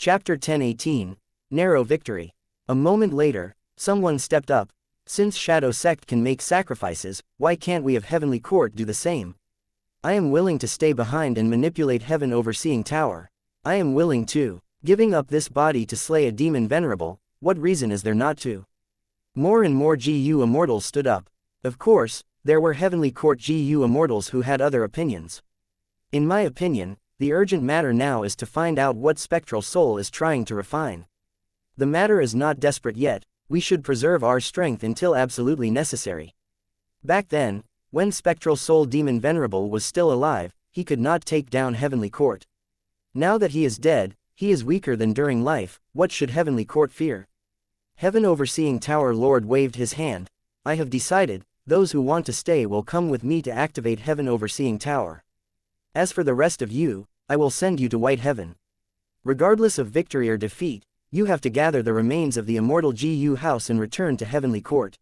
Chapter 10:18, Narrow Victory. A moment later, someone stepped up. Since Shadow Sect can make sacrifices, why can't we of Heavenly Court do the same? I am willing to stay behind and manipulate Heaven Overseeing Tower. I am willing to. Giving up this body to slay a demon venerable, what reason is there not to? More and more GU Immortals stood up. Of course, there were Heavenly Court GU Immortals who had other opinions. In my opinion, the urgent matter now is to find out what Spectral Soul is trying to refine. The matter is not desperate yet, we should preserve our strength until absolutely necessary. Back then, when Spectral Soul Demon Venerable was still alive, he could not take down Heavenly Court. Now that he is dead, he is weaker than during life. What should Heavenly Court fear? Heaven Overseeing Tower Lord waved his hand. I have decided, those who want to stay will come with me to activate Heaven Overseeing Tower. As for the rest of you, I will send you to White Heaven. Regardless of victory or defeat, you have to gather the remains of the Immortal GU house and return to Heavenly Court.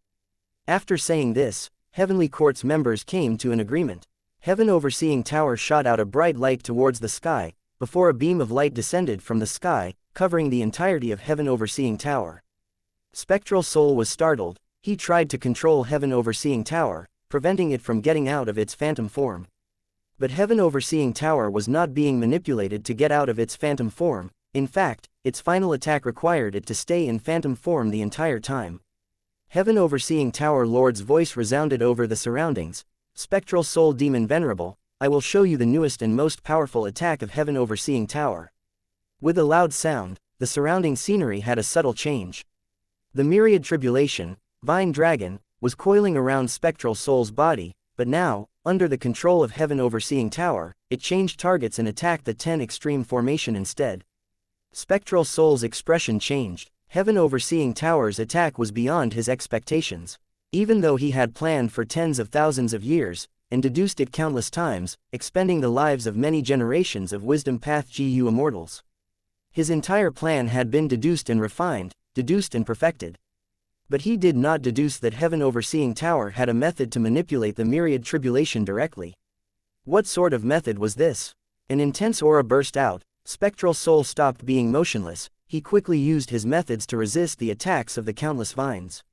After saying this, Heavenly Court's members came to an agreement. Heaven Overseeing Tower shot out a bright light towards the sky, before a beam of light descended from the sky, covering the entirety of Heaven Overseeing Tower. Spectral Soul was startled. He tried to control Heaven Overseeing Tower, preventing it from getting out of its phantom form. But Heaven Overseeing Tower was not being manipulated to get out of its phantom form. In fact, its final attack required it to stay in phantom form the entire time. Heaven Overseeing Tower Lord's voice resounded over the surroundings. Spectral Soul Demon Venerable, I will show you the newest and most powerful attack of Heaven Overseeing Tower. With a loud sound, the surrounding scenery had a subtle change. The myriad tribulation, Vine Dragon, was coiling around Spectral Soul's body, but now, under the control of Heaven Overseeing Tower, it changed targets and attacked the 10 extreme formation instead. Spectral Soul's expression changed. Heaven Overseeing Tower's attack was beyond his expectations. Even though he had planned for tens of thousands of years, and deduced it countless times, expending the lives of many generations of Wisdom Path GU Immortals. His entire plan had been deduced and refined, deduced and perfected. But he did not deduce that Heaven Overseeing Tower had a method to manipulate the myriad tribulation directly. What sort of method was this? An intense aura burst out. Spectral Soul stopped being motionless. He quickly used his methods to resist the attacks of the countless vines.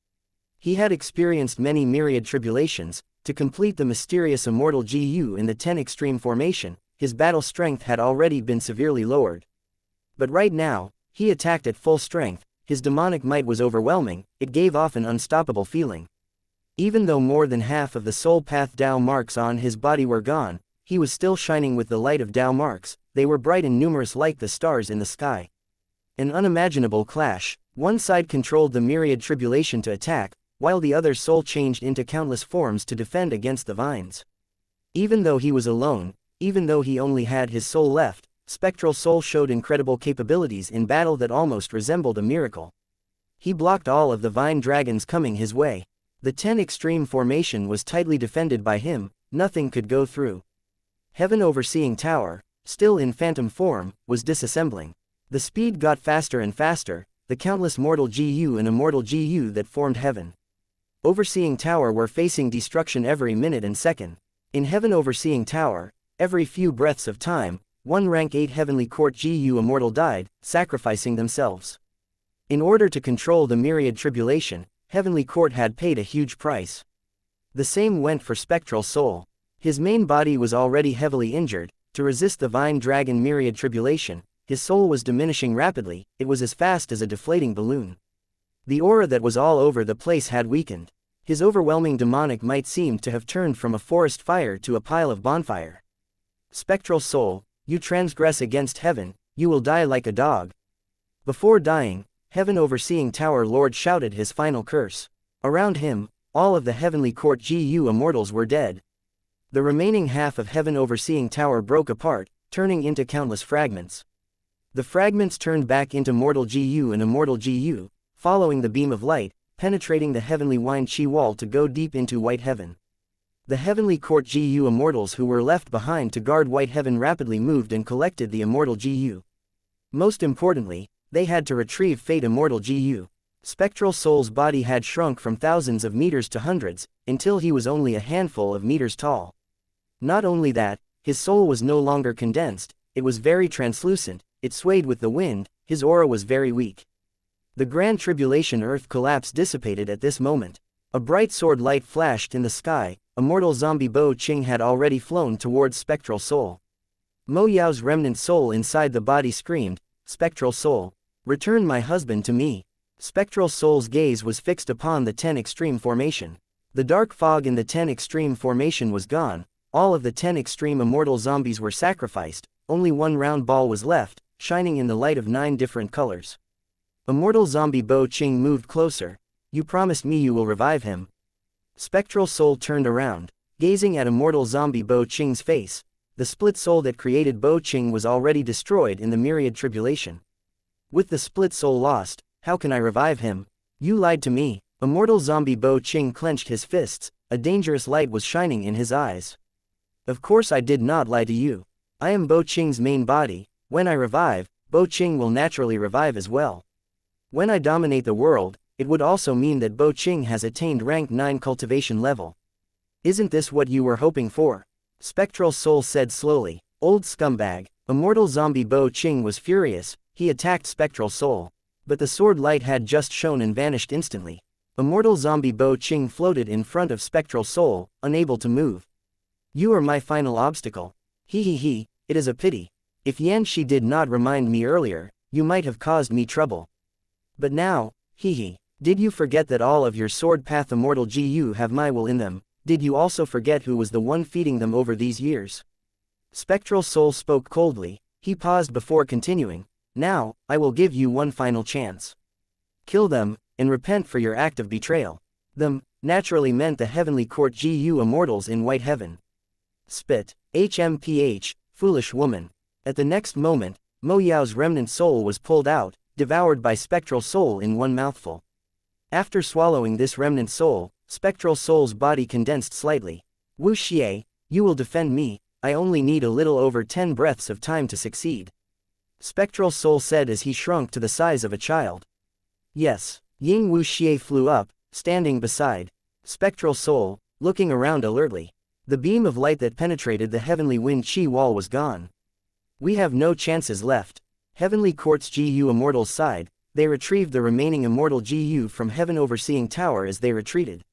He had experienced many myriad tribulations. To complete the mysterious Immortal GU in the 10 extreme formation, his battle strength had already been severely lowered. But right now, he attacked at full strength. His demonic might was overwhelming. It gave off an unstoppable feeling. Even though more than half of the soul path Tao marks on his body were gone, he was still shining with the light of Tao marks. They were bright and numerous like the stars in the sky. An unimaginable clash. One side controlled the myriad tribulation to attack, while the other soul changed into countless forms to defend against the vines. Even though he was alone, even though he only had his soul left, Spectral Soul showed incredible capabilities in battle that almost resembled a miracle. He blocked all of the vine dragons coming his way. The 10 extreme formation was tightly defended by him. Nothing could go through. Heaven Overseeing Tower, still in phantom form, was disassembling. The speed got faster and faster. The countless mortal GU and immortal GU that formed Heaven Overseeing Tower were facing destruction every minute and second. In Heaven Overseeing Tower, every few breaths of time, one rank 8 Heavenly Court GU Immortal died, sacrificing themselves. In order to control the myriad tribulation, Heavenly Court had paid a huge price. The same went for Spectral Soul. His main body was already heavily injured. To resist the Vine Dragon myriad tribulation, his soul was diminishing rapidly. It was as fast as a deflating balloon. The aura that was all over the place had weakened. His overwhelming demonic might seemed to have turned from a forest fire to a pile of bonfire. Spectral Soul, you transgress against heaven, you will die like a dog. Before dying, Heaven Overseeing Tower Lord shouted his final curse. Around him, all of the Heavenly Court GU Immortals were dead. The remaining half of Heaven Overseeing Tower broke apart, turning into countless fragments. The fragments turned back into mortal GU and immortal GU, following the beam of light, penetrating the heavenly wine chi wall to go deep into White Heaven. The Heavenly Court GU Immortals who were left behind to guard White Heaven rapidly moved and collected the Immortal GU. Most importantly, they had to retrieve Fate Immortal GU. Spectral Soul's body had shrunk from thousands of meters to hundreds, until he was only a handful of meters tall. Not only that, his soul was no longer condensed, it was very translucent, it swayed with the wind, his aura was very weak. The Grand Tribulation Earth collapse dissipated at this moment. A bright sword light flashed in the sky. Immortal zombie Bo Qing had already flown towards Spectral Soul. Mo Yao's remnant soul inside the body screamed, "Spectral Soul, return my husband to me." Spectral Soul's gaze was fixed upon the 10 Extreme formation. The dark fog in the 10 Extreme formation was gone. All of the 10 Extreme immortal zombies were sacrificed. Only one round ball was left, shining in the light of 9 different colors. Immortal zombie Bo Qing moved closer. "You promised me you will revive him." Spectral Soul turned around, gazing at immortal zombie Bo Qing's face. The split soul that created Bo Qing was already destroyed in the myriad tribulation. With the split soul lost, how can I revive him? You lied to me. Immortal zombie Bo Qing clenched his fists. A dangerous light was shining in his eyes. Of course I did not lie to you. I am Bo Qing's main body. When I revive, Bo Qing will naturally revive as well. When I dominate the world, it would also mean that Bo Qing has attained rank 9 cultivation level. Isn't this what you were hoping for? Spectral Soul said slowly. Old scumbag. Immortal zombie Bo Qing was furious. He attacked Spectral Soul. But the sword light had just shone and vanished instantly. Immortal zombie Bo Qing floated in front of Spectral Soul, unable to move. You are my final obstacle. He, it is a pity. If Xianxia did not remind me earlier, you might have caused me trouble. But now, did you forget that all of your sword path immortal GU have my will in them? Did you also forget who was the one feeding them over these years? Spectral Soul spoke coldly. He paused before continuing. Now, I will give you one final chance. Kill them, and repent for your act of betrayal. Them, naturally meant the Heavenly Court GU immortals in White Heaven. Spit. HMPH, foolish woman. At the next moment, Mo Yao's remnant soul was pulled out, devoured by Spectral Soul in one mouthful. After swallowing this remnant soul, Spectral Soul's body condensed slightly. Wuxia, you will defend me. I only need a little over 10 breaths of time to succeed. Spectral Soul said as he shrunk to the size of a child. Yes. Ying Wuxia flew up, standing beside Spectral Soul, looking around alertly. The beam of light that penetrated the heavenly wind chi wall was gone. We have no chances left. Heavenly Court's GU Immortals sighed. They retrieved the remaining immortal GU from Heaven Overseeing Tower as they retreated.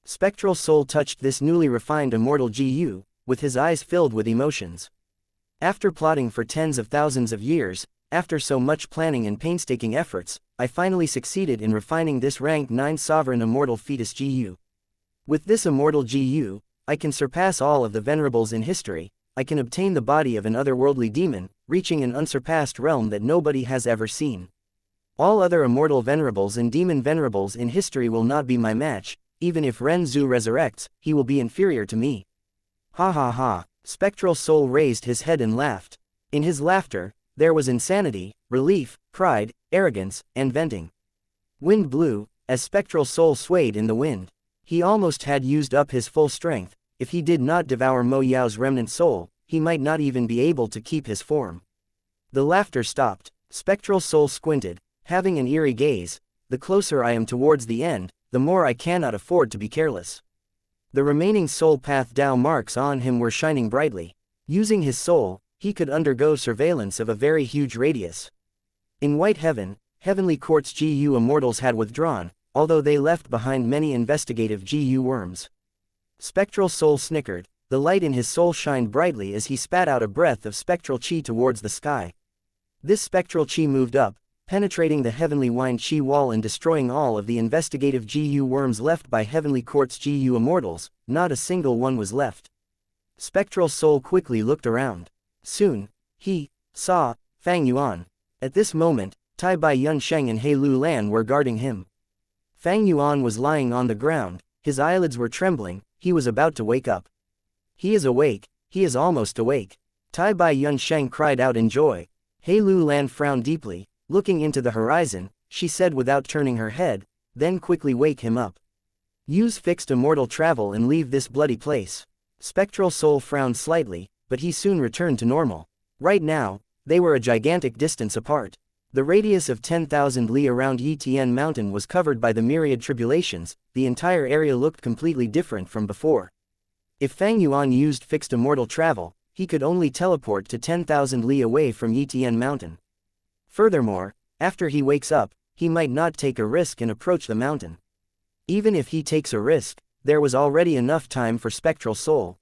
Spectral Soul touched this newly refined immortal GU, with his eyes filled with emotions. After plotting for tens of thousands of years, after so much planning and painstaking efforts, I finally succeeded in refining this rank 9 sovereign immortal fetus GU. With this immortal GU, I can surpass all of the venerables in history. I can obtain the body of an otherworldly demon, reaching an unsurpassed realm that nobody has ever seen. All other immortal venerables and demon venerables in history will not be my match. Even if Ren Zhu resurrects, he will be inferior to me. Ha ha ha. Spectral Soul raised his head and laughed. In his laughter, there was insanity, relief, pride, arrogance, and venting. Wind blew, as Spectral Soul swayed in the wind. He almost had used up his full strength. If he did not devour Mo Yao's remnant soul, he might not even be able to keep his form. The laughter stopped. Spectral Soul squinted, having an eerie gaze. The closer I am towards the end, the more I cannot afford to be careless. The remaining soul path Dao marks on him were shining brightly. Using his soul, he could undergo surveillance of a very huge radius. In White Heaven, Heavenly Court's GU immortals had withdrawn, although they left behind many investigative GU worms. Spectral Soul snickered. The light in his soul shined brightly as he spat out a breath of spectral chi towards the sky. This spectral chi moved up, penetrating the heavenly wind chi wall and destroying all of the investigative GU worms left by Heavenly Court's GU immortals. Not a single one was left. Spectral Soul quickly looked around. Soon, he saw Fang Yuan. At this moment, Tai Bai Yun Sheng and He Lu Lan were guarding him. Fang Yuan was lying on the ground. His eyelids were trembling. He was about to wake up. He is awake. He is almost awake. Tai Bai Yun Sheng cried out in joy. He Lu Lan frowned deeply. Looking into the horizon, she said without turning her head, then quickly wake him up. Use fixed immortal travel and leave this bloody place. Spectral Soul frowned slightly, but he soon returned to normal. Right now, they were a gigantic distance apart. The radius of 10,000 li around Yitian Mountain was covered by the myriad tribulations. The entire area looked completely different from before. If Fang Yuan used fixed immortal travel, he could only teleport to 10,000 li away from Yitian Mountain. Furthermore, after he wakes up, he might not take a risk and approach the mountain. Even if he takes a risk, there was already enough time for spectral soul.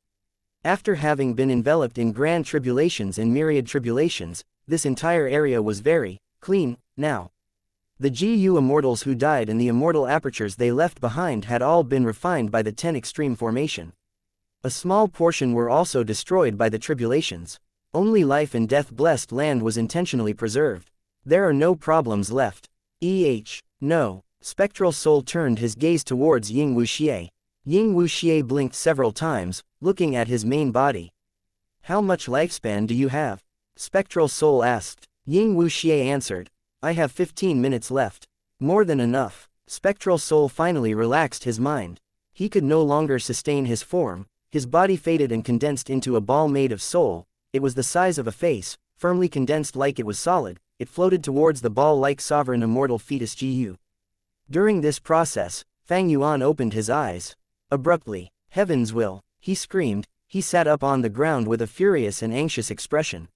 After having been enveloped in grand tribulations and myriad tribulations, this entire area was very clean now. The GU immortals who died and the immortal apertures they left behind had all been refined by the 10 extreme formation. A small portion were also destroyed by the tribulations. Only life and death blessed land was intentionally preserved. There are no problems left. No. Spectral soul turned his gaze towards Ying Wuxia. Ying Wuxia blinked several times, looking at his main body. How much lifespan do you have? Spectral soul asked. Ying Wuxia answered. I have 15 minutes left. More than enough. Spectral soul finally relaxed his mind. He could no longer sustain his form. His body faded and condensed into a ball made of soul. It was the size of a face, firmly condensed like it was solid. It floated towards the ball-like sovereign immortal fetus GU. During this process, Fang Yuan opened his eyes. Abruptly, heavens will, he screamed. He sat up on the ground with a furious and anxious expression.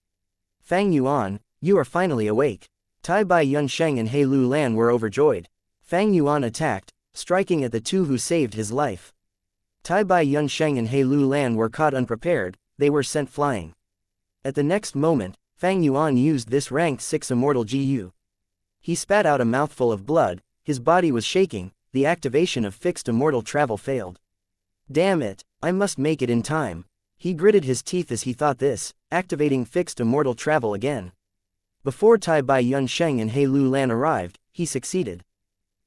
Fang Yuan, you are finally awake. Tai Bai Yunsheng and He Lu Lan were overjoyed. Fang Yuan attacked, striking at the two who saved his life. Tai Bai Yunsheng and He Lu Lan were caught unprepared, they were sent flying. At the next moment, Fang Yuan used this rank 6 immortal GU. He spat out a mouthful of blood, his body was shaking, the activation of fixed immortal travel failed. Damn it, I must make it in time. He gritted his teeth as he thought this, activating fixed immortal travel again. Before Tai Bai Yunsheng and He Lu Lan arrived, he succeeded.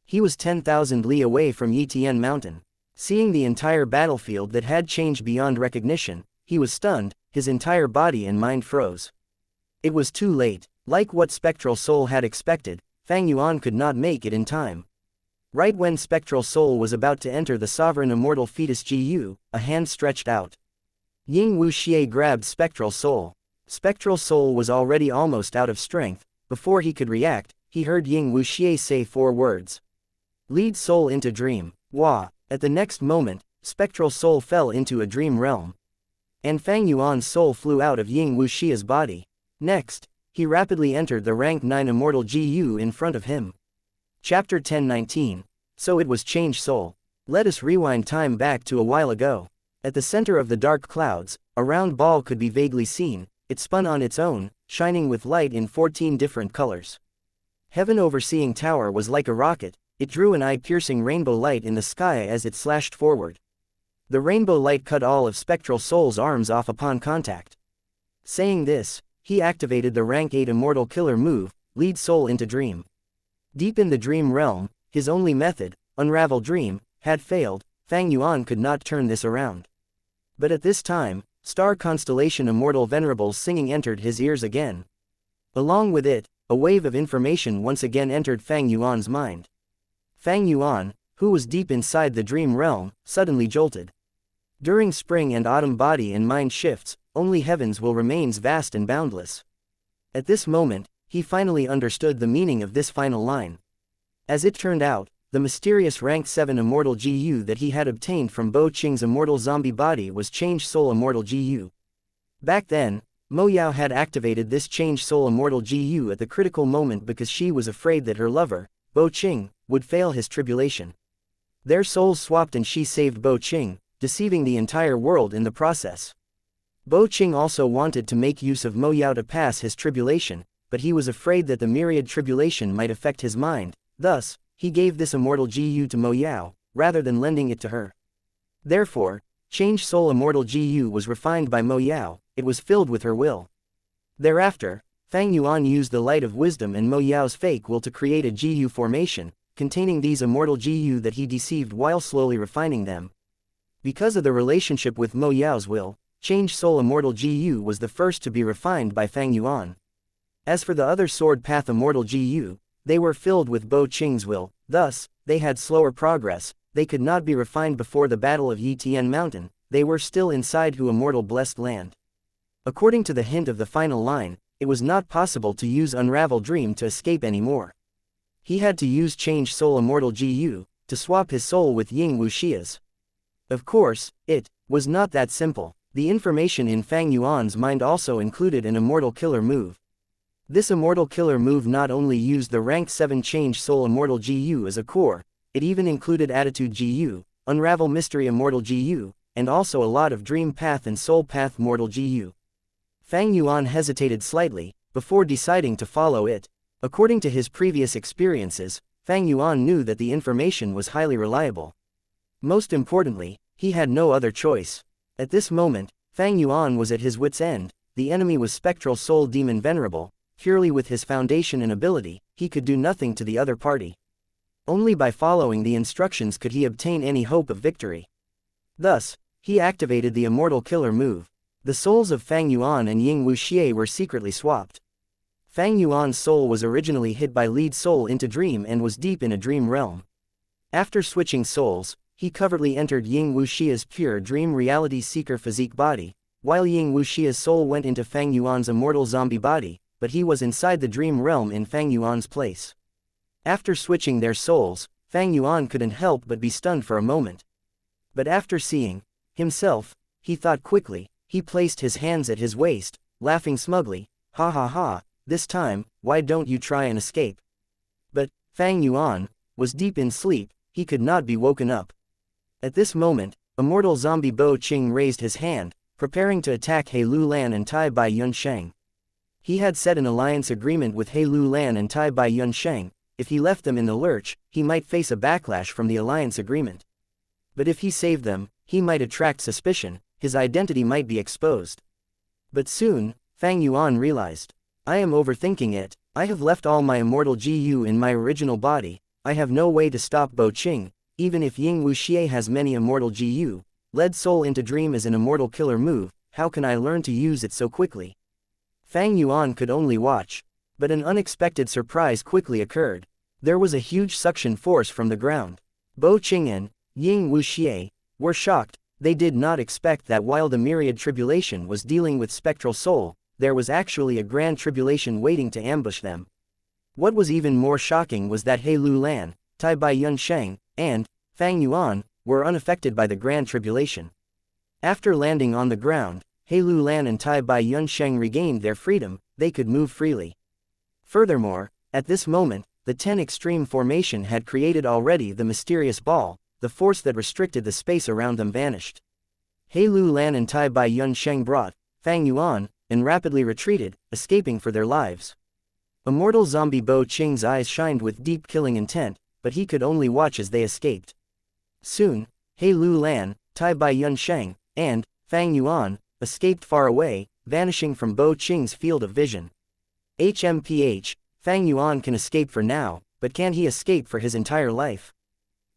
He was 10,000 li away from Yitian Mountain. Seeing the entire battlefield that had changed beyond recognition, he was stunned, his entire body and mind froze. It was too late. Like what Spectral Soul had expected, Fang Yuan could not make it in time. Right when Spectral Soul was about to enter the sovereign immortal fetus GU, a hand stretched out. Ying Wuxia grabbed Spectral Soul. Spectral Soul was already almost out of strength. Before he could react, he heard Ying Wuxia say 4 words. Lead soul into dream. Wah. At the next moment, Spectral Soul fell into a dream realm. And Fang Yuan's soul flew out of Ying Wuxia's body. Next, he rapidly entered the rank 9 immortal GU in front of him. Chapter 10:19. So it was Change Soul. Let us rewind time back to a while ago. At the center of the dark clouds, a round ball could be vaguely seen. It spun on its own, shining with light in 14 different colors. Heaven overseeing tower was like a rocket. It drew an eye-piercing rainbow light in the sky as it slashed forward. The rainbow light cut all of Spectral Soul's arms off upon contact. Saying this, he activated the rank 8 immortal killer move, Lead Soul into Dream. Deep in the dream realm, his only method, Unravel Dream, had failed. Fang Yuan could not turn this around. But at this time, star constellation Immortal Venerable's singing entered his ears again. Along with it, a wave of information once again entered Fang Yuan's mind. Fang Yuan, who was deep inside the dream realm, suddenly jolted. During spring and autumn body and mind shifts, only heavens will remains vast and boundless. At this moment, he finally understood the meaning of this final line. As it turned out, the mysterious rank 7 immortal GU that he had obtained from Bo Qing's immortal zombie body was Change Soul immortal GU. Back then, Mo Yao had activated this Change Soul immortal GU at the critical moment because she was afraid that her lover, Bo Qing, would fail his tribulation. Their souls swapped and she saved Bo Qing, deceiving the entire world in the process. Bo Qing also wanted to make use of Mo Yao to pass his tribulation, but he was afraid that the myriad tribulation might affect his mind. Thus, he gave this immortal GU to Mo Yao, rather than lending it to her. Therefore, Change Soul immortal GU was refined by Mo Yao, it was filled with her will. Thereafter, Fang Yuan used the light of wisdom and Mo Yao's fake will to create a GU formation, containing these immortal GU that he deceived while slowly refining them. Because of the relationship with Mo Yao's will, Change Soul immortal GU was the first to be refined by Fang Yuan. As for the other Sword Path immortal GU, they were filled with Bo Qing's will, thus, they had slower progress, they could not be refined before the Battle of Yitian Mountain, they were still inside Hu immortal blessed land. According to the hint of the final line, it was not possible to use Unravel Dream to escape anymore. He had to use Change Soul immortal GU, to swap his soul with Ying Wuxia's. Of course, it was not that simple. The information in Fang Yuan's mind also included an immortal killer move. This Immortal killer move not only used the rank 7 change soul Immortal GU as a core, it even included attitude GU, unravel mystery Immortal GU, and also a lot of dream path and soul path Mortal GU. Fang Yuan hesitated slightly, before deciding to follow it. According to his previous experiences, Fang Yuan knew that the information was highly reliable. Most importantly, he had no other choice. At this moment, Fang Yuan was at his wit's end. The enemy was Spectral Soul Demon Venerable. Purely with his foundation and ability, he could do nothing to the other party. Only by following the instructions could he obtain any hope of victory. Thus, he activated the Immortal killer move. The souls of Fang Yuan and Ying Wuxia were secretly swapped. Fang Yuan's soul was originally hit by lead soul into dream and was deep in a dream realm. After switching souls, he covertly entered Ying Wuxia's pure dream reality seeker physique body, while Ying Wuxia's soul went into Fang Yuan's immortal zombie body, but he was inside the dream realm in Fang Yuan's place. After switching their souls, Fang Yuan couldn't help but be stunned for a moment. But after seeing himself, he thought quickly. He placed his hands at his waist, laughing smugly, "Ha ha ha, this time, why don't you try and escape?" But Fang Yuan was deep in sleep, he could not be woken up. At this moment, Immortal Zombie Bo Qing raised his hand, preparing to attack He Lu Lan and Tai Bai Yunsheng. He had set an alliance agreement with He Lu Lan and Tai Bai Yunsheng. If he left them in the lurch, he might face a backlash from the alliance agreement. But if he saved them, he might attract suspicion. His identity might be exposed. But soon, Fang Yuan realized, "I am overthinking it. I have left all my Immortal GU in my original body. I have no way to stop Bo Qing. Even if Ying Wuxia has many Immortal GU, led soul into dream is an Immortal killer move. How can I learn to use it so quickly?" Fang Yuan could only watch. But an unexpected surprise quickly occurred. There was a huge suction force from the ground. Bo Qing and Ying Wuxia were shocked. They did not expect that while the myriad tribulation was dealing with spectral soul, there was actually a grand tribulation waiting to ambush them. What was even more shocking was that He Lu Lan, Tai Bai Yunsheng, and Fang Yuan were unaffected by the grand tribulation. After landing on the ground, He Lu Lan and Tai Bai Yunsheng regained their freedom. They could move freely. Furthermore, at this moment, the 10 extreme formation had created already the mysterious ball. The force that restricted the space around them vanished. He Lu Lan and Tai Bai Yunsheng brought Fang Yuan and rapidly retreated, escaping for their lives. Immortal Zombie Bo Qing's eyes shined with deep killing intent, but he could only watch as they escaped. Soon, He Lu Lan, Tai Bai Yunsheng, and Fang Yuan escaped far away, vanishing from Bo Qing's field of vision. HMPH, Fang Yuan can escape for now, but can he escape for his entire life?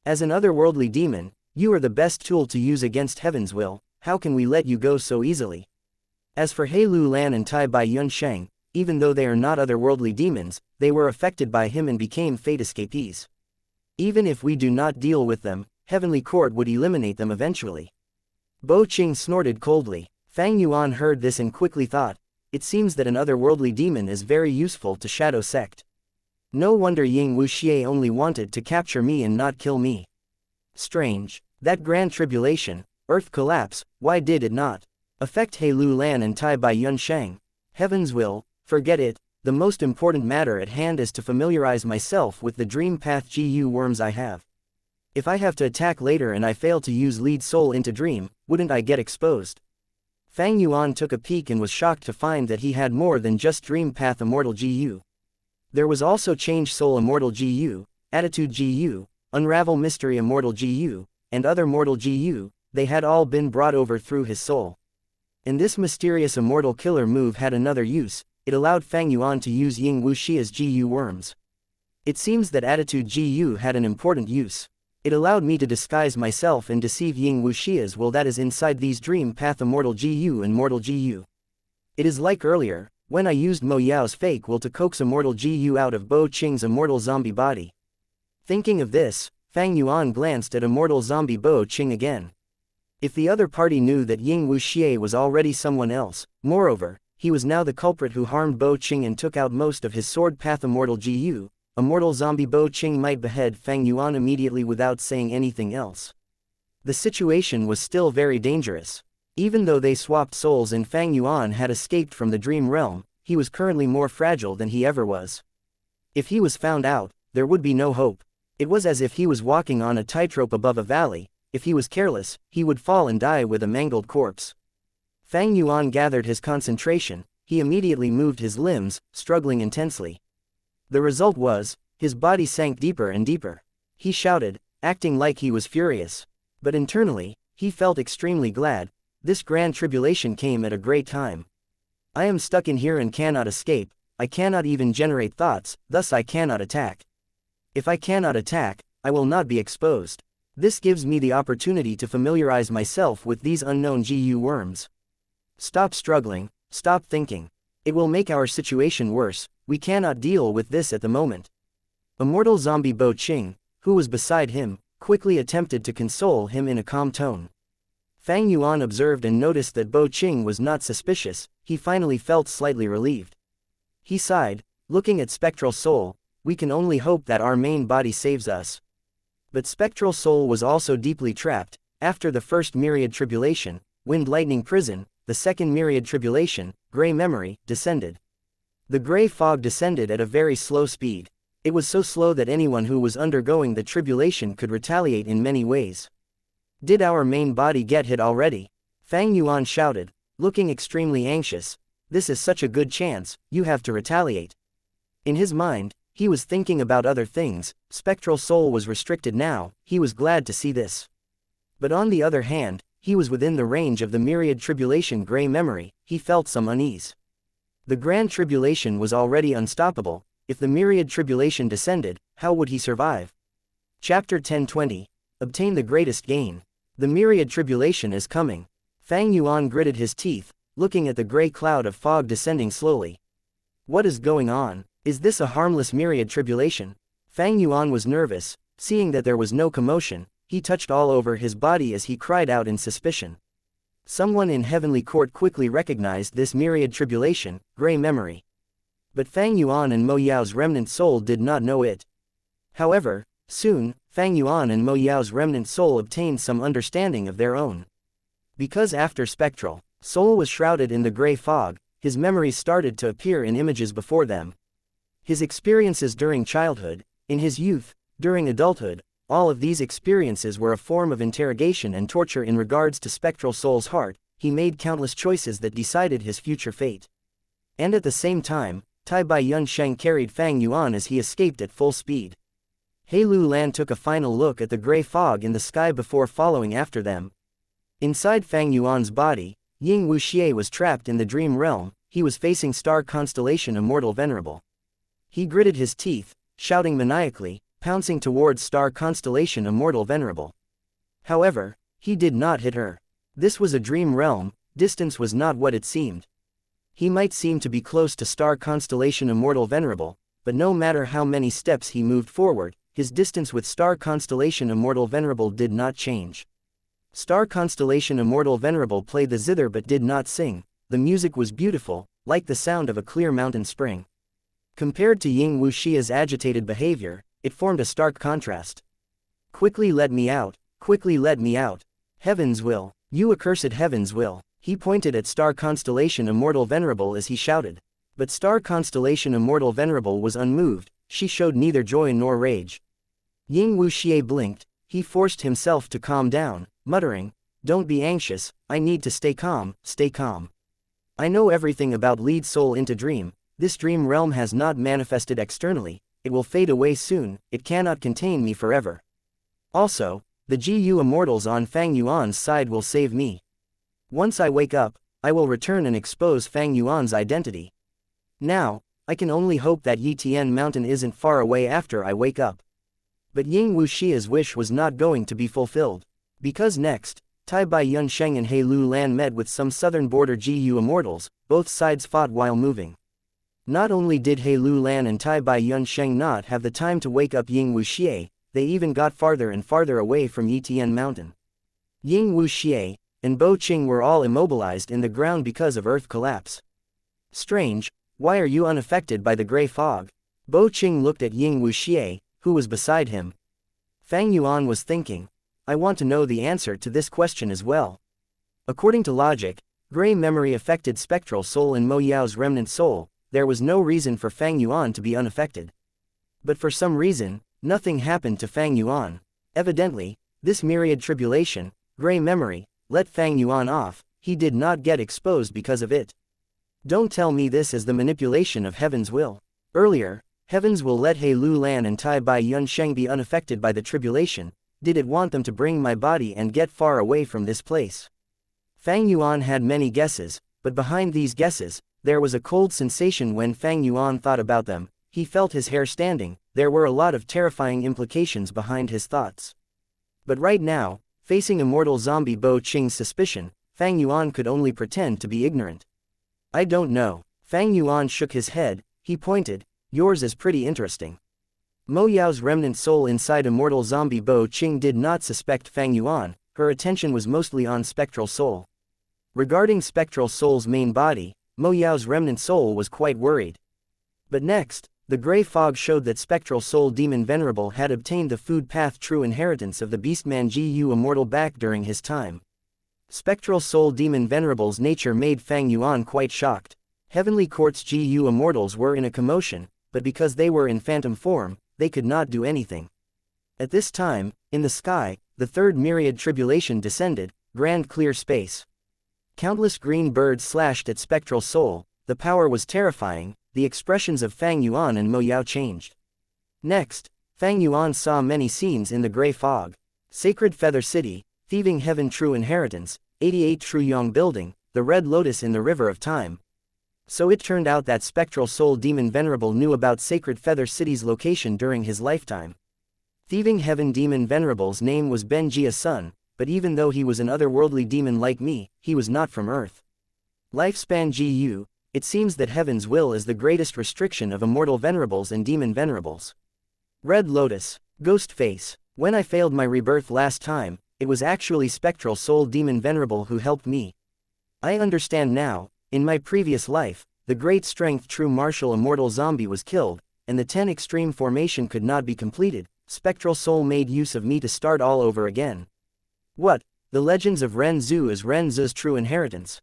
As an otherworldly demon, you are the best tool to use against Heaven's will. How can we let you go so easily? As for He Lu Lan and Tai Bai Yunsheng, even though they are not otherworldly demons, they were affected by him and became fate escapees. Even if we do not deal with them, Heavenly Court would eliminate them eventually. Bo Qing snorted coldly. Fang Yuan heard this and quickly thought, it seems that an otherworldly demon is very useful to Shadow Sect. No wonder Ying Wuxia only wanted to capture me and not kill me. Strange. That grand tribulation, earth collapse, why did it not affect He Lu Lan and Tai Bai Yunsheng? Heaven's will, forget it. The most important matter at hand is to familiarize myself with the dream path GU worms I have. If I have to attack later and I fail to use lead soul into dream, wouldn't I get exposed? Fang Yuan took a peek and was shocked to find that he had more than just dream path Immortal GU. There was also Change Soul Immortal GU, Attitude GU, Unravel Mystery Immortal GU, and other Mortal GU. They had all been brought over through his soul. And this mysterious Immortal killer move had another use. It allowed Fang Yuan to use Ying Wuxia's GU worms. It seems that Attitude GU had an important use. It allowed me to disguise myself and deceive Ying Wuxia's will that is inside these dream path Immortal GU and Mortal GU. It is like earlier, when I used Mo Yao's fake will to coax Immortal GU out of Bo Qing's immortal zombie body. Thinking of this, Fang Yuan glanced at Immortal Zombie Bo Qing again. If the other party knew that Ying Wuxia was already someone else, moreover, he was now the culprit who harmed Bo Qing and took out most of his sword path Immortal GU, Immortal Zombie Bo Qing might behead Fang Yuan immediately without saying anything else. The situation was still very dangerous. Even though they swapped souls and Fang Yuan had escaped from the dream realm, he was currently more fragile than he ever was. If he was found out, there would be no hope. It was as if he was walking on a tightrope above a valley. If he was careless, he would fall and die with a mangled corpse. Fang Yuan gathered his concentration. He immediately moved his limbs, struggling intensely. The result was, his body sank deeper and deeper. He shouted, acting like he was furious. But internally, he felt extremely glad. This grand tribulation came at a great time. I am stuck in here and cannot escape. I cannot even generate thoughts, thus I cannot attack. If I cannot attack, I will not be exposed. This gives me the opportunity to familiarize myself with these unknown GU worms. Stop struggling, stop thinking. It will make our situation worse. We cannot deal with this at the moment. Immortal zombie Bo Qing, who was beside him, quickly attempted to console him in a calm tone. Fang Yuan observed and noticed that Bo Qing was not suspicious. He finally felt slightly relieved. He sighed, looking at Spectral Soul. We can only hope that our main body saves us. But Spectral Soul was also deeply trapped. After the first myriad tribulation, Wind Lightning Prison, the second myriad tribulation, Gray Memory, descended. The gray fog descended at a very slow speed. It was so slow that anyone who was undergoing the tribulation could retaliate in many ways. Did our main body get hit already? Fang Yuan shouted, looking extremely anxious. This is such a good chance, you have to retaliate. In his mind, he was thinking about other things. Spectral Soul was restricted now. He was glad to see this. But on the other hand, he was within the range of the myriad tribulation Gray Memory. He felt some unease. The grand tribulation was already unstoppable. If the myriad tribulation descended, how would he survive? Chapter 10:20. Obtain the greatest gain. The myriad tribulation is coming. Fang Yuan gritted his teeth, looking at the gray cloud of fog descending slowly. What is going on? Is this a harmless myriad tribulation? Fang Yuan was nervous, seeing that there was no commotion. He touched all over his body as he cried out in suspicion. Someone in Heavenly Court quickly recognized this myriad tribulation, Gray Memory. But Fang Yuan and Mo Yao's remnant soul did not know it. However, soon, Fang Yuan and Mo Yao's remnant soul obtained some understanding of their own. Because after Spectral Soul was shrouded in the gray fog, his memories started to appear in images before them. His experiences during childhood, in his youth, during adulthood, all of these experiences were a form of interrogation and torture in regards to Spectral Soul's heart. He made countless choices that decided his future fate. And at the same time, Tai Bai Yun Sheng carried Fang Yuan as he escaped at full speed. He Lu Lan took a final look at the gray fog in the sky before following after them. Inside Fang Yuan's body, Ying Wuxia was trapped in the dream realm. He was facing star constellation Immortal Venerable. He gritted his teeth, shouting maniacally, pouncing towards star constellation Immortal Venerable. However, he did not hit her. This was a dream realm. Distance was not what it seemed. He might seem to be close to star constellation Immortal Venerable, but no matter how many steps he moved forward, his distance with star constellation Immortal Venerable did not change. Star constellation Immortal Venerable played the zither but did not sing. The music was beautiful, like the sound of a clear mountain spring. Compared to Ying Wuxia's agitated behavior, it formed a stark contrast. Quickly let me out, quickly let me out. Heaven's will, you accursed heaven's will. He pointed at star constellation Immortal Venerable as he shouted. But star constellation Immortal Venerable was unmoved. She showed neither joy nor rage. Ying Wuxia blinked. He forced himself to calm down, muttering, "Don't be anxious, I need to stay calm, stay calm. I know everything about lead soul into dream. This dream realm has not manifested externally, it will fade away soon, it cannot contain me forever. Also, the GU immortals on Fang Yuan's side will save me. Once I wake up, I will return and expose Fang Yuan's identity. Now, I can only hope that Yitian Mountain isn't far away after I wake up." But Ying Wuxia's wish was not going to be fulfilled. Because next, Tai Bai Yun Sheng and He Lu Lan met with some southern border GU immortals. Both sides fought while moving. Not only did He Lu Lan and Tai Bai Yun Sheng not have the time to wake up Ying Wuxia, they even got farther and farther away from Yitian Mountain. Ying Wuxia and Bo Qing were all immobilized in the ground because of earth collapse. "Strange, why are you unaffected by the gray fog?" Bo Qing looked at Ying Wuxia, who was beside him. Fang Yuan was thinking, "I want to know the answer to this question as well." According to logic, gray memory affected Spectral Soul and Mo Yao's remnant soul. there was no reason for Fang Yuan to be unaffected. But for some reason, nothing happened to Fang Yuan. Evidently, this myriad tribulation, gray memory, let Fang Yuan off. He did not get exposed because of it. Don't tell me this is the manipulation of heaven's will. Earlier, heavens will let He Lu Lan and Tai Bai Yun Sheng be unaffected by the tribulation. Did it want them to bring my body and get far away from this place? Fang Yuan had many guesses, but behind these guesses, there was a cold sensation when Fang Yuan thought about them. He felt his hair standing. There were a lot of terrifying implications behind his thoughts. But right now, facing immortal zombie Bo Qing's suspicion, Fang Yuan could only pretend to be ignorant. I don't know. Fang Yuan shook his head. He pointed. Yours is pretty interesting. Mo Yao's remnant soul inside immortal zombie Bo Qing did not suspect Fang Yuan. Her attention was mostly on spectral soul. Regarding spectral soul's main body, Mo Yao's remnant soul was quite worried. But next, the gray fog showed that spectral soul demon venerable had obtained the food path true inheritance of the beastman Gu immortal back during his time. Spectral soul demon venerable's nature made Fang Yuan quite shocked. Heavenly Court's Gu immortals were in a commotion, but because they were in phantom form, they could not do anything. At this time, in the sky, the third myriad tribulation descended, grand clear space. Countless green birds slashed at spectral soul. The power was terrifying. The expressions of Fang Yuan and Mo Yao changed. Next, Fang Yuan saw many scenes in the gray fog. Sacred Feather City, Thieving Heaven True Inheritance, 88 True Yong Building, the Red Lotus in the River of Time. So it turned out that spectral soul demon venerable knew about Sacred Feather City's location during his lifetime. Thieving Heaven demon venerable's name was Ben Jia's son, but even though he was an otherworldly demon like me, he was not from Earth. Lifespan Gu, it seems that heaven's will is the greatest restriction of immortal venerables and demon venerables. Red Lotus, Ghost Face. When I failed my rebirth last time, it was actually spectral soul demon venerable who helped me. I understand now. In my previous life, the great strength true martial immortal zombie was killed, and the 10 extreme formation could not be completed. Spectral soul made use of me to start all over again. What? The legends of Ren Zhu is Ren Zhu's true inheritance.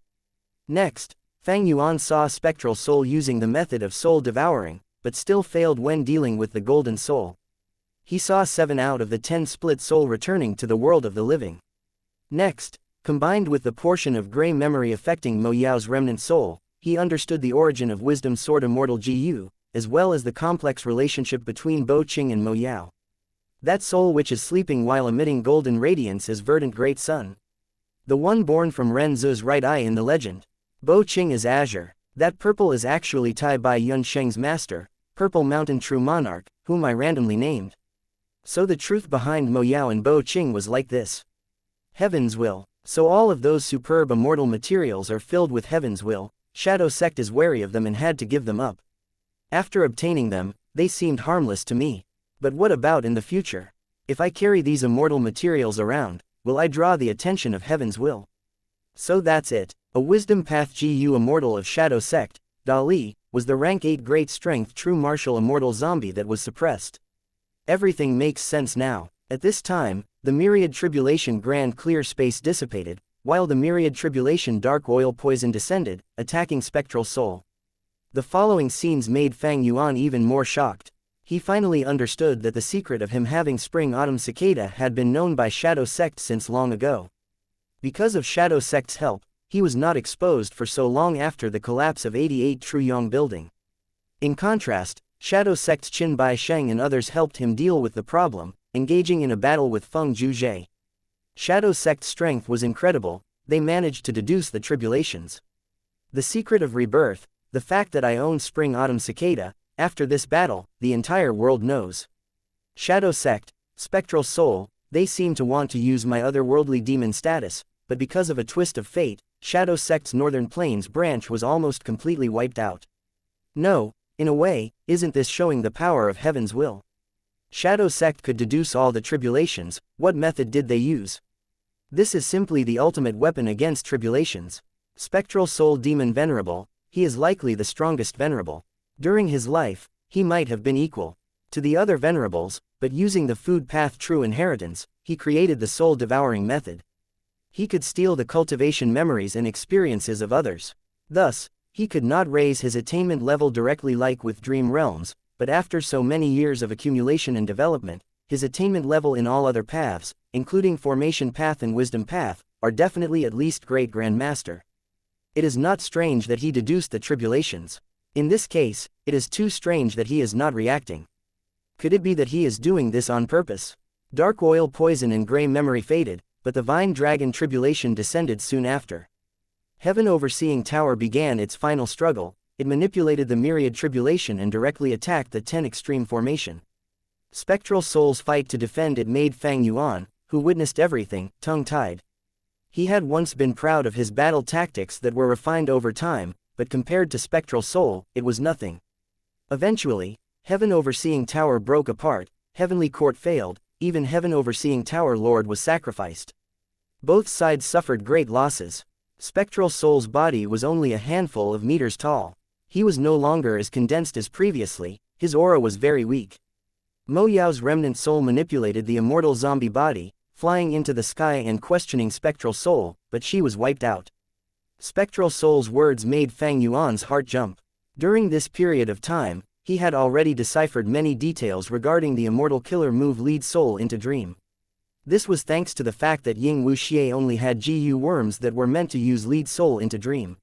Next, Fang Yuan saw spectral soul using the method of soul devouring, but still failed when dealing with the golden soul. He saw 7 out of the 10 split soul returning to the world of the living. Next, combined with the portion of gray memory affecting Mo Yao's remnant soul, he understood the origin of Wisdom Sword Immortal Gu, as well as the complex relationship between Bo Qing and Mo Yao. That soul which is sleeping while emitting golden radiance is Verdant Great Sun. The one born from Ren Zhu's right eye in the legend. Bo Qing is azure. That purple is actually Tai Bai Yun Sheng's master, Purple Mountain True Monarch, whom I randomly named. So the truth behind Mo Yao and Bo Qing was like this. Heaven's will. So all of those superb immortal materials are filled with heaven's will. Shadow Sect is wary of them and had to give them up. After obtaining them, they seemed harmless to me. But what about in the future? If I carry these immortal materials around, will I draw the attention of heaven's will? So that's it. A wisdom path Gu immortal of Shadow Sect, Dali, was the rank 8 great strength true martial immortal zombie that was suppressed. Everything makes sense now. At this time, the myriad tribulation grand clear space dissipated, while the myriad tribulation dark oil poison descended, attacking spectral soul. The following scenes made Fang Yuan even more shocked. He finally understood that the secret of him having spring-autumn cicada had been known by Shadow Sect since long ago. Because of Shadow Sect's help, he was not exposed for so long after the collapse of 88 True Yong Building. In contrast, Shadow Sect's Qin Bai Sheng and others helped him deal with the problem, engaging in a battle with Feng Zhuzhe. Shadow Sect's strength was incredible. They managed to deduce the tribulations. The secret of rebirth, the fact that I own spring-autumn cicada, after this battle, the entire world knows. Shadow Sect, Spectral Soul, they seem to want to use my otherworldly demon status, but because of a twist of fate, Shadow Sect's Northern Plains branch was almost completely wiped out. No, in a way, isn't this showing the power of heaven's will? Shadow Sect could deduce all the tribulations. What method did they use? This is simply the ultimate weapon against tribulations. Spectral Soul Demon Venerable, he is likely the strongest venerable. During his life, he might have been equal to the other venerables, but using the food path true inheritance, he created the soul devouring method. He could steal the cultivation memories and experiences of others. Thus, He could not raise his attainment level directly like with dream realms, but after so many years of accumulation and development, his attainment level in all other paths, including formation path and wisdom path, are definitely at least great grandmaster. It is not strange that he deduced the tribulations. In this case, it is too strange that he is not reacting. Could it be that he is doing this on purpose? Dark oil poison and gray memory faded, but the vine dragon tribulation descended soon after. Heaven overseeing tower began its final struggle. It manipulated the myriad tribulation and directly attacked the 10 extreme formation. Spectral souls fight to defend it made Fang Yuan, who witnessed everything, tongue-tied. He had once been proud of his battle tactics that were refined over time, but compared to Spectral Soul, it was nothing. Eventually, Heaven Overseeing Tower broke apart, Heavenly Court failed, even Heaven Overseeing Tower Lord was sacrificed. Both sides suffered great losses. Spectral Soul's body was only a handful of meters tall. He was no longer as condensed as previously, his aura was very weak. Mo Yao's remnant soul manipulated the immortal zombie body, flying into the sky and questioning Spectral Soul, but she was wiped out. Spectral Soul's words made Fang Yuan's heart jump. During this period of time, he had already deciphered many details regarding the immortal killer move lead soul into dream. This was thanks to the fact that Ying Wuxia only had GU worms that were meant to use lead soul into dream.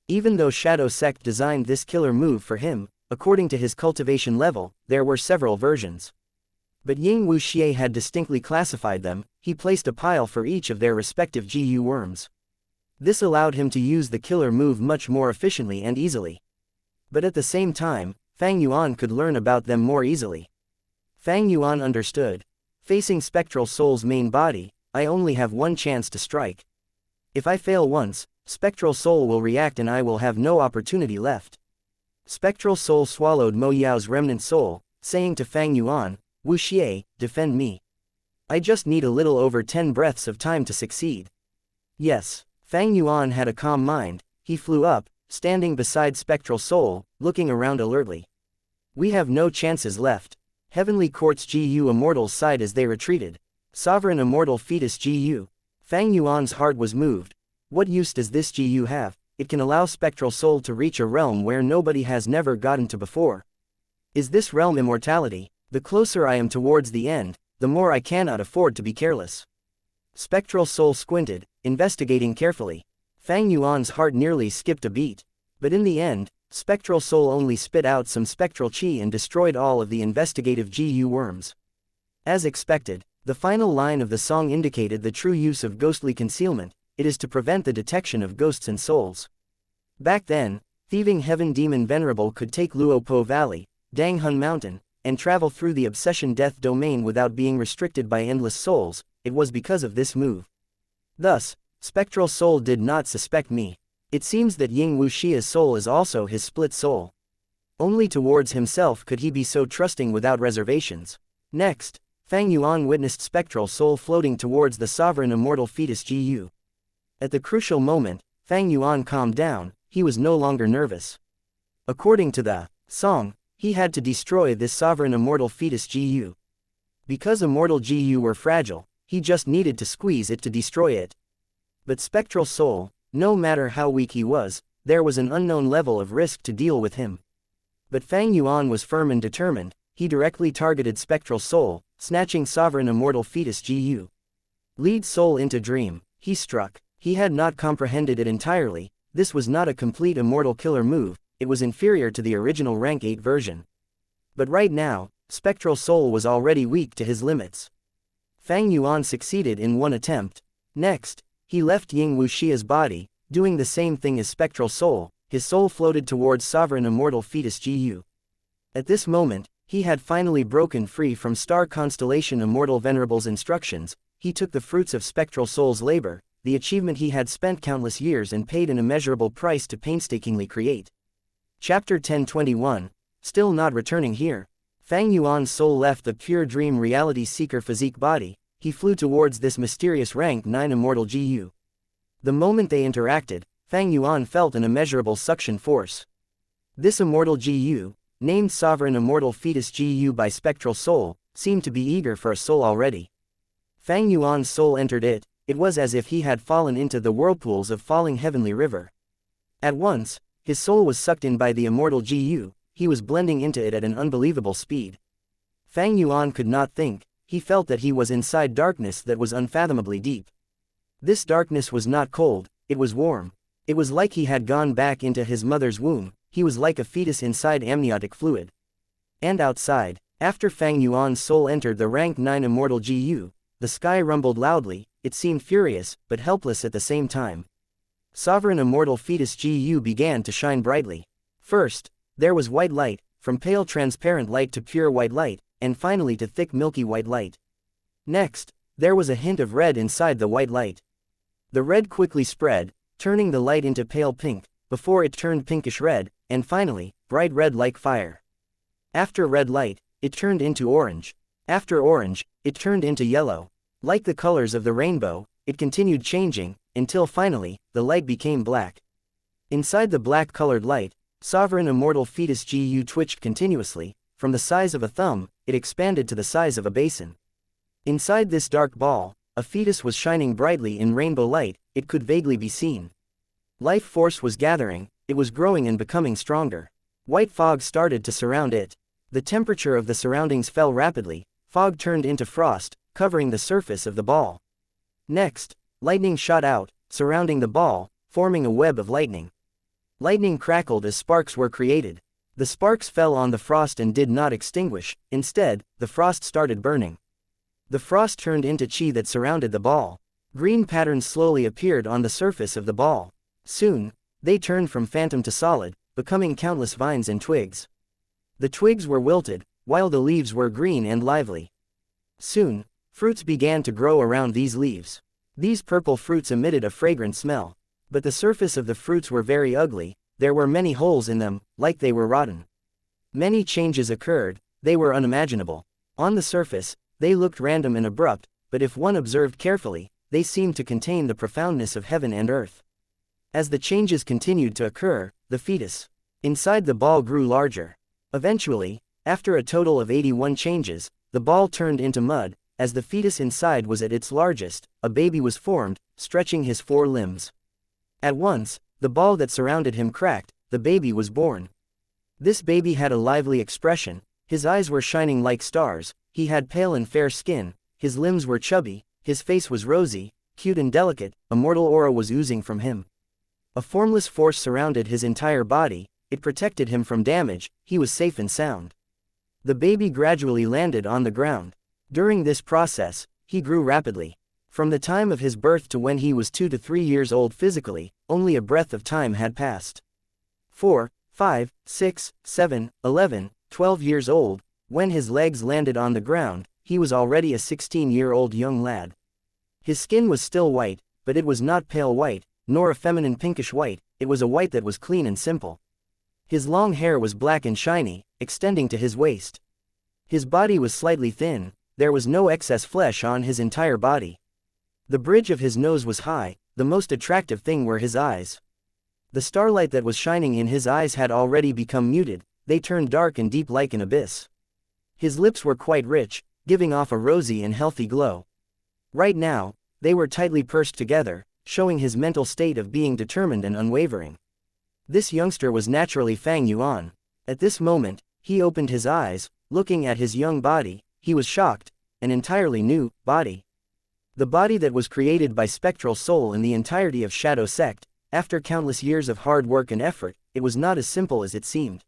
Even though Shadow Sect designed this killer move for him, according to his cultivation level, there were several versions. But Ying Wuxia had distinctly classified them. He placed a pile for each of their respective GU worms. This allowed him to use the killer move much more efficiently and easily. But at the same time, Fang Yuan could learn about them more easily. Fang Yuan understood. Facing Spectral Soul's main body, I only have one chance to strike. If I fail once, Spectral Soul will react and I will have no opportunity left. Spectral Soul swallowed Mo Yao's remnant soul, saying to Fang Yuan, Wuxia, defend me. I just need a little over 10 breaths of time to succeed. Yes, Fang Yuan had a calm mind. He flew up, standing beside Spectral Soul, looking around alertly. We have no chances left. Heavenly Court's GU Immortals sighed as they retreated. Sovereign Immortal Fetus GU. Fang Yuan's heart was moved. What use does this GU have? It can allow Spectral Soul to reach a realm where nobody has never gotten to before. Is this realm immortality? The closer I am towards the end, the more I cannot afford to be careless. Spectral Soul squinted, investigating carefully. Fang Yuan's heart nearly skipped a beat. But in the end, Spectral Soul only spit out some spectral chi and destroyed all of the investigative GU worms. As expected, the final line of the song indicated the true use of ghostly concealment. It is to prevent the detection of ghosts and souls. Back then, Thieving Heaven Demon Venerable could take Luopo Valley, Dang Hun Mountain, and travel through the Obsession Death domain without being restricted by endless souls. It was because of this move. Thus, Spectral Soul did not suspect me. It seems that Ying Wuxia's soul is also his split soul. Only towards himself could he be so trusting without reservations. Next, Fang Yuan witnessed Spectral Soul floating towards the sovereign immortal fetus GU. At the crucial moment, Fang Yuan calmed down. He was no longer nervous. According to the song, he had to destroy this sovereign immortal fetus GU. Because immortal GU were fragile, he just needed to squeeze it to destroy it. But Spectral Soul, no matter how weak he was, there was an unknown level of risk to deal with him. But Fang Yuan was firm and determined. He directly targeted Spectral Soul, snatching sovereign immortal fetus GU. Lead soul into dream. He struck. He had not comprehended it entirely. This was not a complete immortal killer move. It was inferior to the original rank 8 version. But right now, Spectral Soul was already weak to his limits. Fang Yuan succeeded in one attempt. Next, he left Ying Wuxia's body, doing the same thing as Spectral Soul. His soul floated towards sovereign immortal fetus GU. At this moment, he had finally broken free from Star Constellation Immortal Venerable's instructions. He took the fruits of Spectral Soul's labor, the achievement he had spent countless years and paid an immeasurable price to painstakingly create. Chapter 1021. Still not returning here. Fang Yuan's soul left the pure dream reality seeker physique body. He flew towards this mysterious rank 9 immortal GU. The moment they interacted, Fang Yuan felt an immeasurable suction force. This immortal GU, named Sovereign Immortal Fetus GU by Spectral Soul, seemed to be eager for a soul already. Fang Yuan's soul entered it. It was as if he had fallen into the whirlpools of falling heavenly river. At once, His soul was sucked in by the immortal GU, he was blending into it at an unbelievable speed. Fang Yuan could not think, he felt that he was inside darkness that was unfathomably deep. This darkness was not cold, it was warm. It was like he had gone back into his mother's womb, he was like a fetus inside amniotic fluid. And outside, after Fang Yuan's soul entered the rank 9 immortal GU, the sky rumbled loudly, it seemed furious, but helpless at the same time. Sovereign immortal fetus GU began to shine brightly. First, there was white light, from pale transparent light to pure white light, and finally to thick milky white light. Next, there was a hint of red inside the white light. The red quickly spread, turning the light into pale pink, before it turned pinkish red, and finally, bright red like fire. After red light, it turned into orange. After orange, it turned into yellow. Like the colors of the rainbow, it continued changing, until finally, the light became black. Inside the black-colored light, sovereign immortal fetus GU twitched continuously, from the size of a thumb, it expanded to the size of a basin. Inside this dark ball, a fetus was shining brightly in rainbow light, it could vaguely be seen. Life force was gathering, it was growing and becoming stronger. White fog started to surround it. The temperature of the surroundings fell rapidly, fog turned into frost, covering the surface of the ball. Next, lightning shot out, surrounding the ball, forming a web of lightning. Lightning crackled as sparks were created. The sparks fell on the frost and did not extinguish, instead, the frost started burning. The frost turned into chi that surrounded the ball. Green patterns slowly appeared on the surface of the ball. Soon, they turned from phantom to solid, becoming countless vines and twigs. The twigs were wilted, while the leaves were green and lively. Soon, fruits began to grow around these leaves. These purple fruits emitted a fragrant smell. But the surface of the fruits were very ugly, there were many holes in them, like they were rotten. Many changes occurred, they were unimaginable. On the surface, they looked random and abrupt, but if one observed carefully, they seemed to contain the profoundness of heaven and earth. As the changes continued to occur, the fetus inside the ball grew larger. Eventually, after a total of 81 changes, the ball turned into mud. As the fetus inside was at its largest, a baby was formed, stretching his 4 limbs. At once, the ball that surrounded him cracked, the baby was born. This baby had a lively expression, his eyes were shining like stars, he had pale and fair skin, his limbs were chubby, his face was rosy, cute and delicate, a mortal aura was oozing from him. A formless force surrounded his entire body, it protected him from damage, he was safe and sound. The baby gradually landed on the ground. During this process, he grew rapidly. From the time of his birth to when he was 2 to 3 years old physically, only a breath of time had passed. 4, 5, 6, 7, 11, 12 years old, when his legs landed on the ground, he was already a 16-year-old young lad. His skin was still white, but it was not pale white, nor a feminine pinkish white, it was a white that was clean and simple. His long hair was black and shiny, extending to his waist. His body was slightly thin, there was no excess flesh on his entire body. The bridge of his nose was high, the most attractive thing were his eyes. The starlight that was shining in his eyes had already become muted, they turned dark and deep like an abyss. His lips were quite rich, giving off a rosy and healthy glow. Right now, they were tightly pursed together, showing his mental state of being determined and unwavering. This youngster was naturally Fang Yuan. At this moment, he opened his eyes, looking at his young body, he was shocked, an entirely new body. The body that was created by spectral soul in the entirety of Shadow Sect, after countless years of hard work and effort, it was not as simple as it seemed.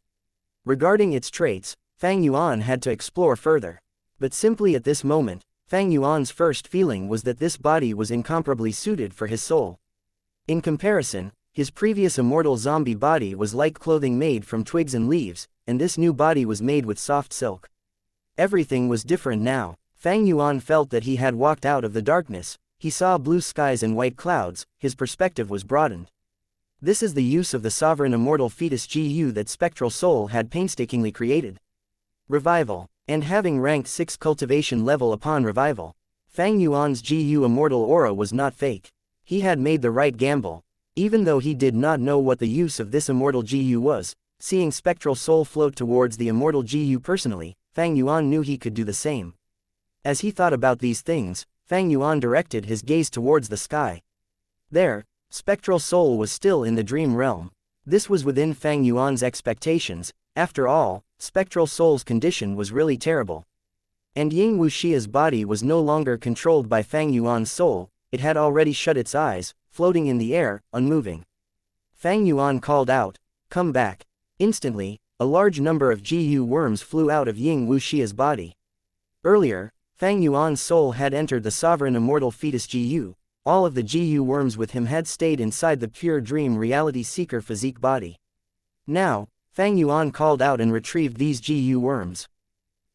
Regarding its traits, Fang Yuan had to explore further. But simply at this moment, Fang Yuan's first feeling was that this body was incomparably suited for his soul. In comparison, his previous immortal zombie body was like clothing made from twigs and leaves, and this new body was made with soft silk. Everything was different now. Fang Yuan felt that he had walked out of the darkness, he saw blue skies and white clouds, his perspective was broadened. This is the use of the sovereign immortal fetus GU that spectral soul had painstakingly created. Revival. And having ranked 6 cultivation level upon revival, Fang Yuan's GU immortal aura was not fake. He had made the right gamble. Even though he did not know what the use of this immortal GU was, seeing spectral soul float towards the immortal GU personally, Fang Yuan knew he could do the same. As he thought about these things, Fang Yuan directed his gaze towards the sky. There, spectral soul was still in the dream realm. This was within Fang Yuan's expectations. After all, spectral soul's condition was really terrible. And Ying Wuxia's body was no longer controlled by Fang Yuan's soul, it had already shut its eyes, floating in the air, unmoving. Fang Yuan called out, "Come back." Instantly, a large number of GU worms flew out of Ying Wuxia's body. Earlier, Fang Yuan's soul had entered the sovereign immortal fetus GU. All of the GU worms with him had stayed inside the pure dream reality seeker physique body. Now, Fang Yuan called out and retrieved these GU worms.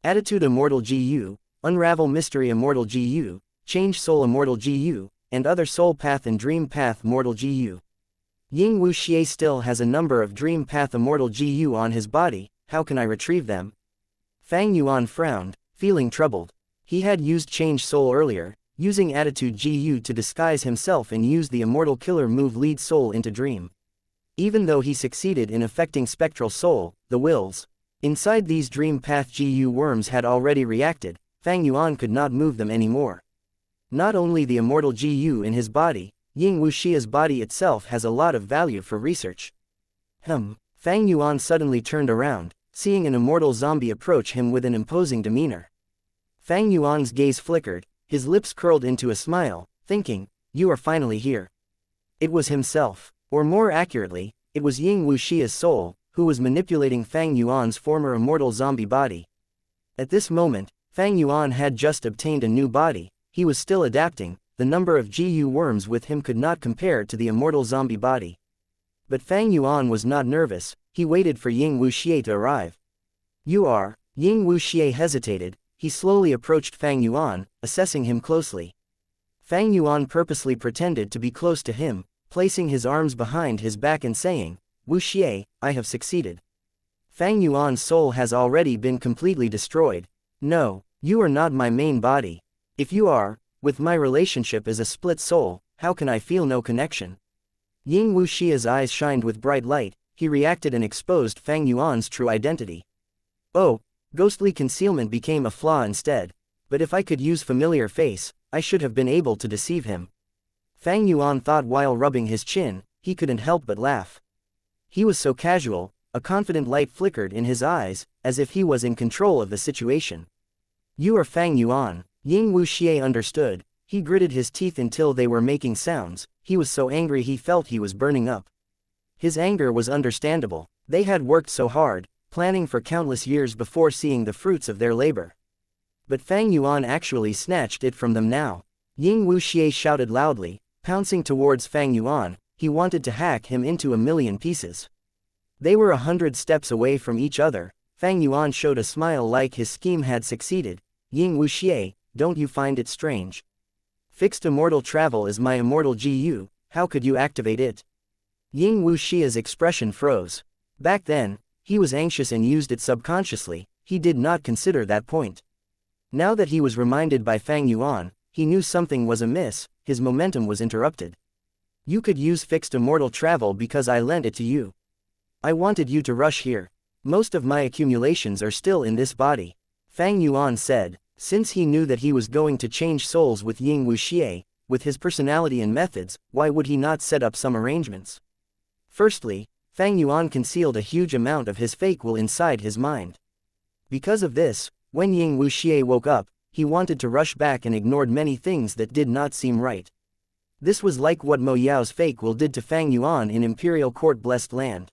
Attitude Immortal GU, Unravel Mystery Immortal GU, Change Soul Immortal GU, and other Soul Path and Dream Path Mortal GU. Ying Wuxia still has a number of Dream Path Immortal GU on his body, how can I retrieve them? Fang Yuan frowned, feeling troubled. He had used Change Soul earlier, using Attitude GU to disguise himself and use the Immortal Killer move Lead Soul into Dream. Even though he succeeded in affecting Spectral Soul, the wills inside these Dream Path GU worms had already reacted, Fang Yuan could not move them anymore. Not only the Immortal GU in his body, Ying Wuxia's body itself has a lot of value for research. Fang Yuan suddenly turned around, seeing an immortal zombie approach him with an imposing demeanor. Fang Yuan's gaze flickered, his lips curled into a smile, thinking, "You are finally here." It was himself, or more accurately, it was Ying Wuxia's soul, who was manipulating Fang Yuan's former immortal zombie body. At this moment, Fang Yuan had just obtained a new body, he was still adapting. The number of GU worms with him could not compare to the immortal zombie body. But Fang Yuan was not nervous, he waited for Ying Wuxia to arrive. "You are..." Ying Wuxia hesitated, he slowly approached Fang Yuan, assessing him closely. Fang Yuan purposely pretended to be close to him, placing his arms behind his back and saying, "Wuxia, I have succeeded. Fang Yuan's soul has already been completely destroyed. No, you are not my main body. If you are, with my relationship as a split soul, how can I feel no connection?" Ying Wuxia's eyes shined with bright light, he reacted and exposed Fang Yuan's true identity. Oh, ghostly concealment became a flaw instead. But if I could use familiar face, I should have been able to deceive him. Fang Yuan thought while rubbing his chin, he couldn't help but laugh. He was so casual, a confident light flickered in his eyes, as if he was in control of the situation. "You are Fang Yuan." Ying Wuxia understood, he gritted his teeth until they were making sounds, he was so angry he felt he was burning up. His anger was understandable, they had worked so hard, planning for countless years before seeing the fruits of their labor. But Fang Yuan actually snatched it from them now. Ying Wuxia shouted loudly, pouncing towards Fang Yuan, he wanted to hack him into a million pieces. They were 100 steps away from each other, Fang Yuan showed a smile like his scheme had succeeded. "Ying Wuxia, don't you find it strange? Fixed immortal travel is my immortal GU, how could you activate it?" Ying Wuxia's expression froze. Back then, he was anxious and used it subconsciously, he did not consider that point. Now that he was reminded by Fang Yuan, he knew something was amiss, his momentum was interrupted. "You could use fixed immortal travel because I lent it to you. I wanted you to rush here. Most of my accumulations are still in this body," Fang Yuan said. Since he knew that he was going to change souls with Ying Wuxia, with his personality and methods, why would he not set up some arrangements? Firstly, Fang Yuan concealed a huge amount of his fake will inside his mind. Because of this, when Ying Wuxia woke up, he wanted to rush back and ignored many things that did not seem right. This was like what Mo Yao's fake will did to Fang Yuan in Imperial Court Blessed Land.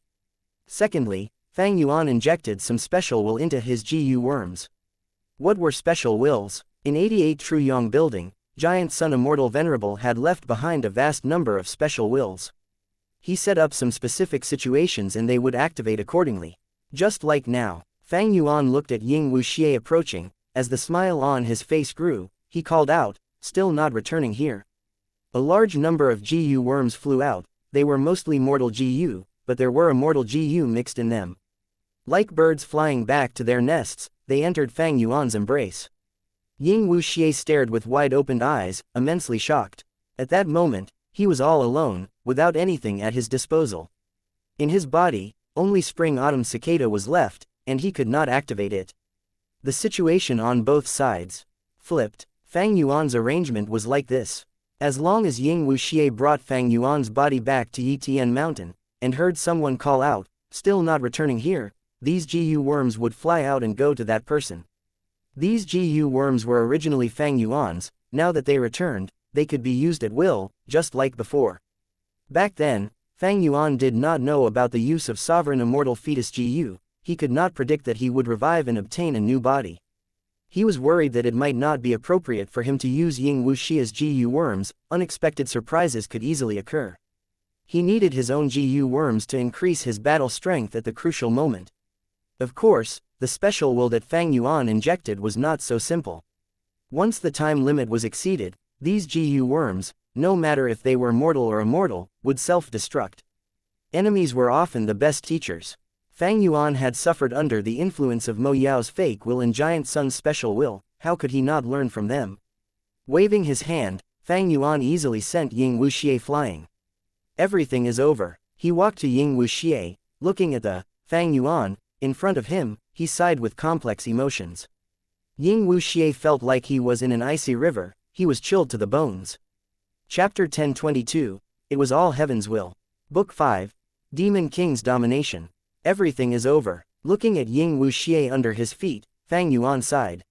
Secondly, Fang Yuan injected some special will into his GU worms. What were special wills? In 88 True Yong Building, Giant Sun Immortal Venerable had left behind a vast number of special wills. He set up some specific situations and they would activate accordingly. Just like now, Fang Yuan looked at Ying Wuxia approaching, as the smile on his face grew, he called out, "Still not returning here." A large number of GU worms flew out, they were mostly mortal GU, but there were immortal GU mixed in them. Like birds flying back to their nests, they entered Fang Yuan's embrace. Ying Wuxia stared with wide-opened eyes, immensely shocked. At that moment, he was all alone, without anything at his disposal. In his body, only Spring-Autumn Cicada was left, and he could not activate it. The situation on both sides flipped. Fang Yuan's arrangement was like this. As long as Ying Wuxia brought Fang Yuan's body back to Yitian Mountain, and heard someone call out, "Still not returning here," these GU worms would fly out and go to that person. These GU worms were originally Fang Yuan's. Now that they returned, they could be used at will, just like before. Back then, Fang Yuan did not know about the use of sovereign immortal fetus GU. He could not predict that he would revive and obtain a new body. He was worried that it might not be appropriate for him to use Ying Wuxia's GU worms. Unexpected surprises could easily occur. He needed his own GU worms to increase his battle strength at the crucial moment. Of course, the special will that Fang Yuan injected was not so simple. Once the time limit was exceeded, these GU worms, no matter if they were mortal or immortal, would self-destruct. Enemies were often the best teachers. Fang Yuan had suffered under the influence of Mo Yao's fake will and Giant Sun's special will. How could he not learn from them? Waving his hand, Fang Yuan easily sent Ying Wuxia flying. Everything is over. He walked to Ying Wuxia, looking at the Fang Yuan in front of him. He sighed with complex emotions. Ying Wuxia felt like he was in an icy river. He was chilled to the bones. Chapter 1022. It was all heaven's will. Book 5. Demon King's domination. Everything is over. Looking at Ying Wuxia under his feet, Fang Yuan sighed.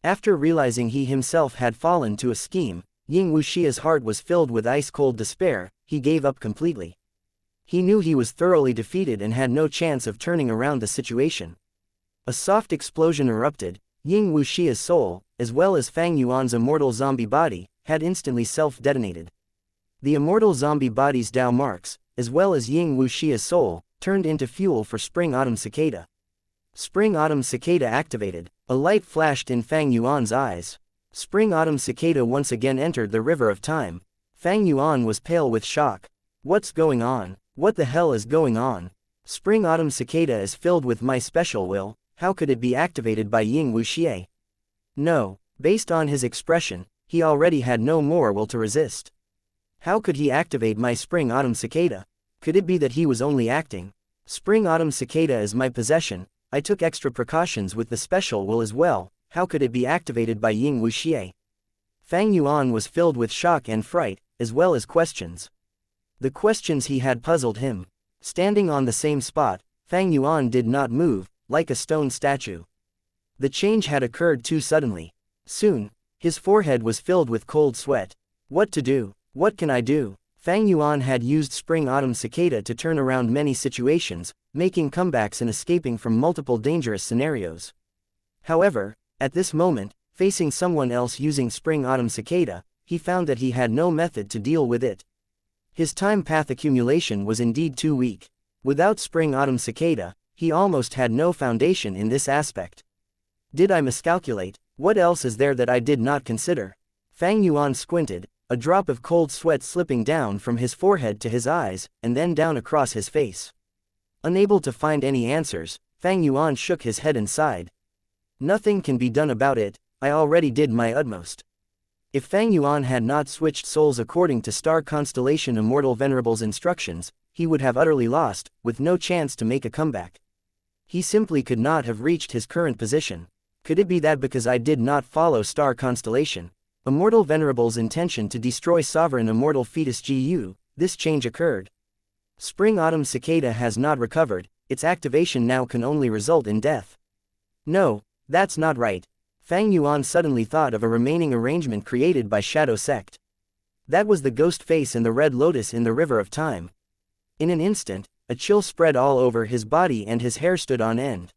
After realizing he himself had fallen to a scheme, Ying Wuxia's heart was filled with ice-cold despair. He gave up completely. He knew he was thoroughly defeated and had no chance of turning around the situation. A soft explosion erupted. Ying Wuxia's soul, as well as Fang Yuan's immortal zombie body, had instantly self-detonated. The immortal zombie body's Dao marks, as well as Ying Wuxia's soul, turned into fuel for Spring-Autumn Cicada. Spring-Autumn Cicada activated. A light flashed in Fang Yuan's eyes. Spring-Autumn Cicada once again entered the river of time. Fang Yuan was pale with shock. What's going on? What the hell is going on? Spring-Autumn Cicada is filled with my special will. How could it be activated by Ying Wuxia? No, based on his expression, he already had no more will to resist. How could he activate my Spring-Autumn Cicada? Could it be that he was only acting? Spring-Autumn Cicada is my possession. I took extra precautions with the special will as well. How could it be activated by Ying Wuxia? Fang Yuan was filled with shock and fright, as well as questions. The questions he had puzzled him. Standing on the same spot, Fang Yuan did not move, like a stone statue. The change had occurred too suddenly. Soon, his forehead was filled with cold sweat. What to do? What can I do? Fang Yuan had used Spring-Autumn Cicada to turn around many situations, making comebacks and escaping from multiple dangerous scenarios. However, at this moment, facing someone else using Spring-Autumn Cicada, he found that he had no method to deal with it. His time path accumulation was indeed too weak. Without Spring-Autumn Cicada, he almost had no foundation in this aspect. Did I miscalculate? What else is there that I did not consider? Fang Yuan squinted, a drop of cold sweat slipping down from his forehead to his eyes, and then down across his face. Unable to find any answers, Fang Yuan shook his head and sighed. Nothing can be done about it. I already did my utmost. If Fang Yuan had not switched souls according to Star Constellation Immortal Venerable's instructions, he would have utterly lost, with no chance to make a comeback. He simply could not have reached his current position. Could it be that because I did not follow Star Constellation Immortal Venerable's intention to destroy Sovereign Immortal Fetus GU, this change occurred? Spring-Autumn Cicada has not recovered. Its activation now can only result in death. No, that's not right. Fang Yuan suddenly thought of a remaining arrangement created by Shadow Sect. That was the ghost face and the red lotus in the river of time. In an instant, a chill spread all over his body and his hair stood on end.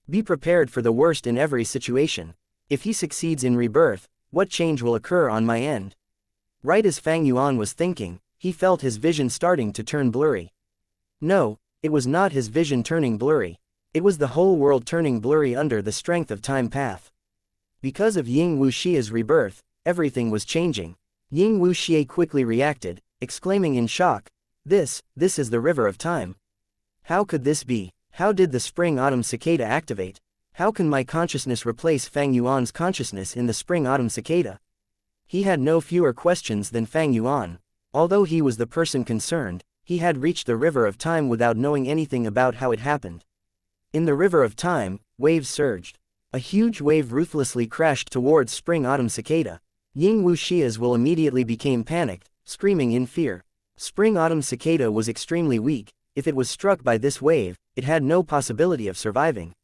Be prepared for the worst in every situation. If he succeeds in rebirth, what change will occur on my end? Right as Fang Yuan was thinking, he felt his vision starting to turn blurry. No, it was not his vision turning blurry. It was the whole world turning blurry under the strength of time path. Because of Ying Wuxia's rebirth, everything was changing. Ying Wuxia quickly reacted, exclaiming in shock, This is the river of time. How could this be? How did the Spring-Autumn Cicada activate? How can my consciousness replace Fang Yuan's consciousness in the Spring-Autumn Cicada? He had no fewer questions than Fang Yuan. Although he was the person concerned, he had reached the river of time without knowing anything about how it happened. In the river of time, waves surged. A huge wave ruthlessly crashed towards Spring-Autumn Cicada. Ying Wuxia's will immediately became panicked, screaming in fear. Spring-Autumn Cicada was extremely weak. if it was struck by this wave, it had no possibility of surviving.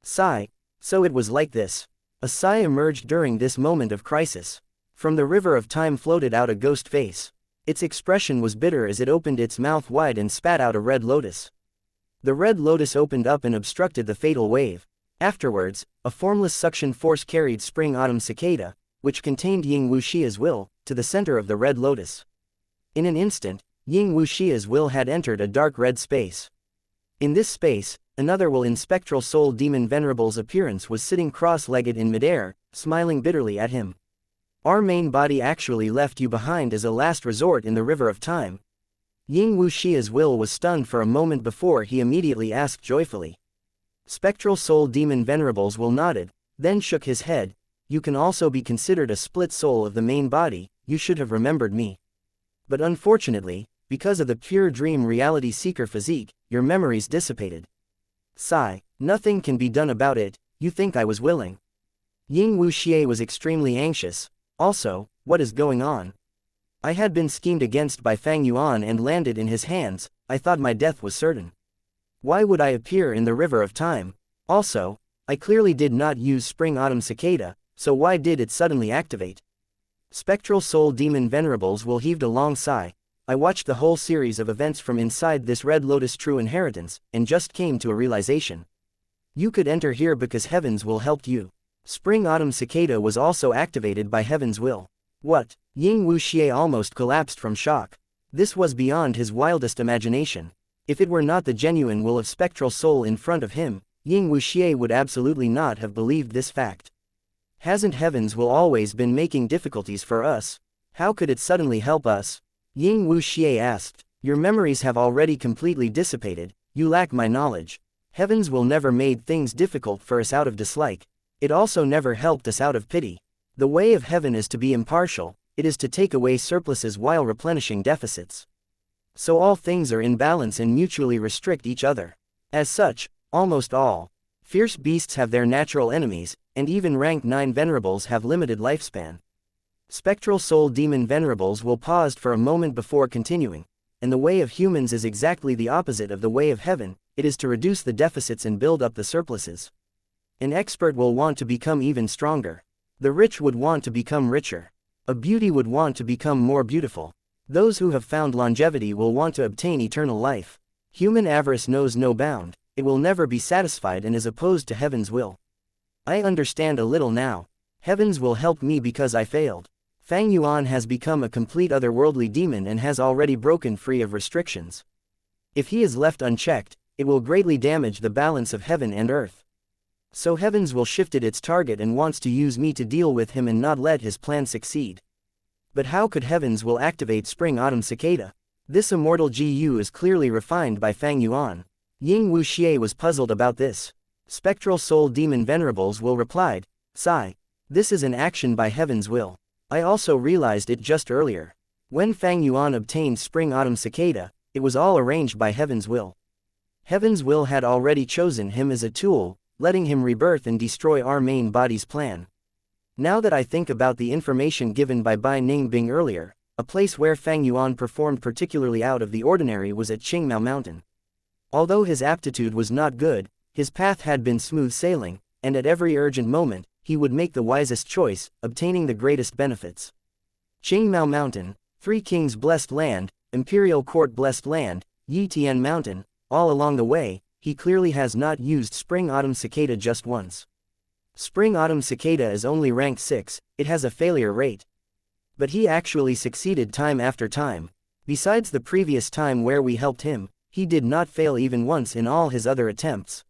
Sigh. So it was like this. A sigh emerged during this moment of crisis. From the river of time floated out a ghost face. Its expression was bitter as it opened its mouth wide and spat out a red lotus. The red lotus opened up and obstructed the fatal wave. Afterwards, a formless suction force carried Spring Autumn Cicada, which contained Ying Wuxia's will, to the center of the red lotus. In an instant, Ying Wuxia's will had entered a dark red space. In this space, another will in spectral soul demon Venerable's appearance was sitting cross-legged in midair, smiling bitterly at him. Our main body actually left you behind as a last resort in the river of time. Ying Wuxia's will was stunned for a moment before he immediately asked joyfully. Spectral soul demon Venerables will nodded, then shook his head. You can also be considered a split soul of the main body, you should have remembered me. But unfortunately, because of the pure dream reality seeker physique, your memories dissipated. Sigh. Nothing can be done about it, you think I was willing. Ying Wuxia was extremely anxious. Also, what is going on? I had been schemed against by Fang Yuan and landed in his hands. I thought my death was certain. Why would I appear in the river of time? Also, I clearly did not use Spring Autumn Cicada, so why did it suddenly activate? Spectral soul demon Venerables will heaved a long sigh. I watched the whole series of events from inside this red lotus true inheritance, and just came to a realization. You could enter here because Heaven's will helped you. Spring Autumn Cicada was also activated by Heaven's will. What? Ying Wuxia almost collapsed from shock. This was beyond his wildest imagination. If it were not the genuine will of spectral soul in front of him, Ying Wuxia would absolutely not have believed this fact. Hasn't Heaven's will always been making difficulties for us? How could it suddenly help us? Ying Wuxia asked. Your memories have already completely dissipated, you lack my knowledge. Heaven's will never made things difficult for us out of dislike. It also never helped us out of pity. The way of heaven is to be impartial, it is to take away surpluses while replenishing deficits. So all things are in balance and mutually restrict each other. As such, almost all fierce beasts have their natural enemies, and even rank 9 Venerables have limited lifespan. Spectral soul demon Venerables will paused for a moment before continuing, and the way of humans is exactly the opposite of the way of heaven, it is to reduce the deficits and build up the surpluses. An expert will want to become even stronger. The rich would want to become richer. A beauty would want to become more beautiful. Those who have found longevity will want to obtain eternal life. Human avarice knows no bound, it will never be satisfied and is opposed to Heaven's will. I understand a little now. Heaven's will help me because I failed. Fang Yuan has become a complete otherworldly demon and has already broken free of restrictions. If he is left unchecked, it will greatly damage the balance of heaven and earth. So Heaven's will shifted its target and wants to use me to deal with him and not let his plan succeed. But how could Heaven's will activate Spring Autumn Cicada? This immortal GU is clearly refined by Fang Yuan. Ying Wuxia was puzzled about this. Spectral soul demon Venerables will replied, sigh. This is an action by Heaven's will. I also realized it just earlier. When Fang Yuan obtained Spring Autumn Cicada, it was all arranged by Heaven's will. Heaven's will had already chosen him as a tool, letting him rebirth and destroy our main body's plan. Now that I think about the information given by Bai Ningbing earlier, a place where Fang Yuan performed particularly out of the ordinary was at Qingmao Mountain. Although his aptitude was not good, his path had been smooth sailing, and at every urgent moment, he would make the wisest choice, obtaining the greatest benefits. Qingmao Mountain, Three Kings Blessed Land, Imperial Court Blessed Land, Yitian Mountain, all along the way, he clearly has not used Spring Autumn Cicada just once. Spring Autumn Cicada is only rank 6, it has a failure rate. But he actually succeeded time after time. Besides the previous time where we helped him, he did not fail even once in all his other attempts.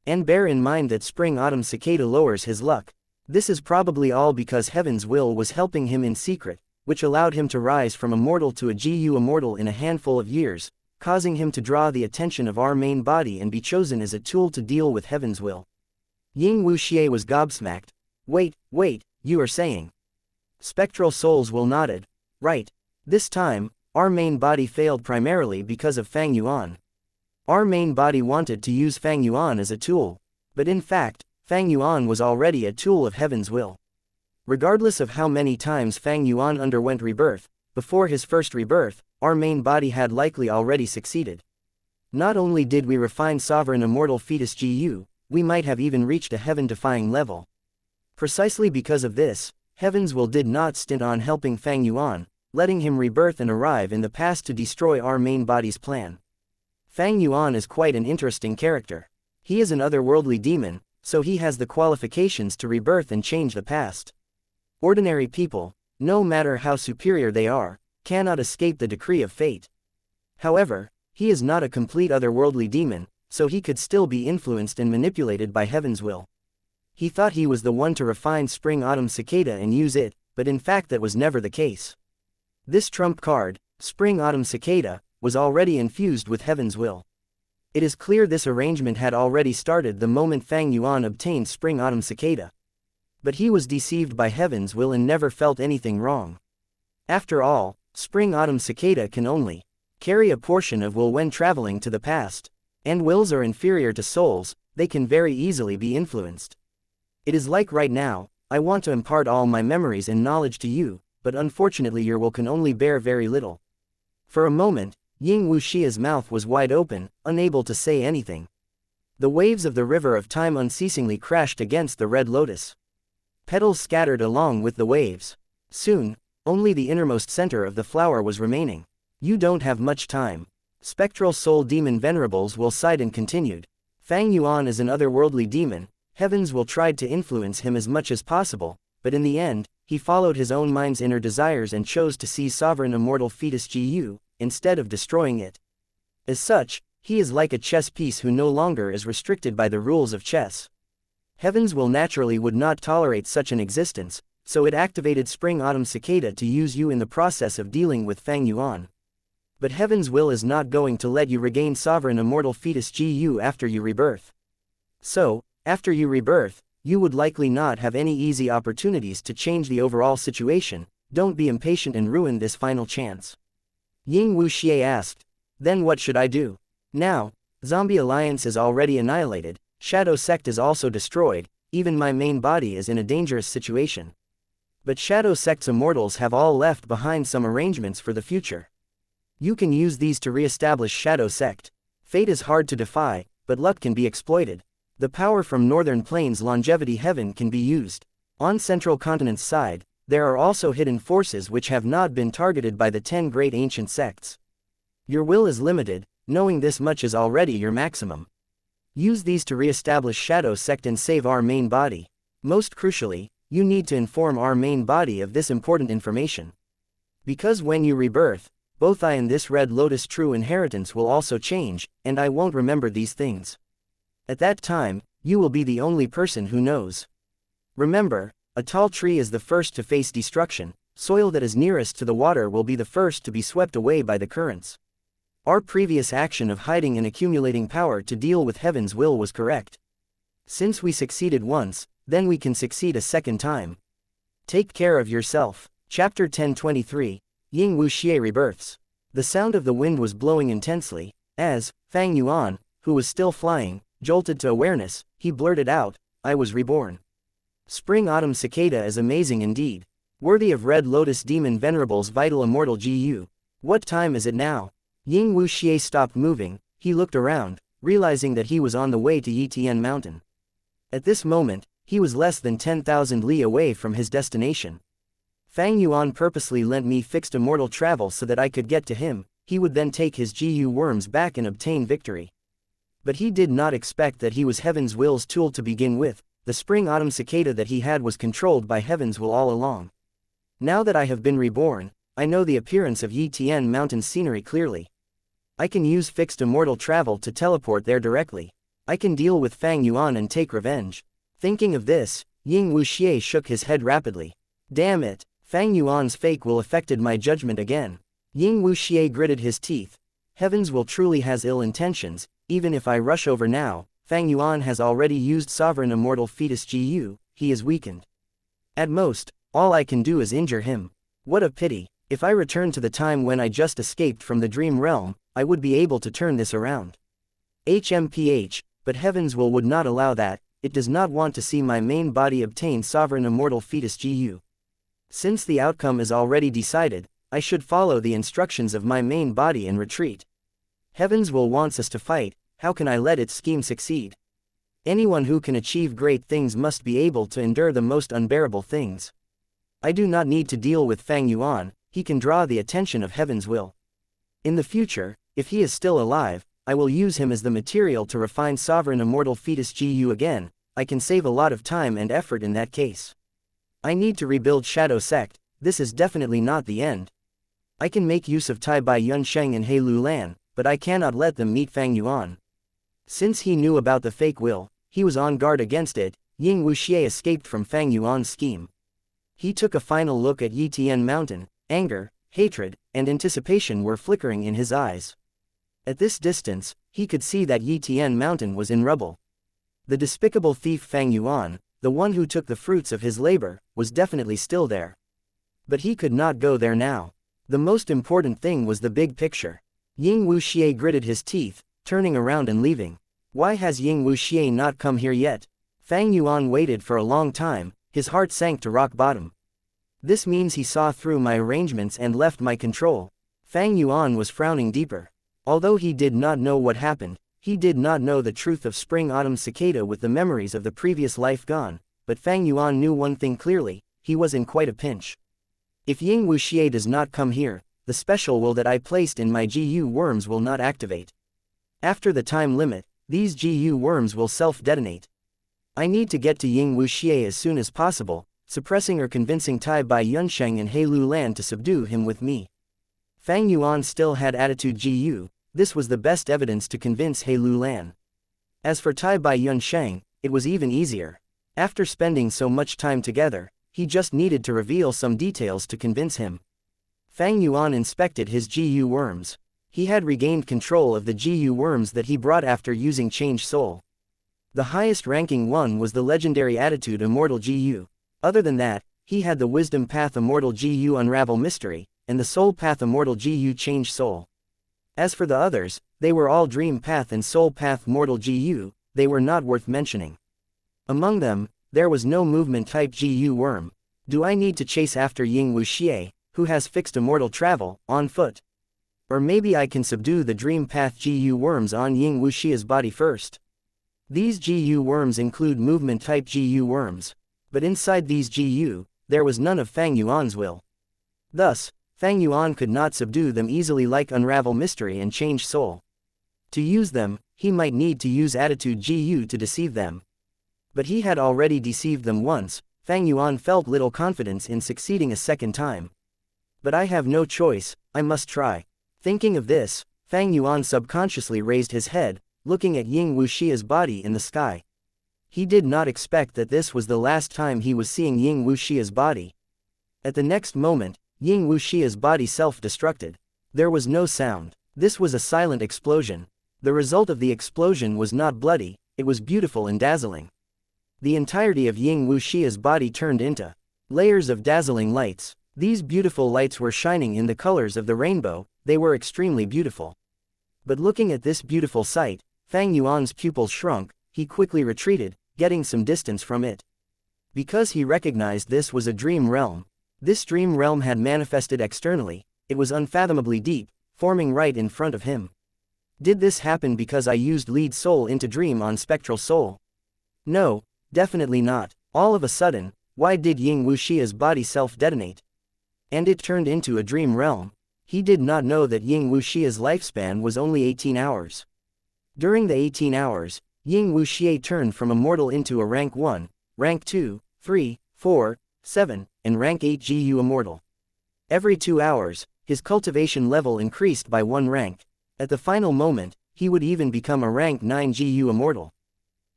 And bear in mind that Spring Autumn Cicada lowers his luck. This is probably all because Heaven's will was helping him in secret, which allowed him to rise from immortal to a GU immortal in a handful of years, causing him to draw the attention of our main body and be chosen as a tool to deal with Heaven's will. Ying Wuxia was gobsmacked. Wait, you are saying? Spectral souls will nodded. Right. This time, our main body failed primarily because of Fang Yuan. Our main body wanted to use Fang Yuan as a tool, but in fact, Fang Yuan was already a tool of Heaven's will. Regardless of how many times Fang Yuan underwent rebirth, before his first rebirth, our main body had likely already succeeded. Not only did we refine sovereign immortal fetus GU, we might have even reached a heaven-defying level. Precisely because of this, Heaven's will did not stint on helping Fang Yuan, letting him rebirth and arrive in the past to destroy our main body's plan. Fang Yuan is quite an interesting character. He is an otherworldly demon, so he has the qualifications to rebirth and change the past. Ordinary people, no matter how superior they are, cannot escape the decree of fate. However, he is not a complete otherworldly demon, so he could still be influenced and manipulated by Heaven's will. He thought he was the one to refine Spring-Autumn Cicada and use it, but in fact that was never the case. This trump card, Spring-Autumn Cicada, was already infused with Heaven's will. It is clear this arrangement had already started the moment Fang Yuan obtained Spring-Autumn Cicada. But he was deceived by Heaven's will and never felt anything wrong. After all, Spring-Autumn Cicada can only carry a portion of will when traveling to the past, and wills are inferior to souls, they can very easily be influenced. It is like right now, I want to impart all my memories and knowledge to you, but unfortunately your will can only bear very little. For a moment, Ying Wuxia's mouth was wide open, unable to say anything. The waves of the river of time unceasingly crashed against the red lotus. Petals scattered along with the waves. Soon, only the innermost center of the flower was remaining. You don't have much time. Spectral soul demon venerables will sighed and continued. Fang Yuan is an otherworldly demon. Heaven's will tried to influence him as much as possible, but in the end, he followed his own mind's inner desires and chose to seize sovereign immortal fetus GU, instead of destroying it. As such, he is like a chess piece who no longer is restricted by the rules of chess. Heaven's will naturally would not tolerate such an existence, so it activated Spring-Autumn Cicada to use you in the process of dealing with Fang Yuan. But Heaven's will is not going to let you regain sovereign immortal fetus GU after you rebirth. So, after you rebirth, you would likely not have any easy opportunities to change the overall situation. Don't be impatient and ruin this final chance. Ying Wuxia asked. Then what should I do? Now, Zombie Alliance is already annihilated, Shadow Sect is also destroyed, even my main body is in a dangerous situation. But Shadow Sect's immortals have all left behind some arrangements for the future. You can use these to re-establish Shadow Sect. Fate is hard to defy, but luck can be exploited. The power from Northern Plains Longevity Heaven can be used. On Central Continent's side, there are also hidden forces which have not been targeted by the 10 great ancient sects. Your will is limited, knowing this much is already your maximum. Use these to re-establish Shadow Sect and save our main body. Most crucially, you need to inform our main body of this important information. Because when you rebirth, both I and this Red Lotus true inheritance will also change, and I won't remember these things. At that time, you will be the only person who knows. Remember, a tall tree is the first to face destruction, soil that is nearest to the water will be the first to be swept away by the currents. Our previous action of hiding and accumulating power to deal with Heaven's will was correct. Since we succeeded once, then we can succeed a second time. Take care of yourself. Chapter 1023, Ying Wuxia Rebirths. The sound of the wind was blowing intensely, as Fang Yuan, who was still flying, jolted to awareness. He blurted out, I was reborn. Spring-Autumn Cicada is amazing indeed. Worthy of Red Lotus Demon Venerable's vital immortal GU. What time is it now? Ying Wuxia stopped moving. He looked around, realizing that he was on the way to Yitian Mountain. At this moment, he was less than 10,000 li away from his destination. Fang Yuan purposely lent me fixed immortal travel so that I could get to him. He would then take his GU worms back and obtain victory. But he did not expect that he was Heaven's will's tool to begin with. The Spring-Autumn Cicada that he had was controlled by Heaven's will all along. Now that I have been reborn, I know the appearance of Yitian Mountain scenery clearly. I can use fixed immortal travel to teleport there directly. I can deal with Fang Yuan and take revenge. Thinking of this, Ying Wuxia shook his head rapidly. Damn it, Fang Yuan's fake will affected my judgment again. Ying Wuxia gritted his teeth. Heaven's will truly has ill intentions. Even if I rush over now, Fang Yuan has already used sovereign immortal fetus GU, he is weakened. At most, all I can do is injure him. What a pity. If I return to the time when I just escaped from the dream realm, I would be able to turn this around. HMPH, but Heaven's will would not allow that. It does not want to see my main body obtain sovereign immortal fetus GU. Since the outcome is already decided, I should follow the instructions of my main body and retreat. Heaven's will wants us to fight, how can I let its scheme succeed? Anyone who can achieve great things must be able to endure the most unbearable things. I do not need to deal with Fang Yuan, he can draw the attention of Heaven's will. In the future, if he is still alive, I will use him as the material to refine sovereign immortal fetus GU again. I can save a lot of time and effort in that case. I need to rebuild Shadow Sect, this is definitely not the end. I can make use of Tai Bai Yunsheng and He Lu Lan, but I cannot let them meet Fang Yuan. Since he knew about the fake will, he was on guard against it. Ying Wuxia escaped from Fang Yuan's scheme. He took a final look at Yitian Mountain. Anger, hatred, and anticipation were flickering in his eyes. At this distance, he could see that Yitian Mountain was in rubble. The despicable thief Fang Yuan, the one who took the fruits of his labor, was definitely still there. But he could not go there now. The most important thing was the big picture. Ying Wuxia gritted his teeth, turning around and leaving. Why has Ying Wuxia not come here yet? Fang Yuan waited for a long time, his heart sank to rock bottom. This means he saw through my arrangements and left my control. Fang Yuan was frowning deeper. Although he did not know what happened, he did not know the truth of spring-autumn cicada with the memories of the previous life gone, but Fang Yuan knew one thing clearly, he was in quite a pinch. If Ying Wuxia does not come here, the special will that I placed in my GU worms will not activate. After the time limit, these GU worms will self-detonate. I need to get to Ying Wuxia as soon as possible, suppressing or convincing Tai Bai Yunsheng and He Lu Lan to subdue him with me. Fang Yuan still had attitude GU, this was the best evidence to convince He Lu Lan. As for Tai Bai Yunsheng, it was even easier. After spending so much time together, he just needed to reveal some details to convince him. Fang Yuan inspected his GU worms. He had regained control of the GU worms that he brought after using Change Soul. The highest ranking one was the legendary attitude Immortal GU. Other than that, he had the Wisdom Path Immortal GU Unravel Mystery, and the Soul Path Immortal GU Change Soul. As for the others, they were all Dream Path and Soul Path Mortal GU, they were not worth mentioning. Among them, there was no movement type GU worm. Do I need to chase after Ying Wuxia, who has fixed immortal travel, on foot? Or maybe I can subdue the Dream Path GU worms on Ying Wuxia's body first. These GU worms include movement type GU worms. But inside these GU, there was none of Fang Yuan's will. Thus, Fang Yuan could not subdue them easily like Unravel Mystery and Change Soul. To use them, he might need to use Attitude GU to deceive them. But he had already deceived them once. Fang Yuan felt little confidence in succeeding a second time. But I have no choice, I must try. Thinking of this, Fang Yuan subconsciously raised his head, looking at Ying Wuxia's body in the sky. He did not expect that this was the last time he was seeing Ying Wuxia's body. At the next moment, Ying Wuxia's body self-destructed. There was no sound. This was a silent explosion. The result of the explosion was not bloody, it was beautiful and dazzling. The entirety of Ying Wuxia's body turned into layers of dazzling lights. These beautiful lights were shining in the colors of the rainbow, they were extremely beautiful. But looking at this beautiful sight, Fang Yuan's pupils shrunk, he quickly retreated, getting some distance from it. Because he recognized this was a dream realm. This dream realm had manifested externally, it was unfathomably deep, forming right in front of him. Did this happen because I used lead soul into dream on spectral soul? No, definitely not. All of a sudden, why did Ying Wuxia's body self-detonate? And it turned into a dream realm. He did not know that Ying Wuxia's lifespan was only 18 hours. During the 18 hours, Ying Wuxia turned from immortal into a rank 1, rank 2, 3, 4, 7, and rank 8 GU immortal. Every 2 hours, his cultivation level increased by 1 rank. At the final moment, he would even become a rank 9 GU immortal.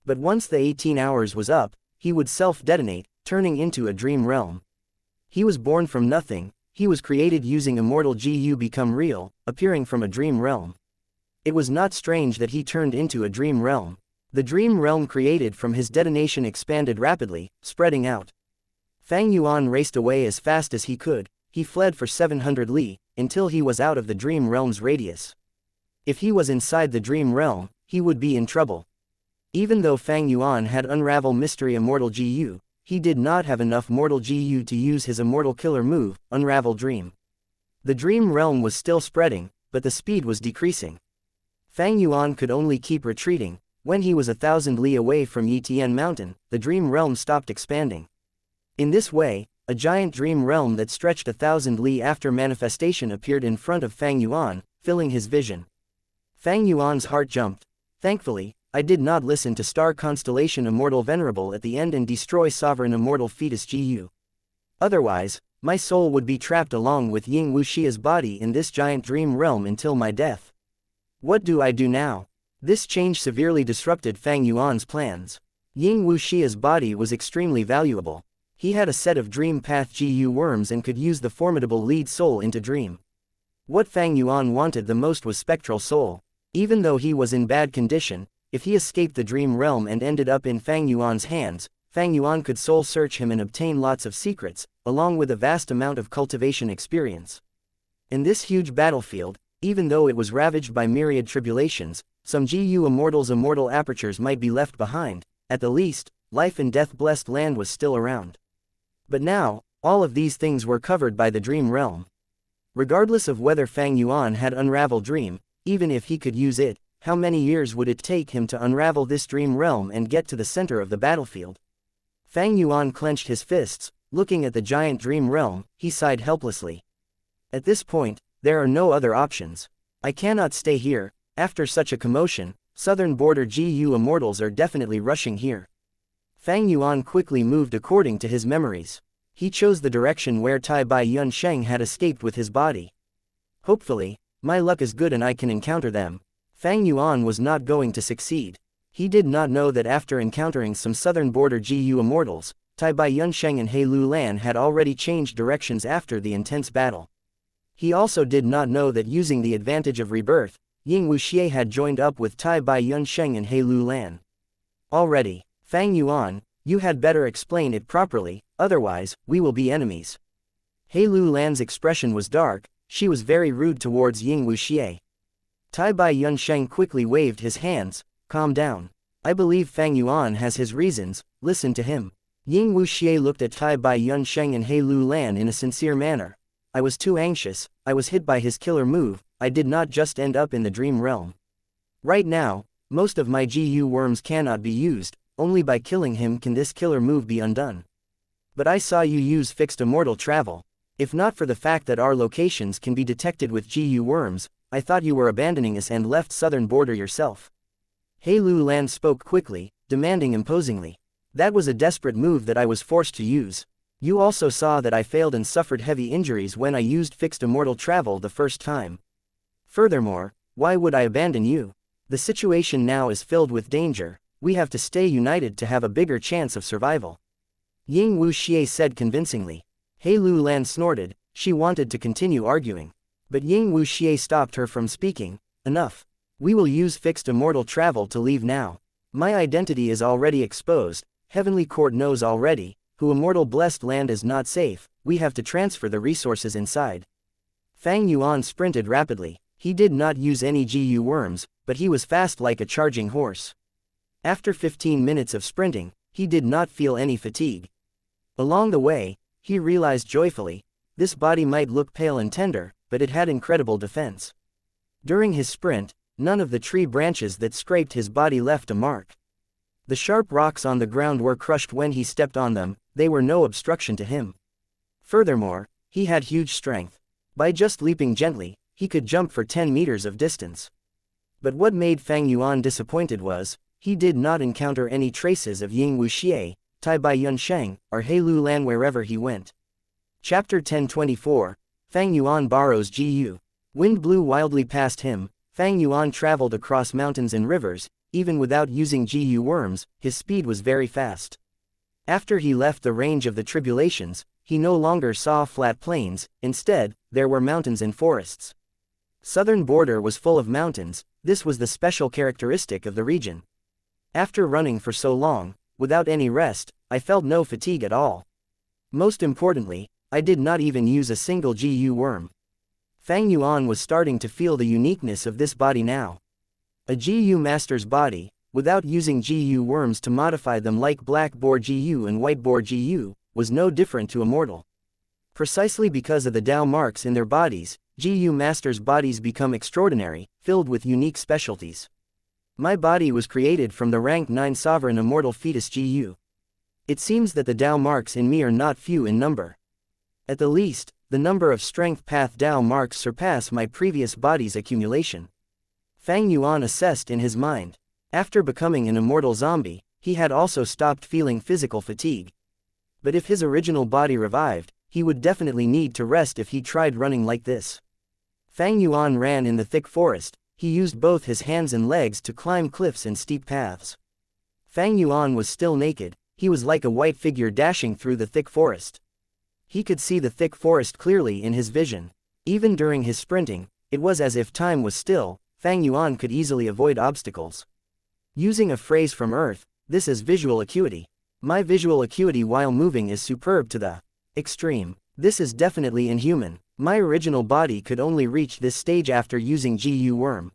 But once the 18 hours was up, he would self-detonate, turning into a dream realm. He was born from nothing, he was created using immortal GU become real, appearing from a dream realm. It was not strange that he turned into a dream realm. The dream realm created from his detonation expanded rapidly, spreading out. Fang Yuan raced away as fast as he could, he fled for 700 li, until he was out of the dream realm's radius. If he was inside the dream realm, he would be in trouble. Even though Fang Yuan had Unravel Mystery Immortal GU, he did not have enough Mortal GU to use his immortal killer move, Unravel Dream. The dream realm was still spreading, but the speed was decreasing. Fang Yuan could only keep retreating. When he was 1,000 li away from Yitian Mountain, the dream realm stopped expanding. In this way, a giant dream realm that stretched 1,000 li after manifestation appeared in front of Fang Yuan, filling his vision. Fang Yuan's heart jumped. Thankfully, I did not listen to star constellation Immortal Venerable at the end and destroy sovereign immortal fetus Gu. Otherwise, my soul would be trapped along with Ying Wuxia's body in this giant dream realm until my death. What do I do now? This change severely disrupted Fang Yuan's plans. Ying Wuxia's body was extremely valuable. He had a set of Dream Path Gu worms and could use the formidable lead soul into Dream. What Fang Yuan wanted the most was Spectral Soul. Even though he was in bad condition, if he escaped the Dream Realm and ended up in Fang Yuan's hands, Fang Yuan could soul search him and obtain lots of secrets, along with a vast amount of cultivation experience. In this huge battlefield, even though it was ravaged by myriad tribulations, some Gu Immortal's immortal apertures might be left behind. At the least, life and death-blessed land was still around. But now, all of these things were covered by the Dream Realm. Regardless of whether Fang Yuan had unraveled Dream, even if he could use it, how many years would it take him to unravel this Dream Realm and get to the center of the battlefield? Fang Yuan clenched his fists. Looking at the giant Dream Realm, he sighed helplessly. At this point, there are no other options. I cannot stay here. After such a commotion, southern border Gu Immortals are definitely rushing here. Fang Yuan quickly moved according to his memories. He chose the direction where Tai Bai Yunsheng had escaped with his body. Hopefully, my luck is good and I can encounter them. Fang Yuan was not going to succeed. He did not know that after encountering some southern border Gu Immortals, Tai Bai Yunsheng and He Lu Lan had already changed directions after the intense battle. He also did not know that using the advantage of rebirth, Ying Wuxia had joined up with Tai Bai Yunsheng and He Lu Lan. Already, Fang Yuan, you had better explain it properly, otherwise, we will be enemies. He Lu Lan's expression was dark. She was very rude towards Ying Wuxia. Tai Bai Yunsheng quickly waved his hands. Calm down. I believe Fang Yuan has his reasons, listen to him. Ying Wuxia looked at Tai Bai Yunsheng and He Lu Lan in a sincere manner. I was too anxious, I was hit by his killer move, I did not just end up in the Dream Realm. Right now, most of my Gu worms cannot be used, only by killing him can this killer move be undone. But I saw you use fixed immortal travel. If not for the fact that our locations can be detected with Gu worms, I thought you were abandoning us and left southern border yourself. He Lu Lan spoke quickly, demanding imposingly. That was a desperate move that I was forced to use. You also saw that I failed and suffered heavy injuries when I used fixed immortal travel the first time. Furthermore, why would I abandon you? The situation now is filled with danger, we have to stay united to have a bigger chance of survival. Ying Wuxia said convincingly. He Lu Lan snorted, she wanted to continue arguing. But Ying Wuxia stopped her from speaking. Enough. We will use fixed immortal travel to leave now. My identity is already exposed, Heavenly Court knows already, who immortal blessed land is not safe, we have to transfer the resources inside. Fang Yuan sprinted rapidly. He did not use any Gu worms, but he was fast like a charging horse. After 15 minutes of sprinting, he did not feel any fatigue. Along the way, he realized joyfully, this body might look pale and tender, but it had incredible defense. During his sprint, none of the tree branches that scraped his body left a mark. The sharp rocks on the ground were crushed when he stepped on them, they were no obstruction to him. Furthermore, he had huge strength. By just leaping gently, he could jump for 10 meters of distance. But what made Fang Yuan disappointed was, he did not encounter any traces of Ying Wuxia, Tai Bai Yunsheng, or He Lu Lan wherever he went. Chapter 1024, Fang Yuan borrows Gu. Wind blew wildly past him. Fang Yuan traveled across mountains and rivers, even without using Gu worms, his speed was very fast. After he left the range of the tribulations, he no longer saw flat plains, instead, there were mountains and forests. Southern border was full of mountains, this was the special characteristic of the region. After running for so long, without any rest, I felt no fatigue at all. Most importantly, I did not even use a single Gu worm. Fang Yuan was starting to feel the uniqueness of this body now. A Gu master's body, without using Gu worms to modify them like black boar Gu and white boar Gu, was no different to immortal. Precisely because of the Dao marks in their bodies, GU masters' bodies become extraordinary, filled with unique specialties. My body was created from the rank 9 sovereign immortal fetus GU. It seems that the Dao marks in me are not few in number. At the least, the number of strength path Dao marks surpass my previous body's accumulation. Fang Yuan assessed in his mind. After becoming an immortal zombie, he had also stopped feeling physical fatigue. But if his original body revived, he would definitely need to rest if he tried running like this. Fang Yuan ran in the thick forest. He used both his hands and legs to climb cliffs and steep paths. Fang Yuan was still naked. He was like a white figure dashing through the thick forest. He could see the thick forest clearly in his vision. Even during his sprinting, it was as if time was still. Fang Yuan could easily avoid obstacles. Using a phrase from Earth, this is visual acuity. My visual acuity while moving is superb to the extreme. This is definitely inhuman. My original body could only reach this stage after using GU worm.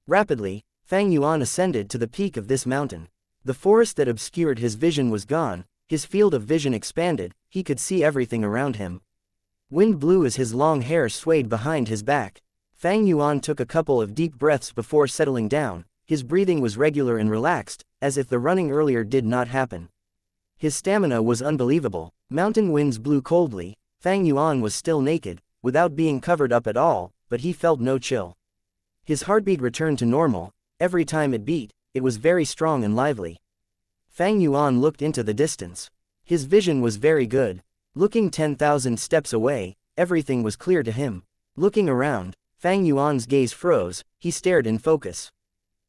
Rapidly, Fang Yuan ascended to the peak of this mountain. The forest that obscured his vision was gone, his field of vision expanded, he could see everything around him. Wind blew as his long hair swayed behind his back. Fang Yuan took a couple of deep breaths before settling down. His breathing was regular and relaxed, as if the running earlier did not happen. His stamina was unbelievable. Mountain winds blew coldly. Fang Yuan was still naked, without being covered up at all, but he felt no chill. His heartbeat returned to normal. Every time it beat, it was very strong and lively. Fang Yuan looked into the distance. His vision was very good. Looking 10,000 steps away, everything was clear to him. Looking around, Fang Yuan's gaze froze. He stared in focus.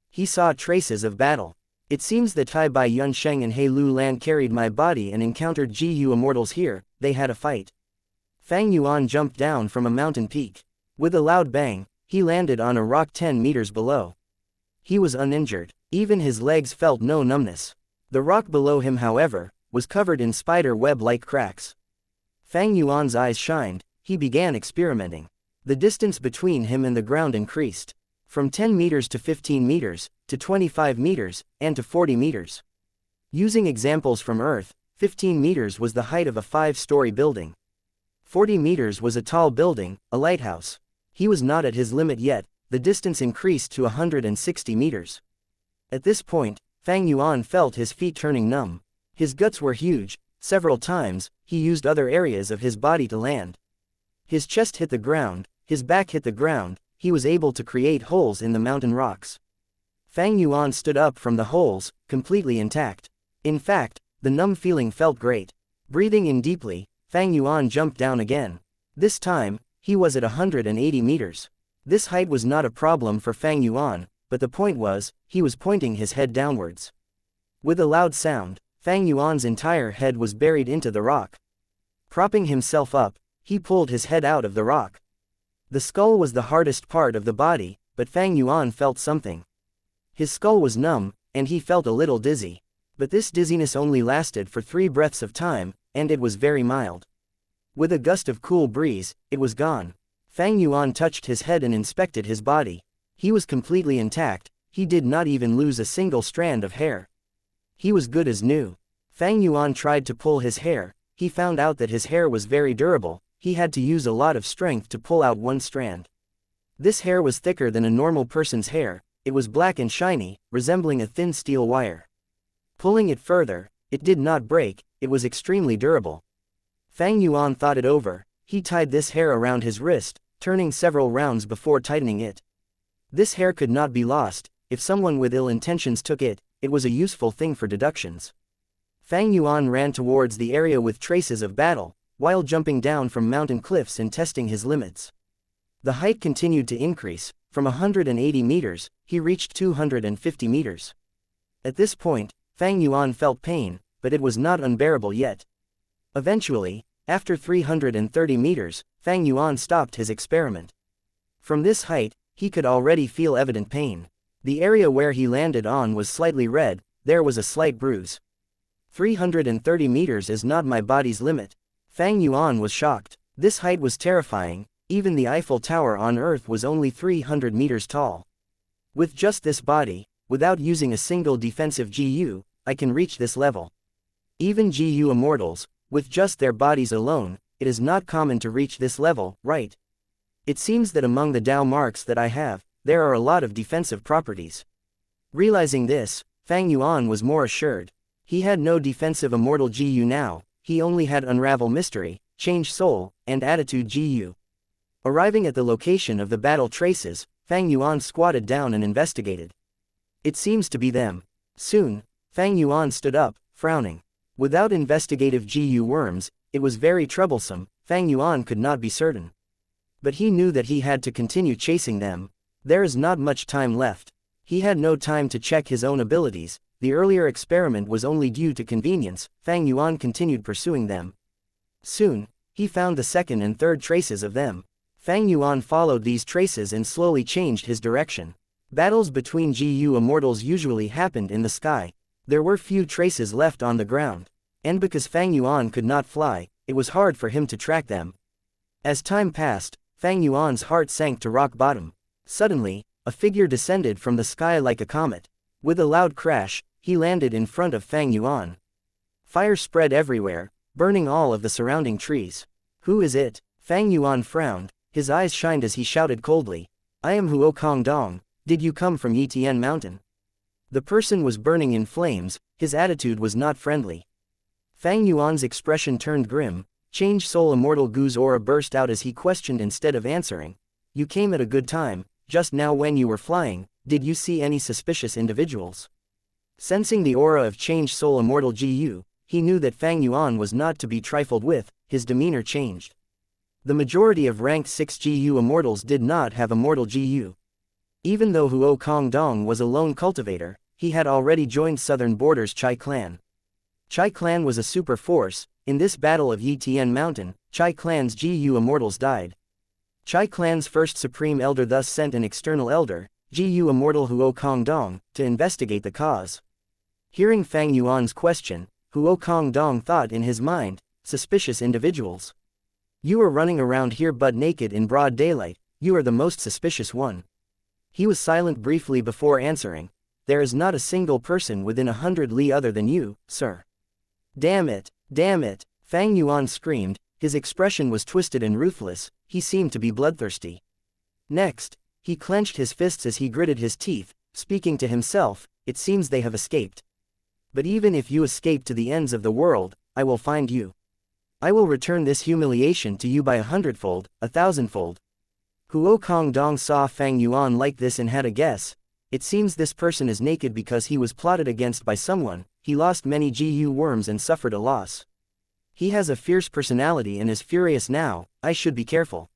He saw traces of battle. It seems that Tai Bai Yunsheng and He Lu Lan carried my body and encountered GU immortals here. They had a fight. Fang Yuan jumped down from a mountain peak. With a loud bang, he landed on a rock 10 meters below. He was uninjured. Even his legs felt no numbness. The rock below him, however, was covered in spider web-like cracks. Fang Yuan's eyes shined. He began experimenting. The distance between him and the ground increased. From 10 meters to 15 meters, to 25 meters, and to 40 meters. Using examples from Earth, 15 meters was the height of a 5-story building. 40 meters was a tall building, a lighthouse. He was not at his limit yet. The distance increased to 160 meters. At this point, Fang Yuan felt his feet turning numb. His guts were huge. Several times, he used other areas of his body to land. His chest hit the ground, his back hit the ground. He was able to create holes in the mountain rocks. Fang Yuan stood up from the holes, completely intact. In fact, the numb feeling felt great. Breathing in deeply, Fang Yuan jumped down again. This time, he was at 180 meters. This height was not a problem for Fang Yuan, but the point was, he was pointing his head downwards. With a loud sound, Fang Yuan's entire head was buried into the rock. Propping himself up, he pulled his head out of the rock. The skull was the hardest part of the body, but Fang Yuan felt something. His skull was numb, and he felt a little dizzy. But this dizziness only lasted for 3 breaths of time, and it was very mild. With a gust of cool breeze, it was gone. Fang Yuan touched his head and inspected his body. He was completely intact. He did not even lose a single strand of hair. He was good as new. Fang Yuan tried to pull his hair. He found out that his hair was very durable. He had to use a lot of strength to pull out one strand. This hair was thicker than a normal person's hair. It was black and shiny, resembling a thin steel wire. Pulling it further, it did not break. It was extremely durable. Fang Yuan thought it over. He tied this hair around his wrist, turning several rounds before tightening it. This hair could not be lost. If someone with ill intentions took it, it was a useful thing for deductions. Fang Yuan ran towards the area with traces of battle, while jumping down from mountain cliffs and testing his limits. The height continued to increase. From 180 meters, he reached 250 meters. At this point, Fang Yuan felt pain, but it was not unbearable yet. Eventually, after 330 meters, Fang Yuan stopped his experiment. From this height, he could already feel evident pain. The area where he landed on was slightly red. There was a slight bruise. 330 meters is not my body's limit. Fang Yuan was shocked. This height was terrifying. Even the Eiffel Tower on Earth was only 300 meters tall. With just this body, without using a single defensive GU, I can reach this level. Even GU immortals, with just their bodies alone, it is not common to reach this level, right? It seems that among the Dao marks that I have, there are a lot of defensive properties. Realizing this, Fang Yuan was more assured. He had no defensive immortal Gu now, he only had unravel mystery, change soul, and attitude Gu. Arriving at the location of the battle traces, Fang Yuan squatted down and investigated. It seems to be them. Soon, Fang Yuan stood up, frowning. Without investigative Gu worms, it was very troublesome. Fang Yuan could not be certain. But he knew that he had to continue chasing them. There is not much time left. He had no time to check his own abilities. The earlier experiment was only due to convenience. Fang Yuan continued pursuing them. Soon, he found the second and third traces of them. Fang Yuan followed these traces and slowly changed his direction. Battles between Gu immortals usually happened in the sky. There were few traces left on the ground. And because Fang Yuan could not fly, it was hard for him to track them. As time passed, Fang Yuan's heart sank to rock bottom. Suddenly, a figure descended from the sky like a comet. With a loud crash, he landed in front of Fang Yuan. Fire spread everywhere, burning all of the surrounding trees. Who is it? Fang Yuan frowned, his eyes shined as he shouted coldly. I am Huo Kong Dong, did you come from Yitian Mountain? The person was burning in flames, his attitude was not friendly. Fang Yuan's expression turned grim, change soul immortal Gu's aura burst out as he questioned instead of answering. You came at a good time, just now when you were flying, did you see any suspicious individuals? Sensing the aura of change soul immortal Gu, he knew that Fang Yuan was not to be trifled with. His demeanor changed. The majority of ranked 6 Gu immortals did not have immortal Gu. Even though Huo Kong Dong was a lone cultivator, he had already joined Southern Borders Chai Clan. Chai Clan was a super force. In this battle of Yitian Mountain, Chai Clan's Gu immortals died. Chai Clan's first supreme elder thus sent an external elder, Gu immortal Huo Kong Dong, to investigate the cause. Hearing Fang Yuan's question, Huo Kong Dong thought in his mind, suspicious individuals. You are running around here butt naked in broad daylight, you are the most suspicious one. He was silent briefly before answering. There is not a single person within 100 li other than you, sir. Damn it, damn it, Fang Yuan screamed, his expression was twisted and ruthless, he seemed to be bloodthirsty. Next, he clenched his fists as he gritted his teeth, speaking to himself, it seems they have escaped. But even if you escape to the ends of the world, I will find you. I will return this humiliation to you by 100-fold, 1,000-fold. Huo Kong Dong saw Fang Yuan like this and had a guess. It seems this person is naked because he was plotted against by someone. He lost many Gu worms and suffered a loss. He has a fierce personality and is furious now, I should be careful.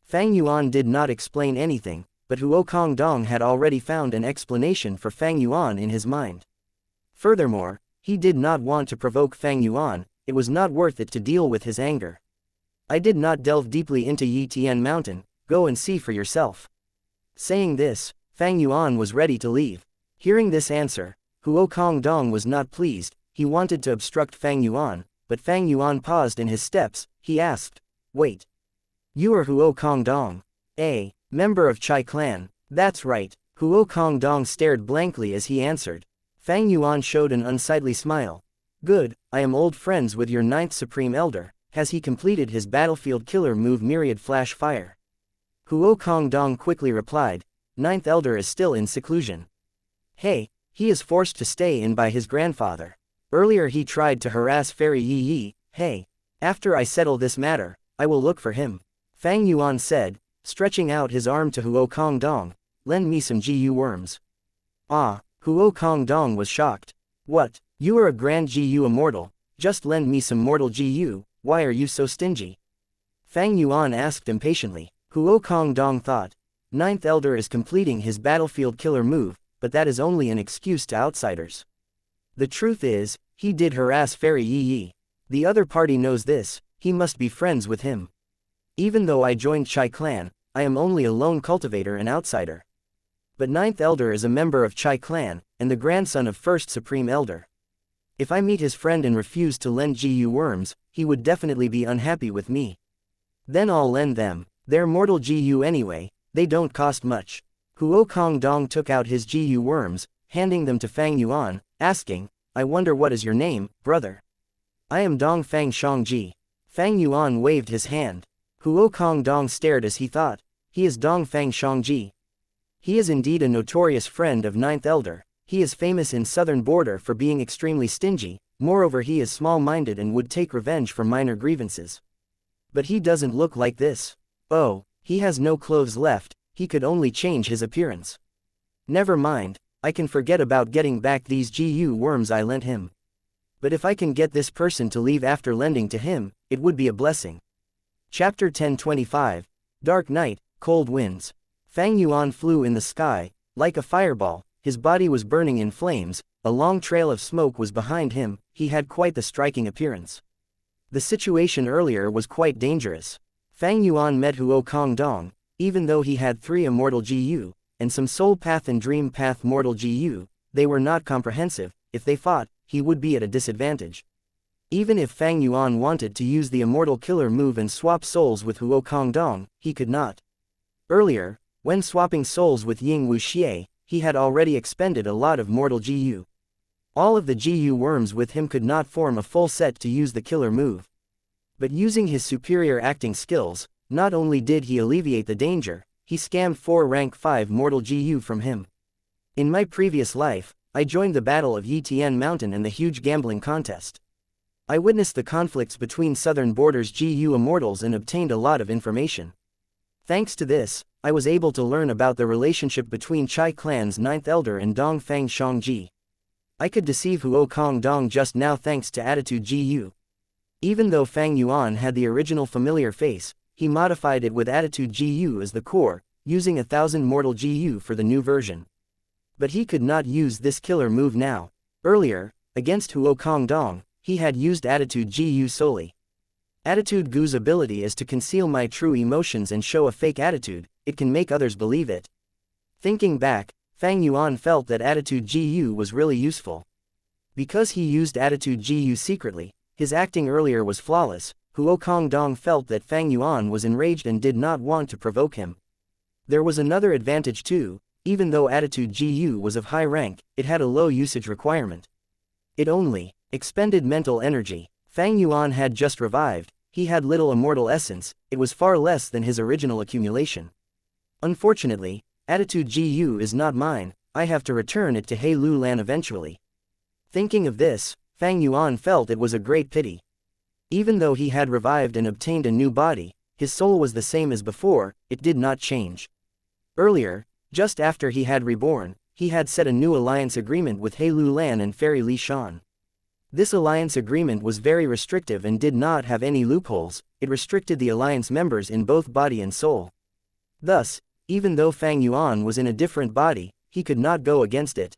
Fang Yuan did not explain anything, but Huo Kong Dong had already found an explanation for Fang Yuan in his mind. Furthermore, he did not want to provoke Fang Yuan, it was not worth it to deal with his anger. I did not delve deeply into Yitian Mountain, go and see for yourself. Saying this, Fang Yuan was ready to leave. Hearing this answer, Huo Kong Dong was not pleased, he wanted to obstruct Fang Yuan, but Fang Yuan paused in his steps, he asked, wait. You are Huo Kong Dong? A member of Chai Clan, that's right. Huo Kong Dong stared blankly as he answered. Fang Yuan showed an unsightly smile. Good, I am old friends with your 9th Supreme Elder, has he completed his battlefield killer move Myriad Flash Fire? Huo Kong Dong quickly replied, 9th Elder is still in seclusion. Hey, he is forced to stay in by his grandfather. Earlier he tried to harass Fairy Yi Yi, hey. After I settle this matter, I will look for him. Fang Yuan said, stretching out his arm to Huo Kong Dong, lend me some Gu worms. Ah, Huo Kong Dong was shocked. What, you are a grand Gu immortal, just lend me some mortal Gu, why are you so stingy? Fang Yuan asked impatiently. Huo Kong Dong thought, 9th Elder is completing his battlefield killer move, but that is only an excuse to outsiders. The truth is, he did harass Fairy Yi Yi. The other party knows this, he must be friends with him. Even though I joined Chai Clan, I am only a lone cultivator and outsider. But 9th Elder is a member of Chai Clan, and the grandson of 1st Supreme Elder. If I meet his friend and refuse to lend Gu worms, he would definitely be unhappy with me. Then I'll lend them, they're mortal Gu anyway, they don't cost much. Huo Kong Dong took out his Gu worms, handing them to Fang Yuan, asking, I wonder what is your name, brother? I am Dong Fang Shangji. Fang Yuan waved his hand. Huo Kong Dong stared as he thought, he is Dong Fang Shangji. He is indeed a notorious friend of Ninth Elder. He is famous in southern border for being extremely stingy, moreover he is small-minded and would take revenge for minor grievances. But he doesn't look like this. Oh, he has no clothes left, he could only change his appearance. Never mind, I can forget about getting back these GU worms I lent him. But if I can get this person to leave after lending to him, it would be a blessing. Chapter 1025. Dark Night, Cold Winds. Fang Yuan flew in the sky, like a fireball, his body was burning in flames, a long trail of smoke was behind him, he had quite the striking appearance. The situation earlier was quite dangerous. Fang Yuan met Huo Kong Dong, even though he had 3 immortal GU, and some soul path and dream path mortal GU, they were not comprehensive. If they fought, he would be at a disadvantage. Even if Fang Yuan wanted to use the immortal killer move and swap souls with Huo Kong Dong, he could not. Earlier, when swapping souls with Ying Wuxia, he had already expended a lot of mortal GU. All of the GU worms with him could not form a full set to use the killer move. But using his superior acting skills, not only did he alleviate the danger, he scammed 4 rank 5 mortal GU from him. In my previous life, I joined the Battle of Yitian Mountain and the huge gambling contest. I witnessed the conflicts between southern borders GU immortals and obtained a lot of information. Thanks to this, I was able to learn about the relationship between Chai Clan's 9th Elder and Dong Fang Shangji. I could deceive Huo Kong Dong just now thanks to Attitude GU. Even though Fang Yuan had the original familiar face, he modified it with Attitude GU as the core, using 1,000 mortal GU for the new version. But he could not use this killer move now. Earlier, against Huo Kong Dong, he had used Attitude GU solely. Attitude GU's ability is to conceal my true emotions and show a fake attitude, it can make others believe it. Thinking back, Fang Yuan felt that Attitude GU was really useful. Because he used Attitude GU secretly, his acting earlier was flawless. Huo Kong Dong felt that Fang Yuan was enraged and did not want to provoke him. There was another advantage too, even though Attitude GU was of high rank, it had a low usage requirement. It only expended mental energy. Fang Yuan had just revived, he had little immortal essence, it was far less than his original accumulation. Unfortunately, Attitude GU is not mine, I have to return it to He Lu Lan eventually. Thinking of this, Fang Yuan felt it was a great pity. Even though he had revived and obtained a new body, his soul was the same as before, it did not change. Earlier, just after he had reborn, he had set a new alliance agreement with He Lu Lan and Fairy Li Shan. This alliance agreement was very restrictive and did not have any loopholes, it restricted the alliance members in both body and soul. Thus, even though Fang Yuan was in a different body, he could not go against it.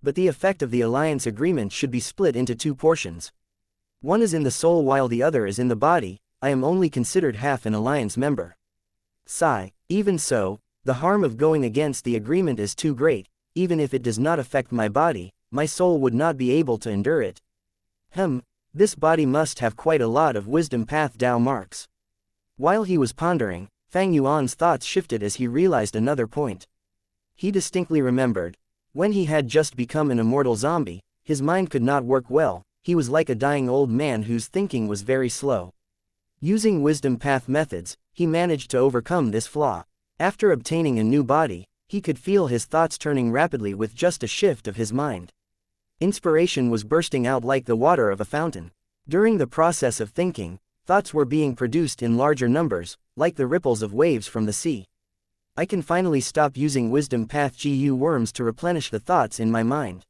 But the effect of the alliance agreement should be split into 2 portions. One is in the soul while the other is in the body, I am only considered half an alliance member. Sigh, even so, the harm of going against the agreement is too great, even if it does not affect my body, my soul would not be able to endure it. This body must have quite a lot of wisdom path Dao marks. While he was pondering, Fang Yuan's thoughts shifted as he realized another point. He distinctly remembered, when he had just become an immortal zombie, his mind could not work well, he was like a dying old man whose thinking was very slow. Using wisdom path methods, he managed to overcome this flaw. After obtaining a new body, he could feel his thoughts turning rapidly with just a shift of his mind. Inspiration was bursting out like the water of a fountain. During the process of thinking, thoughts were being produced in larger numbers, like the ripples of waves from the sea. I can finally stop using wisdom path GU worms to replenish the thoughts in my mind.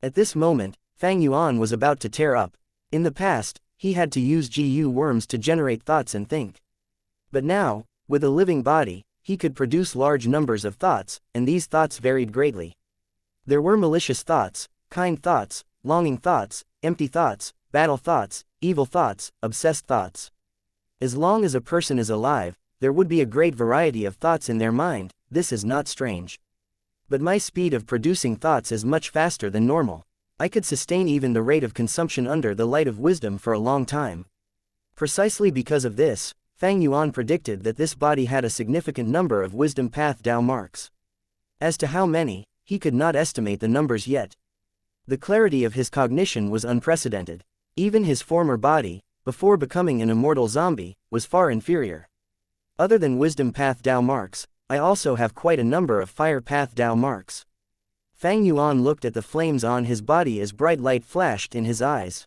At this moment, Fang Yuan was about to tear up. In the past, he had to use GU worms to generate thoughts and think. But now, with a living body, he could produce large numbers of thoughts, and these thoughts varied greatly. There were malicious thoughts, kind thoughts, longing thoughts, empty thoughts, battle thoughts, evil thoughts, obsessed thoughts. As long as a person is alive, there would be a great variety of thoughts in their mind, this is not strange. But my speed of producing thoughts is much faster than normal. I could sustain even the rate of consumption under the light of wisdom for a long time. Precisely because of this, Fang Yuan predicted that this body had a significant number of wisdom path Dao marks. As to how many, he could not estimate the numbers yet. The clarity of his cognition was unprecedented. Even his former body, before becoming an immortal zombie, was far inferior. Other than wisdom path Dao marks, I also have quite a number of fire path Dao marks. Fang Yuan looked at the flames on his body as bright light flashed in his eyes.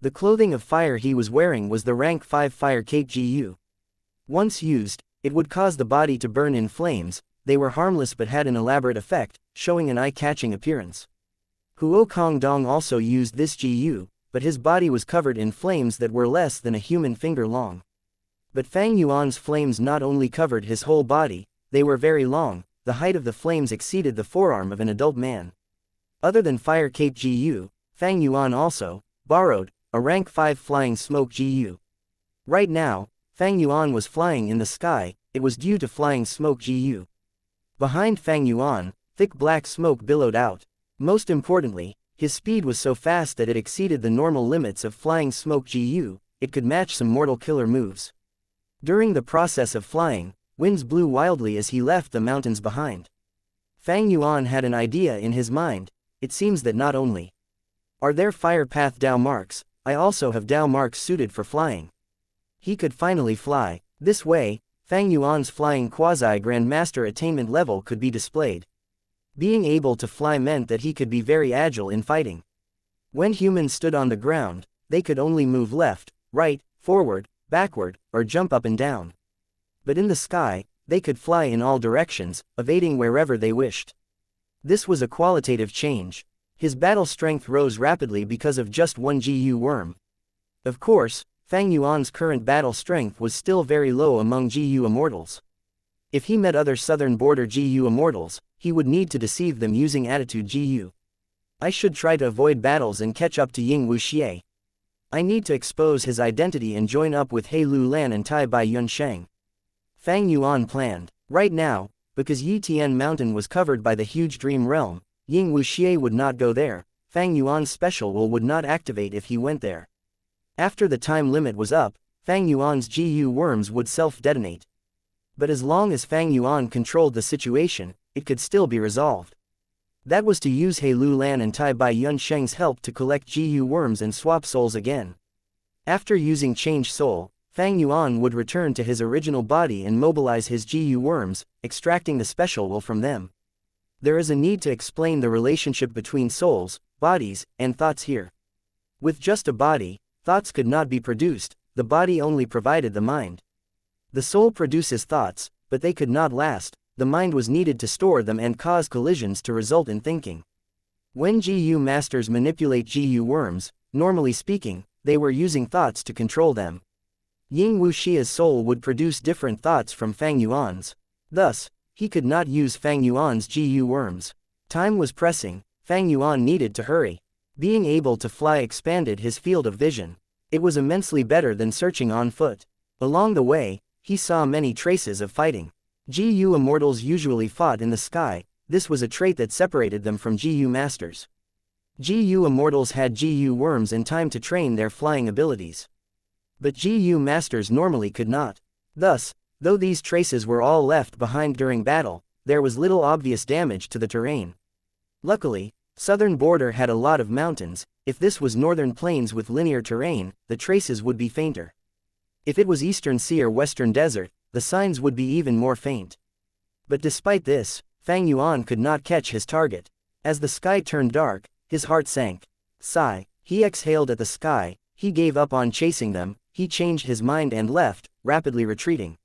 The clothing of fire he was wearing was the rank 5 fire cape Gu. Once used, it would cause the body to burn in flames. They were harmless but had an elaborate effect, showing an eye-catching appearance. Huo Kong Dong also used this Gu, but his body was covered in flames that were less than a human finger long. But Fang Yuan's flames not only covered his whole body, they were very long. The height of the flames exceeded the forearm of an adult man. Other than fire cape Gu, Fang Yuan also borrowed a rank 5 flying smoke Gu. Right now, Fang Yuan was flying in the sky. It was due to flying smoke Gu. Behind Fang Yuan, thick black smoke billowed out. Most importantly, his speed was so fast that it exceeded the normal limits of flying smoke Gu. It could match some mortal killer moves. During the process of flying, winds blew wildly as he left the mountains behind. Fang Yuan had an idea in his mind. It seems that not only are there fire path Dao marks, I also have Dao marks suited for flying. He could finally fly. This way, Fang Yuan's flying quasi-grandmaster attainment level could be displayed. Being able to fly meant that he could be very agile in fighting. When humans stood on the ground, they could only move left, right, forward, backward, or jump up and down. But in the sky, they could fly in all directions, evading wherever they wished. This was a qualitative change. His battle strength rose rapidly because of just one Gu worm. Of course, Fang Yuan's current battle strength was still very low among Gu immortals. If he met other southern border Gu immortals, he would need to deceive them using attitude Gu. I should try to avoid battles and catch up to Ying Wuxia. I need to expose his identity and join up with He Lu Lan and Tai Bai Yunsheng. Fang Yuan planned. Right now, because Yi Tian Mountain was covered by the huge dream realm, Ying Wuxia would not go there. Fang Yuan's special will would not activate if he went there. After the time limit was up, Fang Yuan's Gu worms would self-detonate. But as long as Fang Yuan controlled the situation, it could still be resolved. That was to use He Lu Lan and Tai Bai Yunsheng's help to collect Gu worms and swap souls again. After using Change Soul, Fang Yuan would return to his original body and mobilize his Gu worms, extracting the special will from them. There is a need to explain the relationship between souls, bodies, and thoughts here. With just a body, thoughts could not be produced. The body only provided the mind. The soul produces thoughts, but they could not last. The mind was needed to store them and cause collisions to result in thinking. When Gu masters manipulate Gu worms, normally speaking, they were using thoughts to control them. Ying Wuxia's soul would produce different thoughts from Fang Yuan's. Thus, he could not use Fang Yuan's Gu worms. Time was pressing. Fang Yuan needed to hurry. Being able to fly expanded his field of vision. It was immensely better than searching on foot. Along the way, he saw many traces of fighting. Gu immortals usually fought in the sky. This was a trait that separated them from Gu masters. Gu immortals had Gu worms and time to train their flying abilities. But Gu masters normally could not. Thus, though these traces were all left behind during battle, there was little obvious damage to the terrain. Luckily, southern border had a lot of mountains. If this was northern plains with linear terrain, the traces would be fainter. If it was eastern sea or western desert, the signs would be even more faint. But despite this, Fang Yuan could not catch his target. As the sky turned dark, his heart sank. Sigh. He exhaled at the sky. He gave up on chasing them. He changed his mind and left, rapidly retreating.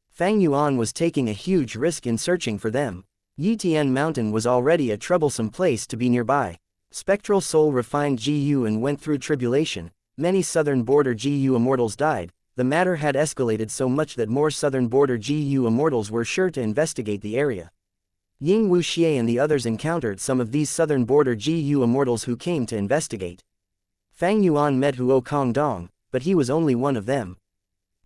Fang Yuan was taking a huge risk in searching for them. Yi Tian Mountain was already a troublesome place to be nearby. Spectral soul refined Gu and went through tribulation. Many southern border Gu immortals died. The matter had escalated so much that more southern border Gu immortals were sure to investigate the area. Ying Wuxia and the others encountered some of these southern border Gu immortals who came to investigate. Fang Yuan met Huo Kong Dong, but he was only one of them.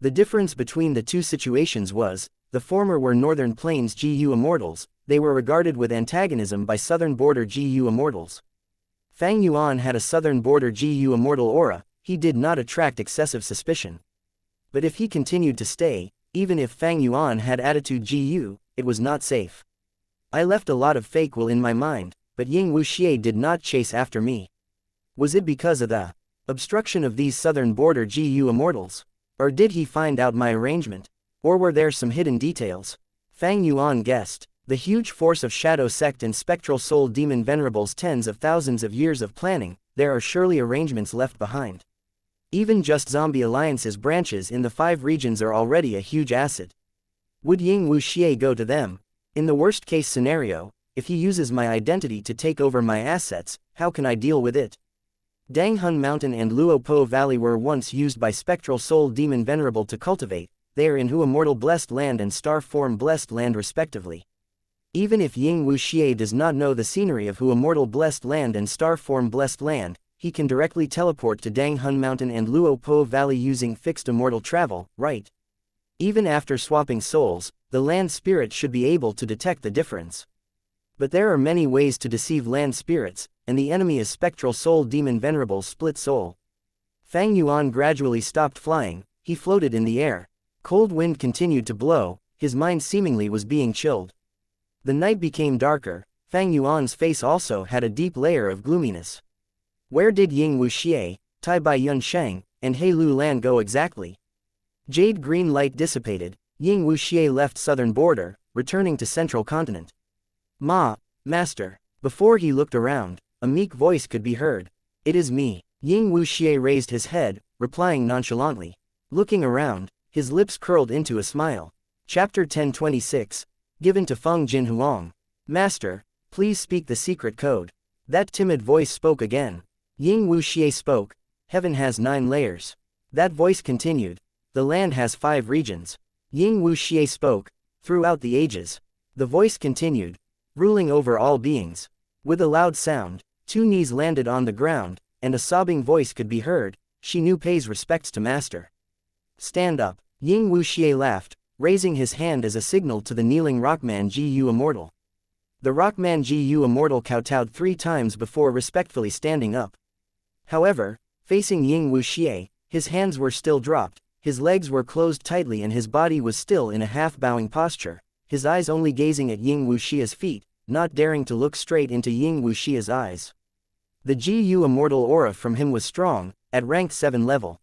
The difference between the two situations was, the former were northern plains Gu immortals. They were regarded with antagonism by southern border Gu immortals. Fang Yuan had a southern border Gu immortal aura. He did not attract excessive suspicion. But if he continued to stay, even if Fang Yuan had attitude Gu, it was not safe. I left a lot of fake will in my mind, but Ying Wuxia did not chase after me. Was it because of the obstruction of these southern border Gu immortals? Or did he find out my arrangement? Or were there some hidden details? Fang Yuan guessed. The huge force of Shadow Sect and Spectral Soul Demon Venerables, tens of thousands of years of planning, there are surely arrangements left behind. Even just zombie alliances branches in the 5 regions are already a huge asset. Would Ying Wuxia go to them? In the worst case scenario, if he uses my identity to take over my assets, how can I deal with it? Danghun Mountain and Luopo Valley were once used by Spectral Soul Demon Venerable to cultivate, they are in Immortal Blessed Land and Star Form Blessed Land respectively. Even if Ying Wuxia does not know the scenery of Immortal Blessed Land and Star Form Blessed Land, he can directly teleport to Danghun Mountain and Luopo Valley using fixed immortal travel, right? Even after swapping souls, the land spirit should be able to detect the difference. But there are many ways to deceive land spirits, and the enemy is Spectral Soul Demon Venerable Split Soul. Fang Yuan gradually stopped flying, he floated in the air. Cold wind continued to blow, his mind seemingly was being chilled. The night became darker, Fang Yuan's face also had a deep layer of gloominess. Where did Ying Wuxia, Tai Bai Yunsheng, and He Lu Lan go exactly? Jade green light dissipated, Ying Wuxia left southern border, returning to central continent. Master. Before he looked around, a meek voice could be heard. It is me. Ying Wuxia raised his head, replying nonchalantly. Looking around, his lips curled into a smile. Chapter 1026. Given to Feng Jinhuang. Master, please speak the secret code. That timid voice spoke again. Ying Wuxia spoke. Heaven has 9 layers. That voice continued. The land has 5 regions. Ying Wuxia spoke. Throughout the ages. The voice continued. Ruling over all beings. With a loud sound, 2 knees landed on the ground, and a sobbing voice could be heard. She knew pays respects to Master. Stand up. Ying Wuxia laughed, raising his hand as a signal to the kneeling Rockman Gu Immortal. The Rockman Gu Immortal kowtowed 3 times before respectfully standing up. However, facing Ying Wuxia, his hands were still dropped, his legs were closed tightly and his body was still in a half-bowing posture, his eyes only gazing at Ying Wuxia's feet, not daring to look straight into Ying Wuxia's eyes. The Gu Immortal aura from him was strong, at rank 7 level.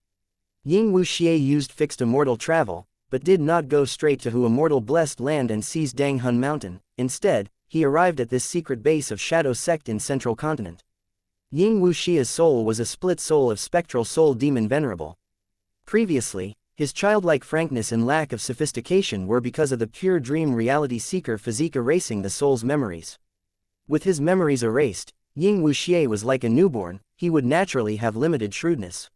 Ying Wuxia used fixed immortal travel, but did not go straight to Immortal Blessed Land and seize Danghun Mountain. Instead, he arrived at this secret base of Shadow Sect in Central Continent. Ying Wuxia's soul was a split soul of Spectral Soul Demon Venerable. Previously, his childlike frankness and lack of sophistication were because of the pure dream reality seeker physique erasing the soul's memories. With his memories erased, Ying Wuxia was like a newborn, he would naturally have limited shrewdness.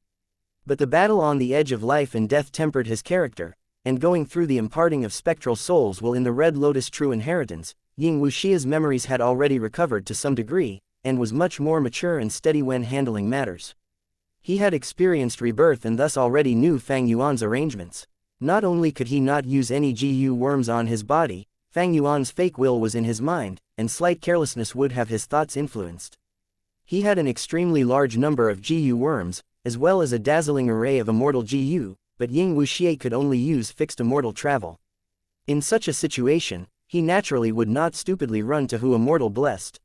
But the battle on the edge of life and death tempered his character, and going through the imparting of spectral souls while in the Red Lotus True Inheritance, Ying Wuxia's memories had already recovered to some degree, and was much more mature and steady when handling matters. He had experienced rebirth and thus already knew Fang Yuan's arrangements. Not only could he not use any Gu worms on his body, Fang Yuan's fake will was in his mind, and slight carelessness would have his thoughts influenced. He had an extremely large number of Gu worms, as well as a dazzling array of immortal Gu, but Ying Wuxia could only use fixed immortal travel. In such a situation, he naturally would not stupidly run to Immortal Blessed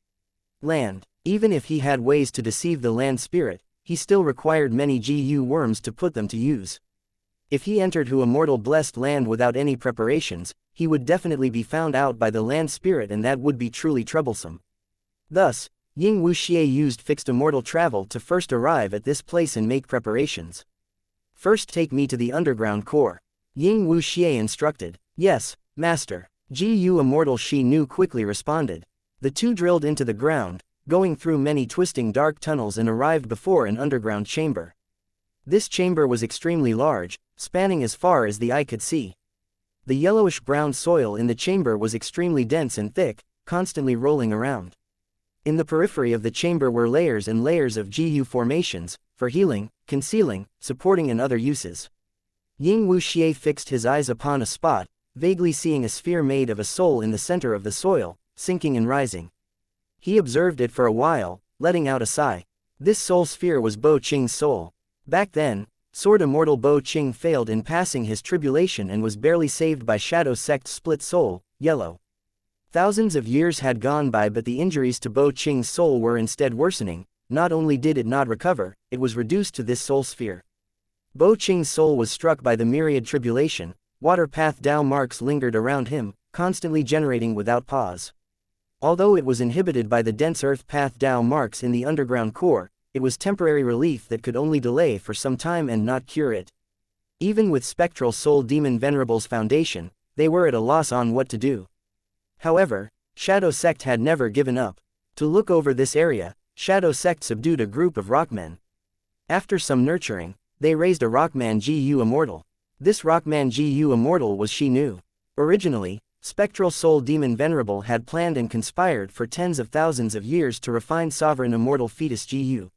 Land. Even if he had ways to deceive the land spirit, he still required many Gu worms to put them to use. If he entered Immortal Blessed Land without any preparations, he would definitely be found out by the land spirit and that would be truly troublesome. Thus, Ying Wuxia used fixed immortal travel to first arrive at this place and make preparations. First take me to the underground core. Ying Wuxia instructed. Yes, Master. Gu Immortal Shi Nu quickly responded. The two drilled into the ground, going through many twisting dark tunnels and arrived before an underground chamber. This chamber was extremely large, spanning as far as the eye could see. The yellowish-brown soil in the chamber was extremely dense and thick, constantly rolling around. In the periphery of the chamber were layers and layers of Gu formations, for healing, concealing, supporting and other uses. Ying Wuxia fixed his eyes upon a spot, vaguely seeing a sphere made of a soul in the center of the soil, sinking and rising. He observed it for a while, letting out a sigh. This soul sphere was Bo Qing's soul. Back then, Sword Immortal Bo Qing failed in passing his tribulation and was barely saved by Shadow Sect Split Soul, Yellow. Thousands of years had gone by but the injuries to Bo Qing's soul were instead worsening. Not only did it not recover, it was reduced to this soul sphere. Bo Qing's soul was struck by the myriad tribulation, water path Dao marks lingered around him, constantly generating without pause. Although it was inhibited by the dense earth path Dao marks in the underground core, it was temporary relief that could only delay for some time and not cure it. Even with Spectral Soul Demon Venerable's foundation, they were at a loss on what to do. However, Shadow Sect had never given up. To look over this area, Shadow Sect subdued a group of rockmen. After some nurturing, they raised a rockman Gu Immortal. This rockman Gu Immortal was Xianxia. Originally, Spectral Soul Demon Venerable had planned and conspired for tens of thousands of years to refine sovereign immortal fetus Gu.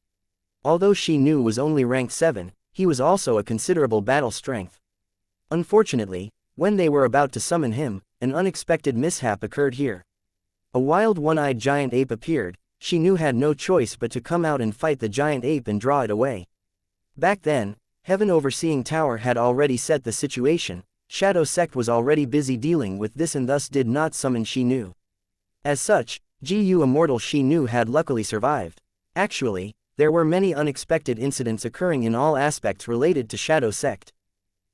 Although Xianxia was only rank 7, he was also a considerable battle strength. Unfortunately, when they were about to summon him, an unexpected mishap occurred here. A wild one-eyed giant ape appeared. Xianxia had no choice but to come out and fight the giant ape and draw it away. Back then, Heaven Overseeing Tower had already set the situation. Shadow Sect was already busy dealing with this and thus did not summon Xianxia. As such, Gu Immortal Xianxia had luckily survived. Actually, there were many unexpected incidents occurring in all aspects related to Shadow Sect.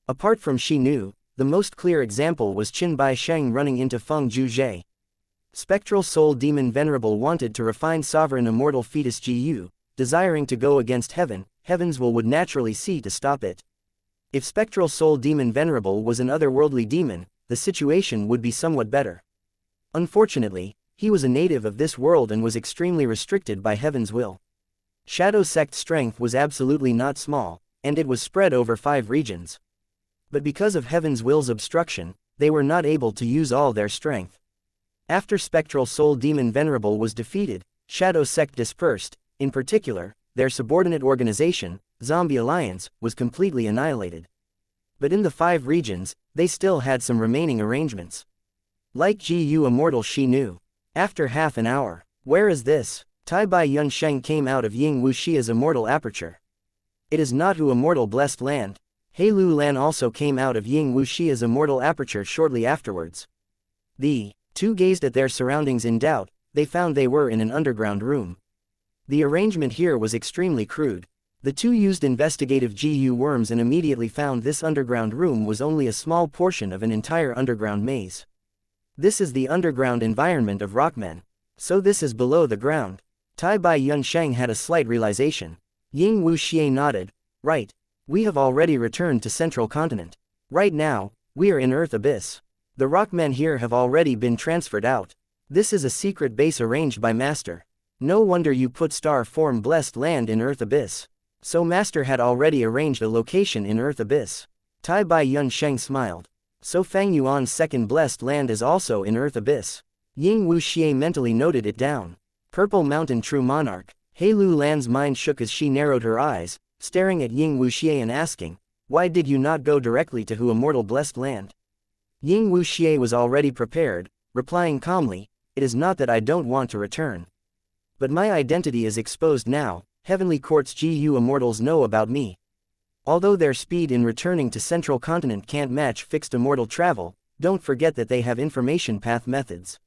Apart from Xianxia, the most clear example was Qin Bai Sheng running into Feng Zhuzhe. Spectral Soul Demon Venerable wanted to refine sovereign immortal fetus Gu, desiring to go against heaven. Heaven's will would naturally see to stop it. If Spectral Soul Demon Venerable was an otherworldly demon, the situation would be somewhat better. Unfortunately, he was a native of this world and was extremely restricted by Heaven's will. Shadow Sect's strength was absolutely not small, and it was spread over 5 regions. But because of Heaven's will's obstruction, they were not able to use all their strength. After Spectral Soul Demon Venerable was defeated, Shadow Sect dispersed. In particular, their subordinate organization, Zombie Alliance, was completely annihilated. But in the 5 regions, they still had some remaining arrangements. Like Gu Immortal Xianxia. After half an hour, where is this? Tai Bai Yun Sheng came out of Ying Wuxia's immortal aperture. It is not Hu Immortal Blessed Land. He Lu Lan also came out of Ying Wuxia's immortal aperture shortly afterwards. The 2 gazed at their surroundings in doubt. They found they were in an underground room. The arrangement here was extremely crude. The 2 used investigative GU worms and immediately found this underground room was only a small portion of an entire underground maze. This is the underground environment of rockmen. So this is below the ground. Tai Bai Yun Sheng had a slight realization. Ying Wuxia nodded. Right. We have already returned to Central Continent. Right now, we are in Earth Abyss. The rockmen here have already been transferred out. This is a secret base arranged by Master. No wonder you put Star Form Blessed Land in Earth Abyss. So Master had already arranged a location in Earth Abyss. Tai Bai Yun Sheng smiled. So Fang Yuan's second Blessed Land is also in Earth Abyss. Ying Wuxia mentally noted it down. Purple Mountain True Monarch. He Lu Lan's mind shook as she narrowed her eyes, staring at Ying Wuxia and asking, why did you not go directly to Hu Immortal Blessed Land? Ying Wuxia was already prepared, replying calmly, it is not that I don't want to return. But my identity is exposed now. Heavenly Court's GU Immortals know about me. Although their speed in returning to Central Continent can't match fixed immortal travel, don't forget that they have information path methods.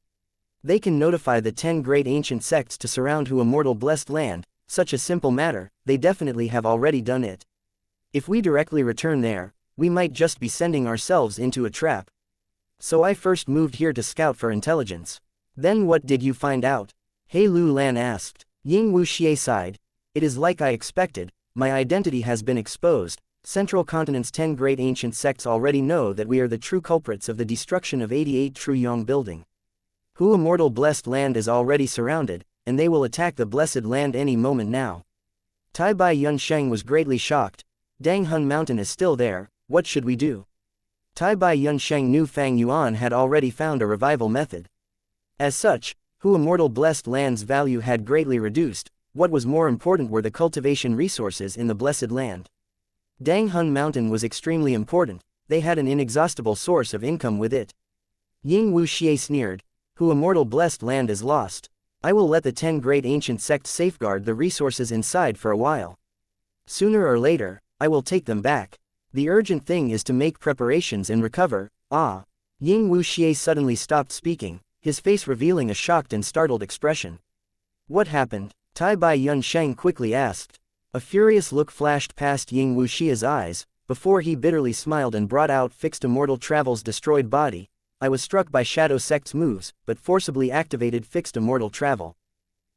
They can notify the 10 great ancient sects to surround Hu Immortal Blessed Land. Such a simple matter, they definitely have already done it. If we directly return there, we might just be sending ourselves into a trap. So I first moved here to scout for intelligence. Then what did you find out? He Lu Lan asked. Ying Wuxia sighed. It is like I expected, my identity has been exposed. Central Continent's 10 great ancient sects already know that we are the true culprits of the destruction of 88 True Yong building. Hu Immortal Blessed Land is already surrounded, and they will attack the Blessed Land any moment now. Tai Bai Yun Sheng was greatly shocked. Dang Hun Mountain is still there, what should we do? Tai Bai Yun Sheng knew Fang Yuan had already found a revival method. As such, Hu Immortal Blessed Land's value had greatly reduced. What was more important were the cultivation resources in the Blessed Land. Dang Hun Mountain was extremely important, they had an inexhaustible source of income with it. Ying Wuxia sneered. Hu Immortal Blessed Land is lost. I will let the 10 great ancient sects safeguard the resources inside for a while. Sooner or later, I will take them back. The urgent thing is to make preparations and recover. Ah. Ying Wuxia suddenly stopped speaking, his face revealing a shocked and startled expression. What happened? Tai Bai Yun Sheng quickly asked. A furious look flashed past Ying Wuxia's eyes. before he bitterly smiled and brought out fixed Immortal Travel's destroyed body. I was struck by Shadow Sect's moves, but forcibly activated fixed Immortal Travel.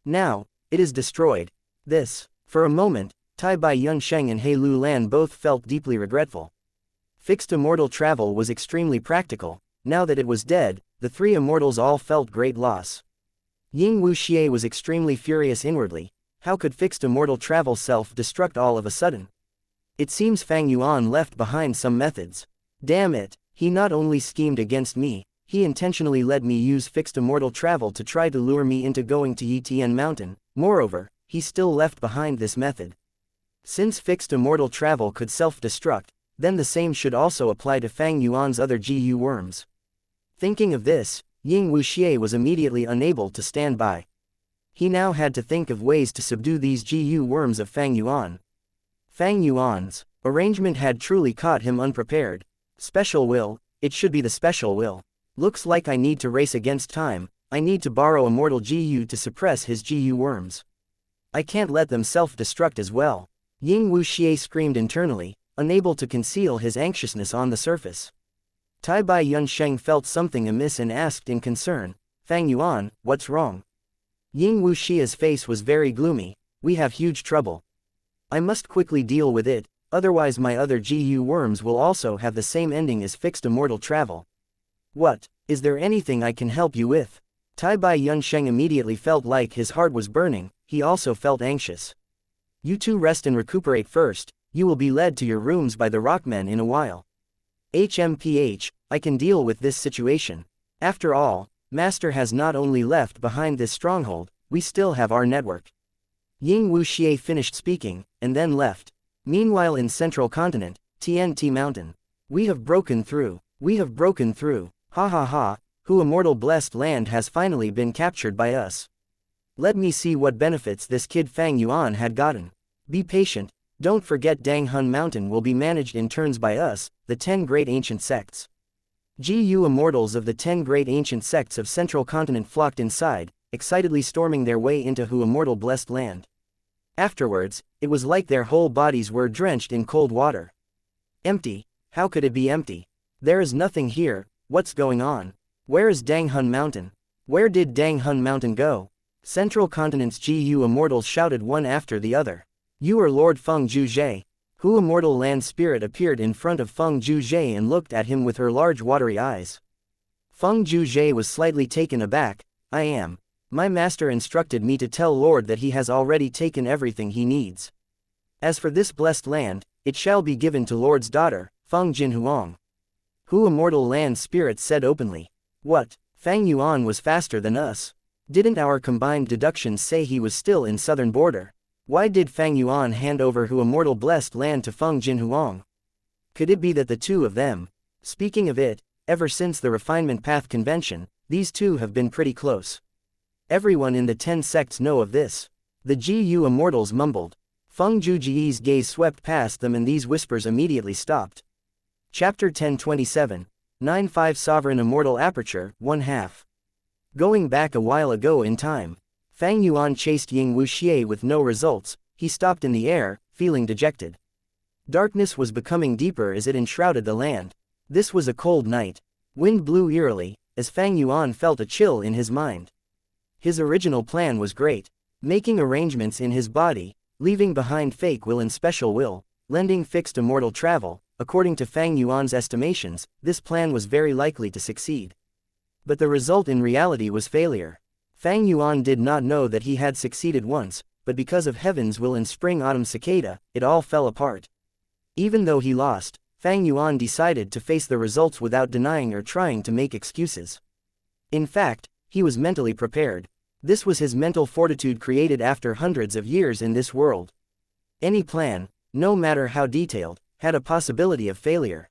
Now, it is destroyed. This. For a moment, Tai Bai Yunsheng and He Lu Lan both felt deeply regretful. Fixed Immortal Travel was extremely practical. Now that it was dead, the three immortals all felt great loss. Ying Wuxia was extremely furious inwardly. How could fixed Immortal Travel self-destruct all of a sudden? It seems Fang Yuan left behind some methods. Damn it, he not only schemed against me, he intentionally let me use fixed Immortal Travel to try to lure me into going to Yitian Mountain. Moreover, he still left behind this method. Since fixed Immortal Travel could self-destruct, then the same should also apply to Fang Yuan's other GU worms. Thinking of this, Ying Wuxia was immediately unable to stand by. He now had to think of ways to subdue these GU worms of Fang Yuan. Fang Yuan's arrangement had truly caught him unprepared. Special will, it should be the special will. Looks like I need to race against time. I need to borrow Immortal GU to suppress his GU worms. I can't let them self-destruct as well. Ying Wuxia screamed internally, unable to conceal his anxiousness on the surface. Tai Bai Yunsheng felt something amiss and asked in concern, Fang Yuan, what's wrong? Ying Wuxia's face was very gloomy. We have huge trouble. I must quickly deal with it, otherwise my other GU worms will also have the same ending as fixed Immortal Travel. What, is there anything I can help you with? Tai Bai Yunsheng immediately felt like his heart was burning. He also felt anxious. You two rest and recuperate first. You will be led to your rooms by the Rockmen in a while. HMPH, I can deal with this situation. After all, Master has not only left behind this stronghold, we still have our network. Ying Wuxia finished speaking, and then left. Meanwhile in Central Continent, TNT Mountain. We have broken through. We have broken through. Ha ha ha, Hu Immortal Blessed Land has finally been captured by us. Let me see what benefits this kid Fang Yuan had gotten. Be patient, don't forget Danghun Mountain will be managed in turns by us, the 10 great ancient sects. GU immortals of the 10 great ancient sects of Central Continent flocked inside, excitedly storming their way into Hu Immortal Blessed Land. Afterwards, it was like their whole bodies were drenched in cold water. Empty, how could it be empty? There is nothing here, what's going on? Where is Danghun Mountain? Where did Danghun Mountain go? Central Continent's GU immortals shouted one after the other. You are Lord Feng Zhuzhe. Hu Immortal Land Spirit appeared in front of Feng Zhuzhe and looked at him with her large watery eyes. Feng Zhuzhe was slightly taken aback. I am. My master instructed me to tell Lord that he has already taken everything he needs. As for this blessed land, it shall be given to Lord's daughter, Feng Jinhuang. Hu Immortal Land Spirit said openly. What, Fang Yuan was faster than us? Didn't our combined deductions say he was still in southern border? Why did Fang Yuan hand over Hu Immortal Blessed Land to Feng Jinhuang? Could it be that the two of them? Speaking of it, ever since the Refinement Path Convention, these two have been pretty close. Everyone in the 10 sects know of this. The GU immortals mumbled. Feng Zhuji's gaze swept past them and these whispers immediately stopped. Chapter 1027, 9-5 Sovereign Immortal Aperture, 1/2. Going back a while ago in time, Fang Yuan chased Ying Wuxia with no results. He stopped in the air, feeling dejected. Darkness was becoming deeper as it enshrouded the land. This was a cold night. Wind blew eerily, as Fang Yuan felt a chill in his mind. His original plan was great. Making arrangements in his body, leaving behind fake will and special will, lending fixed immortal travel. According to Fang Yuan's estimations, this plan was very likely to succeed. But the result in reality was failure. Fang Yuan did not know that he had succeeded once, but because of Heaven's will and Spring-Autumn Cicada, it all fell apart. Even though he lost, Fang Yuan decided to face the results without denying or trying to make excuses. In fact, he was mentally prepared. This was his mental fortitude created after hundreds of years in this world. Any plan, no matter how detailed, had a possibility of failure.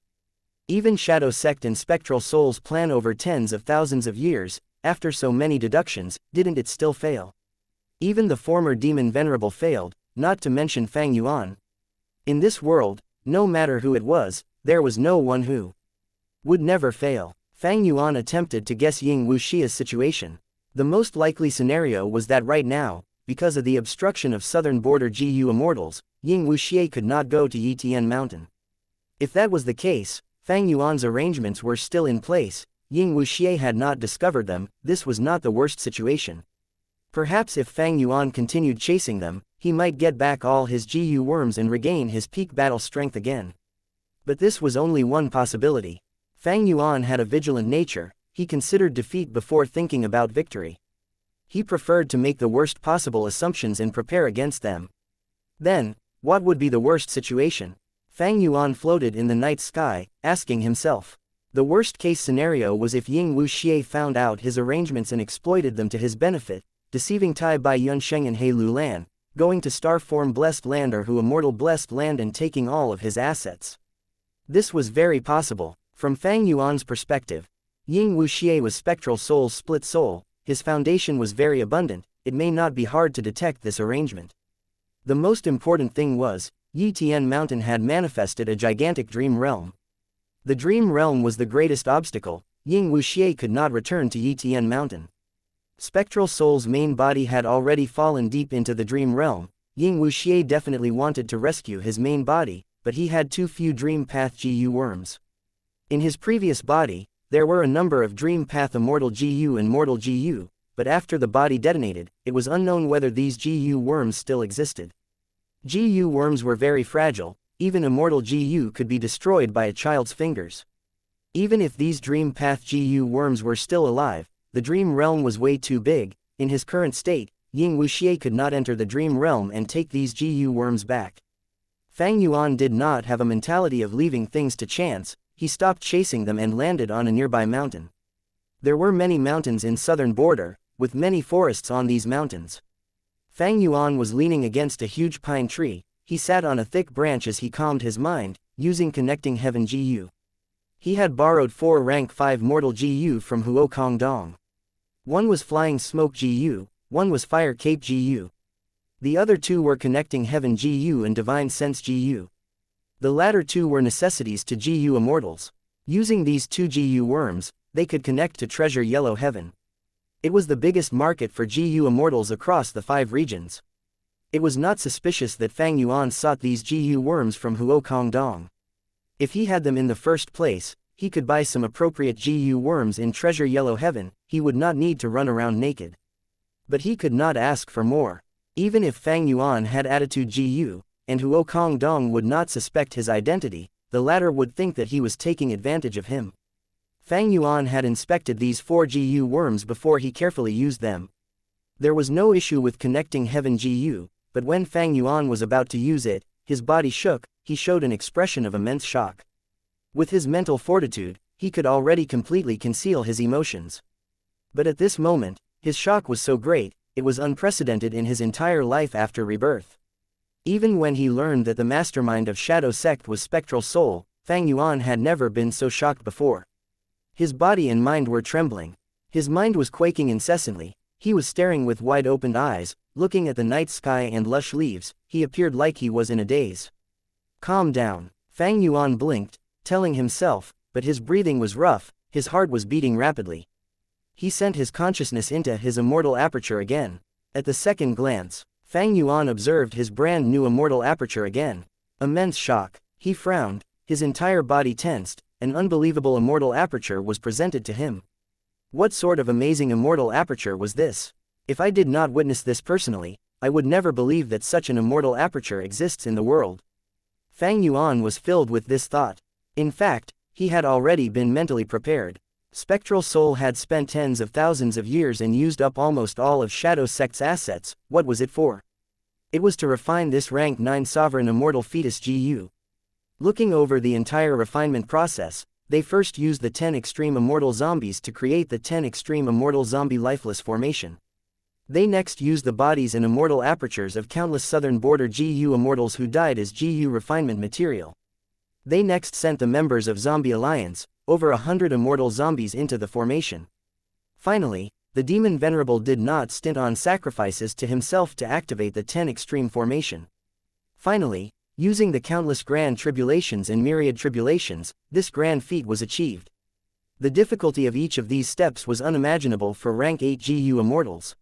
Even Shadow Sect and Spectral Soul's plan over tens of thousands of years, after so many deductions, didn't it still fail? Even the former demon Venerable failed, not to mention Fang Yuan. In this world, no matter who it was, there was no one who would never fail. Fang Yuan attempted to guess Ying Wuxia's situation. The most likely scenario was that right now, because of the obstruction of southern border GU immortals, Ying Wuxia could not go to Yitian Mountain. If that was the case, Fang Yuan's arrangements were still in place, Ying Wuxia had not discovered them, this was not the worst situation. Perhaps if Fang Yuan continued chasing them, he might get back all his GU worms and regain his peak battle strength again. But this was only one possibility. Fang Yuan had a vigilant nature, he considered defeat before thinking about victory. He preferred to make the worst possible assumptions and prepare against them. Then, what would be the worst situation? Fang Yuan floated in the night sky, asking himself. The worst-case scenario was if Ying Wuxia found out his arrangements and exploited them to his benefit, deceiving Tai Bai Yunsheng and He Lulan, going to Starform Blessed Land or Hu Immortal Blessed Land and taking all of his assets. This was very possible. From Fang Yuan's perspective, Ying Wuxia was Spectral Soul's split soul, his foundation was very abundant, it may not be hard to detect this arrangement. The most important thing was, Yi Tian Mountain had manifested a gigantic dream realm. The dream realm was the greatest obstacle, Ying Wuxia could not return to Yi Tian Mountain. Spectral Soul's main body had already fallen deep into the dream realm, Ying Wuxia definitely wanted to rescue his main body, but he had too few Dream Path GU worms. In his previous body, there were a number of Dream Path Immortal GU and Mortal GU, but after the body detonated, it was unknown whether these GU worms still existed. GU worms were very fragile, even Immortal GU could be destroyed by a child's fingers. Even if these Dream Path GU worms were still alive, the Dream Realm was way too big. In his current state, Ying Wuxia could not enter the Dream Realm and take these GU worms back. Fang Yuan did not have a mentality of leaving things to chance, he stopped chasing them and landed on a nearby mountain. There were many mountains in southern border, with many forests on these mountains. Fang Yuan was leaning against a huge pine tree, he sat on a thick branch as he calmed his mind, using Connecting Heaven GU. He had borrowed 4 rank 5 Mortal GU from Huo Kong Dong. One was Flying Smoke GU, one was Fire Cape GU. The other 2 were Connecting Heaven GU and Divine Sense GU. The latter 2 were necessities to GU Immortals. Using these 2 GU worms, they could connect to Treasure Yellow Heaven. It was the biggest market for GU Immortals across the 5 regions. It was not suspicious that Fang Yuan sought these GU worms from Huo Kong Dong. If he had them in the first place, he could buy some appropriate GU worms in Treasure Yellow Heaven, he would not need to run around naked. But he could not ask for more. Even if Fang Yuan had Attitude GU, and Huo Kong Dong would not suspect his identity, the latter would think that he was taking advantage of him. Fang Yuan had inspected these 4 GU worms before he carefully used them. There was no issue with Connecting Heaven GU, but when Fang Yuan was about to use it, his body shook, he showed an expression of immense shock. With his mental fortitude, he could already completely conceal his emotions. But at this moment, his shock was so great, it was unprecedented in his entire life after rebirth. Even when he learned that the mastermind of Shadow Sect was Spectral Soul, Fang Yuan had never been so shocked before. His body and mind were trembling. His mind was quaking incessantly, he was staring with wide-opened eyes, looking at the night sky and lush leaves, he appeared like he was in a daze. Calm down, Fang Yuan blinked, telling himself, but his breathing was rough, his heart was beating rapidly. He sent his consciousness into his immortal aperture again. At the second glance, Fang Yuan observed his brand new immortal aperture again. Immense shock, he frowned, his entire body tensed, an unbelievable immortal aperture was presented to him. What sort of amazing immortal aperture was this? If I did not witness this personally, I would never believe that such an immortal aperture exists in the world. Fang Yuan was filled with this thought. In fact, he had already been mentally prepared. Spectral Soul had spent tens of thousands of years and used up almost all of Shadow Sect's assets. What was it for? It was to refine this rank 9 Sovereign Immortal Fetus GU. Looking over the entire refinement process, they first used the 10 Extreme Immortal Zombies to create the 10 Extreme Immortal Zombie Lifeless formation. They next used the bodies and immortal apertures of countless southern border GU Immortals who died as GU refinement material. They next sent the members of Zombie Alliance, over 100 immortal zombies into the formation. Finally, the demon Venerable did not stint on sacrifices to himself to activate the 10 Extreme formation. Finally, using the countless grand tribulations and myriad tribulations, this grand feat was achieved. The difficulty of each of these steps was unimaginable for rank 8 GU Immortals.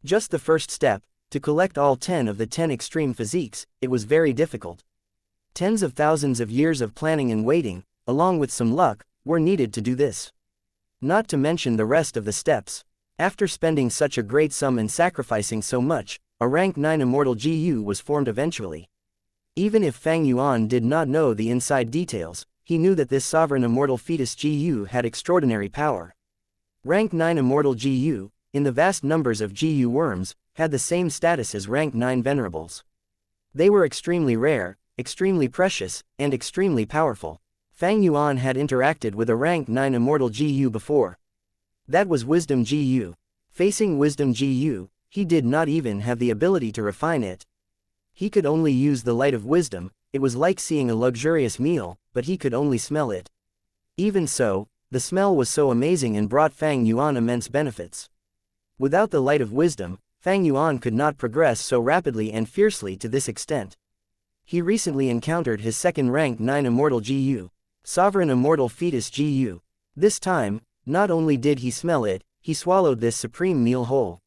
Just the first step, to collect all 10 of the 10 extreme physiques, it was very difficult. Tens of thousands of years of planning and waiting, along with some luck, were needed to do this. Not to mention the rest of the steps. After spending such a great sum and sacrificing so much, a rank 9 immortal GU was formed eventually. Even if Fang Yuan did not know the inside details, he knew that this sovereign immortal fetus GU had extraordinary power. Rank 9 immortal GU, in the vast numbers of GU worms, had the same status as rank 9 venerables. They were extremely rare, extremely precious, and extremely powerful. Fang Yuan had interacted with a rank 9 immortal GU before. That was Wisdom GU. Facing Wisdom GU, he did not even have the ability to refine it. He could only use the light of wisdom. It was like seeing a luxurious meal, but he could only smell it. Even so, the smell was so amazing and brought Fang Yuan immense benefits. Without the light of wisdom, Fang Yuan could not progress so rapidly and fiercely to this extent. He recently encountered his second rank 9 immortal GU, Sovereign Immortal Fetus GU. This time, not only did he smell it, he swallowed this supreme meal whole.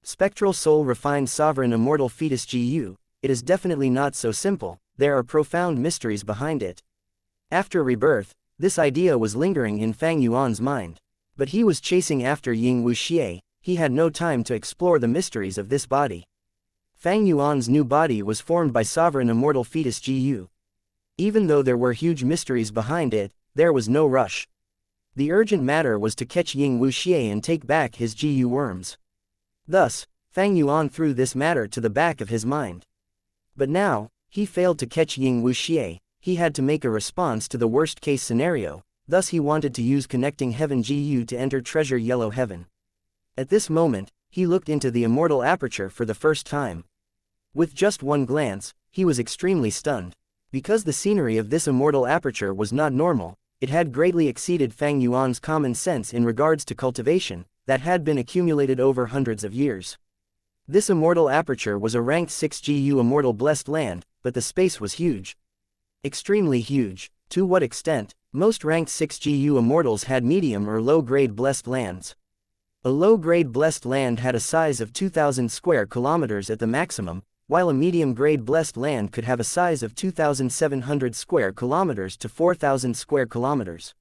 Spectral Soul Refined Sovereign Immortal Fetus GU, it is definitely not so simple, there are profound mysteries behind it. After rebirth, this idea was lingering in Fang Yuan's mind. But he was chasing after Ying Wuxia, he had no time to explore the mysteries of this body. Fang Yuan's new body was formed by Sovereign Immortal Fetus GU. Even though there were huge mysteries behind it, there was no rush. The urgent matter was to catch Ying Wuxia and take back his GU worms. Thus, Fang Yuan threw this matter to the back of his mind. But now, he failed to catch Ying Wuxia, he had to make a response to the worst-case scenario, thus he wanted to use Connecting Heaven GU to enter Treasure Yellow Heaven. At this moment, he looked into the immortal aperture for the first time. With just one glance, he was extremely stunned. Because the scenery of this immortal aperture was not normal, it had greatly exceeded Fang Yuan's common sense in regards to cultivation, that had been accumulated over hundreds of years. This immortal aperture was a ranked 6 GU immortal blessed land, but the space was huge. Extremely huge. To what extent? Most ranked 6 GU immortals had medium or low-grade blessed lands. A low-grade blessed land had a size of 2,000 square kilometers at the maximum, while a medium-grade blessed land could have a size of 2,700 square kilometers to 4,000 square kilometers.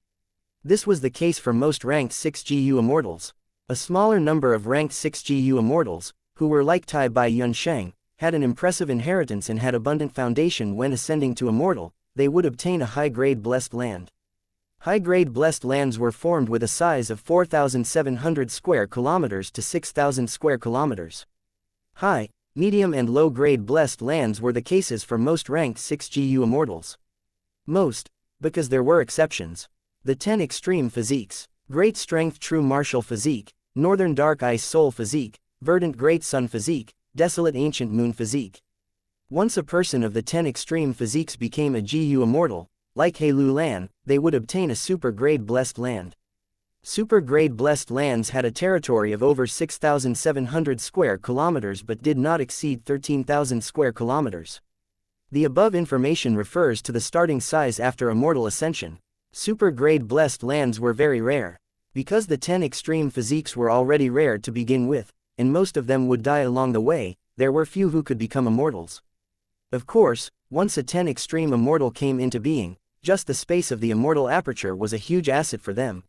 This was the case for most ranked 6 GU immortals. A smaller number of ranked 6 GU immortals, who were like Tai Bai Yunsheng, had an impressive inheritance and had abundant foundation when ascending to immortal, they would obtain a high-grade blessed land. High-grade blessed lands were formed with a size of 4,700 square kilometers to 6,000 square kilometers. High, medium and low-grade blessed lands were the cases for most ranked 6 GU immortals. Most, because there were exceptions. The 10 extreme physiques: Great Strength True Martial Physique, Northern Dark Ice Soul Physique, Verdant Great Sun Physique, Desolate Ancient Moon Physique. Once a person of the 10 extreme physiques became a GU immortal, like He Lu Lan, they would obtain a super-grade blessed land. Super-grade blessed lands had a territory of over 6,700 square kilometers but did not exceed 13,000 square kilometers. The above information refers to the starting size after immortal ascension. Super-grade blessed lands were very rare. Because the 10 extreme physiques were already rare to begin with, and most of them would die along the way, there were few who could become immortals. Of course, once a 10 extreme immortal came into being, just the space of the immortal aperture was a huge asset for them.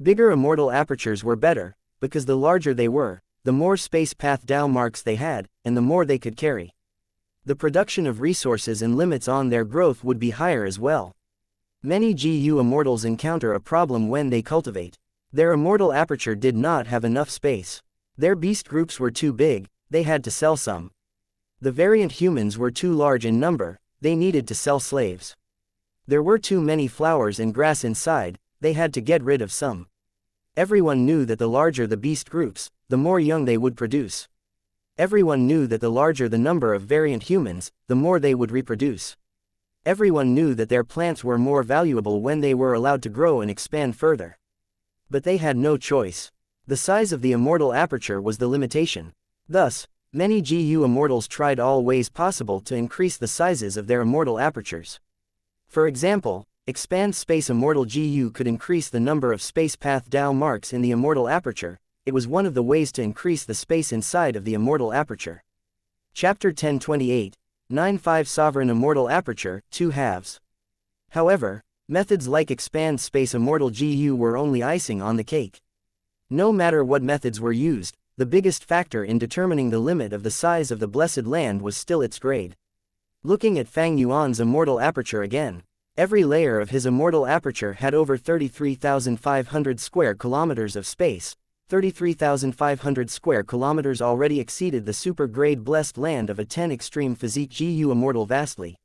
Bigger immortal apertures were better, because the larger they were, the more space path Dao marks they had, and the more they could carry. The production of resources and limits on their growth would be higher as well. Many GU immortals encounter a problem when they cultivate. Their immortal aperture did not have enough space. Their beast groups were too big, they had to sell some. The variant humans were too large in number, they needed to sell slaves. There were too many flowers and grass inside, they had to get rid of some. Everyone knew that the larger the beast groups, the more young they would produce. Everyone knew that the larger the number of variant humans, the more they would reproduce. Everyone knew that their plants were more valuable when they were allowed to grow and expand further. But they had no choice. The size of the immortal aperture was the limitation. Thus, many GU immortals tried all ways possible to increase the sizes of their immortal apertures. For example, Expand Space Immortal GU could increase the number of space path Dao marks in the immortal aperture. It was one of the ways to increase the space inside of the immortal aperture. Chapter 1028. 9-5 Sovereign Immortal Aperture, 2 halves. However, methods like Expand Space Immortal GU were only icing on the cake. No matter what methods were used, the biggest factor in determining the limit of the size of the Blessed Land was still its grade. Looking at Fang Yuan's Immortal Aperture again. Every layer of his Immortal Aperture had over 33,500 square kilometers of space. 33,500 square kilometers already exceeded the super-grade Blessed Land of a 10 Extreme Physique GU Immortal vastly.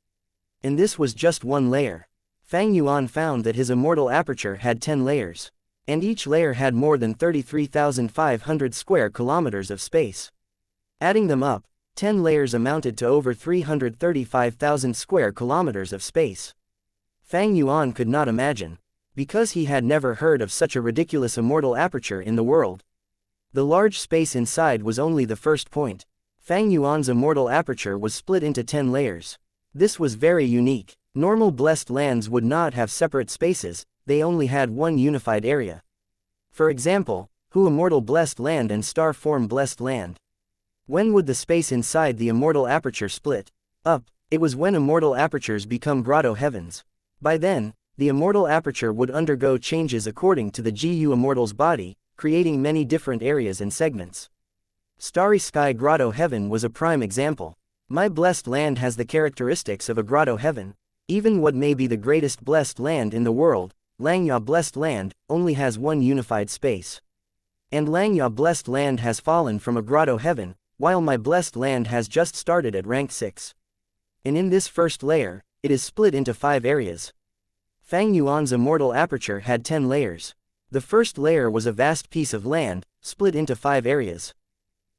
And this was just one layer. Fang Yuan found that his Immortal Aperture had 10 layers. And each layer had more than 33,500 square kilometers of space. Adding them up, 10 layers amounted to over 335,000 square kilometers of space. Fang Yuan could not imagine, because he had never heard of such a ridiculous Immortal Aperture in the world. The large space inside was only the first point. Fang Yuan's Immortal Aperture was split into 10 layers. This was very unique. Normal Blessed Lands would not have separate spaces, they only had one unified area. For example, Hu Immortal Blessed Land and Star Form Blessed Land. When would the space inside the Immortal Aperture split up? It was when Immortal Apertures become Grotto Heavens. By then, the Immortal Aperture would undergo changes according to the GU Immortal's body, creating many different areas and segments. Starry Sky Grotto Heaven was a prime example. My Blessed Land has the characteristics of a Grotto Heaven. Even what may be the greatest Blessed Land in the world, Xianxia Blessed Land, only has one unified space. And Xianxia Blessed Land has fallen from a Grotto Heaven, while my Blessed Land has just started at rank 6. And in this first layer, it is split into 5 areas. Fang Yuan's Immortal Aperture had 10 layers. The first layer was a vast piece of land, split into 5 areas.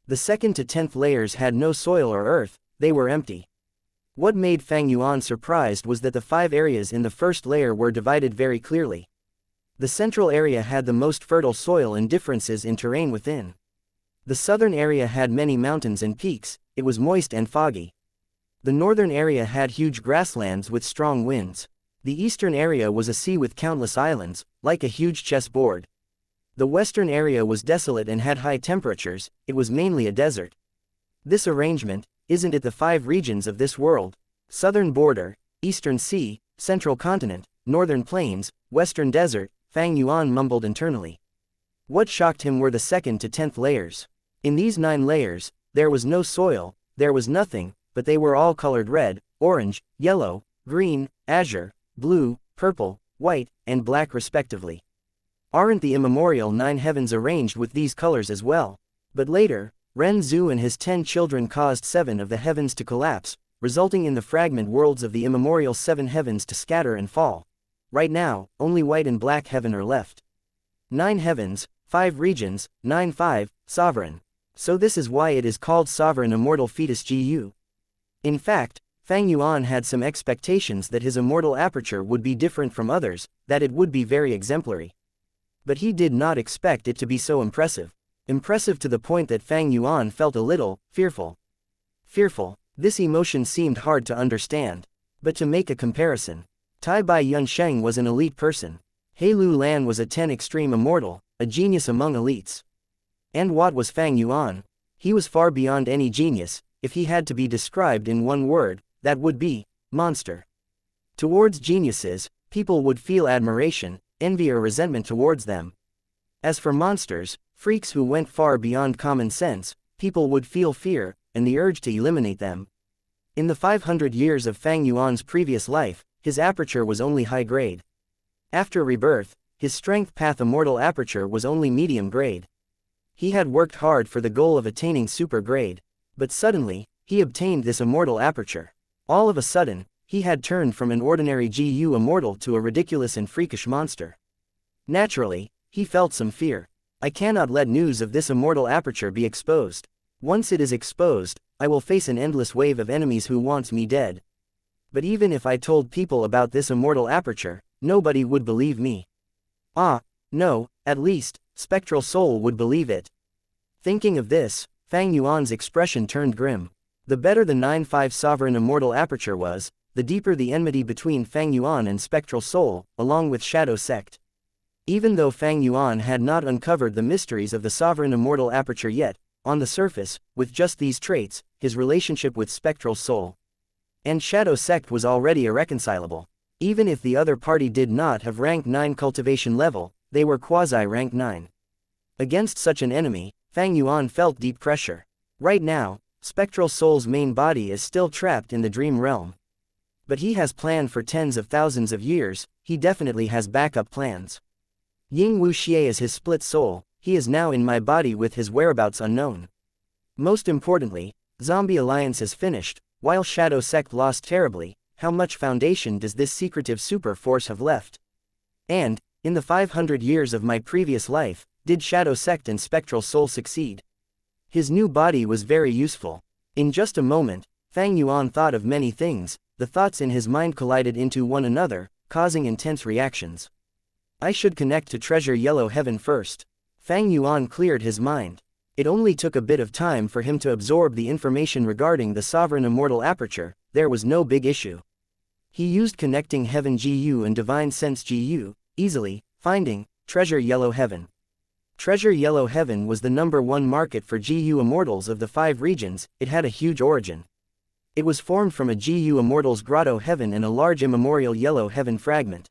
The second to 10th layers had no soil or earth, they were empty. What made Fang Yuan surprised was that the 5 areas in the first layer were divided very clearly. The central area had the most fertile soil and differences in terrain within. The southern area had many mountains and peaks, it was moist and foggy. The northern area had huge grasslands with strong winds. The eastern area was a sea with countless islands, like a huge chessboard. The western area was desolate and had high temperatures, it was mainly a desert. This arrangement, isn't it the 5 regions of this world? Southern border, eastern sea, central continent, northern plains, western desert, Fang Yuan mumbled internally. What shocked him were the 2nd to 10th layers. In these 9 layers, there was no soil, there was nothing, but they were all colored red, orange, yellow, green, azure, blue, purple, white, and black respectively. Aren't the immemorial 9 heavens arranged with these colors as well? But later, Ren Zhu and his 10 children caused 7 of the heavens to collapse, resulting in the fragment worlds of the immemorial 7 heavens to scatter and fall. Right now, only white and black heaven are left. 9 heavens, 5 regions, 9-5, sovereign. So this is why it is called Sovereign Immortal Fetus GU. In fact, Fang Yuan had some expectations that his Immortal Aperture would be different from others, that it would be very exemplary. But he did not expect it to be so impressive. Impressive to the point that Fang Yuan felt a little fearful. Fearful. This emotion seemed hard to understand. But to make a comparison, Tai Bai Yunsheng was an elite person. He Lu Lan was a 10 extreme immortal, a genius among elites. And what was Fang Yuan? He was far beyond any genius. If he had to be described in one word, that would be monster. Towards geniuses, people would feel admiration, envy or resentment towards them. As for monsters, freaks who went far beyond common sense, people would feel fear, and the urge to eliminate them. In the 500 years of Fang Yuan's previous life, his aperture was only high grade. After rebirth, his strength path Immortal Aperture was only medium grade. He had worked hard for the goal of attaining super grade. But suddenly, he obtained this Immortal Aperture. All of a sudden, he had turned from an ordinary GU immortal to a ridiculous and freakish monster. Naturally, he felt some fear. I cannot let news of this Immortal Aperture be exposed. Once it is exposed, I will face an endless wave of enemies who wants me dead. But even if I told people about this Immortal Aperture, nobody would believe me. No, at least, Spectral Soul would believe it. Thinking of this, Fang Yuan's expression turned grim. The better the 9-5 Sovereign Immortal Aperture was, the deeper the enmity between Fang Yuan and Spectral Soul, along with Shadow Sect. Even though Fang Yuan had not uncovered the mysteries of the Sovereign Immortal Aperture yet, on the surface, with just these traits, his relationship with Spectral Soul And Shadow Sect was already irreconcilable. Even if the other party did not have rank 9 cultivation level, they were quasi-rank 9. Against such an enemy, Fang Yuan felt deep pressure. Right now, Spectral Soul's main body is still trapped in the dream realm. But he has planned for tens of thousands of years, he definitely has backup plans. Ying Wuxia is his split soul, he is now in my body with his whereabouts unknown. Most importantly, Zombie Alliance is finished, while Shadow Sect lost terribly. How much foundation does this secretive super force have left? And, in the 500 years of my previous life, did Shadow Sect and Spectral Soul succeed? His new body was very useful. In just a moment, Fang Yuan thought of many things, the thoughts in his mind collided into one another, causing intense reactions. I should connect to Treasure Yellow Heaven first. Fang Yuan cleared his mind. It only took a bit of time for him to absorb the information regarding the Sovereign Immortal Aperture, there was no big issue. He used Connecting Heaven GU and Divine Sense GU, easily, finding Treasure Yellow Heaven. Treasure Yellow Heaven was the #1 market for GU Immortals of the 5 regions, it had a huge origin. It was formed from a GU Immortals Grotto Heaven and a large immemorial Yellow Heaven fragment.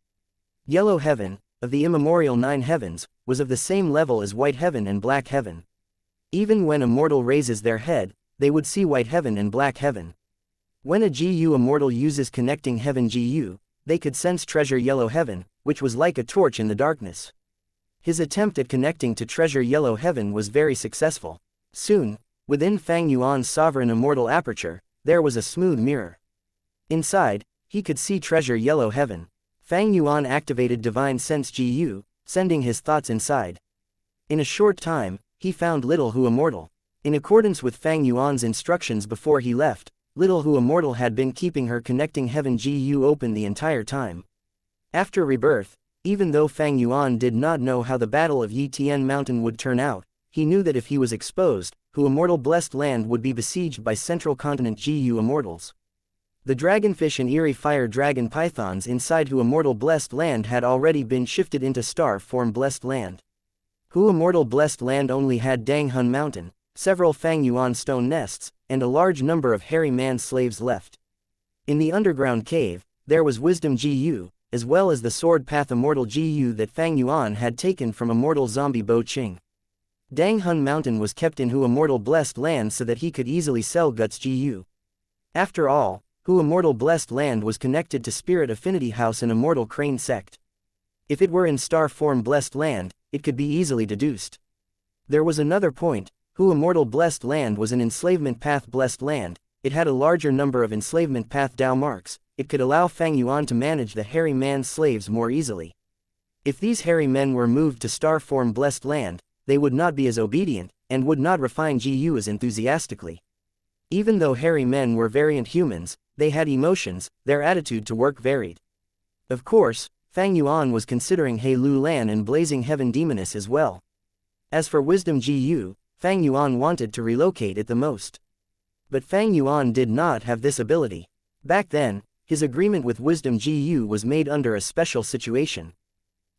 Yellow Heaven, of the immemorial 9 heavens, was of the same level as White Heaven and Black Heaven. Even when a mortal raises their head, they would see White Heaven and Black Heaven. When a GU Immortal uses Connecting Heaven GU, they could sense Treasure Yellow Heaven, which was like a torch in the darkness. His attempt at connecting to Treasure Yellow Heaven was very successful. Soon, within Fang Yuan's Sovereign Immortal Aperture, there was a smooth mirror. Inside, he could see Treasure Yellow Heaven. Fang Yuan activated Divine Sense GU, sending his thoughts inside. In a short time, he found Little Hu Immortal. In accordance with Fang Yuan's instructions before he left, Little Hu Immortal had been keeping her Connecting Heaven GU open the entire time. After rebirth, even though Fang Yuan did not know how the Battle of Yi Tian Mountain would turn out, he knew that if he was exposed, Hu Immortal Blessed Land would be besieged by Central Continent GU Immortals. The Dragonfish and Eerie Fire Dragon Pythons inside Hu Immortal Blessed Land had already been shifted into Star Form Blessed Land. Hu Immortal Blessed Land only had Dang Hun Mountain, several Fang Yuan stone nests, and a large number of hairy man slaves left. In the underground cave, there was Wisdom GU, as well as the Sword Path Immortal GU that Fang Yuan had taken from Immortal Zombie Bo Qing. Dang Hun Mountain was kept in Hu Immortal Blessed Land so that he could easily sell Guts GU. After all, Hu Immortal Blessed Land was connected to Spirit Affinity House and Immortal Crane Sect. If it were in Star Form Blessed Land, it could be easily deduced. There was another point, Hu Immortal Blessed Land was an Enslavement Path Blessed Land, it had a larger number of Enslavement Path Dao marks, it could allow Fang Yuan to manage the hairy man slaves more easily. If these hairy men were moved to Star Form Blessed Land, they would not be as obedient, and would not refine GU as enthusiastically. Even though hairy men were variant humans, they had emotions, their attitude to work varied. Of course, Fang Yuan was considering He Lu Lan and Blazing Heaven Demoness as well. As for Wisdom GU, Fang Yuan wanted to relocate it the most. But Fang Yuan did not have this ability. Back then, his agreement with Wisdom GU was made under a special situation.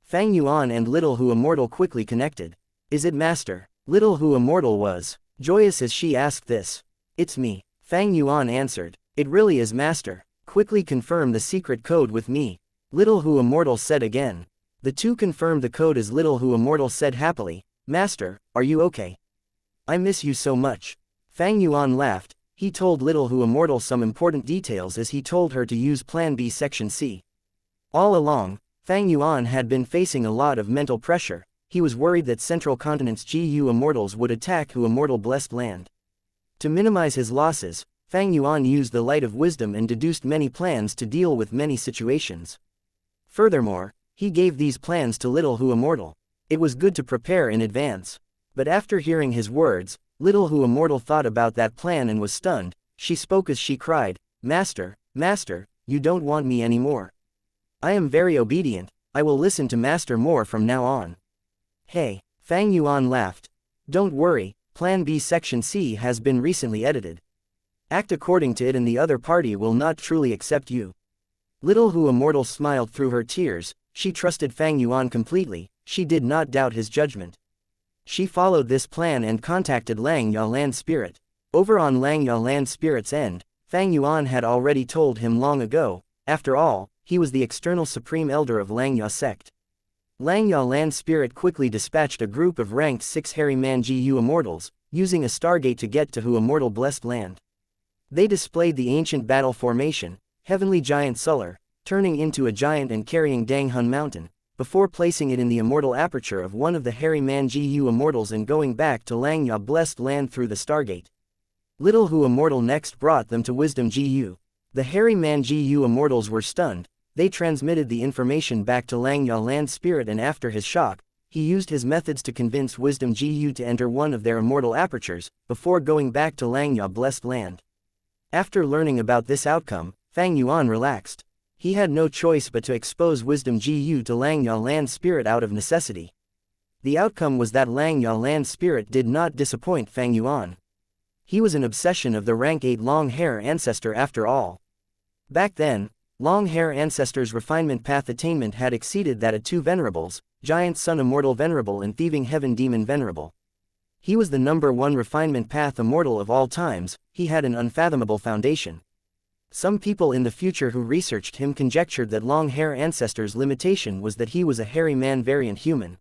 Fang Yuan and Little Hu Immortal quickly connected. Is it Master? Little Hu Immortal was joyous as she asked this. It's me, Fang Yuan answered. It really is Master. Quickly confirm the secret code with me. Little Hu Immortal said again. The two confirmed the code as Little Hu Immortal said happily, Master, are you okay? I miss you so much. Fang Yuan laughed, he told Little Hu Immortal some important details as he told her to use Plan B Section C. All along, Fang Yuan had been facing a lot of mental pressure, he was worried that Central Continent's GU Immortals would attack Hu Immortal Blessed Land. To minimize his losses, Fang Yuan used the light of wisdom and deduced many plans to deal with many situations. Furthermore, he gave these plans to Little Hu Immortal. It was good to prepare in advance. But after hearing his words, Little Hu Immortal thought about that plan and was stunned. She spoke as she cried, Master, Master, you don't want me anymore. I am very obedient, I will listen to Master more from now on. Hey, Fang Yuan laughed. Don't worry, Plan B Section C has been recently edited. Act according to it and the other party will not truly accept you. Little Hu Immortal smiled through her tears, she trusted Fang Yuan completely, she did not doubt his judgment. She followed this plan and contacted Lang Ya Land Spirit. Over on Lang Ya Land Spirit's end, Fang Yuan had already told him long ago. After all, he was the external supreme elder of Xianxia sect. Xianxia land spirit quickly dispatched a group of ranked 6 hairy man Gu immortals, using a stargate to get to Immortal blessed land. They displayed the ancient battle formation, heavenly giant Suller, turning into a giant and carrying Danghun Mountain, before placing it in the immortal aperture of one of the hairy man Gu immortals and going back to Xianxia blessed land through the stargate. Little Hu immortal next brought them to Wisdom Gu. The hairy man Gu immortals were stunned. They transmitted the information back to Xianxia land spirit, and after his shock, he used his methods to convince Wisdom Gu to enter one of their immortal apertures, before going back to Xianxia blessed land. After learning about this outcome, Fang Yuan relaxed. He had no choice but to expose Wisdom Gu to Xianxia land spirit out of necessity. The outcome was that Xianxia land spirit did not disappoint Fang Yuan. He was an obsession of the rank 8 long hair ancestor after all. Back then, long hair ancestor's refinement path attainment had exceeded that of 2 venerables, Giant Sun Immortal Venerable and Thieving Heaven Demon Venerable. He was the number 1 refinement path immortal of all times. He had an unfathomable foundation. Some people in the future who researched him conjectured that long hair ancestor's limitation was that he was a hairy man variant human.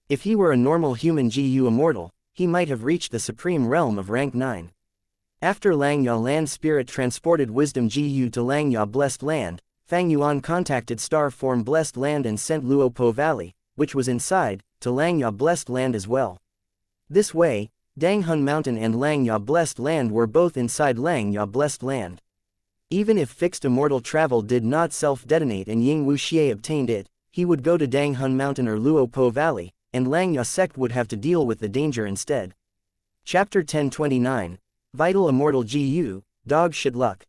If he were a normal human Gu immortal, he might have reached the supreme realm of rank 9. After Xianxia land spirit transported Wisdom Gu to Xianxia blessed land, Fang Yuan contacted Star Form blessed land and sent Luopo Valley, which was inside, to Xianxia blessed land as well. This way, Danghun Mountain and Xianxia blessed land were both inside Xianxia blessed land. Even if fixed immortal travel did not self-detonate and Ying Wuxia obtained it, he would go to Danghun Mountain or Luopo Valley, and Xianxia sect would have to deal with the danger instead. Chapter 1029. Vital Immortal Gu, Dog Shit Luck.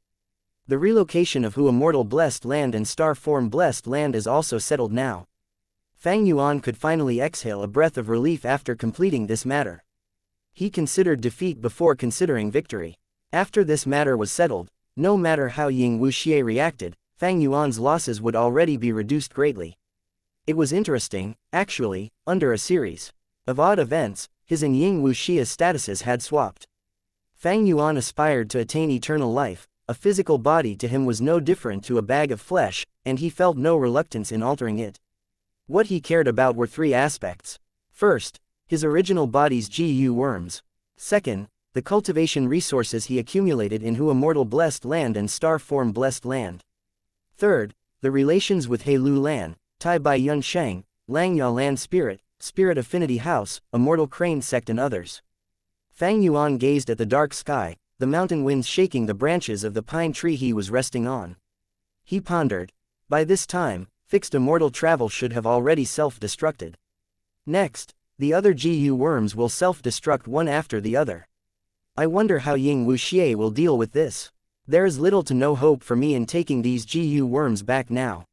The relocation of Hu Immortal blessed land and Star Form blessed land is also settled now. Fang Yuan could finally exhale a breath of relief after completing this matter. He considered defeat before considering victory. After this matter was settled, no matter how Ying Wuxia reacted, Fang Yuan's losses would already be reduced greatly. It was interesting, actually, under a series of odd events, his and Ying Wuxia's statuses had swapped. Fang Yuan aspired to attain eternal life. A physical body to him was no different to a bag of flesh, and he felt no reluctance in altering it. What he cared about were 3 aspects. First, his original body's Gu worms. Second, the cultivation resources he accumulated in Hu Immortal blessed land and Star Form blessed land. Third, the relations with He Lu Lan, Tai Bai Yun Sheng, Xianxia land spirit, Spirit Affinity House, Immortal Crane sect and others. Fang Yuan gazed at the dark sky, the mountain winds shaking the branches of the pine tree he was resting on. He pondered. By this time, fixed immortal travel should have already self-destructed. Next, the other Gu worms will self-destruct one after the other. I wonder how Ying Wuxia will deal with this. There is little to no hope for me in taking these Gu worms back now.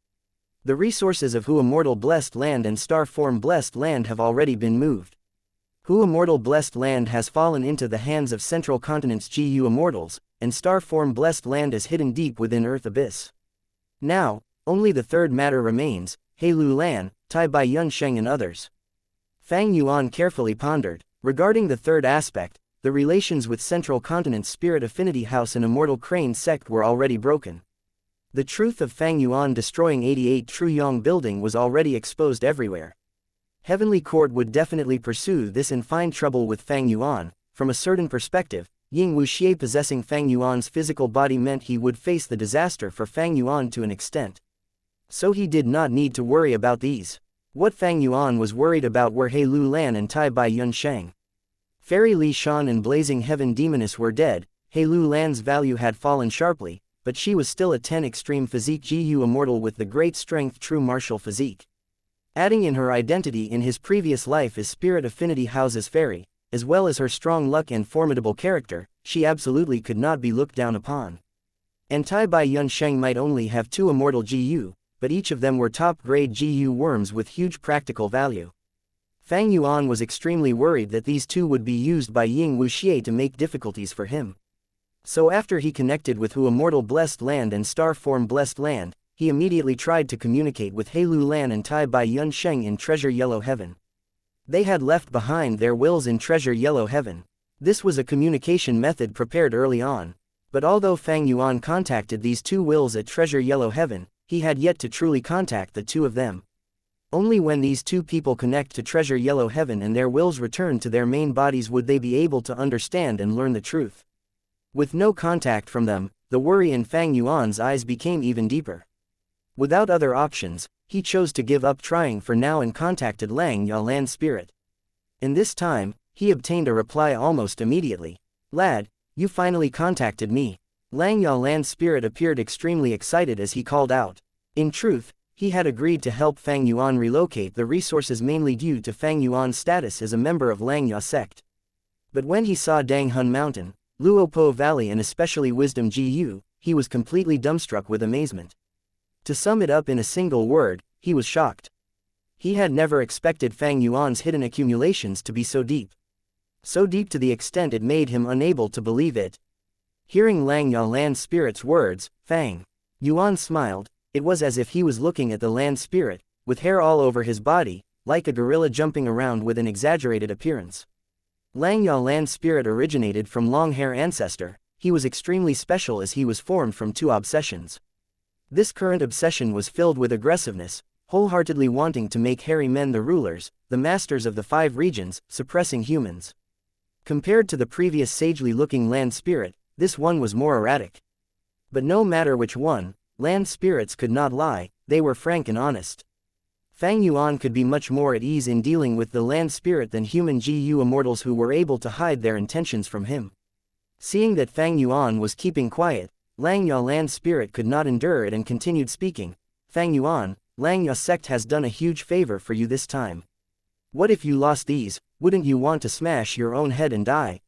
The resources of Hu Immortal blessed land and Star Form blessed land have already been moved. Hu Immortal blessed land has fallen into the hands of Central Continent's Gu immortals, and Star Form blessed land is hidden deep within Earth Abyss. Now, only the third matter remains, He Lu Lan, Tai Bai Yun Sheng and others. Fang Yuan carefully pondered. Regarding the third aspect, the relations with Central Continent's Spirit Affinity House and Immortal Crane sect were already broken. The truth of Fang Yuan destroying 88 Truyong building was already exposed everywhere. Heavenly Court would definitely pursue this and find trouble with Fang Yuan. From a certain perspective, Ying Wuxia possessing Fang Yuan's physical body meant he would face the disaster for Fang Yuan to an extent. So he did not need to worry about these. What Fang Yuan was worried about were He Lu Lan and Tai Bai Yun Sheng. Fairy Li Shan and Blazing Heaven Demoness were dead. He Lu Lan's value had fallen sharply, but she was still a 10 extreme physique Gu immortal with the great strength true martial physique. Adding in her identity in his previous life as Spirit Affinity House's fairy, as well as her strong luck and formidable character, she absolutely could not be looked down upon. And Tai Bai Yun Sheng might only have 2 immortal Gu, but each of them were top-grade Gu worms with huge practical value. Fang Yuan was extremely worried that these 2 would be used by Ying Wuxia to make difficulties for him. So after he connected with Hu Immortal blessed land and Star Form blessed land, he immediately tried to communicate with He Lu Lan and Tai Bai Yun Sheng in Treasure Yellow Heaven. They had left behind their wills in Treasure Yellow Heaven. This was a communication method prepared early on. But although Fang Yuan contacted these two wills at Treasure Yellow Heaven, he had yet to truly contact the two of them. Only when these two people connect to Treasure Yellow Heaven and their wills return to their main bodies would they be able to understand and learn the truth. With no contact from them, the worry in Fang Yuan's eyes became even deeper. Without other options, he chose to give up trying for now and contacted Lang Ya Land Spirit. In this time, he obtained a reply almost immediately. "Lad, you finally contacted me." Lang Ya Land Spirit appeared extremely excited as he called out. In truth, he had agreed to help Fang Yuan relocate the resources mainly due to Fang Yuan's status as a member of Lang Ya sect. But when he saw Dang Hun Mountain, Luopo Valley and especially Wisdom Gu, he was completely dumbstruck with amazement. To sum it up in a single word, he was shocked. He had never expected Fang Yuan's hidden accumulations to be so deep. So deep to the extent it made him unable to believe it. Hearing Lang Ya Land Spirit's words, Fang Yuan smiled. It was as if he was looking at the land spirit, with hair all over his body, like a gorilla jumping around with an exaggerated appearance. Lang Ya Land Spirit originated from long hair ancestor. He was extremely special as he was formed from two obsessions. This current obsession was filled with aggressiveness, wholeheartedly wanting to make hairy men the rulers, the masters of the 5 regions, suppressing humans. Compared to the previous sagely-looking land spirit, this one was more erratic. But no matter which one, land spirits could not lie, they were frank and honest. Fang Yuan could be much more at ease in dealing with the land spirit than human Gu immortals who were able to hide their intentions from him. Seeing that Fang Yuan was keeping quiet, Lang Ya Land Spirit could not endure it and continued speaking. "Fang Yuan, Lang Ya sect has done a huge favor for you this time. What if you lost these? Wouldn't you want to smash your own head and die?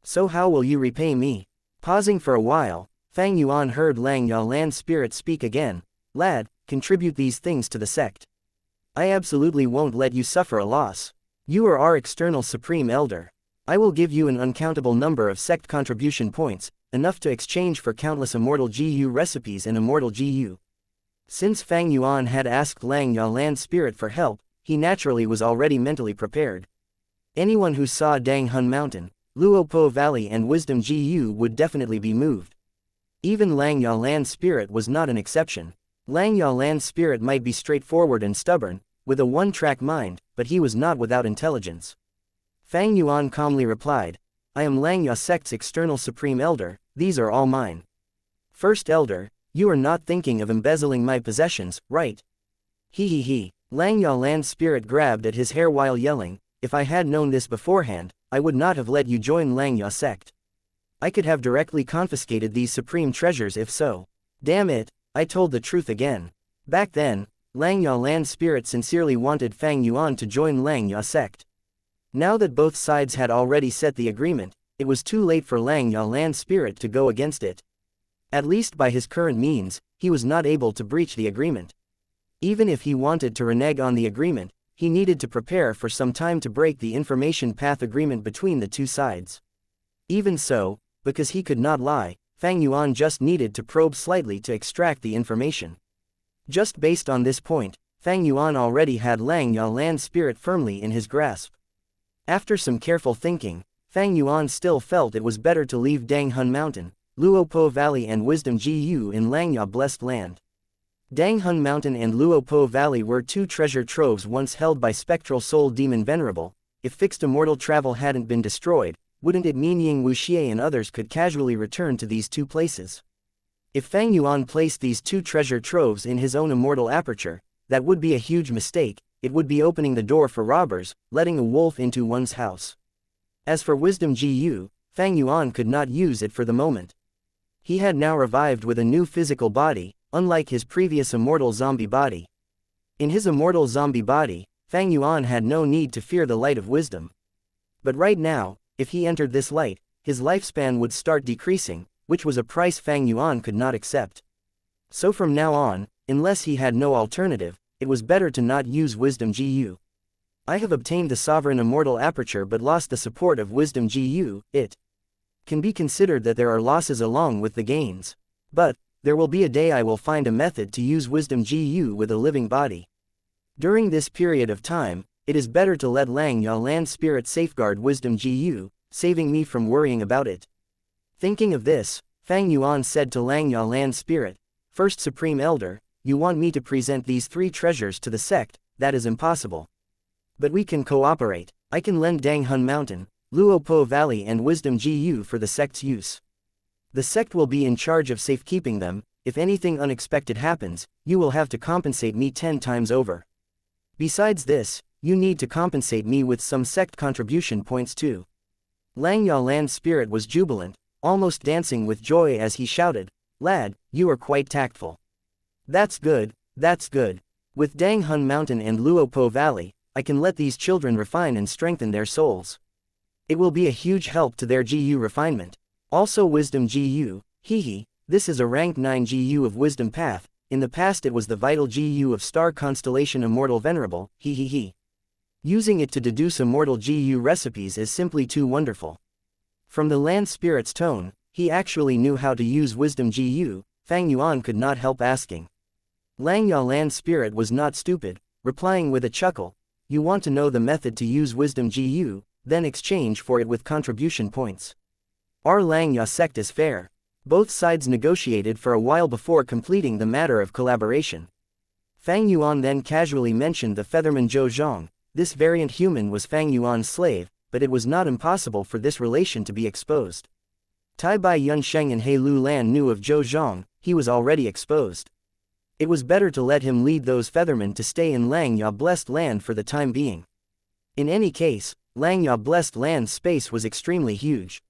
So how will you repay me?" Pausing for a while, Fang Yuan heard Lang Ya Land Spirit speak again. "Lad, contribute these things to the sect. I absolutely won't let you suffer a loss. You are our external supreme elder. I will give you an uncountable number of sect contribution points, enough to exchange for countless Immortal Gu recipes and Immortal Gu." Since Fang Yuan had asked Lang Ya Land Spirit for help, he naturally was already mentally prepared. Anyone who saw Dang Hun Mountain, Luopo Valley and Wisdom Gu would definitely be moved. Even Lang Ya Land Spirit was not an exception. Lang Ya Land Spirit might be straightforward and stubborn, with a one-track mind, but he was not without intelligence. Fang Yuan calmly replied, "I am Lang Ya sect's external supreme elder, these are all mine." "First elder, you are not thinking of embezzling my possessions, right?" He. Lang Ya Land Spirit grabbed at his hair while yelling, "If I had known this beforehand, I would not have let you join Lang Ya sect. I could have directly confiscated these supreme treasures if so. Damn it, I told the truth again." Back then, Lang Ya Land Spirit sincerely wanted Fang Yuan to join Lang Ya sect. Now that both sides had already set the agreement, it was too late for Lang Ya Land Spirit to go against it. At least by his current means, he was not able to breach the agreement. Even if he wanted to renege on the agreement, he needed to prepare for some time to break the information path agreement between the two sides. Even so, because he could not lie, Fang Yuan just needed to probe slightly to extract the information. Just based on this point, Fang Yuan already had Lang Ya Land Spirit firmly in his grasp. After some careful thinking, Fang Yuan still felt it was better to leave Dang Hun Mountain, Luopo Valley and Wisdom Gu in Lang Ya Blessed Land. Dang Hun Mountain and Luopo Valley were two treasure troves once held by spectral soul demon Venerable. If fixed immortal travel hadn't been destroyed, wouldn't it mean Ying Wuxia and others could casually return to these two places? If Fang Yuan placed these two treasure troves in his own immortal aperture, that would be a huge mistake. It would be opening the door for robbers, letting a wolf into one's house. As for Wisdom Gu, Fang Yuan could not use it for the moment. He had now revived with a new physical body, unlike his previous immortal zombie body. In his immortal zombie body, Fang Yuan had no need to fear the light of wisdom. But right now, if he entered this light, his lifespan would start decreasing, which was a price Fang Yuan could not accept. So from now on, unless he had no alternative, it was better to not use Wisdom Gu. I have obtained the sovereign immortal aperture but lost the support of Wisdom Gu. It can be considered that there are losses along with the gains. But there will be a day I will find a method to use Wisdom Gu with a living body. During this period of time, it is better to let Lang Ya Land Spirit safeguard Wisdom Gu, saving me from worrying about it. Thinking of this, Fang Yuan said to Langya Land Spirit, First Supreme Elder, you want me to present these 3 treasures to the sect, that is impossible. But we can cooperate. I can lend Danghun Mountain, Luopo Valley and Wisdom GU for the sect's use. The sect will be in charge of safekeeping them. If anything unexpected happens, you will have to compensate me 10 times over. Besides this, you need to compensate me with some sect contribution points too. Langya Land Spirit was jubilant, almost dancing with joy as he shouted, Lad, you are quite tactful. That's good, that's good. With Danghun Mountain and Luopo Valley, I can let these children refine and strengthen their souls. It will be a huge help to their GU refinement. Also Wisdom GU, hehe, this is a rank 9 GU of Wisdom Path, in the past it was the vital GU of Star Constellation Immortal Venerable, hehehe. Using it to deduce Immortal GU recipes is simply too wonderful. From the land spirit's tone, he actually knew how to use Wisdom GU, Fang Yuan could not help asking. Langya Land Spirit was not stupid, replying with a chuckle, you want to know the method to use Wisdom GU, then exchange for it with contribution points. Our Langya sect is fair. Both sides negotiated for a while before completing the matter of collaboration. Fang Yuan then casually mentioned the Featherman Zhou Zhang. This variant human was Fang Yuan's slave, but it was not impossible for this relation to be exposed. Tai Bai Yunsheng and He Lu Lan knew of Zhou Zhang, he was already exposed. It was better to let him lead those feathermen to stay in Langya Blessed Land for the time being. In any case, Langya Blessed Land's space was extremely huge.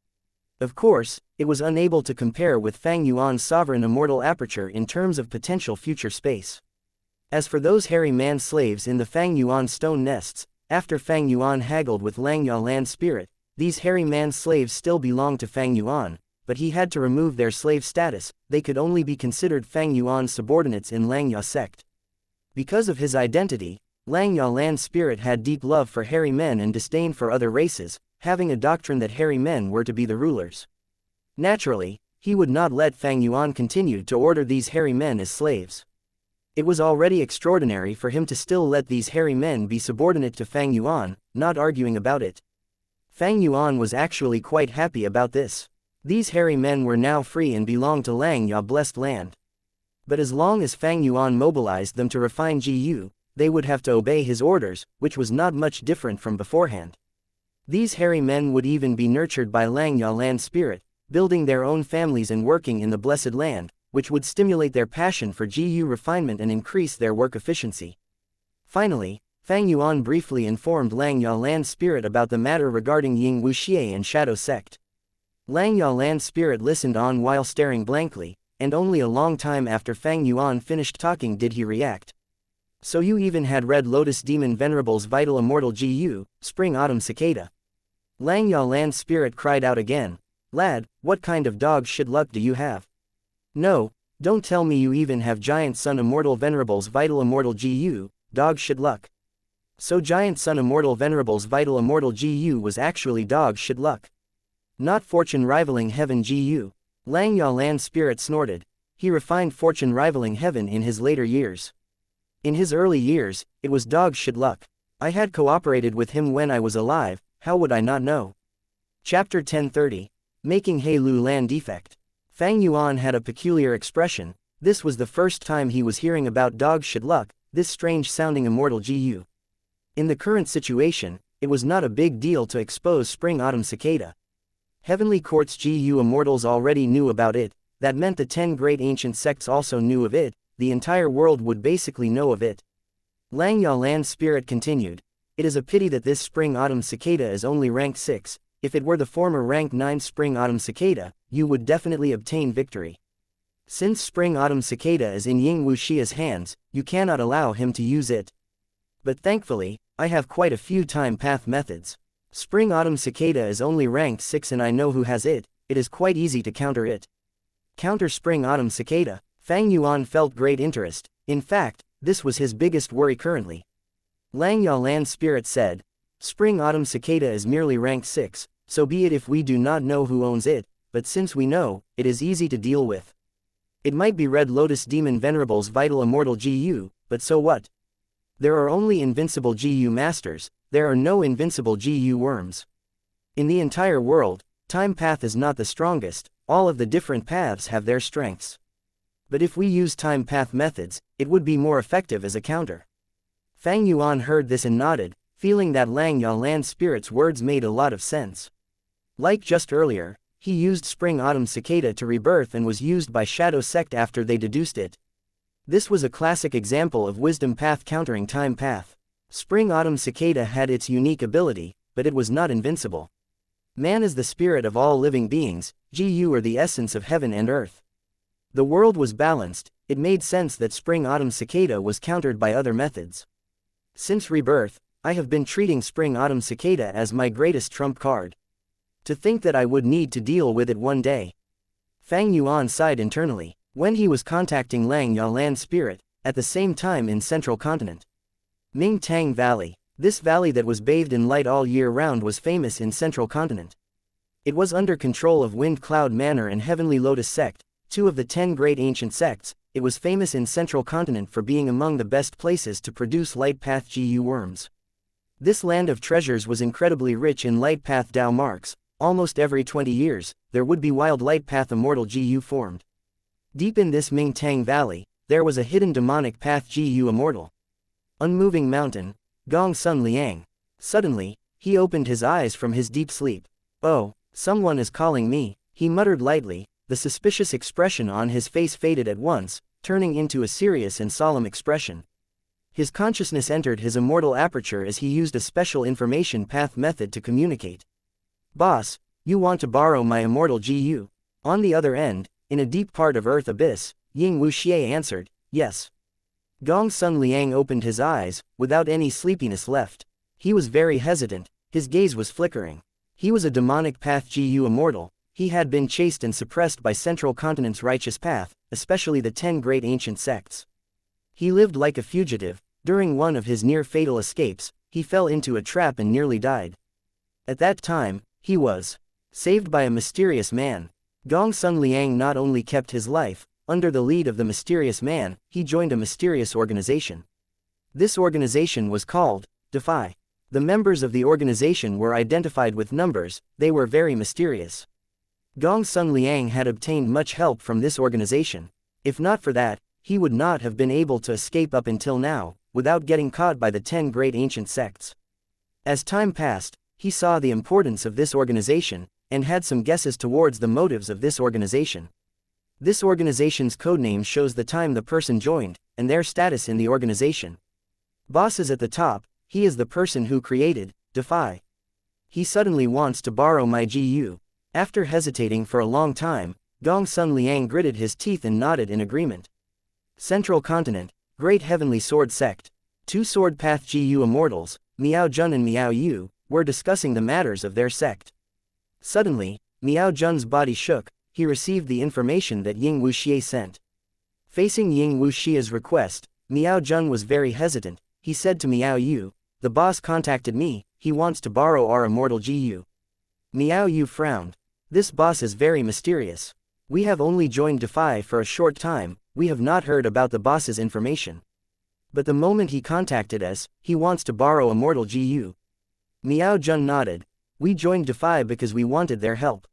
Of course, it was unable to compare with Fang Yuan's sovereign immortal aperture in terms of potential future space. As for those hairy man slaves in the Fang Yuan stone nests, after Fang Yuan haggled with Langya Land Spirit, these hairy man slaves still belonged to Fang Yuan, but he had to remove their slave status, they could only be considered Fang Yuan's subordinates in Langya sect. Because of his identity, Langya Land Spirit had deep love for hairy men and disdain for other races, having a doctrine that hairy men were to be the rulers. Naturally, he would not let Fang Yuan continue to order these hairy men as slaves. It was already extraordinary for him to still let these hairy men be subordinate to Fang Yuan, not arguing about it. Fang Yuan was actually quite happy about this. These hairy men were now free and belonged to Langya Blessed Land. But as long as Fang Yuan mobilized them to refine GU, they would have to obey his orders, which was not much different from beforehand. These hairy men would even be nurtured by Langya Land Spirit, building their own families and working in the Blessed Land, which would stimulate their passion for GU refinement and increase their work efficiency. Finally, Fang Yuan briefly informed Langya Land Spirit about the matter regarding Ying Wuxia and Shadow Sect. Langya Land Spirit listened on while staring blankly, and only a long time after Fang Yuan finished talking did he react. So you even had Red Lotus Demon Venerable's Vital Immortal GU, Spring Autumn Cicada. Langya Land Spirit cried out again, Lad, what kind of dog shit luck do you have? No, don't tell me you even have Giant Sun Immortal Venerable's Vital Immortal GU, dog shit luck. So Giant Sun Immortal Venerable's Vital Immortal GU was actually dog shit luck. Not Fortune Rivaling Heaven GU. Langya Land Spirit snorted. He refined Fortune Rivaling Heaven in his later years. In his early years, it was dog shit luck. I had cooperated with him when I was alive, how would I not know? Chapter 1030. Making He Lu Lan Defect. Fang Yuan had a peculiar expression. This was the first time he was hearing about dog shit luck, this strange sounding immortal GU. In the current situation, it was not a big deal to expose Spring Autumn Cicada. Heavenly Court's GU immortals already knew about it, that meant the 10 great ancient sects also knew of it, the entire world would basically know of it. Langya Land Spirit continued, it is a pity that this Spring Autumn Cicada is only rank 6, if it were the former rank 9 Spring Autumn Cicada, you would definitely obtain victory. Since Spring Autumn Cicada is in Ying Wuxia's hands, you cannot allow him to use it. But thankfully, I have quite a few time path methods. Spring Autumn Cicada is only ranked 6 and I know who has it, it is quite easy to counter it. Counter Spring Autumn Cicada. Fang Yuan felt great interest, in fact, this was his biggest worry currently. Langya Land Spirit said, Spring Autumn Cicada is merely ranked 6, so be it if we do not know who owns it, but since we know, it is easy to deal with. It might be Red Lotus Demon Venerable's Vital Immortal GU, but so what? There are only invincible GU masters, there are no invincible GU worms. In the entire world, Time Path is not the strongest, all of the different paths have their strengths. But if we use time path methods, it would be more effective as a counter. Fang Yuan heard this and nodded, feeling that Lang Yalan's spirit's words made a lot of sense. Like just earlier, he used Spring-Autumn Cicada to rebirth and was used by Shadow Sect after they deduced it. This was a classic example of wisdom path countering time path. Spring-Autumn Cicada had its unique ability, but it was not invincible. Man is the spirit of all living beings, Gu are the essence of heaven and earth. The world was balanced, it made sense that Spring-Autumn Cicada was countered by other methods. Since rebirth, I have been treating Spring-Autumn Cicada as my greatest trump card. To think that I would need to deal with it one day. Fang Yuan sighed internally, when he was contacting Lang Yalan's spirit, at the same time in Central Continent. Ming Tang Valley. This valley that was bathed in light all year round was famous in Central Continent. It was under control of Wind Cloud Manor and Heavenly Lotus Sect, two of the 10 great ancient sects. It was famous in Central Continent for being among the best places to produce light path Gu worms. This land of treasures was incredibly rich in light path Dao marks. Almost every 20 years, there would be wild light path immortal Gu formed. Deep in this Ming Tang Valley, there was a hidden demonic path Gu immortal. Unmoving mountain, Gong Sun Liang. Suddenly, he opened his eyes from his deep sleep. Oh, someone is calling me, he muttered lightly. The suspicious expression on his face faded at once, turning into a serious and solemn expression. His consciousness entered his immortal aperture as he used a special information path method to communicate. Boss, you want to borrow my immortal Gu? On the other end, in a deep part of Earth Abyss, Ying Wuxia answered, yes. Gong Sun Liang opened his eyes, without any sleepiness left. He was very hesitant, his gaze was flickering. He was a demonic path Gu immortal. He had been chased and suppressed by Central Continent's righteous path, especially the 10 great ancient sects. He lived like a fugitive. During one of his near-fatal escapes, he fell into a trap and nearly died. At that time, he was saved by a mysterious man. Gong Sun Liang not only kept his life, under the lead of the mysterious man, he joined a mysterious organization. This organization was called Defy. The members of the organization were identified with numbers, they were very mysterious. Gong Sun Liang had obtained much help from this organization. If not for that, he would not have been able to escape up until now, without getting caught by the 10 great ancient sects. As time passed, he saw the importance of this organization, and had some guesses towards the motives of this organization. This organization's codename shows the time the person joined, and their status in the organization. Boss is at the top, he is the person who created Defy. He suddenly wants to borrow my Gu. After hesitating for a long time, Gong Sun Liang gritted his teeth and nodded in agreement. Central Continent, Great Heavenly Sword Sect. 2 Sword Path Gu Immortals, Miao Jun and Miao Yu, were discussing the matters of their sect. Suddenly, Miao Jun's body shook. He received the information that Ying Wuxia sent. Facing Ying Wuxia's request, Miao Jun was very hesitant. He said to Miao Yu, the boss contacted me, he wants to borrow our immortal Gu. Miao Yu frowned. This boss is very mysterious. We have only joined Defy for a short time, we have not heard about the boss's information. But the moment he contacted us, he wants to borrow immortal Gu. Miao Jun nodded. We joined Defy because we wanted their help.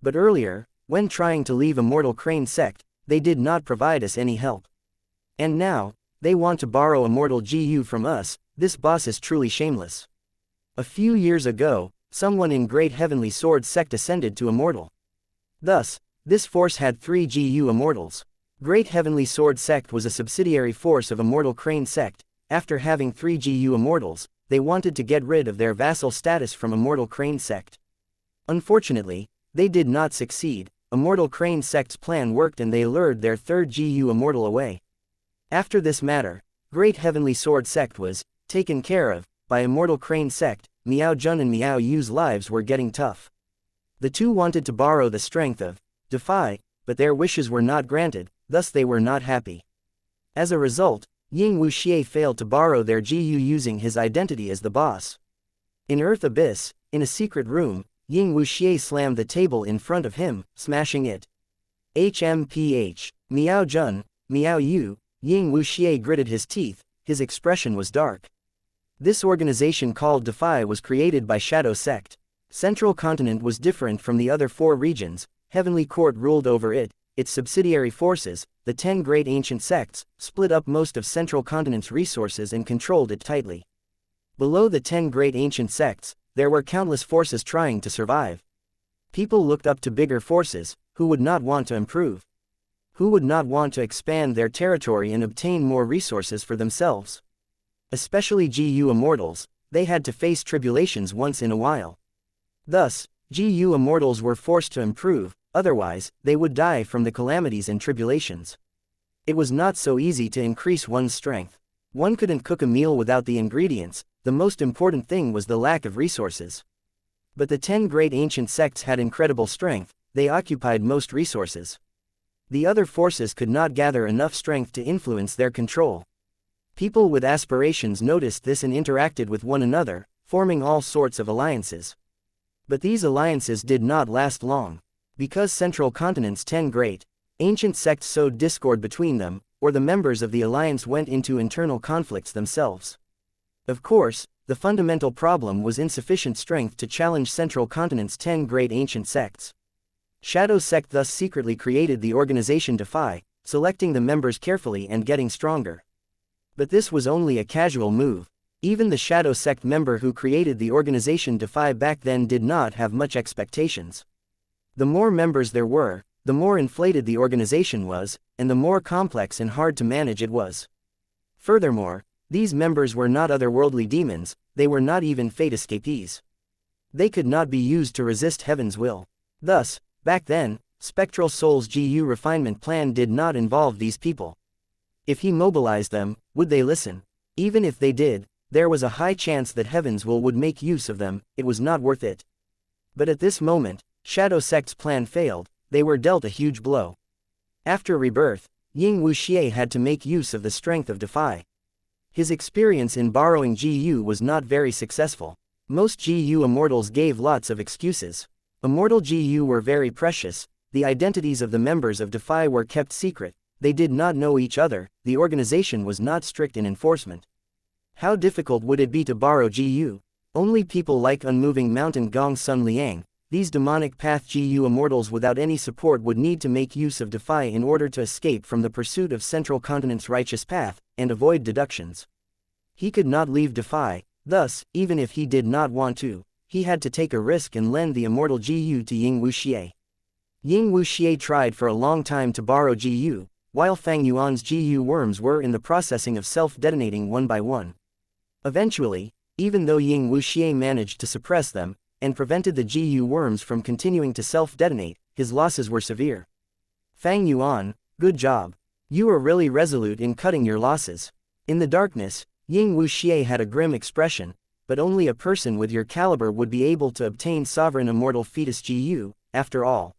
But earlier, when trying to leave Immortal Crane Sect, they did not provide us any help. And now, they want to borrow immortal Gu from us. This boss is truly shameless. A few years ago, someone in Great Heavenly Sword Sect ascended to Immortal. Thus, this force had 3 Gu Immortals. Great Heavenly Sword Sect was a subsidiary force of Immortal Crane Sect. After having 3 Gu Immortals, they wanted to get rid of their vassal status from Immortal Crane Sect. Unfortunately, they did not succeed. Immortal Crane Sect's plan worked and they lured their 3rd Gu Immortal away. After this matter, Great Heavenly Sword Sect was taken care of by Immortal Crane Sect. Miao Jun and Miao Yu's lives were getting tough. The two wanted to borrow the strength of Defy, but their wishes were not granted, thus they were not happy. As a result, Ying Wuxia failed to borrow their Gu using his identity as the boss. In Earth Abyss, in a secret room, Ying Wuxia slammed the table in front of him, smashing it. HMPH. Miao Jun, Miao Yu. Ying Wuxia gritted his teeth, his expression was dark. This organization called Defy was created by Shadow Sect. Central Continent was different from the other 4 regions. Heavenly Court ruled over it. Its subsidiary forces, the 10 great ancient sects, split up most of Central Continent's resources and controlled it tightly. Below the 10 great ancient sects, there were countless forces trying to survive. People looked up to bigger forces, who would not want to improve. Who would not want to expand their territory and obtain more resources for themselves. Especially GU Immortals, they had to face tribulations once in a while. Thus, GU Immortals were forced to improve, otherwise, they would die from the calamities and tribulations. It was not so easy to increase one's strength. One couldn't cook a meal without the ingredients. The most important thing was the lack of resources. But the 10 great ancient sects had incredible strength, they occupied most resources. The other forces could not gather enough strength to influence their control. People with aspirations noticed this and interacted with one another, forming all sorts of alliances. But these alliances did not last long. Because Central Continent's 10 great, ancient sects sowed discord between them, or the members of the alliance went into internal conflicts themselves. Of course, the fundamental problem was insufficient strength to challenge Central Continent's 10 great ancient sects. Shadow Sect thus secretly created the organization Defy, selecting the members carefully and getting stronger. But this was only a casual move. Even the Shadow Sect member who created the organization Defy back then did not have much expectations. The more members there were, the more inflated the organization was, and the more complex and hard to manage it was. Furthermore, these members were not otherworldly demons, they were not even fate escapees. They could not be used to resist heaven's will. Thus, back then, Spectral Soul's GU refinement plan did not involve these people. If he mobilized them, would they listen? Even if they did, there was a high chance that heaven's will would make use of them. It was not worth it. But at this moment, Shadow Sect's plan failed, they were dealt a huge blow. After rebirth, Ying Wuxia had to make use of the strength of Defy. His experience in borrowing GU was not very successful. Most GU Immortals gave lots of excuses. Immortal GU were very precious, the identities of the members of Defy were kept secret, they did not know each other, the organization was not strict in enforcement. How difficult would it be to borrow GU? Only people like Unmoving Mountain Gong Sun Liang, these demonic path GU Immortals without any support would need to make use of Defy in order to escape from the pursuit of Central Continent's righteous path, and avoid deductions. He could not leave Defy, thus, even if he did not want to, he had to take a risk and lend the immortal GU to Ying Wuxia. Ying Wuxia tried for a long time to borrow GU, while Fang Yuan's GU worms were in the processing of self-detonating one by one. Eventually, even though Ying Wuxia managed to suppress them, and prevented the GU worms from continuing to self-detonate, his losses were severe. Fang Yuan, good job. You were really resolute in cutting your losses. In the darkness, Ying Wuxia had a grim expression, but only a person with your caliber would be able to obtain Sovereign Immortal Fetus GU, after all.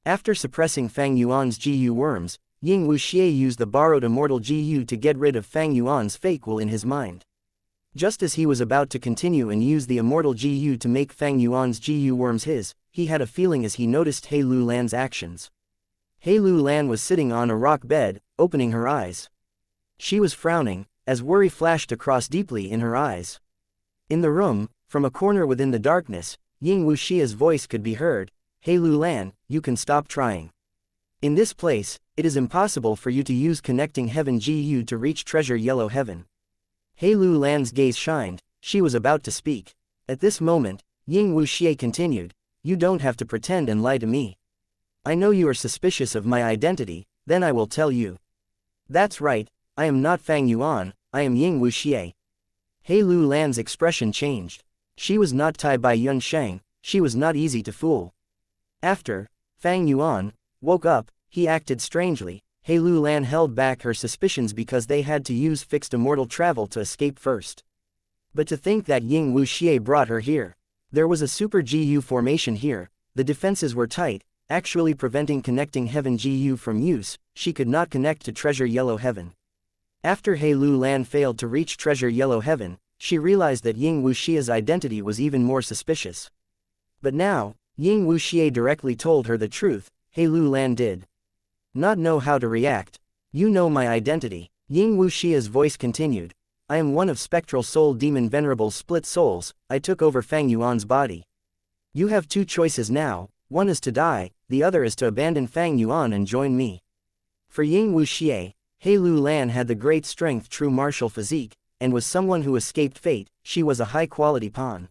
After suppressing Fang Yuan's GU worms, Ying Wuxia used the borrowed Immortal GU to get rid of Fang Yuan's fake will in his mind. Just as he was about to continue and use the Immortal GU to make Fang Yuan's GU worms his, he had a feeling as he noticed He Lu Lan's actions. He Lu Lan was sitting on a rock bed, opening her eyes. She was frowning, as worry flashed across deeply in her eyes. In the room, from a corner within the darkness, Ying Wuxia's voice could be heard. He Lu Lan, you can stop trying. In this place, it is impossible for you to use Connecting Heaven GU to reach Treasure Yellow Heaven. He Lu Lan's gaze shined, she was about to speak. At this moment, Ying Wuxia continued, you don't have to pretend and lie to me. I know you are suspicious of my identity, then I will tell you. That's right, I am not Fang Yuan, I am Ying Wuxia. He Lu Lan's expression changed. She was not Tai Bai Yun Sheng, she was not easy to fool. After Fang Yuan woke up, he acted strangely. He Lu Lan held back her suspicions because they had to use fixed immortal travel to escape first. But to think that Ying Wuxia brought her here. There was a super GU formation here, the defenses were tight, actually preventing Connecting Heaven GU from use, she could not connect to Treasure Yellow Heaven. After He Lu Lan failed to reach Treasure Yellow Heaven, she realized that Ying Wuxia's identity was even more suspicious. But now, Ying Wuxia directly told her the truth, He Lu Lan did not know how to react. You know my identity. Ying Wuxia's voice continued. I am one of Spectral Soul Demon Venerable's split souls, I took over Fang Yuan's body. You have two choices now, One is to die, the other is to abandon Fang Yuan and join me. For Ying Wuxia, He Lu Lan had the great strength true martial physique, and was someone who escaped fate. She was a high-quality pawn.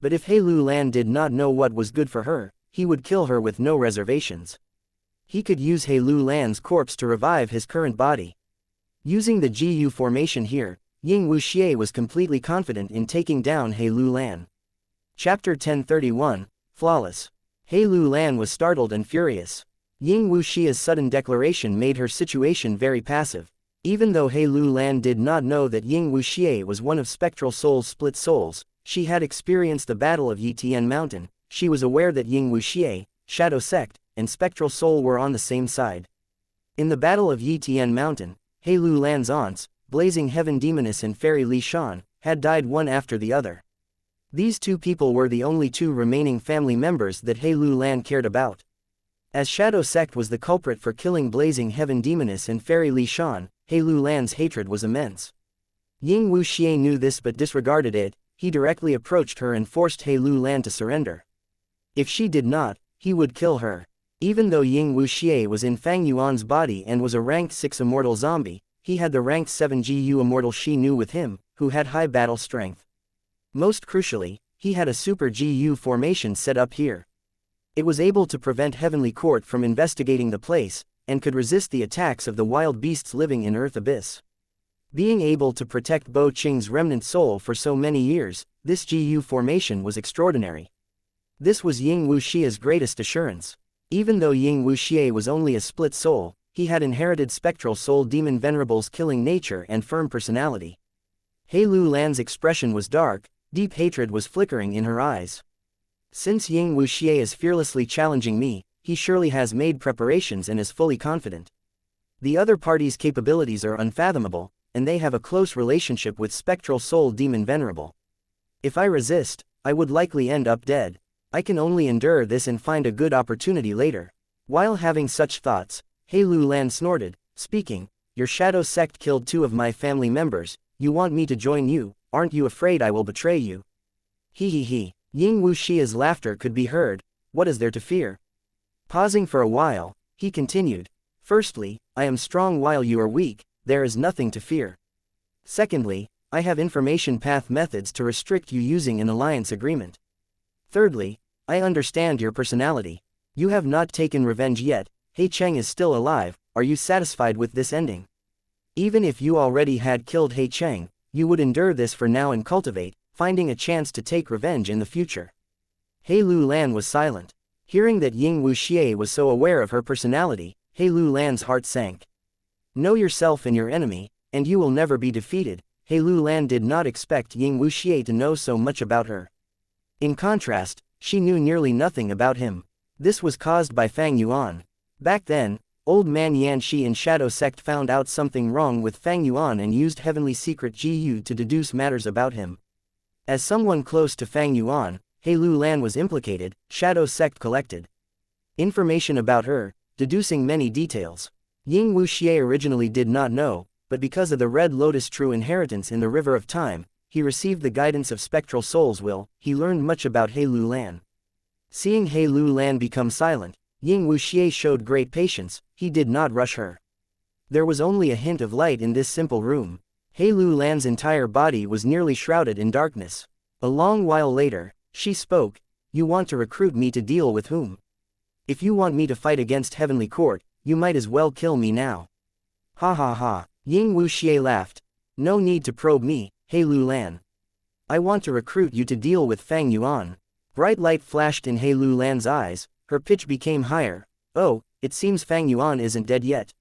But if He Lu Lan did not know what was good for her, he would kill her with no reservations. He could use He Lu Lan's corpse to revive his current body. Using the GU formation here, Ying Wuxia was completely confident in taking down He Lu Lan. Chapter 1031, Flawless. He Lu Lan was startled and furious. Ying Wuxia's sudden declaration made her situation very passive. Even though He Lu Lan did not know that Ying Wuxia was one of Spectral Soul's split souls, she had experienced the Battle of Yitian Mountain. She was aware that Ying Wuxia, Shadow Sect, and Spectral Soul were on the same side. In the Battle of Yitian Mountain, He Lu Lan's aunts, Blazing Heaven Demoness and Fairy Li Shan, had died one after the other. These two people were the only two remaining family members that He Lu Lan cared about. As Shadow Sect was the culprit for killing Blazing Heaven Demoness and Fairy Li Shan, He Lu Lan's hatred was immense. Ying Wuxia knew this but disregarded it. He directly approached her and forced He Lu Lan to surrender. If she did not, he would kill her. Even though Ying Wuxia was in Fang Yuan's body and was a ranked 6 immortal zombie, he had the ranked 7 GU immortal Shi Nu with him, who had high battle strength. Most crucially, he had a super GU formation set up here. It was able to prevent Heavenly Court from investigating the place, and could resist the attacks of the wild beasts living in Earth Abyss. Being able to protect Bo Qing's remnant soul for so many years, this GU formation was extraordinary. This was Ying Wuxia's greatest assurance. Even though Ying Wuxia was only a split soul, he had inherited Spectral Soul Demon Venerable's killing nature and firm personality. He Lu Lan's expression was dark, deep hatred was flickering in her eyes. Since Ying Wuxia is fearlessly challenging me, he surely has made preparations and is fully confident. The other party's capabilities are unfathomable, and they have a close relationship with Spectral Soul Demon Venerable. If I resist, I would likely end up dead. I can only endure this and find a good opportunity later. While having such thoughts, He Lu Lan snorted, speaking, "Your Shadow Sect killed 2 of my family members, you want me to join you, aren't you afraid I will betray you?" He. Ying Wuxia's laughter could be heard. What is there to fear? Pausing for a while, he continued, "Firstly, I am strong while you are weak, there is nothing to fear. Secondly, I have information path methods to restrict you using an alliance agreement. Thirdly, I understand your personality. You have not taken revenge yet. He Cheng is still alive, are you satisfied with this ending? Even if you already had killed He Cheng, you would endure this for now and cultivate, finding a chance to take revenge in the future." He Lu Lan was silent. Hearing that Ying Wuxia was so aware of her personality, He Lu Lan's heart sank. Know yourself and your enemy, and you will never be defeated. He Lu Lan did not expect Ying Wuxia to know so much about her. In contrast, she knew nearly nothing about him. This was caused by Fang Yuan. Back then, old man Yan Shi in Shadow Sect found out something wrong with Fang Yuan and used Heavenly Secret GU to deduce matters about him. As someone close to Fang Yuan, He Lu Lan was implicated. Shadow Sect collected information about her, deducing many details. Ying Wuxia originally did not know, but because of the Red Lotus true inheritance in the River of Time, he received the guidance of Spectral Soul's will. He learned much about He Lu Lan. Seeing He Lu Lan become silent, Ying Wuxia showed great patience. He did not rush her. There was only a hint of light in this simple room. He Lu Lan's entire body was nearly shrouded in darkness. A long while later, she spoke, "You want to recruit me to deal with whom? If you want me to fight against Heavenly Court, you might as well kill me now." Ha ha ha. Ying Wuxia laughed. "No need to probe me, He Lu Lan. I want to recruit you to deal with Fang Yuan." Bright light flashed in He Lu Lan's eyes, her pitch became higher. "Oh, it seems Fang Yuan isn't dead yet.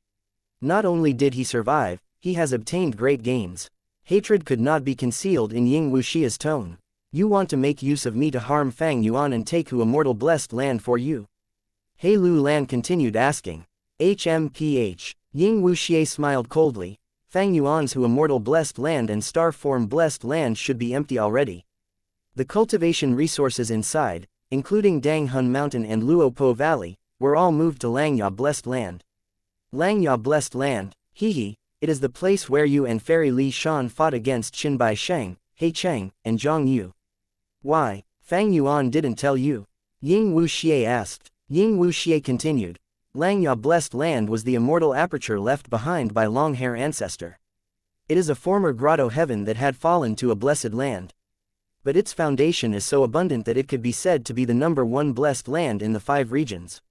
Not only did he survive, he has obtained great gains." Hatred could not be concealed in Ying Wuxia's tone. "You want to make use of me to harm Fang Yuan and take who Immortal blessed land for you?" He Lu Lan continued asking. HMPH. Ying Wuxia smiled coldly. Fang Yuan's who Immortal blessed land and star form blessed land should be empty already. The cultivation resources inside, including Danghun Mountain and Luopo Valley, were all moved to Langya blessed land. Langya blessed land, it is the place where you and Fairy Li Shan fought against Qinbai Sheng, He Cheng, and Zhang Yu. Why, Fang Yuan didn't tell you? Ying Wuxia asked. Ying Wuxia continued. Langya blessed land was the immortal aperture left behind by long-hair ancestor. It is a former grotto heaven that had fallen to a blessed land. But its foundation is so abundant that it could be said to be the number one blessed land in the 5 regions.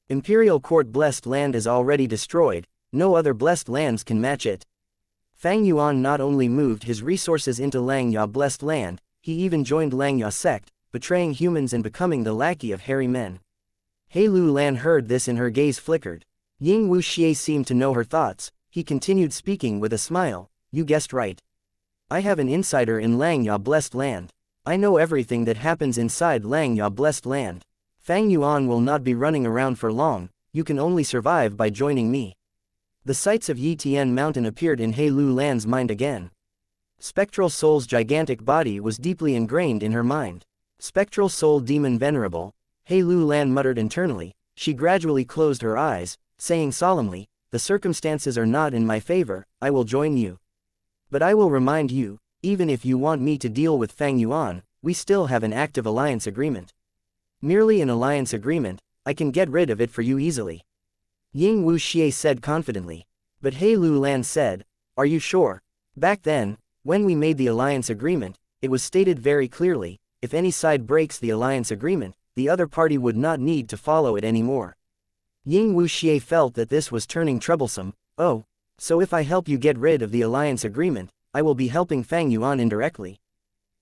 Imperial Court blessed land is already destroyed, no other blessed lands can match it. Fang Yuan not only moved his resources into Langya blessed land, he even joined Langya sect, betraying humans and becoming the lackey of hairy men. He Lu Lan heard this and her gaze flickered. Ying Wuxia seemed to know her thoughts. He continued speaking with a smile. You guessed right. I have an insider in Langya blessed land. I know everything that happens inside Langya blessed land. Fang Yuan will not be running around for long, you can only survive by joining me. The sights of Yitian Mountain appeared in He Lu Lan's mind again. Spectral Soul's gigantic body was deeply ingrained in her mind. Spectral Soul Demon Venerable, He Lu Lan muttered internally. She gradually closed her eyes, saying solemnly, the circumstances are not in my favor, I will join you. But I will remind you, even if you want me to deal with Fang Yuan, we still have an active alliance agreement. Merely an alliance agreement, I can get rid of it for you easily. Ying Wuxia said confidently. But He Lu Lan said, are you sure? Back then, when we made the alliance agreement, it was stated very clearly, if any side breaks the alliance agreement, the other party would not need to follow it anymore. Ying Wuxia felt that this was turning troublesome. Oh, so if I help you get rid of the alliance agreement, I will be helping Fang Yuan indirectly.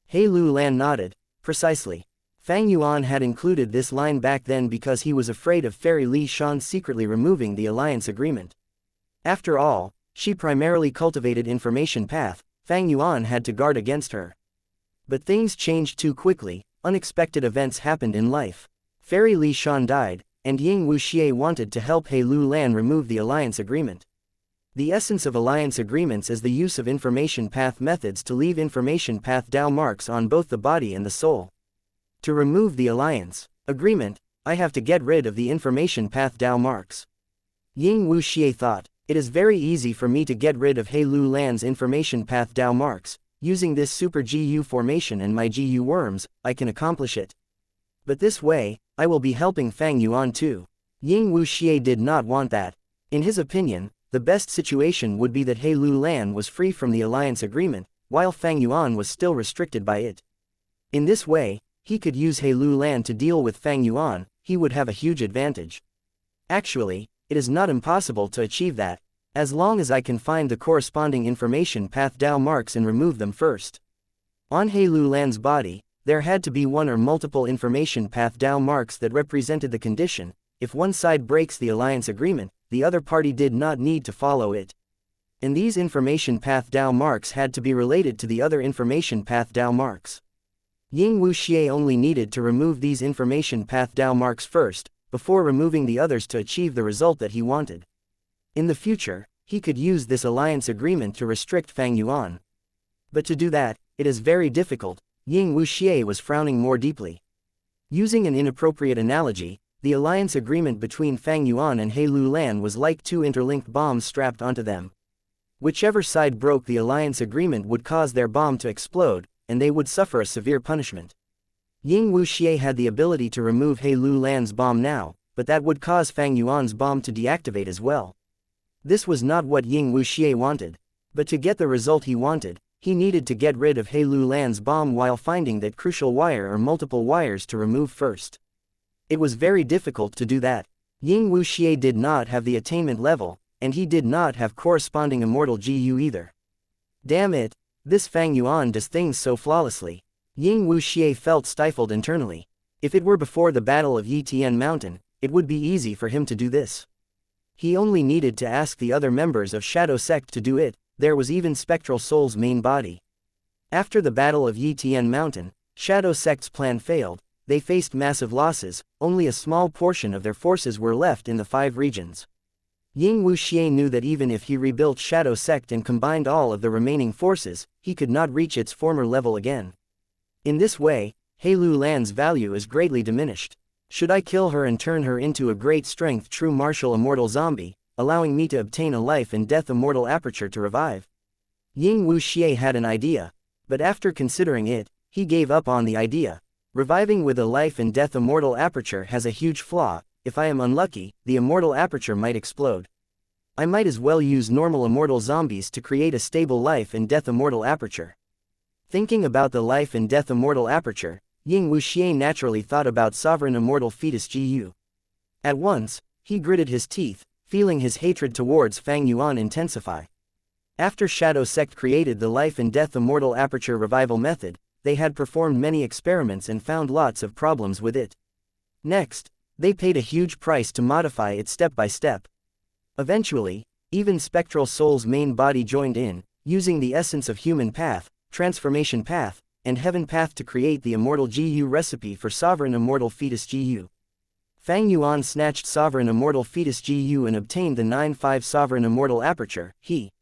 He Lu Lan nodded. Precisely. Fang Yuan had included this line back then because he was afraid of Fairy Li Shan secretly removing the alliance agreement. After all, she primarily cultivated information path, Fang Yuan had to guard against her. But things changed too quickly, unexpected events happened in life. Fairy Li Shan died, and Ying Wuxia wanted to help He Lu Lan remove the alliance agreement. The essence of alliance agreements is the use of information path methods to leave information path Dao marks on both the body and the soul. To remove the alliance agreement, I have to get rid of the information path Dao marks. Ying Wuxia thought, it is very easy for me to get rid of He Lu Lan's information path Dao marks. Using this super GU formation and my GU worms, I can accomplish it. But this way, I will be helping Fang Yuan too. Ying Wuxia did not want that. In his opinion, the best situation would be that He Lu Lan was free from the alliance agreement, while Fang Yuan was still restricted by it. In this way, he could use He Lu Lan to deal with Fang Yuan, he would have a huge advantage. Actually, it is not impossible to achieve that, as long as I can find the corresponding information path Dao marks and remove them first. On He Lu Lan's body, there had to be one or multiple information path Dao marks that represented the condition. If one side breaks the alliance agreement, the other party did not need to follow it. And these information path Dao marks had to be related to the other information path Dao marks. Ying Wuxia only needed to remove these information path Dao marks first, before removing the others to achieve the result that he wanted. In the future, he could use this alliance agreement to restrict Fang Yuan. But to do that, it is very difficult. Ying Wuxia was frowning more deeply. Using an inappropriate analogy, the alliance agreement between Fang Yuan and He Lu Lan was like 2 interlinked bombs strapped onto them. Whichever side broke the alliance agreement would cause their bomb to explode, and they would suffer a severe punishment. Ying Wuxia had the ability to remove He Lu Lan's bomb now, but that would cause Fang Yuan's bomb to deactivate as well. This was not what Ying Wuxia wanted. But to get the result he wanted, he needed to get rid of He Lu Lan's bomb while finding that crucial wire or multiple wires to remove first. It was very difficult to do that. Ying Wuxia did not have the attainment level, and he did not have corresponding immortal GU either. Damn it, this Fang Yuan does things so flawlessly. Ying Wuxia felt stifled internally. If it were before the Battle of Yitian Mountain, it would be easy for him to do this. He only needed to ask the other members of Shadow Sect to do it. There was even Spectral Soul's main body. After the Battle of Yitian Mountain, Shadow Sect's plan failed. They faced massive losses, only a small portion of their forces were left in the 5 regions. Ying Wuxia knew that even if he rebuilt Shadow Sect and combined all of the remaining forces, he could not reach its former level again. In this way, He Lu Lan's value is greatly diminished. Should I kill her and turn her into a great strength true martial immortal zombie, allowing me to obtain a life and death immortal aperture to revive? Ying Wuxia had an idea, but after considering it, he gave up on the idea. Reviving with a life and death immortal aperture has a huge flaw. If I am unlucky, the immortal aperture might explode. I might as well use normal immortal zombies to create a stable life and death immortal aperture. Thinking about the life and death immortal aperture, Ying Wuxia naturally thought about sovereign immortal fetus Gu. At once, he gritted his teeth, feeling his hatred towards Fang Yuan intensify. After Shadow Sect created the life and death immortal aperture revival method, they had performed many experiments and found lots of problems with it. Next, they paid a huge price to modify it step by step. Eventually, even Spectral Soul's main body joined in, using the essence of human path, transformation path, and heaven path to create the immortal Gu recipe for sovereign immortal fetus Gu. Fang Yuan snatched sovereign immortal fetus Gu and obtained the 9-5 sovereign immortal aperture. He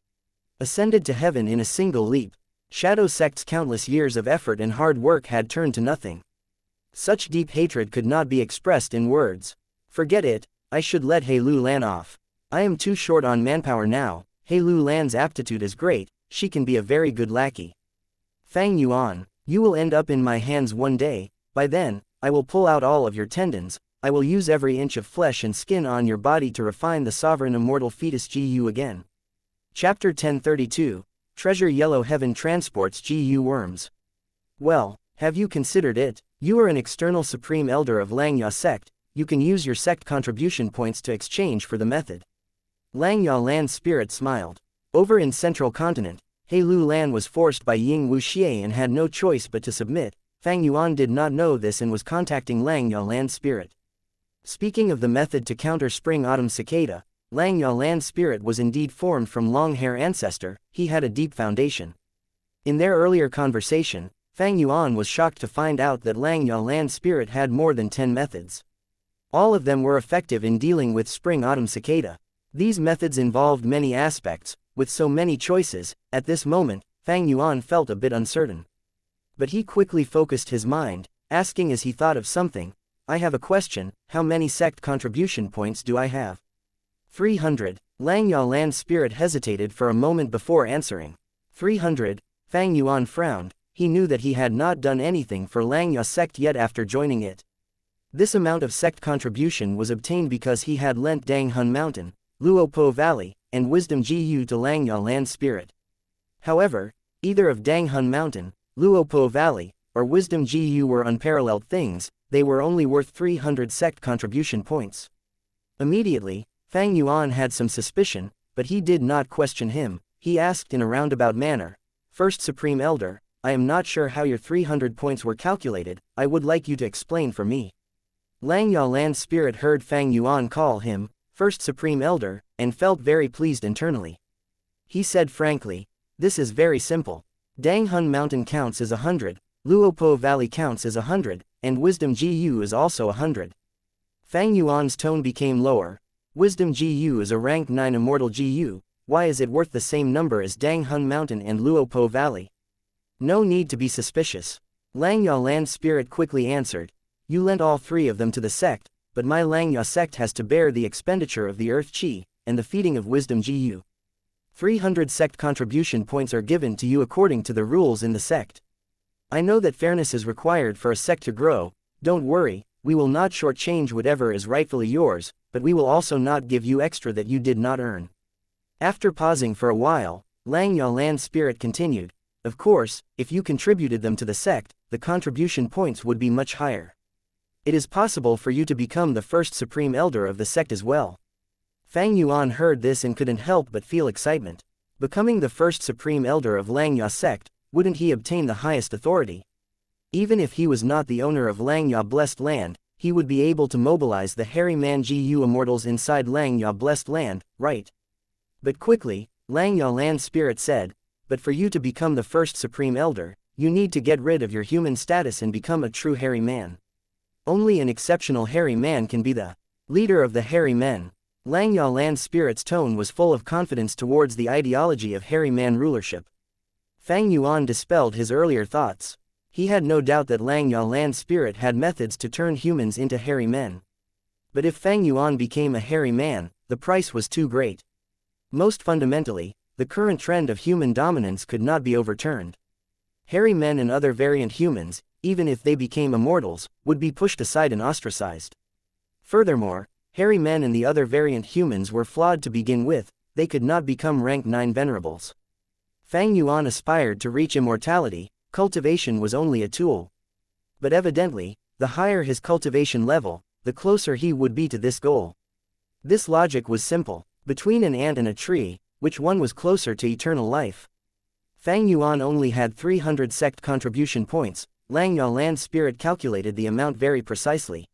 ascended to heaven in a single leap. Shadow Sect's countless years of effort and hard work had turned to nothing. Such deep hatred could not be expressed in words. Forget it, I should let He Lu Lan off. I am too short on manpower now. He Lu Lan's aptitude is great, she can be a very good lackey. Fang Yuan, you will end up in my hands one day. By then, I will pull out all of your tendons. I will use every inch of flesh and skin on your body to refine the sovereign immortal fetus Gu again. Chapter 1032, Treasure Yellow Heaven transports Gu worms. Well, have you considered it? You are an external supreme elder of Xianxia sect. You can use your sect contribution points to exchange for the method. Xianxia Lan's spirit smiled. Over in Central Continent, He Lu Lan was forced by Ying Wuxia and had no choice but to submit. Fang Yuan did not know this and was contacting Xianxia Lan's spirit. Speaking of the method to counter spring-autumn cicada, Xianxia Lan's spirit was indeed formed from long-hair ancestor. He had a deep foundation. In their earlier conversation, Fang Yuan was shocked to find out that Xianxia Lan's spirit had more than 10 methods. All of them were effective in dealing with spring-autumn cicada. These methods involved many aspects. With so many choices, at this moment, Fang Yuan felt a bit uncertain. But he quickly focused his mind, asking as he thought of something, I have a question, how many sect contribution points do I have? 300. Xianxia Lan's spirit hesitated for a moment before answering. 300. Fang Yuan frowned. He knew that he had not done anything for Xianxia sect yet after joining it. This amount of sect contribution was obtained because he had lent Danghun Mountain, Luopo Valley, and Wisdom Gu to Xianxia Lan's spirit. However, either of Danghun Mountain, Luopo Valley, or Wisdom Gu were unparalleled things. They were only worth 300 sect contribution points. Immediately, Fang Yuan had some suspicion, but he did not question him. He asked in a roundabout manner, First Supreme Elder, I am not sure how your 300 points were calculated. I would like you to explain for me. Xianxia Lan's spirit heard Fang Yuan call him First Supreme Elder, and felt very pleased internally. He said frankly, this is very simple. Danghun Mountain counts as 100, Luopo Valley counts as 100, and Wisdom Gu is also 100. Fang Yuan's tone became lower. Wisdom Gu is a rank 9 immortal Gu, why is it worth the same number as Danghun Mountain and Luopo Valley? No need to be suspicious. Xianxia Lan's spirit quickly answered, you lent all 3 of them to the sect, but my Xianxia sect has to bear the expenditure of the earth chi, and the feeding of Wisdom Gu. 300 sect contribution points are given to you according to the rules in the sect. I know that fairness is required for a sect to grow. Don't worry, we will not shortchange whatever is rightfully yours, but we will also not give you extra that you did not earn. After pausing for a while, Xianxia Lan's spirit continued, of course, if you contributed them to the sect, the contribution points would be much higher. It is possible for you to become the first supreme elder of the sect as well. Fang Yuan heard this and couldn't help but feel excitement. Becoming the first supreme elder of Xianxia sect, wouldn't he obtain the highest authority? Even if he was not the owner of Xianxia Blessed Land, he would be able to mobilize the hairy man Gu immortals inside Xianxia Blessed Land, right? But quickly, Xianxia Lan's spirit said, but for you to become the first supreme elder, you need to get rid of your human status and become a true hairy man. Only an exceptional hairy man can be the leader of the hairy men. Xianxia Lan's spirit's tone was full of confidence towards the ideology of hairy man rulership. Fang Yuan dispelled his earlier thoughts. He had no doubt that Xianxia Lan's spirit had methods to turn humans into hairy men. But if Fang Yuan became a hairy man, the price was too great. Most fundamentally, the current trend of human dominance could not be overturned. Hairy men and other variant humans, even if they became immortals, would be pushed aside and ostracized. Furthermore, hairy men and the other variant humans were flawed to begin with, they could not become rank 9 venerables. Fang Yuan aspired to reach immortality, cultivation was only a tool. But evidently, the higher his cultivation level, the closer he would be to this goal. This logic was simple. Between an ant and a tree, which one was closer to eternal life? Fang Yuan only had 300 sect contribution points. Langya Land Spirit calculated the amount very precisely.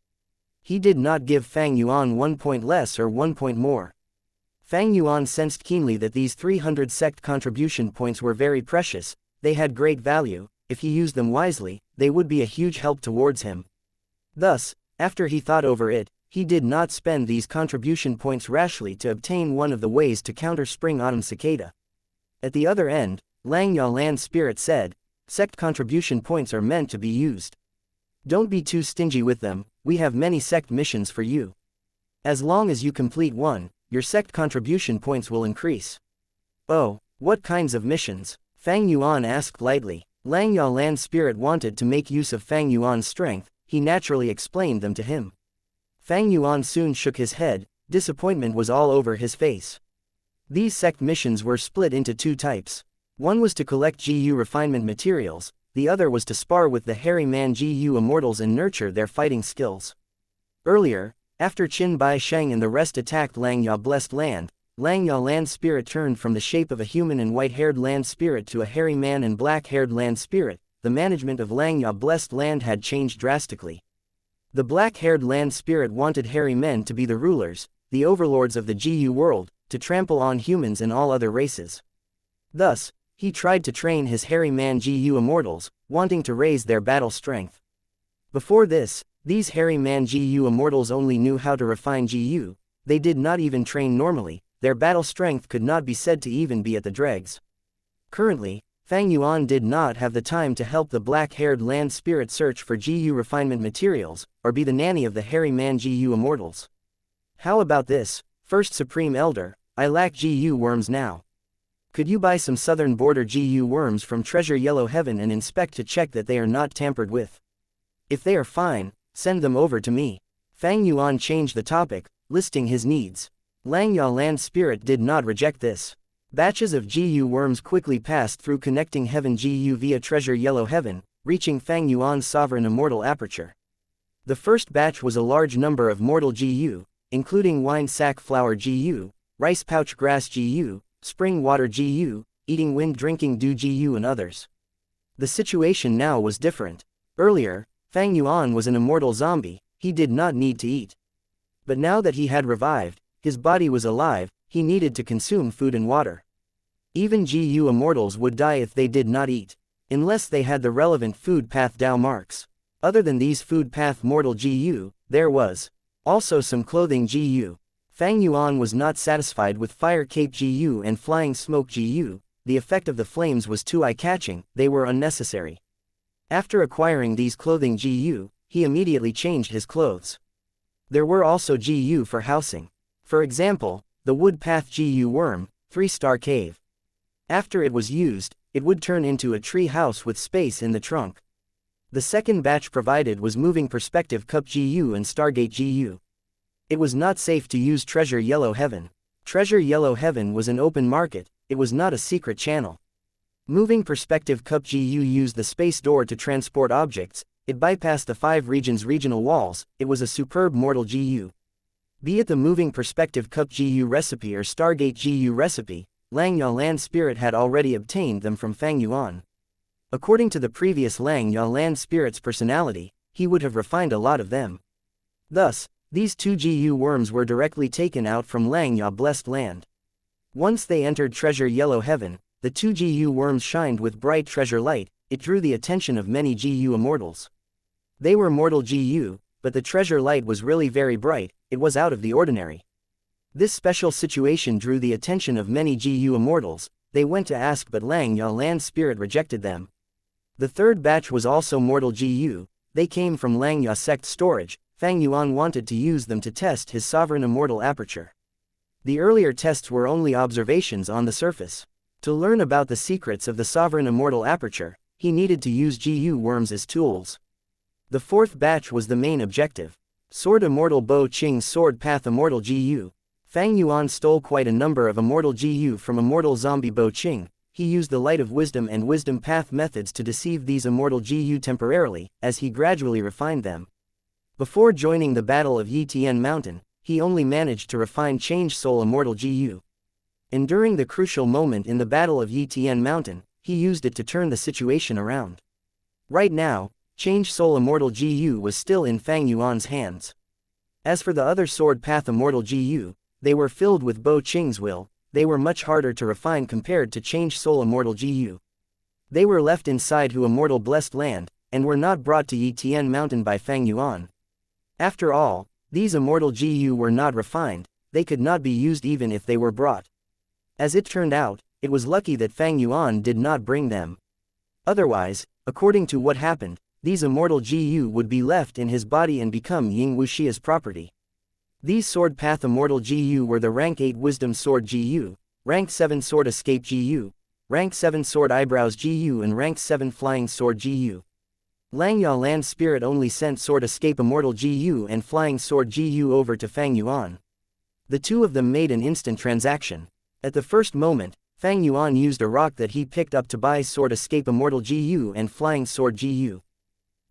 He did not give Fang Yuan 1 point less or 1 point more. Fang Yuan sensed keenly that these 300 sect contribution points were very precious, they had great value, if he used them wisely, they would be a huge help towards him. Thus, after he thought over it, he did not spend these contribution points rashly to obtain one of the ways to counter spring-autumn cicada. At the other end, Langya Land Spirit said, sect contribution points are meant to be used. Don't be too stingy with them, we have many sect missions for you. As long as you complete one, your sect contribution points will increase. Oh, what kinds of missions? Fang Yuan asked lightly. Langya Land Spirit wanted to make use of Fang Yuan's strength, he naturally explained them to him. Fang Yuan soon shook his head, disappointment was all over his face. These sect missions were split into 2 types. One was to collect GU refinement materials, the other was to spar with the hairy man GU immortals and nurture their fighting skills. Earlier, after Qin Bai Sheng and the rest attacked Langya Blessed Land, Langya Land Spirit turned from the shape of a human and white-haired land spirit to a hairy man and black-haired land spirit. The management of Langya Blessed Land had changed drastically. The black-haired land spirit wanted hairy men to be the rulers, the overlords of the GU world, to trample on humans and all other races. Thus, he tried to train his hairy man GU immortals, wanting to raise their battle strength. Before this, these hairy man GU immortals only knew how to refine GU, they did not even train normally, their battle strength could not be said to even be at the dregs. Currently, Fang Yuan did not have the time to help the black-haired land spirit search for GU refinement materials, or be the nanny of the hairy man GU immortals. How about this, First Supreme Elder, I lack GU worms now. Could you buy some southern border GU worms from Treasure Yellow Heaven and inspect to check that they are not tampered with? If they are fine, send them over to me. Fang Yuan changed the topic, listing his needs. Langya Land Spirit did not reject this. Batches of GU worms quickly passed through connecting heaven GU via Treasure Yellow Heaven, reaching Fang Yuan's sovereign immortal aperture. The first batch was a large number of mortal GU, including wine sack flower GU, rice pouch grass GU, spring water GU, eating wind drinking dew GU and others. The situation now was different. Earlier, Fang Yuan was an immortal zombie, he did not need to eat. But now that he had revived, his body was alive, he needed to consume food and water. Even GU immortals would die if they did not eat, unless they had the relevant food path Dao marks. Other than these food path mortal GU, there was also some clothing GU. Fang Yuan was not satisfied with fire cape GU and flying smoke GU, the effect of the flames was too eye-catching, they were unnecessary. After acquiring these clothing GU, he immediately changed his clothes. There were also GU for housing. For example, the wood path GU worm, 3-star cave. After it was used, it would turn into a tree house with space in the trunk. The second batch provided was moving perspective cup GU and Stargate GU. It was not safe to use Treasure Yellow Heaven. Treasure Yellow Heaven was an open market, it was not a secret channel. Moving perspective cup GU used the space door to transport objects, it bypassed the 5 regions' regional walls, it was a superb mortal GU. Be it the moving perspective cup GU recipe or Stargate GU recipe, Langya Land Spirit had already obtained them from Fang Yuan. According to the previous Langya Land Spirit's personality, he would have refined a lot of them. Thus, these 2 GU worms were directly taken out from Langya Blessed Land. Once they entered Treasure Yellow Heaven, the 2 GU worms shined with bright treasure light, it drew the attention of many GU immortals. They were mortal GU, but the treasure light was really very bright, it was out of the ordinary. This special situation drew the attention of many GU immortals, they went to ask but Langya Land Spirit rejected them. The third batch was also mortal GU, they came from Langya sect storage, Fang Yuan wanted to use them to test his sovereign immortal aperture. The earlier tests were only observations on the surface. To learn about the secrets of the sovereign immortal aperture, he needed to use GU worms as tools. The fourth batch was the main objective. Sword Immortal Bo Qing's Sword Path Immortal GU. Fang Yuan stole quite a number of Immortal GU from Immortal Zombie Bo Qing. He used the Light of Wisdom and Wisdom Path methods to deceive these Immortal GU temporarily, as he gradually refined them. Before joining the Battle of Yitian Mountain, he only managed to refine Change Soul Immortal GU. And during the crucial moment in the Battle of Yitian Mountain, he used it to turn the situation around. Right now, Change Soul Immortal GU was still in Fang Yuan's hands. As for the other Sword Path Immortal GU, they were filled with Bo Qing's will. They were much harder to refine compared to Change Soul Immortal GU. They were left inside Hu Immortal Blessed Land, and were not brought to Yitian Mountain by Fang Yuan. After all, these Immortal GU were not refined, they could not be used even if they were brought. As it turned out, it was lucky that Fang Yuan did not bring them. Otherwise, according to what happened, these Immortal GU would be left in his body and become Ying Wuxia's property. These Sword Path Immortal GU were the Rank 8 Wisdom Sword GU, Rank 7 Sword Escape GU, Rank 7 Sword Eyebrows GU and Rank 7 Flying Sword GU. Langya Land Spirit only sent Sword Escape Immortal GU and Flying Sword GU over to Fang Yuan. The two of them made an instant transaction. At the first moment, Fang Yuan used a rock that he picked up to buy Sword Escape Immortal GU and Flying Sword GU.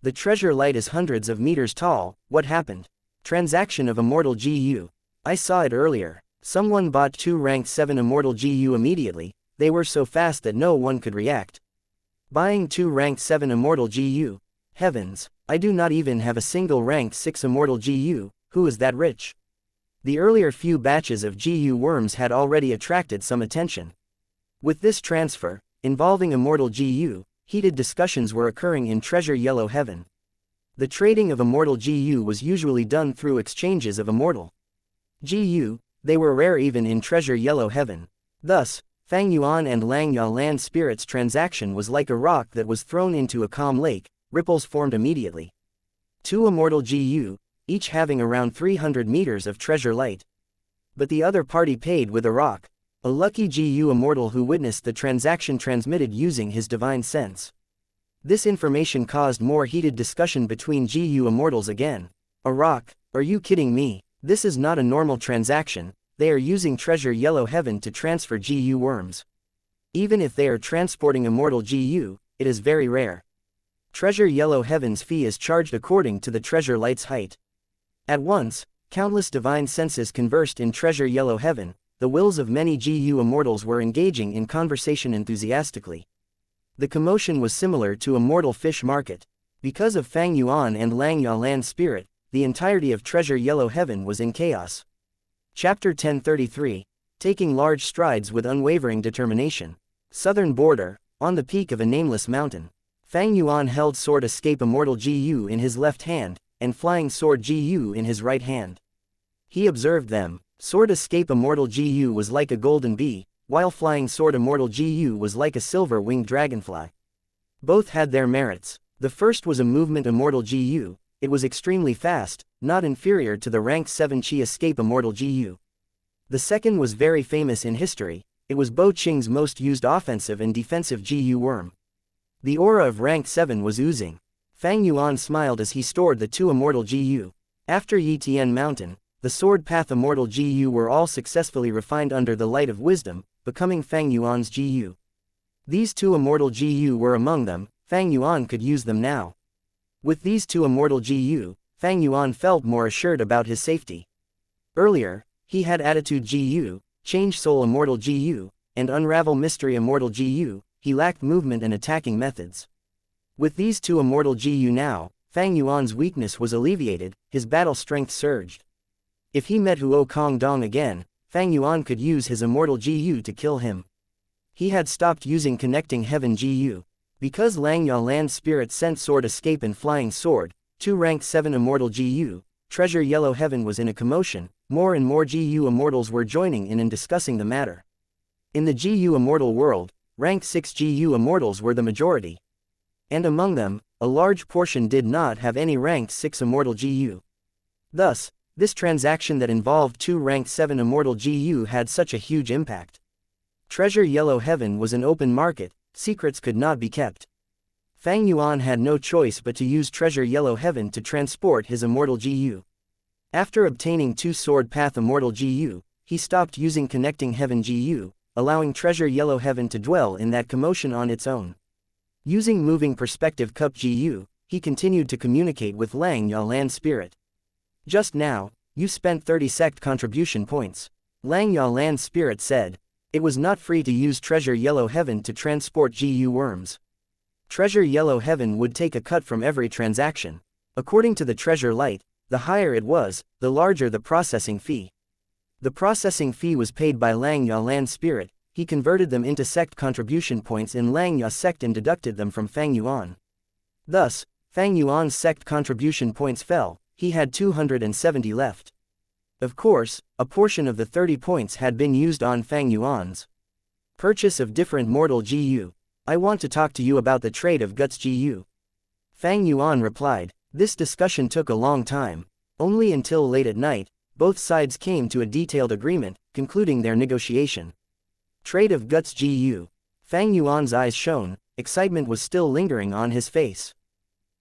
The treasure light is hundreds of meters tall. What happened? Transaction of Immortal GU. I saw it earlier. Someone bought 2 Rank 7 Immortal GU immediately. They were so fast that no one could react. Buying 2 Rank 7 Immortal GU. Heavens, I do not even have a single Rank 6 Immortal GU, who is that rich? The earlier few batches of GU worms had already attracted some attention. With this transfer, involving Immortal GU, heated discussions were occurring in Treasure Yellow Heaven. The trading of Immortal GU was usually done through exchanges of Immortal GU. They were rare even in Treasure Yellow Heaven. Thus, Fang Yuan and Langya Land Spirit's transaction was like a rock that was thrown into a calm lake. Ripples formed immediately. 2 Immortal GU, each having around 300 meters of treasure light. But the other party paid with a rock. A lucky GU Immortal who witnessed the transaction transmitted using his divine sense. This information caused more heated discussion between GU Immortals again. A rock? Are you kidding me? This is not a normal transaction. They are using Treasure Yellow Heaven to transfer GU worms. Even if they are transporting Immortal GU, it is very rare. Treasure Yellow Heaven's fee is charged according to the treasure light's height. At once, countless divine senses conversed in Treasure Yellow Heaven. The wills of many GU Immortals were engaging in conversation enthusiastically. The commotion was similar to Immortal Fish Market. Because of Fang Yuan and Langya Land Spirit, the entirety of Treasure Yellow Heaven was in chaos. Chapter 1033. Taking large strides with unwavering determination. Southern border, on the peak of a nameless mountain. Fang Yuan held Sword Escape Immortal GU in his left hand, and Flying Sword GU in his right hand. He observed them. Sword Escape Immortal GU was like a golden bee, while Flying Sword Immortal GU was like a silver-winged dragonfly. Both had their merits. The first was a movement Immortal GU. It was extremely fast, not inferior to the Rank 7 Chi Escape Immortal GU. The second was very famous in history. It was Bo Qing's most used offensive and defensive GU worm. The aura of Rank 7 was oozing. Fang Yuan smiled as he stored the 2 Immortal GU. After Yitian Mountain, the Sword Path Immortal GU were all successfully refined under the Light of Wisdom, becoming Fang Yuan's GU. These 2 Immortal GU were among them. Fang Yuan could use them now. With these 2 Immortal GU, Fang Yuan felt more assured about his safety. Earlier, he had Attitude GU, Change Soul Immortal GU, and Unravel Mystery Immortal GU. He lacked movement and attacking methods. With these 2 Immortal GU now, Fang Yuan's weakness was alleviated, his battle strength surged. If he met Huo Kongdong again, Fang Yuan could use his Immortal GU to kill him. He had stopped using Connecting Heaven GU. Because Langya Land Spirit sent Sword Escape and Flying Sword, 2 Rank 7 Immortal GU, Treasure Yellow Heaven was in a commotion. More and more GU Immortals were joining in and discussing the matter. In the GU Immortal world, Rank 6 GU Immortals were the majority. And among them, a large portion did not have any Rank 6 Immortal GU. Thus, this transaction that involved 2 Rank 7 Immortal GU had such a huge impact. Treasure Yellow Heaven was an open market, secrets could not be kept. Fang Yuan had no choice but to use Treasure Yellow Heaven to transport his Immortal GU. After obtaining 2 Sword Path Immortal GU, he stopped using Connecting Heaven GU, allowing Treasure Yellow Heaven to dwell in that commotion on its own. Using Moving Perspective Cup GU, he continued to communicate with Xianxia Land Spirit. Just now, you spent 30 sect contribution points. Xianxia Land Spirit said. It was not free to use Treasure Yellow Heaven to transport GU worms. Treasure Yellow Heaven would take a cut from every transaction. According to the Treasure Light, the higher it was, the larger the processing fee. The processing fee was paid by Xianxia Land Spirit. He converted them into sect contribution points in Xianxia sect and deducted them from Fang Yuan. Thus, Fang Yuan's sect contribution points fell. He had 270 left. Of course, a portion of the 30 points had been used on Fang Yuan's purchase of different mortal GU. I want to talk to you about the trade of Guts GU. Fang Yuan replied. This discussion took a long time. Only until late at night, both sides came to a detailed agreement, concluding their negotiation. Trade of Guts GU. Fang Yuan's eyes shone, excitement was still lingering on his face.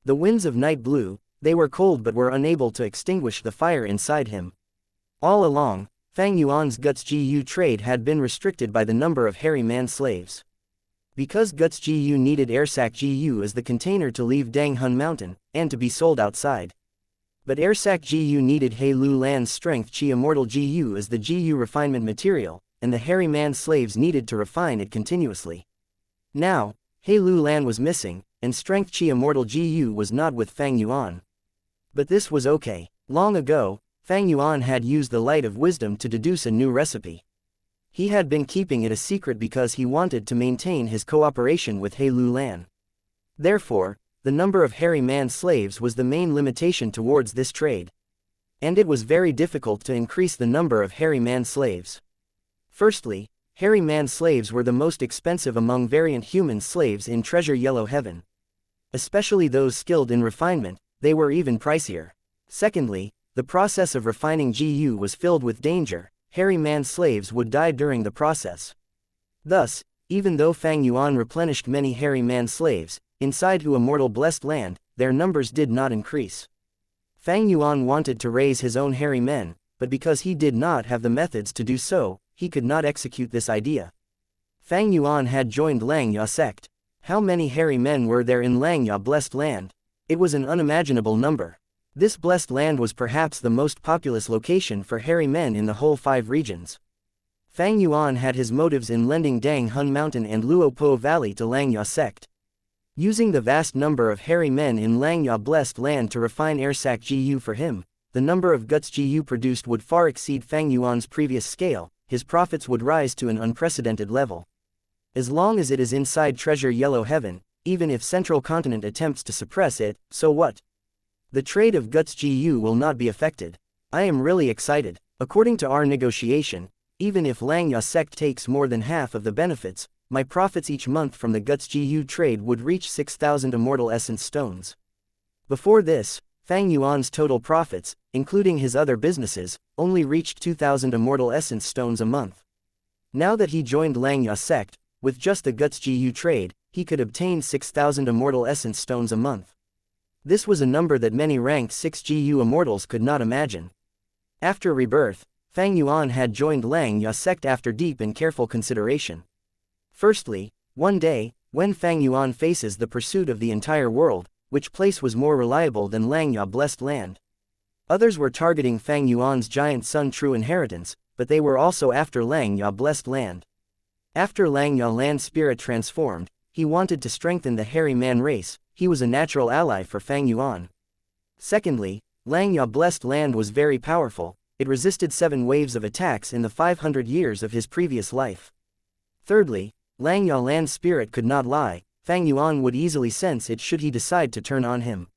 The winds of night blew, they were cold but were unable to extinguish the fire inside him. All along, Fang Yuan's Guts GU trade had been restricted by the number of hairy man slaves. Because Guts GU needed Airsac GU as the container to leave Dang Hun Mountain, and to be sold outside. But Airsac GU needed He Lu Lan's Strength Chi Immortal GU as the GU refinement material, and the hairy man slaves needed to refine it continuously. Now, He Lu Lan was missing, and Strength Chi Immortal GU was not with Fang Yuan. But this was okay. Long ago, Fang Yuan had used the light of wisdom to deduce a new recipe. He had been keeping it a secret because he wanted to maintain his cooperation with He Lu Lan. Therefore, the number of hairy man slaves was the main limitation towards this trade. And it was very difficult to increase the number of hairy man slaves. Firstly, hairy man slaves were the most expensive among variant human slaves in Treasure Yellow Heaven. Especially those skilled in refinement, they were even pricier. Secondly, the process of refining GU was filled with danger. Hairy man slaves would die during the process. Thus, even though Fang Yuan replenished many hairy man slaves, inside Hu Immortal Blessed Land, their numbers did not increase. Fang Yuan wanted to raise his own hairy men, but because he did not have the methods to do so, he could not execute this idea. Fang Yuan had joined Xianxia sect. How many hairy men were there in Xianxia Blessed Land? It was an unimaginable number. This blessed land was perhaps the most populous location for hairy men in the whole 5 regions. Fang Yuan had his motives in lending Dang Hun Mountain and Luopo Valley to Xianxia sect. Using the vast number of hairy men in Xianxia Blessed Land to refine Airsac GU for him, the number of Guts GU produced would far exceed Fang Yuan's previous scale. His profits would rise to an unprecedented level. As long as it is inside Treasure Yellow Heaven, even if Central Continent attempts to suppress it, so what? The trade of Guts GU will not be affected. I am really excited. According to our negotiation, even if Xianxia sect takes more than half of the benefits, my profits each month from the Guts GU trade would reach 6,000 Immortal Essence Stones. Before this, Fang Yuan's total profits, including his other businesses, only reached 2,000 Immortal Essence Stones a month. Now that he joined Xianxia sect, with just the Guts GU trade, he could obtain 6,000 Immortal Essence Stones a month. This was a number that many ranked 6 GU Immortals could not imagine. After rebirth, Fang Yuan had joined Xianxia sect after deep and careful consideration. Firstly, one day, when Fang Yuan faces the pursuit of the entire world, which place was more reliable than Xianxia Blessed Land? Others were targeting Fang Yuan's giant son True Inheritance, but they were also after Xianxia Blessed Land. After Xianxia Land Spirit transformed, he wanted to strengthen the hairy man race. He was a natural ally for Fang Yuan. Secondly, Xianxia Blessed Land was very powerful. It resisted 7 waves of attacks in the 500 years of his previous life. Thirdly, Xianxia Land Spirit could not lie. Fang Yuan would easily sense it should he decide to turn on him.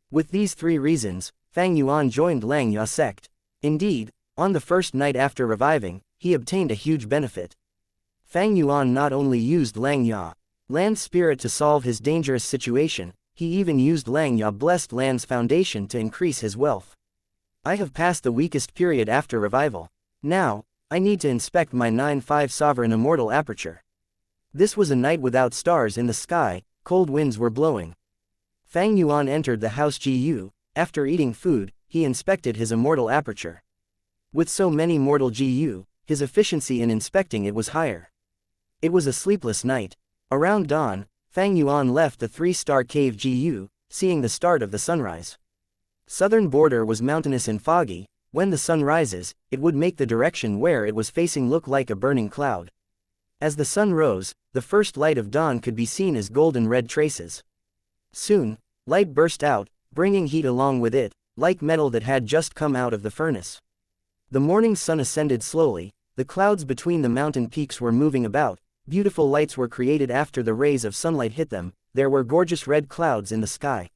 With these 3 reasons, Fang Yuan joined Xianxia sect. Indeed, on the first night after reviving, he obtained a huge benefit. Fang Yuan not only used Xianxia Land Spirit to solve his dangerous situation, he even used Xianxia Blessed Land's foundation to increase his wealth. I have passed the weakest period after revival. Now, I need to inspect my 9-5 Sovereign Immortal Aperture. This was a night without stars in the sky, cold winds were blowing. Fang Yuan entered the house Gu. After eating food, he inspected his immortal aperture. With so many mortal Gu, his efficiency in inspecting it was higher. It was a sleepless night. Around dawn, Fang Yuan left the 3-star cave Gu, seeing the start of the sunrise. Southern border was mountainous and foggy. When the sun rises, it would make the direction where it was facing look like a burning cloud. As the sun rose, the first light of dawn could be seen as golden red traces. Soon, light burst out, bringing heat along with it, like metal that had just come out of the furnace. The morning sun ascended slowly, the clouds between the mountain peaks were moving about, beautiful lights were created after the rays of sunlight hit them, there were gorgeous red clouds in the sky.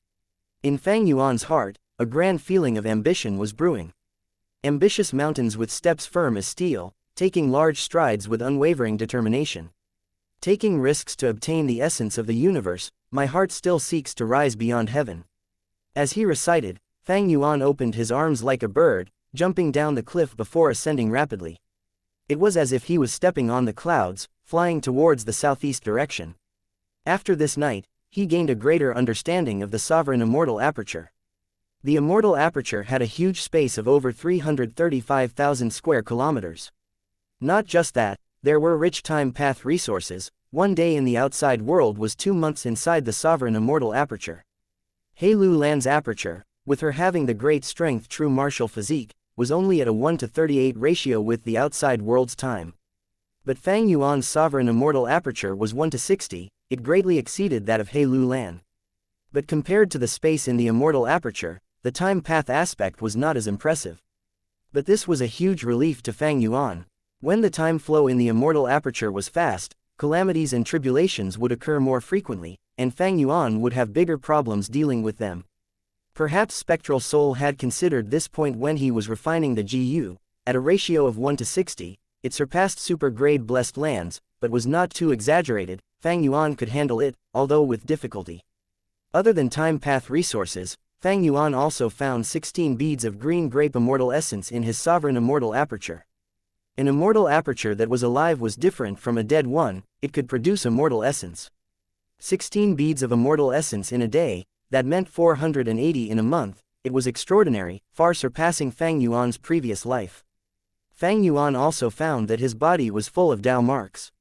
In Fang Yuan's heart, a grand feeling of ambition was brewing. Ambitious mountains with steps firm as steel, taking large strides with unwavering determination. Taking risks to obtain the essence of the universe, my heart still seeks to rise beyond heaven. As he recited, Fang Yuan opened his arms like a bird, jumping down the cliff before ascending rapidly. It was as if he was stepping on the clouds, flying towards the southeast direction. After this night, he gained a greater understanding of the sovereign immortal aperture. The immortal aperture had a huge space of over 335,000 square kilometers. Not just that, there were rich time path resources. One day in the outside world was 2 months inside the sovereign immortal aperture. He Lu Lan's aperture, with her having the great strength true martial physique, was only at a 1:38 ratio with the outside world's time. But Fang Yuan's sovereign immortal aperture was 1:60, it greatly exceeded that of He Lu Lan. But compared to the space in the immortal aperture, the time path aspect was not as impressive. But this was a huge relief to Fang Yuan. When the time flow in the immortal aperture was fast, calamities and tribulations would occur more frequently, and Fang Yuan would have bigger problems dealing with them. Perhaps Spectral Soul had considered this point when he was refining the Gu. At a ratio of 1:60, it surpassed super-grade blessed lands, but was not too exaggerated. Fang Yuan could handle it, although with difficulty. Other than time path resources, Fang Yuan also found 16 beads of green grape immortal essence in his sovereign immortal aperture. An immortal aperture that was alive was different from a dead one, it could produce immortal essence. 16 beads of immortal essence in a day, that meant 480 in a month, it was extraordinary, far surpassing Fang Yuan's previous life. Fang Yuan also found that his body was full of Dao marks.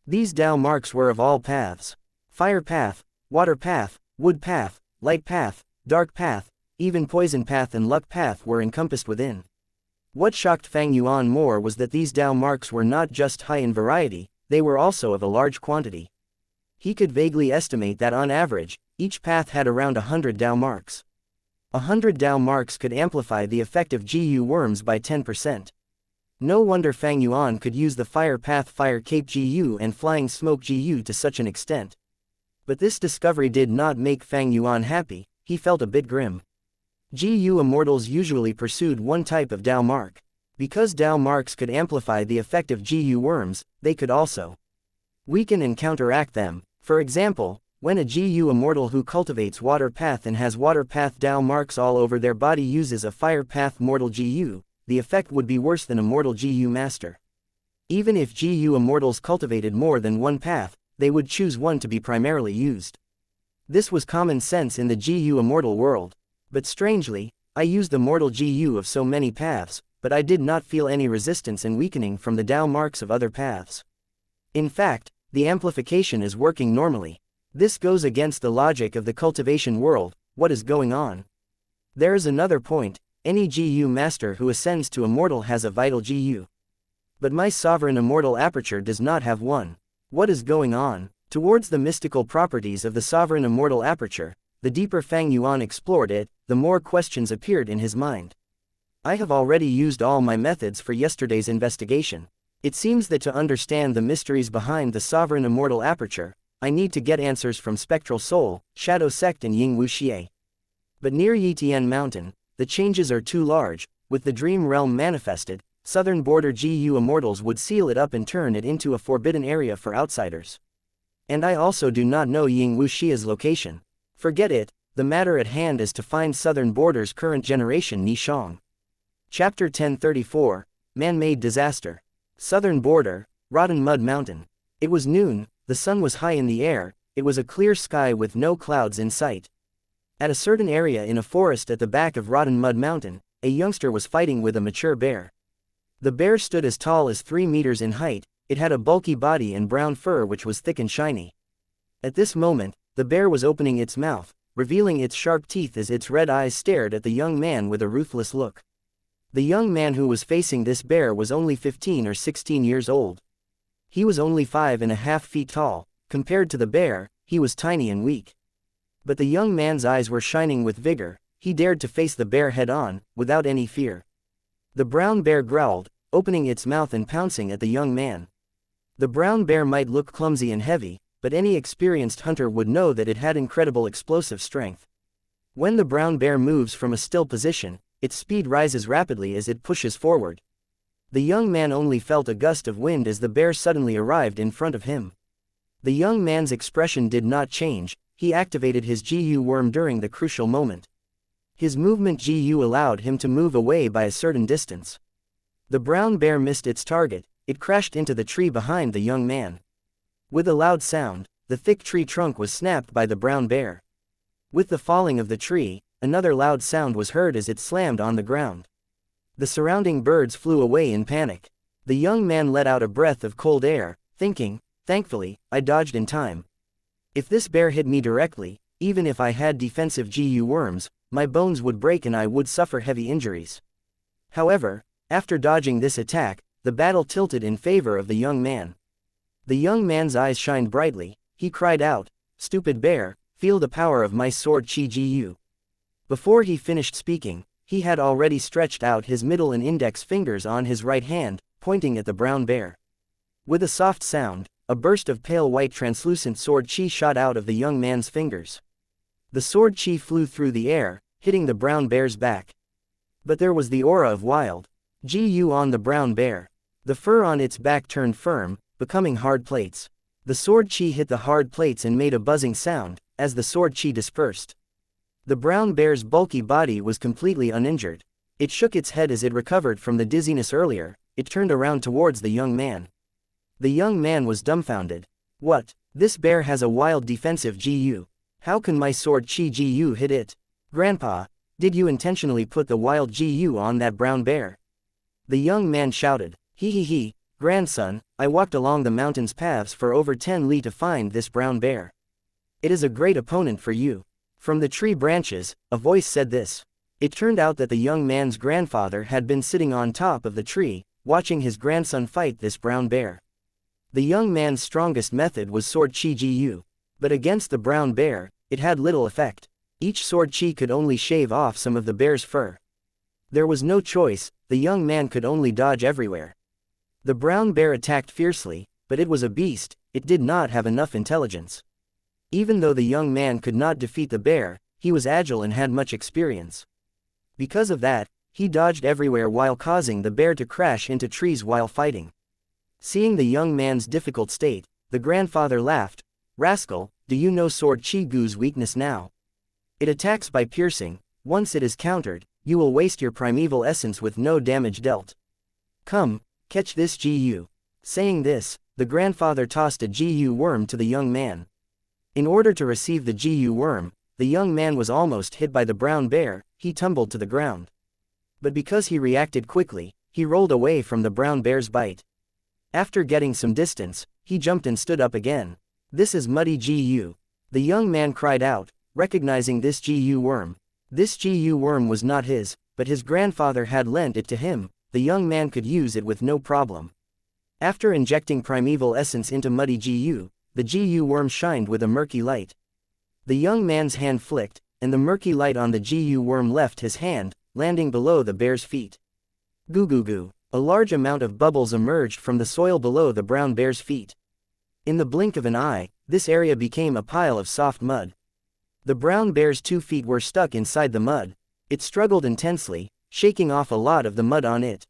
These Dao marks were of all paths. Fire path, water path, wood path, light path, dark path, even poison path and luck path were encompassed within. What shocked Fang Yuan more was that these Dao marks were not just high in variety, they were also of a large quantity. He could vaguely estimate that on average, each path had around 100 Dao marks. 100 Dao marks could amplify the effect of Gu worms by 10%. No wonder Fang Yuan could use the Fire Path Fire Cape Gu and Flying Smoke Gu to such an extent. But this discovery did not make Fang Yuan happy, he felt a bit grim. Gu immortals usually pursued one type of Dao mark. Because Dao marks could amplify the effect of Gu worms, they could also weaken and counteract them. For example, when a Gu immortal who cultivates Water Path and has Water Path Dao marks all over their body uses a Fire Path mortal Gu, the effect would be worse than a mortal Gu master. Even if Gu immortals cultivated more than one path, they would choose one to be primarily used. This was common sense in the Gu immortal world. But strangely, I used the mortal Gu of so many paths, but I did not feel any resistance and weakening from the Dao marks of other paths. In fact, the amplification is working normally. This goes against the logic of the cultivation world. What is going on? There is another point. Any Gu master who ascends to immortal has a vital Gu. But my sovereign immortal aperture does not have one. What is going on? Towards the mystical properties of the sovereign immortal aperture, the deeper Fang Yuan explored it, the more questions appeared in his mind. I have already used all my methods for yesterday's investigation. It seems that to understand the mysteries behind the sovereign immortal aperture, I need to get answers from Spectral Soul, Shadow Sect and Ying Wuxia. But near Yitian Mountain, the changes are too large. With the Dream Realm manifested, southern border Gu immortals would seal it up and turn it into a forbidden area for outsiders. And I also do not know Ying Wuxia's location. Forget it, the matter at hand is to find southern border's current generation Nishang. Chapter 1034, Man-Made Disaster. Southern border, Rotten Mud Mountain. It was noon, the sun was high in the air, it was a clear sky with no clouds in sight. At a certain area in a forest at the back of Rotten Mud Mountain, a youngster was fighting with a mature bear. The bear stood as tall as 3 meters in height, it had a bulky body and brown fur which was thick and shiny. At this moment, the bear was opening its mouth, revealing its sharp teeth as its red eyes stared at the young man with a ruthless look. The young man who was facing this bear was only 15 or 16 years old. He was only 5.5 feet tall. Compared to the bear, he was tiny and weak. But the young man's eyes were shining with vigor. He dared to face the bear head-on, without any fear. The brown bear growled, opening its mouth and pouncing at the young man. The brown bear might look clumsy and heavy, but any experienced hunter would know that it had incredible explosive strength. When the brown bear moves from a still position, its speed rises rapidly as it pushes forward. The young man only felt a gust of wind as the bear suddenly arrived in front of him. The young man's expression did not change. He activated his GU worm during the crucial moment. His movement GU allowed him to move away by a certain distance. The brown bear missed its target, it crashed into the tree behind the young man. With a loud sound, the thick tree trunk was snapped by the brown bear. With the falling of the tree, another loud sound was heard as it slammed on the ground. The surrounding birds flew away in panic. The young man let out a breath of cold air, thinking, "Thankfully, I dodged in time. If this bear hit me directly, even if I had defensive GU worms, my bones would break and I would suffer heavy injuries." However, after dodging this attack, the battle tilted in favor of the young man. The young man's eyes shined brightly. He cried out, "Stupid bear, feel the power of my sword chi GU." Before he finished speaking, he had already stretched out his middle and index fingers on his right hand, pointing at the brown bear. With a soft sound, a burst of pale white translucent sword chi shot out of the young man's fingers. The sword chi flew through the air, hitting the brown bear's back. But there was the aura of wild GU on the brown bear. The fur on its back turned firm, becoming hard plates. The sword chi hit the hard plates and made a buzzing sound, as the sword chi dispersed. The brown bear's bulky body was completely uninjured. It shook its head as it recovered from the dizziness earlier. It turned around towards the young man. The young man was dumbfounded. "What? This bear has a wild defensive GU. How can my sword chi GU hit it? Grandpa, did you intentionally put the wild GU on that brown bear?" The young man shouted. He, grandson, I walked along the mountain's paths for over 10 li to find this brown bear. It is a great opponent for you." From the tree branches, a voice said this. It turned out that the young man's grandfather had been sitting on top of the tree, watching his grandson fight this brown bear. The young man's strongest method was sword chi GU. But against the brown bear, it had little effect. Each sword chi could only shave off some of the bear's fur. There was no choice, the young man could only dodge everywhere. The brown bear attacked fiercely, but it was a beast, it did not have enough intelligence. Even though the young man could not defeat the bear, he was agile and had much experience. Because of that, he dodged everywhere while causing the bear to crash into trees while fighting. Seeing the young man's difficult state, the grandfather laughed. "Rascal, do you know sword chi gu's weakness now? It attacks by piercing. Once it is countered, you will waste your primeval essence with no damage dealt. Come, catch this GU." Saying this, the grandfather tossed a GU worm to the young man. In order to receive the GU worm, the young man was almost hit by the brown bear. He tumbled to the ground. But because he reacted quickly, he rolled away from the brown bear's bite. After getting some distance, he jumped and stood up again. "This is muddy GU." The young man cried out, recognizing this GU worm. This GU worm was not his, but his grandfather had lent it to him. The young man could use it with no problem. After injecting primeval essence into muddy GU, the GU worm shined with a murky light. The young man's hand flicked, and the murky light on the GU worm left his hand, landing below the bear's feet. Goo goo goo. A large amount of bubbles emerged from the soil below the brown bear's feet. In the blink of an eye, this area became a pile of soft mud. The brown bear's 2 feet were stuck inside the mud. It struggled intensely, shaking off a lot of the mud on it.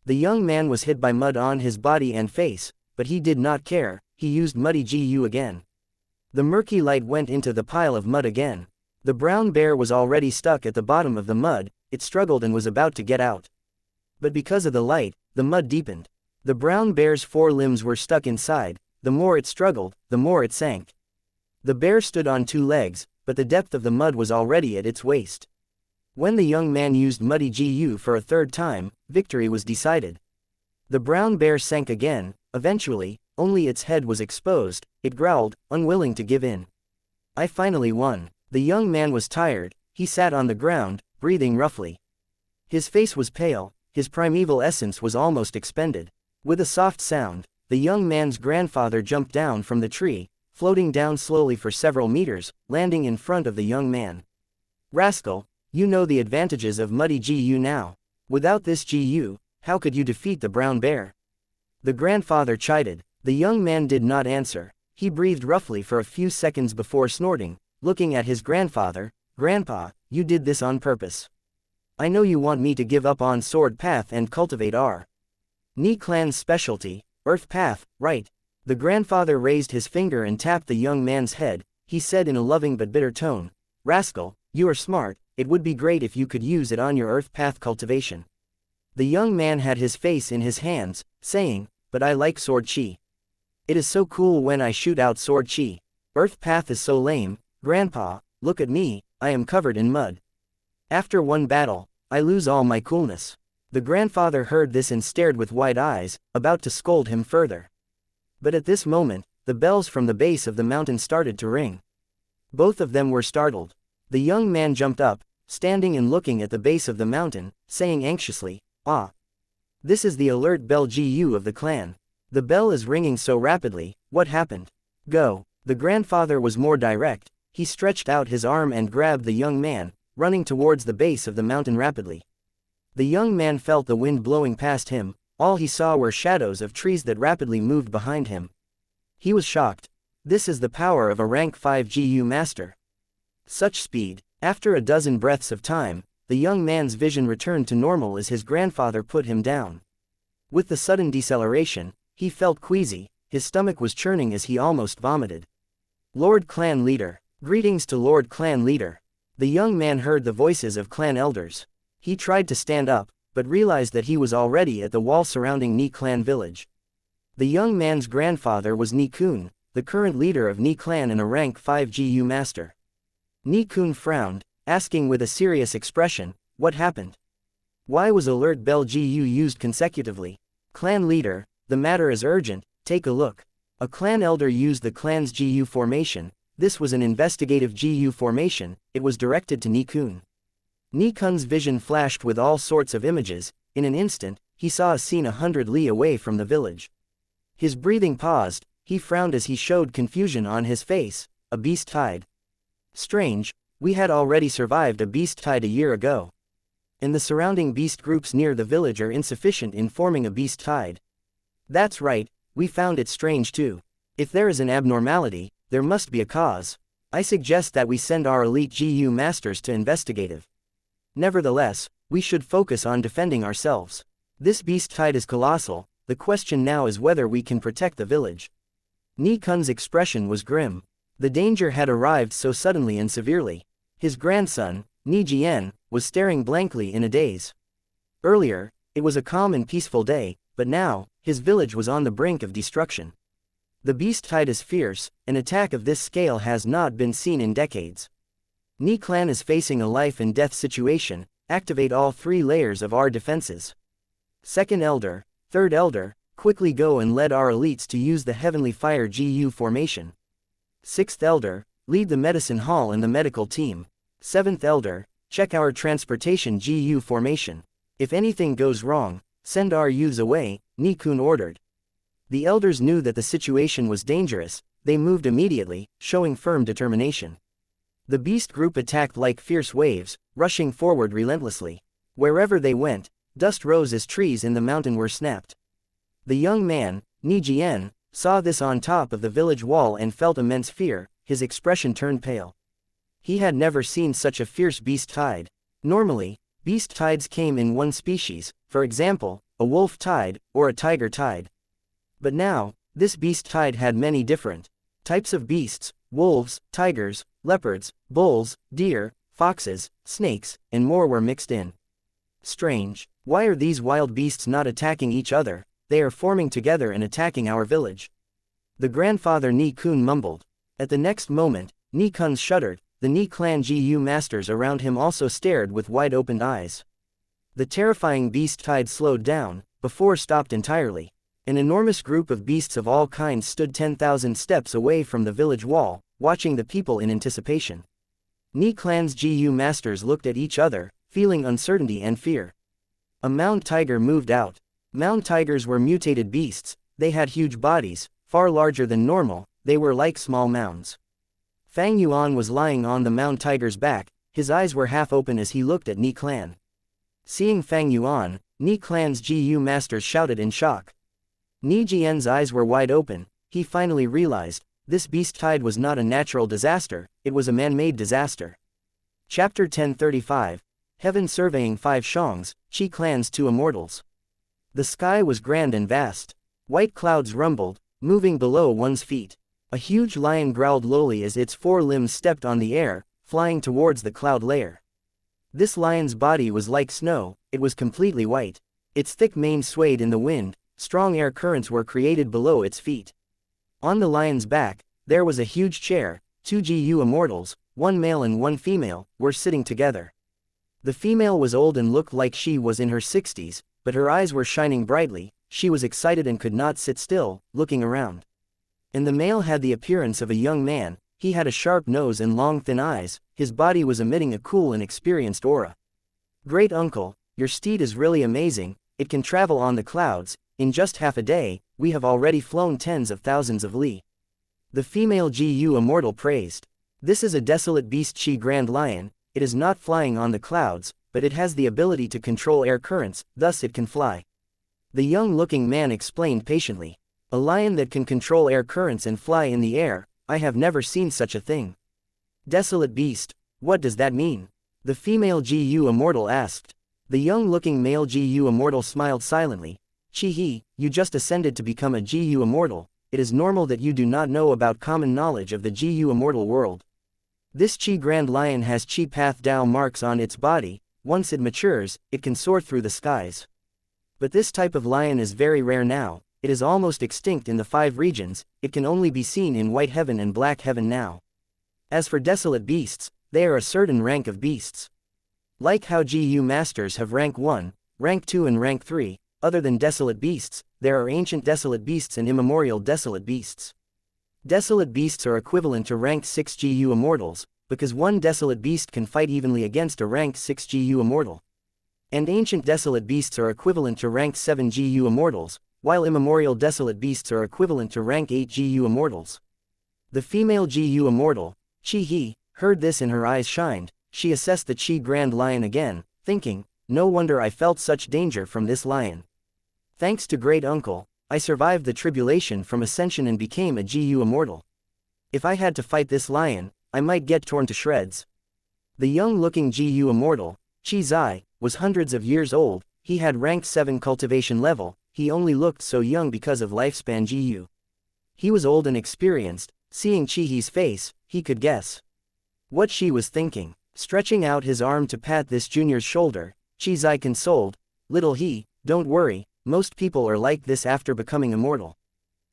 The young man was hit by mud on his body and face, but he did not care. He used muddy GU again. The murky light went into the pile of mud again. The brown bear was already stuck at the bottom of the mud. It struggled and was about to get out. But because of the light, the mud deepened. The brown bear's 4 limbs were stuck inside. The more it struggled, the more it sank. The bear stood on 2 legs, but the depth of the mud was already at its waist. When the young man used muddy GU for a 3rd time, victory was decided. The brown bear sank again. Eventually, only its head was exposed. It growled, unwilling to give in. I finally won. The young man was tired. He sat on the ground, breathing roughly. His face was pale. His primeval essence was almost expended. With a soft sound, the young man's grandfather jumped down from the tree, floating down slowly for several meters, landing in front of the young man. Rascal, you know the advantages of muddy GU now. Without this GU, how could you defeat the brown bear? The grandfather chided. The young man did not answer. He breathed roughly for a few seconds before snorting, looking at his grandfather. Grandpa, you did this on purpose. I know you want me to give up on sword path and cultivate Ni clan's specialty, earth path, right? The grandfather raised his finger and tapped the young man's head. He said in a loving but bitter tone, Rascal, you are smart, it would be great if you could use it on your earth path cultivation. The young man had his face in his hands, saying, but I like sword chi. It is so cool when I shoot out sword chi. Earth path is so lame. Grandpa, look at me, I am covered in mud. After one battle, I lose all my coolness. The grandfather heard this and stared with wide eyes, about to scold him further. But at this moment, the bells from the base of the mountain started to ring. Both of them were startled. The young man jumped up, standing and looking at the base of the mountain, saying anxiously, Ah! This is the alert bell GU of the clan. The bell is ringing so rapidly, what happened? Go. The grandfather was more direct. He stretched out his arm and grabbed the young man, running towards the base of the mountain rapidly. The young man felt the wind blowing past him. All he saw were shadows of trees that rapidly moved behind him. He was shocked. This is the power of a rank 5 GU master. Such speed. After a dozen breaths of time, the young man's vision returned to normal as his grandfather put him down. With the sudden deceleration, he felt queasy. His stomach was churning as he almost vomited. Lord Clan Leader. Greetings to Lord Clan Leader. The young man heard the voices of clan elders. He tried to stand up, but realized that he was already at the wall surrounding Ni clan village. The young man's grandfather was Ni Kun, the current leader of Ni clan and a rank 5 GU master. Ni Kun frowned, asking with a serious expression, what happened? Why was alert bell GU used consecutively? Clan leader, the matter is urgent, take a look. A clan elder used the clan's GU formation. This was an investigative GU formation. It was directed to Ni Kun. Ni Kun's vision flashed with all sorts of images. In an instant, he saw a scene 100 li away from the village. His breathing paused. He frowned as he showed confusion on his face. A beast tide. Strange, we had already survived a beast tide a year ago. And the surrounding beast groups near the village are insufficient in forming a beast tide. That's right, we found it strange too. If there is an abnormality, there must be a cause. I suggest that we send our elite GU masters to investigative. Nevertheless, we should focus on defending ourselves. This beast tide is colossal. The question now is whether we can protect the village. Ni Kun's expression was grim. The danger had arrived so suddenly and severely. His grandson, Ni Jian, was staring blankly in a daze. Earlier, it was a calm and peaceful day, but now, his village was on the brink of destruction. The beast tide is fierce. An attack of this scale has not been seen in decades. Ni clan is facing a life and death situation. Activate all 3 layers of our defenses. Second elder, third elder, quickly go and lead our elites to use the heavenly fire GU formation. Sixth elder, lead the medicine hall and the medical team. Seventh elder, check our transportation GU formation. If anything goes wrong, send our youths away, Ni Kun ordered. The elders knew that the situation was dangerous. They moved immediately, showing firm determination. The beast group attacked like fierce waves, rushing forward relentlessly. Wherever they went, dust rose as trees in the mountain were snapped. The young man, Ni Jian, saw this on top of the village wall and felt immense fear. His expression turned pale. He had never seen such a fierce beast tide. Normally, beast tides came in one species, for example, a wolf tide, or a tiger tide. But now, this beast tide had many different types of beasts: wolves, tigers, leopards, bulls, deer, foxes, snakes, and more were mixed in. Strange. Why are these wild beasts not attacking each other? They are forming together and attacking our village. The grandfather Ni Kun mumbled. At the next moment, Ni Kun shuddered. The Ni clan GU masters around him also stared with wide-opened eyes. The terrifying beast tide slowed down, before stopped entirely. An enormous group of beasts of all kinds stood 10,000 steps away from the village wall, watching the people in anticipation. Ni clan's GU masters looked at each other, feeling uncertainty and fear. A mound tiger moved out. Mound tigers were mutated beasts. They had huge bodies, far larger than normal. They were like small mounds. Fang Yuan was lying on the mound tiger's back. His eyes were half open as he looked at Ni clan. Seeing Fang Yuan, Ni clan's GU masters shouted in shock. Ni Jian's eyes were wide open. He finally realized, this beast tide was not a natural disaster, it was a man-made disaster. Chapter 1035. Heaven surveying 5 Shangs, Qi clan's 2 immortals. The sky was grand and vast. White clouds rumbled, moving below one's feet. A huge lion growled lowly as its 4 limbs stepped on the air, flying towards the cloud layer. This lion's body was like snow, it was completely white. Its thick mane swayed in the wind, strong air currents were created below its feet. On the lion's back, there was a huge chair. 2 GU immortals, 1 male and 1 female, were sitting together. The female was old and looked like she was in her 60s, but her eyes were shining brightly. She was excited and could not sit still, looking around. And the male had the appearance of a young man. He had a sharp nose and long thin eyes. His body was emitting a cool and experienced aura. Great uncle, your steed is really amazing. It can travel on the clouds. In just half a day, we have already flown tens of thousands of li. The female GU immortal praised. This is a desolate beast Qi Grand Lion. It is not flying on the clouds, but it has the ability to control air currents, thus it can fly. The young-looking man explained patiently. A lion that can control air currents and fly in the air, I have never seen such a thing. Desolate beast, what does that mean? The female GU immortal asked. The young-looking male GU immortal smiled silently. Qi, you just ascended to become a GU immortal. It is normal that you do not know about common knowledge of the GU immortal world. This Qi Grand Lion has Qi Path Dao marks on its body. Once it matures, it can soar through the skies. But this type of lion is very rare now. It is almost extinct in the 5 regions. It can only be seen in White Heaven and Black Heaven now. As for desolate beasts, they are a certain rank of beasts. Like how GU masters have rank 1, rank 2 and rank 3, other than desolate beasts, there are ancient desolate beasts and immemorial desolate beasts. Desolate beasts are equivalent to rank 6 GU immortals, because one desolate beast can fight evenly against a rank 6 GU immortal. And ancient desolate beasts are equivalent to rank 7 GU immortals, while immemorial desolate beasts are equivalent to rank 8 GU immortals. The female GU immortal, Qi, heard this and her eyes shined. She assessed the Qi Grand Lion again, thinking, no wonder I felt such danger from this lion. Thanks to great uncle, I survived the tribulation from ascension and became a GU immortal. If I had to fight this lion, I might get torn to shreds. The young-looking GU immortal, Qi Zai, was hundreds of years old. He had rank 7 cultivation level. He only looked so young because of lifespan GU. He was old and experienced. Seeing Qi's face, he could guess what she was thinking. Stretching out his arm to pat this junior's shoulder, Qi Zai consoled, little he, don't worry, most people are like this after becoming immortal.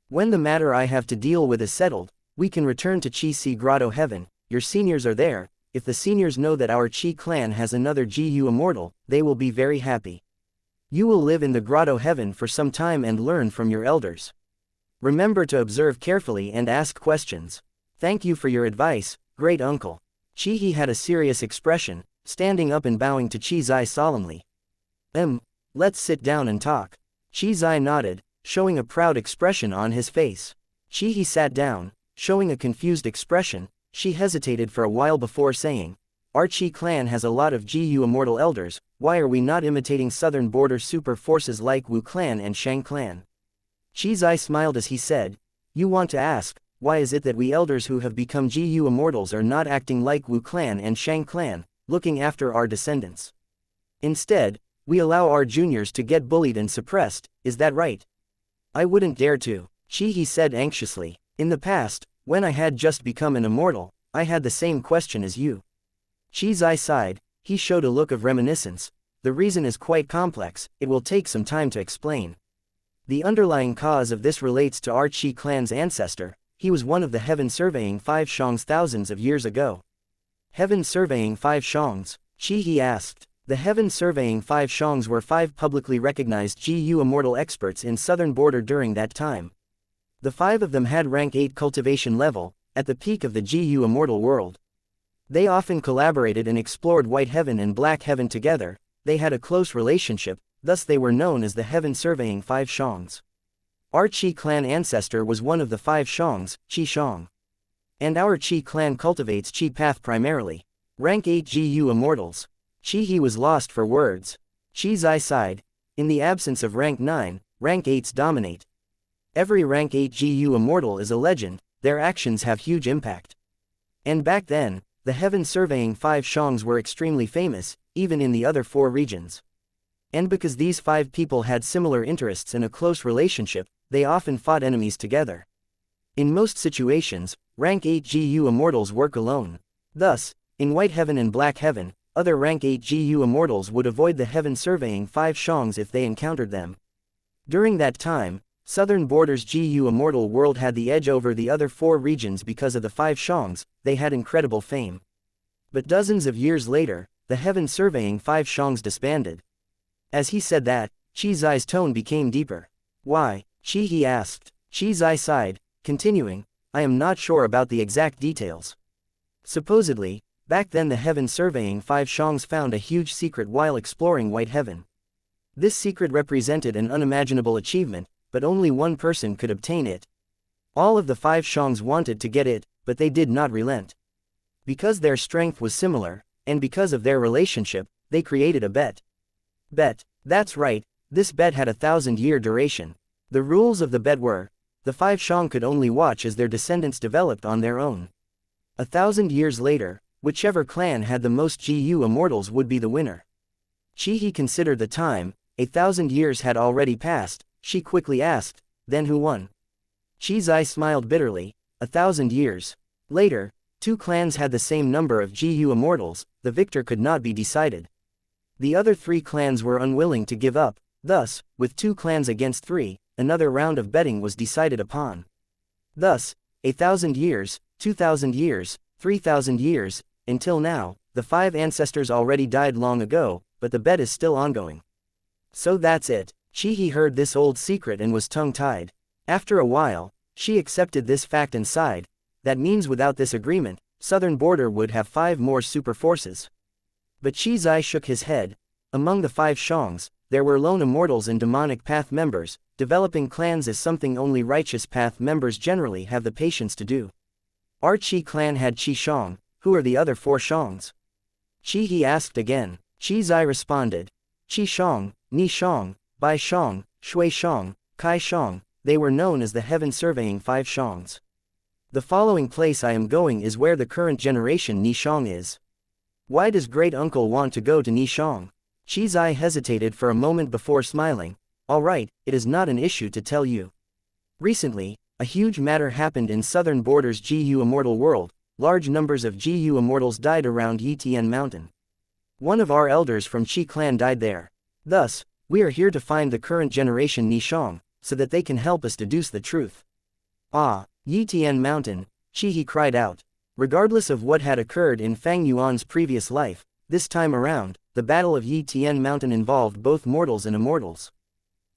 When the matter I have to deal with is settled, we can return to Qi Si Grotto Heaven. Your seniors are there. If the seniors know that our Qi clan has another GU immortal, they will be very happy. You will live in the Grotto Heaven for some time and learn from your elders. Remember to observe carefully and ask questions. Thank you for your advice, great uncle. Qi had a serious expression, standing up and bowing to Qi Zai solemnly. Let's sit down and talk. Qi Zai nodded, showing a proud expression on his face. Qi sat down, showing a confused expression. She hesitated for a while before saying, our Qi clan has a lot of GU immortal elders. Why are we not imitating southern border super forces like Wu clan and Shang clan? Qi Zai smiled as he said, you want to ask, why is it that we elders who have become GU immortals are not acting like Wu clan and Shang clan, looking after our descendants? Instead, we allow our juniors to get bullied and suppressed, is that right? I wouldn't dare to, Qi said anxiously. In the past, when I had just become an immortal, I had the same question as you. Qi Zai sighed. He showed a look of reminiscence. The reason is quite complex. It will take some time to explain. The underlying cause of this relates to our Qi clan's ancestor, he was one of the heaven surveying 5 Xiangs thousands of years ago. Heaven surveying 5 Xiangs? He asked. The heaven surveying 5 Xiangs were 5 publicly recognized GU Immortal experts in southern border during that time. The 5 of them had rank 8 cultivation level, at the peak of the GU Immortal world. They often collaborated and explored White Heaven and Black Heaven together. They had a close relationship, thus they were known as the heaven surveying 5 Xiangs. Our Qi clan ancestor was one of the 5 Xiangs, Qi Xiang. And our Qi clan cultivates Qi path primarily. Rank 8 GU Immortals. He was lost for words. Zai sighed. In the absence of rank 9, rank 8s dominate. Every rank 8 GU Immortal is a legend, their actions have huge impact. And back then, the heaven surveying 5 Xiangs were extremely famous, even in the other 4 regions. And because these 5 people had similar interests and a close relationship, they often fought enemies together. In most situations, rank 8 GU Immortals work alone. Thus, in White Heaven and Black Heaven, other rank 8 GU Immortals would avoid the heaven surveying 5 Xiangs if they encountered them. During that time, Southern Border's GU Immortal world had the edge over the other 4 regions because of the 5 Xiangs. They had incredible fame. But dozens of years later, the heaven surveying 5 Xiangs disbanded. As he said that, Zai's tone became deeper. Why? He asked. Zai sighed, continuing, I am not sure about the exact details. Supposedly, back then the heaven surveying 5 Xiangs found a huge secret while exploring White Heaven. This secret represented an unimaginable achievement, but only one person could obtain it. All of the 5 Xiangs wanted to get it, but they did not relent. Because their strength was similar, and because of their relationship, they created a bet. That's right, this bet had a 1,000-year duration. The rules of the bet were, the 5 Xiang could only watch as their descendants developed on their own. 1,000 years later, whichever clan had the most GU Immortals would be the winner. He considered the time. 1,000 years had already passed. She quickly asked, then who won? Zai smiled bitterly. 1,000 years. Later, 2 clans had the same number of GU Immortals, the victor could not be decided. The other 3 clans were unwilling to give up, thus, with 2 clans against 3, another round of betting was decided upon. Thus, 1,000 years, 2,000 years, 3,000 years, until now, the 5 ancestors already died long ago, but the bet is still ongoing. So that's it. He heard this old secret and was tongue-tied. After a while, she accepted this fact and sighed. That means without this agreement, Southern Border would have 5 more super forces. But Zai shook his head. Among the 5 Xiangs, there were lone immortals and demonic path members. Developing clans is something only righteous path members generally have the patience to do. Our Qi clan had Qi Xiang. Who are the other 4 Xiangs? He asked again. Zai responded. Qi Xiang, Ni Xiang, Bai Xiang, Shui Xiang, Kai Xiang, they were known as the heaven surveying 5 Xiangs. The following place I am going is where the current generation Ni Xiang is. Why does great uncle want to go to Ni Xiang? Zai hesitated for a moment before smiling. Alright, it is not an issue to tell you. Recently, a huge matter happened in Southern Border's GU Immortal world. Large numbers of GU Immortals died around Yitian Mountain. One of our elders from Qi clan died there. Thus, we are here to find the current generation Ni Xiang, so that they can help us deduce the truth. Ah, Yitian Mountain, He cried out. Regardless of what had occurred in Fang Yuan's previous life, this time around, the Battle of Yitian Mountain involved both mortals and immortals.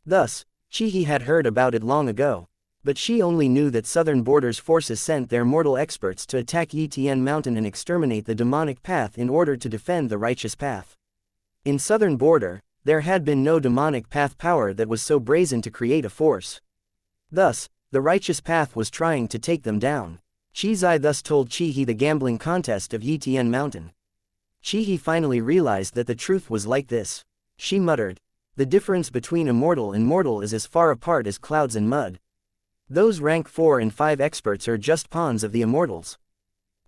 Thus, He had heard about it long ago. But she only knew that Southern Border's forces sent their mortal experts to attack Yitian Mountain and exterminate the demonic path in order to defend the righteous path. In Southern Border, there had been no demonic path power that was so brazen to create a force. Thus, the righteous path was trying to take them down. Zai thus told He the gambling contest of Yitian Mountain. He finally realized that the truth was like this. She muttered. The difference between immortal and mortal is as far apart as clouds and mud. Those rank 4 and 5 experts are just pawns of the immortals.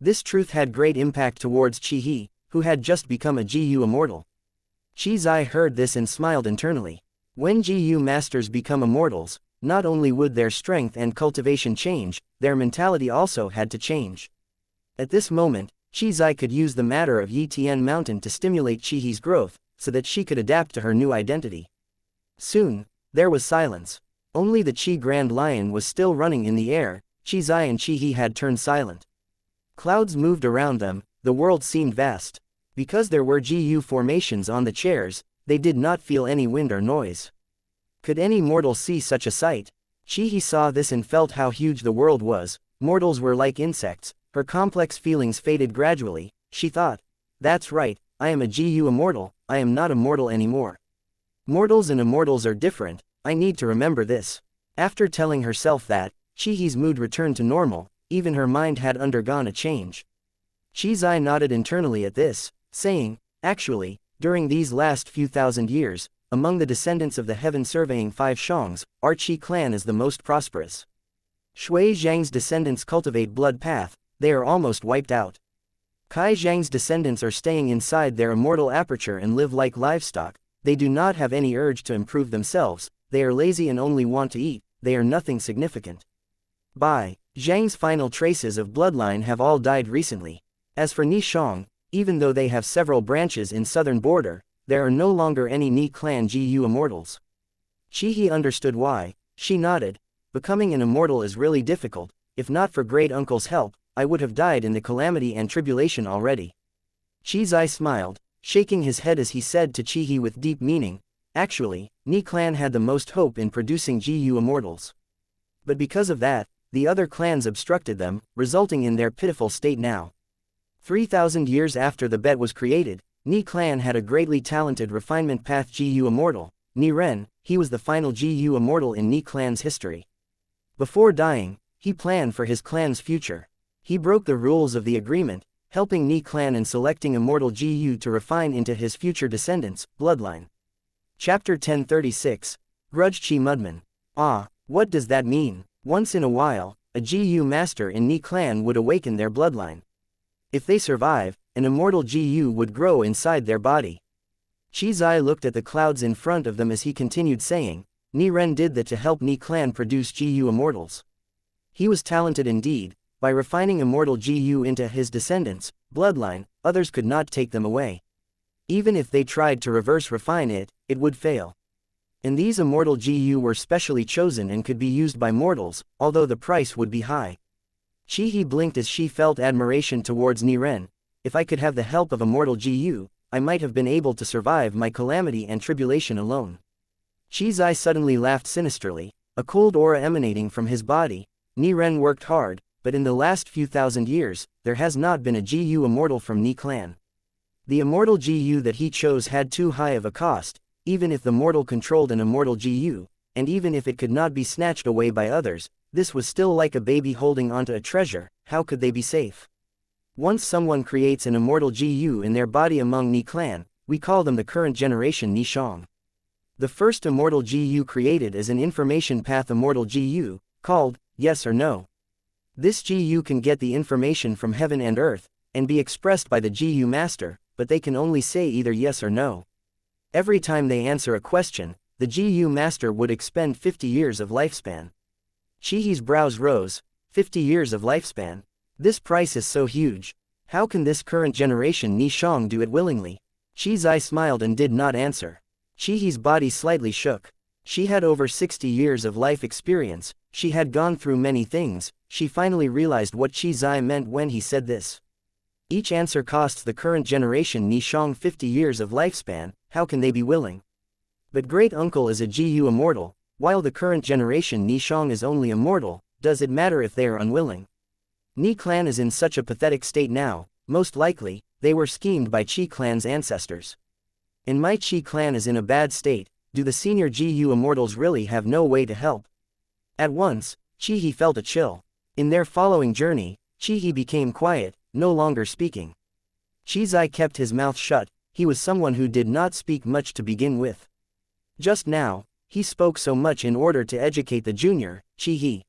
This truth had great impact towards He, who had just become a GU immortal. Zai heard this and smiled internally. When GU masters become immortals, not only would their strength and cultivation change, their mentality also had to change. At this moment, Zai could use the matter of Yitian Mountain to stimulate He's growth, so that she could adapt to her new identity. Soon, there was silence. Only the Qi Grand Lion was still running in the air. Qizai and Qihi had turned silent. Clouds moved around them, the world seemed vast. Because there were GU formations on the chairs, they did not feel any wind or noise. Could any mortal see such a sight? Qihi saw this and felt how huge the world was. Mortals were like insects. Her complex feelings faded gradually. She thought, that's right, I am a GU immortal, I am not immortal anymore. Mortals and immortals are different, I need to remember this. After telling herself that, Qihi's mood returned to normal, even her mind had undergone a change. Qizai nodded internally at this, saying, actually, during these last few thousand years, among the descendants of the heaven-surveying 5 Shangs, our Qi clan is the most prosperous. Shui Zhang's descendants cultivate blood path, they are almost wiped out. Kai Zhang's descendants are staying inside their immortal aperture and live like livestock, they do not have any urge to improve themselves, they are lazy and only want to eat, they are nothing significant. Bai Zhang's final traces of bloodline have all died recently. As for Ni Shang, even though they have several branches in southern border, there are no longer any Ni clan GU immortals. Qihi understood why. She nodded. Becoming an immortal is really difficult. If not for great uncle's help, I would have died in the calamity and tribulation already. Qizai smiled, shaking his head as he said to Qihi with deep meaning, actually, Ni clan had the most hope in producing GU immortals. But because of that, the other clans obstructed them, resulting in their pitiful state now. 3,000 years after the bet was created, Ni clan had a greatly talented refinement path GU immortal, Ni Ren. He was the final GU immortal in Ni clan's history. Before dying, he planned for his clan's future. He broke the rules of the agreement, helping Ni clan in selecting immortal GU to refine into his future descendants' bloodline. Chapter 1036, Grudge Chi Mudman. Ah, what does that mean? Once in a while, a GU master in Ni clan would awaken their bloodline. If they survive, an immortal GU would grow inside their body. Qizai looked at the clouds in front of them as he continued saying, Ni Ren did that to help Ni clan produce GU immortals. He was talented indeed. By refining immortal GU into his descendants' bloodline, others could not take them away. Even if they tried to reverse refine it, it would fail. And these immortal GU were specially chosen and could be used by mortals, although the price would be high. Qihi blinked as she felt admiration towards Ni Ren. If I could have the help of immortal GU, I might have been able to survive my calamity and tribulation alone. Qizai suddenly laughed sinisterly, a cold aura emanating from his body. Ni Ren worked hard, but in the last few thousand years, there has not been a GU immortal from Ni clan. The immortal GU that he chose had too high of a cost, even if the mortal controlled an immortal GU, and even if it could not be snatched away by others, this was still like a baby holding onto a treasure. How could they be safe? Once someone creates an immortal GU in their body among Ni clan, we call them the current generation Ni Shang. The first immortal GU created is an information path immortal GU, called yes or no. This GU can get the information from heaven and earth, and be expressed by the GU master, but they can only say either yes or no. Every time they answer a question, the GU master would expend 50 years of lifespan. Qihi's brows rose. 50 years of lifespan. This price is so huge. How can this current generation Ni Shang do it willingly? Qizai smiled and did not answer. Qihi's body slightly shook. She had over 60 years of life experience, she had gone through many things. She finally realized what Qizai meant when he said this. Each answer costs the current generation Ni Shang 50 years of lifespan, how can they be willing? But great uncle is a GU immortal, while the current generation Ni Shang is only immortal, does it matter if they are unwilling? Ni clan is in such a pathetic state now, most likely, they were schemed by Qi clan's ancestors. And my Qi clan is in a bad state, do the senior GU immortals really have no way to help? At once, Qihi felt a chill. In their following journey, Qihi became quiet, no longer speaking. Qizai kept his mouth shut, he was someone who did not speak much to begin with. Just now, he spoke so much in order to educate the junior, Qihi.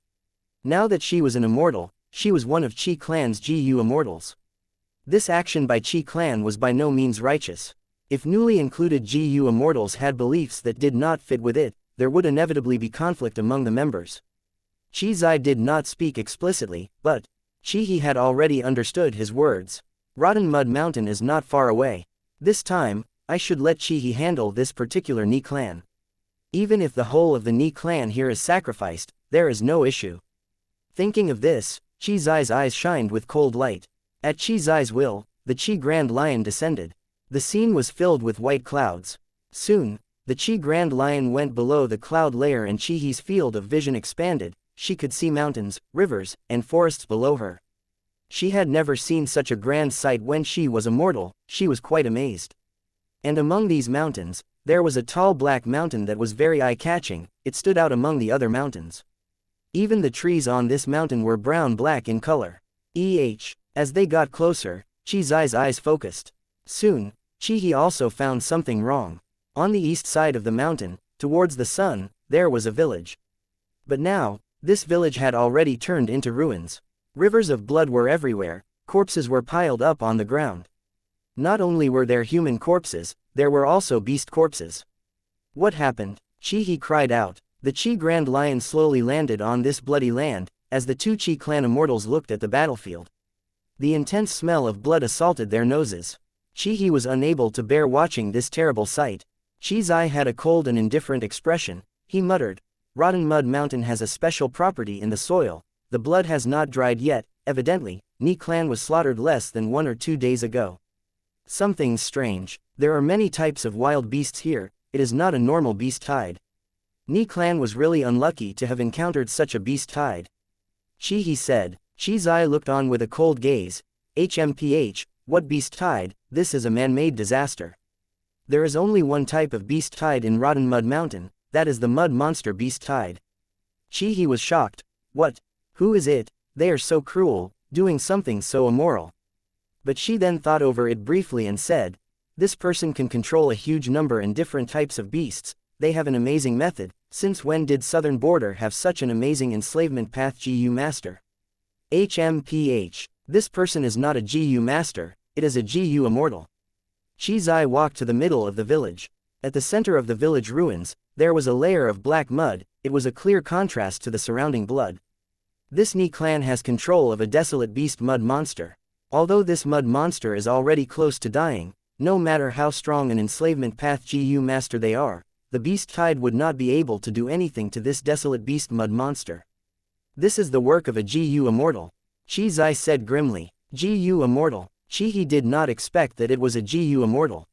Now that she was an immortal, she was one of Qi clan's GU immortals. This action by Qi clan was by no means righteous. If newly included GU immortals had beliefs that did not fit with it, there would inevitably be conflict among the members. Qizai did not speak explicitly, but Qihi had already understood his words. Rotten Mud Mountain is not far away. This time, I should let Qihi handle this particular Ni clan. Even if the whole of the Ni clan here is sacrificed, there is no issue. Thinking of this, Chi Zai's eyes shined with cold light. At Chi Zai's will, the Chi Grand Lion descended. The scene was filled with white clouds. Soon, the Chi Grand Lion went below the cloud layer and Chi-Hi's field of vision expanded. She could see mountains, rivers, and forests below her. She had never seen such a grand sight when she was a mortal. She was quite amazed. And among these mountains, there was a tall black mountain that was very eye-catching. It stood out among the other mountains. Even the trees on this mountain were brown-black in color. As they got closer, Chi Zai's eyes focused. Soon, Chi-Hi also found something wrong. On the east side of the mountain, towards the sun, there was a village. But now, this village had already turned into ruins. Rivers of blood were everywhere, corpses were piled up on the ground. Not only were there human corpses, there were also beast corpses. What happened? Chi-Hi cried out. The Chi Grand Lion slowly landed on this bloody land, as the two Chi clan immortals looked at the battlefield. The intense smell of blood assaulted their noses. Chi-Hi was unable to bear watching this terrible sight. Chi Zai had a cold and indifferent expression. He muttered, "Rotten Mud Mountain has a special property in the soil. The blood has not dried yet. Evidently, Ni clan was slaughtered less than 1 or 2 days ago. Something's strange. There are many types of wild beasts here. It is not a normal beast tide. Ni clan was really unlucky to have encountered such a beast tide." Chi-Hi said. Chi Zai looked on with a cold gaze. What beast tide? This is a man-made disaster. There is only one type of beast tide in Rotten Mud Mountain, that is the mud monster beast tide. Chi-Hi was shocked. What? Who is it? They are so cruel, doing something so immoral. But she then thought over it briefly and said, "This person can control a huge number and different types of beasts. They have an amazing method. Since when did Southern Border have such an amazing enslavement path GU master? This person is not a GU master, it is a GU immortal." Chi Zai walked to the middle of the village. At the center of the village ruins, there was a layer of black mud. It was a clear contrast to the surrounding blood. This Ni clan has control of a desolate beast mud monster. Although this mud monster is already close to dying, no matter how strong an enslavement path GU master they are, the beast tide would not be able to do anything to this desolate beast mud monster. This is the work of a GU immortal. Chi Zai said grimly. GU immortal. Chi-Hi did not expect that it was a GU immortal.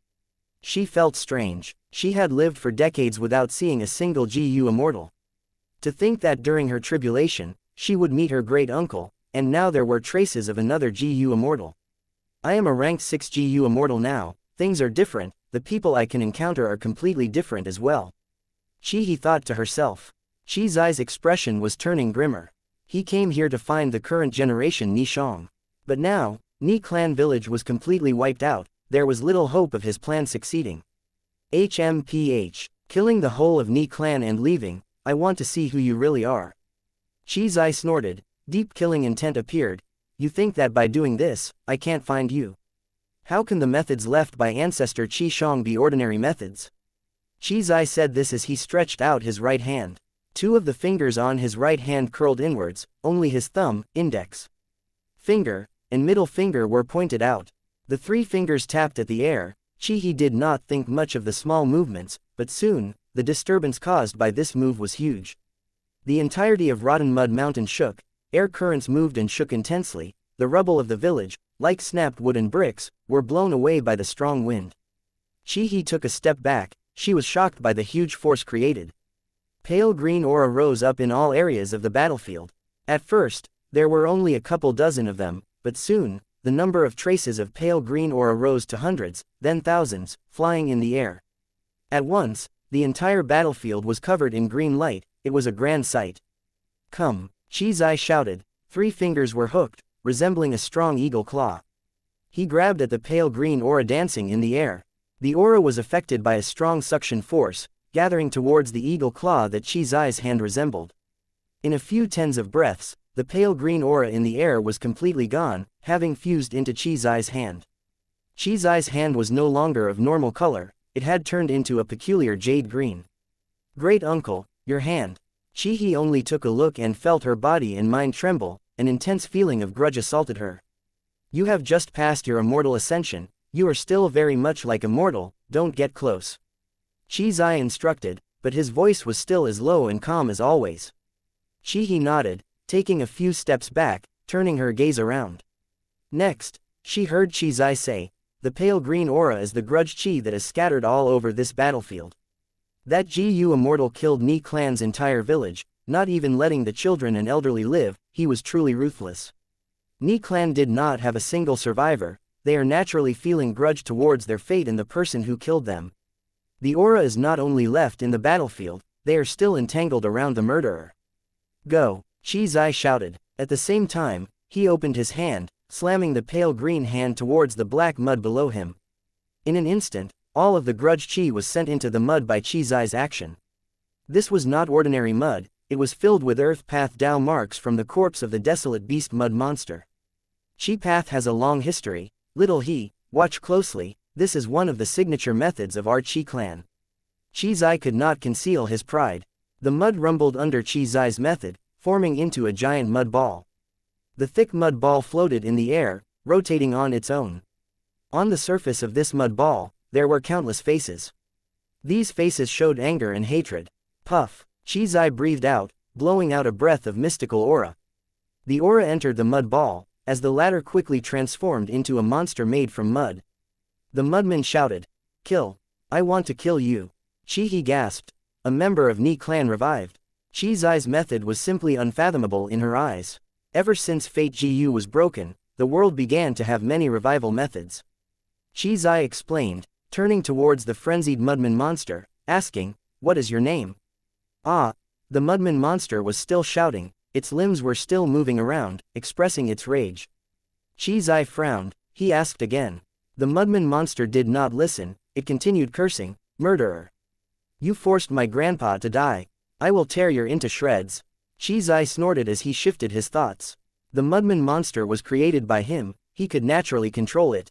She felt strange. She had lived for decades without seeing a single GU immortal. To think that during her tribulation, she would meet her great uncle, and now there were traces of another GU immortal. I am a ranked 6 GU immortal now. Things are different, the people I can encounter are completely different as well. Chi-Hi thought to herself. Chi Zai's expression was turning grimmer. He came here to find the current generation Ni Shang. But now, Ni clan village was completely wiped out. There was little hope of his plan succeeding. Killing the whole of Ni clan and leaving. I want to see who you really are. Chi Zai snorted. Deep killing intent appeared. You think that by doing this, I can't find you? How can the methods left by ancestor Qi Shang be ordinary methods? Chi Zai said this as he stretched out his right hand. 2 of the fingers on his right hand curled inwards, only his thumb, index finger, and middle finger were pointed out. The 3 fingers tapped at the air. Chi-Hi did not think much of the small movements, but soon, the disturbance caused by this move was huge. The entirety of Rotten Mud Mountain shook, air currents moved and shook intensely, the rubble of the village, like snapped wooden bricks, were blown away by the strong wind. Chi-Hi took a step back. She was shocked by the huge force created. Pale green aura rose up in all areas of the battlefield. At first, there were only a couple dozen of them, but soon, the number of traces of pale green aura rose to hundreds, then thousands, flying in the air. At once, the entire battlefield was covered in green light. It was a grand sight. Come, Chi Zai shouted. 3 fingers were hooked, resembling a strong eagle claw. He grabbed at the pale green aura dancing in the air. The aura was affected by a strong suction force, gathering towards the eagle claw that Chi Zai's hand resembled. In a few tens of breaths, the pale green aura in the air was completely gone, having fused into Chi Zai's hand. Chi Zai's hand was no longer of normal color, it had turned into a peculiar jade green. Great uncle, your hand. Chi-Hi only took a look and felt her body and mind tremble. An intense feeling of grudge assaulted her. You have just passed your immortal ascension. You are still very much like immortal, don't get close. Chi Zai instructed, but his voice was still as low and calm as always. Chi-Hi nodded. taking a few steps back, turning her gaze around. Next, she heard Qizai say, "The pale green aura is the grudge chi that is scattered all over this battlefield. That Gu Immortal killed Ni clan's entire village, not even letting the children and elderly live. He was truly ruthless. Ni clan did not have a single survivor. They are naturally feeling grudge towards their fate and the person who killed them. The aura is not only left in the battlefield, they are still entangled around the murderer. Go," Qizai shouted. At the same time, he opened his hand, slamming the pale green hand towards the black mud below him. In an instant, all of the grudge chi was sent into the mud by Qizai's action. This was not ordinary mud, it was filled with earth path Dao marks from the corpse of the desolate beast mud monster. Chi path has a long history, little he, watch closely, this is one of the signature methods of our Chi clan. Qizai could not conceal his pride. The mud rumbled under Qizai's method, forming into a giant mud ball. The thick mud ball floated in the air, rotating on its own. On the surface of this mud ball, there were countless faces. These faces showed anger and hatred. Puff, Qizai breathed out, blowing out a breath of mystical aura. The aura entered the mud ball, as the latter quickly transformed into a monster made from mud. The mudman shouted, "Kill! I want to kill you!" Chi gasped. A member of Ni clan revived. Qizai's method was simply unfathomable in her eyes. Ever since Fate Gu was broken, the world began to have many revival methods. Qizai explained, turning towards the frenzied mudman monster, asking, "What is your name?" "Ah!" The mudman monster was still shouting, its limbs were still moving around, expressing its rage. Qizai frowned, he asked again. The mudman monster did not listen, it continued cursing, "Murderer! You forced my grandpa to die. I will tear you into shreds." Qizai snorted as he shifted his thoughts. The mudman monster was created by him, he could naturally control it.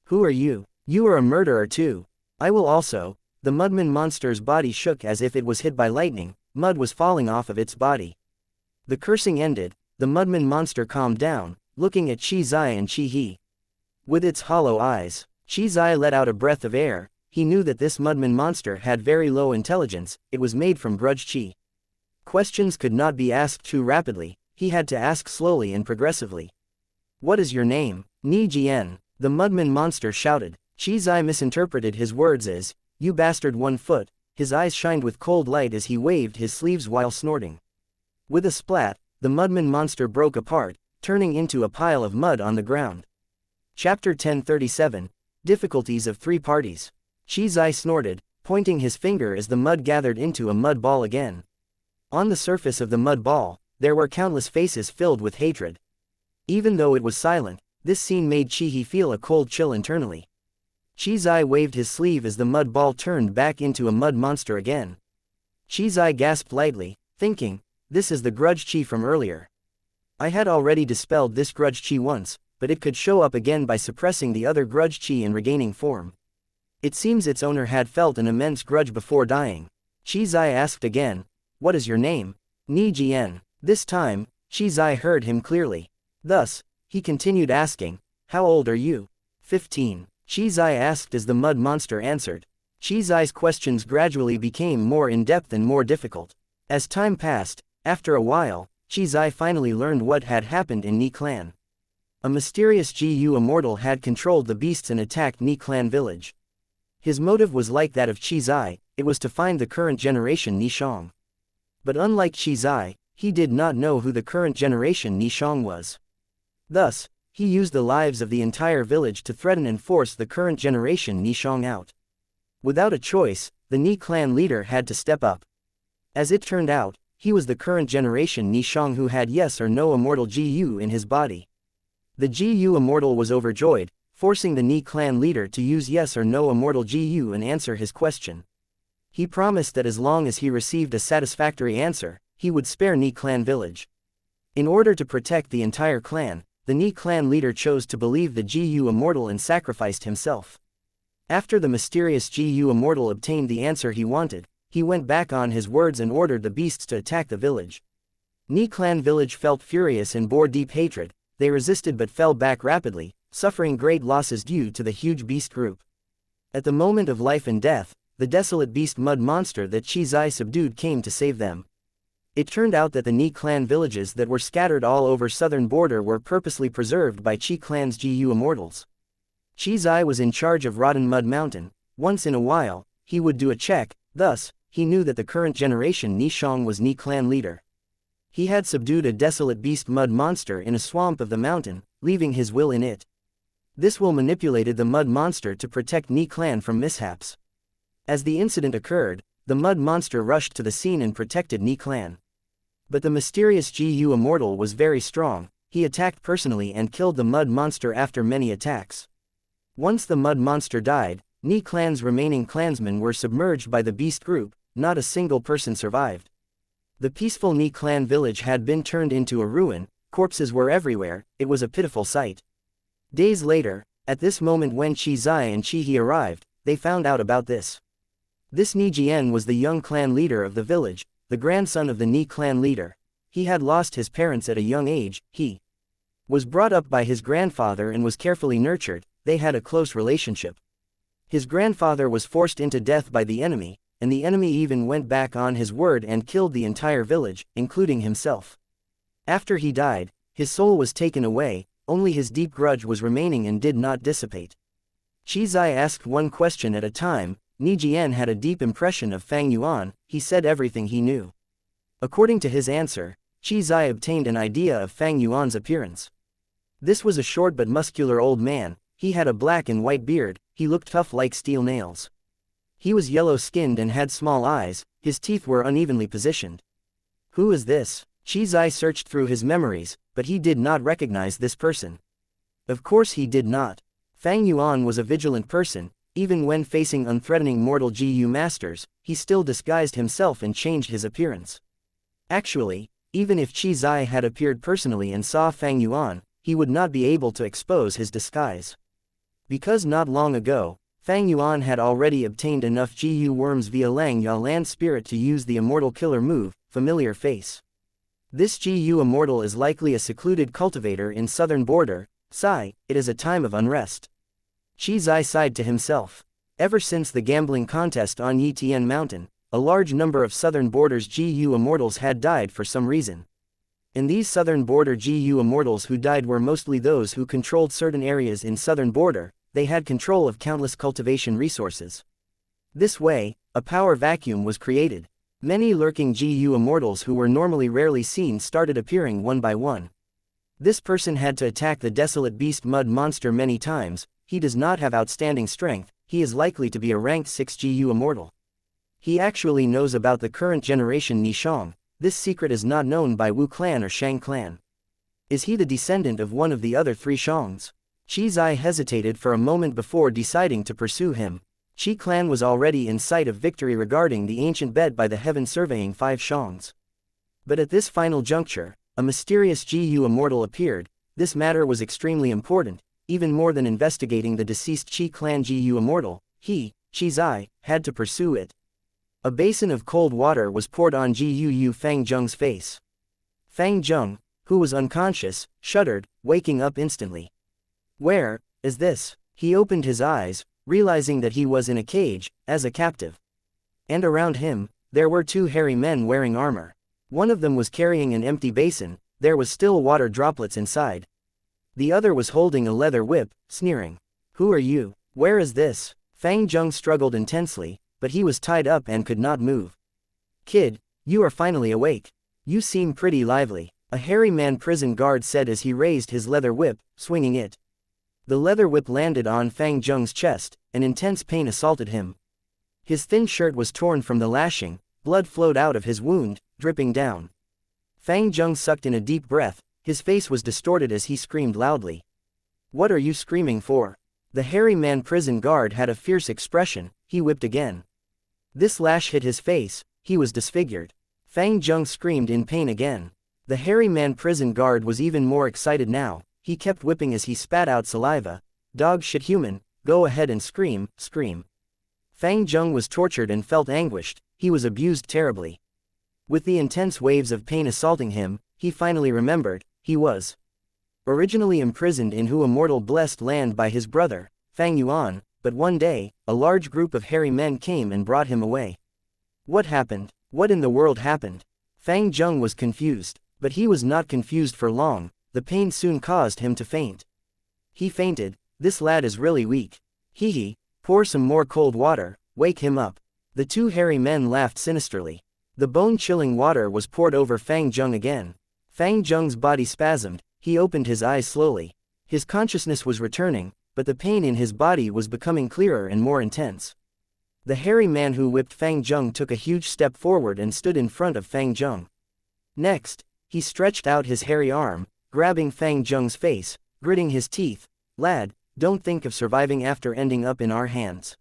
"Who are you? You are a murderer too. I will also." The mudman monster's body shook as if it was hit by lightning, mud was falling off of its body. The cursing ended, the mudman monster calmed down, looking at Qizai and Qi. With its hollow eyes, Qizai let out a breath of air. He knew that this mudman monster had very low intelligence, it was made from grudge chi. Questions could not be asked too rapidly, he had to ask slowly and progressively. "What is your name?" "Ni Jian," the mudman monster shouted. Qizai misinterpreted his words as, "You bastard 1 foot," his eyes shined with cold light as he waved his sleeves while snorting. With a splat, the mudman monster broke apart, turning into a pile of mud on the ground. Chapter 1037, Difficulties of 3 Parties. Qizai snorted, pointing his finger as the mud gathered into a mud ball again. On the surface of the mud ball, there were countless faces filled with hatred. Even though it was silent, this scene made Qi feel a cold chill internally. Qizai waved his sleeve as the mud ball turned back into a mud monster again. Qizai gasped lightly, thinking, "This is the grudge chi from earlier. I had already dispelled this grudge chi once, but it could show up again by suppressing the other grudge chi and regaining form. It seems its owner had felt an immense grudge before dying." Qizai asked again, "What is your name?" "Ni Jian." This time, Qizai heard him clearly. Thus, he continued asking, "How old are you?" 15. Qizai asked as the mud monster answered. Qizai's questions gradually became more in-depth and more difficult. As time passed, after a while, Qizai finally learned what had happened in Ni clan. A mysterious Gu Immortal had controlled the beasts and attacked Ni clan village. His motive was like that of Qizai, it was to find the current generation Ni Shang. But unlike Qizai, he did not know who the current generation Ni Shang was. Thus, he used the lives of the entire village to threaten and force the current generation Ni Shang out. Without a choice, the Ni clan leader had to step up. As it turned out, he was the current generation Ni Shang who had yes or no immortal Gu in his body. The Gu Immortal was overjoyed, forcing the Ni clan leader to use yes or no immortal Gu and answer his question. He promised that as long as he received a satisfactory answer, he would spare Ni clan village. In order to protect the entire clan, the Ni clan leader chose to believe the Gu Immortal and sacrificed himself. After the mysterious Gu Immortal obtained the answer he wanted, he went back on his words and ordered the beasts to attack the village. Ni clan village felt furious and bore deep hatred, they resisted but fell back rapidly, suffering great losses due to the huge beast group. At the moment of life and death, the desolate beast mud monster that Qizai subdued came to save them. It turned out that the Ni clan villages that were scattered all over southern border were purposely preserved by Qi clan's Gu immortals. Qi Zai was in charge of Rotten Mud Mountain. Once in a while, he would do a check, thus, he knew that the current generation Ni Shang was Ni clan leader. He had subdued a desolate beast mud monster in a swamp of the mountain, leaving his will in it. This will manipulated the mud monster to protect Ni clan from mishaps. As the incident occurred, the mud monster rushed to the scene and protected Ni clan. But the mysterious Gu Immortal was very strong. He attacked personally and killed the mud monster after many attacks. Once the mud monster died, Ni clan's remaining clansmen were submerged by the beast group. Not a single person survived. The peaceful Ni clan village had been turned into a ruin. Corpses were everywhere. It was a pitiful sight. Days later, at this moment when Qi Zai and Qi He arrived, they found out about this. This Ni Jian was the young clan leader of the village, the grandson of the Ni clan leader. He had lost his parents at a young age. He was brought up by his grandfather and was carefully nurtured. They had a close relationship. His grandfather was forced into death by the enemy, and the enemy even went back on his word and killed the entire village, including himself. After he died, his soul was taken away, only his deep grudge was remaining and did not dissipate. Qi Zai asked one question at a time. Ni Jian had a deep impression of Fang Yuan. He said everything he knew. According to his answer, Qi Zai obtained an idea of Fang Yuan's appearance. This was a short but muscular old man. He had a black and white beard. He looked tough like steel nails. He was yellow-skinned and had small eyes. His teeth were unevenly positioned. Who is this? Qi Zai searched through his memories, but he did not recognize this person. Of course he did not. Fang Yuan was a vigilant person. Even when facing unthreatening mortal Gu masters, he still disguised himself and changed his appearance. Actually, even if Qi Zai had appeared personally and saw Fang Yuan, he would not be able to expose his disguise. Because not long ago, Fang Yuan had already obtained enough Gu worms via Lang Ya land spirit to use the immortal killer move, Familiar Face. This Gu immortal is likely a secluded cultivator in southern border. Sigh, it is a time of unrest. Qi Zai sighed to himself. Ever since the gambling contest on Yitian Mountain, a large number of southern border's Gu immortals had died for some reason. And these southern border Gu immortals who died were mostly those who controlled certain areas in southern border. They had control of countless cultivation resources. This way, a power vacuum was created. Many lurking Gu immortals who were normally rarely seen started appearing one by one. This person had to attack the desolate beast mud monster many times. He does not have outstanding strength. He is likely to be a ranked 6 Gu immortal. He actually knows about the current generation Ni Shang. This secret is not known by Wu clan or Shang clan. Is he the descendant of one of the other 3 Shangs? Qi Zai hesitated for a moment before deciding to pursue him. Qi clan was already in sight of victory regarding the ancient bet by the heaven surveying 5 Shangs. But at this final juncture, a mysterious Gu immortal appeared. This matter was extremely important. Even more than investigating the deceased Qi clan Gu immortal, he, Qi Zai, had to pursue it. A basin of cold water was poured on Gu Fang Zheng's face. Fang Zheng, who was unconscious, shuddered, waking up instantly. Where is this? He opened his eyes, realizing that he was in a cage, as a captive. And around him, there were 2 hairy men wearing armor. One of them was carrying an empty basin. There was still water droplets inside. The other was holding a leather whip, sneering. Who are you? Where is this? Fang Zheng struggled intensely, but he was tied up and could not move. Kid, you are finally awake. You seem pretty lively, a hairy man prison guard said as he raised his leather whip, swinging it. The leather whip landed on Fang Zheng's chest, and intense pain assaulted him. His thin shirt was torn from the lashing, blood flowed out of his wound, dripping down. Fang Zheng sucked in a deep breath. His face was distorted as he screamed loudly. What are you screaming for? The hairy man prison guard had a fierce expression. He whipped again. This lash hit his face. He was disfigured. Fang Zheng screamed in pain again. The hairy man prison guard was even more excited now. He kept whipping as he spat out saliva. Dog shit human, go ahead and scream, scream. Fang Zheng was tortured and felt anguished. He was abused terribly. With the intense waves of pain assaulting him, he finally remembered. He was originally imprisoned in Hu Immortal blessed land by his brother, Fang Yuan, but one day, a large group of hairy men came and brought him away. What happened? What in the world happened? Fang Zheng was confused, but he was not confused for long. The pain soon caused him to faint. He fainted. This lad is really weak. Hee hee, pour some more cold water, wake him up. The two hairy men laughed sinisterly. The bone-chilling water was poured over Fang Zheng again. Fang Zheng's body spasmed, he opened his eyes slowly. His consciousness was returning, but the pain in his body was becoming clearer and more intense. The hairy man who whipped Fang Zheng took a huge step forward and stood in front of Fang Zheng. Next, he stretched out his hairy arm, grabbing Fang Zheng's face, gritting his teeth. Lad, don't think of surviving after ending up in our hands.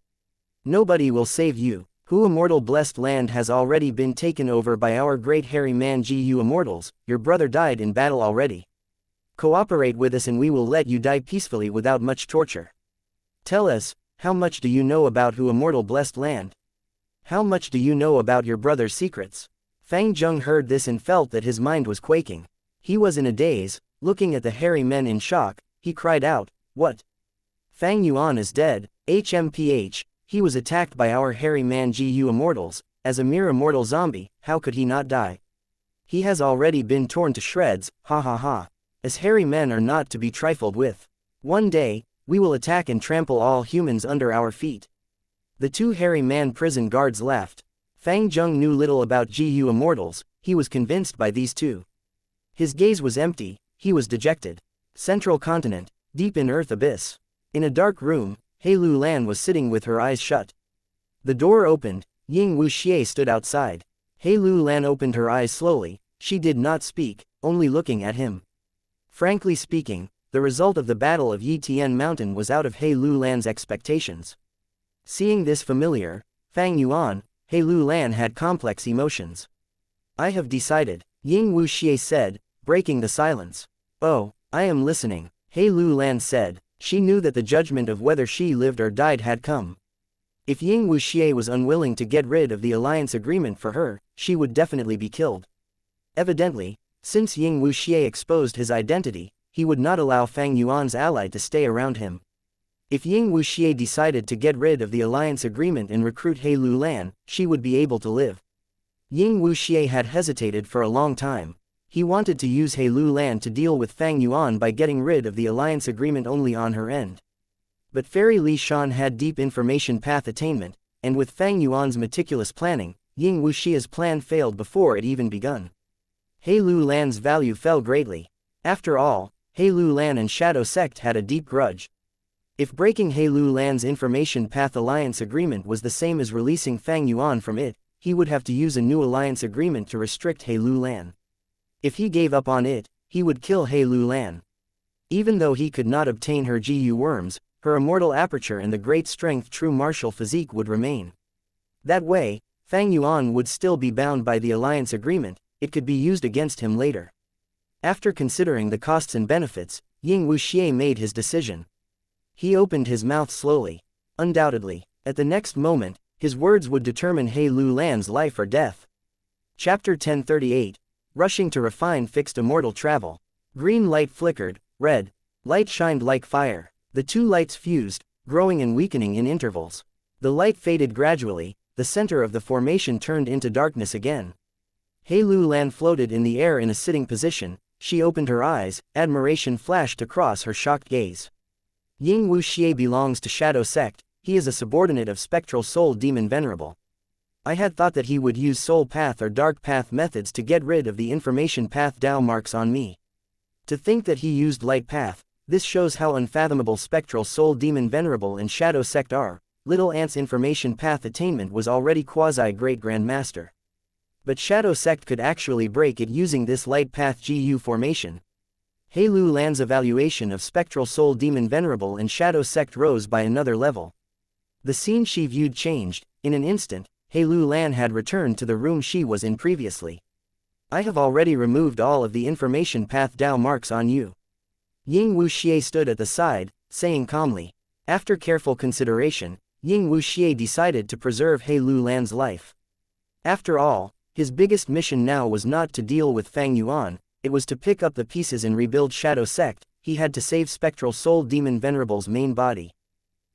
Nobody will save you. Who Immortal blessed land has already been taken over by our great hairy man Gu Immortals. Your brother died in battle already. Cooperate with us and we will let you die peacefully without much torture. Tell us, how much do you know about Who Immortal blessed land? How much do you know about your brother's secrets? Fang Zheng heard this and felt that his mind was quaking. He was in a daze, looking at the hairy men in shock. He cried out, "What? Fang Yuan is dead, HMPH, he was attacked by our hairy man Gu Immortals, as a mere immortal zombie, how could he not die? He has already been torn to shreds, ha ha ha. As hairy men are not to be trifled with. One day, we will attack and trample all humans under our feet." The two hairy man prison guards laughed. Fang Zheng knew little about Gu Immortals, he was convinced by these two. His gaze was empty, he was dejected. Central continent, deep in earth abyss. In a dark room, He Lu Lan was sitting with her eyes shut. The door opened, Ying Wuxia stood outside. He Lu Lan opened her eyes slowly, she did not speak, only looking at him. Frankly speaking, the result of the Battle of Yi Tian Mountain was out of He Lu Lan's expectations. Seeing this familiar, Fang Yuan, He Lu Lan had complex emotions. I have decided, Ying Wuxia said, breaking the silence. Oh, I am listening, He Lu Lan said. She knew that the judgment of whether she lived or died had come. If Ying Wuxia was unwilling to get rid of the alliance agreement for her, she would definitely be killed. Evidently, since Ying Wuxia exposed his identity, he would not allow Fang Yuan's ally to stay around him. If Ying Wuxia decided to get rid of the alliance agreement and recruit He Lu Lan, she would be able to live. Ying Wuxia had hesitated for a long time. He wanted to use He Lu Lan to deal with Fang Yuan by getting rid of the alliance agreement only on her end. But Fairy Li Shan had deep information path attainment, and with Fang Yuan's meticulous planning, Ying Wuxia's plan failed before it even begun. He Lu Lan's value fell greatly. After all, He Lu Lan and Shadow Sect had a deep grudge. If breaking He Lu Lan's information path alliance agreement was the same as releasing Fang Yuan from it, he would have to use a new alliance agreement to restrict He Lu Lan. If he gave up on it, he would kill He Lu Lan. Even though he could not obtain her Gu worms, her immortal aperture and the great strength true martial physique would remain. That way, Fang Yuan would still be bound by the alliance agreement, it could be used against him later. After considering the costs and benefits, Ying Wuxia made his decision. He opened his mouth slowly. Undoubtedly, at the next moment, his words would determine He Lu Lan's life or death. Chapter 1038. Rushing to refine fixed immortal travel. Green light flickered, red light shined like fire. The two lights fused, growing and weakening in intervals. The light faded gradually, the center of the formation turned into darkness again. He Lu Lan floated in the air in a sitting position, she opened her eyes, admiration flashed across her shocked gaze. Ying Wuxia belongs to Shadow Sect, he is a subordinate of Spectral Soul Demon Venerable. I had thought that he would use Soul Path or Dark Path methods to get rid of the information path Dao marks on me. To think that he used Light Path, this shows how unfathomable Spectral Soul Demon Venerable and Shadow Sect are. Little Ant's information path attainment was already quasi-great Grandmaster. But Shadow Sect could actually break it using this Light Path GU formation. He Lu Lan's evaluation of Spectral Soul Demon Venerable and Shadow Sect rose by another level. The scene she viewed changed. In an instant, He Lu Lan had returned to the room she was in previously. I have already removed all of the information path Dao marks on you. Ying Wuxia stood at the side, saying calmly. After careful consideration, Ying Wuxia decided to preserve He Lu Lan's life. After all, his biggest mission now was not to deal with Fang Yuan, it was to pick up the pieces and rebuild Shadow Sect. He had to save Spectral Soul Demon Venerable's main body.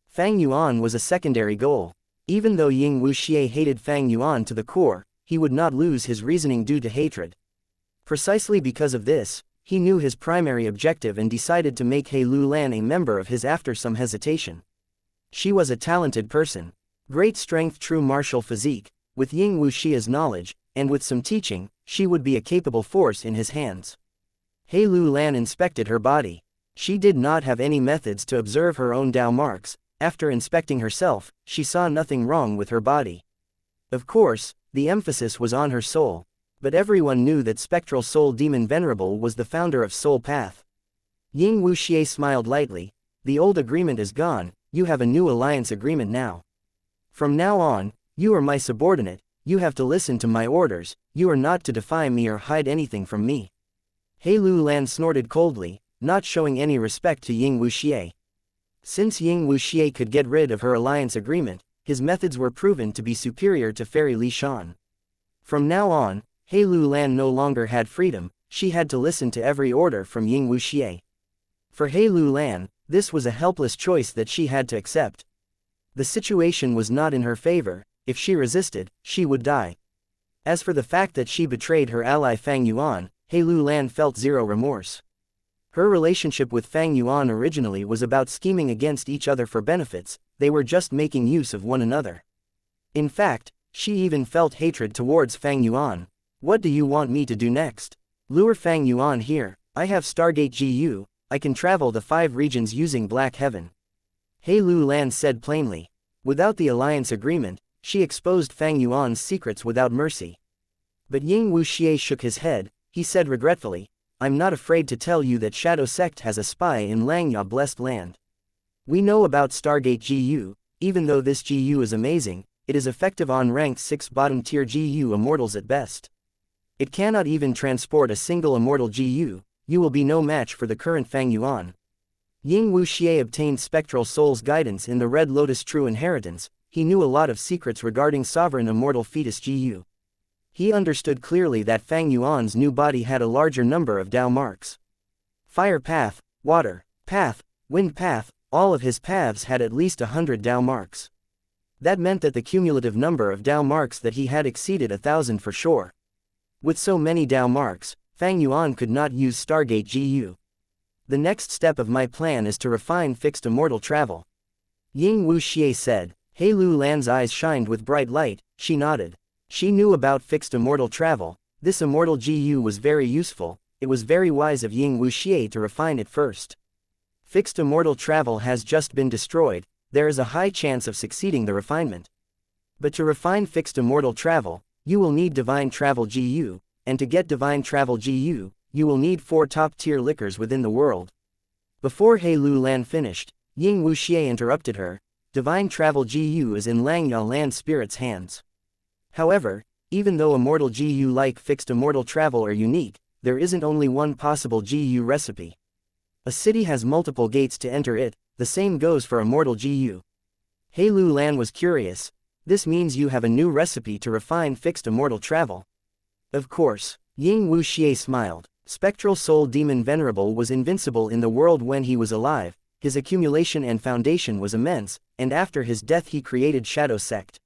Fang Yuan was a secondary goal. Even though Ying Wuxia hated Fang Yuan to the core, he would not lose his reasoning due to hatred. Precisely because of this, he knew his primary objective and decided to make He Lu Lan a member of his after some hesitation. She was a talented person. Great strength, true martial physique, with Ying Wuxia's knowledge, and with some teaching, she would be a capable force in his hands. He Lu Lan inspected her body. She did not have any methods to observe her own Dao marks. After inspecting herself, she saw nothing wrong with her body. Of course, the emphasis was on her soul. But everyone knew that Spectral Soul Demon Venerable was the founder of Soul Path. Ying Wuxia smiled lightly. The old agreement is gone, you have a new alliance agreement now. From now on, you are my subordinate, you have to listen to my orders, you are not to defy me or hide anything from me. He Lu Lan snorted coldly, not showing any respect to Ying Wuxia. Since Ying Wuxia could get rid of her alliance agreement, his methods were proven to be superior to Fairy Li Shan. From now on, He Lu Lan no longer had freedom, she had to listen to every order from Ying Wuxia. For He Lu Lan, this was a helpless choice that she had to accept. The situation was not in her favor, if she resisted, she would die. As for the fact that she betrayed her ally Fang Yuan, He Lu Lan felt zero remorse. Her relationship with Fang Yuan originally was about scheming against each other for benefits, they were just making use of one another. In fact, she even felt hatred towards Fang Yuan. What do you want me to do next? Lure Fang Yuan here, I have Stargate GU, I can travel the 5 regions using Black Heaven. He Lu Lan said plainly. Without the alliance agreement, she exposed Fang Yuan's secrets without mercy. But Ying Wuxia shook his head, he said regretfully, I'm not afraid to tell you that Shadow Sect has a spy in Langya Blessed Land. We know about Stargate GU, even though this GU is amazing, it is effective on ranked 6 bottom tier GU immortals at best. It cannot even transport a single immortal GU, you will be no match for the current Fang Yuan. Ying Wuxia obtained Spectral Soul's guidance in the Red Lotus True Inheritance, he knew a lot of secrets regarding Sovereign Immortal Fetus GU. He understood clearly that Fang Yuan's new body had a larger number of Dao marks. Fire path, water path, wind path, all of his paths had at least 100 Dao marks. That meant that the cumulative number of Dao marks that he had exceeded 1,000 for sure. With so many Dao marks, Fang Yuan could not use Stargate GU. The next step of my plan is to refine fixed immortal travel. Ying Wuxia said. He Lu Lan's eyes shined with bright light, she nodded. She knew about fixed immortal travel, this immortal GU was very useful, it was very wise of Ying Wuxia to refine it first. Fixed immortal travel has just been destroyed, there is a high chance of succeeding the refinement. But to refine fixed immortal travel, you will need Divine Travel GU, and to get Divine Travel GU, you will need 4 top-tier liquors within the world. Before He Lu Lan finished, Ying Wuxia interrupted her, Divine Travel GU is in Langya Land Spirit's hands. However, even though immortal GU like fixed immortal travel are unique, there isn't only one possible GU recipe. A city has multiple gates to enter it, the same goes for immortal GU. He Lu Lan was curious, this means you have a new recipe to refine fixed immortal travel. Of course, Ying Wuxia smiled. Spectral Soul Demon Venerable was invincible in the world when he was alive, his accumulation and foundation was immense, and after his death he created Shadow Sect.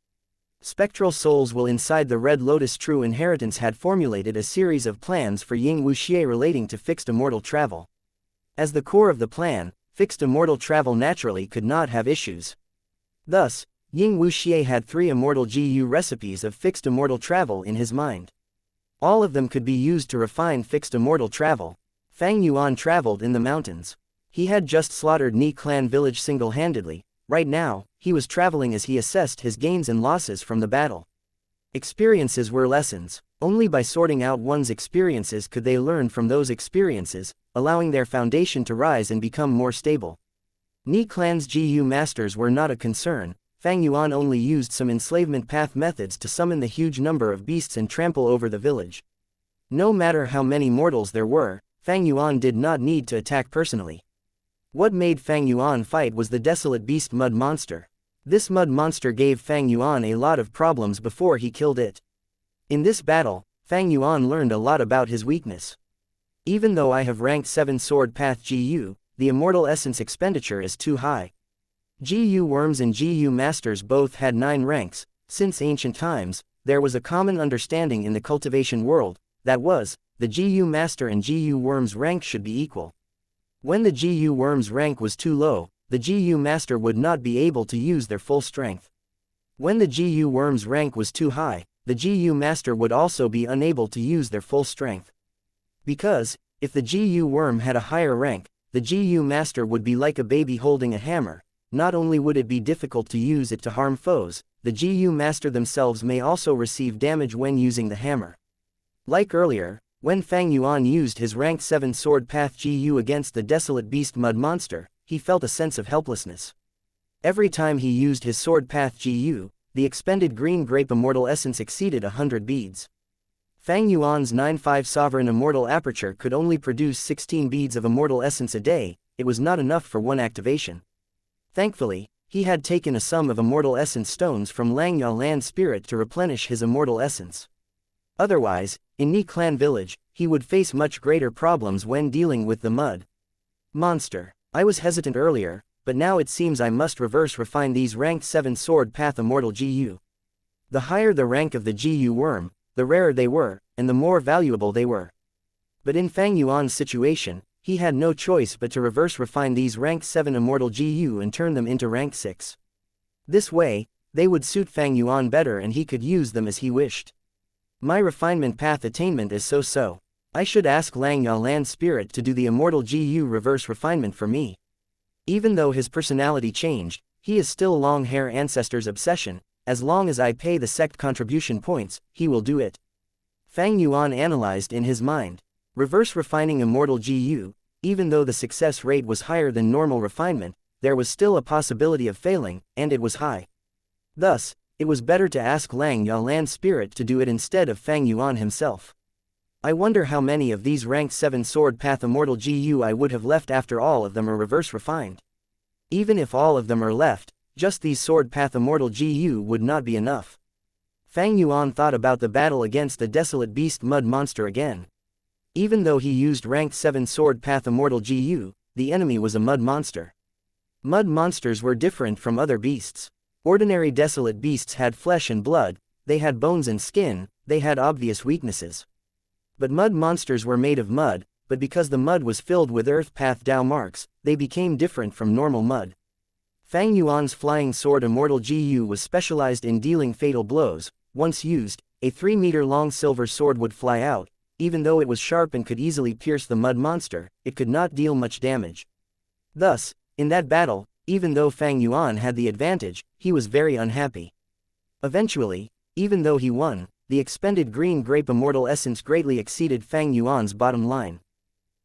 Spectral Souls will inside the Red Lotus True Inheritance had formulated a series of plans for Ying Wuxia relating to fixed immortal travel. As the core of the plan, fixed immortal travel naturally could not have issues. Thus, Ying Wuxia had 3 immortal GU recipes of fixed immortal travel in his mind. All of them could be used to refine fixed immortal travel. Fang Yuan traveled in the mountains. He had just slaughtered Ni clan village single-handedly. Right now, he was traveling as he assessed his gains and losses from the battle. Experiences were lessons. Only by sorting out one's experiences could they learn from those experiences, allowing their foundation to rise and become more stable. Ni clan's GU masters were not a concern. Fang Yuan only used some enslavement path methods to summon the huge number of beasts and trample over the village. No matter how many mortals there were, Fang Yuan did not need to attack personally. What made Fang Yuan fight was the desolate beast mud monster. This mud monster gave Fang Yuan a lot of problems before he killed it. In this battle, Fang Yuan learned a lot about his weakness. Even though I have ranked 7 Sword Path GU, the Immortal Essence expenditure is too high. GU Worms and GU Masters both had 9 ranks. Since ancient times, there was a common understanding in the cultivation world, that was, the GU Master and GU Worm's rank should be equal. When the GU Worm's rank was too low, the GU Master would not be able to use their full strength. When the GU Worm's rank was too high, the GU Master would also be unable to use their full strength. Because, if the GU Worm had a higher rank, the GU Master would be like a baby holding a hammer. Not only would it be difficult to use it to harm foes, the GU Master themselves may also receive damage when using the hammer. Like earlier, when Fang Yuan used his rank 7 sword path GU against the desolate beast mud monster, he felt a sense of helplessness. Every time he used his sword path GU, the expended green grape immortal essence exceeded 100 beads. Fang Yuan's 9-5 sovereign immortal aperture could only produce 16 beads of immortal essence a day. It was not enough for one activation. Thankfully, he had taken a sum of immortal essence stones from Langyao Land Spirit to replenish his immortal essence. Otherwise, in Ni Clan Village, he would face much greater problems when dealing with the mud monster. I was hesitant earlier, but now it seems I must reverse refine these ranked 7 sword path immortal GU. The higher the rank of the GU worm, the rarer they were, and the more valuable they were. But in Fang Yuan's situation, he had no choice but to reverse refine these rank 7 immortal GU and turn them into rank 6. This way, they would suit Fang Yuan better and he could use them as he wished. My refinement path attainment is so-so. I should ask Langyao Land Spirit to do the immortal GU reverse refinement for me. Even though his personality changed, he is still long hair ancestor's obsession. As long as I pay the sect contribution points, he will do it. Fang Yuan analyzed in his mind. Reverse refining immortal GU, even though the success rate was higher than normal refinement, there was still a possibility of failing, and it was high. Thus, it was better to ask Langyao Land Spirit to do it instead of Fang Yuan himself. I wonder how many of these rank 7 sword path immortal GU I would have left after all of them are reverse refined. Even if all of them are left, just these sword path immortal GU would not be enough. Fang Yuan thought about the battle against the desolate beast mud monster again. Even though he used rank 7 sword path immortal GU, the enemy was a mud monster. Mud monsters were different from other beasts. Ordinary desolate beasts had flesh and blood, they had bones and skin, they had obvious weaknesses. But mud monsters were made of mud, but because the mud was filled with earth path Dao marks, they became different from normal mud. Fang Yuan's flying sword immortal GU was specialized in dealing fatal blows. Once used, a 3-meter-long silver sword would fly out. Even though it was sharp and could easily pierce the mud monster, it could not deal much damage. Thus, in that battle, even though Fang Yuan had the advantage, he was very unhappy. Eventually, even though he won, the expended green grape immortal essence greatly exceeded Fang Yuan's bottom line.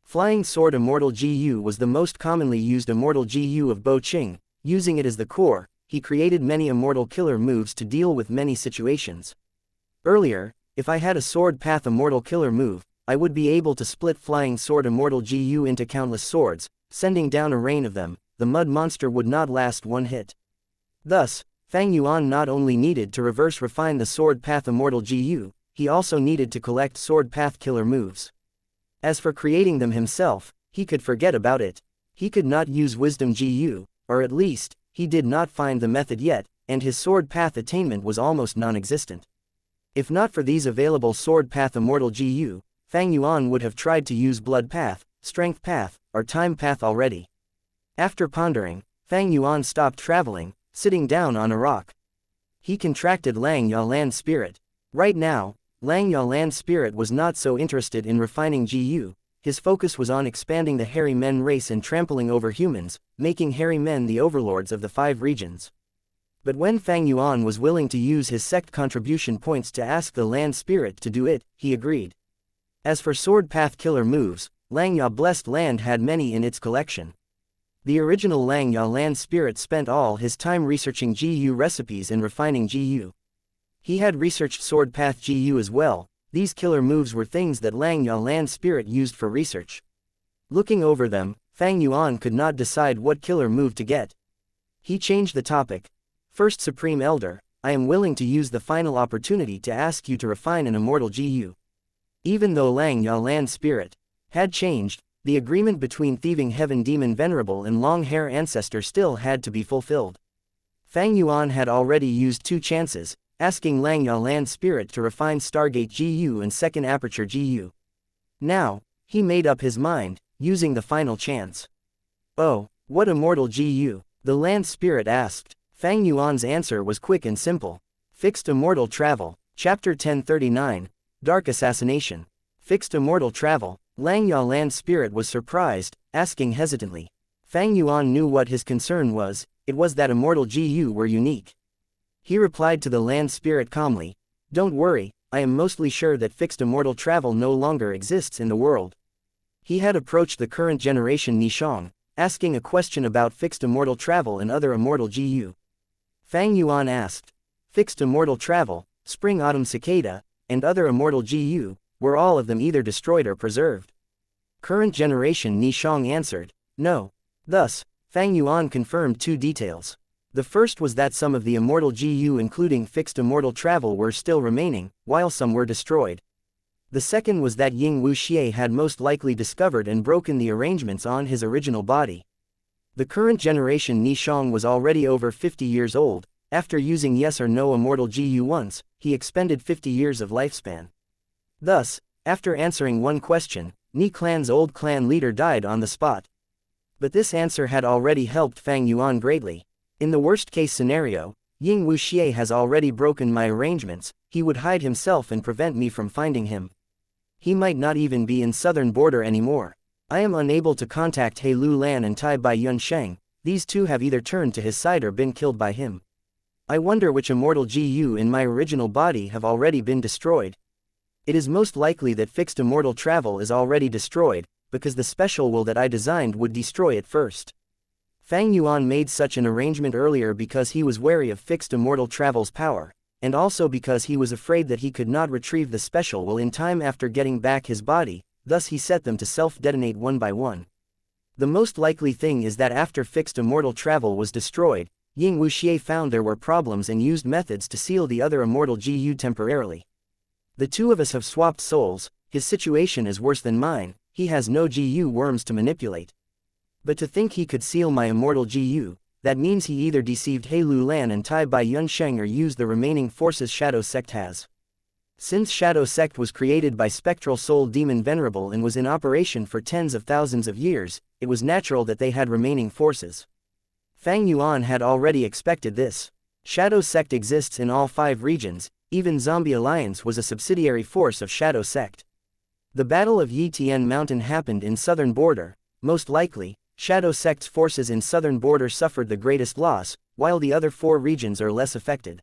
Flying sword immortal GU was the most commonly used immortal GU of Bo Qing. Using it as the core, he created many immortal killer moves to deal with many situations. Earlier, if I had a sword path immortal killer move, I would be able to split flying sword immortal GU into countless swords, sending down a rain of them. The mud monster would not last one hit. Thus, Fang Yuan not only needed to reverse refine the sword path immortal GU, he also needed to collect sword path killer moves. As for creating them himself, he could forget about it. He could not use wisdom GU, or at least, he did not find the method yet, and his sword path attainment was almost non-existent. If not for these available sword path immortal GU, Fang Yuan would have tried to use blood path, strength path, or time path already. After pondering, Fang Yuan stopped traveling, sitting down on a rock. He contracted Langyao Land Spirit. Right now, Langyao Land Spirit was not so interested in refining GU. His focus was on expanding the hairy men race and trampling over humans, making hairy men the overlords of the 5 regions. But when Fang Yuan was willing to use his sect contribution points to ask the Land Spirit to do it, he agreed. As for sword path killer moves, Langyao Blessed Land had many in its collection. The original Langyao Land Spirit spent all his time researching GU recipes and refining GU. He had researched sword path GU as well. These killer moves were things that Langyao Land Spirit used for research. Looking over them, Fang Yuan could not decide what killer move to get. He changed the topic. First Supreme Elder, I am willing to use the final opportunity to ask you to refine an immortal GU. Even though Langyao Land Spirit had changed, the agreement between Thieving Heaven Demon Venerable and Long Hair Ancestor still had to be fulfilled. Fang Yuan had already used 2 chances, asking Langya Land Spirit to refine Stargate GU and second aperture GU. Now, he made up his mind, using the final chance. Oh, what immortal GU? The Land Spirit asked. Fang Yuan's answer was quick and simple. Fixed Immortal Travel, Chapter 1039, Dark Assassination. Fixed Immortal Travel. Langya Land Spirit was surprised, asking hesitantly. Fang Yuan knew what his concern was, it was that immortal GU were unique. He replied to the Land Spirit calmly, "Don't worry, I am mostly sure that fixed immortal travel no longer exists in the world." He had approached the current generation Nishong, asking a question about fixed immortal travel and other immortal GU. Fang Yuan asked, "Fixed immortal travel, spring autumn cicada, and other immortal GU, were all of them either destroyed or preserved?" Current generation Nishong answered, "No." Thus, Fang Yuan confirmed two details. The first was that some of the immortal GU including fixed immortal travel were still remaining, while some were destroyed. The second was that Ying Wuxia had most likely discovered and broken the arrangements on his original body. The current generation Nishong was already over 50 years old. After using yes or no immortal GU once, he expended 50 years of lifespan. Thus, after answering one question, Ni clan's old clan leader died on the spot. But this answer had already helped Fang Yuan greatly. In the worst-case scenario, Ying Wuxia has already broken my arrangements, he would hide himself and prevent me from finding him. He might not even be in southern border anymore. I am unable to contact He Lu Lan and Tai Bai Yunsheng, these two have either turned to his side or been killed by him. I wonder which immortal GU in my original body have already been destroyed. It is most likely that fixed immortal travel is already destroyed, because the special will that I designed would destroy it first. Fang Yuan made such an arrangement earlier because he was wary of fixed immortal travel's power, and also because he was afraid that he could not retrieve the special will in time after getting back his body, thus he set them to self-detonate one by one. The most likely thing is that after fixed immortal travel was destroyed, Ying Wuxia found there were problems and used methods to seal the other immortal GU temporarily. The two of us have swapped souls, his situation is worse than mine, he has no GU worms to manipulate. But to think he could seal my immortal GU, that means he either deceived He Lu Lan and Tai Bai Yunsheng or used the remaining forces Shadow Sect has. Since Shadow Sect was created by Spectral Soul Demon Venerable and was in operation for tens of thousands of years, it was natural that they had remaining forces. Fang Yuan had already expected this. Shadow Sect exists in all 5 regions, even Zombie Alliance was a subsidiary force of Shadow Sect. The Battle of Yitian Mountain happened in southern border, most likely, Shadow Sect's forces in southern border suffered the greatest loss, while the other 4 regions are less affected.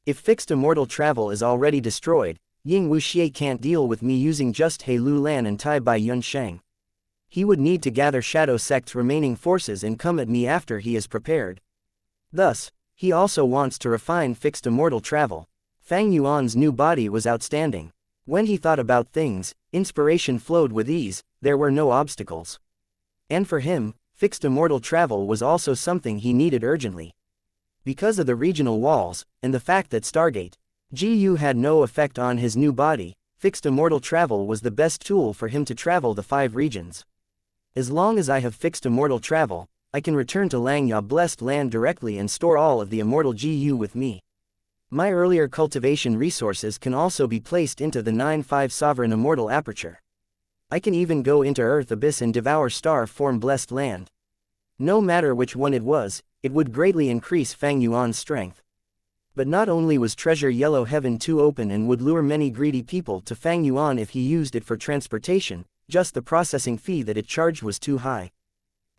If fixed immortal travel is already destroyed, Ying Wuxia can't deal with me using just He Lu Lan and Tai Bai Yunsheng. He would need to gather Shadow Sect's remaining forces and come at me after he is prepared. Thus, he also wants to refine fixed immortal travel. Fang Yuan's new body was outstanding. When he thought about things, inspiration flowed with ease, there were no obstacles. And for him, fixed immortal travel was also something he needed urgently. Because of the regional walls, and the fact that Stargate GU had no effect on his new body, fixed immortal travel was the best tool for him to travel the 5 regions. As long as I have fixed immortal travel, I can return to Langya Blessed Land directly and store all of the immortal GU with me. My earlier cultivation resources can also be placed into the 9-5 Sovereign Immortal Aperture. I can even go into Earth Abyss and devour Star Form Blessed Land. No matter which one it was, it would greatly increase Fang Yuan's strength. But not only was Treasure Yellow Heaven too open and would lure many greedy people to Fang Yuan if he used it for transportation, just the processing fee that it charged was too high.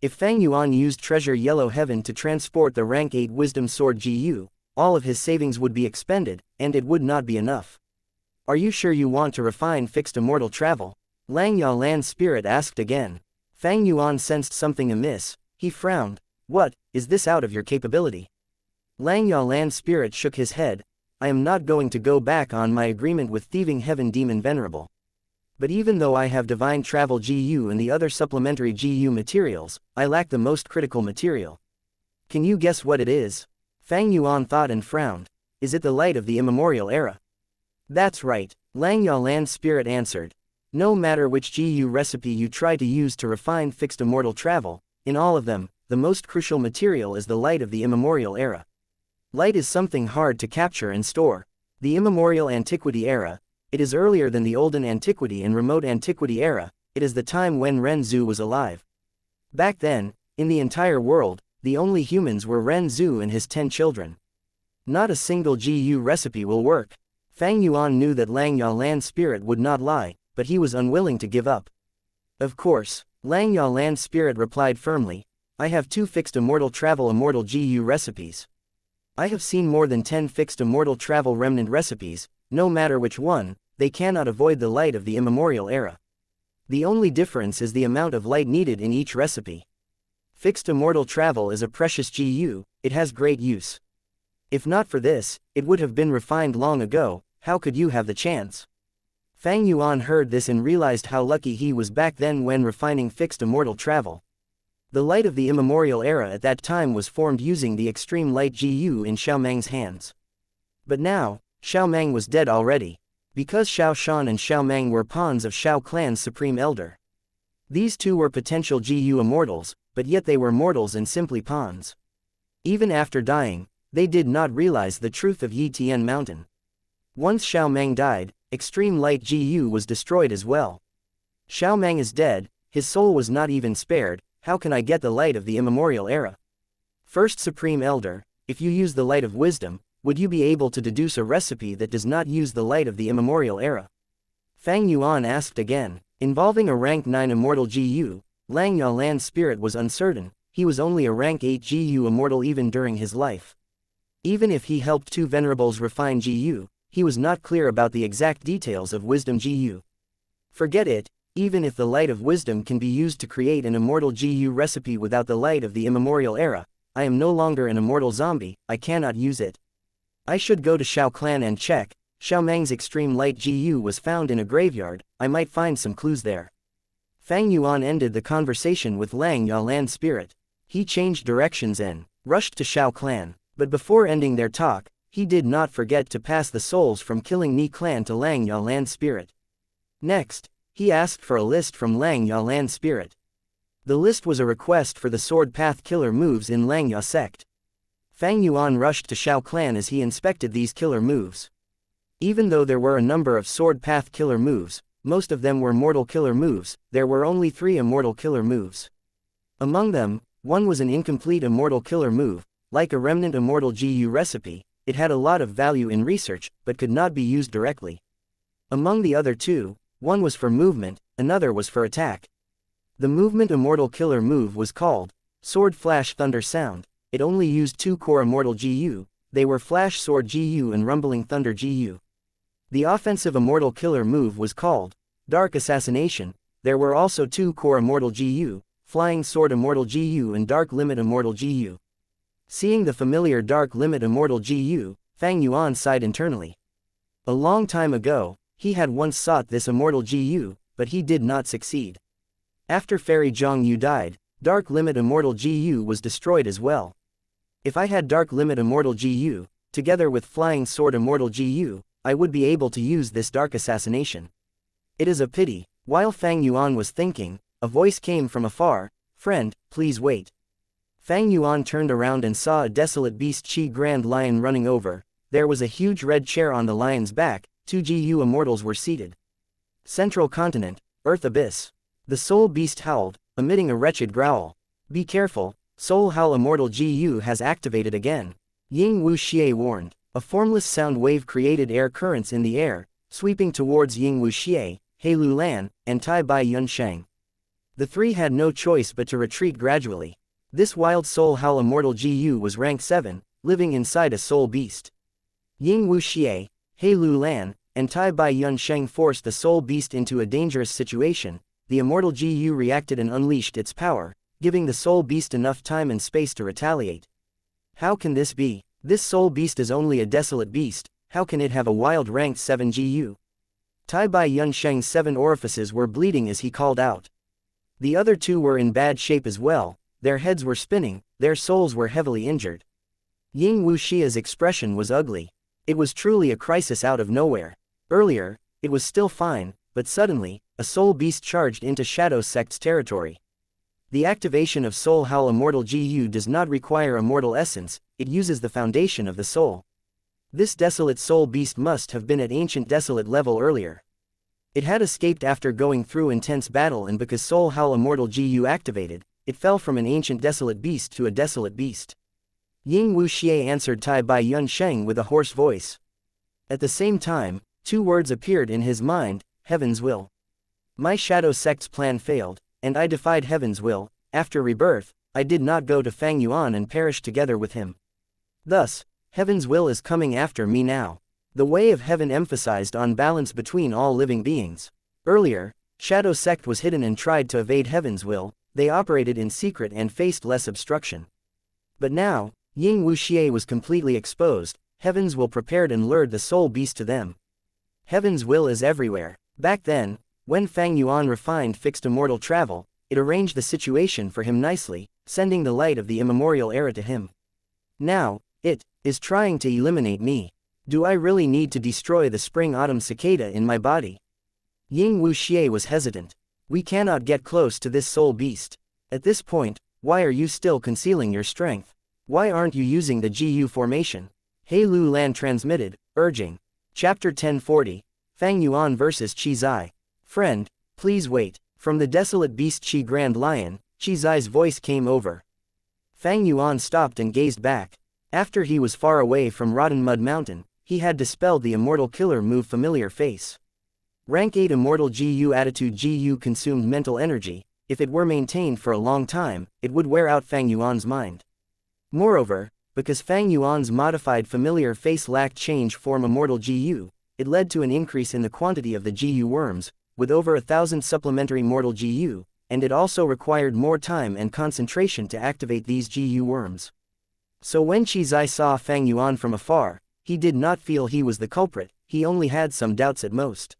If Fang Yuan used Treasure Yellow Heaven to transport the Rank 8 Wisdom Sword GU, all of his savings would be expended, and it would not be enough. Are you sure you want to refine fixed immortal travel? Langya Land Spirit asked again. Fang Yuan sensed something amiss. He frowned. What, is this out of your capability? Langya Land Spirit shook his head. I am not going to go back on my agreement with Thieving Heaven Demon Venerable. But even though I have Divine Travel GU and the other supplementary GU materials, I lack the most critical material. Can you guess what it is? Fang Yuan thought and frowned. Is it the light of the immemorial era? That's right, Langya Land Spirit answered. No matter which GU recipe you try to use to refine fixed immortal travel, in all of them, the most crucial material is the light of the immemorial era. Light is something hard to capture and store. The immemorial antiquity era, it is earlier than the olden antiquity and remote antiquity era, it is the time when Ren Zhu was alive. Back then, in the entire world, the only humans were Ren Zhu and his 10 children. Not a single GU recipe will work. Fang Yuan knew that Lang Yalan's spirit would not lie, but he was unwilling to give up. Of course, Lang Yalan's spirit replied firmly, I have 2 fixed immortal travel immortal GU recipes. I have seen more than 10 fixed immortal travel remnant recipes, no matter which one, they cannot avoid the light of the immemorial era. The only difference is the amount of light needed in each recipe. Fixed immortal travel is a precious GU, it has great use. If not for this, it would have been refined long ago, how could you have the chance? Fang Yuan heard this and realized how lucky he was back then when refining fixed immortal travel. The light of the immemorial era at that time was formed using the extreme light GU in Xiao Mang's hands. But now, Xiao Mang was dead already, because Xiao Shan and Xiao Mang were pawns of Xiao clan's supreme elder. These two were potential GU immortals, but yet they were mortals and simply pawns. Even after dying, they did not realize the truth of Yi Tian Mountain. Once Xiao Mang died, extreme light GU was destroyed as well. Xiao Mang is dead, his soul was not even spared, how can I get the light of the immemorial era? First Supreme Elder, if you use the light of wisdom, would you be able to deduce a recipe that does not use the light of the immemorial era? Fang Yuan asked again. Involving a rank 9 immortal GU, Lang Yalan's spirit was uncertain, he was only a rank 8 GU immortal even during his life. Even if he helped 2 venerables refine GU, he was not clear about the exact details of wisdom GU. Forget it, even if the light of wisdom can be used to create an immortal GU recipe without the light of the immemorial era, I am no longer an immortal zombie, I cannot use it. I should go to Xiao Clan and check. Xiao Mang's extreme light GU was found in a graveyard, I might find some clues there. Fang Yuan ended the conversation with Lang Yalan's spirit. He changed directions and rushed to Xiao Clan, but before ending their talk, he did not forget to pass the souls from killing Ni Clan to Lang Yalan's spirit. Next, he asked for a list from Lang Yalan's spirit. The list was a request for the sword path killer moves in Lang Ya sect. Fang Yuan rushed to Xiao Clan as he inspected these killer moves. Even though there were a number of sword path killer moves, most of them were mortal killer moves, there were only 3 immortal killer moves. Among them, one was an incomplete immortal killer move, like a remnant immortal GU recipe, it had a lot of value in research, but could not be used directly. Among the other 2, one was for movement, another was for attack. The movement immortal killer move was called Sword Flash Thunder Sound, it only used 2 core immortal GU, they were Flash Sword GU and Rumbling Thunder GU. The offensive immortal killer move was called Dark Assassination, there were also 2 core immortal GU, Flying Sword immortal GU and Dark Limit immortal GU. Seeing the familiar Dark Limit immortal GU, Fang Yuan sighed internally. A long time ago, he had once sought this immortal GU, but he did not succeed. After Fairy Zhang Yu died, Dark Limit immortal GU was destroyed as well. If I had Dark Limit immortal GU, together with Flying Sword immortal GU, I would be able to use this dark assassination. It is a pity. While Fang Yuan was thinking, a voice came from afar, friend, please wait. Fang Yuan turned around and saw a desolate beast Qi Grand Lion running over, there was a huge red chair on the lion's back, 2 GU immortals were seated. Central Continent, Earth Abyss. The soul beast howled, emitting a wretched growl. Be careful, Soul Howl immortal GU has activated again. Ying Wuxia warned. A formless sound wave created air currents in the air, sweeping towards Ying Wuxia, He Lu Lan, and Tai Bai Yunsheng. The 3 had no choice but to retreat gradually. This wild Soul Howl immortal GU was rank 7, living inside a soul beast. Ying Wuxia, He Lu Lan, and Tai Bai Yunsheng forced the soul beast into a dangerous situation. The immortal GU reacted and unleashed its power, giving the soul beast enough time and space to retaliate. How can this be? This soul beast is only a desolate beast, how can it have a wild ranked 7 GU? Tai Bai Yunsheng's 7 orifices were bleeding as he called out. The other 2 were in bad shape as well, their heads were spinning, their souls were heavily injured. Ying Wuxia's expression was ugly. It was truly a crisis out of nowhere. Earlier, it was still fine, but suddenly, a soul beast charged into Shadow Sect's territory. The activation of Soul Howl Immortal GU does not require immortal essence, it uses the foundation of the soul. This desolate soul beast must have been at ancient desolate level earlier. It had escaped after going through intense battle, and because Soul Howl Immortal GU activated, it fell from an ancient desolate beast to a desolate beast. Ying Wuxia answered Tai Bai Yun Sheng with a hoarse voice. At the same time, two words appeared in his mind: Heaven's will. My shadow sect's plan failed, and I defied Heaven's will. After rebirth, I did not go to Fang Yuan and perish together with him. Thus, Heaven's will is coming after me now. The way of heaven emphasized on balance between all living beings. Earlier, Shadow Sect was hidden and tried to evade Heaven's will, they operated in secret and faced less obstruction. But now, Ying Wuxia was completely exposed, Heaven's will prepared and lured the soul beast to them. Heaven's will is everywhere. Back then, when Fang Yuan refined fixed immortal travel, it arranged the situation for him nicely, sending the light of the immemorial era to him. Now, it is trying to eliminate me. Do I really need to destroy the spring-autumn cicada in my body? Ying Wuxia was hesitant. We cannot get close to this soul beast. At this point, why are you still concealing your strength? Why aren't you using the GU formation? He Lu Lan transmitted, urging. Chapter 1040, Fang Yuan vs. Qi Zai. Friend, please wait. From the desolate beast Qi Grand Lion, Qi Zai's voice came over. Fang Yuan stopped and gazed back. After he was far away from Rotten Mud Mountain, he had dispelled the immortal killer move familiar face. Rank 8 Immortal GU attitude GU consumed mental energy. If it were maintained for a long time, it would wear out Fang Yuan's mind. Moreover, because Fang Yuan's modified familiar face lacked change form Immortal GU, it led to an increase in the quantity of the GU worms, with over 1,000 supplementary mortal GU, and it also required more time and concentration to activate these GU worms. So when Qi Zai saw Fang Yuan from afar, he did not feel he was the culprit, he only had some doubts at most.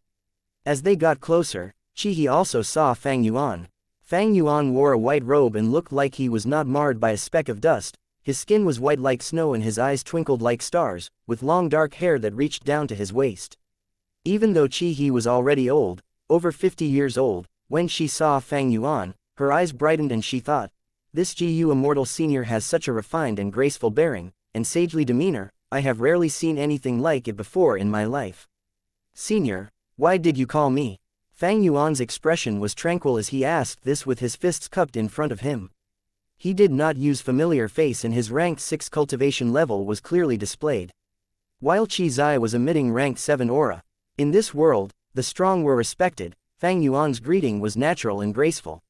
As they got closer, Qi He also saw Fang Yuan. Fang Yuan wore a white robe and looked like he was not marred by a speck of dust, his skin was white like snow and his eyes twinkled like stars, with long dark hair that reached down to his waist. Even though Qi He was already old, over 50 years old, when she saw Fang Yuan, her eyes brightened and she thought, this GU Immortal Senior has such a refined and graceful bearing, and sagely demeanor, I have rarely seen anything like it before in my life. Senior, why did you call me? Fang Yuan's expression was tranquil as he asked this with his fists cupped in front of him. He did not use familiar face and his rank 6 cultivation level was clearly displayed. While Qi Zai was emitting rank 7 aura. In this world, the strong were respected, Fang Yuan's greeting was natural and graceful.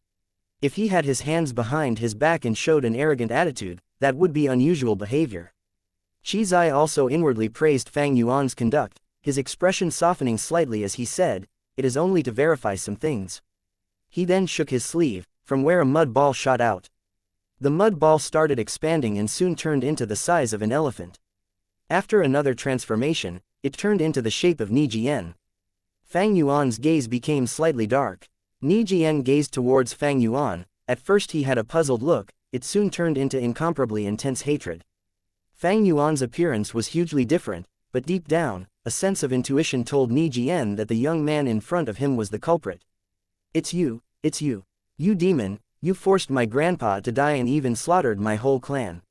If he had his hands behind his back and showed an arrogant attitude, that would be unusual behavior. Qi Zai also inwardly praised Fang Yuan's conduct, his expression softening slightly as he said, it is only to verify some things. He then shook his sleeve, from where a mud ball shot out. The mud ball started expanding and soon turned into the size of an elephant. After another transformation, it turned into the shape of Nijian. Fang Yuan's gaze became slightly dark. Nijian gazed towards Fang Yuan. At first he had a puzzled look, it soon turned into incomparably intense hatred. Fang Yuan's appearance was hugely different, but deep down, a sense of intuition told Nijian that the young man in front of him was the culprit. It's you, you demon, you forced my grandpa to die and even slaughtered my whole clan.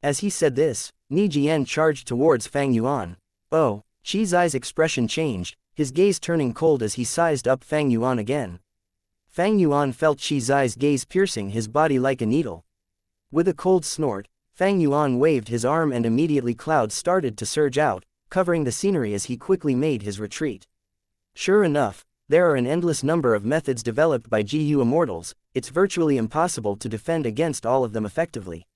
As he said this, Nijian charged towards Fang Yuan. Oh, Qi Zai's expression changed, his gaze turning cold as he sized up Fang Yuan again. Fang Yuan felt Qi Zai's gaze piercing his body like a needle. With a cold snort, Fang Yuan waved his arm and immediately clouds started to surge out, covering the scenery as he quickly made his retreat. Sure enough, there are an endless number of methods developed by GU Immortals, it's virtually impossible to defend against all of them effectively.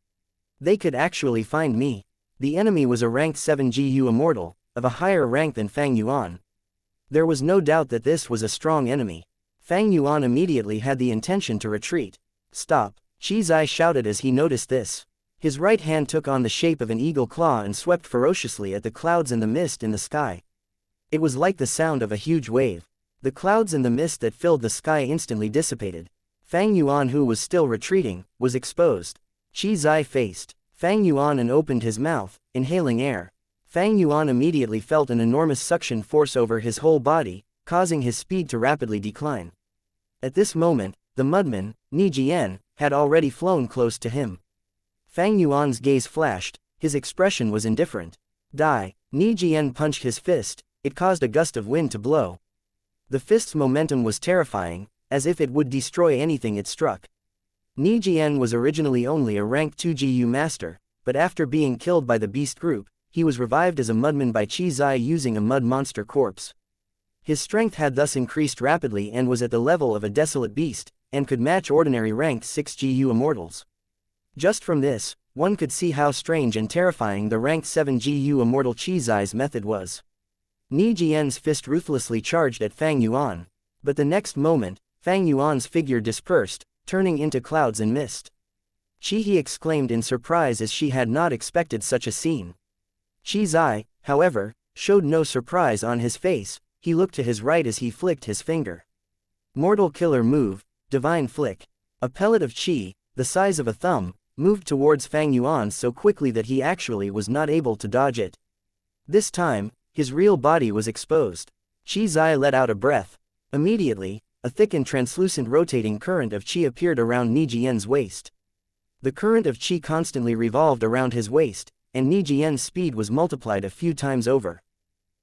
They could actually find me. The enemy was a rank 7 GU Immortal, of a higher rank than Fang Yuan. There was no doubt that this was a strong enemy. Fang Yuan immediately had the intention to retreat. Stop, Qi Zai shouted as he noticed this. His right hand took on the shape of an eagle claw and swept ferociously at the clouds and the mist in the sky. It was like the sound of a huge wave. The clouds and the mist that filled the sky instantly dissipated. Fang Yuan, who was still retreating, was exposed. Qi Zai faced Fang Yuan and opened his mouth, inhaling air. Fang Yuan immediately felt an enormous suction force over his whole body, causing his speed to rapidly decline. At this moment, the mudman, Nijian, had already flown close to him. Fang Yuan's gaze flashed, his expression was indifferent. Die. Nijian punched his fist, it caused a gust of wind to blow. The fist's momentum was terrifying, as if it would destroy anything it struck. Nijian was originally only a rank 2 GU master, but after being killed by the beast group, he was revived as a mudman by Qi Zai using a mud monster corpse. His strength had thus increased rapidly and was at the level of a desolate beast, and could match ordinary rank 6 GU immortals. Just from this, one could see how strange and terrifying the rank 7 GU immortal Qi Zai's method was. Nijian's fist ruthlessly charged at Fang Yuan, but the next moment, Fang Yuan's figure dispersed, turning into clouds and mist. Qi He exclaimed in surprise as she had not expected such a scene. Qi Zai, however, showed no surprise on his face, he looked to his right as he flicked his finger. Mortal killer move, divine flick. A pellet of qi, the size of a thumb, moved towards Fang Yuan so quickly that he actually was not able to dodge it. This time, his real body was exposed. Qi Zai let out a breath. Immediately, a thick and translucent rotating current of qi appeared around Nijian's waist. The current of qi constantly revolved around his waist, and Nijian's speed was multiplied a few times over.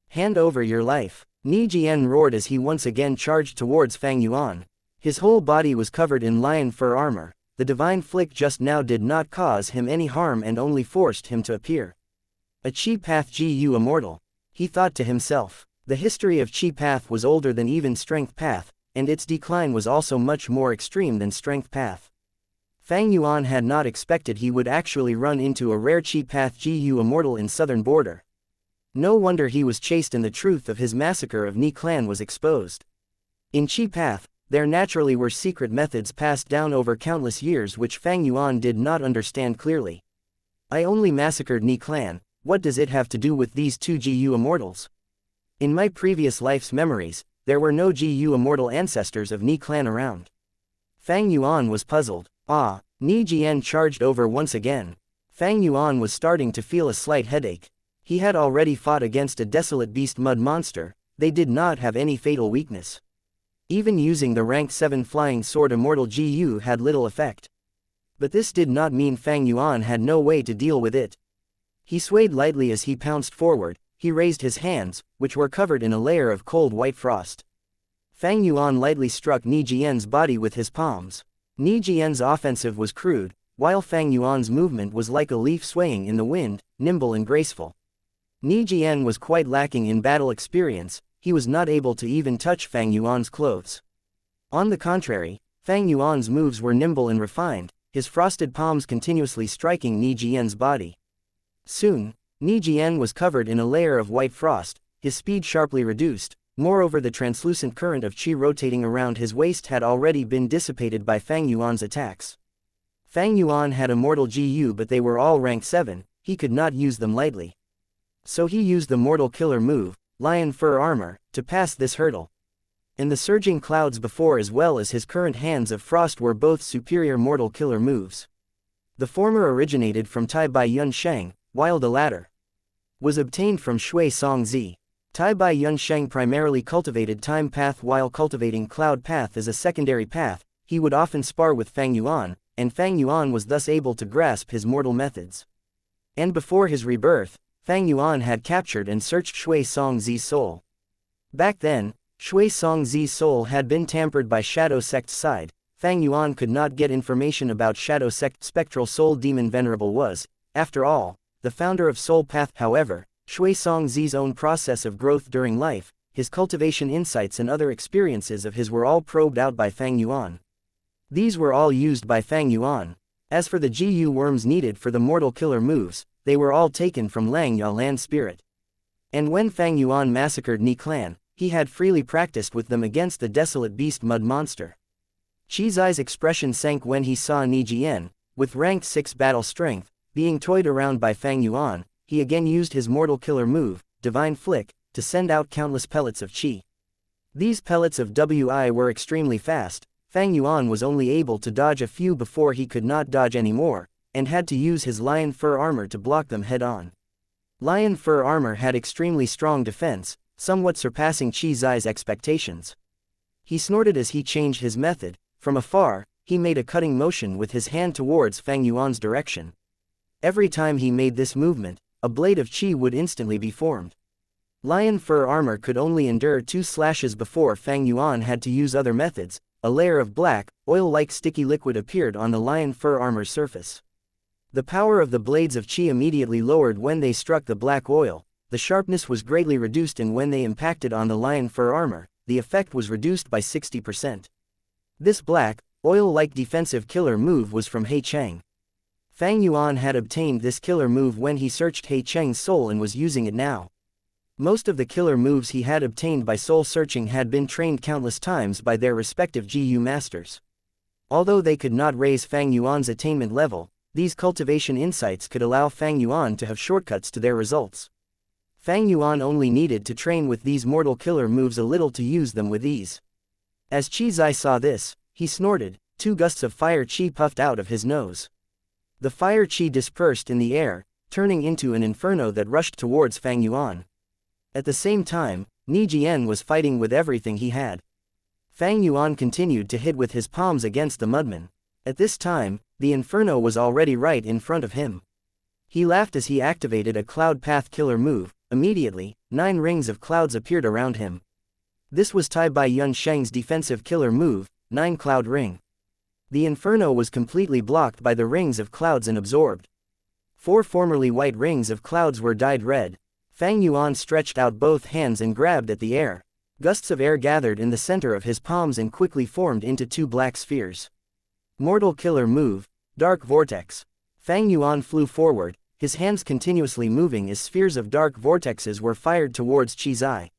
Hand over your life. Nijian roared as he once again charged towards Fang Yuan. His whole body was covered in lion fur armor. The divine flick just now did not cause him any harm and only forced him to appear. A Qi Path GU Immortal. He thought to himself. The history of Qi Path was older than even Strength Path, and its decline was also much more extreme than Strength Path. Fang Yuan had not expected he would actually run into a rare Qi Path GU Immortal in southern border. No wonder he was chased and the truth of his massacre of Ni clan was exposed. In Qi Path, there naturally were secret methods passed down over countless years which Fang Yuan did not understand clearly. I only massacred Ni clan, what does it have to do with these two GU immortals? In my previous life's memories, there were no GU immortal ancestors of Ni clan around. Fang Yuan was puzzled. Ah, Nijian charged over once again. Fang Yuan was starting to feel a slight headache. He had already fought against a desolate beast mud monster, they did not have any fatal weakness. Even using the rank 7 flying sword immortal GU had little effect. But this did not mean Fang Yuan had no way to deal with it. He swayed lightly as he pounced forward, he raised his hands, which were covered in a layer of cold white frost. Fang Yuan lightly struck Nijian's body with his palms. Nijian's offensive was crude, while Fang Yuan's movement was like a leaf swaying in the wind, nimble and graceful. Nijian was quite lacking in battle experience, he was not able to even touch Fang Yuan's clothes. On the contrary, Fang Yuan's moves were nimble and refined, his frosted palms continuously striking Nijian's body. Soon, Nijian was covered in a layer of white frost, his speed sharply reduced, moreover the translucent current of qi rotating around his waist had already been dissipated by Fang Yuan's attacks. Fang Yuan had immortal GU but they were all rank 7, he could not use them lightly. So he used the mortal killer move, lion fur armor, to pass this hurdle. And the surging clouds before as well as his current hands of frost were both superior mortal killer moves. The former originated from Tai Bai Yun Sheng, while the latter was obtained from Shui Song Zi. Tai Bai Yun Sheng primarily cultivated time path while cultivating cloud path as a secondary path, he would often spar with Fang Yuan, and Fang Yuan was thus able to grasp his mortal methods. And before his rebirth, Fang Yuan had captured and searched Shui Song Zi's soul. Back then, Shui Song Zi's soul had been tampered by Shadow Sect's side. Fang Yuan could not get information about Shadow Sect. Spectral Soul Demon Venerable was, after all, the founder of Soul Path. However, Shui Song Zi's own process of growth during life, his cultivation insights and other experiences of his were all probed out by Fang Yuan. These were all used by Fang Yuan. As for the GU worms needed for the mortal killer moves, they were all taken from Lang Ya Land Spirit. And when Fang Yuan massacred Ni clan, he had freely practiced with them against the desolate beast mud monster. Qi Zai's expression sank when he saw Nijian, with rank 6 battle strength, being toyed around by Fang Yuan. He again used his mortal killer move, Divine Flick, to send out countless pellets of qi. These pellets of Wi were extremely fast. Fang Yuan was only able to dodge a few before he could not dodge anymore, and had to use his lion fur armor to block them head-on. Lion fur armor had extremely strong defense, somewhat surpassing Qi Zai's expectations. He snorted as he changed his method. From afar, he made a cutting motion with his hand towards Fang Yuan's direction. Every time he made this movement, a blade of qi would instantly be formed. Lion fur armor could only endure 2 slashes before Fang Yuan had to use other methods. A layer of black, oil-like sticky liquid appeared on the lion fur armor's surface. The power of the blades of qi immediately lowered when they struck the black oil. The sharpness was greatly reduced, and when they impacted on the lion fur armor, the effect was reduced by 60%. This black, oil-like defensive killer move was from He Cheng. Fang Yuan had obtained this killer move when he searched He Cheng's soul and was using it now. Most of the killer moves he had obtained by soul searching had been trained countless times by their respective GU masters. Although they could not raise Fang Yuan's attainment level, these cultivation insights could allow Fang Yuan to have shortcuts to their results. Fang Yuan only needed to train with these mortal killer moves a little to use them with ease. As Qi Zai saw this, he snorted. 2 gusts of fire qi puffed out of his nose. The fire qi dispersed in the air, turning into an inferno that rushed towards Fang Yuan. At the same time, Ni Jian was fighting with everything he had. Fang Yuan continued to hit with his palms against the mudman. At this time, the inferno was already right in front of him. He laughed as he activated a cloud path killer move. Immediately, 9 rings of clouds appeared around him. This was Tai Bai Yun Sheng's defensive killer move, 9 Cloud Ring. The inferno was completely blocked by the rings of clouds and absorbed. 4 formerly white rings of clouds were dyed red. Fang Yuan stretched out both hands and grabbed at the air. Gusts of air gathered in the center of his palms and quickly formed into 2 black spheres. Mortal killer move, Dark Vortex. Fang Yuan flew forward, his hands continuously moving as spheres of dark vortexes were fired towards Qi Zai.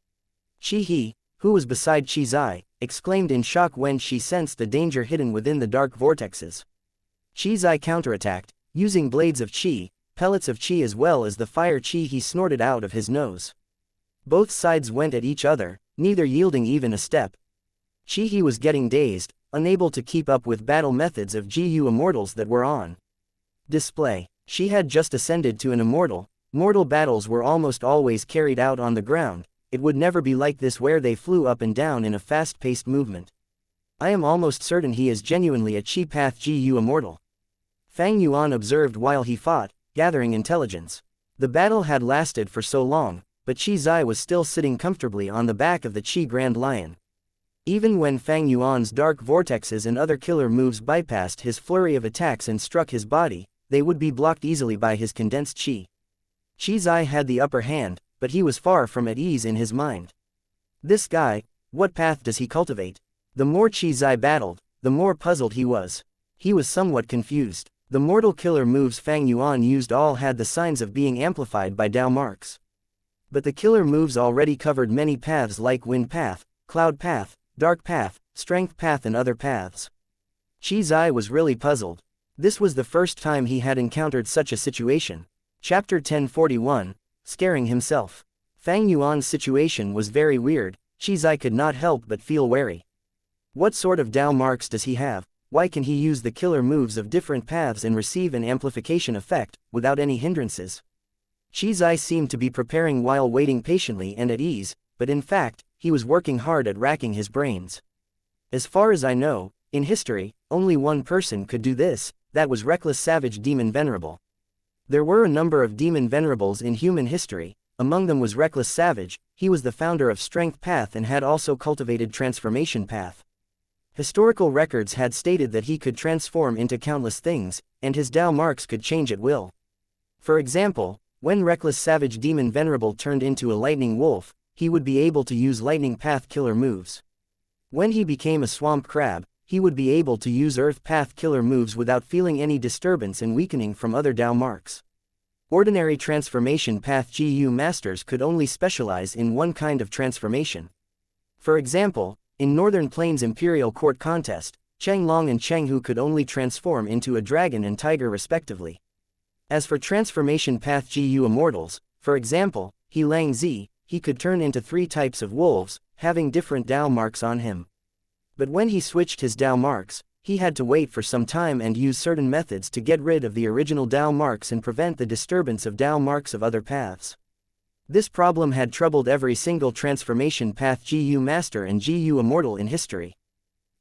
Qi He, who was beside Qi Zai, exclaimed in shock when she sensed the danger hidden within the dark vortexes. Qi Zai counterattacked, using blades of qi, pellets of qi as well as the fire qi he snorted out of his nose. Both sides went at each other, neither yielding even a step. Qi He was getting dazed, unable to keep up with battle methods of GU immortals that were on display. She had just ascended to an immortal. Mortal battles were almost always carried out on the ground. It would never be like this where they flew up and down in a fast-paced movement. I am almost certain he is genuinely a Qi Path GU immortal. Fang Yuan observed while he fought, gathering intelligence. The battle had lasted for so long, but Qi Zai was still sitting comfortably on the back of the Qi Grand Lion. Even when Fang Yuan's dark vortexes and other killer moves bypassed his flurry of attacks and struck his body, they would be blocked easily by his condensed qi. Qi Zai had the upper hand, but he was far from at ease in his mind. This guy, what path does he cultivate? The more Qi Zai battled, the more puzzled he was. He was somewhat confused. The mortal killer moves Fang Yuan used all had the signs of being amplified by Dao marks. But the killer moves already covered many paths like Wind Path, Cloud Path, Dark Path, Strength Path and other paths. Qi Zai was really puzzled. This was the first time he had encountered such a situation. Chapter 1041, Scaring Himself. Fang Yuan's situation was very weird. Qi Zai could not help but feel wary. What sort of Dao marks does he have? Why can he use the killer moves of different paths and receive an amplification effect, without any hindrances? Qi Zai seemed to be preparing while waiting patiently and at ease, but in fact, he was working hard at racking his brains. As far as I know, in history, only one person could do this. That was Reckless Savage Demon Venerable. There were a number of Demon Venerables in human history. Among them was Reckless Savage. He was the founder of Strength Path and had also cultivated Transformation Path. Historical records had stated that he could transform into countless things, and his Dao marks could change at will. For example, when Reckless Savage Demon Venerable turned into a lightning wolf, he would be able to use Lightning Path killer moves. When he became a swamp crab, he would be able to use Earth Path killer moves without feeling any disturbance and weakening from other Dao marks. Ordinary Transformation Path GU masters could only specialize in one kind of transformation. For example, in Northern Plains Imperial Court Contest, Cheng Long and Cheng Hu could only transform into a dragon and tiger respectively. As for Transformation Path GU immortals, for example, He Lang Zi, he could turn into 3 types of wolves, having different Dao marks on him. But when he switched his Dao marks, he had to wait for some time and use certain methods to get rid of the original Dao marks and prevent the disturbance of Dao marks of other paths. This problem had troubled every single Transformation Path GU master and GU immortal in history.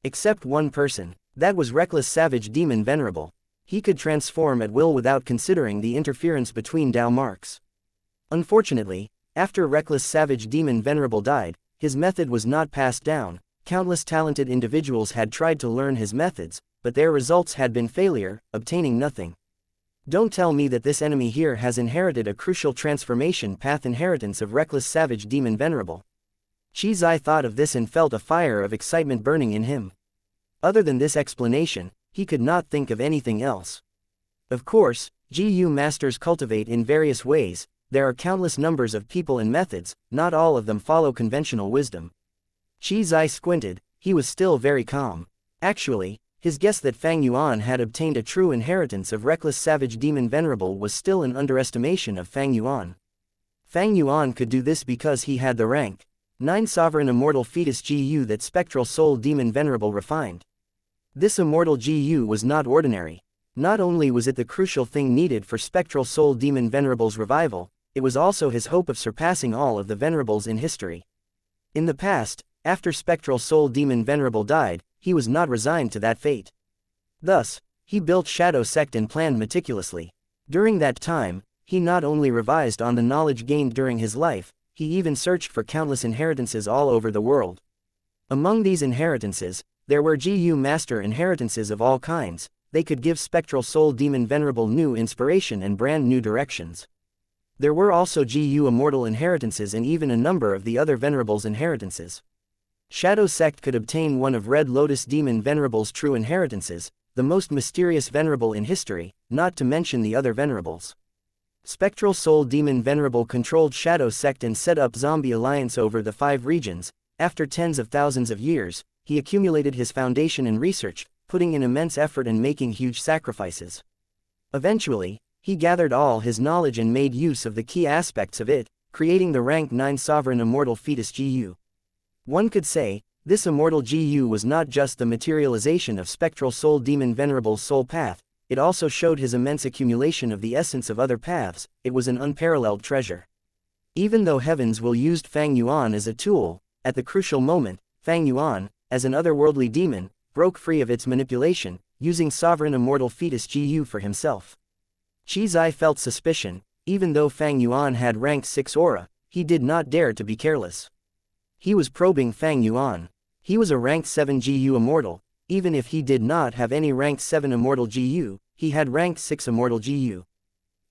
Except one person. That was reckless savage demon venerable. He could transform at will without considering the interference between Dao marks. Unfortunately, after reckless savage demon venerable died, his method was not passed down. Countless talented individuals had tried to learn his methods, but their results had been failure, obtaining nothing. Don't tell me that this enemy here has inherited a crucial transformation path inheritance of reckless savage demon venerable. Qi Zai thought of this and felt a fire of excitement burning in him. Other than this explanation, he could not think of anything else. Of course, GU masters cultivate in various ways. There are countless numbers of people and methods, not all of them follow conventional wisdom. Qi Zai squinted, he was still very calm. Actually, his guess that Fang Yuan had obtained a true inheritance of reckless savage demon venerable was still an underestimation of Fang Yuan. Fang Yuan could do this because he had the rank 9 sovereign immortal fetus GU that spectral soul demon venerable refined. This immortal GU was not ordinary. Not only was it the crucial thing needed for spectral soul demon venerable's revival, it was also his hope of surpassing all of the venerables in history. In the past, after spectral soul demon venerable died, he was not resigned to that fate. Thus, he built Shadow Sect and planned meticulously. During that time, he not only revised on the knowledge gained during his life, he even searched for countless inheritances all over the world. Among these inheritances, there were GU master inheritances of all kinds. They could give spectral soul demon venerable new inspiration and brand new directions. There were also GU immortal inheritances and even a number of the other venerables' inheritances. Shadow Sect could obtain one of Red Lotus demon venerable's true inheritances, the most mysterious venerable in history, not to mention the other venerables. Spectral soul demon venerable controlled Shadow Sect and set up zombie alliance over the 5 regions. After tens of thousands of years, he accumulated his foundation in research, putting in immense effort and making huge sacrifices. Eventually, he gathered all his knowledge and made use of the key aspects of it, creating the rank 9 sovereign immortal fetus GU. One could say, this immortal GU was not just the materialization of spectral soul demon venerable's soul path, it also showed his immense accumulation of the essence of other paths. It was an unparalleled treasure. Even though Heavens will used Fang Yuan as a tool, at the crucial moment, Fang Yuan, as an otherworldly demon, broke free of its manipulation, using sovereign immortal fetus GU for himself. Qi Zai felt suspicion. Even though Fang Yuan had rank 6 aura, he did not dare to be careless. He was probing Fang Yuan. He was a rank 7 GU immortal. Even if he did not have any rank 7 immortal GU, he had rank 6 immortal GU.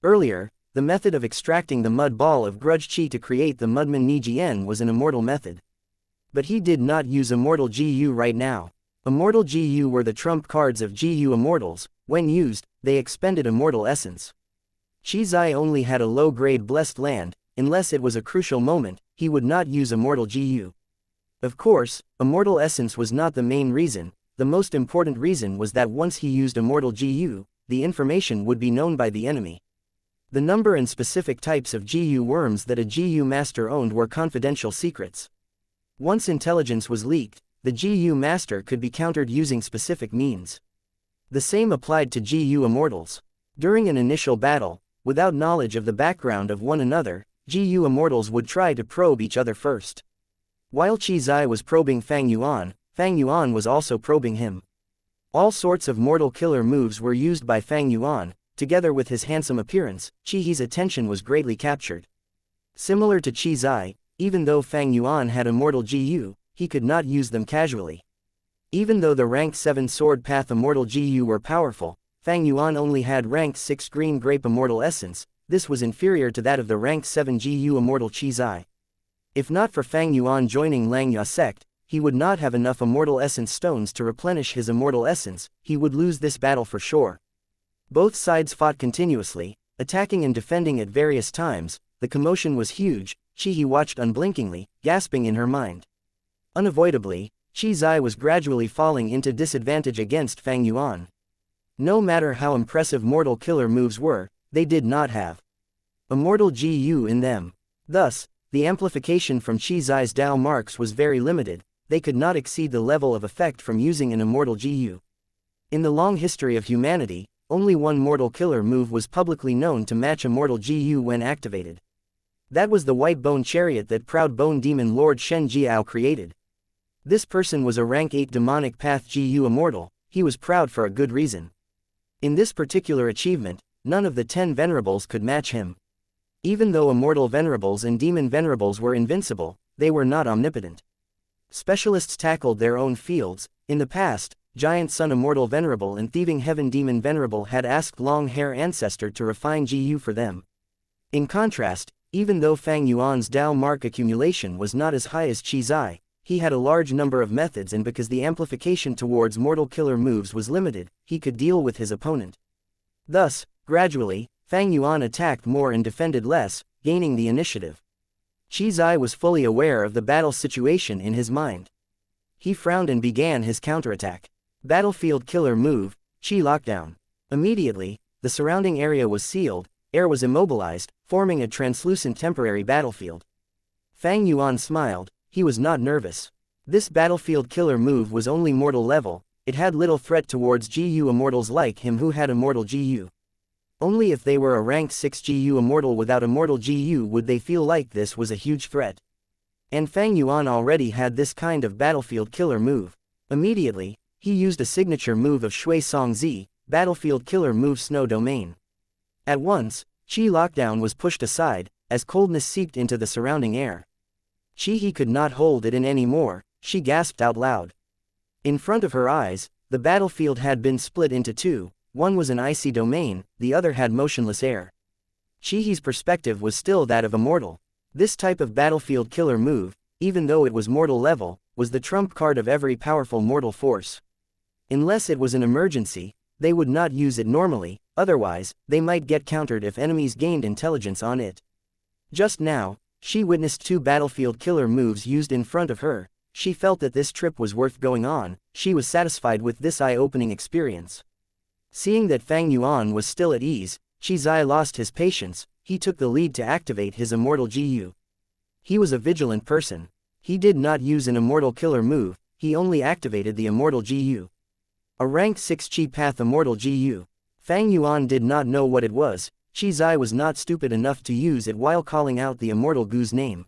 Earlier, the method of extracting the mud ball of grudge chi to create the Mudman Ni Jian was an immortal method. But he did not use immortal GU right now. Immortal GU were the trump cards of GU immortals. When used, they expended immortal essence. Qi Zai only had a low-grade blessed land. Unless it was a crucial moment, he would not use immortal GU. Of course, immortal essence was not the main reason. The most important reason was that once he used immortal GU, the information would be known by the enemy. The number and specific types of GU worms that a GU master owned were confidential secrets. Once intelligence was leaked, the GU master could be countered using specific means. The same applied to GU immortals. During an initial battle, without knowledge of the background of one another, GU immortals would try to probe each other first. While Qi Zai was probing Fang Yuan was also probing him. All sorts of mortal killer moves were used by Fang Yuan. Together with his handsome appearance, Qi He's attention was greatly captured. Similar to Qi Zai, even though Fang Yuan had immortal GU, he could not use them casually. Even though the rank 7 sword path immortal GU were powerful, Fang Yuan only had rank 6 green grape immortal essence. This was inferior to that of the rank 7 GU immortal Qi Zai. If not for Fang Yuan joining Xianxia sect, he would not have enough immortal essence stones to replenish his immortal essence. He would lose this battle for sure. Both sides fought continuously, attacking and defending at various times. The commotion was huge. Qi He watched unblinkingly, gasping in her mind. Unavoidably, Qi Zai was gradually falling into disadvantage against Fang Yuan. No matter how impressive mortal killer moves were, they did not have immortal GU in them. Thus, the amplification from Qi Zai's Dao marks was very limited. They could not exceed the level of effect from using an immortal GU. In the long history of humanity, only one mortal killer move was publicly known to match immortal GU when activated. That was the white bone chariot that proud bone demon Lord Shen Jiao created. This person was a rank 8 demonic path GU immortal. he was proud for a good reason. In this particular achievement, none of the 10 venerables could match him. Even though immortal venerables and demon venerables were invincible, they were not omnipotent. Specialists tackled their own fields. In the past, Giant Sun Immortal Venerable and Thieving Heaven Demon Venerable had asked Long Hair Ancestor to refine GU for them. In contrast, even though Fang Yuan's Dao mark accumulation was not as high as Qi Zai, he had a large number of methods, and because the amplification towards mortal killer moves was limited, he could deal with his opponent. Thus, gradually, Fang Yuan attacked more and defended less, gaining the initiative. Qi Zai was fully aware of the battle situation in his mind. He frowned and began his counterattack. Battlefield killer move, Qi Lockdown. Immediately, the surrounding area was sealed, air was immobilized, forming a translucent temporary battlefield. Fang Yuan smiled. He was not nervous. This battlefield killer move was only mortal level, it had little threat towards GU immortals like him who had immortal GU. Only if they were a rank 6 GU immortal without immortal GU would they feel like this was a huge threat. And Fang Yuan already had this kind of battlefield killer move. Immediately, he used a signature move of Shui Song Zi, battlefield killer move Snow Domain. At once, Qi Lockdown was pushed aside, as coldness seeped into the surrounding air. He could not hold it in anymore, she gasped out loud. In front of her eyes, the battlefield had been split into two, one was an icy domain, the other had motionless air. Chihi's perspective was still that of immortal. This type of battlefield killer move, even though it was mortal level, was the trump card of every powerful mortal force. Unless it was an emergency, they would not use it normally, otherwise, they might get countered if enemies gained intelligence on it. Just now, she witnessed two battlefield killer moves used in front of her. She felt that this trip was worth going on. She was satisfied with this eye-opening experience. Seeing that Fang Yuan was still at ease, Qi Zai lost his patience. He took the lead to activate his immortal GU. He was a vigilant person. He did not use an immortal killer move, he only activated the immortal GU. A rank 6 Qi Path immortal GU. Fang Yuan did not know what it was. Qi Zai was not stupid enough to use it while calling out the immortal GU's name.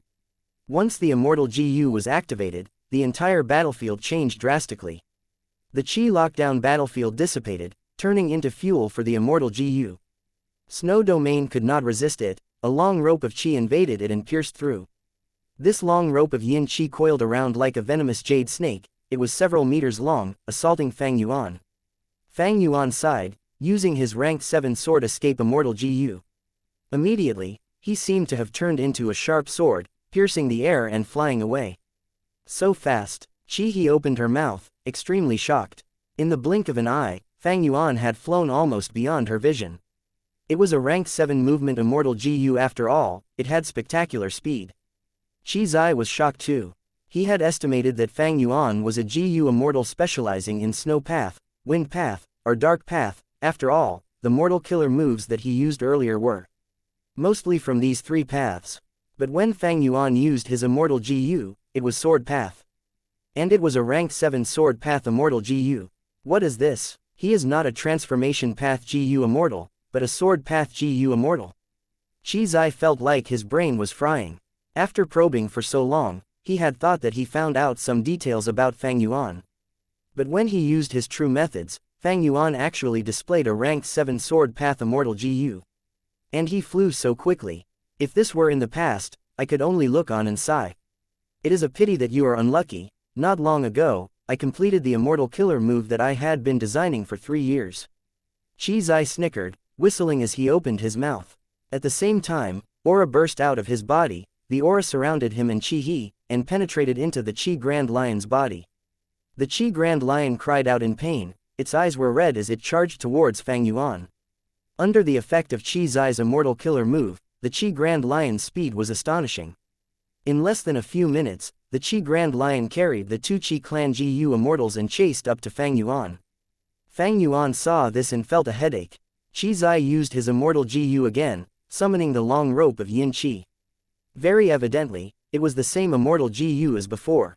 Once the immortal GU was activated, the entire battlefield changed drastically. The Qi Lockdown battlefield dissipated, turning into fuel for the immortal GU. Snow Domain could not resist it, a long rope of Qi invaded it and pierced through. This long rope of Yin Qi coiled around like a venomous jade snake, it was several meters long, assaulting Fang Yuan. Fang Yuan sighed, using his rank 7 sword escape immortal GU. Immediately, he seemed to have turned into a sharp sword, piercing the air and flying away. So fast, Qi opened her mouth, extremely shocked. In the blink of an eye, Fang Yuan had flown almost beyond her vision. It was a rank 7 movement immortal GU after all, it had spectacular speed. Qi Zai was shocked too. He had estimated that Fang Yuan was a GU immortal specializing in Snow Path, Wind Path, or Dark Path. After all, the mortal killer moves that he used earlier were mostly from these three paths. But when Fang Yuan used his immortal GU, it was Sword Path. And it was a rank 7 Sword Path immortal GU. What is this? He is not a Transformation Path GU immortal, but a Sword Path GU immortal. Qi Zai felt like his brain was frying. After probing for so long, he had thought that he found out some details about Fang Yuan. But when he used his true methods, Fang Yuan actually displayed a rank 7 Sword Path immortal GU. And he flew so quickly. If this were in the past, I could only look on and sigh. It is a pity that you are unlucky. Not long ago, I completed the immortal killer move that I had been designing for 3 years. Qi Zai snickered, whistling as he opened his mouth. At the same time, aura burst out of his body, the aura surrounded him and Qi and penetrated into the Qi Grand Lion's body. The Qi Grand Lion cried out in pain. Its eyes were red as it charged towards Fang Yuan. Under the effect of Qi Zai's immortal killer move, the Qi Grand Lion's speed was astonishing. In less than a few minutes, the Qi Grand Lion carried the two Qi Clan GU immortals and chased up to Fang Yuan. Fang Yuan saw this and felt a headache. Qi Zai used his immortal GU again, summoning the long rope of Yin Qi. Very evidently, it was the same immortal GU as before.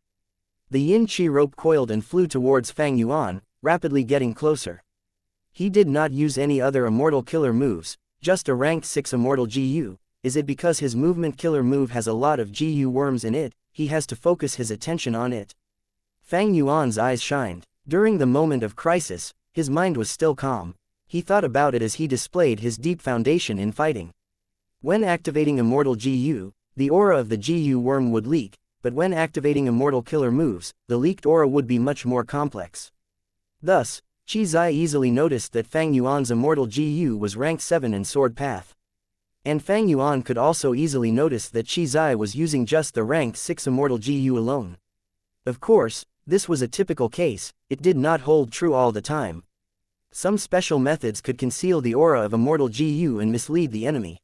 The Yin Qi rope coiled and flew towards Fang Yuan, rapidly getting closer. He did not use any other immortal killer moves, just a rank 6 immortal GU. Is it because his movement killer move has a lot of GU worms in it, he has to focus his attention on it? Fang Yuan's eyes shined. During the moment of crisis, his mind was still calm. He thought about it as he displayed his deep foundation in fighting. When activating Immortal GU, the aura of the GU worm would leak, but when activating Immortal killer moves, the leaked aura would be much more complex. Thus, Qi Zai easily noticed that Fang Yuan's Immortal GU was rank 7 in Sword Path. And Fang Yuan could also easily notice that Qi Zai was using just the rank 6 Immortal GU alone. Of course, this was a typical case, it did not hold true all the time. Some special methods could conceal the aura of Immortal GU and mislead the enemy.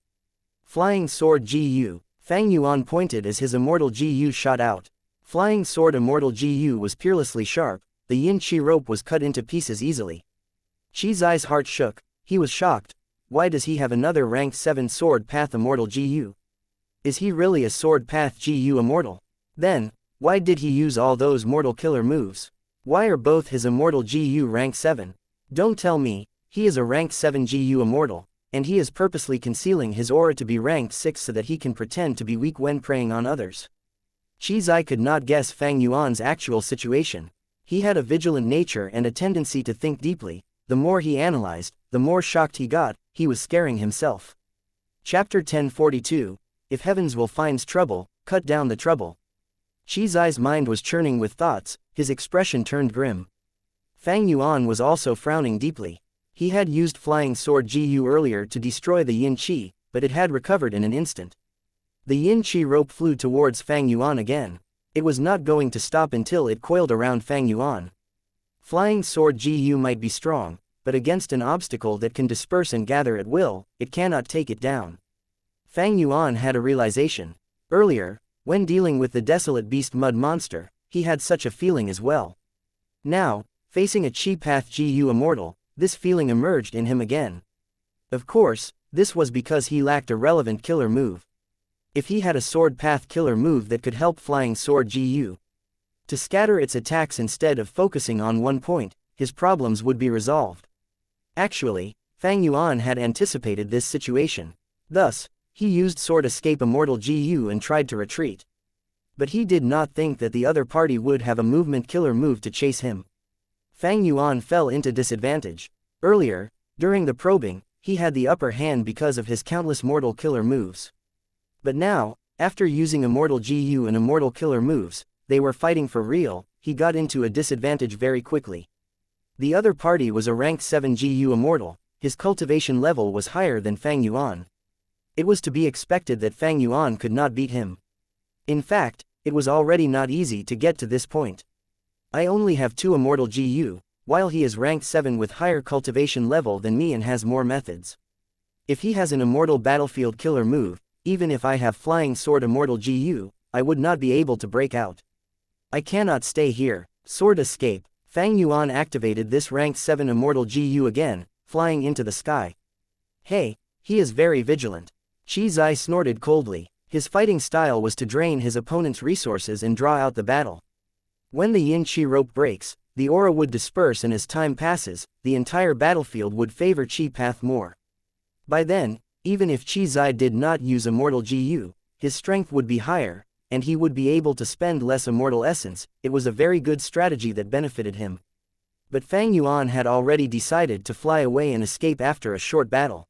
Flying Sword GU. Fang Yuan pointed as his Immortal GU shot out. Flying Sword Immortal GU was peerlessly sharp, the Yin Qi rope was cut into pieces easily. Qi Zai's heart shook, he was shocked. Why does he have another rank 7 Sword Path Immortal GU? Is he really a Sword Path GU Immortal? Then, why did he use all those mortal killer moves? Why are both his Immortal GU rank 7? Don't tell me, he is a rank 7 GU Immortal, and he is purposely concealing his aura to be ranked 6 so that he can pretend to be weak when preying on others. Qi Zai could not guess Fang Yuan's actual situation. He had a vigilant nature and a tendency to think deeply. The more he analyzed, the more shocked he got, he was scaring himself. Chapter 1042, If Heavens Will Finds Trouble, Cut Down the Trouble. Qi Zai's mind was churning with thoughts, his expression turned grim. Fang Yuan was also frowning deeply. He had used Flying Sword GU earlier to destroy the Yin Qi, but it had recovered in an instant. The Yin Qi rope flew towards Fang Yuan again. It was not going to stop until it coiled around Fang Yuan. Flying Sword GU might be strong, but against an obstacle that can disperse and gather at will, it cannot take it down. Fang Yuan had a realization. Earlier, when dealing with the Desolate Beast Mud Monster, he had such a feeling as well. Now, facing a Qi Path GU Immortal, this feeling emerged in him again. Of course, this was because he lacked a relevant killer move. If he had a Sword Path killer move that could help Flying Sword GU to scatter its attacks instead of focusing on one point, his problems would be resolved. Actually, Fang Yuan had anticipated this situation. Thus, he used Sword Escape Immortal GU and tried to retreat. But he did not think that the other party would have a movement killer move to chase him. Fang Yuan fell into disadvantage. Earlier, during the probing, he had the upper hand because of his countless mortal killer moves. But now, after using Immortal GU and Immortal killer moves, they were fighting for real, he got into a disadvantage very quickly. The other party was a rank 7 GU Immortal, his cultivation level was higher than Fang Yuan. It was to be expected that Fang Yuan could not beat him. In fact, it was already not easy to get to this point. I only have 2 Immortal GU, while he is ranked 7 with higher cultivation level than me and has more methods. If he has an Immortal Battlefield killer move, even if I have Flying Sword Immortal GU, I would not be able to break out. I cannot stay here. Sword Escape. Fang Yuan activated this ranked 7 Immortal GU again, flying into the sky. Hey, he is very vigilant. Qi Zai snorted coldly. His fighting style was to drain his opponent's resources and draw out the battle. When the Yin Qi rope breaks, the aura would disperse, and as time passes, the entire battlefield would favor Qi Path more. By then, even if Qi Zai did not use Immortal GU, his strength would be higher, and he would be able to spend less Immortal Essence. It was a very good strategy that benefited him. But Fang Yuan had already decided to fly away and escape after a short battle.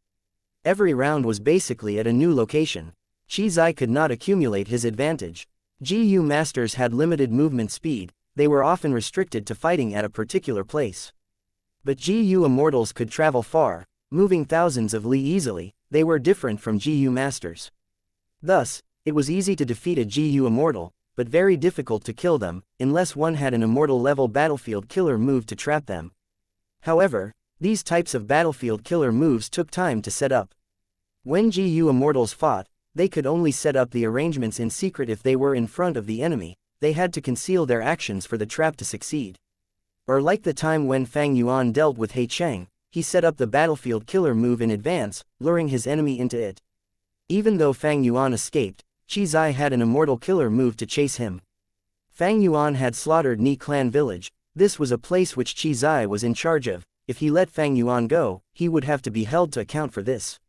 Every round was basically at a new location. Qi Zai could not accumulate his advantage. GU masters had limited movement speed, they were often restricted to fighting at a particular place. But GU immortals could travel far, moving thousands of li easily. They were different from GU masters. Thus, it was easy to defeat a GU immortal, but very difficult to kill them, unless one had an immortal level battlefield killer move to trap them. However, these types of battlefield killer moves took time to set up. When GU immortals fought, they could only set up the arrangements in secret if they were in front of the enemy. They had to conceal their actions for the trap to succeed. Or like the time when Fang Yuan dealt with He Cheng, he set up the battlefield killer move in advance, luring his enemy into it. Even though Fang Yuan escaped, Qi Zai had an immortal killer move to chase him. Fang Yuan had slaughtered Ni Clan village. This was a place which Qi Zai was in charge of. If he let Fang Yuan go, he would have to be held to account for this.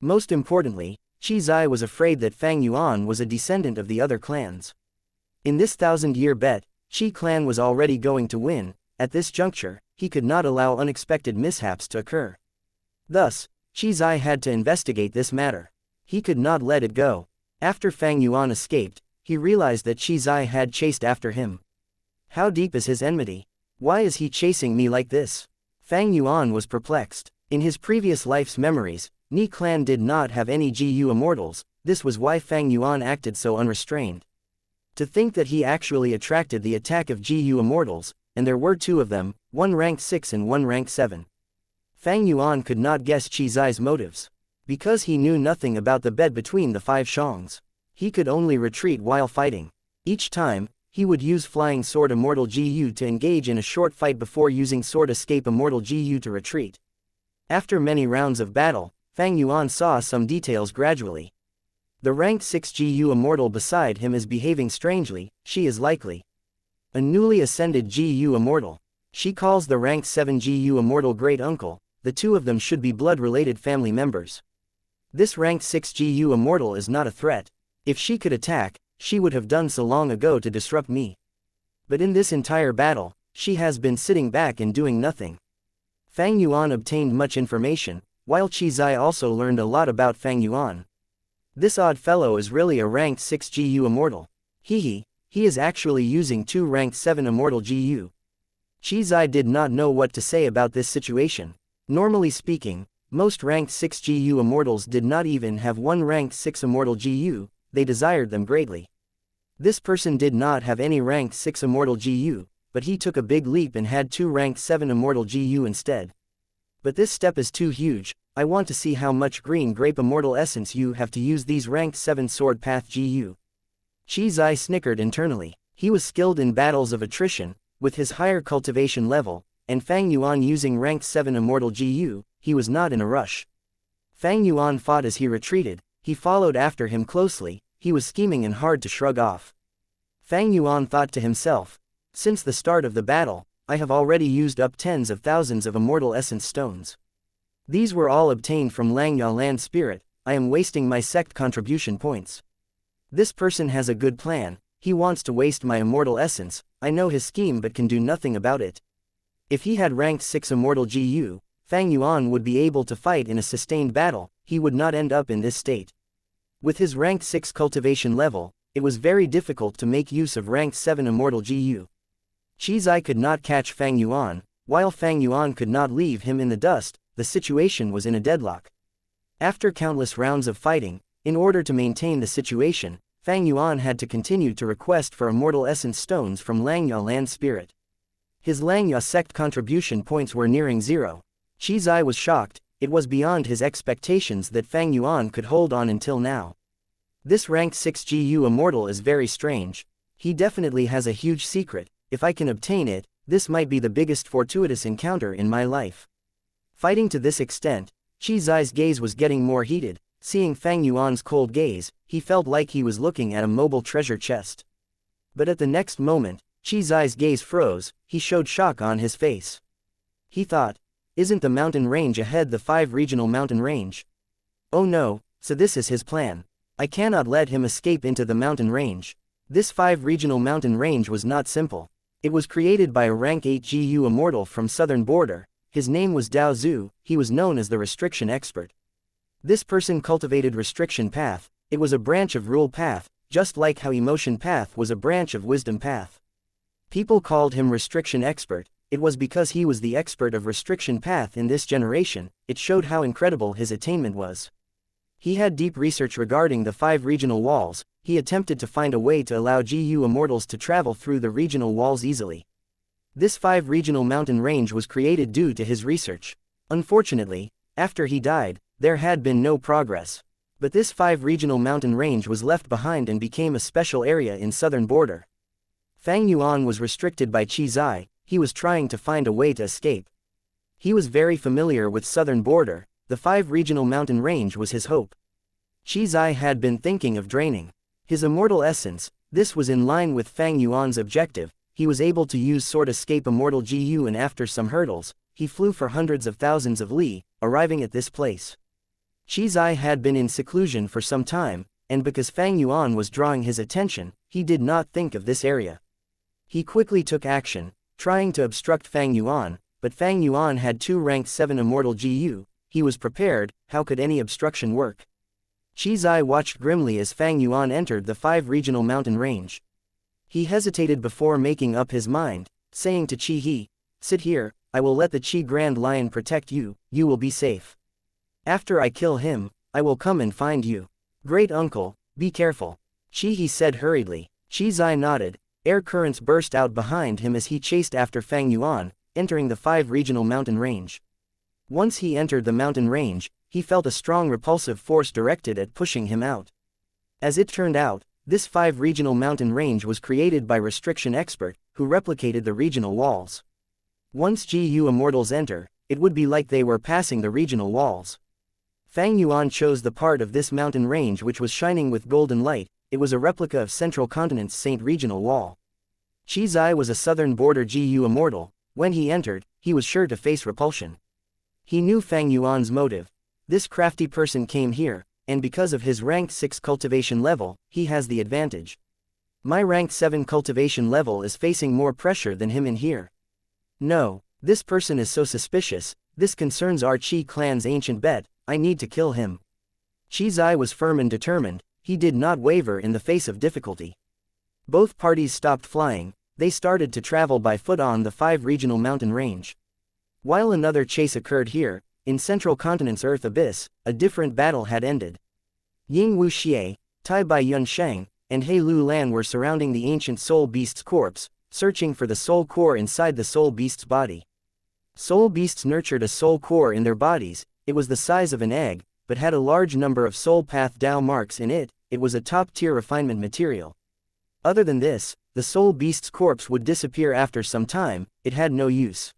Most importantly, Qi Zai was afraid that Fang Yuan was a descendant of the other clans. In this 1,000-year bet, Qi clan was already going to win, at this juncture, he could not allow unexpected mishaps to occur. Thus, Qizai had to investigate this matter. He could not let it go. After Fang Yuan escaped, he realized that Qizai had chased after him. How deep is his enmity? Why is he chasing me like this? Fang Yuan was perplexed. In his previous life's memories, Ni clan did not have any GU immortals. This was why Fang Yuan acted so unrestrained. To think that he actually attracted the attack of GU immortals, and there were 2 of them, one ranked 6 and one ranked 7. Fang Yuan could not guess Qizai's motives. Because he knew nothing about the bed between the 5 shangs, he could only retreat while fighting. Each time, he would use Flying Sword Immortal GU to engage in a short fight before using Sword Escape Immortal GU to retreat. After many rounds of battle, Fang Yuan saw some details gradually. The ranked 6 GU immortal beside him is behaving strangely. She is likely a newly ascended GU immortal. She calls the ranked 7 GU immortal great uncle. The 2 of them should be blood-related family members. This ranked 6 GU immortal is not a threat. If she could attack, she would have done so long ago to disrupt me. But in this entire battle, she has been sitting back and doing nothing. Fang Yuan obtained much information, while Qizai also learned a lot about Fang Yuan. This odd fellow is really a ranked 6 GU immortal. He is actually using 2 ranked 7 immortal GU. Qizai did not know what to say about this situation. Normally speaking, most ranked 6 GU immortals did not even have 1 ranked 6 immortal GU, they desired them greatly. This person did not have any ranked 6 immortal GU, but he took a big leap and had 2 ranked 7 immortal GU instead. But this step is too huge. I want to see how much green grape immortal essence you have to use these ranked 7 sword path GU. Qizai snickered internally. He was skilled in battles of attrition, with his higher cultivation level, and Fang Yuan using ranked 7 immortal GU, he was not in a rush. Fang Yuan fought as he retreated, he followed after him closely, he was scheming and hard to shrug off. Fang Yuan thought to himself, since the start of the battle, I have already used up tens of thousands of immortal essence stones. These were all obtained from Langya land spirit. I am wasting my sect contribution points. This person has a good plan. He wants to waste my immortal essence. I know his scheme but can do nothing about it. If he had ranked 6 immortal GU, Fang Yuan would be able to fight in a sustained battle. He would not end up in this state. With his ranked 6 cultivation level, it was very difficult to make use of ranked 7 immortal GU. Qizai could not catch Fang Yuan, while Fang Yuan could not leave him in the dust. The situation was in a deadlock. After countless rounds of fighting, in order to maintain the situation, Fang Yuan had to continue to request for immortal essence stones from Langya land spirit. His Langya sect contribution points were nearing 0. Qizai was shocked. It was beyond his expectations that Fang Yuan could hold on until now. This ranked 6 GU immortal is very strange. He definitely has a huge secret. If I can obtain it, this might be the biggest fortuitous encounter in my life. Fighting to this extent, Qizai's gaze was getting more heated. Seeing Fang Yuan's cold gaze, he felt like he was looking at a mobile treasure chest. But at the next moment, Qizai's gaze froze. He showed shock on his face. He thought, isn't the mountain range ahead the 5 regional mountain range? Oh no, so this is his plan. I cannot let him escape into the mountain range. This 5 regional mountain range was not simple. It was created by a rank 8 GU immortal from southern border. His name was Dao Zhu. He was known as the restriction expert. This person cultivated restriction path. It was a branch of rule path, just like how emotion path was a branch of wisdom path. People called him restriction expert. It was because he was the expert of restriction path in this generation. It showed how incredible his attainment was. He had deep research regarding the 5 regional walls. He attempted to find a way to allow GU immortals to travel through the regional walls easily. This 5 regional mountain range was created due to his research. Unfortunately, after he died, there had been no progress. But this 5 regional mountain range was left behind and became a special area in southern border. Fang Yuan was restricted by Qizai. He was trying to find a way to escape. He was very familiar with southern border. The 5 regional mountain range was his hope. Qizai had been thinking of draining his immortal essence. This was in line with Fang Yuan's objective. He was able to use Sword Escape Immortal GU, and after some hurdles, he flew for hundreds of thousands of li, arriving at this place. Qizai had been in seclusion for some time, and because Fang Yuan was drawing his attention, he did not think of this area. He quickly took action. trying to obstruct Fang Yuan, but Fang Yuan had 2 rank 7 immortal GU, he was prepared, how could any obstruction work? Qi Zai watched grimly as Fang Yuan entered the 5 regional mountain range. He hesitated before making up his mind, saying to Qi He, "Sit here, I will let the Qi Grand Lion protect you, you will be safe. After I kill him, I will come and find you. Great uncle, be careful." Qi He said hurriedly. Qi Zai nodded, air currents burst out behind him as he chased after Fang Yuan, entering the 5 regional mountain range. Once he entered the mountain range, he felt a strong repulsive force directed at pushing him out. As it turned out, this 5 regional mountain range was created by restriction expert, who replicated the regional walls. Once GU immortals enter, it would be like they were passing the regional walls. Fang Yuan chose the part of this mountain range which was shining with golden light. It was a replica of Central Continent's Saint Regional Wall. Qi Zai was a southern border GU immortal. When he entered, he was sure to face repulsion. He knew Fang Yuan's motive. This crafty person came here, and because of his rank 6 cultivation level, he has the advantage. My rank 7 cultivation level is facing more pressure than him in here. No, this person is so suspicious, this concerns our Qi clan's ancient bet, I need to kill him. Qi Zai was firm and determined, he did not waver in the face of difficulty. Both parties stopped flying, they started to travel by foot on the 5 regional mountain range. While another chase occurred here, in Central Continent's Earth Abyss, a different battle had ended. Ying Wuxia, Tai Bai Yunsheng, and He Lu Lan were surrounding the ancient soul beast's corpse, searching for the soul core inside the soul beast's body. Soul beasts nurtured a soul core in their bodies. It was the size of an egg, but had a large number of soul path Dao marks in it. It was a top-tier refinement material. Other than this, the soul beast's corpse would disappear after some time, it had no use.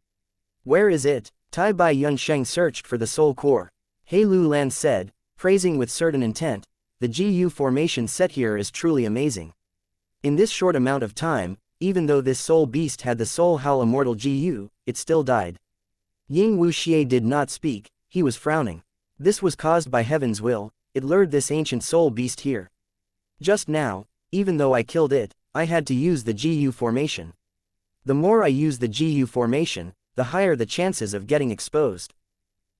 Where is it? Tai Bai Yunsheng searched for the soul core. He Lu Lan said, praising with certain intent, the GU formation set here is truly amazing. In this short amount of time, even though this soul beast had the soul howl immortal GU, it still died. Ying Wuxia did not speak, he was frowning. This was caused by heaven's will, it lured this ancient soul beast here. Just now, even though I killed it, I had to use the GU formation. The more I use the GU formation, the higher the chances of getting exposed.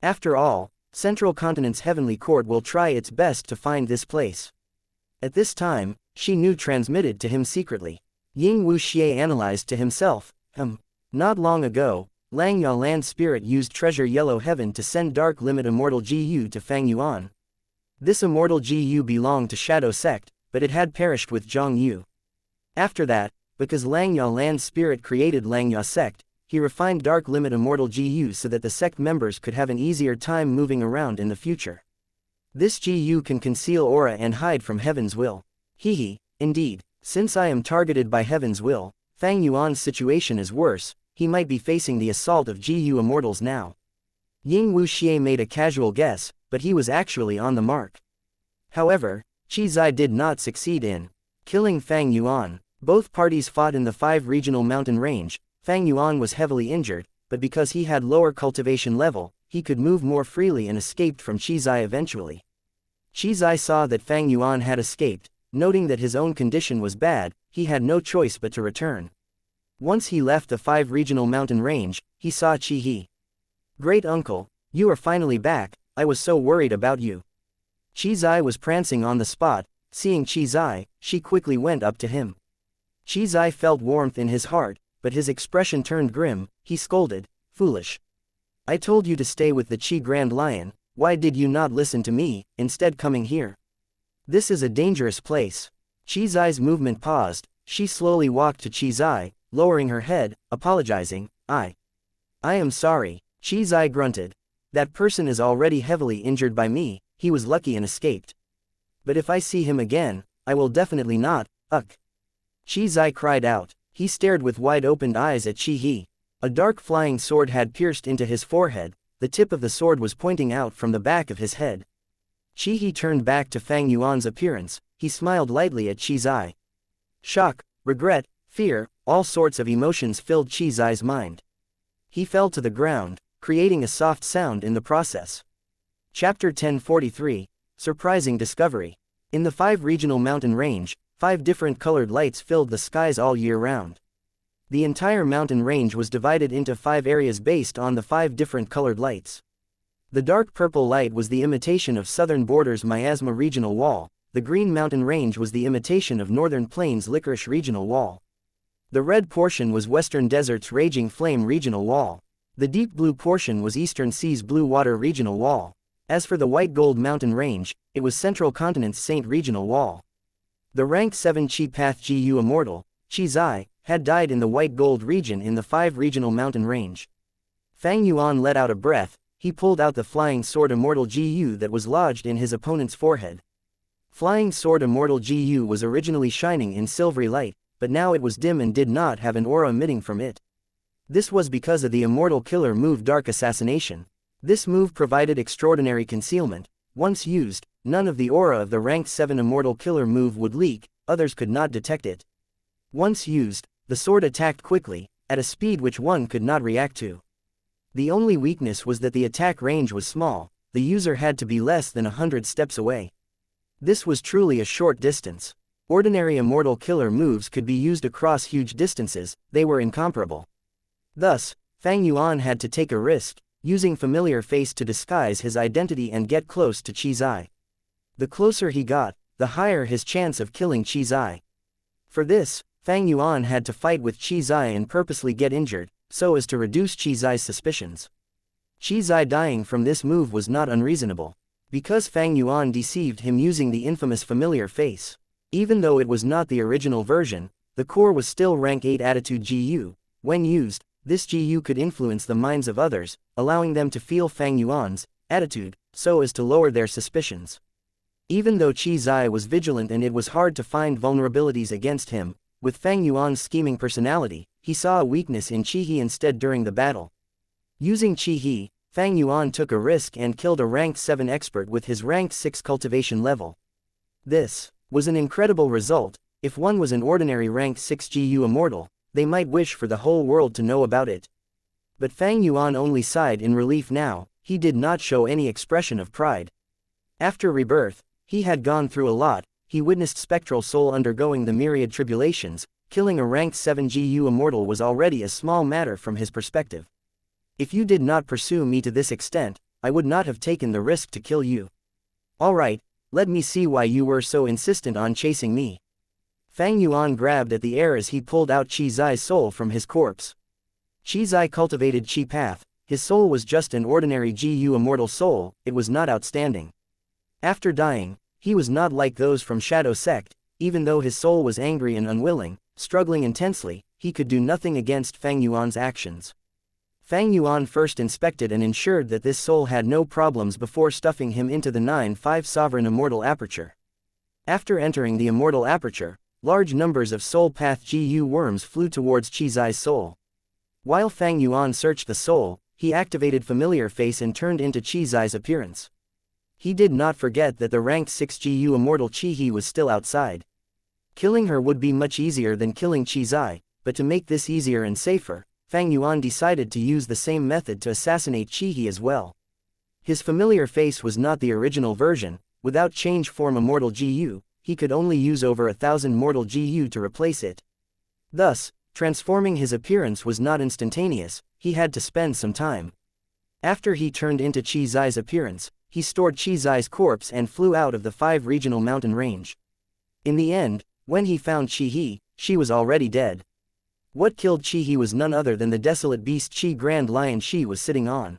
After all, Central Continent's Heavenly Court will try its best to find this place. At this time, Shi Nu transmitted to him secretly. Ying Wuxia analyzed to himself, not long ago, Langyao Land Spirit used Treasure Yellow Heaven to send Dark Limit Immortal GU to Fang Yuan. This Immortal GU belonged to Shadow Sect, but it had perished with Zhang Yu. After that, because Langyao Land Spirit created Langyao Sect, he refined Dark Limit Immortal GU so that the sect members could have an easier time moving around in the future. This GU can conceal aura and hide from Heaven's will. Indeed, since I am targeted by Heaven's will, Fang Yuan's situation is worse, he might be facing the assault of GU immortals now. Ying Wuxia made a casual guess, but he was actually on the mark. However, Qi Zai did not succeed in killing Fang Yuan. Both parties fought in the 5 regional mountain range. Fang Yuan was heavily injured, but because he had lower cultivation level, he could move more freely and escaped from Qi Zai eventually. Qi Zai saw that Fang Yuan had escaped, noting that his own condition was bad, he had no choice but to return. Once he left the 5 regional mountain range, he saw Qi He. Great uncle, you are finally back, I was so worried about you. Qi Zai was prancing on the spot, seeing Qi Zai, she quickly went up to him. Qi Zai felt warmth in his heart, but his expression turned grim, he scolded, foolish. I told you to stay with the Qi Grand Lion, why did you not listen to me, instead coming here? This is a dangerous place. Qi Zai's movement paused, she slowly walked to Qi Zai, lowering her head, apologizing, I am sorry, Qi Zai grunted. That person is already heavily injured by me, he was lucky and escaped. But if I see him again, I will definitely not, Qi Zai cried out. He stared with wide-opened eyes at Qi He. A dark flying sword had pierced into his forehead, the tip of the sword was pointing out from the back of his head. Qi He turned back to Fang Yuan's appearance, he smiled lightly at Qi Zai. Shock, regret, fear, all sorts of emotions filled Qi Zai's mind. He fell to the ground, creating a soft sound in the process. Chapter 1043, Surprising Discovery. In the 5 regional mountain range, 5 different colored lights filled the skies all year round. The entire mountain range was divided into 5 areas based on the 5 different colored lights. The dark purple light was the imitation of southern borders miasma regional wall, the green mountain range was the imitation of northern plains licorice regional wall. The red portion was western deserts raging flame regional wall. The deep blue portion was eastern seas blue water regional wall. As for the white gold mountain range, it was central continent's saint regional wall. The rank 7 Chi Path Gu Immortal, Chi Zai, had died in the white gold region in the 5 regional mountain range. Fang Yuan let out a breath, he pulled out the flying sword Immortal Gu that was lodged in his opponent's forehead. Flying sword Immortal Gu was originally shining in silvery light, but now it was dim and did not have an aura emitting from it. This was because of the Immortal Killer move Dark Assassination. This move provided extraordinary concealment. Once used, none of the aura of the rank 7 Immortal Killer move would leak, others could not detect it. Once used, the sword attacked quickly, at a speed which one could not react to. The only weakness was that the attack range was small, the user had to be less than 100 steps away. This was truly a short distance. Ordinary Immortal Killer moves could be used across huge distances, they were incomparable. Thus, Fang Yuan had to take a risk, using familiar face to disguise his identity and get close to Chi Zai. The closer he got, the higher his chance of killing Chi Zai. For this, Fang Yuan had to fight with Chi Zai and purposely get injured, so as to reduce Chi Zai's suspicions. Chi Zai dying from this move was not unreasonable, because Fang Yuan deceived him using the infamous familiar face. Even though it was not the original version, the core was still rank 8 attitude GU. When used, this GU could influence the minds of others, allowing them to feel Fang Yuan's attitude, so as to lower their suspicions. Even though Chi Zai was vigilant and it was hard to find vulnerabilities against him, with Fang Yuan's scheming personality, he saw a weakness in Chi He instead during the battle. Using Chi He, Fang Yuan took a risk and killed a rank 7 expert with his rank 6 cultivation level. This was an incredible result. If one was an ordinary rank 6 GU immortal, they might wish for the whole world to know about it. But Fang Yuan only sighed in relief now, he did not show any expression of pride. After rebirth, he had gone through a lot, he witnessed spectral soul undergoing the myriad tribulations, killing a rank 7 GU immortal was already a small matter from his perspective. If you did not pursue me to this extent, I would not have taken the risk to kill you. Alright, let me see why you were so insistent on chasing me. Fang Yuan grabbed at the air as he pulled out Chi Zai's soul from his corpse. Chi Zai cultivated Chi Path, his soul was just an ordinary GU immortal soul, it was not outstanding. After dying, he was not like those from Shadow Sect, even though his soul was angry and unwilling, struggling intensely, he could do nothing against Fang Yuan's actions. Fang Yuan first inspected and ensured that this soul had no problems before stuffing him into the 9-5 Sovereign Immortal Aperture. After entering the Immortal Aperture, large numbers of Soul Path GU worms flew towards Chi Zai's soul. While Fang Yuan searched the soul, he activated Familiar Face and turned into Chi Zai's appearance. He did not forget that the rank 6 GU immortal Chi He was still outside. Killing her would be much easier than killing Chi Zai, but to make this easier and safer, Fang Yuan decided to use the same method to assassinate Chi He as well. His familiar face was not the original version, without change form immortal GU, he could only use over 1,000 mortal GU to replace it. Thus, transforming his appearance was not instantaneous, he had to spend some time. After he turned into Chi Zai's appearance, he stored Chi Zai's corpse and flew out of the 5 regional mountain range. In the end, when he found Chi He, she was already dead. What killed Chi He was none other than the desolate beast Chi Grand Lion she was sitting on.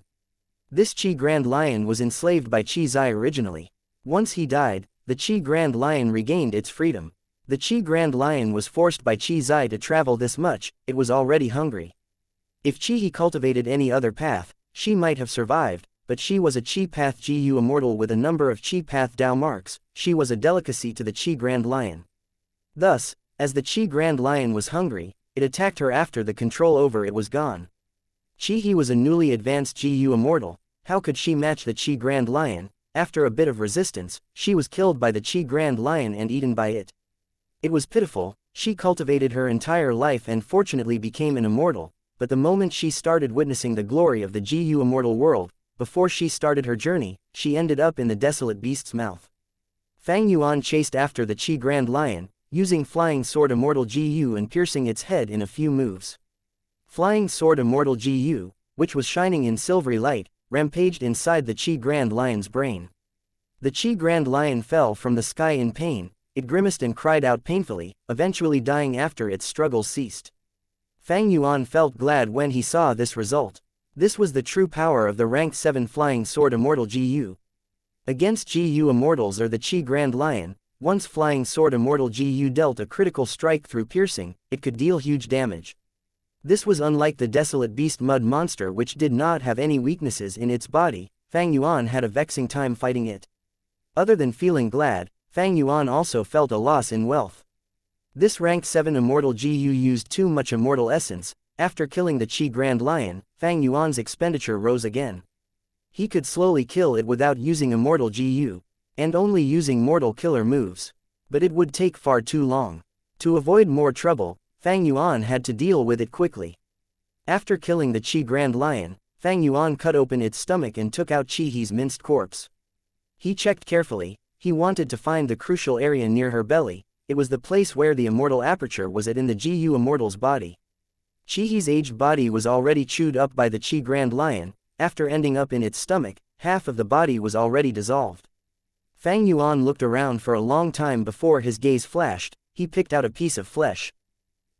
This Chi Grand Lion was enslaved by Chi Zai originally. Once he died, the Chi Grand Lion regained its freedom. The Chi Grand Lion was forced by Chi Zai to travel this much, it was already hungry. If Chi He cultivated any other path, she might have survived, but she was a Chi Path GU immortal with a number of Chi Path Dao marks, she was a delicacy to the Chi Grand Lion. Thus, as the Chi Grand Lion was hungry, it attacked her after the control over it was gone. Chi He was a newly advanced GU immortal, how could she match the Chi Grand Lion? After a bit of resistance, she was killed by the Chi Grand Lion and eaten by it. It was pitiful, she cultivated her entire life and fortunately became an immortal, but the moment she started witnessing the glory of the GU immortal world, before she started her journey, she ended up in the desolate beast's mouth. Fang Yuan chased after the Chi Grand Lion, using Flying Sword Immortal GU and piercing its head in a few moves. Flying Sword Immortal GU, which was shining in silvery light, rampaged inside the Qi Grand Lion's brain. The Qi Grand Lion fell from the sky in pain, it grimaced and cried out painfully, eventually dying after its struggles ceased. Fang Yuan felt glad when he saw this result. This was the true power of the rank 7 Flying Sword Immortal GU. Against GU Immortals or the Qi Grand Lion, once Flying Sword Immortal GU dealt a critical strike through piercing, it could deal huge damage. This was unlike the Desolate Beast Mud Monster, which did not have any weaknesses in its body. Fang Yuan had a vexing time fighting it. Other than feeling glad, Fang Yuan also felt a loss in wealth. This rank 7 Immortal GU used too much Immortal Essence. After killing the Qi Grand Lion, Fang Yuan's expenditure rose again. He could slowly kill it without using Immortal GU, and only using Mortal Killer moves. But it would take far too long. To avoid more trouble, Fang Yuan had to deal with it quickly. After killing the Qi Grand Lion, Fang Yuan cut open its stomach and took out Qi He's minced corpse. He checked carefully. He wanted to find the crucial area near her belly. It was the place where the immortal aperture was in the GU Immortal's body. Qi He's aged body was already chewed up by the Qi Grand Lion. After ending up in its stomach, half of the body was already dissolved. Fang Yuan looked around for a long time before his gaze flashed. He picked out a piece of flesh.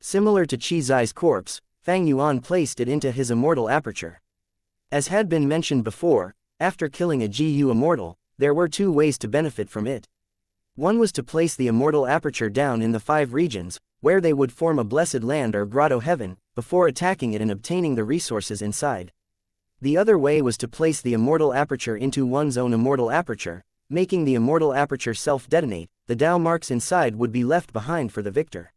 Similar to Qi Zai's corpse, Fang Yuan placed it into his immortal aperture. As had been mentioned before, after killing a GU Immortal, there were two ways to benefit from it. One was to place the immortal aperture down in the 5 regions, where they would form a blessed land or grotto heaven, before attacking it and obtaining the resources inside. The other way was to place the immortal aperture into one's own immortal aperture, making the immortal aperture self-detonate. The Dao marks inside would be left behind for the victor.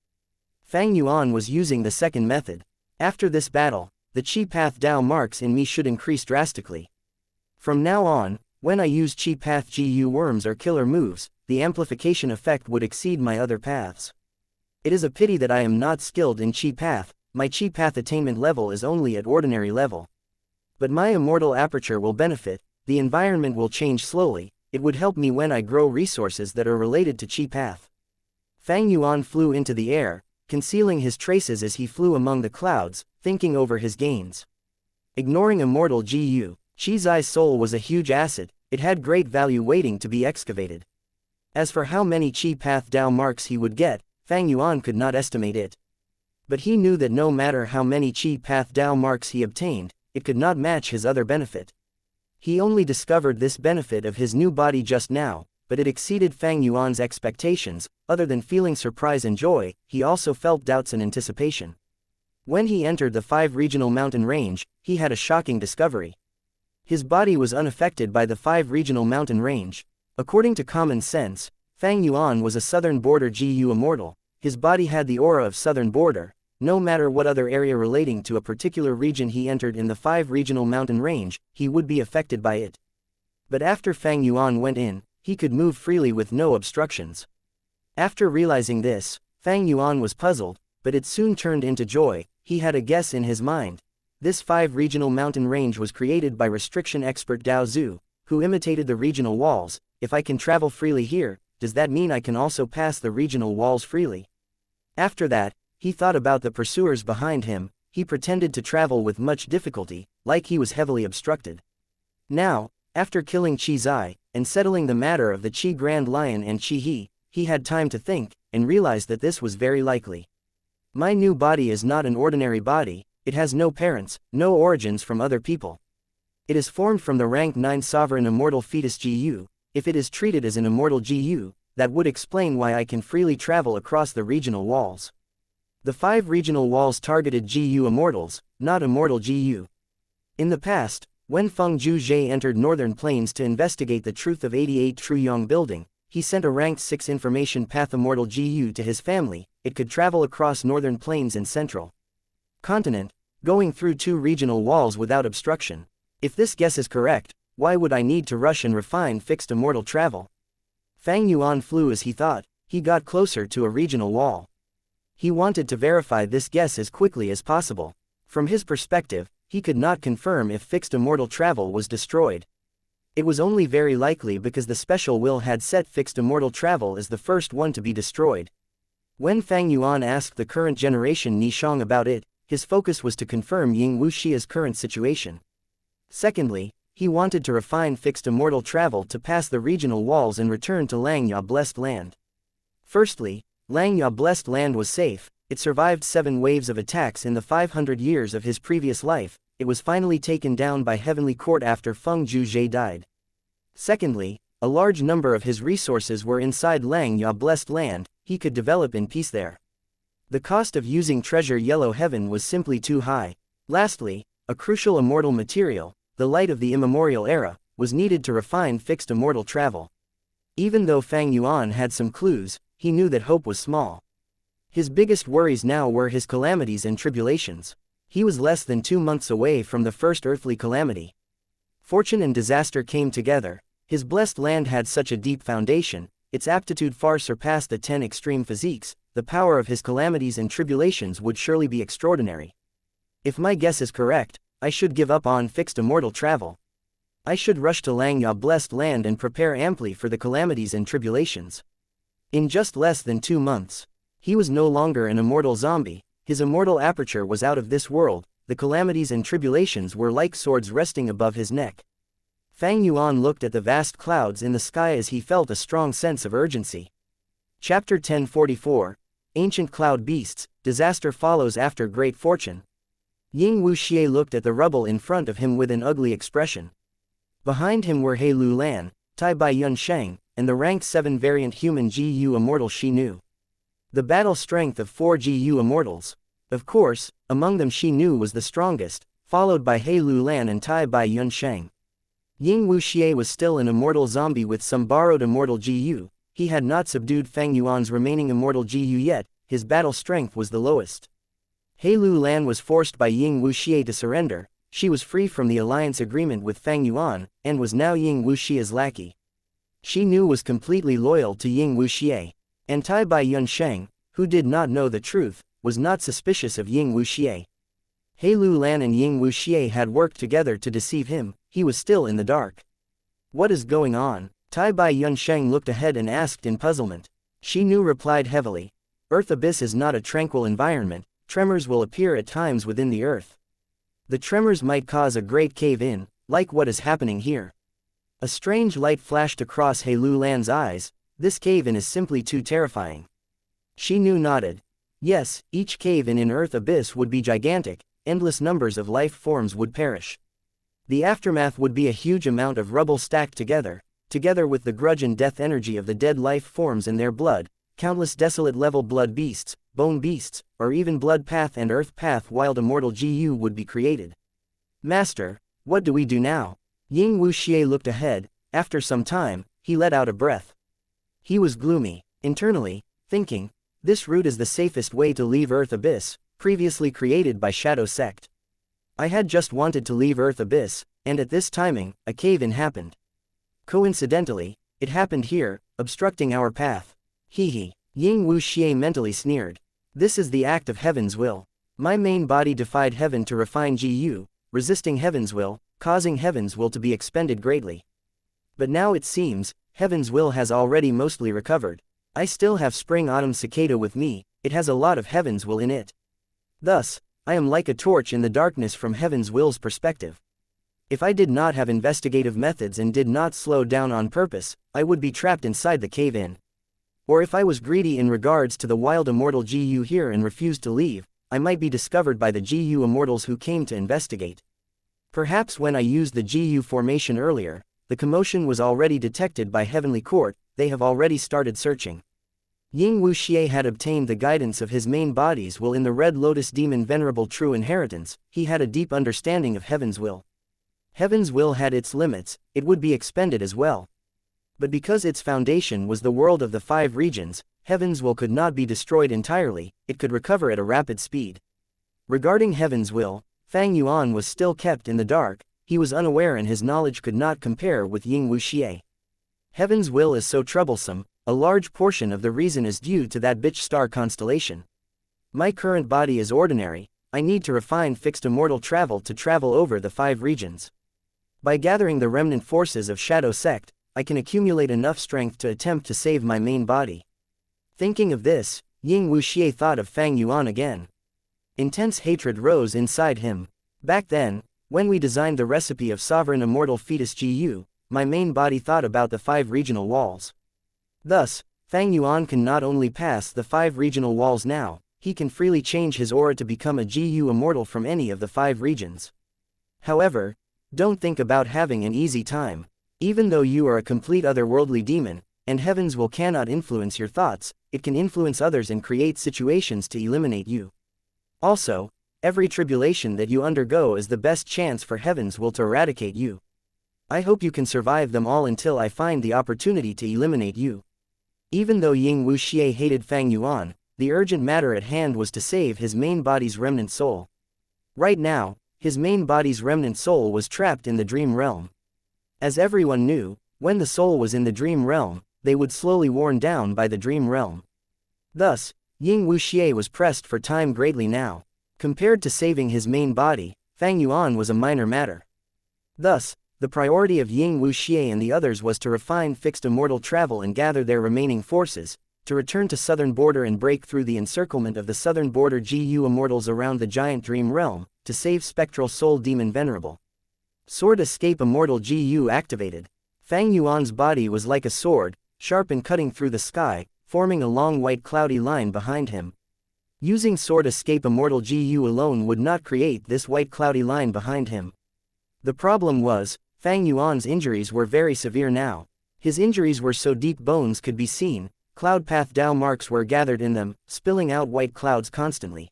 Fang Yuan was using the second method. After this battle, the Qi Path Dao marks in me should increase drastically. From now on, when I use Qi Path GU worms or killer moves, the amplification effect would exceed my other paths. It is a pity that I am not skilled in Qi Path. My Qi Path attainment level is only at ordinary level. But my immortal aperture will benefit. The environment will change slowly. It would help me when I grow resources that are related to Qi Path. Fang Yuan flew into the air, concealing his traces as he flew among the clouds, thinking over his gains. Ignoring immortal GU, Qi Zai's soul was a huge asset. It had great value waiting to be excavated. As for how many Qi Path Dao marks he would get, Fang Yuan could not estimate it. But he knew that no matter how many Qi Path Dao marks he obtained, it could not match his other benefit. He only discovered this benefit of his new body just now, but it exceeded Fang Yuan's expectations. Other than feeling surprise and joy, he also felt doubts and anticipation. When he entered the 5 regional mountain range, he had a shocking discovery. His body was unaffected by the 5 regional mountain range. According to common sense, Fang Yuan was a southern border GU Immortal. His body had the aura of southern border. No matter what other area relating to a particular region he entered in the 5 regional mountain range, he would be affected by it. But after Fang Yuan went in, he could move freely with no obstructions. After realizing this, Fang Yuan was puzzled, but it soon turned into joy. He had a guess in his mind. This 5 regional mountain range was created by restriction expert Dao Zhu, who imitated the regional walls. If I can travel freely here, does that mean I can also pass the regional walls freely? After that, he thought about the pursuers behind him. He pretended to travel with much difficulty, like he was heavily obstructed. Now, after killing Qi Zai, and settling the matter of the Qi Grand Lion and Qi he had time to think, and realized that this was very likely. My new body is not an ordinary body. It has no parents, no origins from other people. It is formed from the rank 9 sovereign immortal fetus GU. If it is treated as an immortal GU, that would explain why I can freely travel across the regional walls. The 5 regional walls targeted GU immortals, not immortal GU. In the past, when Feng Zhuzhe entered Northern Plains to investigate the truth of 88 Truyong building, he sent a ranked 6 information path immortal GU to his family. It could travel across Northern Plains and Central Continent, going through 2 regional walls without obstruction. If this guess is correct, why would I need to rush and refine fixed immortal travel? Fang Yuan flew as he thought. He got closer to a regional wall. He wanted to verify this guess as quickly as possible. From his perspective, he could not confirm if fixed immortal travel was destroyed. It was only very likely because the special will had set fixed immortal travel as the first one to be destroyed. When Fang Yuan asked the current generation Nishang about it, his focus was to confirm Ying Wuxia's current situation. Secondly, he wanted to refine fixed immortal travel to pass the regional walls and return to Xianxia Blessed Land. Firstly, Xianxia Blessed Land was safe, it survived 7 waves of attacks in the 500 years of his previous life, it was finally taken down by Heavenly Court after Feng Zhuzhe died. Secondly, a large number of his resources were inside Xianxia Blessed Land, he could develop in peace there. The cost of using treasure Yellow Heaven was simply too high. Lastly, a crucial immortal material, the light of the immemorial era, was needed to refine fixed immortal travel. Even though Fang Yuan had some clues, he knew that hope was small. His biggest worries now were his calamities and tribulations. He was less than 2 months away from the first earthly calamity. Fortune and disaster came together. His blessed land had such a deep foundation, its aptitude far surpassed the 10 extreme physiques, the power of his calamities and tribulations would surely be extraordinary. If my guess is correct, I should give up on fixed immortal travel. I should rush to Xianxia Blessed Land and prepare amply for the calamities and tribulations. In just less than 2 months, he was no longer an immortal zombie, his immortal aperture was out of this world, the calamities and tribulations were like swords resting above his neck. Fang Yuan looked at the vast clouds in the sky as he felt a strong sense of urgency. Chapter 1044, Ancient Cloud Beasts, Disaster Follows After Great Fortune. Ying Wuxia looked at the rubble in front of him with an ugly expression. Behind him were He Lu Lan, Tai Bai Yun Sheng, and the ranked 7 variant human GU immortal Shi Nu. The battle strength of 4 GU immortals. Of course, among them Shi Nu was the strongest, followed by He Lu Lan and Tai Bai Yun Sheng. Ying Wuxia was still an immortal zombie with some borrowed immortal GU, he had not subdued Fang Yuan's remaining immortal GU yet, his battle strength was the lowest. He Lu Lan was forced by Ying Wuxia to surrender, she was free from the alliance agreement with Fang Yuan, and was now Ying Wuxia's lackey. Shi Nu was completely loyal to Ying Wuxia, and Tai Bai Yun Sheng, who did not know the truth, was not suspicious of Ying Wuxia. He Lu Lan and Ying Wuxia had worked together to deceive him, he was still in the dark. What is going on? Tai Bai Yun Sheng looked ahead and asked in puzzlement. Shi Nu replied heavily. Earth Abyss is not a tranquil environment, tremors will appear at times within the earth. The tremors might cause a great cave-in, like what is happening here. A strange light flashed across He Lu Lan's eyes, this cave-in is simply too terrifying. Shi Nu nodded. Yes, each cave-in in Earth Abyss would be gigantic, endless numbers of life forms would perish. The aftermath would be a huge amount of rubble stacked together with the grudge and death energy of the dead life forms and their blood, countless desolate level blood beasts, bone beasts, or even blood path and earth path wild immortal GU would be created. Master, what do we do now? Ying Wuxia looked ahead, after some time, he let out a breath. He was gloomy, internally, thinking, this route is the safest way to leave Earth Abyss, previously created by Shadow Sect. I had just wanted to leave Earth Abyss, and at this timing, a cave-in happened. Coincidentally, it happened here, obstructing our path. Hee. Ying Wuxia mentally sneered. This is the act of Heaven's will. My main body defied Heaven to refine GU, resisting Heaven's will, causing Heaven's will to be expended greatly. But now it seems, Heaven's will has already mostly recovered. I still have Spring Autumn Cicada with me, it has a lot of Heaven's will in it. Thus, I am like a torch in the darkness from Heaven's will's perspective. If I did not have investigative methods and did not slow down on purpose, I would be trapped inside the cave-in. Or if I was greedy in regards to the wild immortal GU here and refused to leave, I might be discovered by the GU immortals who came to investigate. Perhaps when I used the GU formation earlier, the commotion was already detected by Heavenly Court, they have already started searching. Ying Wuxia had obtained the guidance of his main body's will in the Red Lotus Demon Venerable True Inheritance, he had a deep understanding of Heaven's will. Heaven's will had its limits, it would be expended as well. But because its foundation was the world of the 5 regions, Heaven's will could not be destroyed entirely, it could recover at a rapid speed. Regarding Heaven's will, Fang Yuan was still kept in the dark, he was unaware and his knowledge could not compare with Ying Wuxia. Heaven's will is so troublesome, a large portion of the reason is due to that bitch star constellation. My current body is ordinary, I need to refine fixed immortal travel to travel over the 5 regions. By gathering the remnant forces of Shadow Sect, I can accumulate enough strength to attempt to save my main body. Thinking of this, Ying Wuxia thought of Fang Yuan again. Intense hatred rose inside him. Back then, when we designed the recipe of sovereign immortal fetus GU, my main body thought about the 5 regional walls. Thus, Fang Yuan can not only pass the 5 regional walls now, he can freely change his aura to become a GU immortal from any of the 5 regions. However, don't think about having an easy time. Even though you are a complete otherworldly demon, and heaven's will cannot influence your thoughts, it can influence others and create situations to eliminate you. Also, every tribulation that you undergo is the best chance for heaven's will to eradicate you. I hope you can survive them all until I find the opportunity to eliminate you. Even though Ying Wuxia hated Fang Yuan, the urgent matter at hand was to save his main body's remnant soul. Right now, his main body's remnant soul was trapped in the dream realm. As everyone knew, when the soul was in the dream realm, they would slowly worn down by the dream realm. Thus, Ying Wuxia was pressed for time greatly now. Compared to saving his main body, Fang Yuan was a minor matter. Thus, the priority of Ying Wuxia and the others was to refine fixed immortal travel and gather their remaining forces, to return to southern border and break through the encirclement of the southern border GU immortals around the giant dream realm, to save spectral soul demon venerable. Sword escape immortal GU activated. Fang Yuan's body was like a sword, sharp and cutting through the sky, forming a long white cloudy line behind him. Using sword escape immortal GU alone would not create this white cloudy line behind him. The problem was, Fang Yuan's injuries were very severe now. His injuries were so deep bones could be seen, cloud path Dao marks were gathered in them, spilling out white clouds constantly.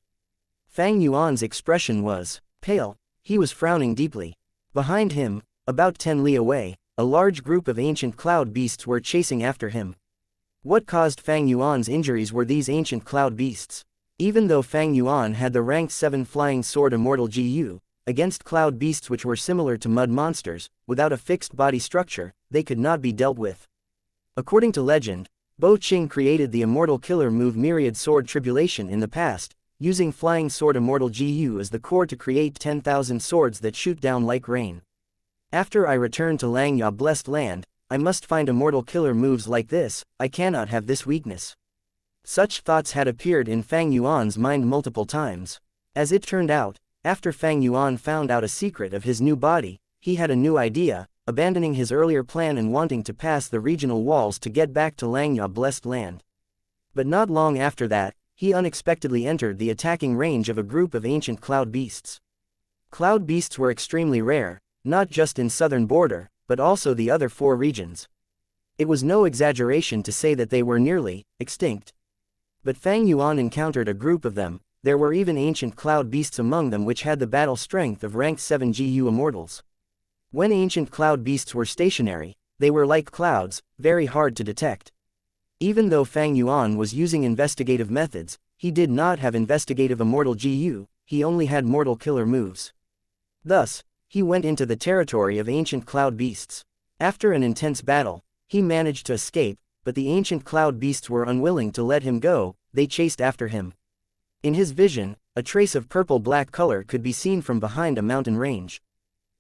Fang Yuan's expression was pale, he was frowning deeply. Behind him, about 10 li away, a large group of ancient cloud beasts were chasing after him. What caused Fang Yuan's injuries were these ancient cloud beasts. Even though Fang Yuan had the rank 7 flying sword immortal GU, against cloud beasts which were similar to mud monsters, without a fixed body structure, they could not be dealt with. According to legend, Bo Qing created the immortal killer move Myriad Sword Tribulation in the past, using flying sword immortal GU as the core to create 10,000 swords that shoot down like rain. After I return to Xianxia blessed land, I must find immortal killer moves like this, I cannot have this weakness. Such thoughts had appeared in Fang Yuan's mind multiple times. As it turned out, after Fang Yuan found out a secret of his new body, he had a new idea, abandoning his earlier plan and wanting to pass the regional walls to get back to Xianxia blessed land. But not long after that, he unexpectedly entered the attacking range of a group of ancient cloud beasts. Cloud beasts were extremely rare, not just in southern border, but also the other 4 regions. It was no exaggeration to say that they were nearly extinct. But Fang Yuan encountered a group of them. There were even ancient cloud beasts among them which had the battle strength of rank 7 GU immortals. When ancient cloud beasts were stationary, they were like clouds, very hard to detect. Even though Fang Yuan was using investigative methods, he did not have investigative immortal GU, he only had mortal killer moves. Thus, he went into the territory of ancient cloud beasts. After an intense battle, he managed to escape, but the ancient cloud beasts were unwilling to let him go, they chased after him. In his vision, a trace of purple-black color could be seen from behind a mountain range.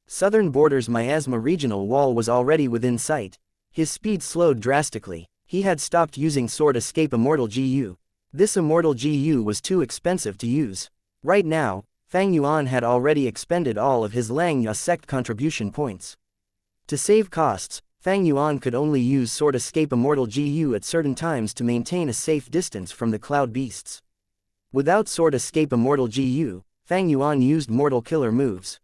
Southern border's miasma regional wall was already within sight. His speed slowed drastically. He had stopped using sword escape immortal GU. This immortal GU was too expensive to use. Right now, Fang Yuan had already expended all of his Xianxia sect contribution points. To save costs, Fang Yuan could only use sword escape immortal GU at certain times to maintain a safe distance from the cloud beasts. Without sword escape immortal GU, Fang Yuan used mortal killer moves.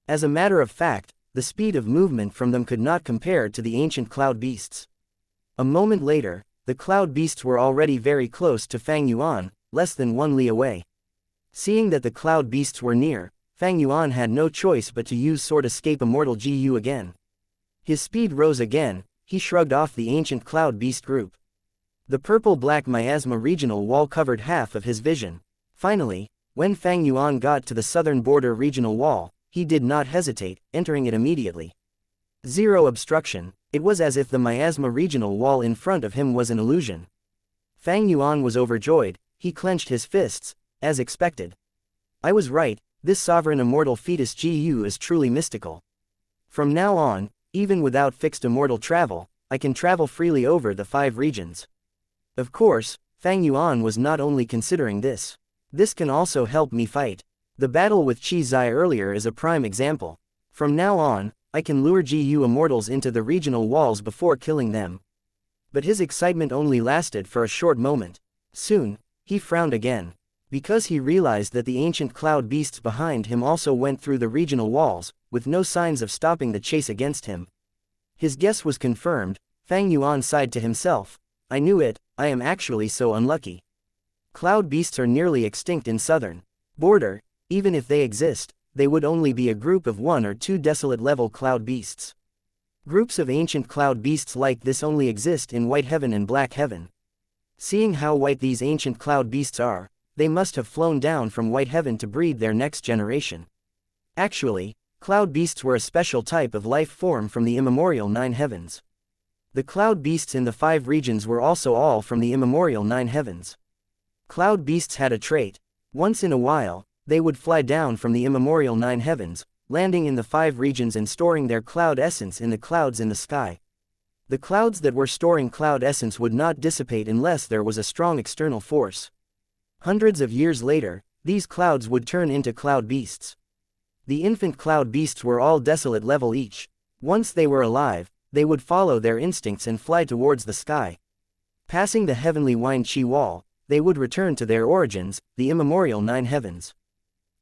As a matter of fact, the speed of movement from them could not compare to the ancient cloud beasts. A moment later, the cloud beasts were already very close to Fang Yuan, less than 1 li away. Seeing that the cloud beasts were near, Fang Yuan had no choice but to use sword escape immortal GU again. His speed rose again, he shrugged off the ancient cloud beast group. The purple-black miasma regional wall covered half of his vision. Finally, when Fang Yuan got to the southern border regional wall, he did not hesitate, entering it immediately. Zero obstruction, it was as if the miasma regional wall in front of him was an illusion. Fang Yuan was overjoyed, he clenched his fists, as expected. I was right, this sovereign immortal fetus GU is truly mystical. From now on, even without fixed immortal travel, I can travel freely over the 5 regions. Of course, Fang Yuan was not only considering this. This can also help me fight. The battle with Qi Zai earlier is a prime example. From now on, I can lure GU Immortals into the regional walls before killing them. But his excitement only lasted for a short moment. Soon, he frowned again. Because he realized that the ancient cloud beasts behind him also went through the regional walls, with no signs of stopping the chase against him. His guess was confirmed. Fang Yuan sighed to himself. I knew it, I am actually so unlucky. Cloud beasts are nearly extinct in southern border. Even if they exist, they would only be a group of 1 or 2 desolate level cloud beasts. Groups of ancient cloud beasts like this only exist in White Heaven and Black Heaven. Seeing how white these ancient cloud beasts are, they must have flown down from White Heaven to breed their next generation. Actually, cloud beasts were a special type of life form from the immemorial 9 heavens. The cloud beasts in the 5 regions were also all from the immemorial 9 heavens. Cloud beasts had a trait. Once in a while, they would fly down from the immemorial 9 heavens, landing in the 5 regions and storing their cloud essence in the clouds in the sky. The clouds that were storing cloud essence would not dissipate unless there was a strong external force. Hundreds of years later, these clouds would turn into cloud beasts. The infant cloud beasts were all desolate level each. Once they were alive, they would follow their instincts and fly towards the sky. Passing the heavenly Wine Qi wall, they would return to their origins, the immemorial 9 heavens.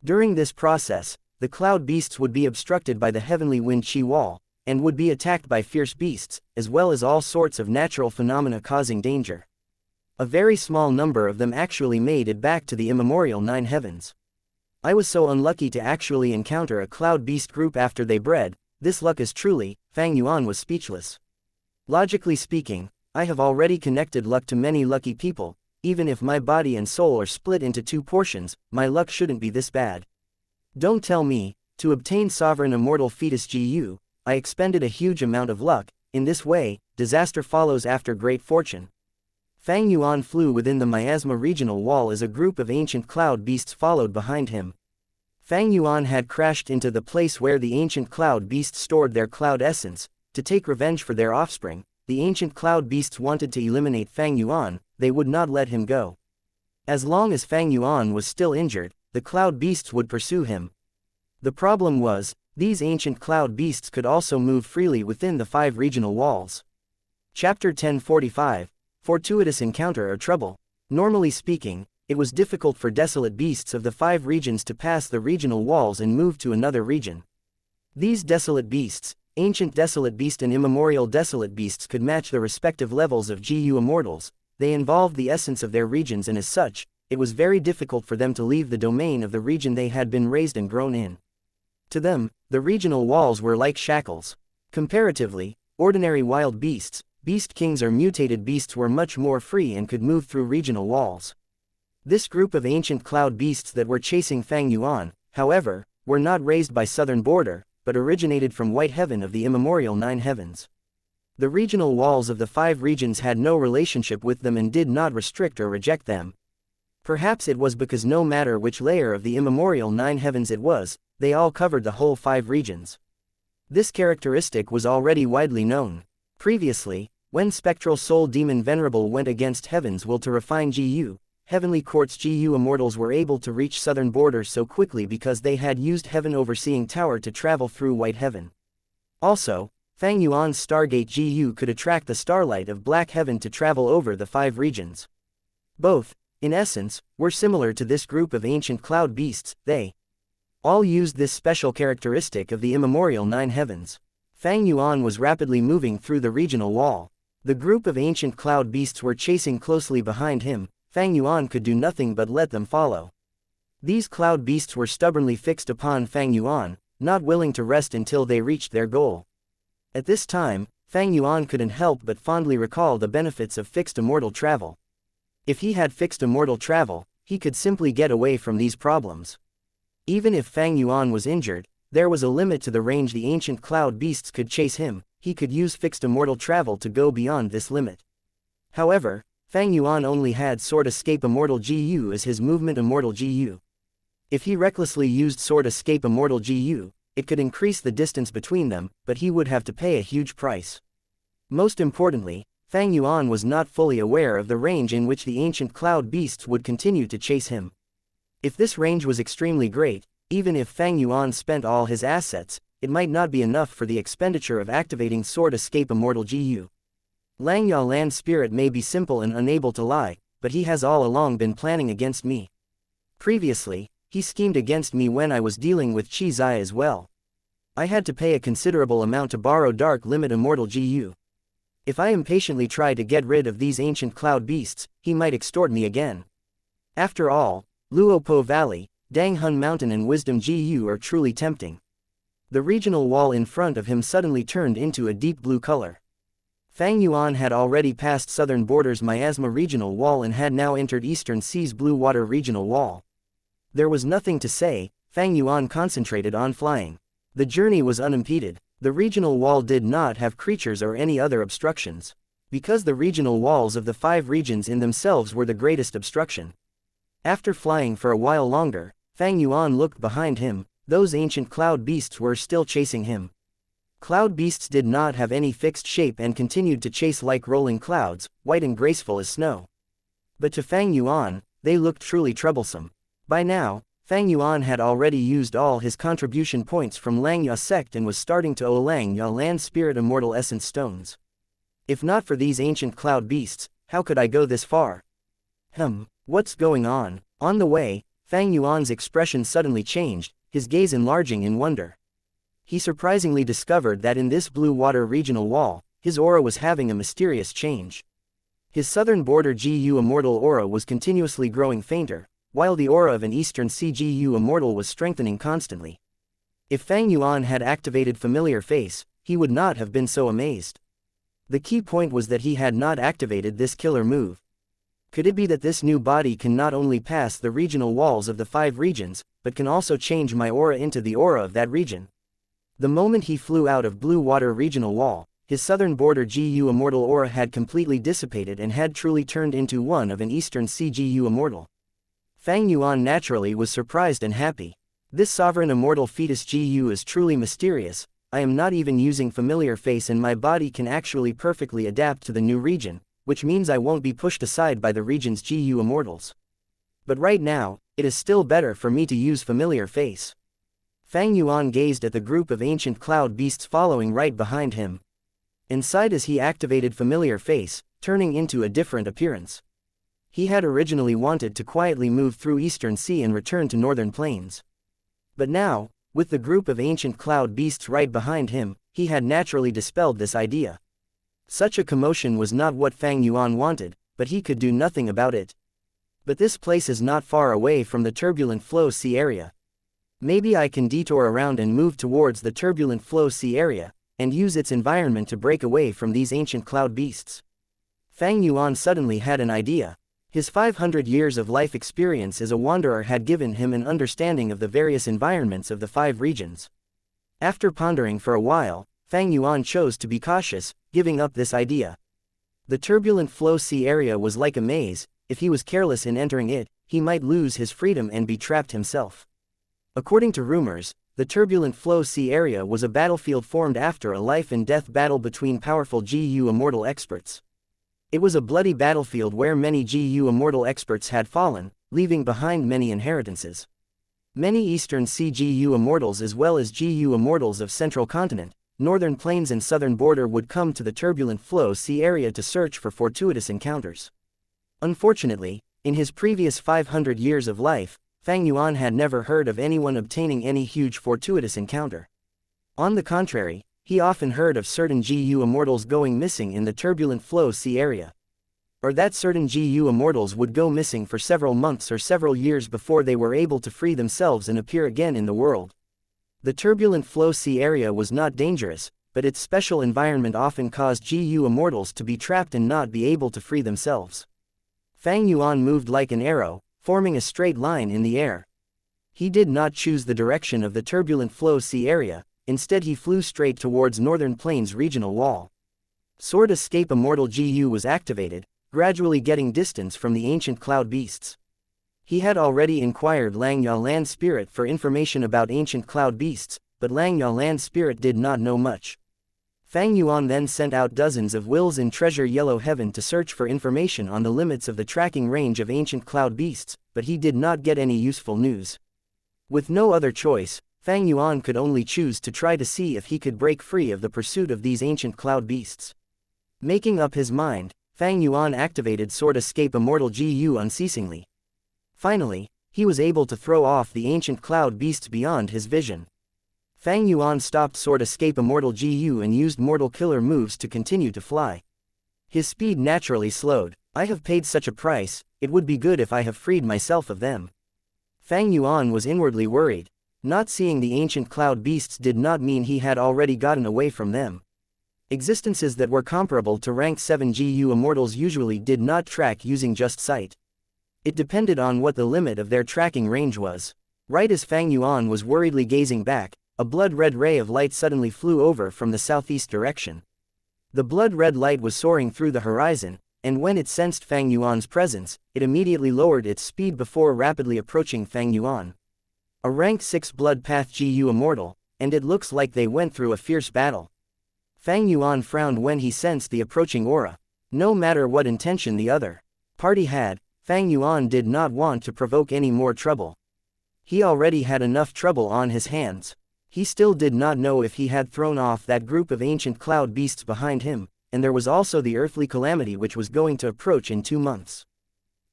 During this process, the cloud beasts would be obstructed by the heavenly wind Qi wall, and would be attacked by fierce beasts, as well as all sorts of natural phenomena causing danger. A very small number of them actually made it back to the immemorial 9 heavens. I was so unlucky to actually encounter a cloud beast group after they bred. This luck is truly, Fang Yuan was speechless. Logically speaking, I have already connected luck to many lucky people. Even if my body and soul are split into 2 portions, my luck shouldn't be this bad. Don't tell me, to obtain sovereign immortal fetus GU, I expended a huge amount of luck. In this way, disaster follows after great fortune. Fang Yuan flew within the miasma regional wall as a group of ancient cloud beasts followed behind him. Fang Yuan had crashed into the place where the ancient cloud beasts stored their cloud essence, to take revenge for their offspring. The ancient cloud beasts wanted to eliminate Fang Yuan, they would not let him go. As long as Fang Yuan was still injured, the cloud beasts would pursue him. The problem was, these ancient cloud beasts could also move freely within the 5 regional walls. Chapter 1045, Fortuitous Encounter or Trouble. Normally speaking, it was difficult for desolate beasts of the 5 regions to pass the regional walls and move to another region. These desolate beasts, ancient desolate beast and immemorial desolate beasts, could match the respective levels of GU Immortals. They involved the essence of their regions, and as such, it was very difficult for them to leave the domain of the region they had been raised and grown in. To them, the regional walls were like shackles. Comparatively, ordinary wild beasts, beast kings or mutated beasts were much more free and could move through regional walls. This group of ancient cloud beasts that were chasing Fang Yuan, however, were not raised by southern border, but originated from White Heaven of the immemorial 9 heavens. The regional walls of the 5 regions had no relationship with them and did not restrict or reject them. Perhaps it was because no matter which layer of the immemorial 9 heavens it was, they all covered the whole 5 regions. This characteristic was already widely known. Previously, when spectral soul demon Venerable went against Heaven's will to refine GU, Heavenly Court's GU Immortals were able to reach southern borders so quickly because they had used Heaven Overseeing Tower to travel through White Heaven. Also, Fang Yuan's Stargate GU could attract the starlight of Black Heaven to travel over the 5 regions. Both, in essence, were similar to this group of ancient cloud beasts. They all used this special characteristic of the immemorial 9 heavens. Fang Yuan was rapidly moving through the regional wall. The group of ancient cloud beasts were chasing closely behind him. Fang Yuan could do nothing but let them follow. These cloud beasts were stubbornly fixed upon Fang Yuan, not willing to rest until they reached their goal. At this time, Fang Yuan couldn't help but fondly recall the benefits of fixed immortal travel. If he had fixed immortal travel, he could simply get away from these problems. Even if Fang Yuan was injured, there was a limit to the range the ancient cloud beasts could chase him. He could use fixed immortal travel to go beyond this limit. However, Fang Yuan only had Sword Escape Immortal GU as his movement Immortal GU. If he recklessly used Sword Escape Immortal GU, it could increase the distance between them, but he would have to pay a huge price. Most importantly, Fang Yuan was not fully aware of the range in which the ancient cloud beasts would continue to chase him. If this range was extremely great, even if Fang Yuan spent all his assets, it might not be enough for the expenditure of activating Sword Escape Immortal GU. Lang Yalan's spirit may be simple and unable to lie, but he has all along been planning against me. Previously, he schemed against me when I was dealing with Qi Zai as well. I had to pay a considerable amount to borrow Dark Limit Immortal GU. If I impatiently try to get rid of these ancient cloud beasts, he might extort me again. After all, Luopo Valley, Danghun Mountain and Wisdom GU are truly tempting. The regional wall in front of him suddenly turned into a deep blue color. Fang Yuan had already passed southern borders Miasma regional wall and had now entered Eastern Sea's Blue Water regional wall. There was nothing to say, Fang Yuan concentrated on flying. The journey was unimpeded. The regional wall did not have creatures or any other obstructions, because the regional walls of the 5 regions in themselves were the greatest obstruction. After flying for a while longer, Fang Yuan looked behind him. Those ancient cloud beasts were still chasing him. Cloud beasts did not have any fixed shape and continued to chase like rolling clouds, white and graceful as snow. But to Fang Yuan, they looked truly troublesome. By now, Fang Yuan had already used all his contribution points from Langya sect and was starting to owe Langya Land Spirit Immortal Essence Stones. If not for these ancient cloud beasts, how could I go this far? What's going on? On the way, Fang Yuan's expression suddenly changed, his gaze enlarging in wonder. He surprisingly discovered that in this Blue Water regional wall, his aura was having a mysterious change. His southern border GU Immortal aura was continuously growing fainter, while the aura of an Eastern Sea GU Immortal was strengthening constantly. If Fang Yuan had activated Familiar Face, he would not have been so amazed. The key point was that he had not activated this killer move. Could it be that this new body can not only pass the regional walls of the 5 regions, but can also change my aura into the aura of that region? The moment he flew out of Blue Water regional wall, his southern border GU Immortal aura had completely dissipated and had truly turned into one of an Eastern Sea GU Immortal. Fang Yuan naturally was surprised and happy. This sovereign immortal fetus GU is truly mysterious. I am not even using Familiar Face and my body can actually perfectly adapt to the new region, which means I won't be pushed aside by the region's GU Immortals. But right now, it is still better for me to use Familiar Face. Fang Yuan gazed at the group of ancient cloud beasts following right behind him. Inside as he activated Familiar Face, turning into a different appearance. He had originally wanted to quietly move through Eastern Sea and return to Northern Plains. But now, with the group of ancient cloud beasts right behind him, he had naturally dispelled this idea. Such a commotion was not what Fang Yuan wanted, but he could do nothing about it. But this place is not far away from the Turbulent Flow Sea area. Maybe I can detour around and move towards the Turbulent Flow Sea area, and use its environment to break away from these ancient cloud beasts. Fang Yuan suddenly had an idea. His 500 years of life experience as a wanderer had given him an understanding of the various environments of the 5 regions. After pondering for a while, Fang Yuan chose to be cautious, giving up this idea. The Turbulent Flow Sea area was like a maze. If he was careless in entering it, he might lose his freedom and be trapped himself. According to rumors, the Turbulent Flow Sea area was a battlefield formed after a life and death battle between powerful GU Immortal experts. It was a bloody battlefield where many GU Immortal experts had fallen, leaving behind many inheritances. Many Eastern Sea GU Immortals as well as GU Immortals of Central Continent, Northern Plains and Southern Border would come to the Turbulent Flow Sea area to search for fortuitous encounters. Unfortunately, in his previous 500 years of life, Fang Yuan had never heard of anyone obtaining any huge fortuitous encounter. On the contrary, he often heard of certain GU Immortals going missing in the Turbulent Flow Sea area. Or that certain GU Immortals would go missing for several months or several years before they were able to free themselves and appear again in the world. The Turbulent Flow Sea area was not dangerous, but its special environment often caused GU Immortals to be trapped and not be able to free themselves. Fang Yuan moved like an arrow, forming a straight line in the air. He did not choose the direction of the Turbulent Flow Sea area. Instead he flew straight towards Northern Plains regional wall. Sword Escape Immortal GU was activated, gradually getting distance from the ancient cloud beasts. He had already inquired Langya Land Spirit for information about ancient cloud beasts, but Langya Land Spirit did not know much. Fang Yuan then sent out dozens of wills in Treasure Yellow Heaven to search for information on the limits of the tracking range of ancient cloud beasts, but he did not get any useful news. With no other choice, Fang Yuan could only choose to try to see if he could break free of the pursuit of these ancient cloud beasts. Making up his mind, Fang Yuan activated Sword Escape Immortal GU unceasingly. Finally, he was able to throw off the ancient cloud beasts beyond his vision. Fang Yuan stopped Sword Escape Immortal GU and used Mortal Killer moves to continue to fly. His speed naturally slowed. I have paid such a price, it would be good if I have freed myself of them. Fang Yuan was inwardly worried. Not seeing the ancient cloud beasts did not mean he had already gotten away from them. Existences that were comparable to rank 7 GU immortals usually did not track using just sight. It depended on what the limit of their tracking range was. Right as Fang Yuan was worriedly gazing back, a blood-red ray of light suddenly flew over from the southeast direction. The blood-red light was soaring through the horizon, and when it sensed Fang Yuan's presence, it immediately lowered its speed before rapidly approaching Fang Yuan. A rank 6 blood path GU immortal, and it looks like they went through a fierce battle. Fang Yuan frowned when he sensed the approaching aura. No matter what intention the other party had, Fang Yuan did not want to provoke any more trouble. He already had enough trouble on his hands. He still did not know if he had thrown off that group of ancient cloud beasts behind him, and there was also the earthly calamity which was going to approach in 2 months.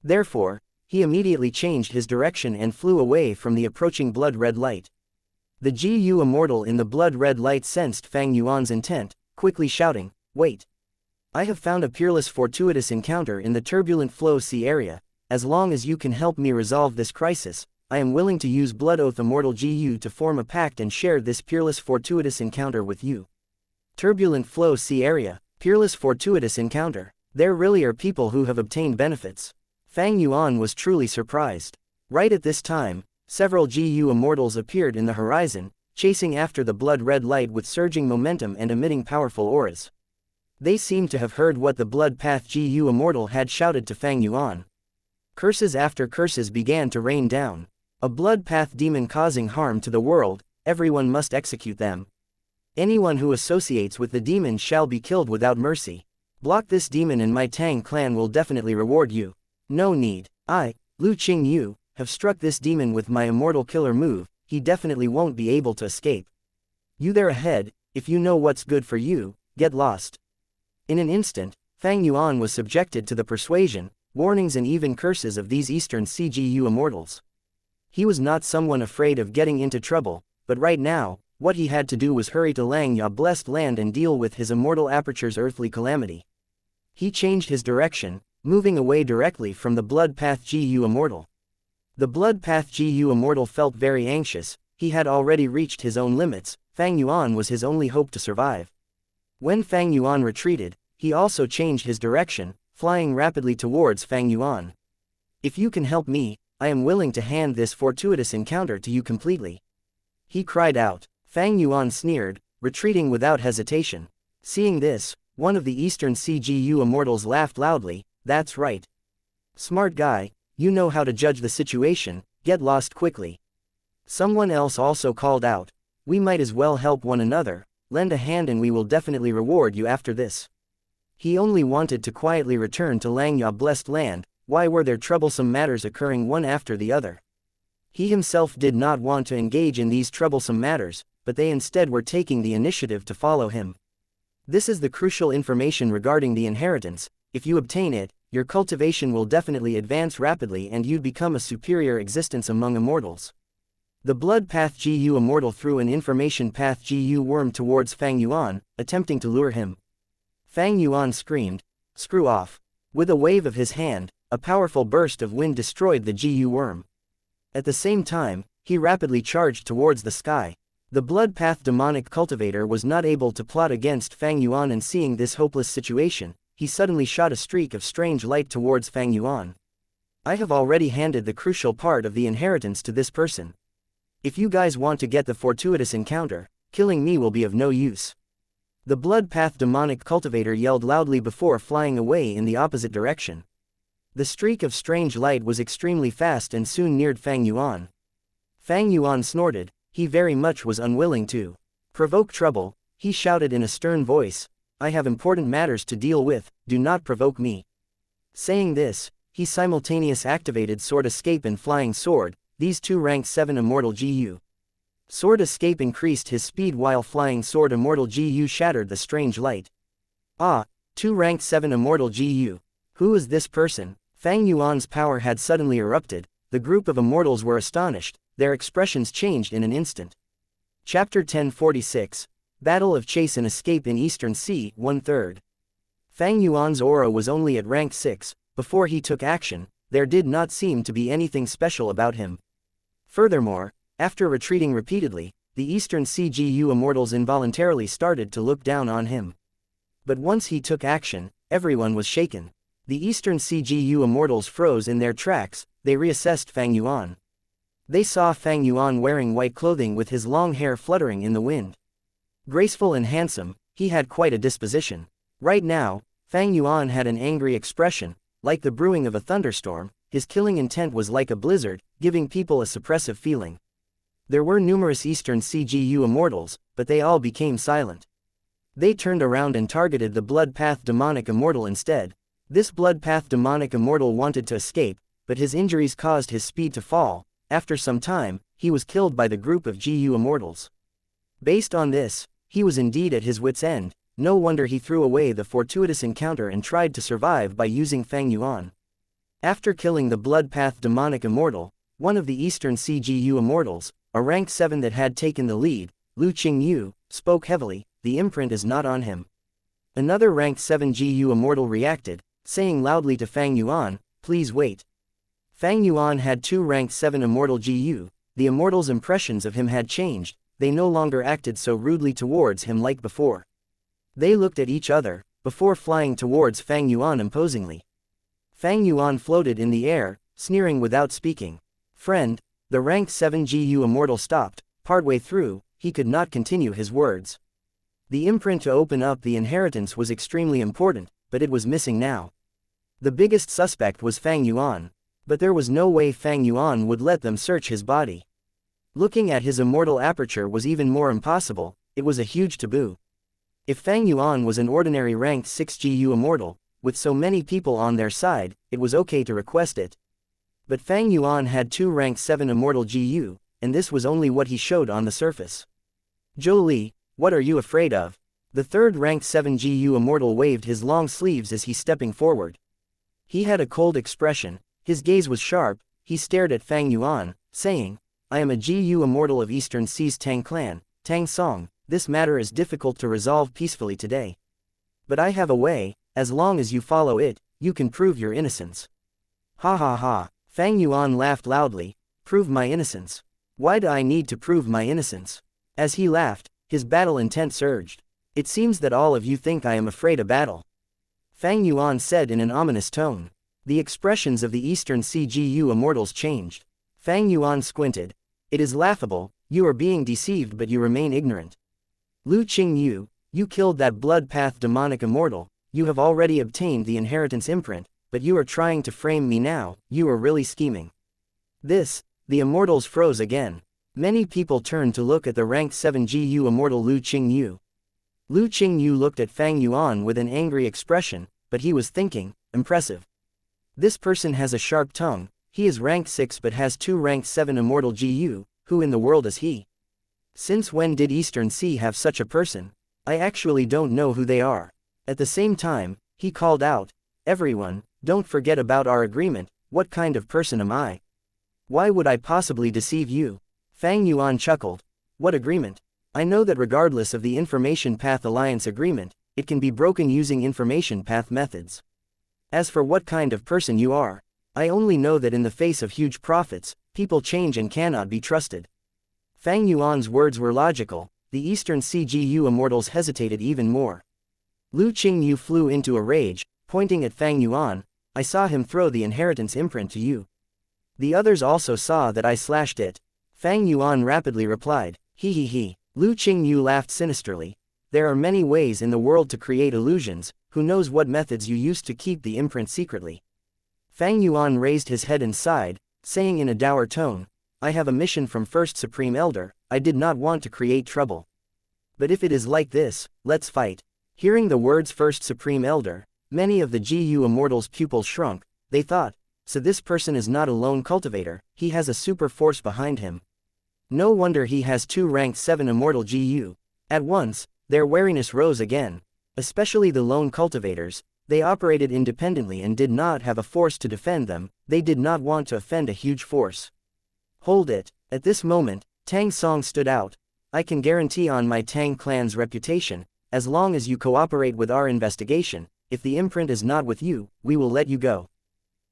Therefore, he immediately changed his direction and flew away from the approaching blood-red light. The GU immortal in the blood-red light sensed Fang Yuan's intent, quickly shouting, "Wait! I have found a peerless fortuitous encounter in the turbulent flow sea area. As long as you can help me resolve this crisis, I am willing to use Blood Oath Immortal GU to form a pact and share this peerless fortuitous encounter with you." Turbulent flow sea area, peerless fortuitous encounter. There really are people who have obtained benefits. Fang Yuan was truly surprised. Right at this time, several GU immortals appeared in the horizon, chasing after the blood-red light with surging momentum and emitting powerful auras. They seemed to have heard what the Blood Path GU immortal had shouted to Fang Yuan. Curses after curses began to rain down. A blood path demon causing harm to the world, everyone must execute them. Anyone who associates with the demon shall be killed without mercy. Block this demon and my Tang clan will definitely reward you. No need. I, Lu Qingyu, have struck this demon with my immortal killer move, he definitely won't be able to escape. You there ahead, if you know what's good for you, get lost. In an instant, Fang Yuan was subjected to the persuasion, warnings and even curses of these Eastern CGU immortals. He was not someone afraid of getting into trouble, but right now, what he had to do was hurry to Xianxia blessed land and deal with his immortal aperture's earthly calamity. He changed his direction, moving away directly from the Blood Path GU immortal. The Blood Path GU immortal felt very anxious. He had already reached his own limits. Fang Yuan was his only hope to survive. When Fang Yuan retreated, he also changed his direction, flying rapidly towards Fang Yuan. "If you can help me, I am willing to hand this fortuitous encounter to you completely," he cried out. Fang Yuan sneered, retreating without hesitation. Seeing this, one of the Eastern CGU immortals laughed loudly. "That's right. Smart guy, you know how to judge the situation, get lost quickly." Someone else also called out, "We might as well help one another, lend a hand and we will definitely reward you after this." He only wanted to quietly return to Xianxia blessed land. Why were there troublesome matters occurring one after the other? He himself did not want to engage in these troublesome matters, but they instead were taking the initiative to follow him. This is the crucial information regarding the inheritance. If you obtain it, your cultivation will definitely advance rapidly and you'd become a superior existence among immortals. The Blood Path GU immortal threw an information path GU worm towards Fang Yuan, attempting to lure him. Fang Yuan screamed, "Screw off." With a wave of his hand, a powerful burst of wind destroyed the GU worm. At the same time, he rapidly charged towards the sky. The Blood Path demonic cultivator was not able to plot against Fang Yuan, and seeing this hopeless situation, he suddenly shot a streak of strange light towards Fang Yuan. "I have already handed the crucial part of the inheritance to this person. If you guys want to get the fortuitous encounter, killing me will be of no use." The Blood Path demonic cultivator yelled loudly before flying away in the opposite direction. The streak of strange light was extremely fast and soon neared Fang Yuan. Fang Yuan snorted. He very much was unwilling to provoke trouble. He shouted in a stern voice, "I have important matters to deal with, do not provoke me." Saying this, he simultaneously activated Sword Escape and Flying Sword, these two rank 7 Immortal GU. Sword Escape increased his speed while Flying Sword Immortal GU shattered the strange light. Ah, 2 rank 7 Immortal GU. Who is this person? Fang Yuan's power had suddenly erupted, the group of immortals were astonished, their expressions changed in an instant. Chapter 1046, Battle of Chase and Escape in Eastern Sea, 1/3. Fang Yuan's aura was only at rank 6, before he took action, there did not seem to be anything special about him. Furthermore, after retreating repeatedly, the Eastern Sea GU immortals involuntarily started to look down on him. But once he took action, everyone was shaken. The Eastern Sea GU immortals froze in their tracks, they reassessed Fang Yuan. They saw Fang Yuan wearing white clothing with his long hair fluttering in the wind. Graceful and handsome, he had quite a disposition. Right now, Fang Yuan had an angry expression, like the brewing of a thunderstorm, his killing intent was like a blizzard, giving people a suppressive feeling. There were numerous Eastern Sea GU immortals, but they all became silent. They turned around and targeted the Blood Path demonic immortal instead. This Blood Path demonic immortal wanted to escape, but his injuries caused his speed to fall. After some time, he was killed by the group of GU immortals. Based on this, he was indeed at his wit's end, no wonder he threw away the fortuitous encounter and tried to survive by using Fang Yuan. After killing the Blood Path demonic immortal, one of the Eastern Sea GU immortals, a rank 7 that had taken the lead, Lu Qingyu, spoke heavily, the imprint is not on him. Another rank 7 GU immortal reacted, saying loudly to Fang Yuan, please wait. Fang Yuan had 2 rank 7 immortal GU, the immortals' impressions of him had changed, they no longer acted so rudely towards him like before. They looked at each other, before flying towards Fang Yuan imposingly. Fang Yuan floated in the air, sneering without speaking. Friend, the rank 7 GU immortal stopped, partway through, he could not continue his words. The imprint to open up the inheritance was extremely important, but it was missing now. The biggest suspect was Fang Yuan, but there was no way Fang Yuan would let them search his body. Looking at his immortal aperture was even more impossible, it was a huge taboo. If Fang Yuan was an ordinary ranked 6 GU immortal, with so many people on their side, it was okay to request it. But Fang Yuan had 2 rank 7 immortal GU, and this was only what he showed on the surface. Zhou Li, what are you afraid of? The third rank 7 GU immortal waved his long sleeves as he stepping forward. He had a cold expression, his gaze was sharp, he stared at Fang Yuan, saying, I am a GU immortal of Eastern Sea's Tang clan, Tang Song, this matter is difficult to resolve peacefully today. But I have a way, as long as you follow it, you can prove your innocence. Ha ha ha, Fang Yuan laughed loudly, prove my innocence. Why do I need to prove my innocence? As he laughed, his battle intent surged. It seems that all of you think I am afraid of battle. Fang Yuan said in an ominous tone. The expressions of the Eastern Sea GU immortals changed. Fang Yuan squinted. It is laughable, you are being deceived but you remain ignorant. Lu Qingyu, you killed that Blood Path demonic immortal, you have already obtained the inheritance imprint, but you are trying to frame me now, you are really scheming. The immortals froze again. Many people turned to look at the rank 7 GU immortal Lu Qingyu. Lu Qingyu looked at Fang Yuan with an angry expression, but he was thinking, impressive. This person has a sharp tongue, he is rank 6 but has 2 rank 7 immortal GU, who in the world is he? Since when did Eastern Sea have such a person? I actually don't know who they are. At the same time, he called out, everyone, don't forget about our agreement, what kind of person am I? Why would I possibly deceive you? Fang Yuan chuckled. What agreement? I know that regardless of the Information Path Alliance agreement, it can be broken using Information Path methods. As for what kind of person you are, I only know that in the face of huge profits, people change and cannot be trusted. Fang Yuan's words were logical, the Eastern Sea GU immortals hesitated even more. Lu Qingyu flew into a rage, pointing at Fang Yuan, I saw him throw the inheritance imprint to you. The others also saw that I slashed it. Fang Yuan rapidly replied, he he he. Lu Qingyu laughed sinisterly. There are many ways in the world to create illusions, who knows what methods you used to keep the imprint secretly. Fang Yuan raised his head and sighed, saying in a dour tone, I have a mission from First Supreme Elder, I did not want to create trouble. But if it is like this, let's fight. Hearing the words First Supreme Elder, many of the GU immortals' pupils shrunk, they thought, so this person is not a lone cultivator, he has a super force behind him. No wonder he has 2 rank 7 immortal GU. At once, their wariness rose again. Especially the lone cultivators, they operated independently and did not have a force to defend them, they did not want to offend a huge force. Hold it. At this moment, Tang Song stood out. I can guarantee on my Tang clan's reputation, as long as you cooperate with our investigation, if the imprint is not with you, we will let you go.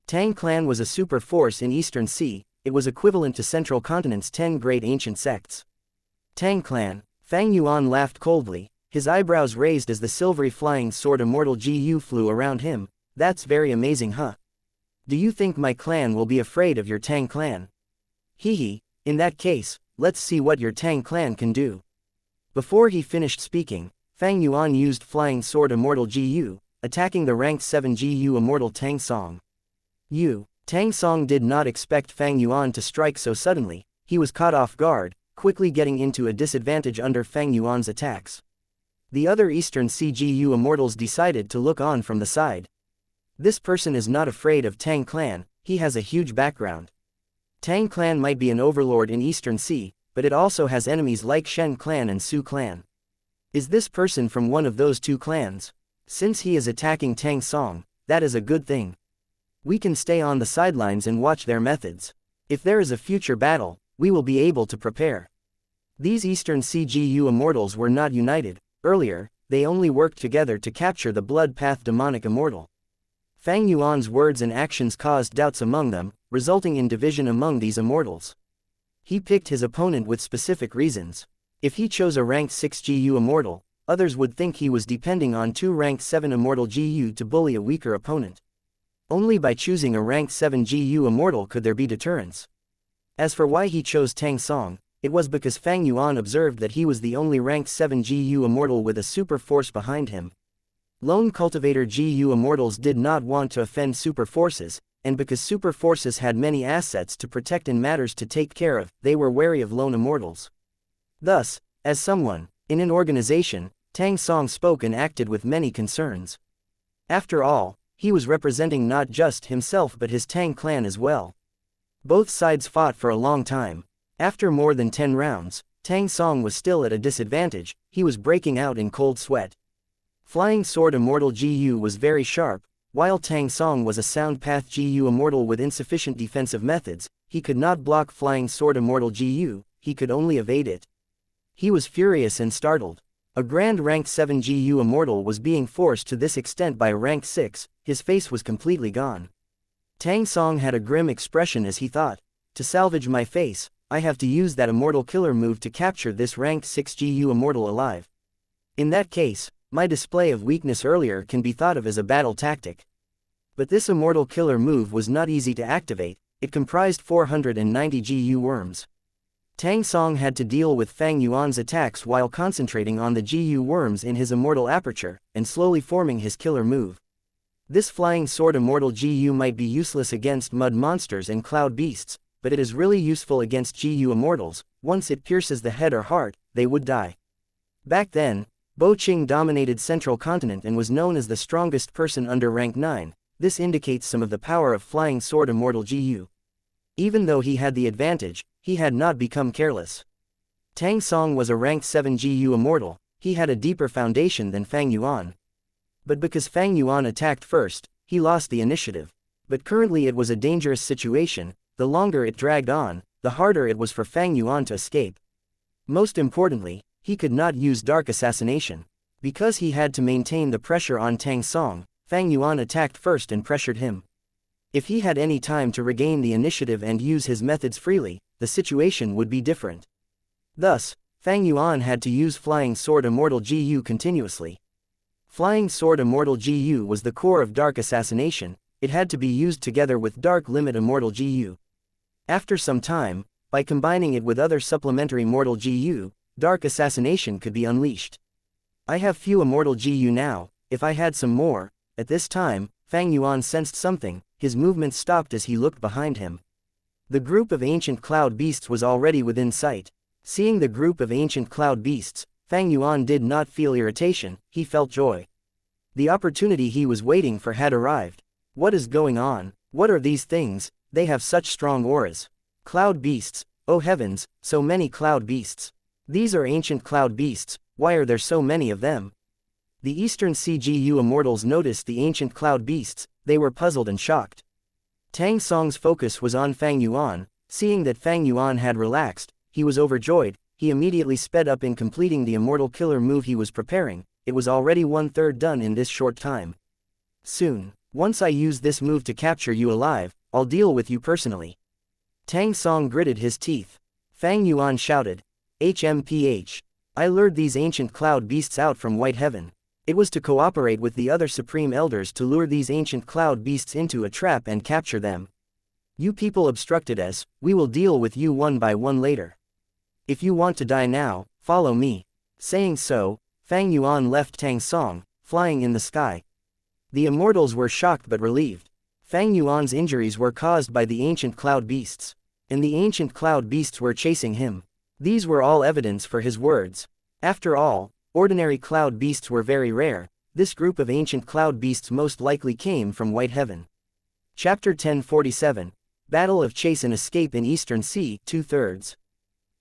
Tang clan was a super force in Eastern Sea, it was equivalent to Central Continent's 10 great ancient sects. Tang clan, Fang Yuan laughed coldly, his eyebrows raised as the silvery flying sword immortal GU flew around him. That's very amazing, huh? Do you think my clan will be afraid of your Tang clan? Hee, in that case, let's see what your Tang clan can do. Before he finished speaking, Fang Yuan used flying sword immortal GU, attacking the rank 7 GU immortal Tang Song. Tang Song did not expect Fang Yuan to strike so suddenly, he was caught off guard, quickly getting into a disadvantage under Fang Yuan's attacks. The other Eastern Sea GU immortals decided to look on from the side. This person is not afraid of Tang clan, he has a huge background. Tang clan might be an overlord in Eastern Sea, but it also has enemies like Shen clan and Su clan. Is this person from one of those 2 clans? Since he is attacking Tang Song, that is a good thing. We can stay on the sidelines and watch their methods. If there is a future battle, we will be able to prepare. These Eastern Sea GU immortals were not united. Earlier, they only worked together to capture the Blood Path demonic immortal. Fang Yuan's words and actions caused doubts among them, resulting in division among these immortals. He picked his opponent with specific reasons. If he chose a rank 6 GU immortal, others would think he was depending on 2 rank 7 immortal GU to bully a weaker opponent. Only by choosing a rank 7 GU immortal could there be deterrence. As for why he chose Tang Song, it was because Fang Yuan observed that he was the only rank 7 GU immortal with a super force behind him. Lone cultivator GU immortals did not want to offend super forces, and because super forces had many assets to protect and matters to take care of, they were wary of lone immortals. Thus, as someone in an organization, Tang Song spoke and acted with many concerns. After all, he was representing not just himself but his Tang clan as well. Both sides fought for a long time. After more than 10 rounds, Tang Song was still at a disadvantage, he was breaking out in cold sweat. Flying Sword Immortal GU was very sharp, while Tang Song was a Sound Path GU Immortal with insufficient defensive methods, he could not block Flying Sword Immortal GU, he could only evade it. He was furious and startled. A grand rank 7 GU Immortal was being forced to this extent by a rank 6, his face was completely gone. Tang Song had a grim expression as he thought, to salvage my face, I have to use that Immortal Killer move to capture this rank 6 GU Immortal alive. In that case, my display of weakness earlier can be thought of as a battle tactic. But this Immortal Killer move was not easy to activate, it comprised 490 GU worms. Tang Song had to deal with Fang Yuan's attacks while concentrating on the GU worms in his Immortal Aperture, and slowly forming his killer move. This Flying Sword Immortal GU might be useless against mud monsters and cloud beasts, but it is really useful against GU Immortals. Once it pierces the head or heart, they would die. Back then, Bo Qing dominated Central Continent and was known as the strongest person under rank 9, this indicates some of the power of Flying Sword Immortal GU. Even though he had the advantage, he had not become careless. Tang Song was a rank 7 GU Immortal, he had a deeper foundation than Fang Yuan. But because Fang Yuan attacked first, he lost the initiative. But currently it was a dangerous situation, the longer it dragged on, the harder it was for Fang Yuan to escape. Most importantly, he could not use Dark Assassination. Because he had to maintain the pressure on Tang Song, Fang Yuan attacked first and pressured him. If he had any time to regain the initiative and use his methods freely, the situation would be different. Thus, Fang Yuan had to use Flying Sword Immortal GU continuously. Flying Sword Immortal GU was the core of Dark Assassination, it had to be used together with Dark Limit Immortal GU. After some time, by combining it with other supplementary Mortal GU, Dark Assassination could be unleashed. I have few Immortal GU now, if I had some more. At this time, Fang Yuan sensed something, his movement stopped as he looked behind him. The group of ancient cloud beasts was already within sight. Seeing the group of ancient cloud beasts, Fang Yuan did not feel irritation, he felt joy. The opportunity he was waiting for had arrived. What is going on? What are these things? They have such strong auras. Cloud beasts, oh heavens, so many cloud beasts. These are ancient cloud beasts, why are there so many of them? The Eastern CGU immortals noticed the ancient cloud beasts, they were puzzled and shocked. Tang Song's focus was on Fang Yuan. Seeing that Fang Yuan had relaxed, he was overjoyed. He immediately sped up in completing the immortal killer move he was preparing. It was already 1/3 done in this short time. Soon, once I use this move to capture you alive, I'll deal with you personally. Tang Song gritted his teeth. Fang Yuan shouted, HMPH. I lured these ancient cloud beasts out from White Heaven. It was to cooperate with the other supreme elders to lure these ancient cloud beasts into a trap and capture them. You people obstructed us, we will deal with you one by one later. If you want to die now, follow me. Saying so, Fang Yuan left Tang Song, flying in the sky. The immortals were shocked but relieved. Fang Yuan's injuries were caused by the ancient cloud beasts. And the ancient cloud beasts were chasing him. These were all evidence for his words. After all, ordinary cloud beasts were very rare. This group of ancient cloud beasts most likely came from White Heaven. Chapter 1047. Battle of Chase and Escape in Eastern Sea, 2/3.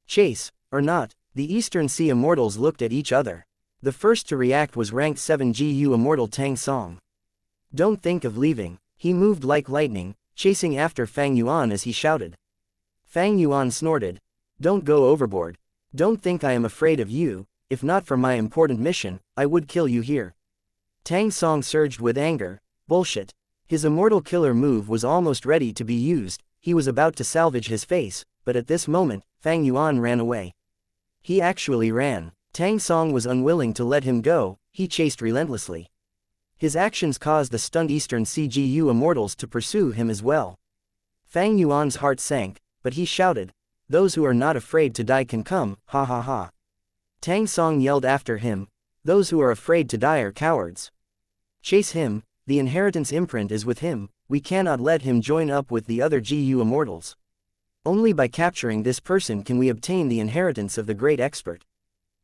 Chase, or not, the Eastern Sea immortals looked at each other. The first to react was ranked 7 GU immortal Tang Song. Don't think of leaving. He moved like lightning, chasing after Fang Yuan as he shouted. Fang Yuan snorted. Don't go overboard. Don't think I am afraid of you. If not for my important mission, I would kill you here. Tang Song surged with anger. Bullshit. His immortal killer move was almost ready to be used. He was about to salvage his face, but at this moment, Fang Yuan ran away. He actually ran. Tang Song was unwilling to let him go. He chased relentlessly. His actions caused the stunned Eastern CGU immortals to pursue him as well. Fang Yuan's heart sank, but he shouted, those who are not afraid to die can come, ha ha ha. Tang Song yelled after him, those who are afraid to die are cowards. Chase him, the inheritance imprint is with him, we cannot let him join up with the other GU immortals. Only by capturing this person can we obtain the inheritance of the great expert.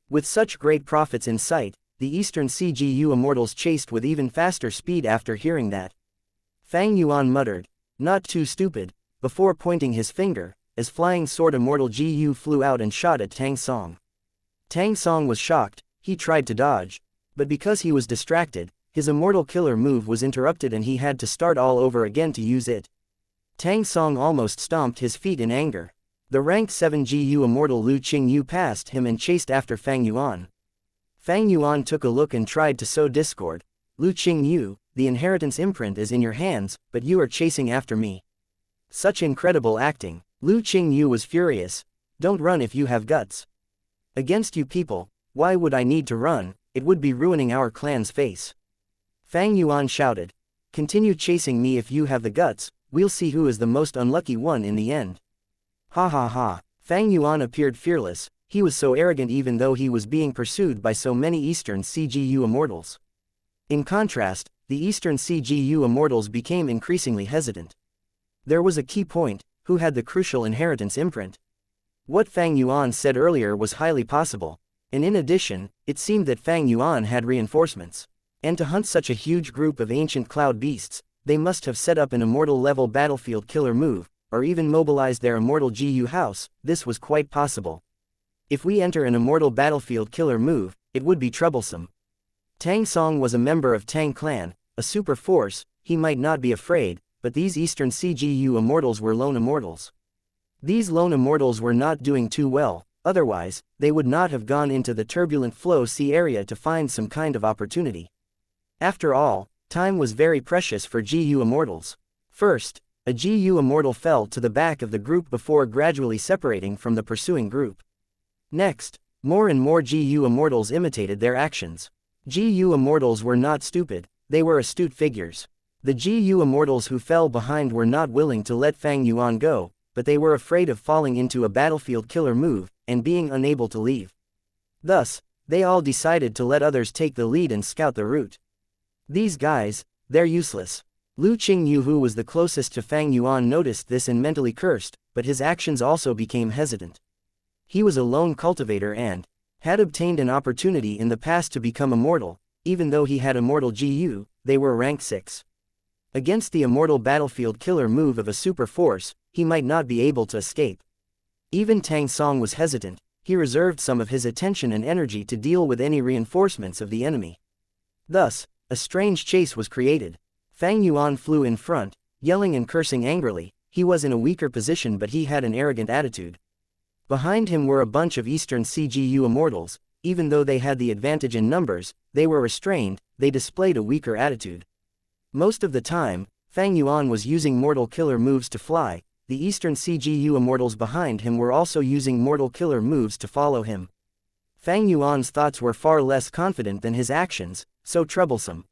With such great profits in sight, the Eastern CGU immortals chased with even faster speed after hearing that. Fang Yuan muttered, not too stupid, before pointing his finger, as flying sword immortal GU flew out and shot at Tang Song. Tang Song was shocked, he tried to dodge, but because he was distracted, his immortal killer move was interrupted and he had to start all over again to use it. Tang Song almost stomped his feet in anger. The rank 7 GU immortal Lu Qingyu passed him and chased after Fang Yuan. Fang Yuan took a look and tried to sow discord. Lu Qingyu, the inheritance imprint is in your hands, but you are chasing after me. Such incredible acting. Lu Qingyu was furious. Don't run if you have guts. Against you people, why would I need to run? It would be ruining our clan's face. Fang Yuan shouted. Continue chasing me if you have the guts, we'll see who is the most unlucky one in the end. Ha ha ha. Fang Yuan appeared fearless. He was so arrogant even though he was being pursued by so many Eastern CGU immortals. In contrast, the Eastern CGU immortals became increasingly hesitant. There was a key point, who had the crucial inheritance imprint. What Fang Yuan said earlier was highly possible, and in addition, it seemed that Fang Yuan had reinforcements. And to hunt such a huge group of ancient cloud beasts, they must have set up an immortal level battlefield killer move, or even mobilized their immortal GU house. This was quite possible. If we enter an immortal battlefield killer move, it would be troublesome. Tang Song was a member of Tang Clan, a super force. He might not be afraid, but these Eastern CGU immortals were lone immortals. These lone immortals were not doing too well, otherwise, they would not have gone into the turbulent flow sea area to find some kind of opportunity. After all, time was very precious for GU immortals. First, a GU immortal fell to the back of the group before gradually separating from the pursuing group. Next, more and more GU immortals imitated their actions. GU immortals were not stupid, they were astute figures. The GU immortals who fell behind were not willing to let Fang Yuan go, but they were afraid of falling into a battlefield killer move, and being unable to leave. Thus, they all decided to let others take the lead and scout the route. These guys, they're useless. Lu Qingyu, who was the closest to Fang Yuan, noticed this and mentally cursed, but his actions also became hesitant. He was a lone cultivator and had obtained an opportunity in the past to become immortal. Even though he had immortal GU, they were rank 6. Against the immortal battlefield killer move of a super force, he might not be able to escape. Even Tang Song was hesitant. He reserved some of his attention and energy to deal with any reinforcements of the enemy. Thus, a strange chase was created. Fang Yuan flew in front, yelling and cursing angrily. He was in a weaker position, but he had an arrogant attitude. Behind him were a bunch of Eastern CGU immortals. Even though they had the advantage in numbers, they were restrained, they displayed a weaker attitude. Most of the time, Fang Yuan was using mortal killer moves to fly. The Eastern CGU immortals behind him were also using mortal killer moves to follow him. Fang Yuan's thoughts were far less confident than his actions, so troublesome.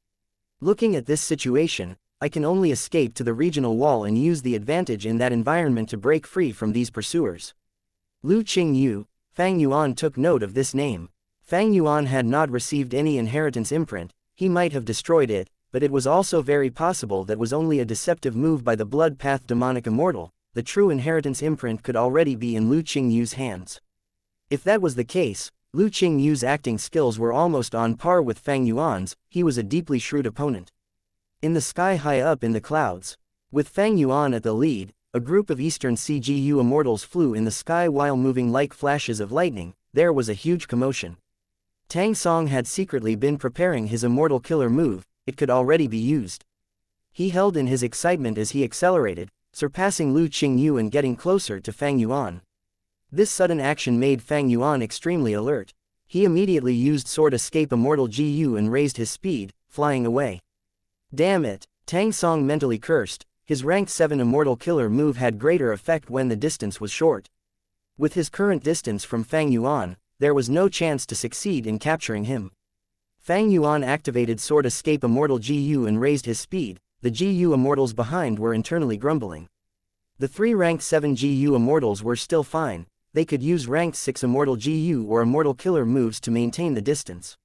Looking at this situation, I can only escape to the regional wall and use the advantage in that environment to break free from these pursuers. Lu Qingyu, Fang Yuan took note of this name. Fang Yuan had not received any inheritance imprint. He might have destroyed it, but it was also very possible that was only a deceptive move by the Blood Path demonic immortal. The true inheritance imprint could already be in Lu Qingyu's hands. If that was the case, Lu Qingyu's acting skills were almost on par with Fang Yuan's. He was a deeply shrewd opponent. In the sky high up in the clouds, with Fang Yuan at the lead, a group of Eastern CGU immortals flew in the sky while moving like flashes of lightning. There was a huge commotion. Tang Song had secretly been preparing his immortal killer move. It could already be used. He held in his excitement as he accelerated, surpassing Lu Qingyu and getting closer to Fang Yuan. This sudden action made Fang Yuan extremely alert. He immediately used Sword Escape Immortal GU and raised his speed, flying away. Damn it, Tang Song mentally cursed. His rank 7 immortal killer move had greater effect when the distance was short. With his current distance from Fang Yuan, there was no chance to succeed in capturing him. Fang Yuan activated Sword Escape Immortal GU and raised his speed. The GU immortals behind were internally grumbling. The 3 rank 7 GU immortals were still fine. They could use rank 6 immortal GU or immortal killer moves to maintain the distance.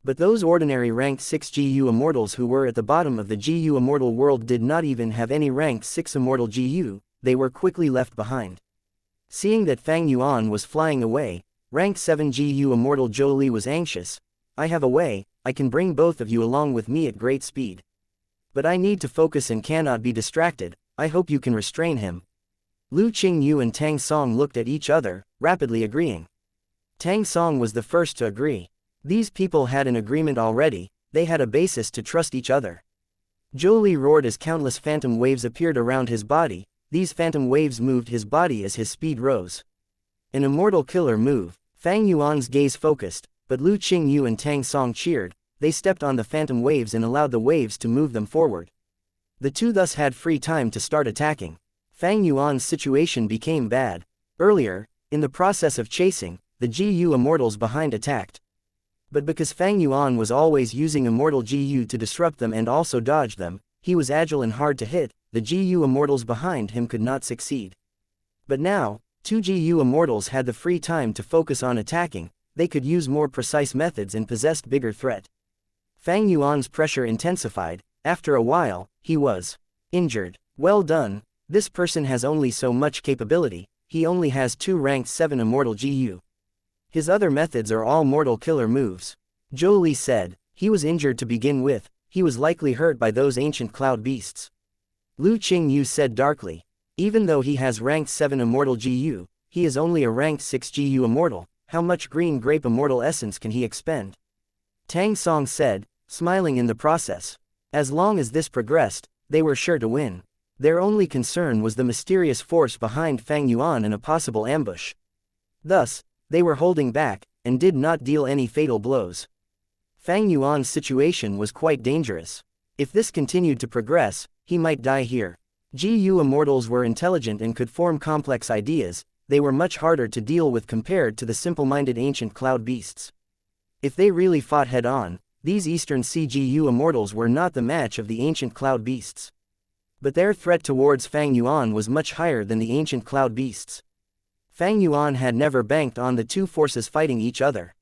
But those ordinary rank 6 GU immortals who were at the bottom of the GU immortal world did not even have any rank 6 immortal GU. They were quickly left behind. Seeing that Fang Yuan was flying away, rank 7 GU immortal Zhou Li was anxious. I have a way. I can bring both of you along with me at great speed. But I need to focus and cannot be distracted. I hope you can restrain him. Lu Qingyu and Tang Song looked at each other, rapidly agreeing. Tang Song was the first to agree. These people had an agreement already. They had a basis to trust each other. Zhou Li roared as countless phantom waves appeared around his body. These phantom waves moved his body as his speed rose. An immortal killer move. Fang Yuan's gaze focused, but Lu Qingyu and Tang Song cheered. They stepped on the phantom waves and allowed the waves to move them forward. The two thus had free time to start attacking. Fang Yuan's situation became bad. Earlier, in the process of chasing, the GU immortals behind attacked. But because Fang Yuan was always using immortal GU to disrupt them and also dodge them, he was agile and hard to hit. The GU immortals behind him could not succeed. But now, 2 GU immortals had the free time to focus on attacking. They could use more precise methods and possessed bigger threat. Fang Yuan's pressure intensified. After a while, he was injured. Well done. This person has only so much capability. He only has 2 ranked 7 immortal GU. His other methods are all mortal killer moves. Zhou Li said. He was injured to begin with. He was likely hurt by those ancient cloud beasts. Lu Qingyu said darkly. Even though he has ranked 7 immortal GU, he is only a ranked 6 GU immortal. How much green grape immortal essence can he expend? Tang Song said, smiling in the process. As long as this progressed, they were sure to win. Their only concern was the mysterious force behind Fang Yuan and a possible ambush. Thus, they were holding back, and did not deal any fatal blows. Fang Yuan's situation was quite dangerous. If this continued to progress, he might die here. GU immortals were intelligent and could form complex ideas. They were much harder to deal with compared to the simple-minded ancient cloud beasts. If they really fought head-on, these Eastern CGU immortals were not the match of the ancient cloud beasts. But their threat towards Fang Yuan was much higher than the ancient cloud beasts. Fang Yuan had never banked on the two forces fighting each other.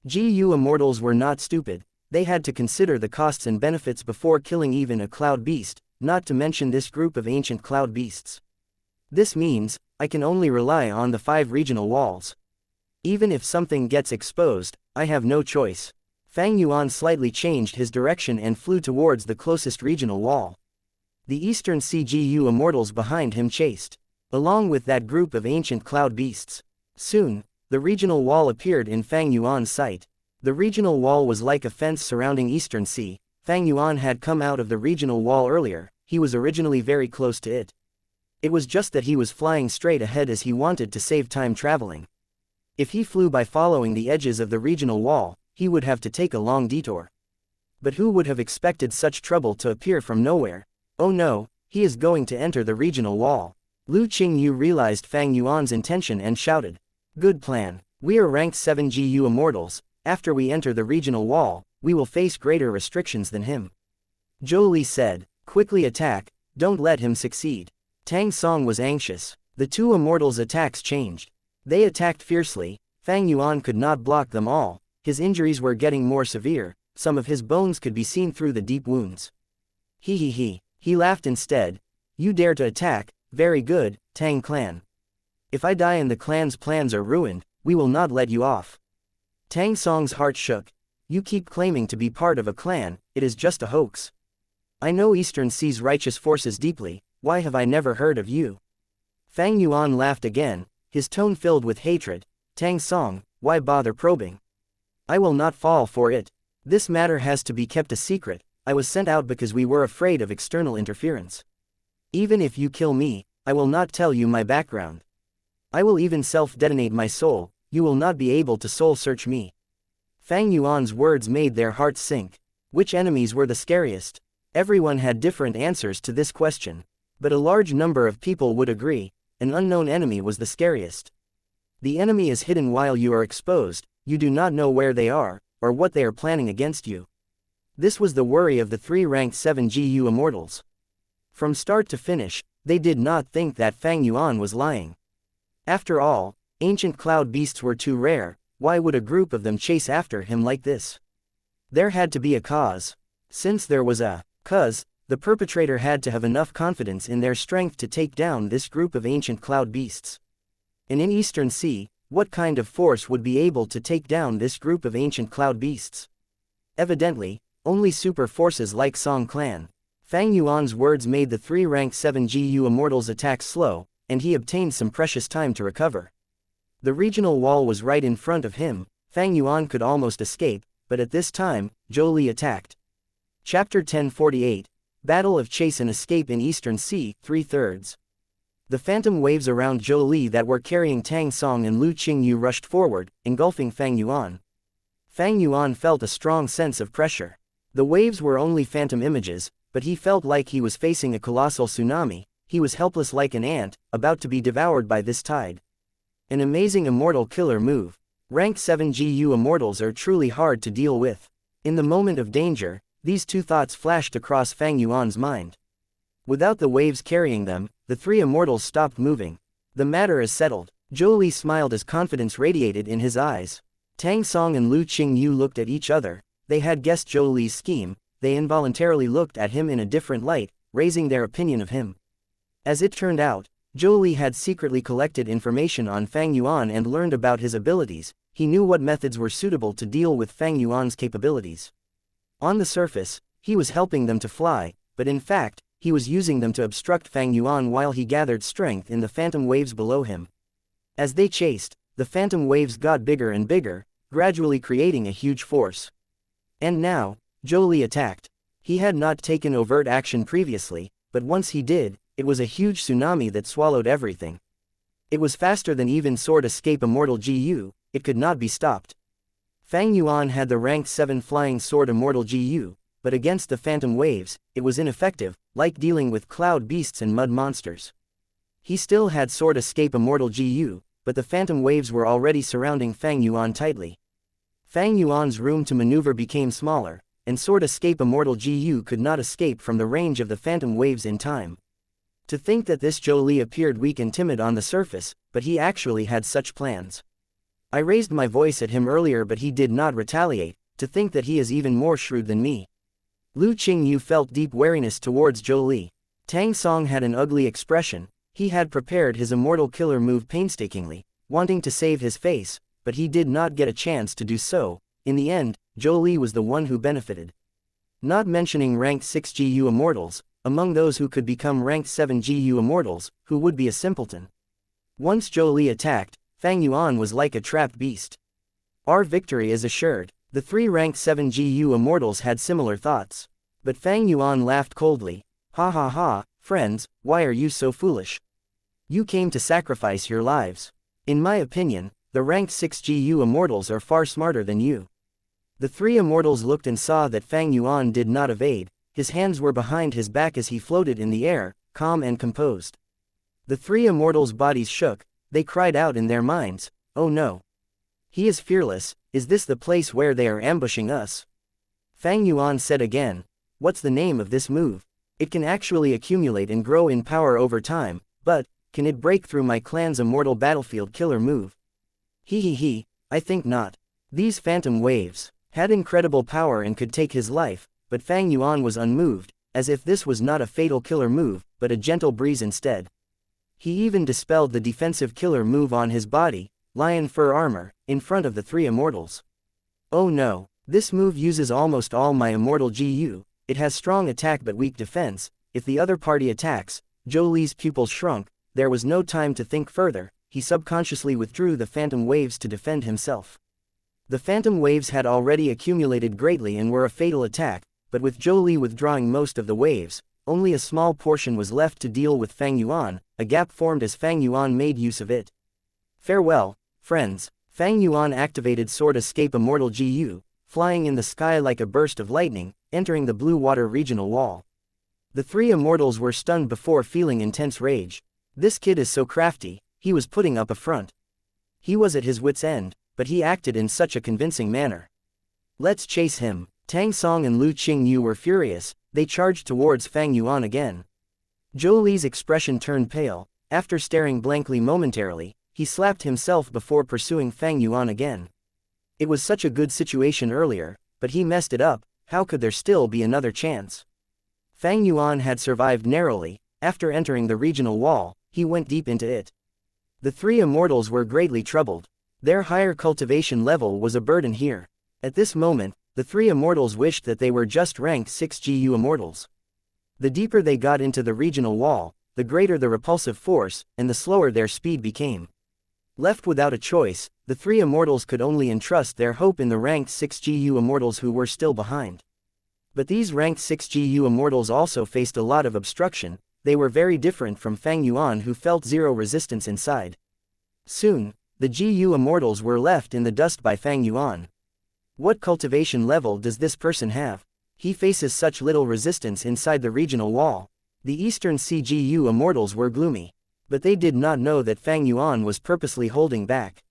GU immortals were not stupid. They had to consider the costs and benefits before killing even a cloud beast, not to mention this group of ancient cloud beasts. This means, I can only rely on the 5 regional walls. Even if something gets exposed, I have no choice. Fang Yuan slightly changed his direction and flew towards the closest regional wall. The Eastern CGU Immortals behind him chased, along with that group of ancient cloud beasts. Soon, the regional wall appeared in Fang Yuan's sight. The regional wall was like a fence surrounding Eastern Sea. Fang Yuan had come out of the regional wall earlier, he was originally very close to it. It was just that he was flying straight ahead as he wanted to save time traveling. If he flew by following the edges of the regional wall, he would have to take a long detour. But who would have expected such trouble to appear from nowhere? Oh no, he is going to enter the regional wall. Lu Qingyu realized Fang Yuan's intention and shouted. Good plan. We are ranked 7 GU Immortals. After we enter the regional wall, we will face greater restrictions than him. Zhou Li said, quickly attack, don't let him succeed. Tang Song was anxious. The two immortals' attacks changed. They attacked fiercely. Fang Yuan could not block them all. His injuries were getting more severe. Some of his bones could be seen through the deep wounds. He laughed instead. You dare to attack, very good, Tang clan. If I die and the clan's plans are ruined, we will not let you off. Tang Song's heart shook. You keep claiming to be part of a clan, it is just a hoax. I know Eastern Sea's righteous forces deeply, why have I never heard of you? Fang Yuan laughed again, his tone filled with hatred. Tang Song, why bother probing? I will not fall for it. This matter has to be kept a secret. I was sent out because we were afraid of external interference. Even if you kill me, I will not tell you my background. I will even self-detonate my soul, you will not be able to soul-search me. Fang Yuan's words made their hearts sink. Which enemies were the scariest? Everyone had different answers to this question. But a large number of people would agree, an unknown enemy was the scariest. The enemy is hidden while you are exposed, you do not know where they are, or what they are planning against you. This was the worry of the 3 ranked 7 GU Immortals. From start to finish, they did not think that Fang Yuan was lying. After all, ancient cloud beasts were too rare, why would a group of them chase after him like this? There had to be a cause. Since there was a cause, the perpetrator had to have enough confidence in their strength to take down this group of ancient cloud beasts. And in Eastern Sea, what kind of force would be able to take down this group of ancient cloud beasts? Evidently, only super forces like Song Clan. Fang Yuan's words made the 3 ranked 7 GU Immortals' attacks slow, and he obtained some precious time to recover. The regional wall was right in front of him. Fang Yuan could almost escape, but at this time, Zhou Li attacked. Chapter 1048, Battle of Chase and Escape in Eastern Sea, 3/3. The phantom waves around Zhou Li that were carrying Tang Song and Lu Qingyu rushed forward, engulfing Fang Yuan. Fang Yuan felt a strong sense of pressure. The waves were only phantom images, but he felt like he was facing a colossal tsunami. He was helpless like an ant, about to be devoured by this tide. An amazing immortal killer move. Rank 7 GU Immortals are truly hard to deal with. In the moment of danger, these two thoughts flashed across Fang Yuan's mind. Without the waves carrying them, the 3 immortals stopped moving. The matter is settled. Zhou Li smiled as confidence radiated in his eyes. Tang Song and Lu Qingyu looked at each other. They had guessed Zhou Li's scheme, they involuntarily looked at him in a different light, raising their opinion of him. As it turned out, Zhou Li had secretly collected information on Fang Yuan and learned about his abilities. He knew what methods were suitable to deal with Fang Yuan's capabilities. On the surface, he was helping them to fly, but in fact, he was using them to obstruct Fang Yuan while he gathered strength in the phantom waves below him. As they chased, the phantom waves got bigger and bigger, gradually creating a huge force. And now, Zhou Li attacked. He had not taken overt action previously, but once he did, it was a huge tsunami that swallowed everything. It was faster than even Sword Escape Immortal GU, it could not be stopped. Fang Yuan had the rank 7 Flying Sword Immortal GU, but against the phantom waves, it was ineffective, like dealing with cloud beasts and mud monsters. He still had Sword Escape Immortal GU, but the phantom waves were already surrounding Fang Yuan tightly. Fang Yuan's room to maneuver became smaller, and Sword Escape Immortal GU could not escape from the range of the phantom waves in time. To think that this Zhou Li appeared weak and timid on the surface, but he actually had such plans. I raised my voice at him earlier but he did not retaliate, to think that he is even more shrewd than me. Lu Qingyu felt deep wariness towards Zhou Li. Tang Song had an ugly expression. He had prepared his immortal killer move painstakingly, wanting to save his face, but he did not get a chance to do so. In the end, Zhou Li was the one who benefited. Not mentioning ranked 6 GU Immortals, among those who could become ranked 7 GU immortals, who would be a simpleton. Once Zhou Li attacked, Fang Yuan was like a trapped beast. Our victory is assured. The 3 ranked 7 GU immortals had similar thoughts. But Fang Yuan laughed coldly. Ha ha ha, friends, why are you so foolish? You came to sacrifice your lives. In my opinion, the ranked 6 GU immortals are far smarter than you. The 3 immortals looked and saw that Fang Yuan did not evade. His hands were behind his back as he floated in the air, calm and composed. The 3 immortals' bodies shook. They cried out in their minds, "Oh no! He is fearless, is this the place where they are ambushing us?" Fang Yuan said again, "What's the name of this move? It can actually accumulate and grow in power over time, but, can it break through my clan's immortal battlefield killer move? He, I think not." These phantom waves had incredible power and could take his life, but Fang Yuan was unmoved, as if this was not a fatal killer move, but a gentle breeze instead. He even dispelled the defensive killer move on his body, lion fur armor, in front of the 3 immortals. "Oh no, this move uses almost all my immortal GU, it has strong attack but weak defense. If the other party attacks," Zhou Li's pupils shrunk. There was no time to think further. He subconsciously withdrew the phantom waves to defend himself. The phantom waves had already accumulated greatly and were a fatal attack, but with Zhou Li withdrawing most of the waves, only a small portion was left to deal with Fang Yuan. A gap formed as Fang Yuan made use of it. "Farewell, friends." Fang Yuan activated Sword Escape Immortal GU, flying in the sky like a burst of lightning, entering the Blue Water regional wall. The 3 immortals were stunned before feeling intense rage. This kid is so crafty, he was putting up a front. He was at his wit's end, but he acted in such a convincing manner. "Let's chase him." Tang Song and Lu Qingyu were furious. They charged towards Fang Yuan again. Zhou Li's expression turned pale. After staring blankly momentarily, he slapped himself before pursuing Fang Yuan again. It was such a good situation earlier, but he messed it up. How could there still be another chance? Fang Yuan had survived narrowly. After entering the regional wall, he went deep into it. The 3 immortals were greatly troubled. Their higher cultivation level was a burden here. At this moment, the 3 immortals wished that they were just ranked 6 GU immortals. The deeper they got into the regional wall, the greater the repulsive force, and the slower their speed became. Left without a choice, the 3 immortals could only entrust their hope in the ranked 6 GU immortals who were still behind. But these ranked 6 GU immortals also faced a lot of obstruction. They were very different from Fang Yuan, who felt zero resistance inside. Soon, the GU immortals were left in the dust by Fang Yuan. What cultivation level does this person have? He faces such little resistance inside the regional wall. The Eastern CGU immortals were gloomy. But they did not know that Fang Yuan was purposely holding back.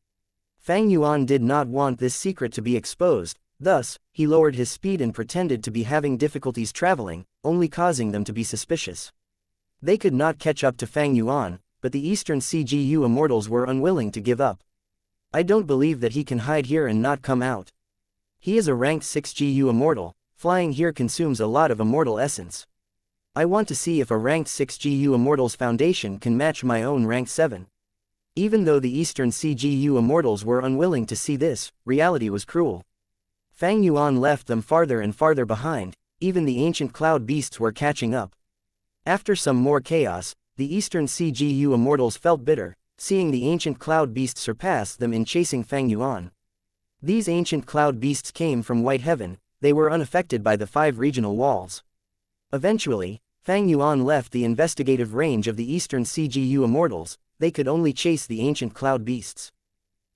Fang Yuan did not want this secret to be exposed, thus, he lowered his speed and pretended to be having difficulties traveling, only causing them to be suspicious. They could not catch up to Fang Yuan, but the Eastern CGU immortals were unwilling to give up. "I don't believe that he can hide here and not come out. He is a ranked 6 GU immortal, flying here consumes a lot of immortal essence. I want to see if a ranked 6 GU immortal's foundation can match my own rank 7. Even though the Eastern CGU immortals were unwilling to see this, reality was cruel. Fang Yuan left them farther and farther behind. Even the ancient cloud beasts were catching up. After some more chaos, the Eastern CGU immortals felt bitter, seeing the ancient cloud beasts surpass them in chasing Fang Yuan. These ancient cloud beasts came from White Heaven. They were unaffected by the 5 regional walls. Eventually, Fang Yuan left the investigative range of the Eastern CGU immortals. They could only chase the ancient cloud beasts.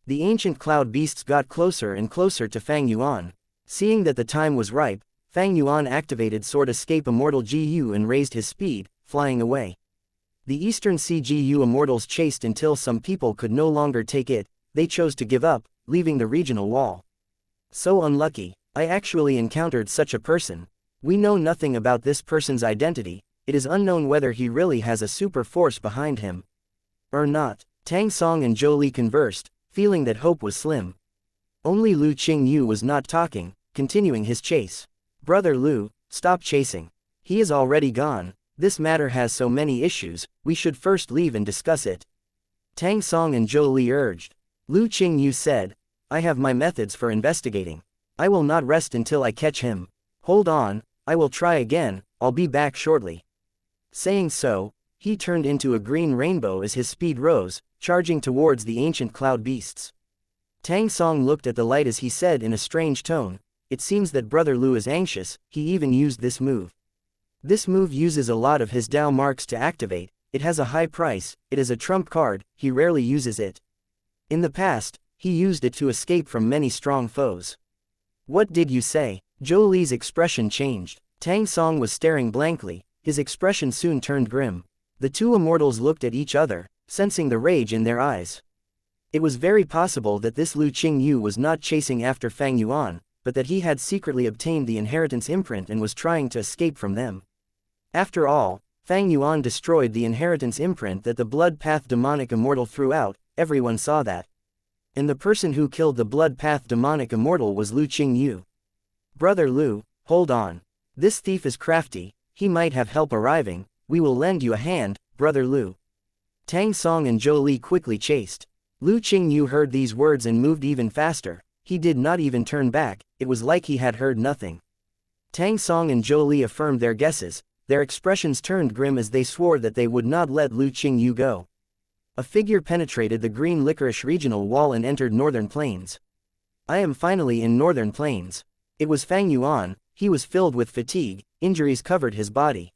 The ancient cloud beasts got closer and closer to Fang Yuan. Seeing that the time was ripe, Fang Yuan activated Sword Escape Immortal GU and raised his speed, flying away. The Eastern CGU immortals chased until some people could no longer take it. They chose to give up, leaving the regional wall. So unlucky. I actually encountered such a person. We know nothing about this person's identity. It is unknown whether he really has a super force behind him or not. Tang Song and Zhou Li conversed, feeling that hope was slim. Only Lu Qingyu was not talking, continuing his chase. "Brother Lu, stop chasing. He is already gone. This matter has so many issues, we should first leave and discuss it," Tang Song and Zhou Li urged. Lu Qingyu said, "I have my methods for investigating. I will not rest until I catch him. Hold on, I will try again, I'll be back shortly." Saying so, he turned into a green rainbow as his speed rose, charging towards the ancient cloud beasts. Tang Song looked at the light as he said in a strange tone, "It seems that Brother Lu is anxious." He even used this move. This move uses a lot of his Dao marks to activate, it has a high price, it is a trump card, he rarely uses it. In the past, he used it to escape from many strong foes. "What did you say?" Zhou Li's expression changed. Tang Song was staring blankly, his expression soon turned grim. The two immortals looked at each other, sensing the rage in their eyes. It was very possible that this Lu Qingyu was not chasing after Fang Yuan, but that he had secretly obtained the inheritance imprint and was trying to escape from them. After all, Fang Yuan destroyed the inheritance imprint that the Blood Path demonic immortal threw out, everyone saw that. And the person who killed the Blood Path demonic immortal was Lu Qingyu. "Brother Lu, hold on. This thief is crafty, he might have help arriving, we will lend you a hand, Brother Lu." Tang Song and Zhou Li quickly chased. Lu Qingyu heard these words and moved even faster, he did not even turn back, it was like he had heard nothing. Tang Song and Zhou Li affirmed their guesses, their expressions turned grim as they swore that they would not let Lu Qingyu go. A figure penetrated the green licorice regional wall and entered Northern Plains. "I am finally in Northern Plains." It was Fang Yuan, he was filled with fatigue, injuries covered his body.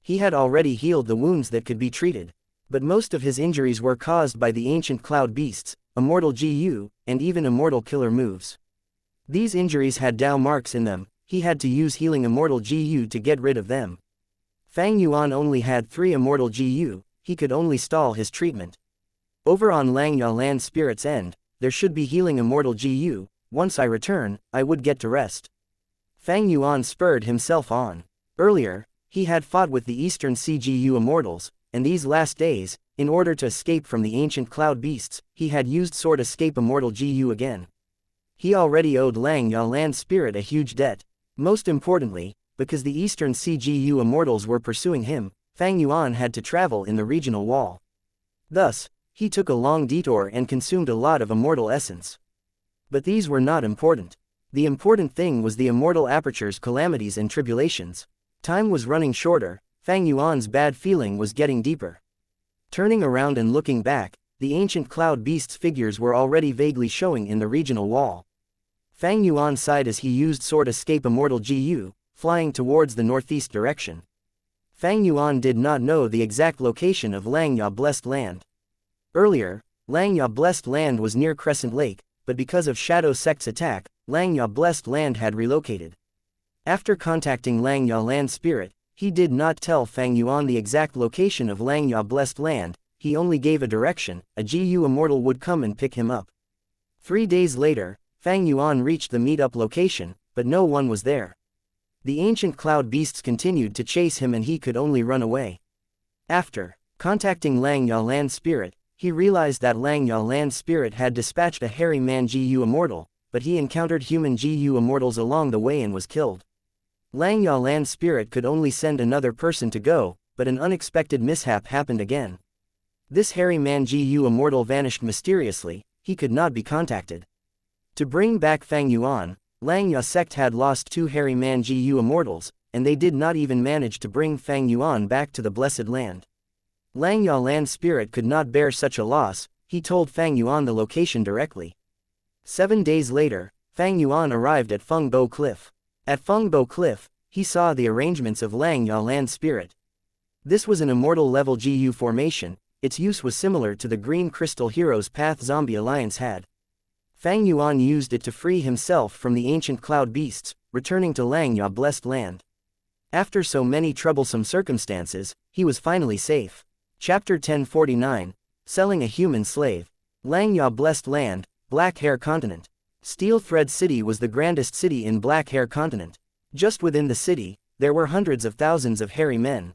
He had already healed the wounds that could be treated. But most of his injuries were caused by the ancient cloud beasts, immortal GU, and even immortal killer moves. These injuries had Dao marks in them, he had to use healing immortal GU to get rid of them. Fang Yuan only had 3 immortal GU, he could only stall his treatment. Over on Langya Land Spirit's end, there should be healing immortal GU, once I return, I would get to rest. Fang Yuan spurred himself on. Earlier, he had fought with the Eastern CGU immortals, and these last days, in order to escape from the ancient cloud beasts, he had used Sword Escape Immortal GU again. He already owed Langya Land Spirit a huge debt. Most importantly, because the Eastern CGU immortals were pursuing him, Fang Yuan had to travel in the regional wall. Thus, he took a long detour and consumed a lot of immortal essence. But these were not important. The important thing was the immortal aperture's calamities and tribulations. Time was running shorter, Fang Yuan's bad feeling was getting deeper. Turning around and looking back, the ancient cloud beasts' figures were already vaguely showing in the regional wall. Fang Yuan sighed as he used Sword Escape Immortal GU, flying towards the northeast direction. Fang Yuan did not know the exact location of Langya Blessed Land. Earlier, Langya Blessed Land was near Crescent Lake, but because of Shadow Sect's attack, Langya Blessed Land had relocated. After contacting Langya Land Spirit, he did not tell Fang Yuan the exact location of Langya Blessed Land, he only gave a direction, a GU immortal would come and pick him up. 3 days later, Fang Yuan reached the meet-up location, but no one was there. The ancient cloud beasts continued to chase him and he could only run away. After contacting Langya Land Spirit, he realized that Langya Land Spirit had dispatched a hairy man GU immortal, but he encountered human GU immortals along the way and was killed. Langya Land Spirit could only send another person to go, but an unexpected mishap happened again. This hairy man GU immortal vanished mysteriously, he could not be contacted. To bring back Fang Yuan, Langya sect had lost 2 hairy man GU immortals, and they did not even manage to bring Fang Yuan back to the Blessed Land. Langya Land Spirit could not bear such a loss, he told Fang Yuan the location directly. 7 days later, Fang Yuan arrived at Fengbo Cliff. At Fengbo Cliff, he saw the arrangements of Langya Land Spirit. This was an immortal level GU formation, its use was similar to the Green Crystal Heroes Path Zombie Alliance had. Fang Yuan used it to free himself from the ancient cloud beasts, returning to Langya Blessed Land. After so many troublesome circumstances, he was finally safe. Chapter 1049, Selling a Human Slave. Langya Blessed Land, Black Hair Continent. Steel Thread City was the grandest city in Black Hair Continent. Just within the city, there were hundreds of thousands of hairy men.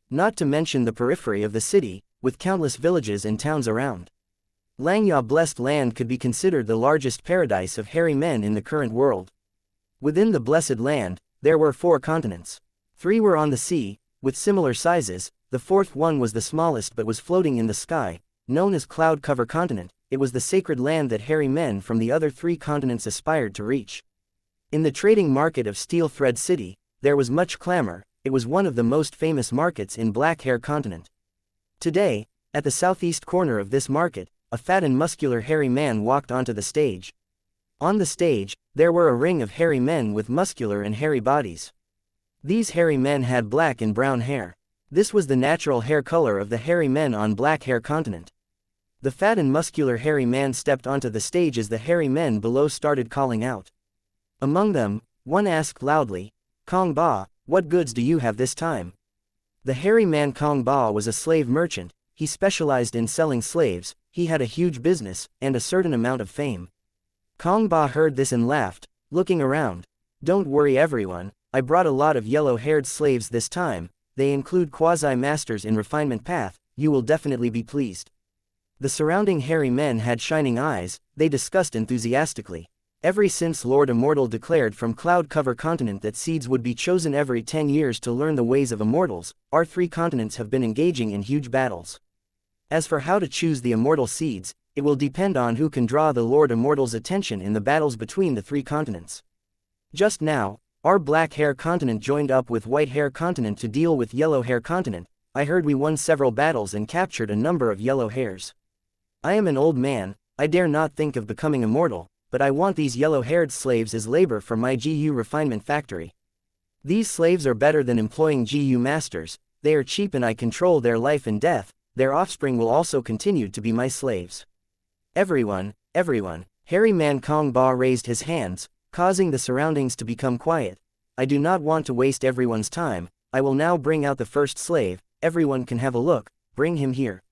Not to mention the periphery of the city, with countless villages and towns around. Langya Blessed Land could be considered the largest paradise of hairy men in the current world. Within the Blessed Land, there were 4 continents. 3 were on the sea, with similar sizes, the 4th one was the smallest but was floating in the sky, known as Cloud Cover Continent. It was the sacred land that hairy men from the other 3 continents aspired to reach. In the trading market of Steel Thread City, there was much clamor, it was one of the most famous markets in Black Hair Continent. Today, at the southeast corner of this market, a fat and muscular hairy man walked onto the stage. On the stage, there were a ring of hairy men with muscular and hairy bodies. These hairy men had black and brown hair. This was the natural hair color of the hairy men on Black Hair Continent. The fat and muscular hairy man stepped onto the stage as the hairy men below started calling out. Among them, one asked loudly, "Kong Ba, what goods do you have this time?" The hairy man Kong Ba was a slave merchant. He specialized in selling slaves, he had a huge business, and a certain amount of fame. Kong Ba heard this and laughed, looking around. "Don't worry everyone, I brought a lot of yellow-haired slaves this time, they include quasi-masters in refinement path, you will definitely be pleased." The surrounding hairy men had shining eyes, they discussed enthusiastically. Ever since Lord Immortal declared from Cloud Cover Continent that seeds would be chosen every 10 years to learn the ways of immortals, our 3 continents have been engaging in huge battles. As for how to choose the immortal seeds, it will depend on who can draw the Lord Immortal's attention in the battles between the 3 continents. Just now, our Black Hair Continent joined up with White Hair Continent to deal with Yellow Hair Continent. I heard we won several battles and captured a number of yellow hairs. I am an old man, I dare not think of becoming immortal, but I want these yellow-haired slaves as labor for my GU refinement factory. These slaves are better than employing GU masters, they are cheap and I control their life and death, their offspring will also continue to be my slaves. Everyone, hairy man Kong Ba raised his hands, causing the surroundings to become quiet. I do not want to waste everyone's time, I will now bring out the first slave, everyone can have a look, bring him here.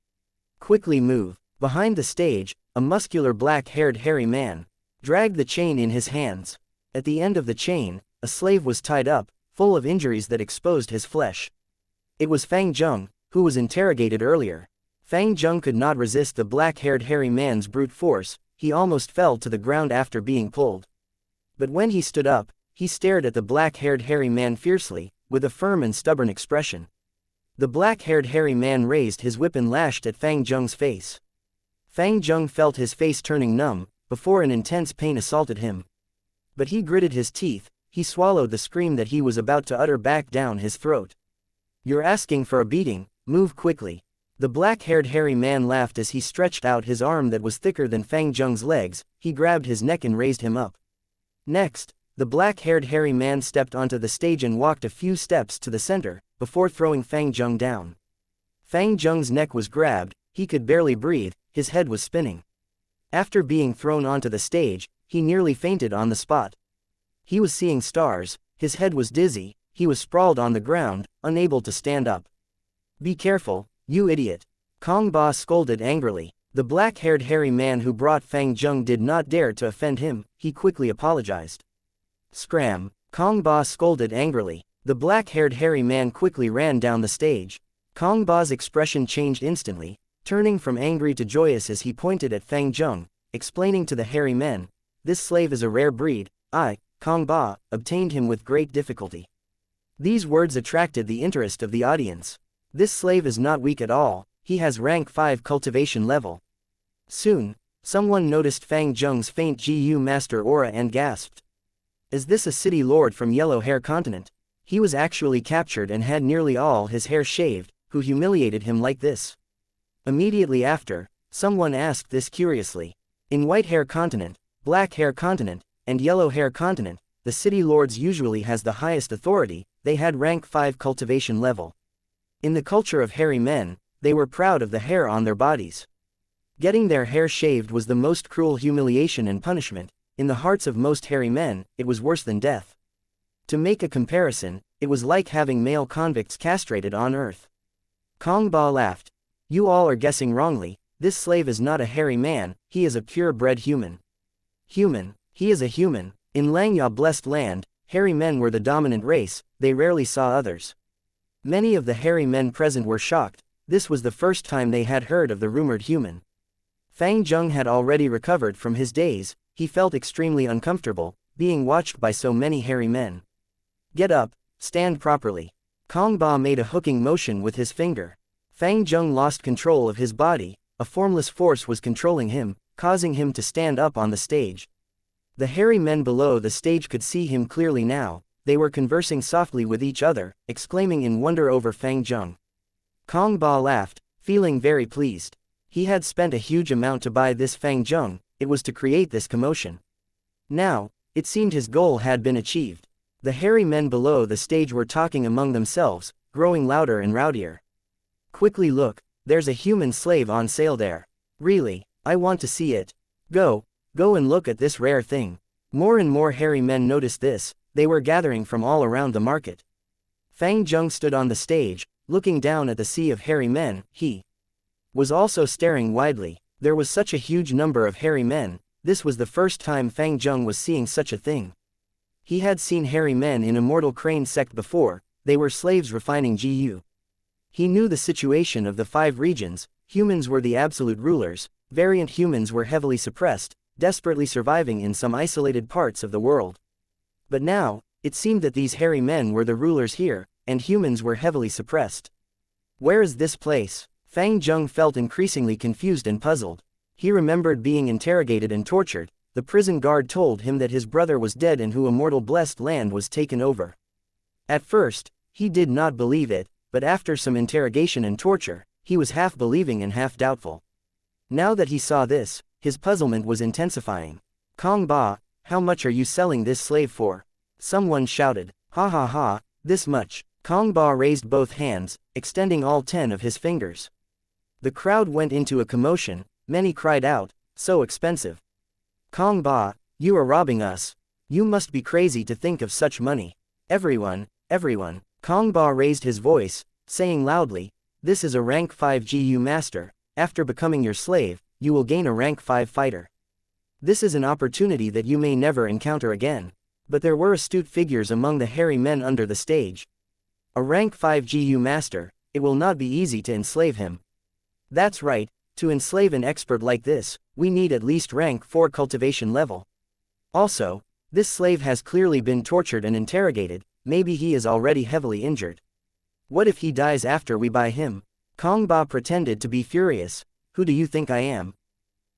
Quickly move. Behind the stage, a muscular black-haired hairy man dragged the chain in his hands. At the end of the chain, a slave was tied up, full of injuries that exposed his flesh. It was Fang Zheng, who was interrogated earlier. Fang Zheng could not resist the black-haired hairy man's brute force, he almost fell to the ground after being pulled. But when he stood up, he stared at the black-haired hairy man fiercely, with a firm and stubborn expression. The black-haired hairy man raised his whip and lashed at Fang Zheng's face. Fang Zheng felt his face turning numb, before an intense pain assaulted him. But he gritted his teeth, he swallowed the scream that he was about to utter back down his throat. "You're asking for a beating, move quickly." The black-haired hairy man laughed as he stretched out his arm that was thicker than Fang Zheng's legs, he grabbed his neck and raised him up. Next, the black-haired hairy man stepped onto the stage and walked a few steps to the center, before throwing Fang Zheng down. Fang Zheng's neck was grabbed, he could barely breathe, his head was spinning. After being thrown onto the stage, he nearly fainted on the spot. He was seeing stars, his head was dizzy, he was sprawled on the ground, unable to stand up. "Be careful, you idiot!" Kong Ba scolded angrily. The black-haired hairy man who brought Fang Zheng did not dare to offend him, he quickly apologized. "Scram!" Kong Ba scolded angrily. The black-haired hairy man quickly ran down the stage. Kong Ba's expression changed instantly, turning from angry to joyous as he pointed at Fang Zheng, explaining to the hairy men, "This slave is a rare breed, I, Kong Ba, obtained him with great difficulty." These words attracted the interest of the audience. This slave is not weak at all, he has rank 5 cultivation level. Soon, someone noticed Fang Zheng's faint GU master aura and gasped. "Is this a city lord from Yellow Hair Continent? He was actually captured and had nearly all his hair shaved, who humiliated him like this?" Immediately after, someone asked this curiously. In White Hair Continent, Black Hair Continent, and Yellow Hair Continent, the city lords usually has the highest authority, they had rank 5 cultivation level. In the culture of hairy men, they were proud of the hair on their bodies. Getting their hair shaved was the most cruel humiliation and punishment, in the hearts of most hairy men, it was worse than death. To make a comparison, it was like having male convicts castrated on earth. Kong Ba laughed. "You all are guessing wrongly, this slave is not a hairy man, he is a pure-bred human." Human, he is a human. In Langya Blessed Land, hairy men were the dominant race, they rarely saw others. Many of the hairy men present were shocked, this was the first time they had heard of the rumored human. Fang Zheng had already recovered from his daze, he felt extremely uncomfortable, being watched by so many hairy men. "Get up, stand properly." Kong Ba made a hooking motion with his finger. Fang Zheng lost control of his body, a formless force was controlling him, causing him to stand up on the stage. The hairy men below the stage could see him clearly now, they were conversing softly with each other, exclaiming in wonder over Fang Zheng. Kong Ba laughed, feeling very pleased. He had spent a huge amount to buy this Fang Zheng, it was to create this commotion. Now, it seemed his goal had been achieved. The hairy men below the stage were talking among themselves, growing louder and rowdier. Quickly look, there's a human slave on sale there. Really, I want to see it. Go and look at this rare thing. More and more hairy men noticed this, they were gathering from all around the market. Fang Zheng stood on the stage, looking down at the sea of hairy men. He was also staring widely. There was such a huge number of hairy men, this was the first time Fang Zheng was seeing such a thing. He had seen hairy men in Immortal Crane sect before, they were slaves refining GU. He knew the situation of the 5 regions, humans were the absolute rulers, variant humans were heavily suppressed, desperately surviving in some isolated parts of the world. But now, it seemed that these hairy men were the rulers here, and humans were heavily suppressed. Where is this place? Fang Zheng felt increasingly confused and puzzled. He remembered being interrogated and tortured. The prison guard told him that his brother was dead and who Immortal blessed land was taken over. At first, he did not believe it, but after some interrogation and torture, he was half believing and half doubtful. Now that he saw this, his puzzlement was intensifying. Kong Ba, how much are you selling this slave for? Someone shouted. Ha ha ha, this much. Kong Ba raised both hands, extending all 10 of his fingers. The crowd went into a commotion, many cried out, so expensive. Kong Ba, you are robbing us. You must be crazy to think of such money. Everyone. Kong Ba raised his voice, saying loudly, this is a rank 5 GU master, after becoming your slave, you will gain a rank 5 fighter. This is an opportunity that you may never encounter again. But there were astute figures among the hairy men under the stage. A rank 5 GU master, it will not be easy to enslave him. That's right, to enslave an expert like this, we need at least rank 4 cultivation level. Also, this slave has clearly been tortured and interrogated, maybe he is already heavily injured. What if he dies after we buy him? Kong Ba pretended to be furious. Who do you think I am?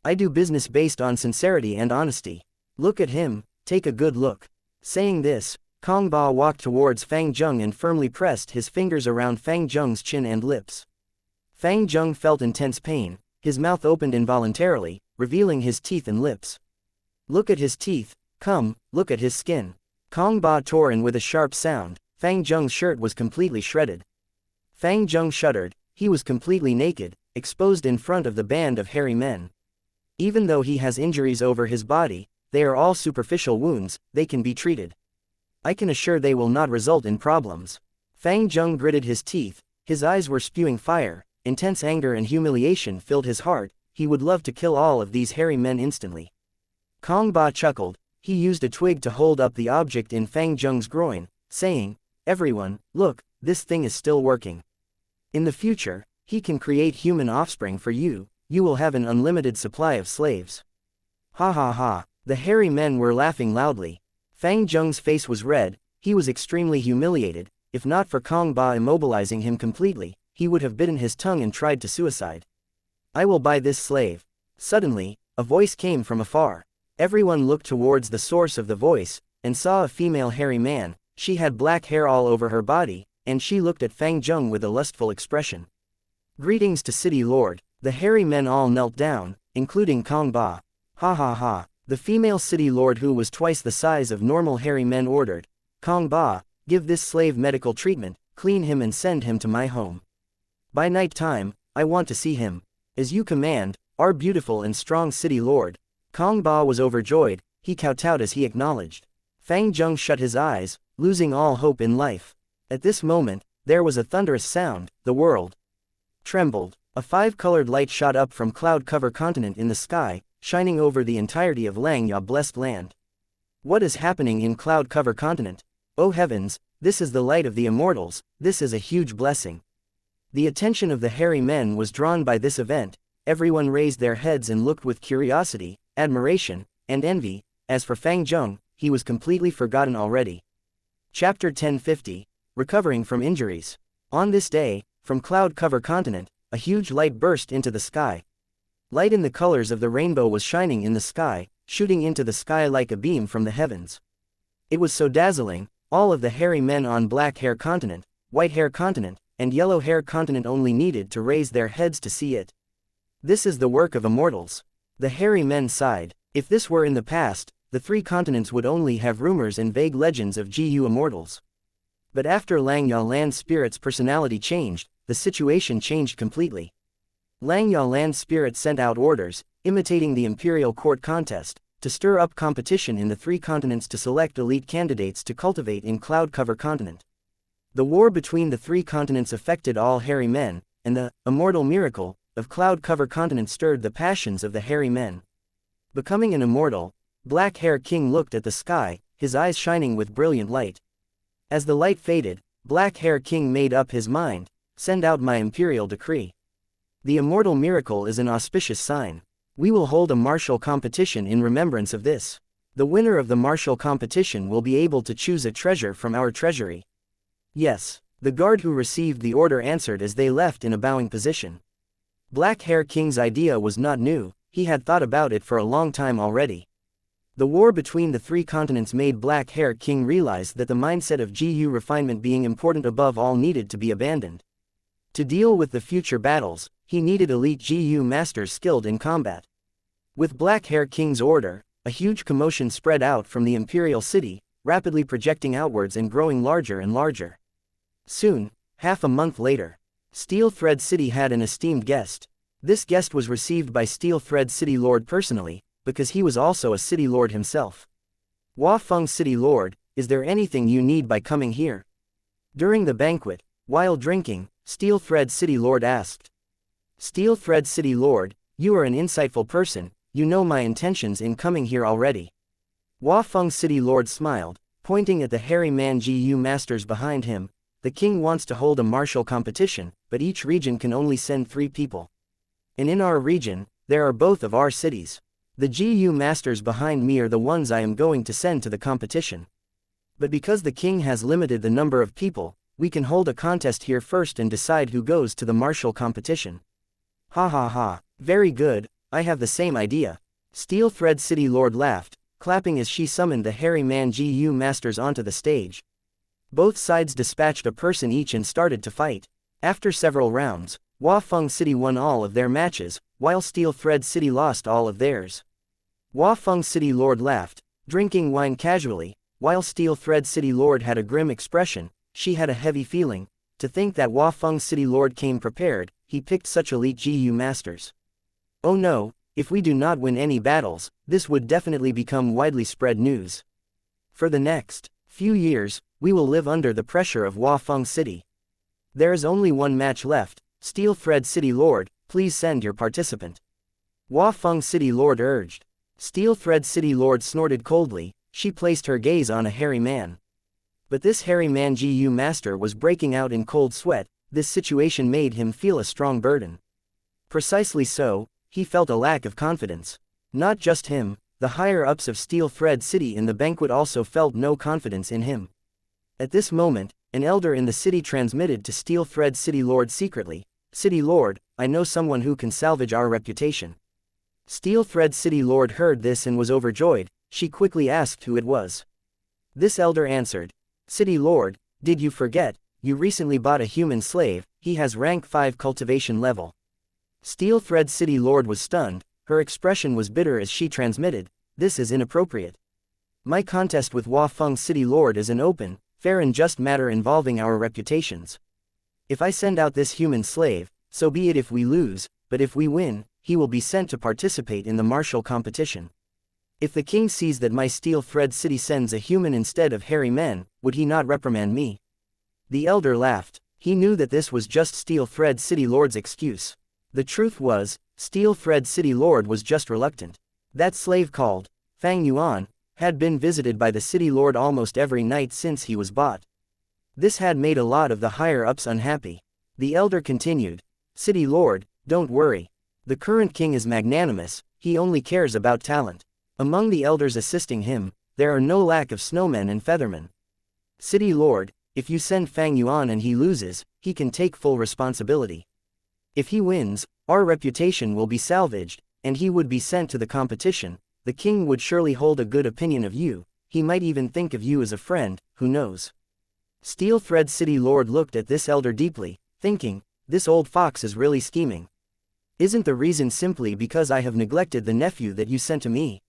I do business based on sincerity and honesty. Look at him, take a good look. Saying this, Kong Ba walked towards Fang Zheng and firmly pressed his fingers around Fang Zheng's chin and lips. Fang Zheng felt intense pain, his mouth opened involuntarily, revealing his teeth and lips. Look at his teeth, come, look at his skin. Kong Ba tore in with a sharp sound, Fang Zheng's shirt was completely shredded. Fang Zheng shuddered, he was completely naked, exposed in front of the band of hairy men. Even though he has injuries over his body, they are all superficial wounds, they can be treated. I can assure they will not result in problems. Fang Zheng gritted his teeth, his eyes were spewing fire. Intense anger and humiliation filled his heart, he would love to kill all of these hairy men instantly. Kong Ba chuckled, he used a twig to hold up the object in Fang Zheng's groin, saying, everyone, look, this thing is still working. In the future, he can create human offspring for you, you will have an unlimited supply of slaves. Ha ha ha, the hairy men were laughing loudly. Fang Zheng's face was red, he was extremely humiliated, if not for Kong Ba immobilizing him completely. He would have bitten his tongue and tried to suicide. I will buy this slave. Suddenly, a voice came from afar. Everyone looked towards the source of the voice, and saw a female hairy man. She had black hair all over her body, and she looked at Fang Zheng with a lustful expression. Greetings to City Lord. The hairy men all knelt down, including Kong Ba. Ha ha ha. The female City Lord, who was twice the size of normal hairy men, ordered, Kong Ba, give this slave medical treatment, clean him and send him to my home. By night time, I want to see him. As you command, our beautiful and strong City Lord. Kong Ba was overjoyed, he kowtowed as he acknowledged. Fang Zheng shut his eyes, losing all hope in life. At this moment, there was a thunderous sound, the world trembled. A 5-colored light shot up from Cloud Cover Continent in the sky, shining over the entirety of Langya blessed land. What is happening in Cloud Cover Continent? Oh heavens, this is the light of the Immortals, this is a huge blessing. The attention of the hairy men was drawn by this event, everyone raised their heads and looked with curiosity, admiration, and envy. As for Fang Zheng, he was completely forgotten already. Chapter 1050, Recovering from Injuries. On this day, from Cloud Cover Continent, a huge light burst into the sky. Light in the colors of the rainbow was shining in the sky, shooting into the sky like a beam from the heavens. It was so dazzling, All of the hairy men on Black Hair Continent, White Hair Continent, and Yellow Hair Continent only needed to raise their heads to see it. This is the work of immortals. The hairy men sighed. If this were in the past, the 3 continents would only have rumors and vague legends of GU immortals. But after Langya Land Spirit's personality changed, the situation changed completely. Langya Land Spirit sent out orders, imitating the Imperial Court contest, to stir up competition in the 3 continents to select elite candidates to cultivate in Cloud Cover Continent. The war between the 3 continents affected all hairy men, and the immortal miracle of Cloud Cover Continent stirred the passions of the hairy men. Becoming an immortal, Black Hair King looked at the sky, his eyes shining with brilliant light. As the light faded, Black Hair King made up his mind, send out my imperial decree. The immortal miracle is an auspicious sign. We will hold a martial competition in remembrance of this. The winner of the martial competition will be able to choose a treasure from our treasury. Yes, the guard who received the order answered as they left in a bowing position. Black Hair King's idea was not new, he had thought about it for a long time already. The war between the 3 continents made Black Hair King realize that the mindset of GU refinement being important above all needed to be abandoned. To deal with the future battles, he needed elite GU masters skilled in combat. With Black Hair King's order, a huge commotion spread out from the Imperial City, rapidly projecting outwards and growing larger and larger. Soon, half a month later, Steel Thread City had an esteemed guest. This guest was received by Steel Thread City Lord personally, because he was also a city lord himself. Wafeng City Lord, is there anything you need by coming here? During the banquet, while drinking, Steel Thread City Lord asked. Steel Thread City Lord, you are an insightful person, you know my intentions in coming here already. Wafeng City Lord smiled, pointing at the hairy man GU masters behind him. The king wants to hold a martial competition, but each region can only send 3 people. And in our region, there are both of our cities. The GU masters behind me are the ones I am going to send to the competition. But because the king has limited the number of people, we can hold a contest here first and decide who goes to the martial competition. Ha ha ha, very good, I have the same idea. Steel Thread City Lord laughed, clapping as she summoned the hairy man GU masters onto the stage. Both sides dispatched a person each and started to fight. After several rounds, Wafeng City won all of their matches, while Steel Thread City lost all of theirs. Wafeng City Lord laughed, drinking wine casually, while Steel Thread City Lord had a grim expression. She had a heavy feeling. To think that Wafeng City Lord came prepared, he picked such elite GU masters. Oh no, if we do not win any battles, this would definitely become widely spread news. For the next few years, we will live under the pressure of Wafeng City. There is only one match left. Steel Thread City Lord, please send your participant. Wafeng City Lord urged. Steel Thread City Lord snorted coldly, she placed her gaze on a hairy man. But this hairy man GU master was breaking out in cold sweat, this situation made him feel a strong burden. Precisely so, he felt a lack of confidence. Not just him, the higher-ups of Steel Thread City in the banquet also felt no confidence in him. At this moment, an elder in the city transmitted to Steel Thread City Lord secretly, City Lord, I know someone who can salvage our reputation. Steel Thread City Lord heard this and was overjoyed, she quickly asked who it was. This elder answered, City Lord, did you forget, you recently bought a human slave, he has rank 5 cultivation level. Steel Thread City Lord was stunned, her expression was bitter as she transmitted, this is inappropriate. My contest with Wafeng City Lord is an open, fair and just matter involving our reputations. If I send out this human slave, so be it if we lose, but if we win, he will be sent to participate in the martial competition. If the king sees that my Steel Thread City sends a human instead of hairy men, would he not reprimand me? The elder laughed, he knew that this was just Steel Thread City Lord's excuse. The truth was, Steel Thread City Lord was just reluctant. That slave called Fang Yuan had been visited by the City Lord almost every night since he was bought. This had made a lot of the higher-ups unhappy. The elder continued, City Lord, don't worry. The current king is magnanimous, he only cares about talent. Among the elders assisting him, there are no lack of snowmen and feathermen. City Lord, if you send Fang Yuan and he loses, he can take full responsibility. If he wins, our reputation will be salvaged, and he would be sent to the competition. The king would surely hold a good opinion of you, he might even think of you as a friend, who knows. Steel Thread City Lord looked at this elder deeply, thinking, this old fox is really scheming. Isn't the reason simply because I have neglected the nephew that you sent to me?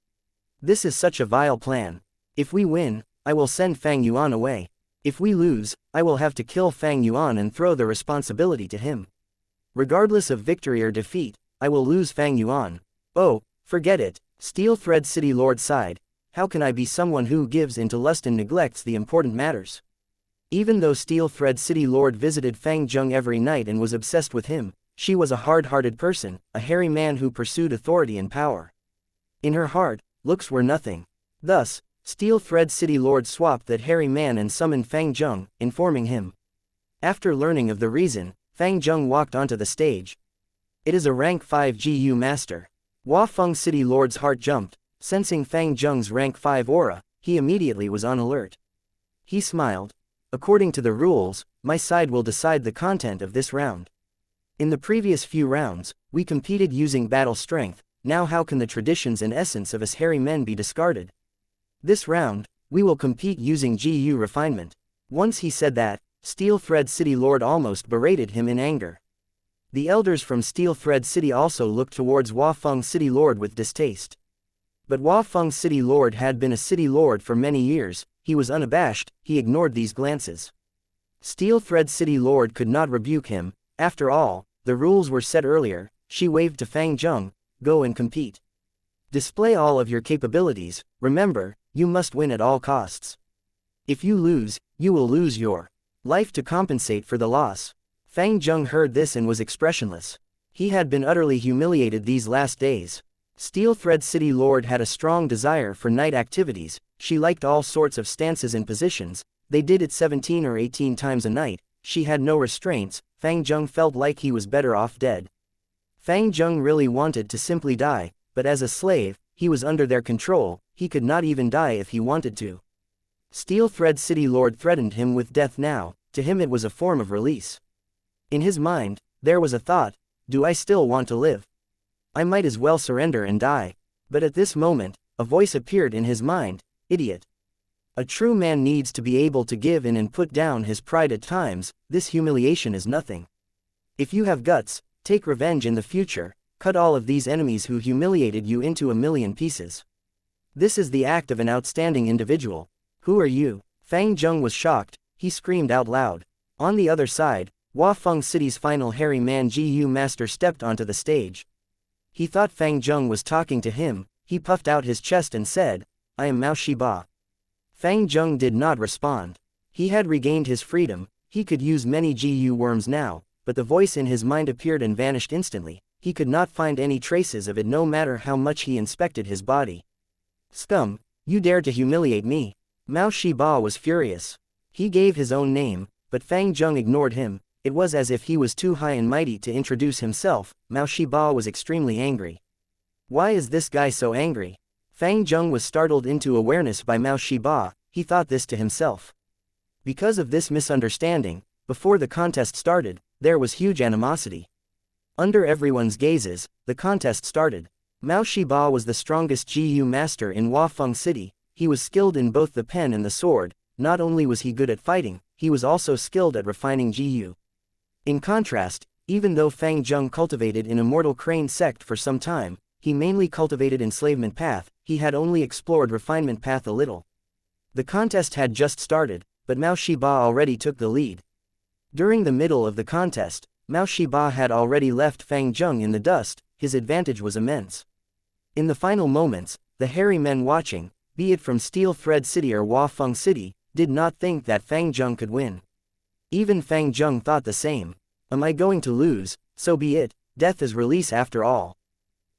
This is such a vile plan. If we win, I will send Fang Yuan away. If we lose, I will have to kill Fang Yuan and throw the responsibility to him. Regardless of victory or defeat, I will lose Fang Yuan. Oh, forget it, Steel Thread City Lord sighed. How can I be someone who gives in to lust and neglects the important matters? Even though Steel Thread City Lord visited Fang Zheng every night and was obsessed with him, she was a hard-hearted person, a hairy man who pursued authority and power. In her heart, looks were nothing. Thus, Steel Thread City Lord swapped that hairy man and summoned Fang Zheng, informing him. After learning of the reason, Fang Zheng walked onto the stage. It is a rank 5 GU master. Wafeng City Lord's heart jumped, sensing Fang Zheng's rank 5 aura, he immediately was on alert. He smiled. According to the rules, my side will decide the content of this round. In the previous few rounds, we competed using battle strength, now how can the traditions and essence of us hairy men be discarded? This round, we will compete using GU refinement. Once he said that, Steel Thread City Lord almost berated him in anger. The elders from Steel Thread City also looked towards Wafeng City Lord with distaste. But Wafeng City Lord had been a city lord for many years, he was unabashed, he ignored these glances. Steel Thread City Lord could not rebuke him, after all, the rules were set earlier. She waved to Fang Zheng, go and compete. Display all of your capabilities, remember, you must win at all costs. If you lose, you will lose your life to compensate for the loss. Fang Zheng heard this and was expressionless. He had been utterly humiliated these last days. Steel Thread City Lord had a strong desire for night activities, she liked all sorts of stances and positions, they did it 17 or 18 times a night, she had no restraints. Fang Zheng felt like he was better off dead. Fang Zheng really wanted to simply die, but as a slave, he was under their control, he could not even die if he wanted to. Steel Thread City Lord threatened him with death now, to him it was a form of release. In his mind, there was a thought, do I still want to live? I might as well surrender and die. But at this moment, a voice appeared in his mind, idiot. A true man needs to be able to give in and put down his pride at times, this humiliation is nothing. If you have guts, take revenge in the future, cut all of these enemies who humiliated you into a million pieces. This is the act of an outstanding individual. Who are you? Fang Zheng was shocked, he screamed out loud. On the other side, Wafeng City's final hairy man GU master stepped onto the stage. He thought Fang Zheng was talking to him, he puffed out his chest and said, I am Mao Shiba. Fang Zheng did not respond. He had regained his freedom, he could use many GU worms now, but the voice in his mind appeared and vanished instantly, he could not find any traces of it no matter how much he inspected his body. Scum, you dare to humiliate me. Mao Shiba was furious. He gave his own name, but Fang Zheng ignored him, it was as if he was too high and mighty to introduce himself. Mao Shiba was extremely angry. Why is this guy so angry? Fang Zheng was startled into awareness by Mao Shiba, he thought this to himself. Because of this misunderstanding, before the contest started, there was huge animosity. Under everyone's gazes, the contest started. Mao Shiba was the strongest GU master in Wafeng City, he was skilled in both the pen and the sword, not only was he good at fighting, he was also skilled at refining GU. In contrast, even though Fang Zheng cultivated in Immortal Crane sect for some time, he mainly cultivated enslavement path, he had only explored refinement path a little. The contest had just started, but Mao Shiba already took the lead. During the middle of the contest, Mao Shiba had already left Fang Zheng in the dust, his advantage was immense. In the final moments, the hairy men watching, be it from Steel Thread City or Wafeng City, did not think that Fang Zheng could win. Even Fang Zheng thought the same. Am I going to lose? So be it, death is release after all.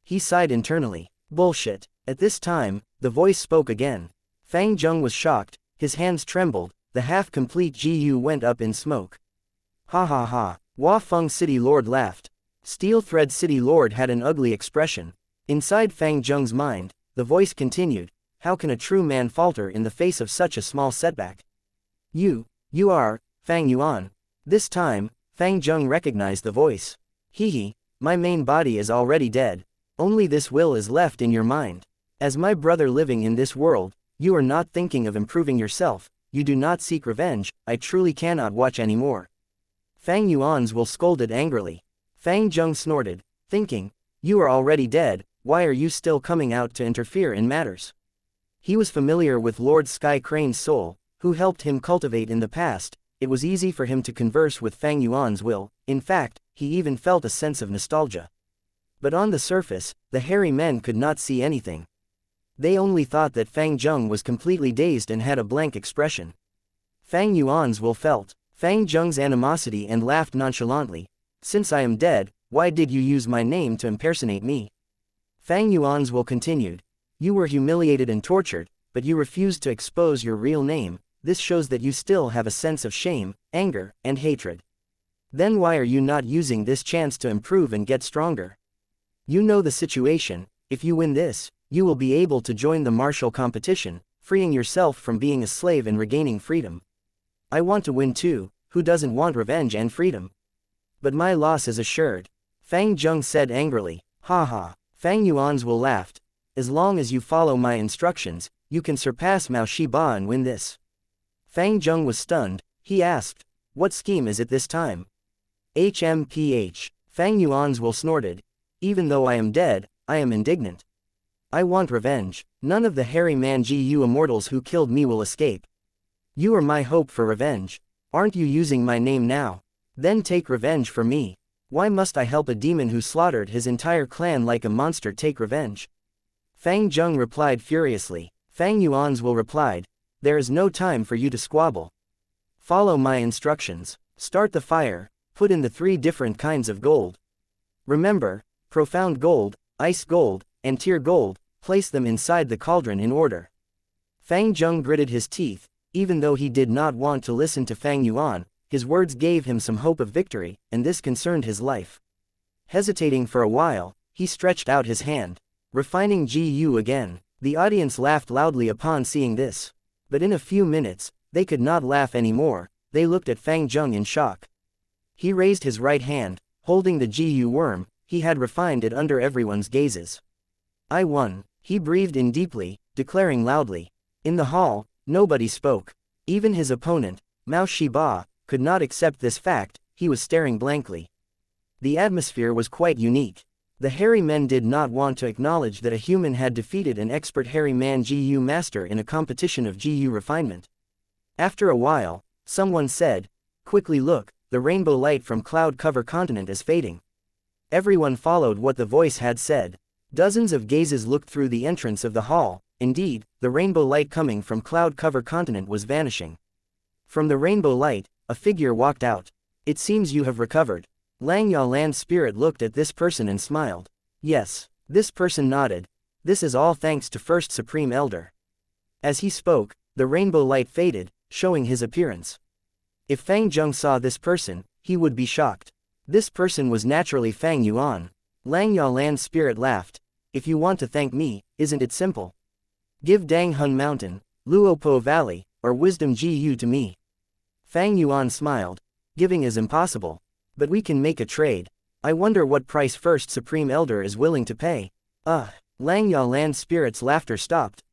He sighed internally. Bullshit. At this time, the voice spoke again. Fang Zheng was shocked, his hands trembled, the half-complete GU went up in smoke. Ha ha ha. Wafeng City Lord laughed. Steel Thread City Lord had an ugly expression. Inside Fang Zheng's mind, the voice continued, how can a true man falter in the face of such a small setback? You are, Fang Yuan. This time, Fang Zheng recognized the voice. Hee, my main body is already dead. Only this will is left in your mind. As my brother living in this world, You are not thinking of improving yourself, you do not seek revenge, I truly cannot watch anymore. Fang Yuan's will scolded angrily. Fang Zheng snorted, thinking, you are already dead, why are you still coming out to interfere in matters? He was familiar with Lord Sky Crane's soul, who helped him cultivate in the past. It was easy for him to converse with Fang Yuan's will, in fact, he even felt a sense of nostalgia. But on the surface, the hairy men could not see anything. They only thought that Fang Zheng was completely dazed and had a blank expression. Fang Yuan's will felt Fang Zheng's animosity and laughed nonchalantly. Since I am dead, why did you use my name to impersonate me? Fang Yuan's will continued. You were humiliated and tortured, but you refused to expose your real name. This shows that you still have a sense of shame, anger, and hatred. Then why are you not using this chance to improve and get stronger? You know the situation. If you win this, you will be able to join the martial competition, freeing yourself from being a slave and regaining freedom. I want to win too, who doesn't want revenge and freedom? But my loss is assured. Fang Zheng said angrily. Ha ha. Fang Yuan's will laughed. As long as you follow my instructions, you can surpass Mao Shiba and win this. Fang Zheng was stunned. He asked, what scheme is it this time? HMPH. Fang Yuan's will snorted. Even though I am dead, I am indignant. I want revenge. None of the hairy man GU immortals who killed me will escape. You are my hope for revenge. Aren't you using my name now? Then take revenge for me. Why must I help a demon who slaughtered his entire clan like a monster take revenge? Fang Zheng replied furiously. Fang Yuan's will replied, there is no time for you to squabble. Follow my instructions. Start the fire, put in the 3 different kinds of gold. Remember, profound gold, ice gold, and tear gold, place them inside the cauldron in order. Fang Zheng gritted his teeth, even though he did not want to listen to Fang Yuan, his words gave him some hope of victory, and this concerned his life. Hesitating for a while, he stretched out his hand. Refining GU again. The audience laughed loudly upon seeing this. But in a few minutes, they could not laugh anymore, they looked at Fang Zheng in shock. He raised his right hand, holding the GU worm, he had refined it under everyone's gazes. I won, he breathed in deeply, declaring loudly. In the hall, nobody spoke. Even his opponent, Mao Shiba, could not accept this fact, he was staring blankly. The atmosphere was quite unique. The hairy men did not want to acknowledge that a human had defeated an expert hairy man GU master in a competition of GU refinement. After a while, someone said, quickly look, the rainbow light from cloud cover continent is fading. Everyone followed what the voice had said. Dozens of gazes looked through the entrance of the hall. Indeed, the rainbow light coming from cloud cover continent was vanishing. From the rainbow light, a figure walked out. It seems you have recovered. Langya Land's spirit looked at this person and smiled. Yes. This person nodded. This is all thanks to First Supreme Elder. As he spoke, the rainbow light faded, showing his appearance. If Fang Zheng saw this person, he would be shocked. This person was naturally Fang Yuan. Langya Land's spirit laughed. If you want to thank me, isn't it simple? Give Dang Hun Mountain, Luopo Valley, or Wisdom GU to me. Fang Yuan smiled. Giving is impossible. But we can make a trade. I wonder what price First Supreme Elder is willing to pay. Langya Land's spirit's laughter stopped.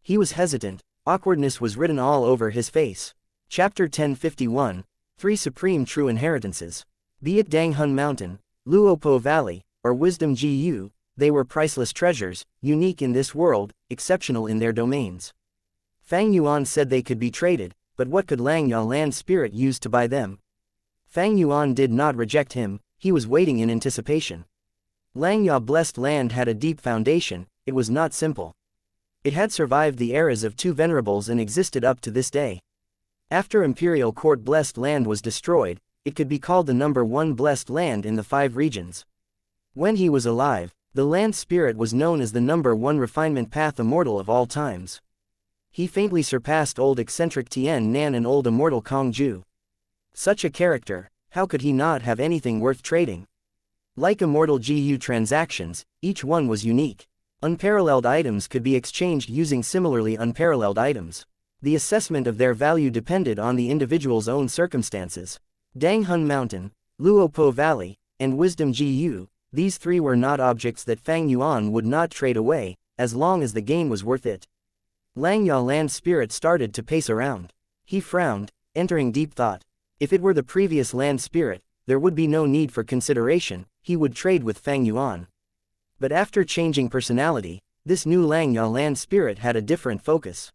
He was hesitant. Awkwardness was written all over his face. Chapter 1051, 3 Supreme True Inheritances. Be it Dang Hun Mountain, Luopo Valley, or Wisdom GU, they were priceless treasures, unique in this world, exceptional in their domains. Fang Yuan said they could be traded, but what could Langya Land's spirit use to buy them? Fang Yuan did not reject him, he was waiting in anticipation. Langya Blessed Land had a deep foundation, it was not simple. It had survived the eras of 2 venerables and existed up to this day. After Imperial Court Blessed Land was destroyed, it could be called the number 1 blessed land in the 5 regions. When he was alive, the land spirit was known as the number 1 refinement path immortal of all times. He faintly surpassed old eccentric Tian Nan and old immortal Kong Ju. Such a character, how could he not have anything worth trading? Like immortal GU transactions, each one was unique. Unparalleled items could be exchanged using similarly unparalleled items. The assessment of their value depended on the individual's own circumstances. Dang Hun Mountain, Luopo Valley, and Wisdom GU, these 3 were not objects that Fang Yuan would not trade away, as long as the gain was worth it. Lang Yalan's spirit started to pace around. He frowned, entering deep thought. If it were the previous land spirit, there would be no need for consideration, he would trade with Fang Yuan. But after changing personality, this new Lang Yalan spirit had a different focus.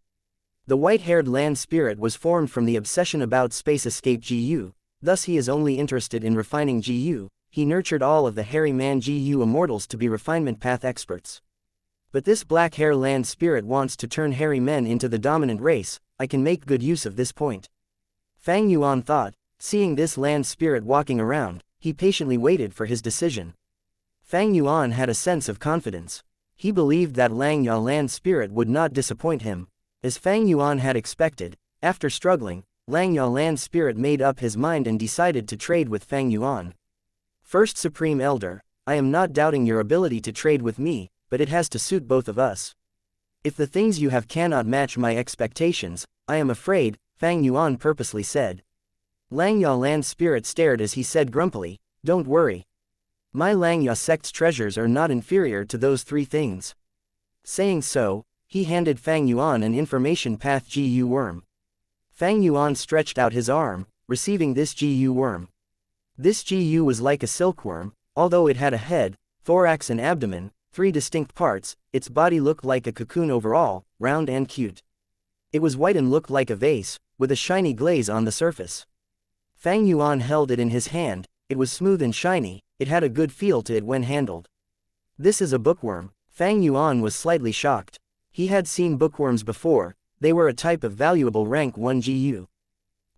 The white-haired land spirit was formed from the obsession about space escape GU, thus he is only interested in refining GU. He nurtured all of the hairy man GU immortals to be refinement path experts. But this black hair land spirit wants to turn hairy men into the dominant race. I can make good use of this point. Fang Yuan thought, seeing this land spirit walking around, he patiently waited for his decision. Fang Yuan had a sense of confidence. He believed that Lang Yalan's spirit would not disappoint him. As Fang Yuan had expected, after struggling, Lang Yalan's spirit made up his mind and decided to trade with Fang Yuan. First Supreme Elder, I am not doubting your ability to trade with me, but it has to suit both of us. If the things you have cannot match my expectations, I am afraid, Fang Yuan purposely said. Lang Yalan's spirit stared as he said grumpily, don't worry. My Lang Ya sect's treasures are not inferior to those three things. Saying so, he handed Fang Yuan an information path GU worm. Fang Yuan stretched out his arm, receiving this GU worm. This GU was like a silkworm, although it had a head, thorax and abdomen, three distinct parts. Its body looked like a cocoon overall, round and cute. It was white and looked like a vase, with a shiny glaze on the surface. Fang Yuan held it in his hand. It was smooth and shiny, it had a good feel to it when handled. This is a bookworm. Fang Yuan was slightly shocked. He had seen bookworms before, they were a type of valuable rank 1 GU.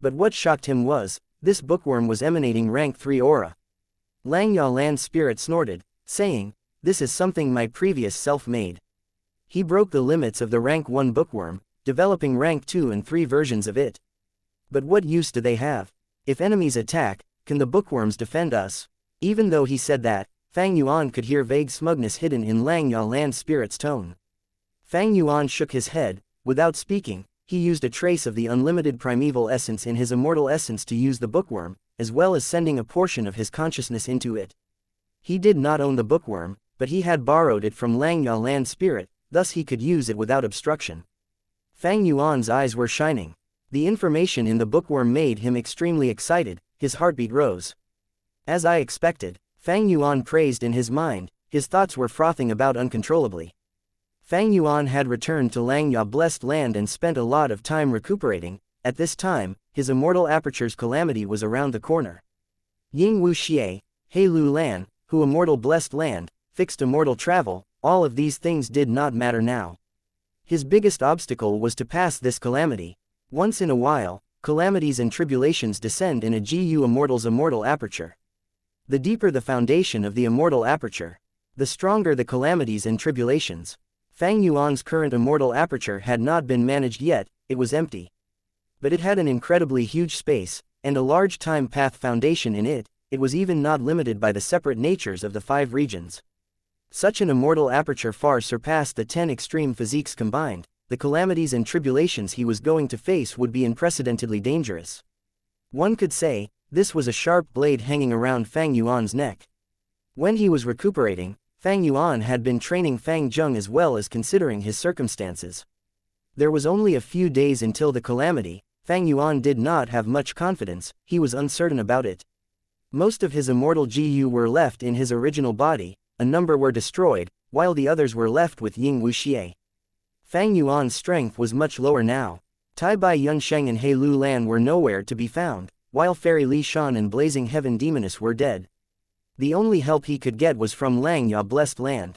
But what shocked him was, this bookworm was emanating rank 3 aura. Lang Yalan's spirit snorted, saying, this is something my previous self made. He broke the limits of the rank 1 bookworm, developing rank 2 and 3 versions of it. But what use do they have? If enemies attack, can the bookworms defend us? Even though he said that, Fang Yuan could hear vague smugness hidden in Lang Yalan's spirit's tone. Fang Yuan shook his head. Without speaking, he used a trace of the unlimited primeval essence in his immortal essence to use the bookworm, as well as sending a portion of his consciousness into it. He did not own the bookworm, but he had borrowed it from Lang Yalan's spirit, thus he could use it without obstruction. Fang Yuan's eyes were shining. The information in the bookworm made him extremely excited, his heartbeat rose. As I expected, Fang Yuan praised in his mind, his thoughts were frothing about uncontrollably. Fang Yuan had returned to Lang Ya blessed land and spent a lot of time recuperating. At this time, his immortal aperture's calamity was around the corner. Ying Wu Xie, He Lu Lan, who immortal blessed land, fixed immortal travel, all of these things did not matter now. His biggest obstacle was to pass this calamity. Once in a while, calamities and tribulations descend in a GU immortal's immortal aperture. The deeper the foundation of the immortal aperture, the stronger the calamities and tribulations. Fang Yuan's current immortal aperture had not been managed yet, it was empty. But it had an incredibly huge space, and a large time path foundation in it. It was even not limited by the separate natures of the 5 regions. Such an immortal aperture far surpassed the 10 extreme physiques combined. The calamities and tribulations he was going to face would be unprecedentedly dangerous. One could say, this was a sharp blade hanging around Fang Yuan's neck. When he was recuperating, Fang Yuan had been training Fang Zheng as well as considering his circumstances. There was only a few days until the calamity. Fang Yuan did not have much confidence, he was uncertain about it. Most of his immortal GU were left in his original body, a number were destroyed, while the others were left with Ying Wu Xie. Fang Yuan's strength was much lower now. Tai Bai Yunsheng and He Lu Lan were nowhere to be found, while Fairy Li Shan and Blazing Heaven Demoness were dead. The only help he could get was from Lang Ya blessed land.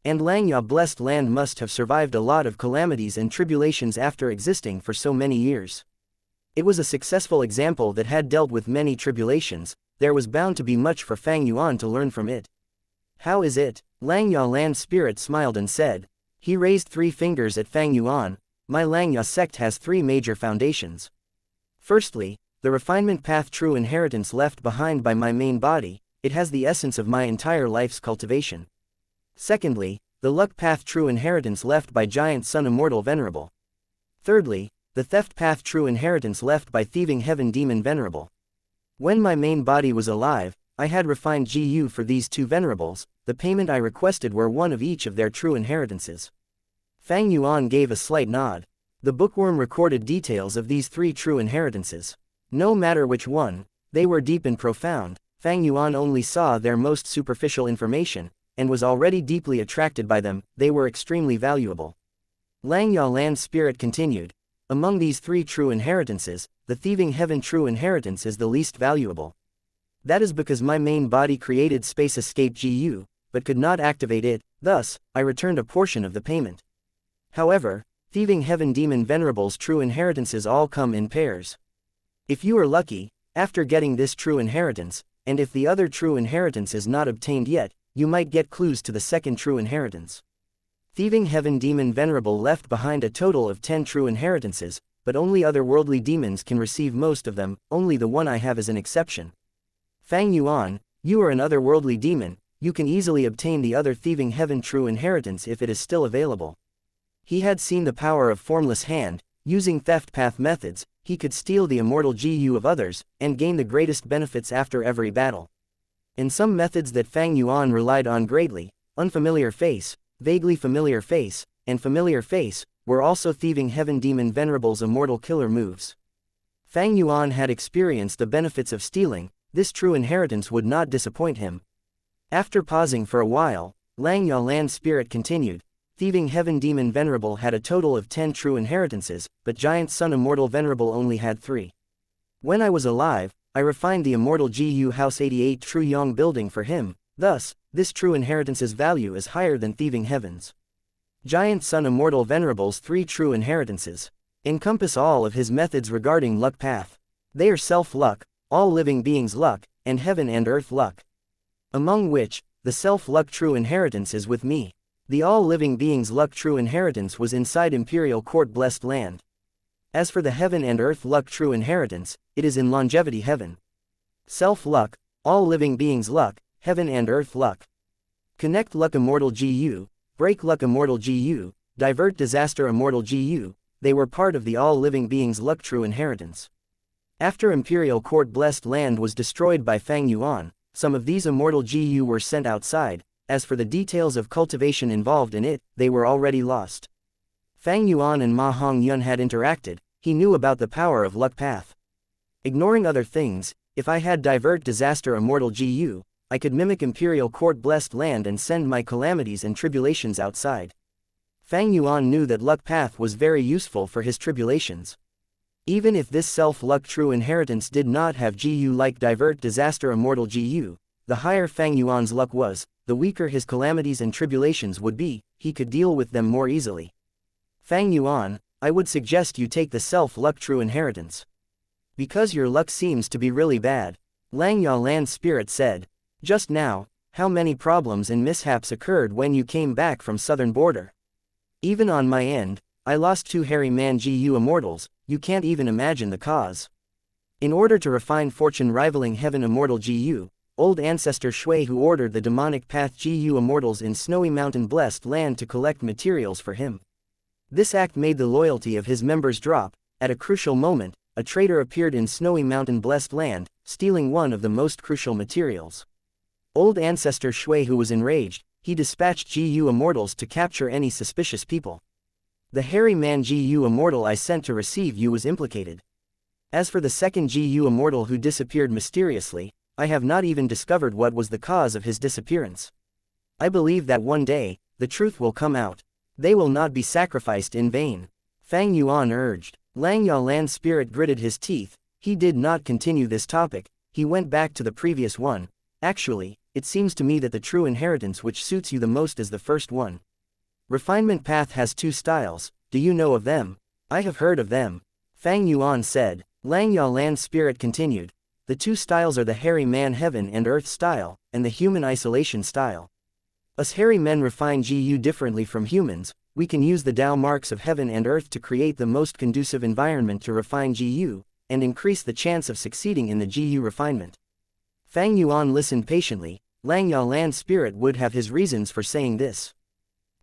And Lang Ya blessed land must have survived a lot of calamities and tribulations after existing for so many years. It was a successful example that had dealt with many tribulations. There was bound to be much for Fang Yuan to learn from it. How is it? Lang Ya land's spirit smiled and said. He raised 3 fingers at Fang Yuan. My Lang Ya sect has 3 major foundations. Firstly, the refinement path true inheritance left behind by my main body. It has the essence of my entire life's cultivation. Secondly, the luck path true inheritance left by Giant Sun Immortal Venerable. Thirdly, the theft path true inheritance left by Thieving Heaven Demon Venerable. When my main body was alive, I had refined GU for these 2 venerables. The payment I requested were one of each of their true inheritances. Fang Yuan gave a slight nod. The bookworm recorded details of these 3 true inheritances. No matter which one, they were deep and profound. Fang Yuan only saw their most superficial information, and was already deeply attracted by them. They were extremely valuable. Lang Yalan's spirit continued. Among these 3 true inheritances, the thieving heaven true inheritance is the least valuable. That is because my main body created space escape GU, but could not activate it, thus, I returned a portion of the payment. However, thieving heaven demon venerables true inheritances all come in pairs. If you are lucky, after getting this true inheritance, and if the other true inheritance is not obtained yet, you might get clues to the second true inheritance. Thieving heaven demon venerable left behind a total of 10 true inheritances, but only otherworldly demons can receive most of them, only the one I have is an exception. Fang Yuan, you are an otherworldly demon, you can easily obtain the other thieving heaven true inheritance if it is still available. He had seen the power of formless hand. Using theft path methods, he could steal the immortal GU of others, and gain the greatest benefits after every battle. In some methods that Fang Yuan relied on greatly, unfamiliar face, vaguely familiar face, and familiar face, were also thieving heaven demon venerable's immortal killer moves. Fang Yuan had experienced the benefits of stealing. This true inheritance would not disappoint him. After pausing for a while, Lang Yalan's spirit continued. Thieving heaven demon venerable had a total of 10 true inheritances, but giant sun immortal venerable only had 3. When I was alive, I refined the immortal GU House 88 True Yong building for him, thus, this true inheritance's value is higher than thieving heavens. Giant sun immortal venerable's 3 true inheritances encompass all of his methods regarding luck path. They are self-luck, all living beings' luck, and heaven and earth luck. Among which, the self-luck true inheritance is with me. The all-living beings' luck true inheritance was inside Imperial Court Blessed Land. As for the heaven and earth luck true inheritance, it is in longevity heaven. Self-luck, all living beings' luck, heaven and earth luck. Connect luck immortal GU, break luck immortal GU, divert disaster immortal GU, they were part of the all-living beings' luck true inheritance. After Imperial Court Blessed Land was destroyed by Fang Yuan, some of these immortal GU were sent outside. As for the details of cultivation involved in it, they were already lost. Fang Yuan and Ma Hongyun had interacted. He knew about the power of luck path. Ignoring other things, if I had divert disaster immortal GU, I could mimic Imperial Court Blessed Land and send my calamities and tribulations outside. Fang Yuan knew that luck path was very useful for his tribulations. Even if this self-luck true inheritance did not have GU like divert disaster immortal GU, the higher Fang Yuan's luck was, the weaker his calamities and tribulations would be, he could deal with them more easily. Fang Yuan, I would suggest you take the self-luck true inheritance. Because your luck seems to be really bad, Lang Yalan's spirit said. Just now, how many problems and mishaps occurred when you came back from southern border? Even on my end, I lost 2 hairy man GU immortals, you can't even imagine the cause. In order to refine fortune rivaling heaven immortal GU, old ancestor Shui who ordered the demonic path GU immortals in snowy mountain blessed land to collect materials for him. This act made the loyalty of his members drop. At a crucial moment, a traitor appeared in snowy mountain blessed land, stealing one of the most crucial materials. Old ancestor Shui who was enraged, he dispatched GU immortals to capture any suspicious people. The hairy man GU immortal I sent to receive you was implicated. As for the second GU immortal who disappeared mysteriously, I have not even discovered what was the cause of his disappearance. I believe that one day, the truth will come out. They will not be sacrificed in vain. Fang Yuan urged. Lang Yalan's spirit gritted his teeth. He did not continue this topic, he went back to the previous one. Actually, it seems to me that the true inheritance which suits you the most is the first one. Refinement path has 2 styles, do you know of them? I have heard of them. Fang Yuan said. Lang Yalan's spirit continued. The 2 styles are the hairy man heaven and earth style, and the human isolation style. Us hairy men refine GU differently from humans. We can use the Tao marks of heaven and earth to create the most conducive environment to refine GU, and increase the chance of succeeding in the GU refinement. Fang Yuan listened patiently. Lang Yalan's spirit would have his reasons for saying this.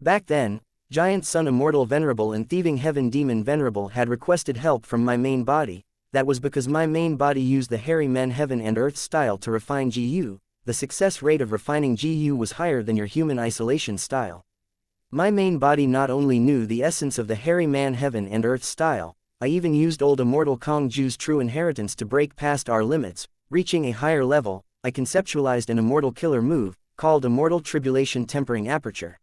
Back then, Giant Sun Immortal Venerable and Thieving Heaven Demon Venerable had requested help from my main body. That was because my main body used the hairy men heaven and earth style to refine GU. The success rate of refining GU was higher than your human isolation style. My main body not only knew the essence of the hairy man heaven and earth style, I even used old immortal Kongju's true inheritance to break past our limits, reaching a higher level. I conceptualized an immortal killer move, called Immortal Tribulation Tempering Aperture.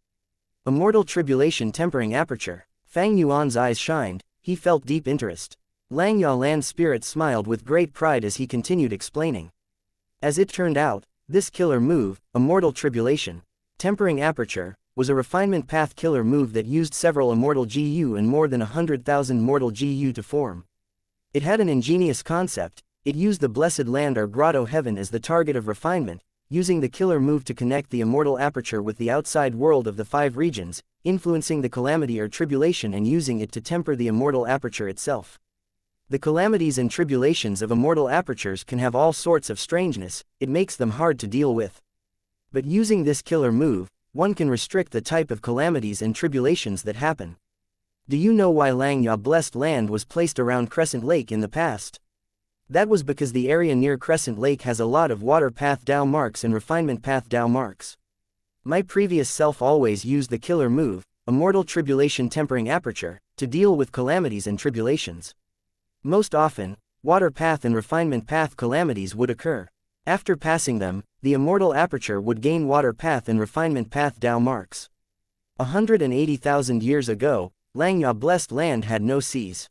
Immortal Tribulation Tempering Aperture. Fang Yuan's eyes shined, he felt deep interest. Lang Yalan's spirit smiled with great pride as he continued explaining. As it turned out, this killer move, Immortal Tribulation Tempering Aperture, was a refinement path killer move that used several immortal GU and more than 100,000 mortal GU to form. It had an ingenious concept. It used the blessed land or grotto heaven as the target of refinement, using the killer move to connect the immortal aperture with the outside world of the 5 regions, influencing the calamity or tribulation and using it to temper the immortal aperture itself. The calamities and tribulations of immortal apertures can have all sorts of strangeness, it makes them hard to deal with. But using this killer move, one can restrict the type of calamities and tribulations that happen. Do you know why Langya blessed land was placed around Crescent Lake in the past? That was because the area near Crescent Lake has a lot of water path Dao marks and refinement path Dao marks. My previous self always used the killer move, Immortal Tribulation Tempering Aperture, to deal with calamities and tribulations. Most often, water path and refinement path calamities would occur. After passing them, the immortal aperture would gain water path and refinement path Dao marks. 180,000 years ago, Langya blessed land had no seas.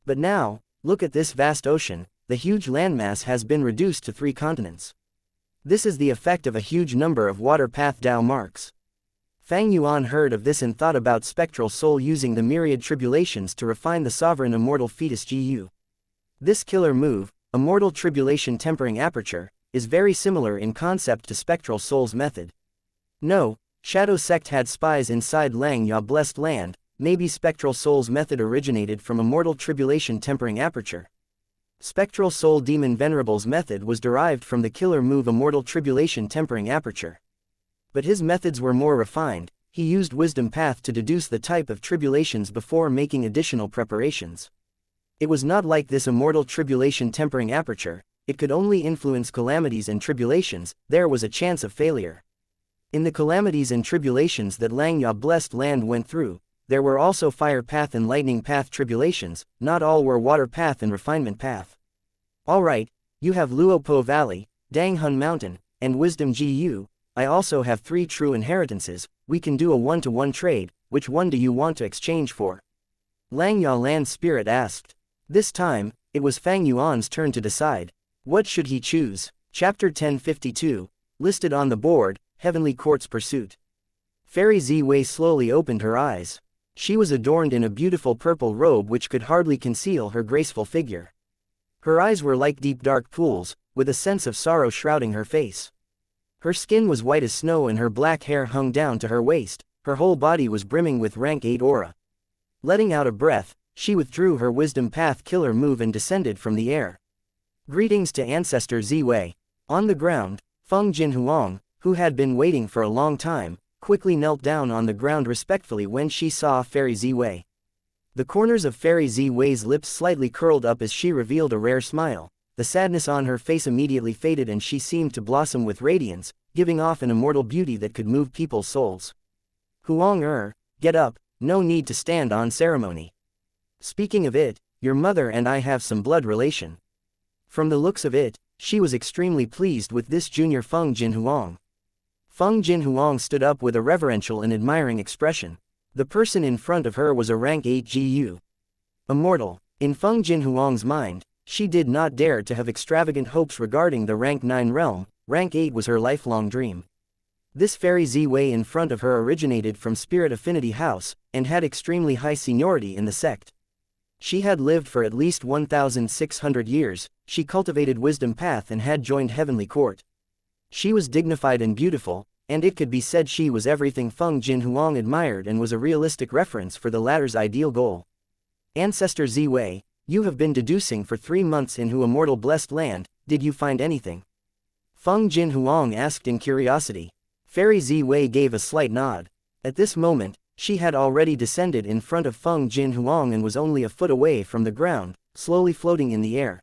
But now, look at this vast ocean, the huge landmass has been reduced to 3 continents. This is the effect of a huge number of water path Dao marks. Fang Yuan heard of this and thought about spectral soul using the myriad tribulations to refine the sovereign immortal fetus GU. This killer move, Immortal Tribulation Tempering Aperture, is very similar in concept to spectral soul's method. No, Shadow Sect had spies inside Langya blessed land, maybe spectral soul's method originated from Immortal Tribulation Tempering Aperture. Spectral Soul Demon Venerable's method was derived from the killer move Immortal Tribulation Tempering Aperture. But his methods were more refined. He used wisdom path to deduce the type of tribulations before making additional preparations. It was not like this Immortal Tribulation Tempering Aperture. It could only influence calamities and tribulations. There was a chance of failure. In the calamities and tribulations that Langya blessed land went through, there were also fire path and lightning path tribulations. Not all were water path and refinement path. Alright, you have Luopo Valley, Danghun Mountain, and Wisdom GU. I also have 3 true inheritances. We can do a 1-to-1 trade. Which one do you want to exchange for? Langya Land's spirit asked. This time, it was Fang Yuan's turn to decide. What should he choose? Chapter 1052, listed on the board, Heavenly Court's Pursuit. Fairy Ziwei slowly opened her eyes. She was adorned in a beautiful purple robe which could hardly conceal her graceful figure. Her eyes were like deep dark pools, with a sense of sorrow shrouding her face. Her skin was white as snow and her black hair hung down to her waist. Her whole body was brimming with rank 8 aura. Letting out a breath, she withdrew her wisdom path killer move and descended from the air. Greetings to Ancestor Ziwei. On the ground, Feng Jinhuang, who had been waiting for a long time, quickly knelt down on the ground respectfully when she saw Fairy Ziwei. The corners of Fairy Ziwei's lips slightly curled up as she revealed a rare smile. The sadness on her face immediately faded and she seemed to blossom with radiance, giving off an immortal beauty that could move people's souls. Huang get up, no need to stand on ceremony. Speaking of it, your mother and I have some blood relation. From the looks of it, she was extremely pleased with this junior Feng Jinhuang. Feng Jinhuang stood up with a reverential and admiring expression. The person in front of her was a rank 8 GU. Immortal. In Feng Jinhuang's mind, she did not dare to have extravagant hopes regarding the rank 9 realm. Rank 8 was her lifelong dream. This Fairy Ziwei in front of her originated from Spirit Affinity House, and had extremely high seniority in the sect. She had lived for at least 1,600 years, she cultivated wisdom path and had joined Heavenly Court. She was dignified and beautiful, and it could be said she was everything Feng Jinhuang admired and was a realistic reference for the latter's ideal goal. Ancestor Ziwei, you have been deducing for 3 months in Hu Immortal Blessed Land, did you find anything? Feng Jinhuang asked in curiosity. Fairy Ziwei gave a slight nod. At this moment, she had already descended in front of Feng Jinhuang and was only a foot away from the ground, slowly floating in the air.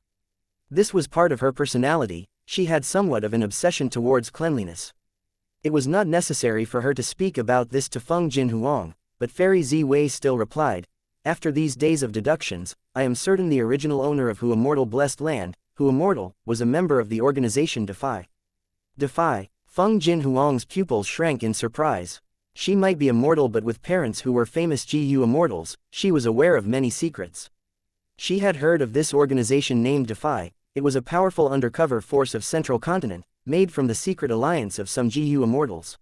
This was part of her personality, she had somewhat of an obsession towards cleanliness. It was not necessary for her to speak about this to Feng Jinhuang, but Fairy Ziwei still replied, "After these days of deductions, I am certain the original owner of Immortal Blessed Land, Immortal, was a member of the organization Defy." Defy. Feng Jinhuang's pupils shrank in surprise. She might be immortal, but with parents who were famous GU immortals, she was aware of many secrets. She had heard of this organization named Defy. It was a powerful undercover force of Central Continent, made from the secret alliance of some GU immortals.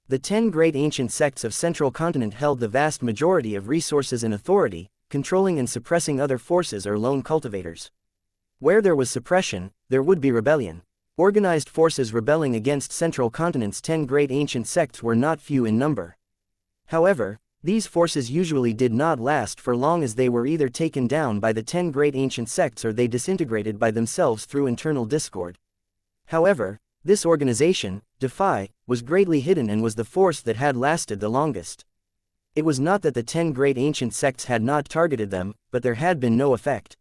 The 10 great ancient sects of Central Continent held the vast majority of resources and authority, controlling and suppressing other forces or lone cultivators. Where there was suppression, there would be rebellion. Organized forces rebelling against Central Continent's 10 great ancient sects were not few in number. However, these forces usually did not last for long, as they were either taken down by the 10 great ancient sects or they disintegrated by themselves through internal discord. However, this organization, Defy, was greatly hidden and was the force that had lasted the longest. It was not that the 10 great ancient sects had not targeted them, but there had been no effect.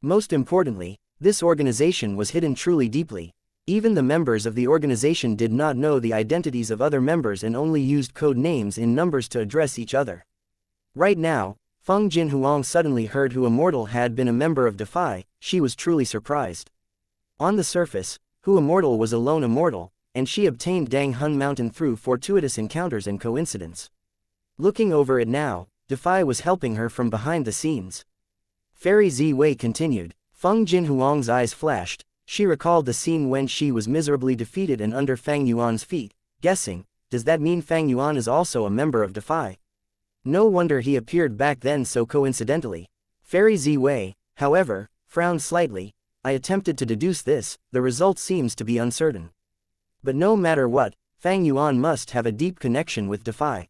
Most importantly, this organization was hidden truly deeply. Even the members of the organization did not know the identities of other members and only used code names in numbers to address each other. Right now, Feng Jinhuang suddenly heard who Immortal had been a member of Defy. She was truly surprised. On the surface, who Immortal was a lone immortal, and she obtained Dang Hun Mountain through fortuitous encounters and coincidence. Looking over it now, Defy was helping her from behind the scenes. Fairy Ziwei continued. Feng Jinhuang's eyes flashed. She recalled the scene when she was miserably defeated and under Fang Yuan's feet, guessing, does that mean Fang Yuan is also a member of Defy? No wonder he appeared back then so coincidentally. Fairy Ziwei, however, frowned slightly. I attempted to deduce this, the result seems to be uncertain. But no matter what, Fang Yuan must have a deep connection with Defy.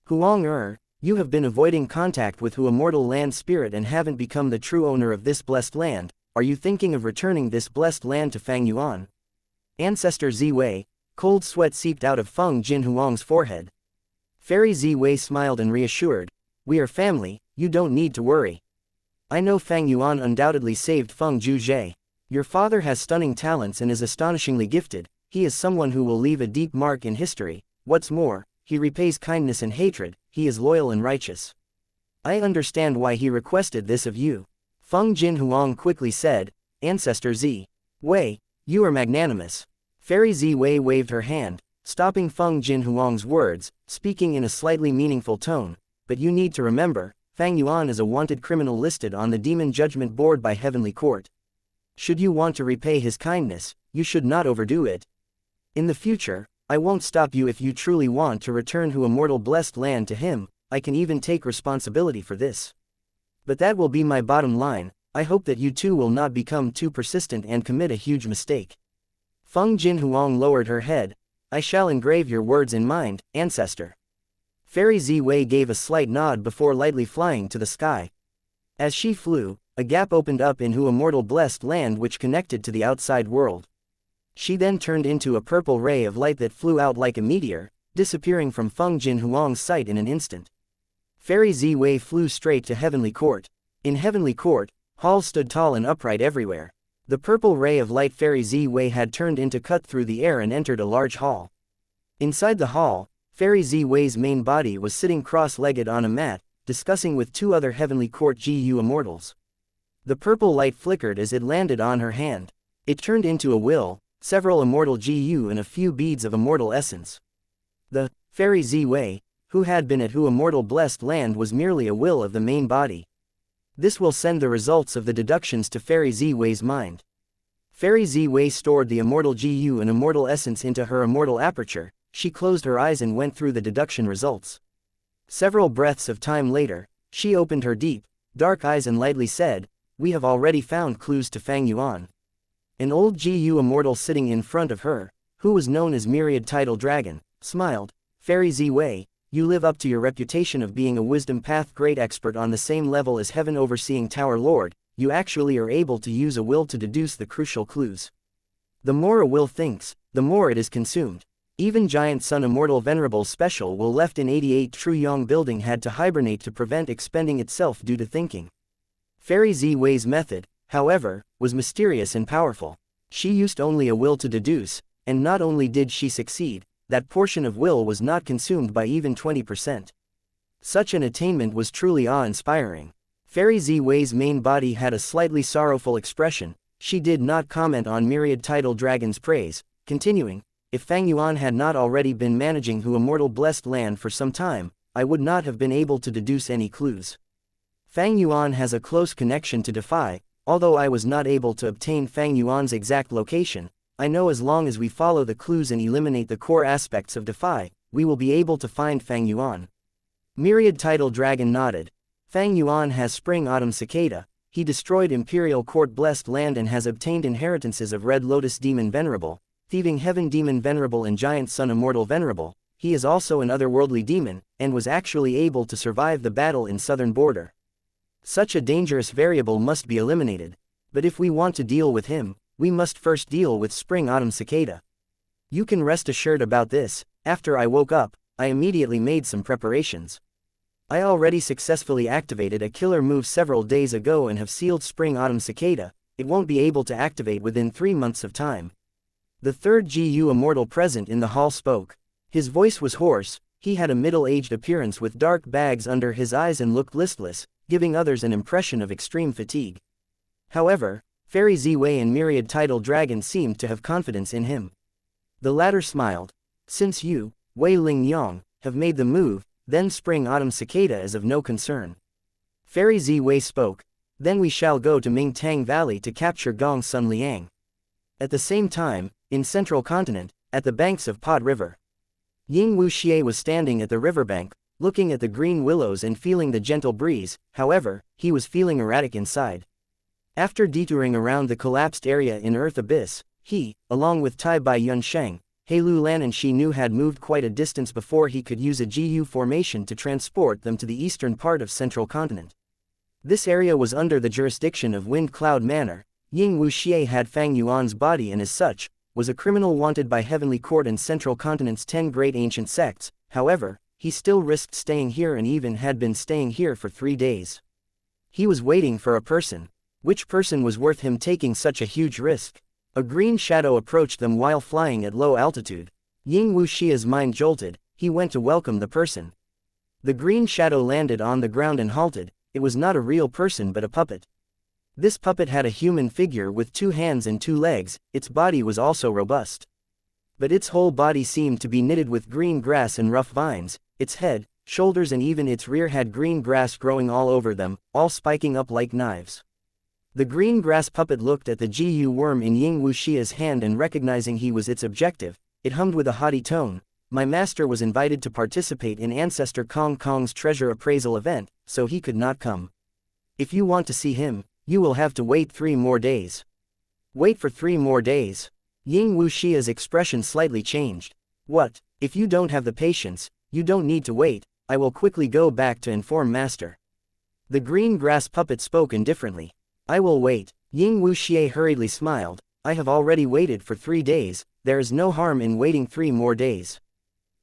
Huang you have been avoiding contact with Immortal Land Spirit and haven't become the true owner of this blessed land. Are you thinking of returning this blessed land to Fang Yuan? Ancestor Ziwei. Cold sweat seeped out of Feng Jinhuang's forehead. Fairy Ziwei smiled and reassured. We are family, you don't need to worry. I know Fang Yuan undoubtedly saved Feng Zhuzhe. Your father has stunning talents and is astonishingly gifted. He is someone who will leave a deep mark in history. What's more, he repays kindness and hatred. He is loyal and righteous. I understand why he requested this of you. Feng Jinhuang quickly said, Ancestor Z. Wei, you are magnanimous. Fairy Ziwei waved her hand, stopping Feng Jinhuang's words, speaking in a slightly meaningful tone, but you need to remember, Fang Yuan is a wanted criminal listed on the Demon Judgment Board by Heavenly Court. Should you want to repay his kindness, you should not overdo it. In the future, I won't stop you if you truly want to return Immortal Blessed Land to him. I can even take responsibility for this. But that will be my bottom line. I hope that you two will not become too persistent and commit a huge mistake. Feng Jinhuang lowered her head. I shall engrave your words in mind, Ancestor. Fairy Ziwei gave a slight nod before lightly flying to the sky. As she flew, a gap opened up in Immortal Blessed Land which connected to the outside world. She then turned into a purple ray of light that flew out like a meteor, disappearing from Feng Jinhuang's sight in an instant. Fairy Ziwei flew straight to Heavenly Court. In Heavenly Court, halls stood tall and upright everywhere. The purple ray of light Fairy Ziwei had turned into cut through the air and entered a large hall. Inside the hall, Fairy Ziwei's main body was sitting cross-legged on a mat, discussing with 2 other Heavenly Court GU immortals. The purple light flickered as it landed on her hand. It turned into a will, several immortal GU and a few beads of immortal essence. The Fairy Ziwei, who had been at Immortal Blessed Land, was merely a will of the main body. This will send the results of the deductions to Fairy Ziwei's mind. Fairy Ziwei stored the immortal GU and immortal essence into her immortal aperture. She closed her eyes and went through the deduction results. Several breaths of time later, she opened her deep, dark eyes and lightly said, We have already found clues to Fang Yuan. An old GU immortal sitting in front of her, who was known as Myriad Tidal Dragon, smiled. Fairy Ziwei, you live up to your reputation of being a wisdom path great expert on the same level as Heaven Overseeing Tower Lord. You actually are able to use a will to deduce the crucial clues. The more a will thinks, the more it is consumed. Even Giant Sun Immortal Venerable Special will left in 88 True Yong building had to hibernate to prevent expending itself due to thinking. Fairy Ziwei's method, however, was mysterious and powerful. She used only a will to deduce, and not only did she succeed, that portion of will was not consumed by even 20%. Such an attainment was truly awe-inspiring. Fairy Ziwei's main body had a slightly sorrowful expression. She did not comment on myriad tidal dragon's praise, continuing, "If Fang Yuan had not already been managing Hu Immortal blessed land for some time, I would not have been able to deduce any clues. Fang Yuan has a close connection to Defy. Although I was not able to obtain Fang Yuan's exact location, I know as long as we follow the clues and eliminate the core aspects of Defy, we will be able to find Fang Yuan." Myriad Tidal Dragon nodded. "Fang Yuan has Spring-Autumn Cicada. He destroyed Imperial Court blessed land and has obtained inheritances of Red Lotus Demon Venerable, Thieving Heaven Demon Venerable and Giant Sun Immortal Venerable. He is also an otherworldly demon, and was actually able to survive the battle in Southern Border. Such a dangerous variable must be eliminated. But if we want to deal with him, we must first deal with Spring-Autumn Cicada. You can rest assured about this. After I woke up, I immediately made some preparations. I already successfully activated a killer move several days ago and have sealed Spring-Autumn Cicada. It won't be able to activate within 3 months of time." The third GU Immortal present in the hall spoke. His voice was hoarse. He had a middle-aged appearance with dark bags under his eyes and looked listless, giving others an impression of extreme fatigue. However, Fairy Ziwei and Myriad Tidal Dragon seemed to have confidence in him. The latter smiled. "Since you, Wei Ling Yang, have made the move, then Spring-Autumn Cicada is of no concern." Fairy Ziwei spoke. "Then we shall go to Mingtang Valley to capture Gong Sun Liang." At the same time, in Central Continent, at the banks of Pod River, Ying Wuxia was standing at the riverbank, looking at the green willows and feeling the gentle breeze. However, he was feeling erratic inside. After detouring around the collapsed area in Earth Abyss, he, along with Tai Bai Yunsheng, He Lu Lan and Shi Nu had moved quite a distance before he could use a GU formation to transport them to the eastern part of Central Continent. This area was under the jurisdiction of Wind Cloud Manor. Ying Wuxia had Fang Yuan's body and as such, was a criminal wanted by Heavenly Court and Central Continent's 10 great ancient sects. However, he still risked staying here and even had been staying here for 3 days. He was waiting for a person. Which person was worth him taking such a huge risk? A green shadow approached them while flying at low altitude. Ying Wuxia's mind jolted. He went to welcome the person. The green shadow landed on the ground and halted. It was not a real person but a puppet. This puppet had a human figure with 2 hands and 2 legs. Its body was also robust. But its whole body seemed to be knitted with green grass and rough vines. Its head, shoulders and even its rear had green grass growing all over them, all spiking up like knives. The green grass puppet looked at the GU worm in Ying Wuxia's hand and recognizing he was its objective, it hummed with a haughty tone, "My master was invited to participate in Ancestor Kong Kong's treasure appraisal event, so he could not come. If you want to see him, you will have to wait 3 more days." "Wait for 3 more days?" Ying Wuxia's expression slightly changed. "What? If you don't have the patience, you don't need to wait. I will quickly go back to inform master." The green grass puppet spoke indifferently. "I will wait." Ying Wuxia hurriedly smiled. "I have already waited for 3 days, there is no harm in waiting 3 more days.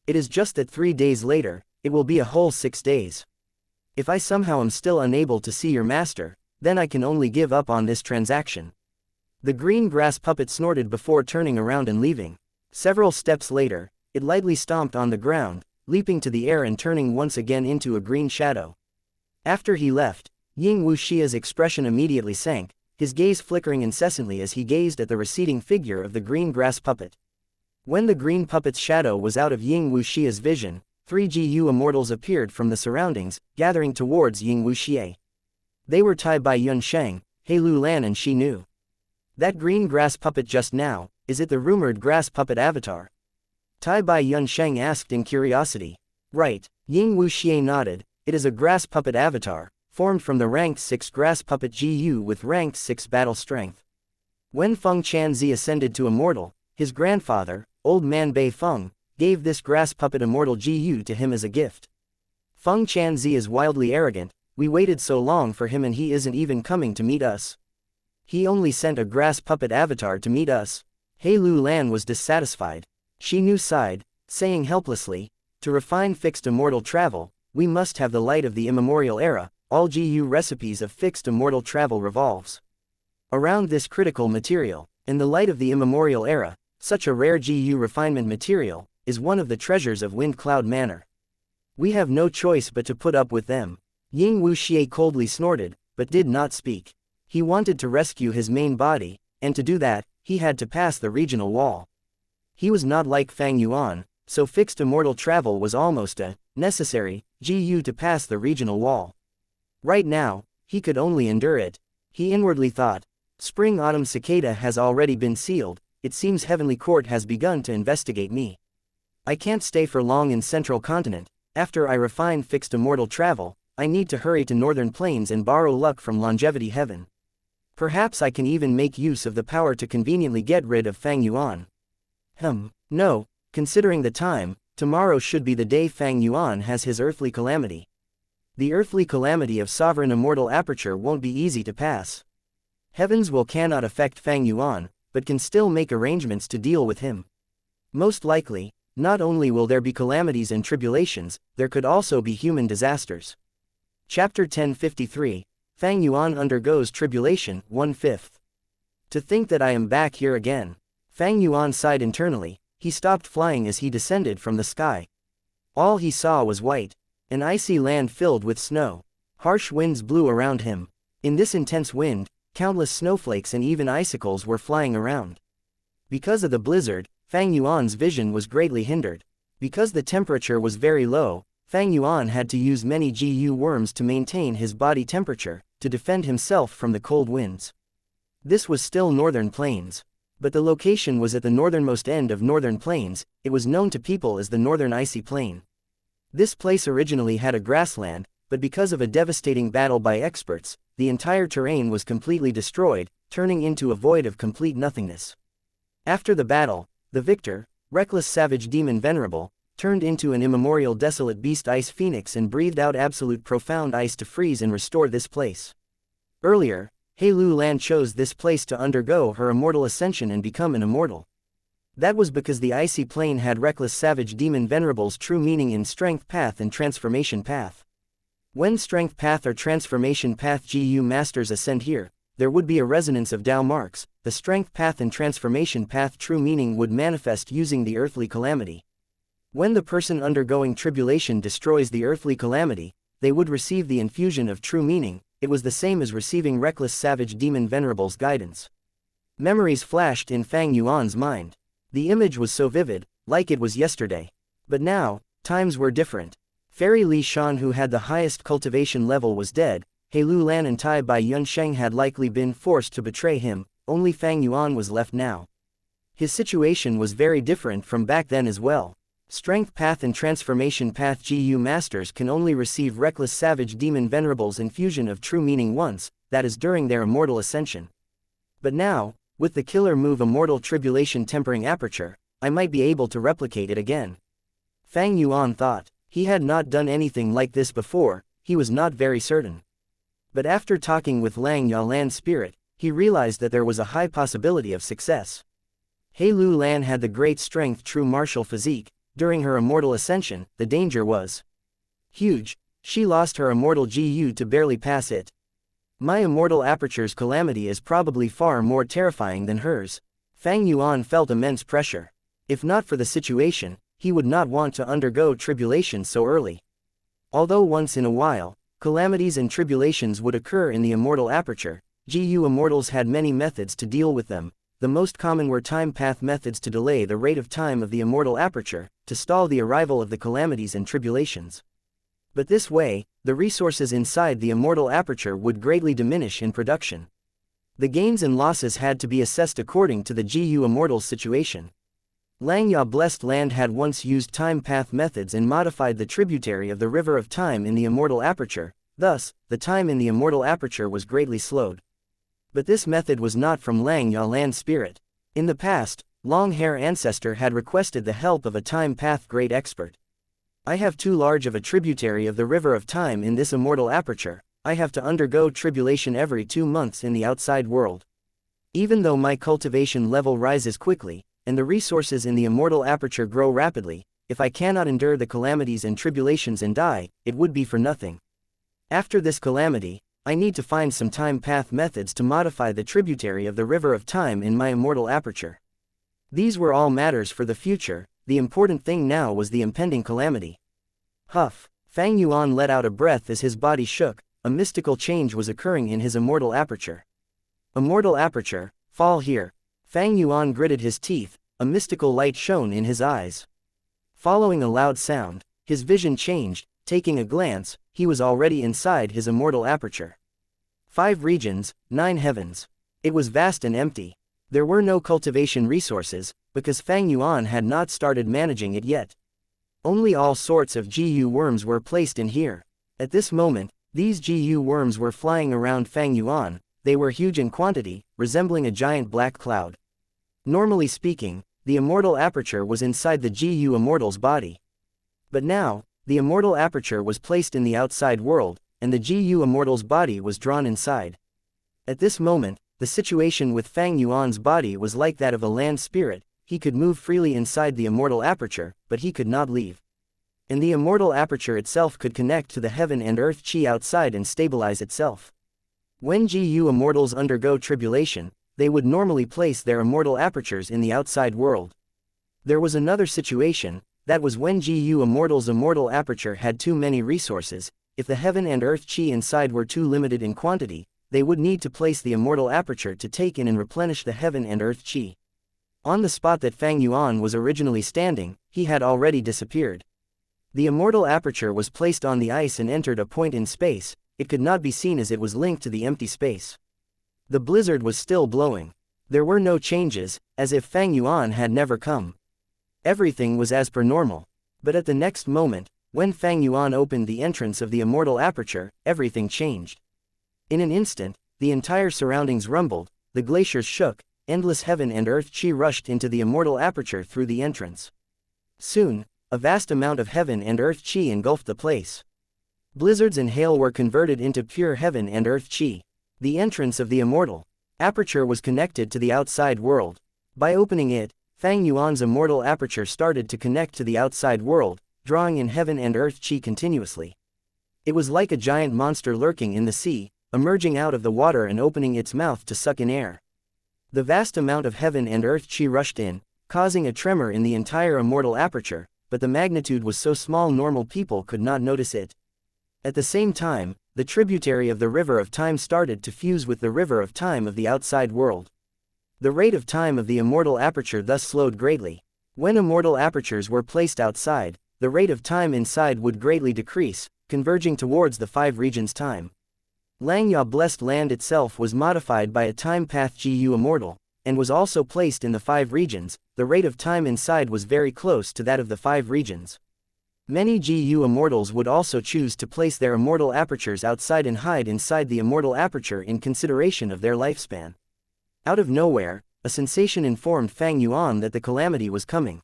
It is just that 3 days later, it will be a whole 6 days. If I somehow am still unable to see your master, then I can only give up on this transaction." The green grass puppet snorted before turning around and leaving. Several steps later, it lightly stomped on the ground, leaping to the air and turning once again into a green shadow. After he left, Ying Wuxia's expression immediately sank, his gaze flickering incessantly as he gazed at the receding figure of the green grass puppet. When the green puppet's shadow was out of Ying Wuxia's vision, 3 GU immortals appeared from the surroundings, gathering towards Ying Wuxia. They were Tai Bai Yunsheng, He Lu Lan and Shi Nu. "That green grass puppet just now, is it the rumored grass puppet avatar?" Tai Bai Yunsheng asked in curiosity. "Right," Ying Wuxia nodded, "it is a grass puppet avatar, formed from the ranked 6 grass puppet GU with ranked 6 battle strength. When Feng Chanzi ascended to Immortal, his grandfather, Old Man Bei Feng, gave this grass puppet Immortal GU to him as a gift. Feng Chanzi is wildly arrogant, we waited so long for him and he isn't even coming to meet us. He only sent a grass puppet avatar to meet us." He Lu Lan was dissatisfied. Shi Nu sighed, saying helplessly, "To refine fixed immortal travel, we must have the light of the immemorial era. All GU recipes of fixed immortal travel revolves around this critical material. In the light of the immemorial era, such a rare GU refinement material is one of the treasures of Wind Cloud Manor. We have no choice but to put up with them. Ying Wuxia coldly snorted, but did not speak. He wanted to rescue his main body, and to do that, he had to pass the regional wall. He was not like Fang Yuan, so fixed immortal travel was almost a necessary GU to pass the regional wall. Right now, he could only endure it. He inwardly thought, Spring-Autumn Cicada has already been sealed, it seems Heavenly Court has begun to investigate me. I can't stay for long in Central Continent. After I refine fixed immortal travel, I need to hurry to Northern Plains and borrow luck from Longevity Heaven. Perhaps I can even make use of the power to conveniently get rid of Fang Yuan. No, considering the time, tomorrow should be the day Fang Yuan has his earthly calamity. The earthly calamity of Sovereign Immortal Aperture won't be easy to pass. Heaven's will cannot affect Fang Yuan, but can still make arrangements to deal with him. Most likely, not only will there be calamities and tribulations, there could also be human disasters. Chapter 1053, Fang Yuan undergoes tribulation, 1/5. To think that I am back here again. Fang Yuan sighed internally. He stopped flying as he descended from the sky. All he saw was white, an icy land filled with snow. Harsh winds blew around him. In this intense wind, countless snowflakes and even icicles were flying around. Because of the blizzard, Fang Yuan's vision was greatly hindered. Because the temperature was very low, Fang Yuan had to use many GU worms to maintain his body temperature, to defend himself from the cold winds. This was still Northern Plains. But the location was at the northernmost end of Northern Plains. It was known to people as the Northern Icy Plain. This place originally had a grassland, but because of a devastating battle by experts, the entire terrain was completely destroyed, turning into a void of complete nothingness. After the battle, the victor, reckless savage demon Venerable, turned into an immemorial desolate beast ice phoenix and breathed out absolute profound ice to freeze and restore this place. Earlier, Heilu Lan chose this place to undergo her immortal ascension and become an immortal. That was because the icy plane had reckless savage demon Venerable's true meaning in strength path and transformation path. When strength path or transformation path GU masters ascend here, there would be a resonance of Tao marks. The strength path and transformation path true meaning would manifest using the earthly calamity. When the person undergoing tribulation destroys the earthly calamity, they would receive the infusion of true meaning. It was the same as receiving reckless savage demon Venerable's guidance. Memories flashed in Fang Yuan's mind. The image was so vivid, like it was yesterday. But now, times were different. Fairy Li Shan, who had the highest cultivation level, was dead. Heilu Lan and Tai Bai Yunsheng had likely been forced to betray him. Only Fang Yuan was left now. His situation was very different from back then as well. Strength path and transformation path GU masters can only receive reckless savage demon Venerable's infusion of true meaning once, that is during their immortal ascension. But now, with the killer move Immortal Tribulation Tempering Aperture, I might be able to replicate it again. Fang Yuan thought. He had not done anything like this before, he was not very certain. But after talking with Lang Yalan's spirit, he realized that there was a high possibility of success. Heilu Lan had the great strength true martial physique. During her immortal ascension, the danger was huge. She lost her immortal GU to barely pass it. My immortal aperture's calamity is probably far more terrifying than hers. Fang Yuan felt immense pressure. If not for the situation, he would not want to undergo tribulation so early. Although once in a while, calamities and tribulations would occur in the immortal aperture, GU immortals had many methods to deal with them. The most common were time path methods to delay the rate of time of the immortal aperture, to stall the arrival of the calamities and tribulations. But this way, the resources inside the immortal aperture would greatly diminish in production. The gains and losses had to be assessed according to the GU immortal's situation. Langya Blessed Land had once used time path methods and modified the tributary of the River of Time in the immortal aperture, thus, the time in the immortal aperture was greatly slowed. But this method was not from Langya Land's spirit. In the past, Long Hair Ancestor had requested the help of a time path great expert. I have too large of a tributary of the River of Time in this immortal aperture. I have to undergo tribulation every 2 months in the outside world. Even though my cultivation level rises quickly, and the resources in the immortal aperture grow rapidly, if I cannot endure the calamities and tribulations and die, it would be for nothing. After this calamity, I need to find some time path methods to modify the tributary of the River of Time in my immortal aperture. These were all matters for the future. the important thing now was the impending calamity. Huff! Fang Yuan let out a breath as his body shook. A mystical change was occurring in his immortal aperture. Immortal aperture, fall here. Fang Yuan gritted his teeth, a mystical light shone in his eyes. Following a loud sound, his vision changed. Taking a glance, he was already inside his immortal aperture. 5 regions, 9 heavens. It was vast and empty. There were no cultivation resources, because Fang Yuan had not started managing it yet. Only all sorts of GU worms were placed in here. At this moment, these GU worms were flying around Fang Yuan. They were huge in quantity, resembling a giant black cloud. Normally speaking, the immortal aperture was inside the GU immortal's body. But now, the immortal aperture was placed in the outside world, and the GU immortal's body was drawn inside. At this moment, the situation with Fang Yuan's body was like that of a land spirit. He could move freely inside the immortal aperture, but he could not leave. And the immortal aperture itself could connect to the heaven and earth chi outside and stabilize itself. When GU immortals undergo tribulation, they would normally place their immortal apertures in the outside world. There was another situation, that was when GU immortals' immortal aperture had too many resources. If the heaven and earth chi inside were too limited in quantity, they would need to place the immortal aperture to take in and replenish the heaven and earth chi. On the spot that Fang Yuan was originally standing, he had already disappeared. The immortal aperture was placed on the ice and entered a point in space. It could not be seen as it was linked to the empty space. The blizzard was still blowing. There were no changes, as if Fang Yuan had never come. Everything was as per normal. But at the next moment, when Fang Yuan opened the entrance of the immortal aperture, everything changed. In an instant, the entire surroundings rumbled, the glaciers shook, endless heaven and earth chi rushed into the immortal aperture through the entrance. Soon, a vast amount of heaven and earth chi engulfed the place. Blizzards and hail were converted into pure heaven and earth chi. The entrance of the immortal aperture was connected to the outside world. By opening it, Fang Yuan's immortal aperture started to connect to the outside world, drawing in heaven and earth chi continuously. It was like a giant monster lurking in the sea, emerging out of the water and opening its mouth to suck in air. The vast amount of heaven and earth chi rushed in, causing a tremor in the entire immortal aperture, but the magnitude was so small normal people could not notice it. At the same time, the tributary of the river of time started to fuse with the river of time of the outside world. The rate of time of the immortal aperture thus slowed greatly. When immortal apertures were placed outside, the rate of time inside would greatly decrease, converging towards the 5 regions time. Langya blessed land itself was modified by a time path GU immortal, and was also placed in the 5 regions. The rate of time inside was very close to that of the 5 regions. Many GU immortals would also choose to place their immortal apertures outside and hide inside the immortal aperture in consideration of their lifespan. Out of nowhere, a sensation informed Fang Yuan that the calamity was coming.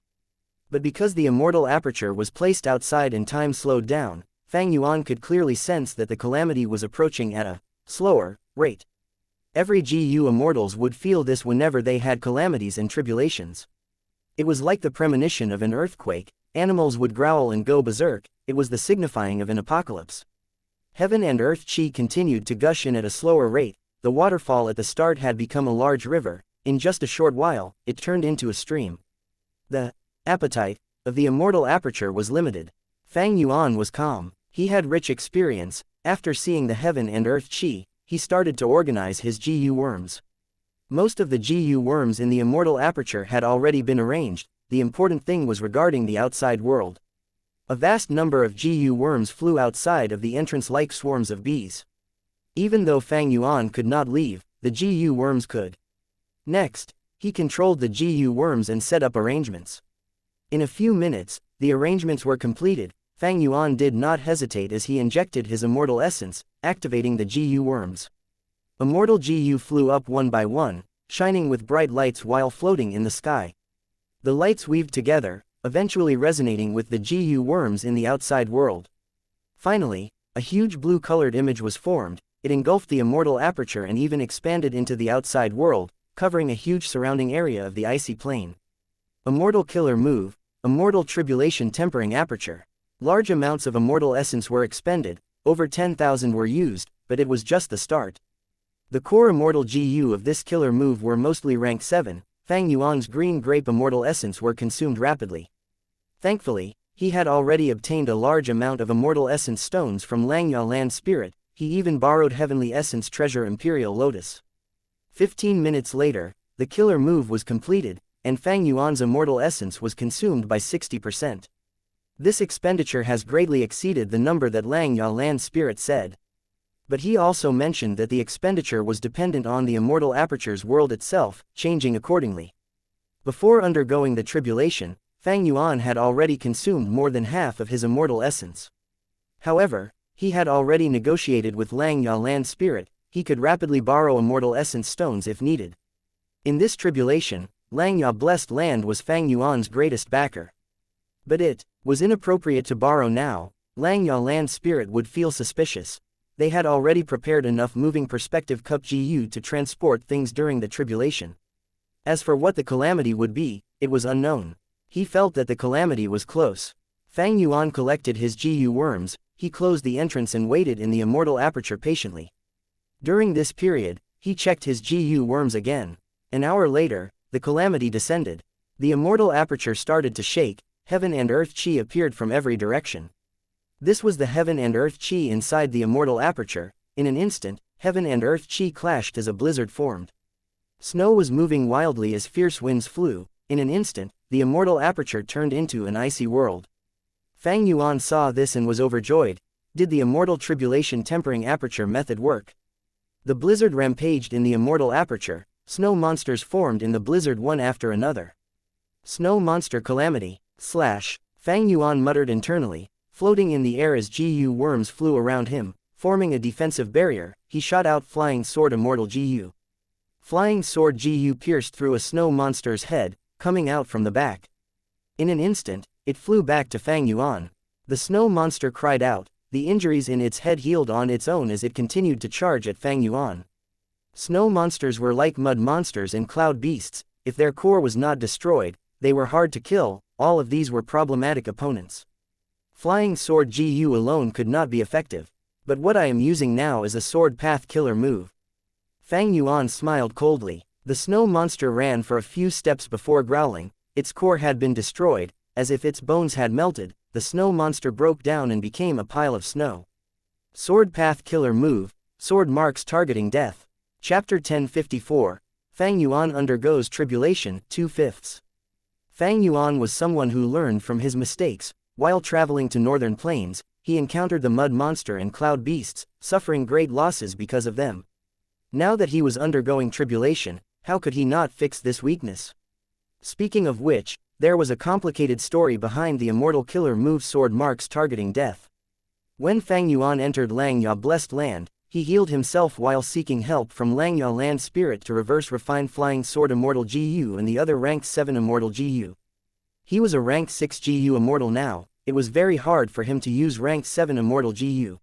But because the immortal aperture was placed outside and time slowed down, Fang Yuan could clearly sense that the calamity was approaching at a slower rate. Every GU immortals would feel this whenever they had calamities and tribulations. It was like the premonition of an earthquake. Animals would growl and go berserk. It was the signifying of an apocalypse. Heaven and earth chi continued to gush in at a slower rate. The waterfall at the start had become a large river. In just a short while, it turned into a stream. The appetite of the immortal aperture was limited. Fang Yuan was calm. He had rich experience. After seeing the heaven and earth chi, he started to organize his GU worms. Most of the GU worms in the immortal aperture had already been arranged. The important thing was regarding the outside world. A vast number of GU worms flew outside of the entrance like swarms of bees. Even though Fang Yuan could not leave, the GU worms could. Next, he controlled the GU worms and set up arrangements. In a few minutes, the arrangements were completed. Fang Yuan did not hesitate as he injected his immortal essence, activating the GU worms. Immortal GU flew up one by one, shining with bright lights while floating in the sky. The lights weaved together, eventually resonating with the GU worms in the outside world. Finally, a huge blue-colored image was formed. It engulfed the immortal aperture and even expanded into the outside world, covering a huge surrounding area of the icy plain. Immortal killer move, immortal tribulation tempering aperture. Large amounts of immortal essence were expended, over 10,000 were used, but it was just the start. The core immortal GU of this killer move were mostly rank 7. Fang Yuan's green grape immortal essence were consumed rapidly. Thankfully, he had already obtained a large amount of immortal essence stones from Xianxia Land Spirit. He even borrowed heavenly essence treasure Imperial Lotus. 15 minutes later, the killer move was completed, and Fang Yuan's immortal essence was consumed by 60%. This expenditure has greatly exceeded the number that Xianxia Land Spirit said. But he also mentioned that the expenditure was dependent on the immortal aperture's world itself, changing accordingly. Before undergoing the tribulation, Fang Yuan had already consumed more than half of his immortal essence. However, he had already negotiated with Xianxia Land Spirit. He could rapidly borrow immortal essence stones if needed. In this tribulation, Xianxia Blessed Land was Fang Yuan's greatest backer. But it was inappropriate to borrow now. Xianxia Land Spirit would feel suspicious. They had already prepared enough moving perspective cup GU to transport things during the tribulation. As for what the calamity would be, it was unknown. He felt that the calamity was close. Fang Yuan collected his GU worms. He closed the entrance and waited in the immortal aperture patiently. During this period, he checked his GU worms again. An hour later, the calamity descended. The immortal aperture started to shake. Heaven and earth chi appeared from every direction. This was the heaven and earth chi inside the immortal aperture. In an instant, heaven and earth chi clashed as a blizzard formed. Snow was moving wildly as fierce winds flew. In an instant, the immortal aperture turned into an icy world. Fang Yuan saw this and was overjoyed. Did the immortal tribulation tempering aperture method work? The blizzard rampaged in the immortal aperture. Snow monsters formed in the blizzard one after another. Snow monster calamity. Fang Yuan muttered internally. Floating in the air as GU worms flew around him, forming a defensive barrier, he shot out Flying Sword Immortal GU. Flying Sword GU pierced through a snow monster's head, coming out from the back. In an instant, it flew back to Fang Yuan. The snow monster cried out. The injuries in its head healed on its own as it continued to charge at Fang Yuan. Snow monsters were like mud monsters and cloud beasts. If their core was not destroyed, they were hard to kill. All of these were problematic opponents. Flying Sword GU alone could not be effective. But what I am using now is a sword path killer move. Fang Yuan smiled coldly. The snow monster ran for a few steps before growling. Its core had been destroyed. As if its bones had melted, the snow monster broke down and became a pile of snow. Sword path killer move. Sword marks targeting death. Chapter 1054. Fang Yuan undergoes tribulation, 2/5. Fang Yuan was someone who learned from his mistakes. While traveling to northern plains, he encountered the mud monster and cloud beasts, suffering great losses because of them. Now that he was undergoing tribulation, how could he not fix this weakness? Speaking of which, there was a complicated story behind the immortal killer move sword marks targeting death. When Fang Yuan entered Xianxia Blessed Land, he healed himself while seeking help from Xianxia Land Spirit to reverse refine Flying Sword Immortal GU and the other rank 7 Immortal GU. He was a rank 6 GU Immortal now. It was very hard for him to use rank 7 Immortal GU.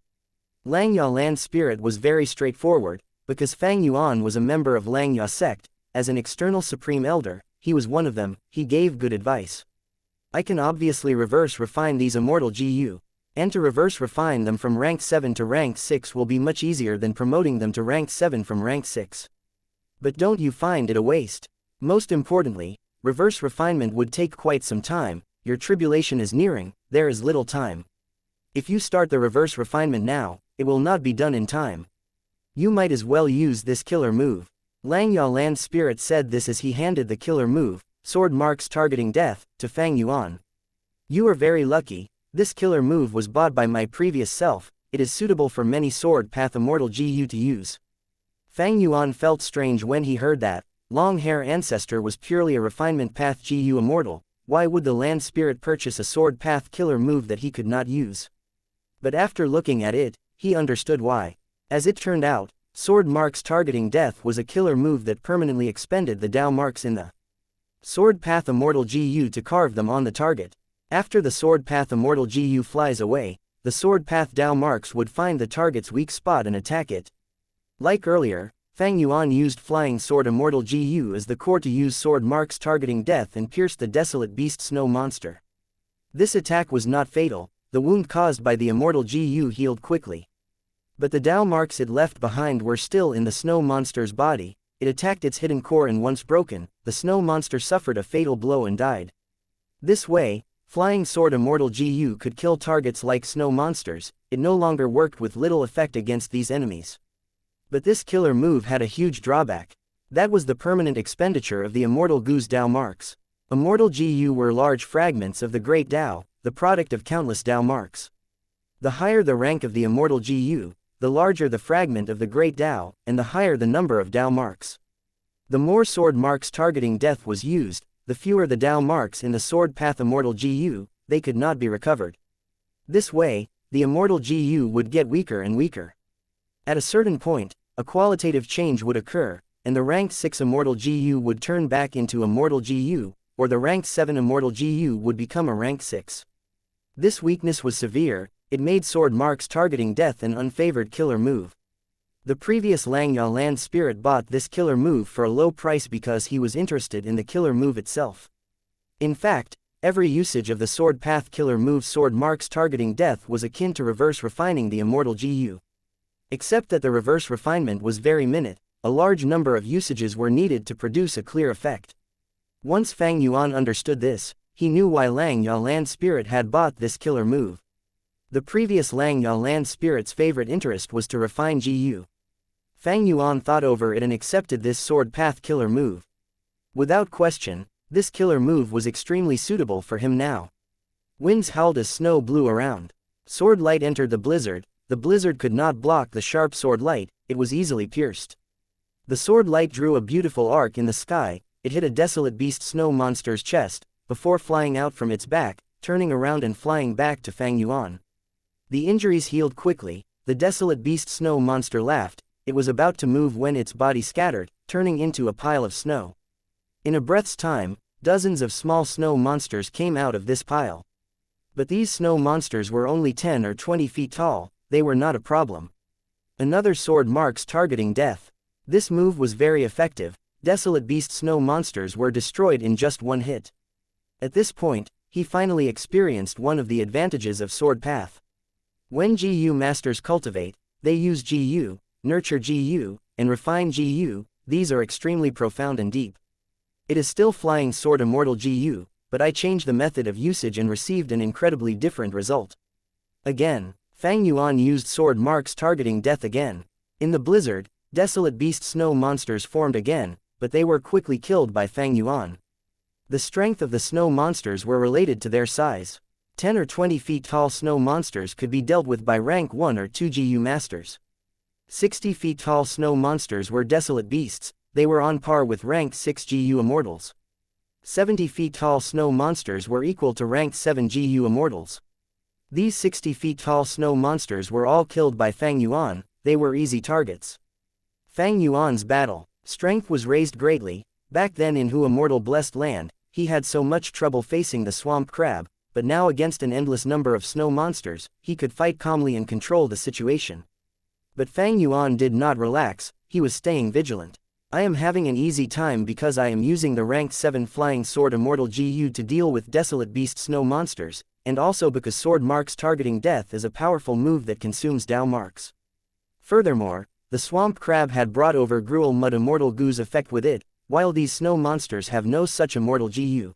Xianxia Land Spirit was very straightforward, because Fang Yuan was a member of Xianxia sect. As an external supreme elder, he was one of them. He gave good advice. I can obviously reverse refine these Immortal GU. And to reverse refine them from rank 7 to rank 6 will be much easier than promoting them to rank 7 from rank 6. But don't you find it a waste? Most importantly, reverse refinement would take quite some time. Your tribulation is nearing, there is little time. If you start the reverse refinement now, it will not be done in time. You might as well use this killer move. Xianxia Land Spirit said this as he handed the killer move, sword marks targeting death, to Fang Yuan. You are very lucky. This killer move was bought by my previous self. It is suitable for many sword path immortal GU to use. Fang Yuan felt strange when he heard that. Long Hair Ancestor was purely a refinement path GU immortal. Why would the land spirit purchase a sword path killer move that he could not use? But after looking at it, he understood why. As it turned out, sword marks targeting death was a killer move that permanently expended the Dao marks in the sword path immortal GU to carve them on the target. After the sword path immortal GU flies away, the sword path Dao marks would find the target's weak spot and attack it. Like earlier, Fang Yuan used Flying Sword Immortal GU as the core to use sword marks targeting death and pierce the desolate beast snow monster. This attack was not fatal. The wound caused by the Immortal GU healed quickly. But the Dao marks it left behind were still in the snow monster's body. It attacked its hidden core and once broken, the snow monster suffered a fatal blow and died. This way, Flying Sword Immortal GU could kill targets like snow monsters. It no longer worked with little effect against these enemies. But this killer move had a huge drawback. That was the permanent expenditure of the Immortal GU's Dao marks. Immortal GU were large fragments of the Great Dao, the product of countless Dao marks. The higher the rank of the Immortal GU, the larger the fragment of the Great Dao, and the higher the number of Dao marks. The more sword marks targeting death was used, the fewer the Dao marks in the sword path Immortal GU, they could not be recovered. This way, the Immortal GU would get weaker and weaker. At a certain point, a qualitative change would occur, and the ranked 6 Immortal GU would turn back into Immortal GU, or the ranked 7 Immortal GU would become a ranked 6. This weakness was severe. It made sword marks targeting death an unfavored killer move. The previous Xianxia land spirit bought this killer move for a low price because he was interested in the killer move itself. In fact, every usage of the sword path killer move sword marks targeting death was akin to reverse refining the Immortal GU. Except that the reverse refinement was very minute, a large number of usages were needed to produce a clear effect. Once Fang Yuan understood this, he knew why Xianxia land spirit had bought this killer move. The previous Xianxia land spirit's favorite interest was to refine GU. Fang Yuan thought over it and accepted this sword path killer move. Without question, this killer move was extremely suitable for him now. Winds howled as snow blew around. Sword light entered the blizzard could not block the sharp sword light, it was easily pierced. The sword light drew a beautiful arc in the sky, it hit a desolate beast snow monster's chest, before flying out from its back, turning around and flying back to Fang Yuan. The injuries healed quickly, the desolate beast snow monster laughed, it was about to move when its body scattered, turning into a pile of snow. In a breath's time, dozens of small snow monsters came out of this pile. But these snow monsters were only 10 or 20 feet tall, they were not a problem. Another sword marks targeting death. This move was very effective, desolate beast snow monsters were destroyed in just one hit. At this point, he finally experienced one of the advantages of sword path. When GU masters cultivate, they use GU, nurture GU, and refine GU, these are extremely profound and deep. It is still Flying Sword Immortal GU, but I changed the method of usage and received an incredibly different result. Again, Fang Yuan used sword marks targeting death again. In the blizzard, desolate beast snow monsters formed again, but they were quickly killed by Fang Yuan. The strength of the snow monsters were related to their size. 10 or 20 feet tall snow monsters could be dealt with by rank 1 or 2 GU masters. 60 feet tall snow monsters were desolate beasts, they were on par with ranked 6 GU immortals. 70 feet tall snow monsters were equal to ranked 7 GU immortals. These 60 feet tall snow monsters were all killed by Fang Yuan, they were easy targets. Fang Yuan's battle strength was raised greatly. Back then in Hu Immortal Blessed Land, he had so much trouble facing the swamp crab, but now against an endless number of snow monsters, he could fight calmly and control the situation. But Fang Yuan did not relax, he was staying vigilant. I am having an easy time because I am using the ranked 7 Flying Sword Immortal GU to deal with desolate beast snow monsters, and also because sword marks targeting death is a powerful move that consumes Dao marks. Furthermore, the swamp crab had brought over Gruel Mud Immortal GU's effect with it, while these snow monsters have no such Immortal GU.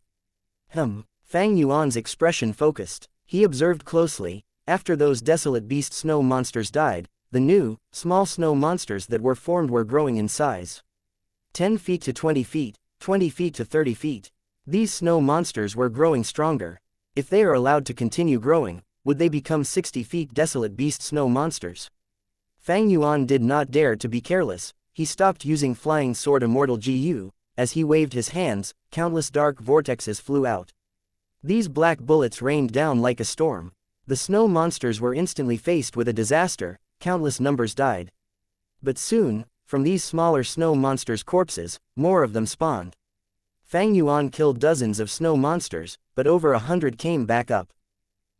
Fang Yuan's expression focused. He observed closely. After those desolate beast snow monsters died, the new, small snow monsters that were formed were growing in size. 10 feet to 20 feet, 20 feet to 30 feet. These snow monsters were growing stronger. If they are allowed to continue growing, would they become 60 feet desolate beast snow monsters? Fang Yuan did not dare to be careless, he stopped using Flying Sword Immortal GU. As he waved his hands, countless dark vortexes flew out. These black bullets rained down like a storm. The snow monsters were instantly faced with a disaster, countless numbers died. But soon, from these smaller snow monsters' corpses, more of them spawned. Fang Yuan killed dozens of snow monsters, but over 100 came back up.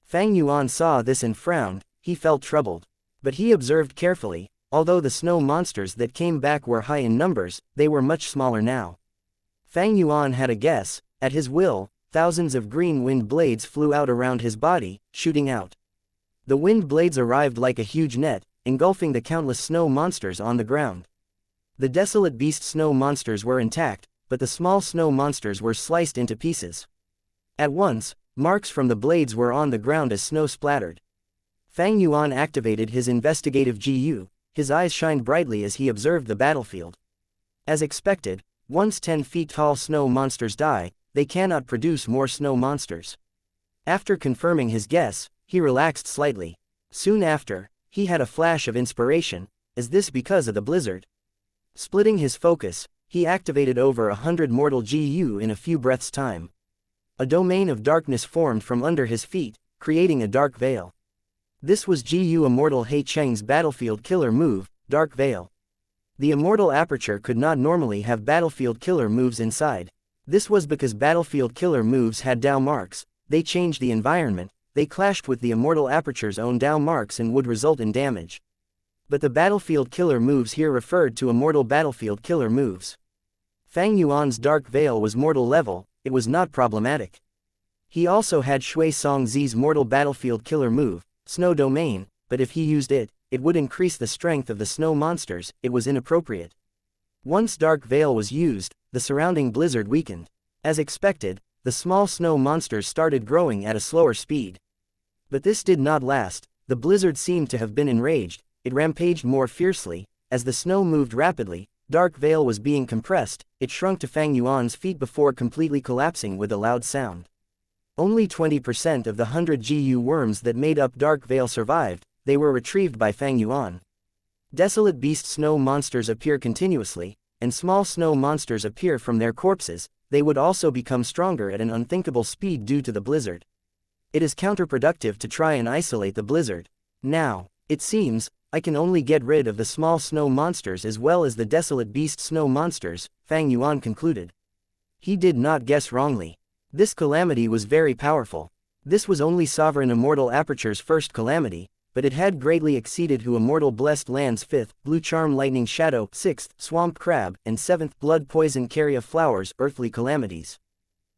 Fang Yuan saw this and frowned, he felt troubled. But he observed carefully, although the snow monsters that came back were high in numbers, they were much smaller now. Fang Yuan had a guess, at his will. Thousands of green wind blades flew out around his body, shooting out. The wind blades arrived like a huge net, engulfing the countless snow monsters on the ground. The desolate beast snow monsters were intact, but the small snow monsters were sliced into pieces. At once, Marks from the blades were on the ground as snow splattered. Fang Yuan activated his investigative GU, his eyes shined brightly as he observed the battlefield. As expected, once 10 feet tall snow monsters die, they cannot produce more snow monsters. After confirming his guess, he relaxed slightly. Soon after, he had a flash of inspiration. Is this because of the blizzard? Splitting his focus, he activated over 100 mortal GU in a few breaths' time. A domain of darkness formed from under his feet, creating a dark veil. This was GU Immortal He Cheng's battlefield killer move, Dark Veil. The Immortal aperture could not normally have battlefield killer moves inside. This was because battlefield killer moves had Dao marks, they changed the environment, they clashed with the Immortal aperture's own Dao marks and would result in damage. But the battlefield killer moves here referred to Immortal battlefield killer moves. Fang Yuan's Dark Veil was mortal level, it was not problematic. He also had Shui Songzi's mortal battlefield killer move, Snow Domain, but if he used it, it would increase the strength of the snow monsters, it was inappropriate. Once Dark Veil was used, the surrounding blizzard weakened. As expected, the small snow monsters started growing at a slower speed. But this did not last, the blizzard seemed to have been enraged, it rampaged more fiercely. As the snow moved rapidly, Dark Veil was being compressed, it shrunk to Fang Yuan's feet before completely collapsing with a loud sound. Only 20% of the 100 GU worms that made up Dark Veil survived, they were retrieved by Fang Yuan. Desolate beast snow monsters appear continuously, and small snow monsters appear from their corpses, they would also become stronger at an unthinkable speed due to the blizzard. It is counterproductive to try and isolate the blizzard. Now, it seems, I can only get rid of the small snow monsters as well as the desolate beast snow monsters, Fang Yuan concluded. He did not guess wrongly. This calamity was very powerful. This was only Sovereign Immortal Aperture's first calamity, but it had greatly exceeded Hu Immortal Blessed Land's 5th, Blue Charm Lightning Shadow 6th, Swamp Crab, and 7th, Blood Poison Carrier Flowers earthly calamities.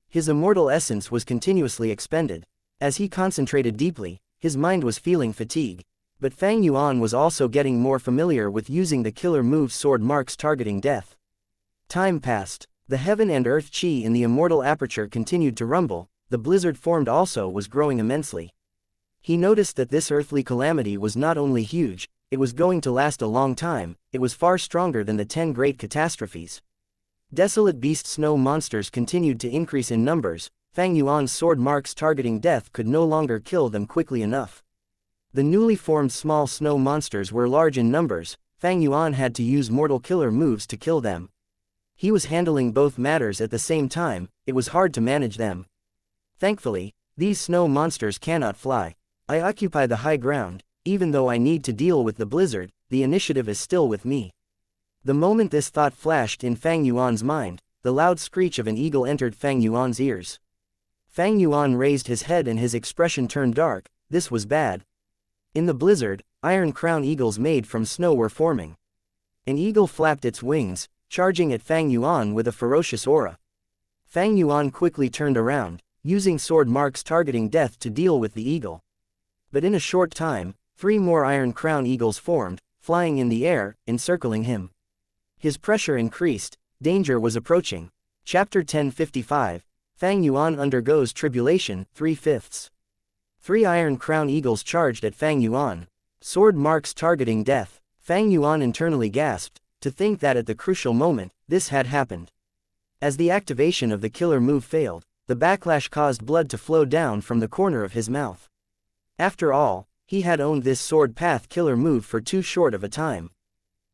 His immortal essence was continuously expended. As he concentrated deeply, his mind was feeling fatigue. But Fang Yuan was also getting more familiar with using the killer move Sword Marks targeting death. Time passed. The heaven and earth chi in the immortal aperture continued to rumble, the blizzard formed also was growing immensely. He noticed that this earthly calamity was not only huge, it was going to last a long time, it was far stronger than the 10 great catastrophes. Desolate beast snow monsters continued to increase in numbers, Fang Yuan's sword marks targeting death could no longer kill them quickly enough. The newly formed small snow monsters were large in numbers, Fang Yuan had to use mortal killer moves to kill them. He was handling both matters at the same time, it was hard to manage them. Thankfully, these snow monsters cannot fly. I occupy the high ground, even though I need to deal with the blizzard, the initiative is still with me. The moment this thought flashed in Fang Yuan's mind, the loud screech of an eagle entered Fang Yuan's ears. Fang Yuan raised his head and his expression turned dark, this was bad. In the blizzard, iron crown eagles made from snow were forming. An eagle flapped its wings, charging at Fang Yuan with a ferocious aura. Fang Yuan quickly turned around, using sword marks targeting death to deal with the eagle. But in a short time, 3 more iron crown eagles formed, flying in the air, encircling him. His pressure increased, danger was approaching. Chapter 1055, Fang Yuan undergoes tribulation, 3/5. 3 iron crown eagles charged at Fang Yuan. Sword marks targeting death. Fang Yuan internally gasped, to think that at the crucial moment, this had happened. As the activation of the killer move failed, the backlash caused blood to flow down from the corner of his mouth. After all, he had owned this sword path killer move for too short of a time.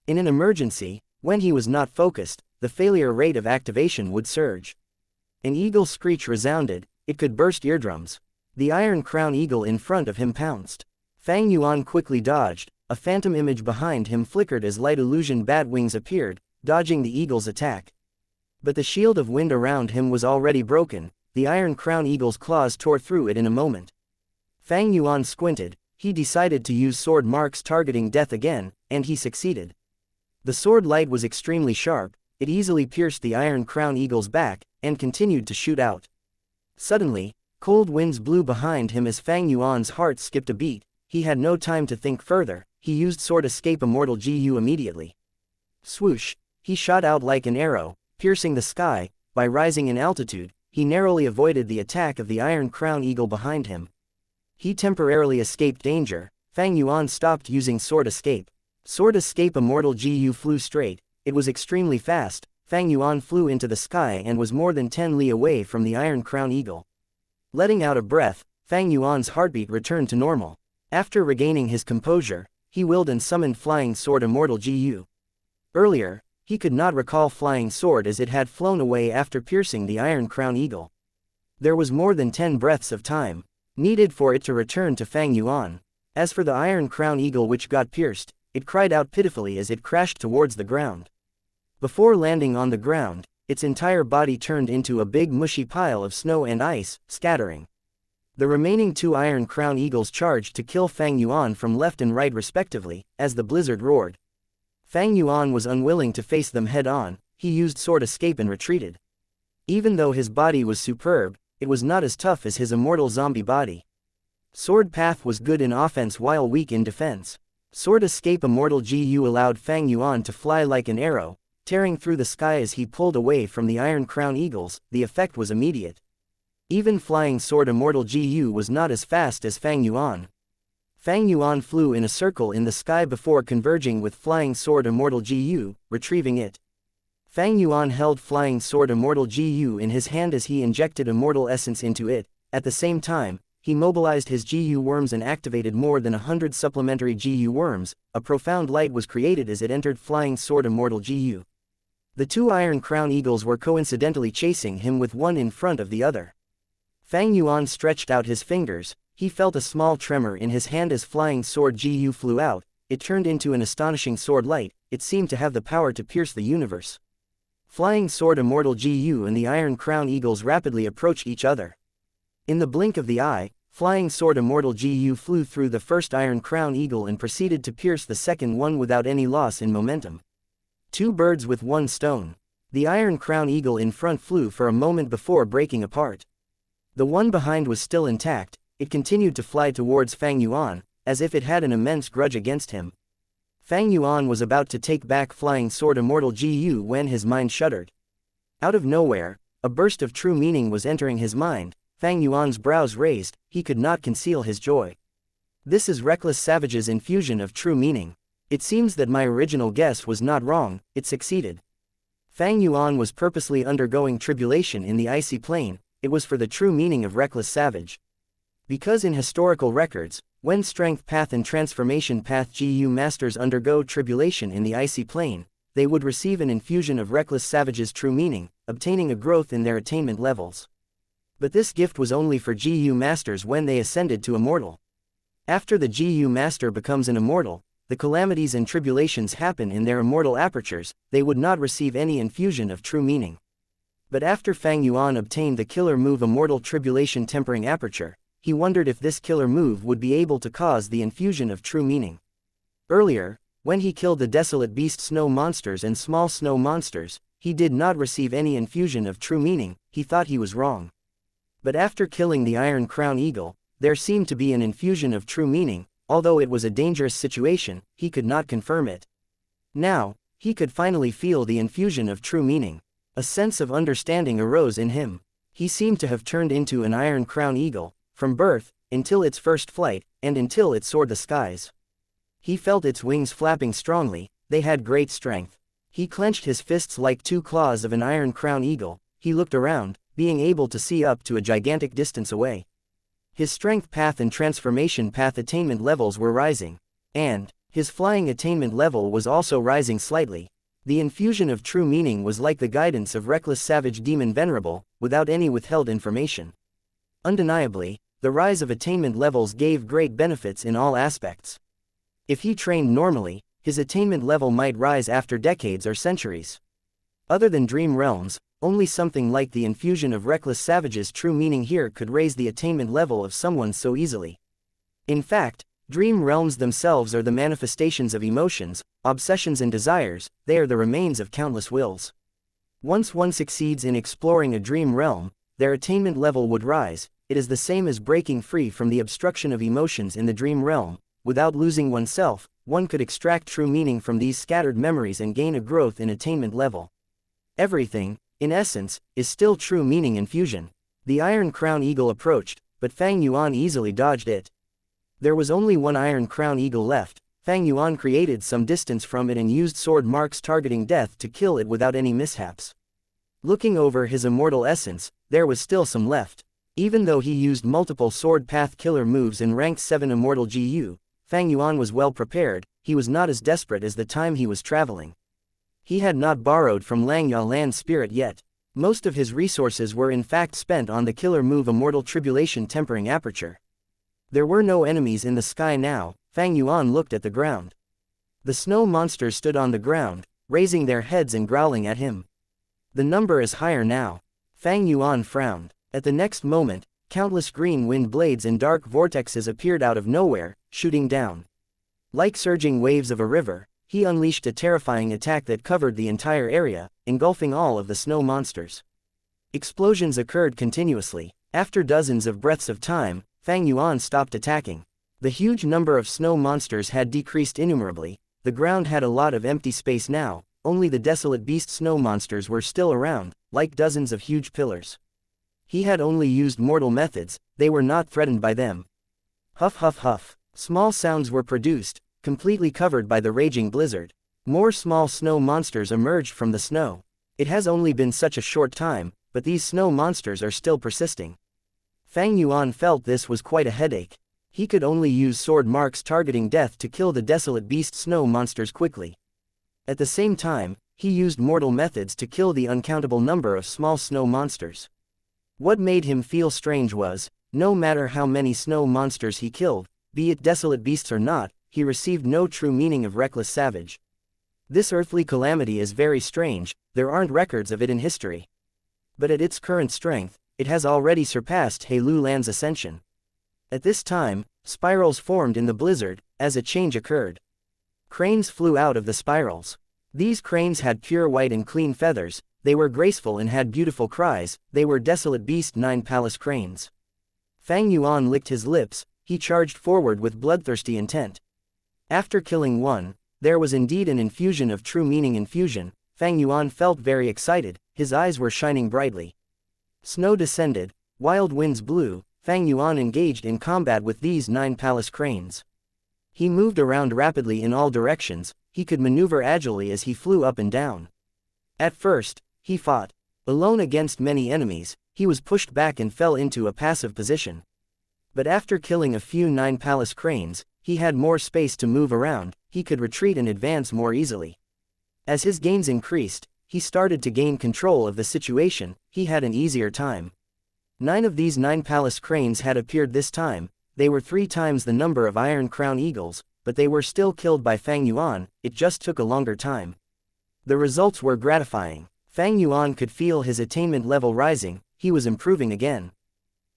In an emergency, when he was not focused, the failure rate of activation would surge. An eagle's screech resounded, it could burst eardrums. The iron crown eagle in front of him pounced. Fang Yuan quickly dodged, a phantom image behind him flickered as light illusion bat wings appeared, dodging the eagle's attack. But the shield of wind around him was already broken, the iron crown eagle's claws tore through it in a moment. Fang Yuan squinted, he decided to use sword marks targeting death again, and he succeeded. The sword light was extremely sharp, it easily pierced the iron crown eagle's back, and continued to shoot out. Suddenly, cold winds blew behind him as Fang Yuan's heart skipped a beat, he had no time to think further, he used sword escape immortal GU immediately. Swoosh, he shot out like an arrow, piercing the sky, by rising in altitude, he narrowly avoided the attack of the Iron Crown Eagle behind him. He temporarily escaped danger. Fang Yuan stopped using Sword Escape. Sword Escape Immortal Gu flew straight. It was extremely fast. Fang Yuan flew into the sky and was more than 10 li away from the Iron Crown Eagle. Letting out a breath, Fang Yuan's heartbeat returned to normal. After regaining his composure, he willed and summoned Flying Sword Immortal Gu. Earlier, he could not recall Flying Sword as it had flown away after piercing the Iron Crown Eagle. There was more than 10 breaths of time needed for it to return to Fang Yuan. As for the Iron Crown Eagle which got pierced, it cried out pitifully as it crashed towards the ground. Before landing on the ground, its entire body turned into a big mushy pile of snow and ice, scattering. The remaining 2 Iron Crown Eagles charged to kill Fang Yuan from left and right respectively, as the blizzard roared. Fang Yuan was unwilling to face them head-on. He used Sword Escape and retreated. Even though his body was superb, it was not as tough as his immortal zombie body. Sword Path was good in offense while weak in defense. Sword Escape Immortal Gu allowed Fang Yuan to fly like an arrow, tearing through the sky as he pulled away from the Iron Crown Eagles. The effect was immediate. Even Flying Sword Immortal Gu was not as fast as Fang Yuan. Fang Yuan flew in a circle in the sky before converging with Flying Sword Immortal Gu, retrieving it. Fang Yuan held Flying Sword Immortal Gu in his hand as he injected immortal essence into it. At the same time, he mobilized his Gu worms and activated more than 100 supplementary Gu worms. A profound light was created as it entered Flying Sword Immortal Gu. The 2 Iron Crown Eagles were coincidentally chasing him with one in front of the other. Fang Yuan stretched out his fingers. He felt a small tremor in his hand as Flying Sword Gu flew out. It turned into an astonishing sword light. It seemed to have the power to pierce the universe. Flying Sword Immortal Gu and the Iron Crown Eagles rapidly approached each other. In the blink of the eye, Flying Sword Immortal Gu flew through the first Iron Crown Eagle and proceeded to pierce the second one without any loss in momentum. 2 birds with 1 stone. The Iron Crown Eagle in front flew for a moment before breaking apart. The one behind was still intact. It continued to fly towards Fang Yuan, as if it had an immense grudge against him. Fang Yuan was about to take back Flying Sword Immortal Gu when his mind shuddered. Out of nowhere, a burst of true meaning was entering his mind. Fang Yuan's brows raised. He could not conceal his joy. This is Reckless Savage's infusion of true meaning. It seems that my original guess was not wrong. It succeeded. Fang Yuan was purposely undergoing tribulation in the icy plane. It was for the true meaning of Reckless Savage. Because in historical records, when Strength Path and Transformation Path Gu Masters undergo tribulation in the icy plane, they would receive an infusion of Reckless Savage's true meaning, obtaining a growth in their attainment levels. But this gift was only for Gu Masters when they ascended to Immortal. After the Gu Master becomes an Immortal, the calamities and tribulations happen in their immortal apertures. They would not receive any infusion of true meaning. But after Fang Yuan obtained the killer move Immortal Tribulation Tempering Aperture, he wondered if this killer move would be able to cause the infusion of true meaning. Earlier, when he killed the Desolate Beast Snow Monsters and Small Snow Monsters, he did not receive any infusion of true meaning. He thought he was wrong. But after killing the Iron Crown Eagle, there seemed to be an infusion of true meaning. Although it was a dangerous situation, he could not confirm it. Now, he could finally feel the infusion of true meaning. A sense of understanding arose in him. He seemed to have turned into an Iron Crown Eagle, from birth, until its first flight, and until it soared the skies. He felt its wings flapping strongly. They had great strength. He clenched his fists like 2 claws of an Iron Crown Eagle. He looked around, being able to see up to a gigantic distance away. His Strength Path and Transformation Path attainment levels were rising. And his Flying attainment level was also rising slightly. The infusion of true meaning was like the guidance of Reckless Savage Demon Venerable, without any withheld information. Undeniably, the rise of attainment levels gave great benefits in all aspects. If he trained normally, his attainment level might rise after decades or centuries. Other than Dream Realms, only something like the infusion of Reckless Savage's true meaning here could raise the attainment level of someone so easily. In fact, Dream Realms themselves are the manifestations of emotions, obsessions and desires. They are the remains of countless wills. Once one succeeds in exploring a dream realm, their attainment level would rise. It is the same as breaking free from the obstruction of emotions in the dream realm. Without losing oneself, one could extract true meaning from these scattered memories and gain a growth in attainment level. Everything, in essence, is still true meaning infusion. The Iron Crown Eagle approached, but Fang Yuan easily dodged it. There was only one Iron Crown Eagle left. Fang Yuan created some distance from it and used sword marks targeting death to kill it without any mishaps. Looking over his immortal essence, there was still some left. Even though he used multiple sword path killer moves in rank 7 immortal GU, Fang Yuan was well prepared. He was not as desperate as the time he was traveling. He had not borrowed from Langya Land Spirit yet. Most of his resources were in fact spent on the killer move Immortal Tribulation Tempering Aperture. There were no enemies in the sky now. Fang Yuan looked at the ground. The snow monsters stood on the ground, raising their heads and growling at him. The number is higher now. Fang Yuan frowned. At the next moment, countless green wind blades and dark vortexes appeared out of nowhere, shooting down. Like surging waves of a river, he unleashed a terrifying attack that covered the entire area, engulfing all of the snow monsters. Explosions occurred continuously. After dozens of breaths of time, Fang Yuan stopped attacking. The huge number of snow monsters had decreased innumerably. The ground had a lot of empty space now. Only the desolate beast snow monsters were still around, like dozens of huge pillars. He had only used mortal methods. They were not threatened by them. Huff huff huff. Small sounds were produced, completely covered by the raging blizzard. More small snow monsters emerged from the snow. It has only been such a short time, but these snow monsters are still persisting. Fang Yuan felt this was quite a headache. He could only use sword marks targeting death to kill the desolate beast snow monsters quickly. At the same time, he used mortal methods to kill the uncountable number of small snow monsters. What made him feel strange was, no matter how many snow monsters he killed, be it desolate beasts or not, he received no true meaning of reckless savage. This earthly calamity is very strange. There aren't records of it in history. But at its current strength, it has already surpassed Heilu Land's ascension. At this time, spirals formed in the blizzard, as a change occurred. Cranes flew out of the spirals. These cranes had pure white and clean feathers. They were graceful and had beautiful cries. They were desolate beast 9 palace cranes. Fang Yuan licked his lips. He charged forward with bloodthirsty intent. After killing one, there was indeed an infusion of true meaning infusion. Fang Yuan felt very excited. His eyes were shining brightly. Snow descended. Wild winds blew. Fang Yuan engaged in combat with these 9 palace cranes. He moved around rapidly in all directions. He could maneuver agilely as he flew up and down. At first, he fought alone against many enemies. He was pushed back and fell into a passive position. But after killing a few 9 palace cranes, he had more space to move around. He could retreat and advance more easily. As his gains increased, he started to gain control of the situation. He had an easier time. 9 of these 9 palace cranes had appeared this time. They were 3 times the number of Iron Crown Eagles, but they were still killed by Fang Yuan. It just took a longer time. The results were gratifying. Fang Yuan could feel his attainment level rising. He was improving again.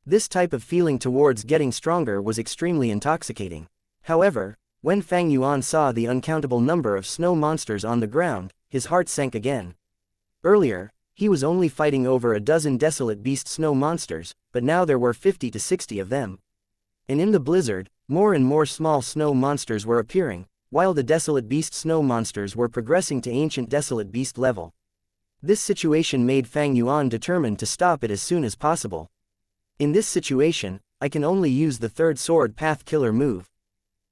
This type of feeling towards getting stronger was extremely intoxicating. However, when Fang Yuan saw the uncountable number of snow monsters on the ground, his heart sank again. Earlier, he was only fighting over a dozen desolate beast snow monsters, but now there were 50 to 60 of them. And in the blizzard, more and more small snow monsters were appearing, while the desolate beast snow monsters were progressing to ancient desolate beast level. This situation made Fang Yuan determined to stop it as soon as possible. In this situation, I can only use the third sword path killer move.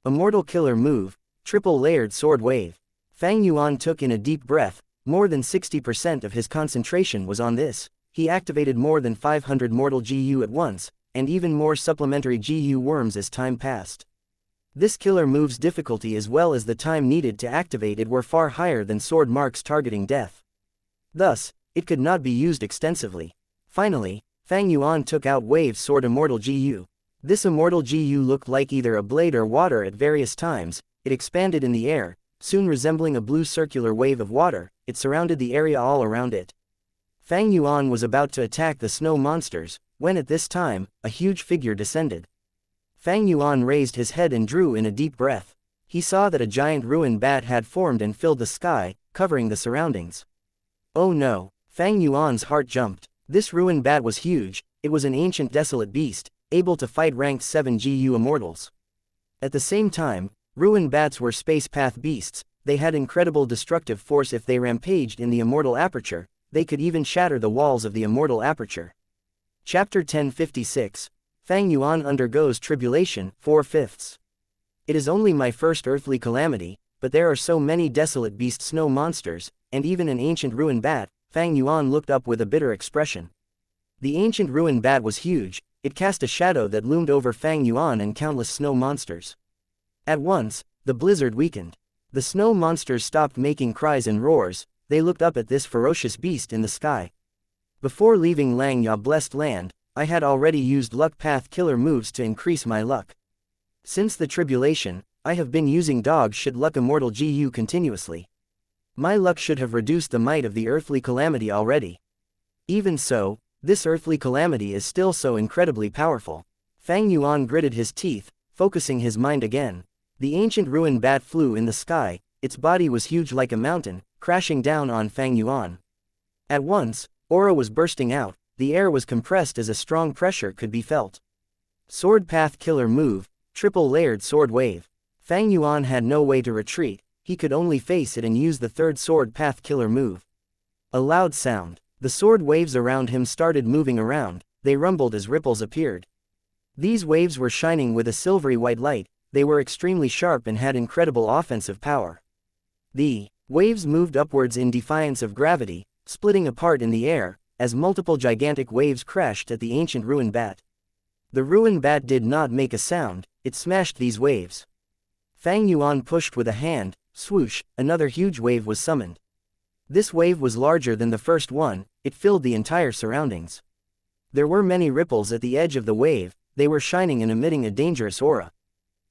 Immortal killer move, triple layered sword wave. Fang Yuan took in a deep breath. More than 60% of his concentration was on this. He activated more than 500 mortal GU at once, and even more supplementary GU worms as time passed. This killer move's difficulty as well as the time needed to activate it were far higher than sword marks targeting death. Thus, it could not be used extensively. Finally, Fang Yuan took out Wave Sword Immortal GU. This Immortal GU looked like either a blade or water at various times. It expanded in the air, soon resembling a blue circular wave of water. It surrounded the area all around it. Fang Yuan was about to attack the snow monsters, when at this time, a huge figure descended. Fang Yuan raised his head and drew in a deep breath. He saw that a giant ruin bat had formed and filled the sky, covering the surroundings. Oh no! Fang Yuan's heart jumped. This ruin bat was huge. It was an ancient desolate beast, able to fight ranked 7 GU immortals. At the same time, ruin bats were space path beasts. They had incredible destructive force if they rampaged in the immortal aperture. they could even shatter the walls of the immortal aperture. Chapter 1056. Fang Yuan undergoes tribulation, 4/5. It is only my first earthly calamity, but there are so many desolate beast snow monsters, and even an ancient ruin bat. Fang Yuan looked up with a bitter expression. The ancient ruin bat was huge, it cast a shadow that loomed over Fang Yuan and countless snow monsters. At once, the blizzard weakened. The snow monsters stopped making cries and roars, they looked up at this ferocious beast in the sky. Before leaving Lang Ya blessed land, I had already used luck path killer moves to increase my luck. Since the tribulation, I have been using dog shit luck immortal GU continuously. My luck should have reduced the might of the earthly calamity already. Even so, this earthly calamity is still so incredibly powerful. Fang Yuan gritted his teeth, focusing his mind again. The ancient ruin bat flew in the sky, its body was huge like a mountain, crashing down on Fang Yuan. At once, aura was bursting out, the air was compressed as a strong pressure could be felt. Sword path killer move, triple layered sword wave. Fang Yuan had no way to retreat, he could only face it and use the third sword path killer move. A loud sound. The sword waves around him started moving around, they rumbled as ripples appeared. These waves were shining with a silvery white light, they were extremely sharp and had incredible offensive power. The waves moved upwards in defiance of gravity, splitting apart in the air, as multiple gigantic waves crashed at the ancient ruin bat. The ruin bat did not make a sound, it smashed these waves. Fang Yuan pushed with a hand, swoosh, another huge wave was summoned. This wave was larger than the first one, it filled the entire surroundings. There were many ripples at the edge of the wave, they were shining and emitting a dangerous aura.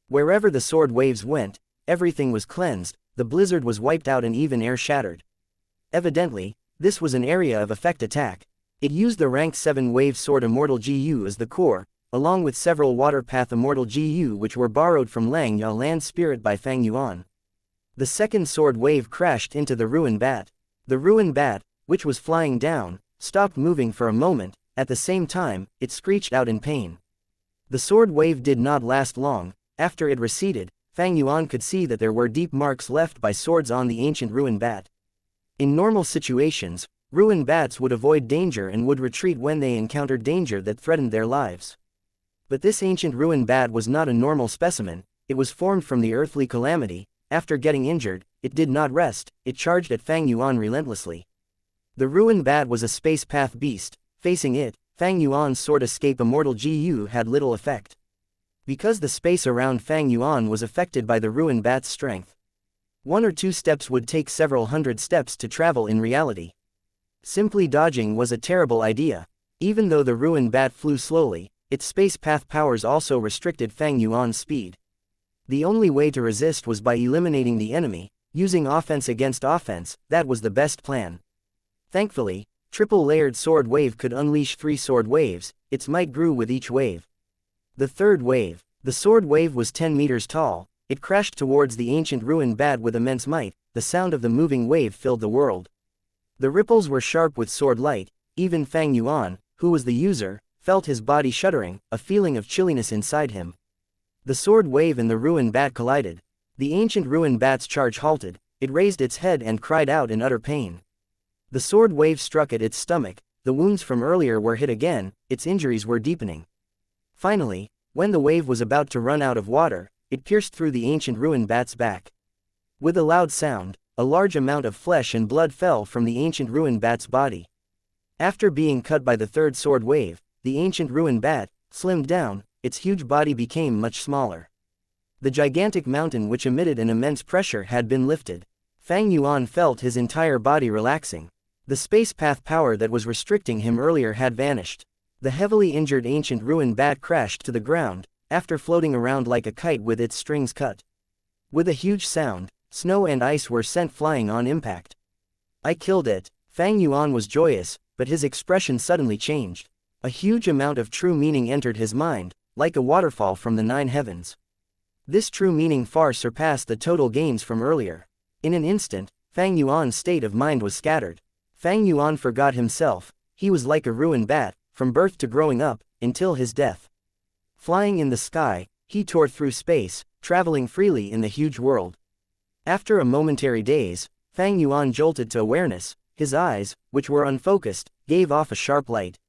Wherever the sword waves went, everything was cleansed, the blizzard was wiped out and even air shattered. Evidently, this was an area of effect attack. It used the rank 7 wave sword immortal GU as the core, along with several water path immortal GU which were borrowed from Lang Ya land spirit by Fang Yuan. The second sword wave crashed into the ruin bat. The ruin bat, which was flying down, stopped moving for a moment, at the same time, it screeched out in pain. The sword wave did not last long, after it receded, Fang Yuan could see that there were deep marks left by swords on the ancient ruin bat. In normal situations, ruin bats would avoid danger and would retreat when they encountered danger that threatened their lives. But this ancient ruin bat was not a normal specimen, it was formed from the earthly calamity. After getting injured, it did not rest, it charged at Fang Yuan relentlessly. The ruin bat was a space path beast, facing it, Fang Yuan's sword escape immortal GU had little effect. Because the space around Fang Yuan was affected by the ruin bat's strength. 1 or 2 steps would take several hundred steps to travel in reality. Simply dodging was a terrible idea. Even though the ruin bat flew slowly, its space path powers also restricted Fang Yuan's speed. The only way to resist was by eliminating the enemy, using offense against offense, that was the best plan. Thankfully, triple layered sword wave could unleash 3 sword waves, its might grew with each wave. The third wave. The sword wave was 10 meters tall, it crashed towards the ancient ruin bat with immense might, the sound of the moving wave filled the world. The ripples were sharp with sword light, even Fang Yuan, who was the user, felt his body shuddering, a feeling of chilliness inside him. The sword wave and the ruin bat collided. The ancient ruin bat's charge halted, it raised its head and cried out in utter pain. The sword wave struck at its stomach, the wounds from earlier were hit again, its injuries were deepening. Finally, when the wave was about to run out of water, it pierced through the ancient ruin bat's back. With a loud sound, a large amount of flesh and blood fell from the ancient ruin bat's body. After being cut by the third sword wave, the ancient ruin bat slimmed down, its huge body became much smaller. The gigantic mountain which emitted an immense pressure had been lifted. Fang Yuan felt his entire body relaxing. The space path power that was restricting him earlier had vanished. The heavily injured ancient ruin bat crashed to the ground, after floating around like a kite with its strings cut. With a huge sound, snow and ice were sent flying on impact. I killed it. Fang Yuan was joyous, but his expression suddenly changed. A huge amount of true meaning entered his mind, like a waterfall from the 9 heavens. This true meaning far surpassed the total gains from earlier. In an instant, Fang Yuan's state of mind was scattered. Fang Yuan forgot himself, he was like a ruined bat, from birth to growing up, until his death. Flying in the sky, he tore through space, traveling freely in the huge world. After a momentary daze, Fang Yuan jolted to awareness, His eyes, which were unfocused, gave off a sharp light.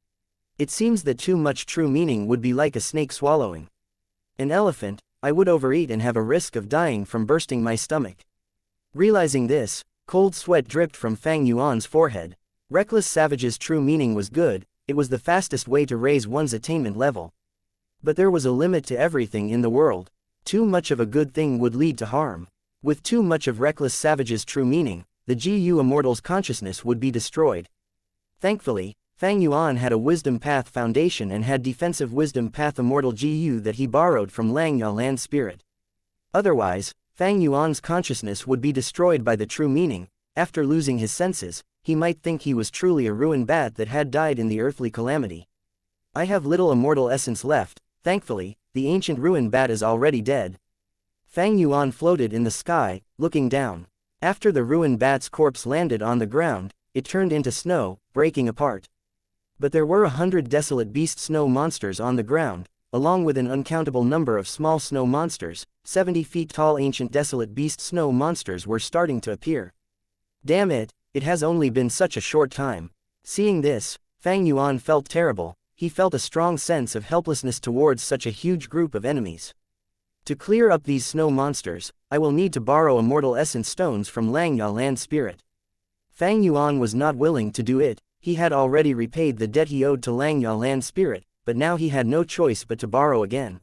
It seems that too much true meaning would be like a snake swallowing an elephant. I would overeat and have a risk of dying from bursting my stomach. Realizing this, cold sweat dripped from Fang Yuan's forehead. Reckless Savage's true meaning was good, it was the fastest way to raise one's attainment level. But there was a limit to everything in the world. Too much of a good thing would lead to harm. With too much of Reckless Savage's true meaning, the GU Immortal's consciousness would be destroyed. Thankfully, Fang Yuan had a Wisdom Path foundation and had defensive Wisdom Path Immortal GU that he borrowed from Langya Land Spirit. Otherwise, Fang Yuan's consciousness would be destroyed by the true meaning. After losing his senses, he might think he was truly a ruined bat that had died in the earthly calamity. I have little immortal essence left. Thankfully, the ancient ruined bat is already dead. Fang Yuan floated in the sky, looking down. After the ruined bat's corpse landed on the ground, it turned into snow, breaking apart. But there were 100 desolate beast snow monsters on the ground, along with an uncountable number of small snow monsters. 70 feet tall ancient desolate beast snow monsters were starting to appear. Damn it, it has only been such a short time. Seeing this, Fang Yuan felt terrible. He felt a strong sense of helplessness towards such a huge group of enemies. To clear up these snow monsters, I will need to borrow immortal essence stones from Langya Land Spirit. Fang Yuan was not willing to do it. He had already repaid the debt he owed to Langya Land Spirit, but now he had no choice but to borrow again.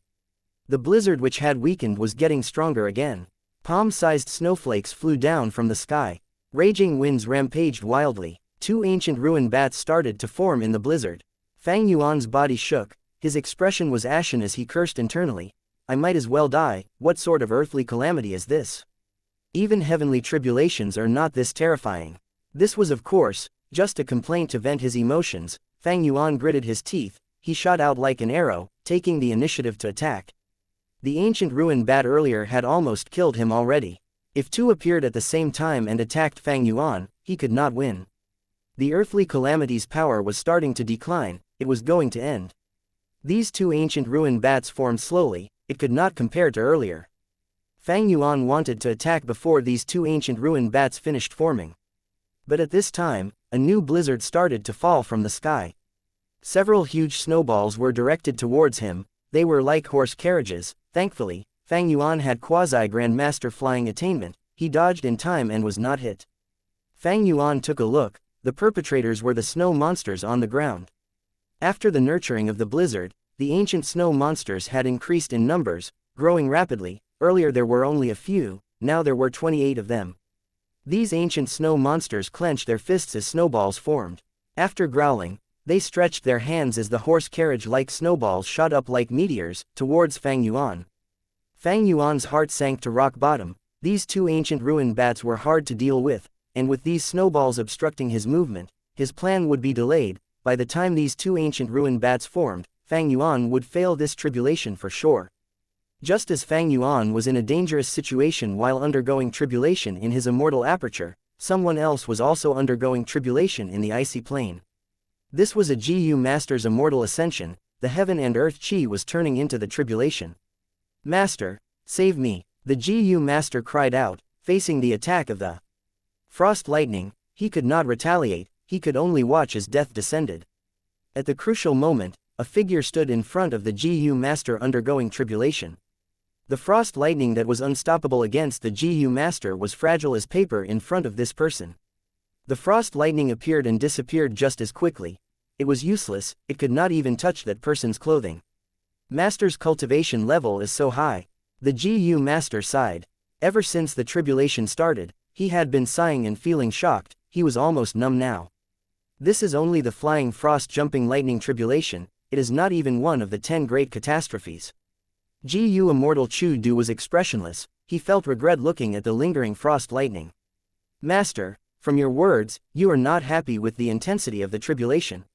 The blizzard which had weakened was getting stronger again. Palm-sized snowflakes flew down from the sky. Raging winds rampaged wildly. 2 ancient ruined bats started to form in the blizzard. Fang Yuan's body shook. His expression was ashen as he cursed internally. I might as well die. What sort of earthly calamity is this? Even heavenly tribulations are not this terrifying. This was, of course, just a complaint to vent his emotions. Fang Yuan gritted his teeth. He shot out like an arrow, taking the initiative to attack. The ancient ruined bat earlier had almost killed him already. If 2 appeared at the same time and attacked Fang Yuan, he could not win. The earthly calamity's power was starting to decline. It was going to end. These 2 ancient ruined bats formed slowly. It could not compare to earlier. Fang Yuan wanted to attack before these 2 ancient ruined bats finished forming. But at this time, a new blizzard started to fall from the sky. Several huge snowballs were directed towards him. They were like horse carriages. Thankfully, Fang Yuan had quasi-grandmaster flying attainment. He dodged in time and was not hit. Fang Yuan took a look. The perpetrators were the snow monsters on the ground. After the nurturing of the blizzard, the ancient snow monsters had increased in numbers, growing rapidly. Earlier there were only a few, now there were 28 of them. These ancient snow monsters clenched their fists as snowballs formed. After growling, they stretched their hands as the horse carriage-like snowballs shot up like meteors, towards Fang Yuan. Fang Yuan's heart sank to rock bottom. These 2 ancient ruined bats were hard to deal with, and with these snowballs obstructing his movement, his plan would be delayed. By the time these 2 ancient ruined bats formed, Fang Yuan would fail this tribulation for sure. Just as Fang Yuan was in a dangerous situation while undergoing tribulation in his immortal aperture, someone else was also undergoing tribulation in the icy plane. This was a GU Master's immortal ascension. The heaven and earth chi was turning into the tribulation. Master, save me, the GU Master cried out, facing the attack of the frost lightning. He could not retaliate, he could only watch as death descended. At the crucial moment, a figure stood in front of the GU Master undergoing tribulation. The frost lightning that was unstoppable against the GU Master was fragile as paper in front of this person. The frost lightning appeared and disappeared just as quickly. It was useless, it could not even touch that person's clothing. Master's cultivation level is so high. The GU Master sighed. Ever since the tribulation started, he had been sighing and feeling shocked. He was almost numb now. This is only the flying frost jumping lightning tribulation. It is not even one of the 10 great catastrophes. GU Immortal Chu Du was expressionless. He felt regret looking at the lingering frost lightning. Master, from your words, you are not happy with the intensity of the tribulation.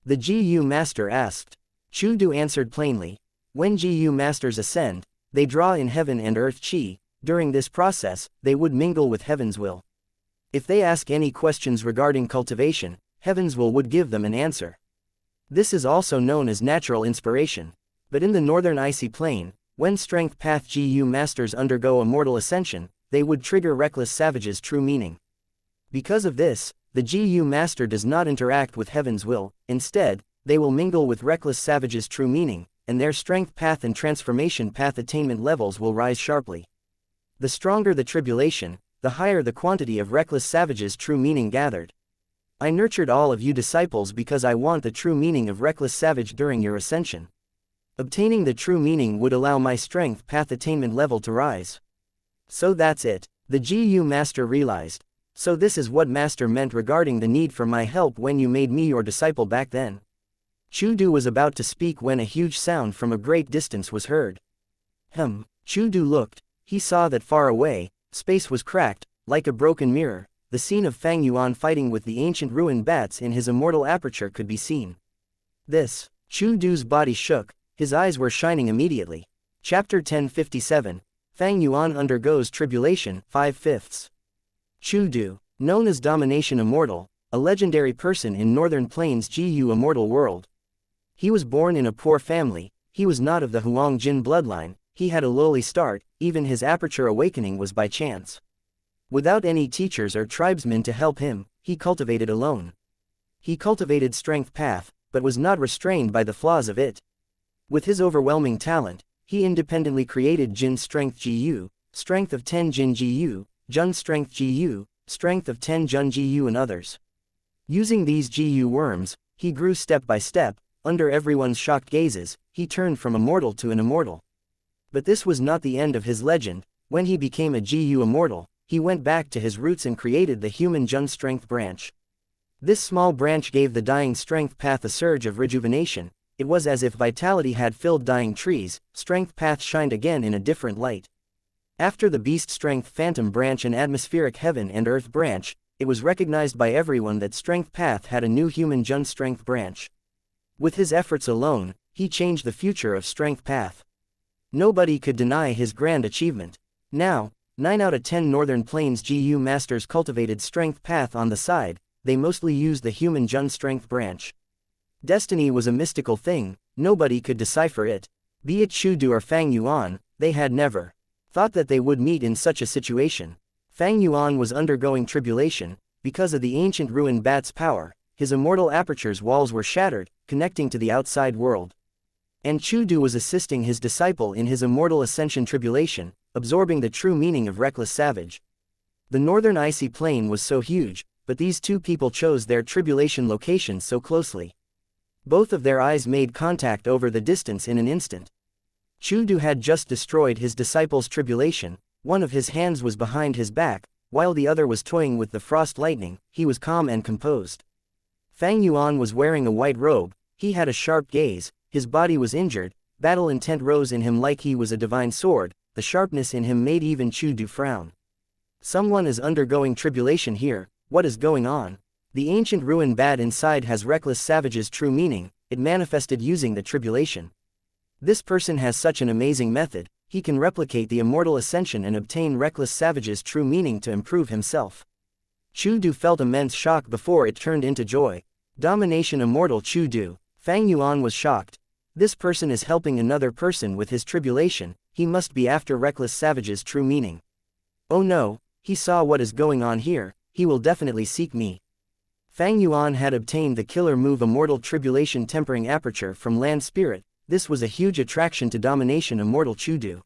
The GU Master asked. Chu Du answered plainly. When GU Masters ascend, they draw in heaven and earth chi. During this process, they would mingle with heaven's will. If they ask any questions regarding cultivation, heaven's will would give them an answer. This is also known as natural inspiration. But in the northern icy plane, when strength path GU Masters undergo immortal ascension, they would trigger Reckless Savage's true meaning. Because of this, the GU master does not interact with heaven's will, instead, they will mingle with reckless savages' true meaning, and their strength path and transformation path attainment levels will rise sharply. The stronger the tribulation, the higher the quantity of reckless savages' true meaning gathered. I nurtured all of you disciples because I want the true meaning of reckless savage during your ascension. Obtaining the true meaning would allow my strength path attainment level to rise. So that's it, the GU master realized. So this is what master meant regarding the need for my help when you made me your disciple back then. Chudu was about to speak when a huge sound from a great distance was heard. Chudu looked. He saw that far away, space was cracked, like a broken mirror. The scene of Fang Yuan fighting with the ancient ruined bats in his immortal aperture could be seen. Chudu's body shook, his eyes were shining immediately. Chapter 1057, Fang Yuan undergoes tribulation, 5/5. Chudu, known as Domination Immortal, a legendary person in Northern Plains GU Immortal world. He was born in a poor family, he was not of the Huang Jin bloodline, he had a lowly start, even his aperture awakening was by chance. Without any teachers or tribesmen to help him, he cultivated alone. He cultivated strength path, but was not restrained by the flaws of it. With his overwhelming talent, he independently created Jin strength GU, strength of 10 Jin GU, Jun strength GU, strength of 10 Jun GU and others. Using these GU worms, he grew step by step, under everyone's shocked gazes, he turned from a mortal to an immortal. But this was not the end of his legend. When he became a GU immortal, he went back to his roots and created the human Jun strength branch. This small branch gave the dying strength path a surge of rejuvenation. It was as if vitality had filled dying trees, strength path shined again in a different light. After the beast strength phantom branch and atmospheric heaven and earth branch, it was recognized by everyone that strength path had a new human Jun strength branch. With his efforts alone, he changed the future of strength path. Nobody could deny his grand achievement. Now, 9 out of 10 Northern Plains GU masters cultivated strength path on the side, they mostly used the human Jun strength branch. Destiny was a mystical thing, nobody could decipher it. Be it Chudu or Fang Yuan, they had never thought that they would meet in such a situation. Fang Yuan was undergoing tribulation, because of the ancient ruined bat's power, his immortal aperture's walls were shattered, connecting to the outside world. And Chudu was assisting his disciple in his immortal ascension tribulation, absorbing the true meaning of reckless savage. The northern icy plain was so huge, but these two people chose their tribulation locations so closely. Both of their eyes made contact over the distance in an instant. Chudu had just destroyed his disciple's tribulation, one of his hands was behind his back, while the other was toying with the frost lightning, he was calm and composed. Fang Yuan was wearing a white robe, he had a sharp gaze, his body was injured, battle intent rose in him like he was a divine sword, the sharpness in him made even Chudu frown. Someone is undergoing tribulation here, what is going on? The ancient ruin bat inside has reckless savage's true meaning, it manifested using the tribulation. This person has such an amazing method, he can replicate the immortal ascension and obtain reckless savage's true meaning to improve himself. Chudu felt immense shock before it turned into joy. Domination immortal Chudu, Fang Yuan was shocked. This person is helping another person with his tribulation, he must be after reckless savage's true meaning. Oh no, he saw what is going on here, he will definitely seek me. Fang Yuan had obtained the killer move Immortal Tribulation Tempering Aperture from Land Spirit, this was a huge attraction to Domination Immortal Chudu.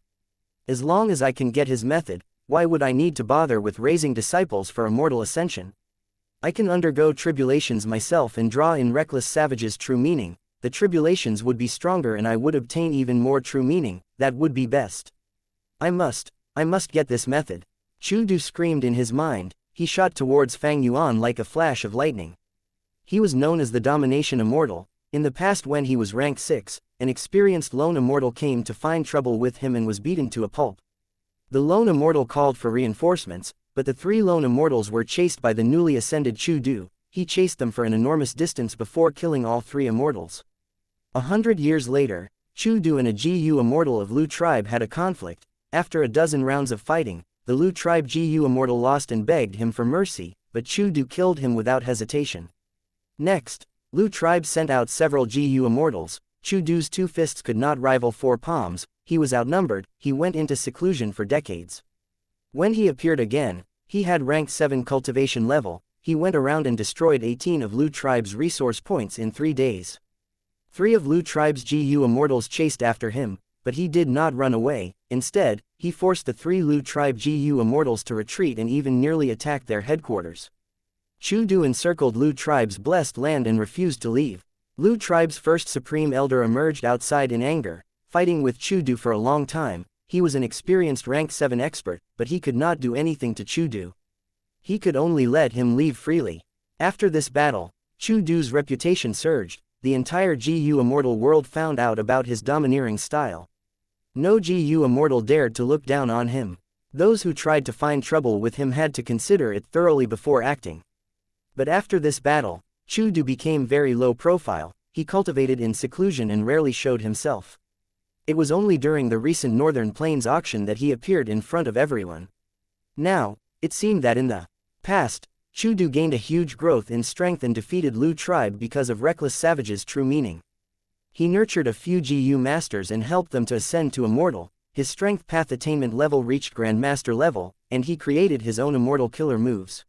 As long as I can get his method, why would I need to bother with raising disciples for immortal ascension? I can undergo tribulations myself and draw in reckless savage's true meaning, the tribulations would be stronger and I would obtain even more true meaning, that would be best. I must get this method. Chudu screamed in his mind, he shot towards Fang Yuan like a flash of lightning. He was known as the Domination Immortal. In the past when he was rank 6, an experienced lone immortal came to find trouble with him and was beaten to a pulp. The lone immortal called for reinforcements, but the 3 lone immortals were chased by the newly ascended Chudu, he chased them for an enormous distance before killing all 3 immortals. 100 years later, Chudu and a GU immortal of Lu tribe had a conflict. After a dozen rounds of fighting, the Lu tribe GU immortal lost and begged him for mercy, but Chudu killed him without hesitation. Next, Lu tribe sent out several GU immortals. Chudu's 2 fists could not rival 4 palms, he was outnumbered, he went into seclusion for decades. When he appeared again, he had rank 7 cultivation level, he went around and destroyed 18 of Lu tribe's resource points in 3 days. 3 of Lu tribe's GU immortals chased after him, but he did not run away. Instead, he forced the 3 Lu tribe GU immortals to retreat and even nearly attacked their headquarters. Chu Du encircled Lu tribe's blessed land and refused to leave. Lu tribe's first supreme elder emerged outside in anger, fighting with Chu Du for a long time. He was an experienced rank 7 expert, but he could not do anything to Chu Du. He could only let him leave freely. After this battle, Chu Du's reputation surged. The entire GU immortal world found out about his domineering style. No GU immortal dared to look down on him. Those who tried to find trouble with him had to consider it thoroughly before acting. But after this battle, Chu Du became very low profile. He cultivated in seclusion and rarely showed himself. It was only during the recent Northern Plains auction that he appeared in front of everyone. Now, it seemed that in the past, Chu Du gained a huge growth in strength and defeated Lu tribe because of Reckless Savage's true meaning. He nurtured a few GU masters and helped them to ascend to Immortal. His strength path attainment level reached Grandmaster level, and he created his own Immortal killer moves.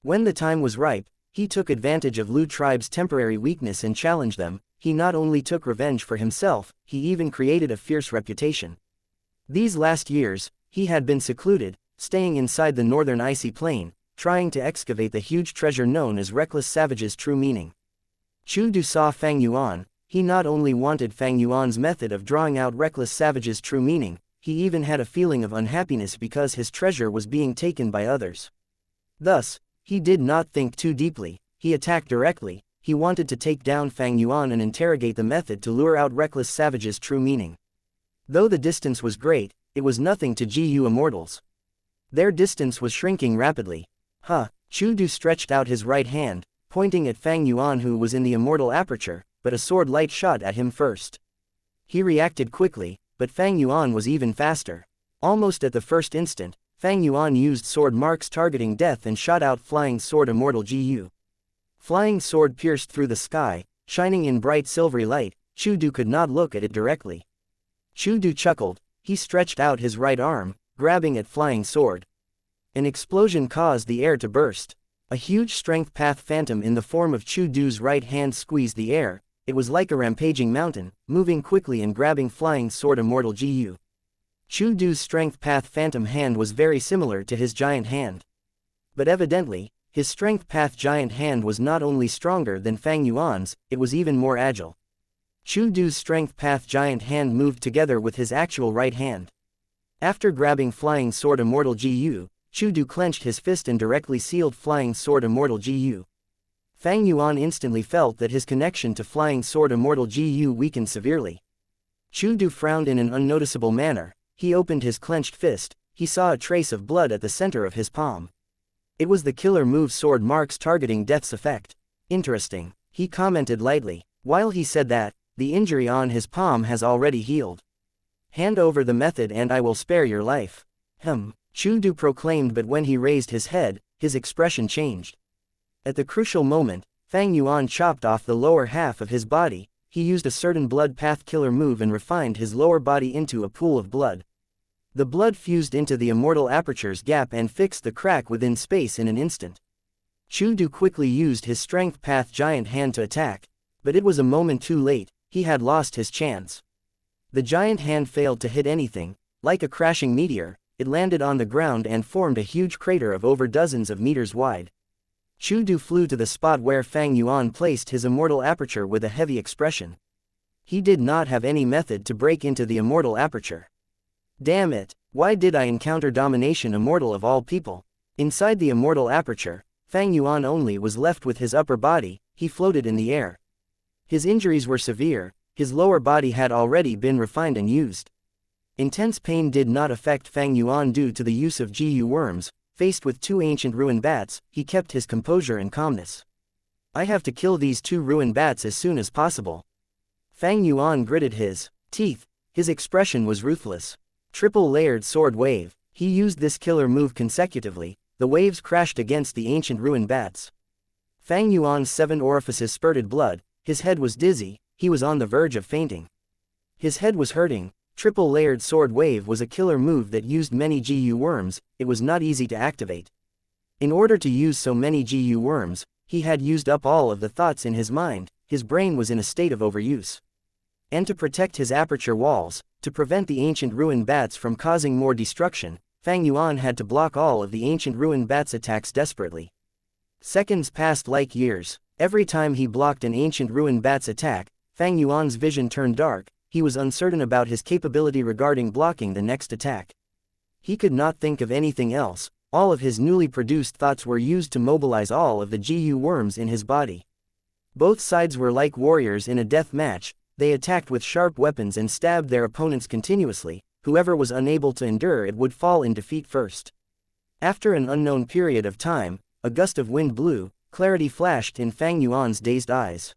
When the time was ripe, he took advantage of Lu tribe's temporary weakness and challenged them. He not only took revenge for himself, he even created a fierce reputation. These last years, he had been secluded, staying inside the northern icy plain, trying to excavate the huge treasure known as Reckless Savage's true meaning. Chu Du saw Fang Yuan. He not only wanted Fang Yuan's method of drawing out Reckless Savage's true meaning, he even had a feeling of unhappiness because his treasure was being taken by others. Thus, he did not think too deeply. He attacked directly. He wanted to take down Fang Yuan and interrogate the method to lure out Reckless Savage's true meaning. Though the distance was great, it was nothing to GU immortals. Their distance was shrinking rapidly. Chu Du stretched out his right hand, pointing at Fang Yuan who was in the immortal aperture, but a sword light shot at him first. He reacted quickly, but Fang Yuan was even faster. Almost at the first instant, Fang Yuan used sword marks targeting death and shot out Flying Sword Immortal GU. Flying Sword pierced through the sky, shining in bright silvery light. Chu Du could not look at it directly. Chu Du chuckled. He stretched out his right arm, grabbing at Flying Sword. An explosion caused the air to burst. A huge strength path phantom in the form of Chu Du's right hand squeezed the air. It was like a rampaging mountain, moving quickly and grabbing Flying Sword Immortal GU. Chu Du's strength path phantom hand was very similar to his giant hand. But evidently, his strength path giant hand was not only stronger than Fang Yuan's, it was even more agile. Chu Du's strength path giant hand moved together with his actual right hand. After grabbing Flying Sword Immortal GU, Chu Du clenched his fist and directly sealed Flying Sword Immortal GU. Fang Yuan instantly felt that his connection to Flying Sword Immortal GU weakened severely. Chu Du frowned in an unnoticeable manner. He opened his clenched fist. He saw a trace of blood at the center of his palm. It was the killer move sword marks targeting death's effect. Interesting, he commented lightly. While he said that, the injury on his palm has already healed. Hand over the method and I will spare your life. Chu Du proclaimed, but when he raised his head, his expression changed. At the crucial moment, Fang Yuan chopped off the lower half of his body. He used a certain blood path killer move and refined his lower body into a pool of blood. The blood fused into the immortal aperture's gap and fixed the crack within space in an instant. Chu Du quickly used his strength path giant hand to attack, but it was a moment too late. He had lost his chance. The giant hand failed to hit anything. Like a crashing meteor, it landed on the ground and formed a huge crater of over dozens of meters wide. Chu Du flew to the spot where Fang Yuan placed his immortal aperture with a heavy expression. He did not have any method to break into the immortal aperture. Damn it, why did I encounter domination immortal of all people? Inside the immortal aperture, Fang Yuan only was left with his upper body. He floated in the air. His injuries were severe. His lower body had already been refined and used. Intense pain did not affect Fang Yuan due to the use of GU worms. Faced with 2 ancient ruin bats, he kept his composure and calmness. I have to kill these 2 ruin bats as soon as possible. Fang Yuan gritted his teeth. His expression was ruthless. Triple layered sword wave. He used this killer move consecutively. The waves crashed against the ancient ruin bats. Fang Yuan's 7 orifices spurted blood. His head was dizzy. He was on the verge of fainting. His head was hurting. Triple layered sword wave was a killer move that used many GU worms. It was not easy to activate. In order to use so many GU worms, he had used up all of the thoughts in his mind, his brain was in a state of overuse. And to protect his aperture walls, to prevent the ancient ruin bats from causing more destruction, Fang Yuan had to block all of the ancient ruin bats' attacks desperately. Seconds passed like years. Every time he blocked an ancient ruin bat's attack, Fang Yuan's vision turned dark, he was uncertain about his capability regarding blocking the next attack. He could not think of anything else, all of his newly produced thoughts were used to mobilize all of the GU worms in his body. Both sides were like warriors in a death match, they attacked with sharp weapons and stabbed their opponents continuously, whoever was unable to endure it would fall in defeat first. After an unknown period of time, a gust of wind blew, clarity flashed in Fang Yuan's dazed eyes.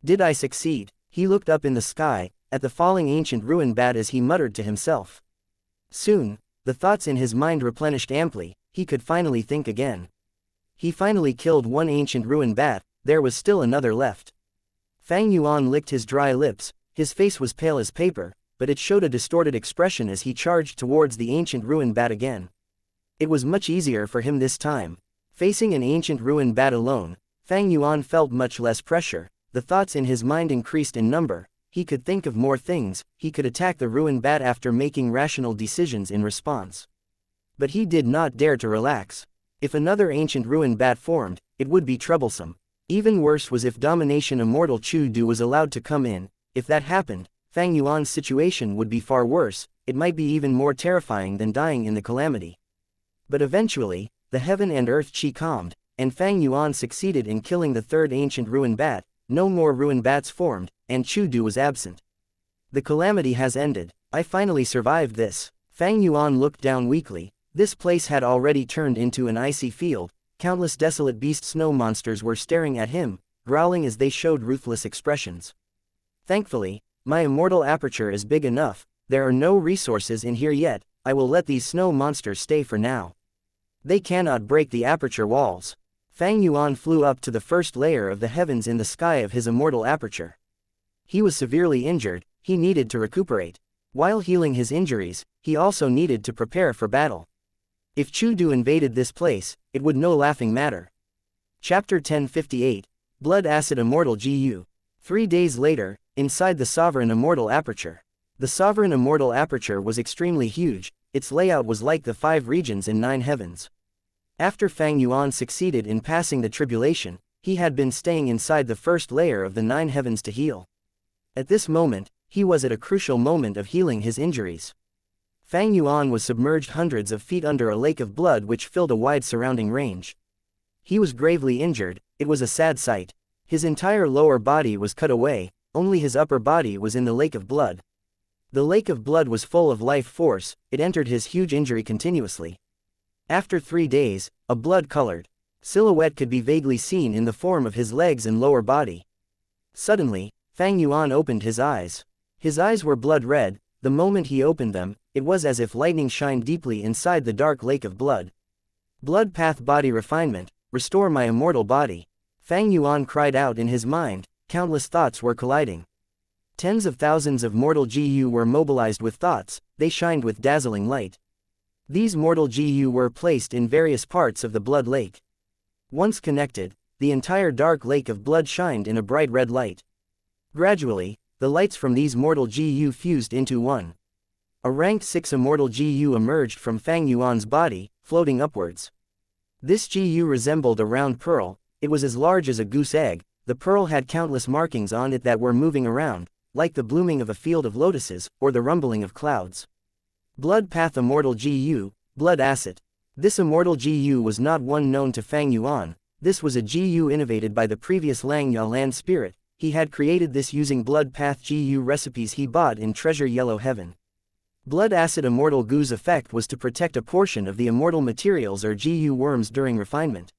Did I succeed? He looked up in the sky, at the falling ancient ruin bat as he muttered to himself. Soon, the thoughts in his mind replenished amply, he could finally think again. He finally killed one ancient ruin bat, there was still another left. Fang Yuan licked his dry lips, his face was pale as paper, but it showed a distorted expression as he charged towards the ancient ruin bat again. It was much easier for him this time. Facing an ancient ruin bat alone, Fang Yuan felt much less pressure, the thoughts in his mind increased in number, he could think of more things, he could attack the ruin bat after making rational decisions in response. But he did not dare to relax. If another ancient ruin bat formed, it would be troublesome. Even worse was if domination Immortal Chu Du was allowed to come in. If that happened, Fang Yuan's situation would be far worse, it might be even more terrifying than dying in the calamity. But eventually, the heaven and earth chi calmed, and Fang Yuan succeeded in killing the third ancient ruin bat, no more ruin bats formed, and Chu Du was absent. The calamity has ended, I finally survived this. Fang Yuan looked down weakly, this place had already turned into an icy field, countless desolate beast snow monsters were staring at him, growling as they showed ruthless expressions. Thankfully, my immortal aperture is big enough, there are no resources in here yet, I will let these snow monsters stay for now. They cannot break the aperture walls. Fang Yuan flew up to the first layer of the heavens in the sky of his immortal aperture. He was severely injured, he needed to recuperate. While healing his injuries, he also needed to prepare for battle. If Chu Du invaded this place, it would no laughing matter. Chapter 1058, Blood Acid Immortal GU. 3 days later, inside the Sovereign Immortal Aperture. The Sovereign Immortal Aperture was extremely huge, its layout was like the 5 regions in 9 heavens. After Fang Yuan succeeded in passing the tribulation, he had been staying inside the first layer of the 9 heavens to heal. At this moment, he was at a crucial moment of healing his injuries. Fang Yuan was submerged hundreds of feet under a lake of blood which filled a wide surrounding range. He was gravely injured, it was a sad sight. His entire lower body was cut away, only his upper body was in the lake of blood. The lake of blood was full of life force, it entered his huge injury continuously. After 3 days, a blood-colored silhouette could be vaguely seen in the form of his legs and lower body. Suddenly, Fang Yuan opened his eyes. His eyes were blood-red, the moment he opened them, it was as if lightning shined deeply inside the dark lake of blood. Blood path body refinement, restore my immortal body. Fang Yuan cried out in his mind, countless thoughts were colliding. Tens of thousands of mortal GU were mobilized with thoughts, they shined with dazzling light. These mortal GU were placed in various parts of the blood lake. Once connected, the entire dark lake of blood shined in a bright red light. Gradually, the lights from these mortal GU fused into one. A ranked 6 immortal GU emerged from Fang Yuan's body, floating upwards. This GU resembled a round pearl, it was as large as a goose egg, the pearl had countless markings on it that were moving around, like the blooming of a field of lotuses, or the rumbling of clouds. Blood Path Immortal GU, Blood Acid. This immortal GU was not one known to Fang Yuan, this was a GU innovated by the previous Langya land spirit, he had created this using Blood Path GU recipes he bought in Treasure Yellow Heaven. Blood Acid Immortal GU's effect was to protect a portion of the immortal materials or GU worms during refinement.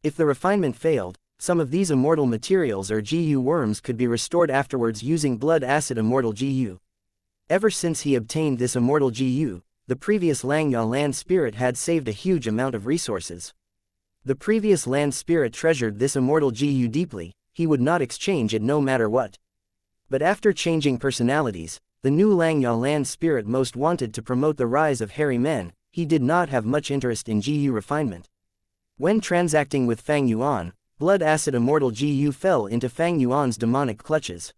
If the refinement failed, some of these immortal materials or GU worms could be restored afterwards using Blood Acid Immortal GU. Ever since he obtained this immortal GU, the previous Langya land spirit had saved a huge amount of resources. The previous land spirit treasured this immortal GU deeply, he would not exchange it no matter what. But after changing personalities, the new Langya land spirit most wanted to promote the rise of hairy men, he did not have much interest in GU refinement. When transacting with Fang Yuan, Blood Acid Immortal GU fell into Fang Yuan's demonic clutches.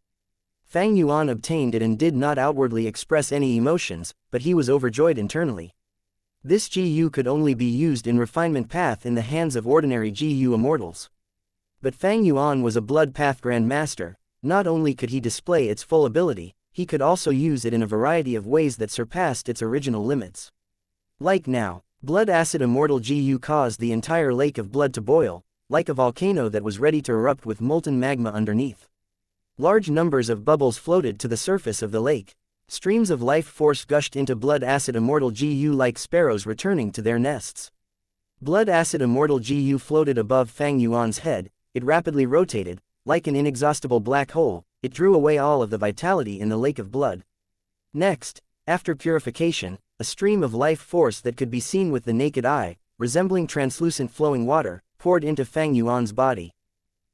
Fang Yuan obtained it and did not outwardly express any emotions, but he was overjoyed internally. This GU could only be used in refinement path in the hands of ordinary GU immortals. But Fang Yuan was a blood path grandmaster. Not only could he display its full ability, he could also use it in a variety of ways that surpassed its original limits. Like now, Blood Acid Immortal GU caused the entire lake of blood to boil, like a volcano that was ready to erupt with molten magma underneath. Large numbers of bubbles floated to the surface of the lake. Streams of life force gushed into Blood Acid Immortal GU like sparrows returning to their nests. Blood Acid Immortal GU floated above Fang Yuan's head. It rapidly rotated, like an inexhaustible black hole. It drew away all of the vitality in the lake of blood. Next, after purification, a stream of life force that could be seen with the naked eye, resembling translucent flowing water, poured into Fang Yuan's body.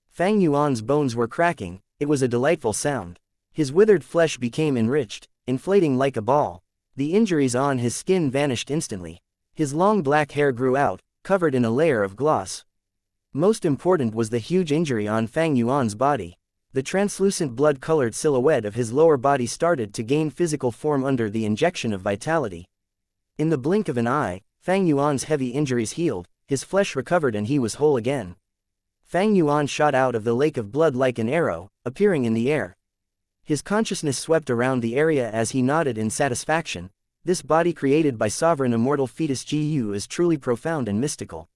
Fang Yuan's bones were cracking. It was a delightful sound. His withered flesh became enriched, inflating like a ball. The injuries on his skin vanished instantly. His long black hair grew out, covered in a layer of gloss. Most important was the huge injury on Fang Yuan's body. The translucent blood-colored silhouette of his lower body started to gain physical form under the injection of vitality. In the blink of an eye, Fang Yuan's heavy injuries healed, his flesh recovered and he was whole again. Fang Yuan shot out of the lake of blood like an arrow, appearing in the air. His consciousness swept around the area as he nodded in satisfaction. This body created by sovereign immortal fetus GU is truly profound and mystical.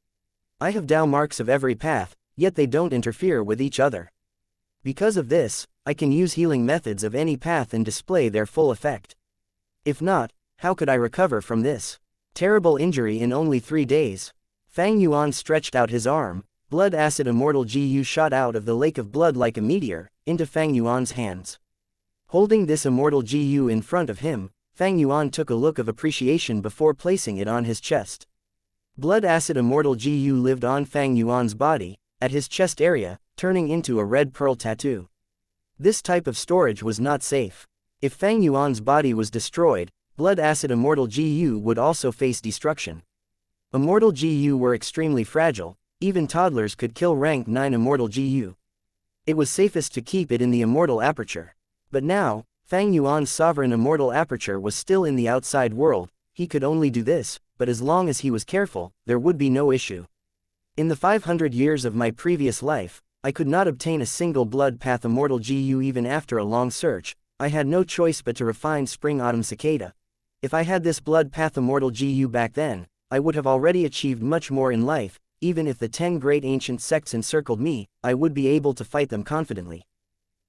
I have Tao marks of every path, yet they don't interfere with each other. Because of this, I can use healing methods of any path and display their full effect. If not, how could I recover from this terrible injury in only 3 days? Fang Yuan stretched out his arm. Blood Acid Immortal GU shot out of the lake of blood like a meteor, into Fang Yuan's hands. Holding this immortal GU in front of him, Fang Yuan took a look of appreciation before placing it on his chest. Blood Acid Immortal GU lived on Fang Yuan's body, at his chest area, turning into a red pearl tattoo. This type of storage was not safe. If Fang Yuan's body was destroyed, Blood Acid Immortal GU would also face destruction. Immortal GU were extremely fragile, even toddlers could kill rank 9 Immortal GU. It was safest to keep it in the Immortal Aperture. But now, Fang Yuan's sovereign Immortal Aperture was still in the outside world. He could only do this, but as long as he was careful, there would be no issue. In the 500 years of my previous life, I could not obtain a single blood path Immortal GU even after a long search. I had no choice but to refine Spring Autumn Cicada. If I had this blood path Immortal GU back then, I would have already achieved much more in life. Even if the 10 great ancient sects encircled me, I would be able to fight them confidently.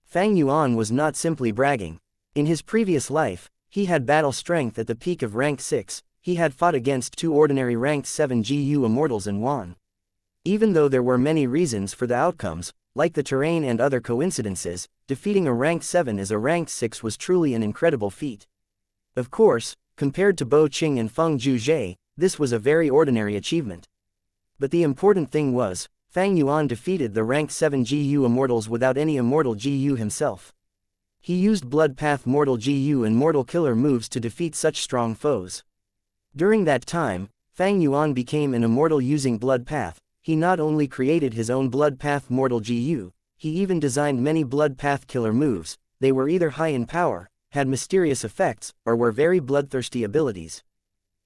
Fang Yuan was not simply bragging. In his previous life, he had battle strength at the peak of rank 6, he had fought against 2 ordinary ranked 7 GU immortals and won. Even though there were many reasons for the outcomes, like the terrain and other coincidences, defeating a rank 7 as a rank 6 was truly an incredible feat. Of course, compared to Bo Qing and Feng Zhuzhe, this was a very ordinary achievement. But the important thing was, Fang Yuan defeated the rank 7 GU immortals without any immortal GU himself. He used Blood Path Mortal GU and Mortal Killer moves to defeat such strong foes. During that time, Fang Yuan became an immortal using Blood Path. He not only created his own Blood Path Mortal GU, he even designed many Blood Path Killer moves. They were either high in power, had mysterious effects, or were very bloodthirsty abilities.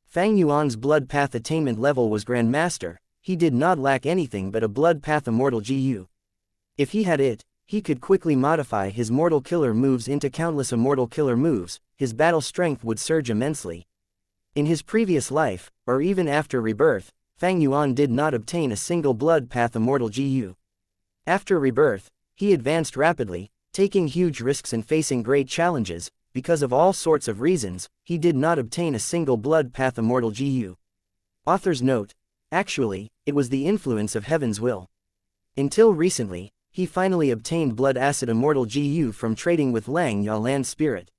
Fang Yuan's Blood Path attainment level was Grandmaster. He did not lack anything but a Blood Path Immortal GU. If he had it, he could quickly modify his Mortal Killer moves into countless Immortal Killer moves. His battle strength would surge immensely. In his previous life, or even after rebirth, Fang Yuan did not obtain a single Blood Path Immortal GU. After rebirth, he advanced rapidly, taking huge risks and facing great challenges. Because of all sorts of reasons, he did not obtain a single Blood Path Immortal GU. Author's note: actually, it was the influence of Heaven's will. Until recently, he finally obtained Blood Acid Immortal GU from trading with Lang Ya Land Spirit.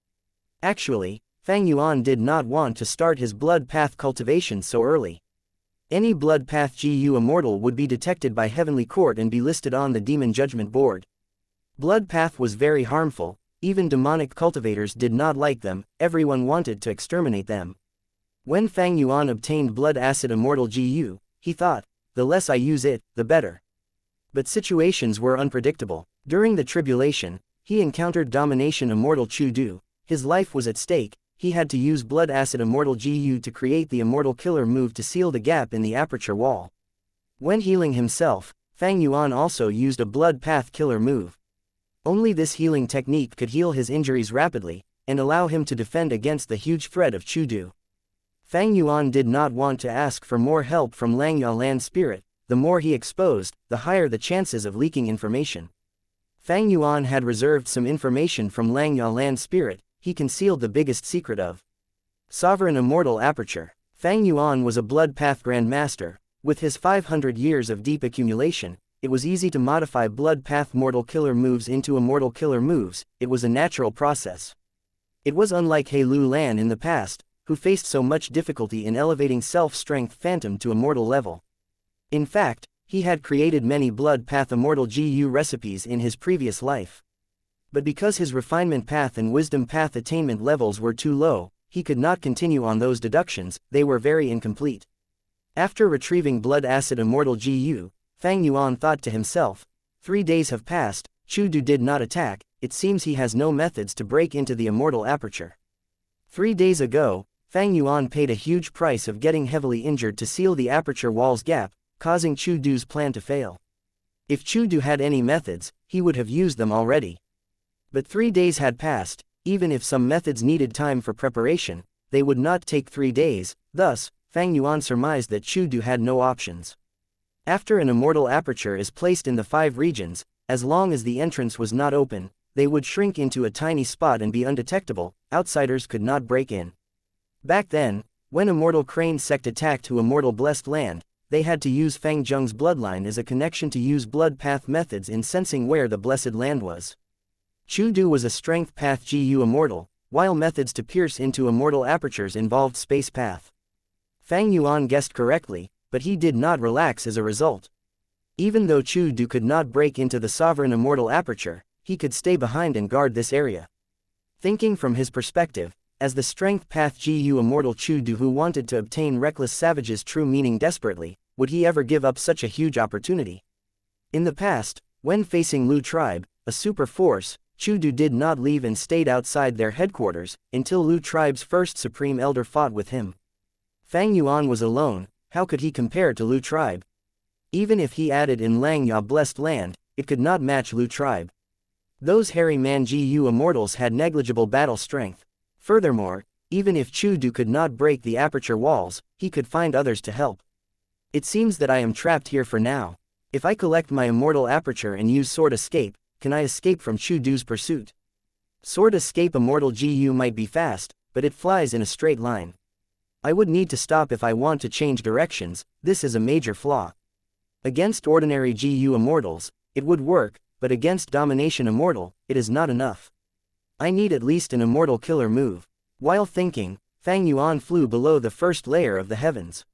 Actually, Fang Yuan did not want to start his Blood Path cultivation so early. Any Blood Path GU immortal would be detected by Heavenly Court and be listed on the Demon Judgment Board. Blood Path was very harmful, even demonic cultivators did not like them, everyone wanted to exterminate them. When Fang Yuan obtained Blood Acid Immortal GU, he thought, the less I use it, the better. But situations were unpredictable. During the tribulation, he encountered domination Immortal Chu-Du. His life was at stake. He had to use blood acid Immortal Gu to create the Immortal Killer move to seal the gap in the aperture wall. When healing himself, Fang Yuan also used a blood path killer move. Only this healing technique could heal his injuries rapidly, and allow him to defend against the huge threat of Chu-Du. Fang Yuan did not want to ask for more help from Langyao Land Spirit. The more he exposed, the higher the chances of leaking information. Fang Yuan had reserved some information from Langyao Land Spirit. He concealed the biggest secret of Sovereign Immortal Aperture. Fang Yuan was a blood path grandmaster. With his 500 years of deep accumulation, it was easy to modify blood path mortal killer moves into immortal killer moves. It was a natural process. It was unlike He Lu Lan in the past, who faced so much difficulty in elevating self-strength phantom to immortal level. In fact, he had created many blood path immortal GU recipes in his previous life. But because his refinement path and wisdom path attainment levels were too low, he could not continue on those deductions. They were very incomplete. After retrieving blood acid immortal GU, Fang Yuan thought to himself, 3 days have passed, Chu-Du did not attack, it seems he has no methods to break into the immortal aperture. 3 days ago, Fang Yuan paid a huge price of getting heavily injured to seal the aperture wall's gap, causing Chu-Du's plan to fail. If Chu-Du had any methods, he would have used them already. But 3 days had passed. Even if some methods needed time for preparation, they would not take 3 days. Thus, Fang Yuan surmised that Chu-Du had no options. After an immortal aperture is placed in the 5 regions, as long as the entrance was not open, they would shrink into a tiny spot and be undetectable. Outsiders could not break in. Back then, when Immortal Crane sect attacked to Immortal Blessed Land, they had to use Fang Zheng's bloodline as a connection to use blood path methods in sensing where the Blessed Land was. Chu-Du was a strength path GU immortal, while methods to pierce into immortal apertures involved space path. Fang Yuan guessed correctly, but he did not relax as a result. Even though Chu-Du could not break into the sovereign immortal aperture, he could stay behind and guard this area. Thinking from his perspective, as the strength path GU immortal Chu-Du who wanted to obtain reckless savage's true meaning desperately, would he ever give up such a huge opportunity? In the past, when facing Lu tribe, a super force, Chu-Du did not leave and stayed outside their headquarters, until Lu tribe's first supreme elder fought with him. Fang Yuan was alone. How could he compare to Lu tribe? Even if he added in Langyao Blessed Land, it could not match Lu tribe. Those hairy man GU immortals had negligible battle strength. Furthermore, even if Chu-Du could not break the aperture walls, he could find others to help. It seems that I am trapped here for now. If I collect my immortal aperture and use sword escape, can I escape from Chu-Du's pursuit? Sword escape immortal GU might be fast, but it flies in a straight line. I would need to stop if I want to change directions. This is a major flaw. Against ordinary GU immortals, it would work, but against domination immortal, it is not enough. I need at least an immortal killer move. While thinking, Fang Yuan flew below the first layer of the heavens.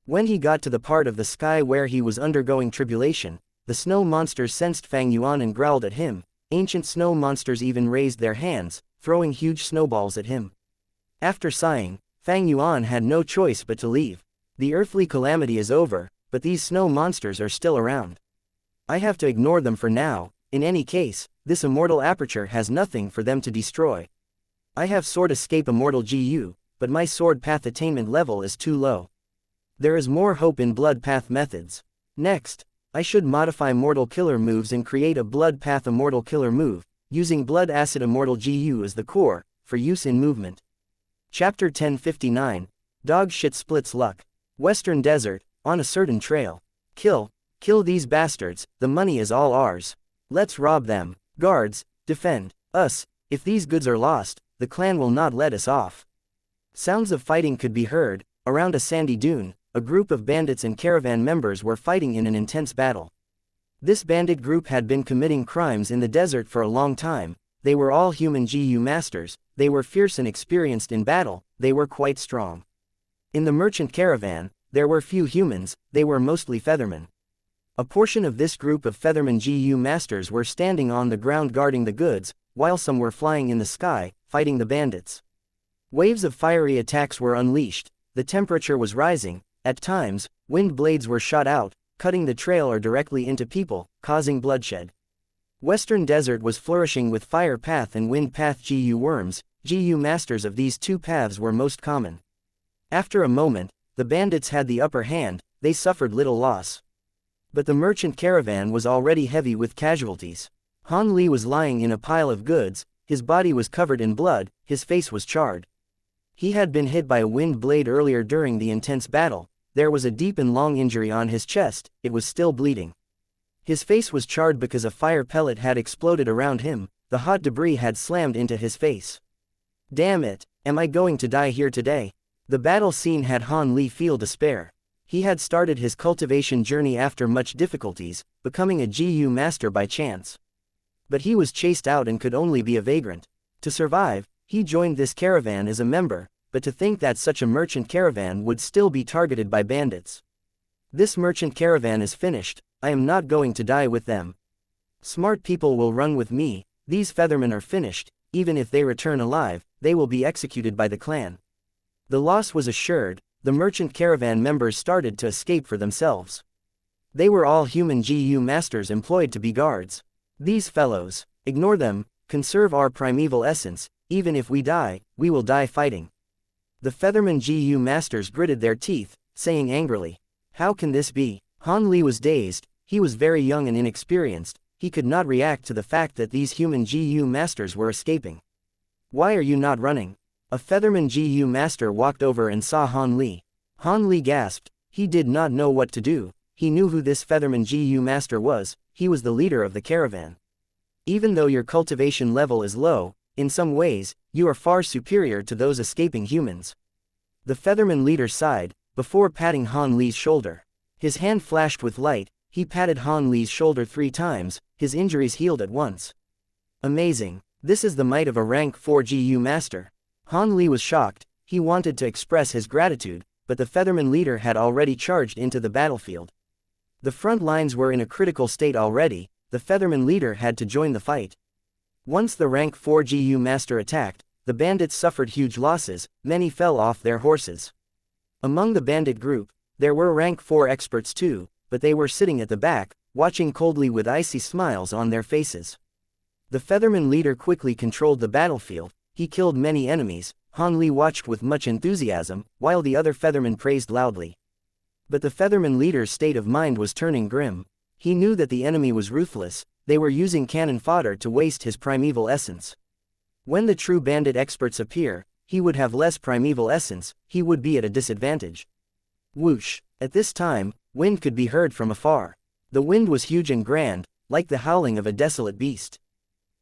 When he got to the part of the sky where he was undergoing tribulation, the snow monsters sensed Fang Yuan and growled at him. Ancient snow monsters even raised their hands, throwing huge snowballs at him. After sighing, Fang Yuan had no choice but to leave. The earthly calamity is over, but these snow monsters are still around. I have to ignore them for now. In any case, this immortal aperture has nothing for them to destroy. I have sword escape immortal GU, but my sword path attainment level is too low. There is more hope in blood path methods. Next, I should modify mortal killer moves and create a blood path immortal killer move, using blood acid immortal GU as the core, for use in movement. Chapter 1059, Dog Shit Splits Luck. Western Desert, on a certain trail. Kill these bastards, the money is all ours. Let's rob them. Guards, defend us. If these goods are lost, the clan will not let us off. Sounds of fighting could be heard. Around a sandy dune, a group of bandits and caravan members were fighting in an intense battle. This bandit group had been committing crimes in the desert for a long time. They were all human GU masters. They were fierce and experienced in battle. They were quite strong. In the merchant caravan, there were few humans. They were mostly feathermen. A portion of this group of feathermen GU masters were standing on the ground guarding the goods, while some were flying in the sky, fighting the bandits. Waves of fiery attacks were unleashed. The temperature was rising. At times, wind blades were shot out, cutting the trail or directly into people, causing bloodshed. Western Desert was flourishing with fire path and wind path GU worms. GU masters of these two paths were most common. After a moment, the bandits had the upper hand, they suffered little loss. But the merchant caravan was already heavy with casualties. Han Li was lying in a pile of goods, his body was covered in blood, his face was charred. He had been hit by a wind blade earlier during the intense battle, there was a deep and long injury on his chest, it was still bleeding. His face was charred because a fire pellet had exploded around him, the hot debris had slammed into his face. Damn it, am I going to die here today? The battle scene had Han Li feel despair. He had started his cultivation journey after much difficulties, becoming a GU master by chance. But he was chased out and could only be a vagrant. To survive, he joined this caravan as a member, but to think that such a merchant caravan would still be targeted by bandits. This merchant caravan is finished, I am not going to die with them. Smart people will run with me, these feathermen are finished, even if they return alive, they will be executed by the clan. The loss was assured, the merchant caravan members started to escape for themselves. They were all human GU masters employed to be guards. These fellows, ignore them, conserve our primeval essence, even if we die, we will die fighting. The featherman GU masters gritted their teeth, saying angrily, how can this be? Han Li was dazed, he was very young and inexperienced, he could not react to the fact that these human GU masters were escaping. Why are you not running? A featherman GU master walked over and saw Han Li. Han Li gasped, he did not know what to do, he knew who this featherman GU master was, he was the leader of the caravan. Even though your cultivation level is low, in some ways, you are far superior to those escaping humans. The featherman leader sighed, before patting Han Li's shoulder. His hand flashed with light, he patted Han Li's shoulder 3 times, his injuries healed at once. Amazing, this is the might of a rank 4 GU master. Han Li was shocked, he wanted to express his gratitude, but the featherman leader had already charged into the battlefield. The front lines were in a critical state already, the featherman leader had to join the fight. Once the rank 4 GU master attacked, the bandits suffered huge losses, many fell off their horses. Among the bandit group, there were rank 4 experts too, but they were sitting at the back, watching coldly with icy smiles on their faces. The featherman leader quickly controlled the battlefield, he killed many enemies, Han Li watched with much enthusiasm, while the other feathermen praised loudly. But the featherman leader's state of mind was turning grim. He knew that the enemy was ruthless, they were using cannon fodder to waste his primeval essence. When the true bandit experts appear, he would have less primeval essence, he would be at a disadvantage. Whoosh! At this time, wind could be heard from afar. The wind was huge and grand, like the howling of a desolate beast.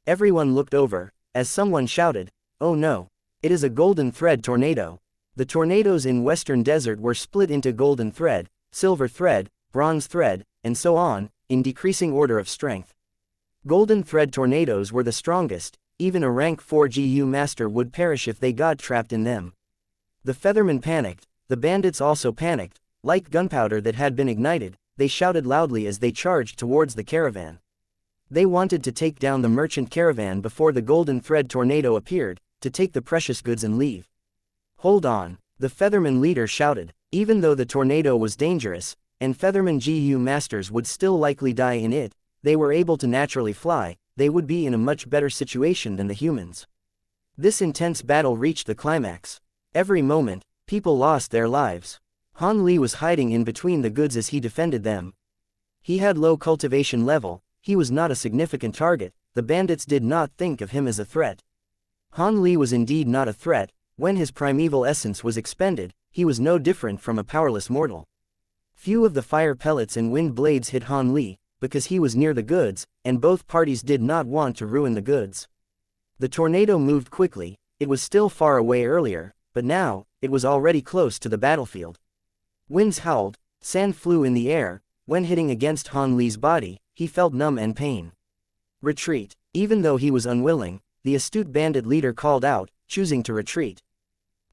Everyone looked over, as someone shouted, oh no! It is a golden thread tornado. The tornadoes in Western Desert were split into golden thread, silver thread, bronze thread, and so on, in decreasing order of strength. Golden thread tornadoes were the strongest, even a rank 4 GU master would perish if they got trapped in them. The feathermen panicked, the bandits also panicked, like gunpowder that had been ignited, they shouted loudly as they charged towards the caravan. They wanted to take down the merchant caravan before the golden thread tornado appeared, to take the precious goods and leave. Hold on, the featherman leader shouted, even though the tornado was dangerous, and featherman GU masters would still likely die in it, they were able to naturally fly, they would be in a much better situation than the humans. This intense battle reached the climax. Every moment, people lost their lives. Han Li was hiding in between the goods as he defended them. He had low cultivation level, he was not a significant target, the bandits did not think of him as a threat. Han Li was indeed not a threat, when his primeval essence was expended, he was no different from a powerless mortal. Few of the fire pellets and wind blades hit Han Li, because he was near the goods, and both parties did not want to ruin the goods. The tornado moved quickly, it was still far away earlier, but now, it was already close to the battlefield. Winds howled, sand flew in the air, when hitting against Han Li's body, he felt numb and pain. Retreat. Even though he was unwilling, the astute bandit leader called out, choosing to retreat.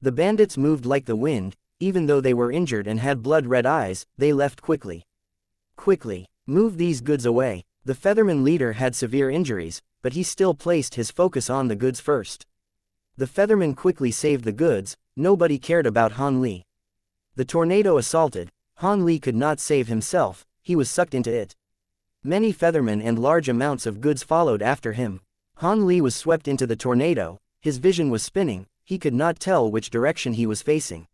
The bandits moved like the wind, even though they were injured and had blood-red eyes, they left quickly. Quickly, move these goods away. The featherman leader had severe injuries, but he still placed his focus on the goods first. The featherman quickly saved the goods, nobody cared about Han Li. The tornado assaulted. Han Li could not save himself, he was sucked into it. Many feathermen and large amounts of goods followed after him. Han Li was swept into the tornado, his vision was spinning, he could not tell which direction he was facing.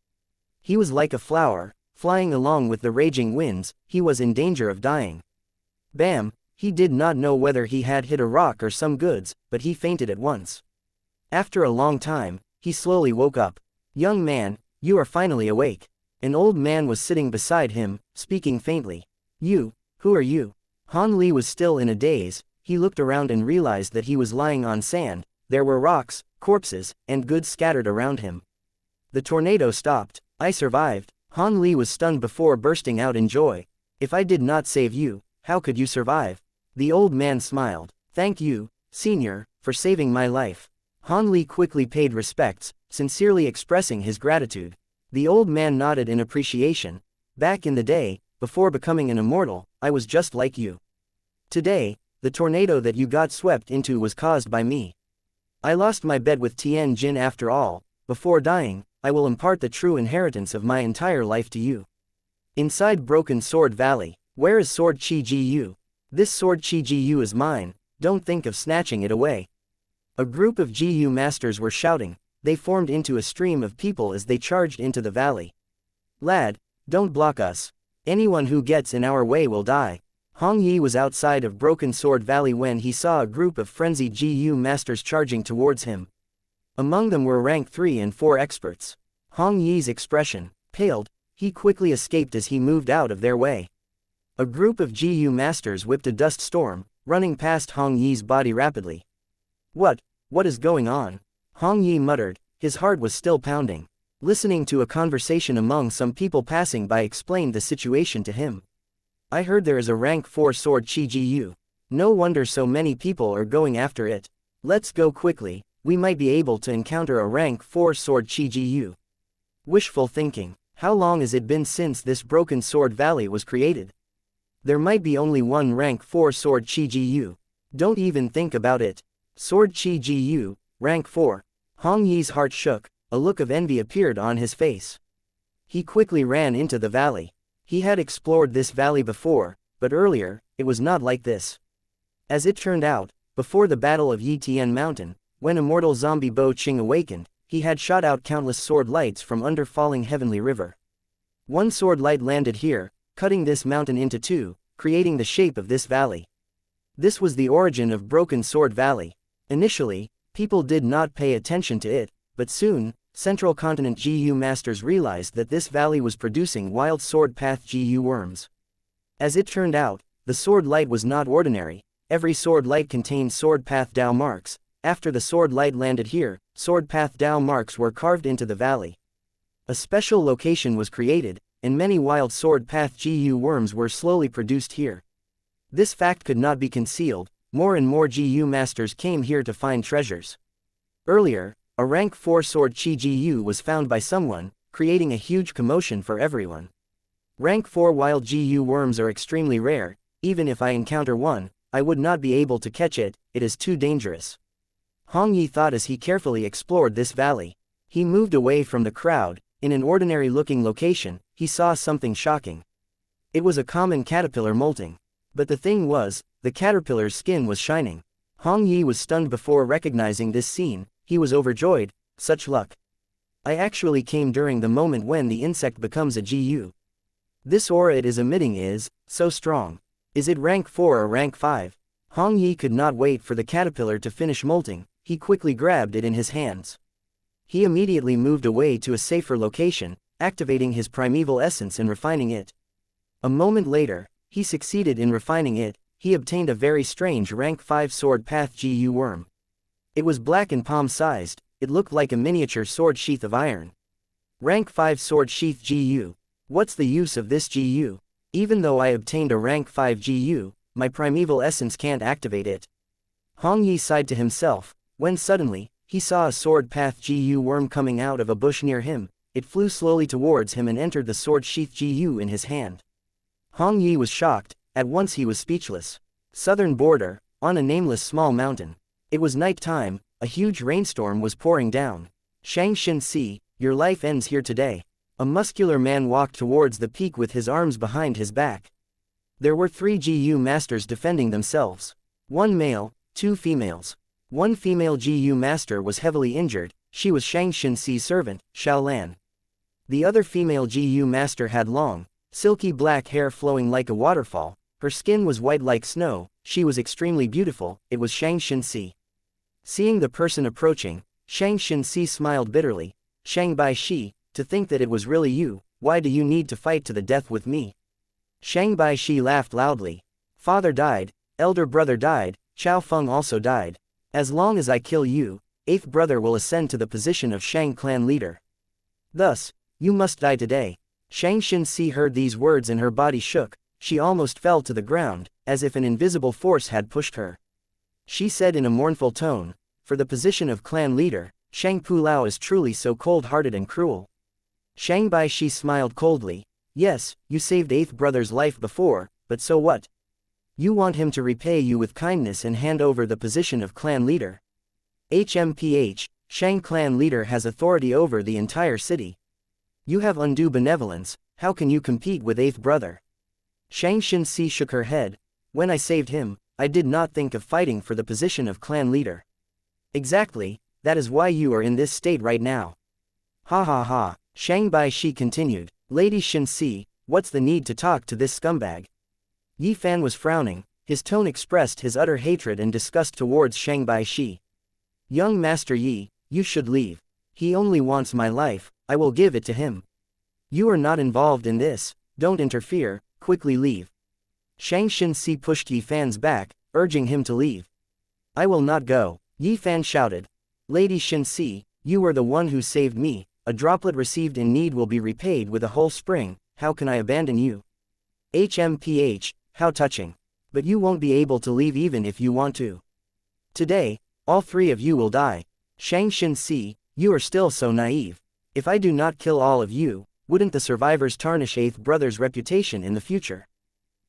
He was like a flower, flying along with the raging winds, he was in danger of dying. Bam! He did not know whether he had hit a rock or some goods, but he fainted at once. After a long time, he slowly woke up. "Young man, you are finally awake." An old man was sitting beside him, speaking faintly. Who are you?" Han Li was still in a daze, he looked around and realized that he was lying on sand, there were rocks, corpses, and goods scattered around him. The tornado stopped. "I survived." Han Li was stunned before bursting out in joy. "If I did not save you, how could you survive?" The old man smiled. "Thank you, senior, for saving my life." Han Li quickly paid respects, sincerely expressing his gratitude. The old man nodded in appreciation. "Back in the day, before becoming an immortal, I was just like you. Today, the tornado that you got swept into was caused by me. I lost my bet with Tian Jin after all. Before dying, I will impart the true inheritance of my entire life to you." Inside Broken Sword Valley, "Where is Sword Chi Gu? This Sword Chi Gu is mine, don't think of snatching it away." A group of Gu masters were shouting, they formed into a stream of people as they charged into the valley. "Lad, don't block us. Anyone who gets in our way will die." Hong Yi was outside of Broken Sword Valley when he saw a group of frenzied Gu masters charging towards him. Among them were rank 3 and 4 experts. Hong Yi's expression paled, he quickly escaped as he moved out of their way. A group of Gu masters whipped a dust storm, running past Hong Yi's body rapidly. What is going on?" Hong Yi muttered, his heart was still pounding. Listening to a conversation among some people passing by explained the situation to him. "I heard there is a rank 4 sword Chi Gu. No wonder so many people are going after it. Let's go quickly, we might be able to encounter a rank 4 sword Chi Gu." Wishful thinking. How long has it been since this Broken Sword Valley was created? There might be only one rank 4 sword Chi Gu. Don't even think about it. Sword Chi Gu, rank 4. Hong Yi's heart shook, a look of envy appeared on his face. He quickly ran into the valley. He had explored this valley before, but earlier, it was not like this. As it turned out, before the Battle of Yitian Mountain, when immortal zombie Bo Qing awakened, he had shot out countless sword lights from under falling heavenly river. One sword light landed here, cutting this mountain into two, creating the shape of this valley. This was the origin of Broken Sword Valley. Initially, people did not pay attention to it, but soon, Central Continent Gu masters realized that this valley was producing wild sword path Gu worms. As it turned out, the sword light was not ordinary, every sword light contained sword path Dao marks. After the sword light landed here, sword path Dao marks were carved into the valley. A special location was created, and many wild sword path Gu worms were slowly produced here. This fact could not be concealed, more and more Gu masters came here to find treasures. Earlier, a rank 4 sword Chi Gu was found by someone, creating a huge commotion for everyone. Rank 4 wild Gu worms are extremely rare, even if I encounter one, I would not be able to catch it, it is too dangerous. Hong Yi thought as he carefully explored this valley. He moved away from the crowd, in an ordinary-looking location, he saw something shocking. It was a common caterpillar molting. But the thing was, the caterpillar's skin was shining. Hong Yi was stunned before recognizing this scene, he was overjoyed, such luck. I actually came during the moment when the insect becomes a Gu. This aura it is emitting is so strong. Is it rank 4 or rank 5? Hong Yi could not wait for the caterpillar to finish molting, he quickly grabbed it in his hands. He immediately moved away to a safer location, activating his primeval essence and refining it. A moment later, he succeeded in refining it, he obtained a very strange rank 5 sword path Gu worm. It was black and palm-sized, it looked like a miniature sword sheath of iron. Rank 5 sword sheath Gu. What's the use of this Gu? Even though I obtained a rank 5 Gu, my primeval essence can't activate it. Hong Yi sighed to himself, when suddenly, he saw a sword path Gu worm coming out of a bush near him, it flew slowly towards him and entered the sword sheath Gu in his hand. Hong Yi was shocked, at once he was speechless. Southern border, on a nameless small mountain. It was night time, a huge rainstorm was pouring down. Xianxia, your life ends here today. A muscular man walked towards the peak with his arms behind his back. There were 3 GU masters defending themselves. 1 male, 2 females. One female GU master was heavily injured. She was Xianxia's servant, Xiaolan. The other female GU master had long, silky black hair flowing like a waterfall. Her skin was white like snow. She was extremely beautiful. It was Xianxia. Seeing the person approaching, Xianxia smiled bitterly. Shang Bai Shi, to think that it was really you. Why do you need to fight to the death with me? Shang Bai Shi laughed loudly. Father died, elder brother died, Chao Feng also died. As long as I kill you, 8th brother will ascend to the position of Shang clan leader. Thus, you must die today. Xianxia heard these words and her body shook. She almost fell to the ground, as if an invisible force had pushed her. She said in a mournful tone, for the position of clan leader, Shang Pulao is truly so cold-hearted and cruel. Shang Bai Shi smiled coldly. Yes, you saved 8th brother's life before, but so what? You want him to repay you with kindness and hand over the position of clan leader. HMPH, Shang clan leader has authority over the entire city. You have undue benevolence. How can you compete with 8th brother? Xianxia shook her head. When I saved him, I did not think of fighting for the position of clan leader. Exactly, that is why you are in this state right now. Ha ha ha, Shang Bai Shi continued. Lady Xianxia, what's the need to talk to this scumbag? Yi Fan was frowning. His tone expressed his utter hatred and disgust towards Shang Bai Shi. Young Master Yi, you should leave. He only wants my life. I will give it to him. You are not involved in this. Don't interfere. Quickly leave. Xianxia pushed Yi Fan's back, urging him to leave. I will not go, Yi Fan shouted. Lady Xianxia, you are the one who saved me. A droplet received in need will be repaid with a whole spring. How can I abandon you? HMPH, how touching. But you won't be able to leave even if you want to. Today, all 3 of you will die. Xianxia, you are still so naive. If I do not kill all of you, wouldn't the survivors tarnish 8th brother's reputation in the future?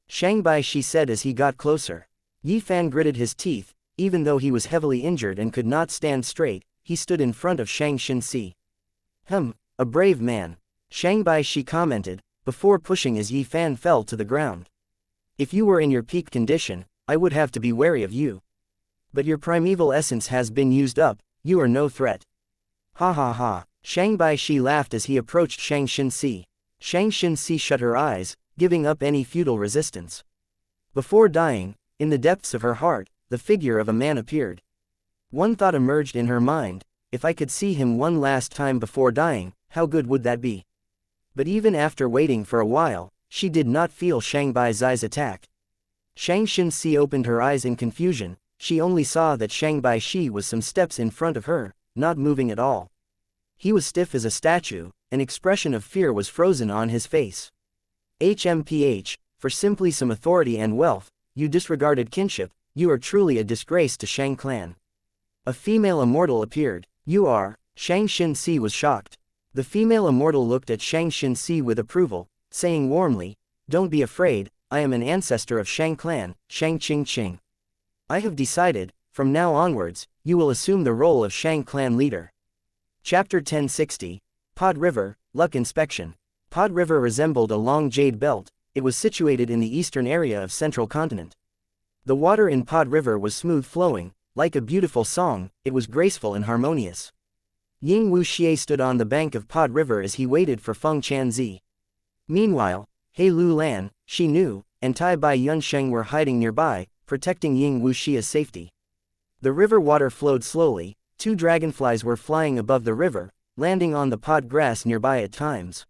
Shang Bai Shi said as he got closer. Yi Fan gritted his teeth. Even though he was heavily injured and could not stand straight, he stood in front of Xianxia. A brave man. Shang Bai Shi commented, before pushing as Yi Fan fell to the ground. If you were in your peak condition, I would have to be wary of you. But your primeval essence has been used up. You are no threat. Ha ha ha. Shang Bai Shi laughed as he approached Xianxia. Xianxia shut her eyes, giving up any futile resistance. Before dying, in the depths of her heart, the figure of a man appeared. One thought emerged in her mind, if I could see him one last time before dying, how good would that be? But even after waiting for a while, she did not feel Shang Bai Zai's attack. Xianxia opened her eyes in confusion. She only saw that Shang Bai Shi was some steps in front of her, not moving at all. He was stiff as a statue, an expression of fear was frozen on his face. HMPH, for simply some authority and wealth, you disregarded kinship. You are truly a disgrace to Shang clan. A female immortal appeared. You are. Xianxia was shocked. The female immortal looked at Xianxia with approval, saying warmly, don't be afraid, I am an ancestor of Shang clan, Shang Qingqing. I have decided, from now onwards, you will assume the role of Shang clan leader. Chapter 1060, Pod River, Luck Inspection. Pod River resembled a long jade belt. It was situated in the eastern area of central continent. The water in Pod River was smooth flowing, like a beautiful song. It was graceful and harmonious. Ying Wuxia stood on the bank of Pod River as he waited for Feng Chanzi. Meanwhile, He Lu Lan, Shi Nu, and Tai Bai Yunsheng were hiding nearby, protecting Ying Wuxia's safety. The river water flowed slowly. 2 dragonflies were flying above the river, landing on the pod grass nearby at times.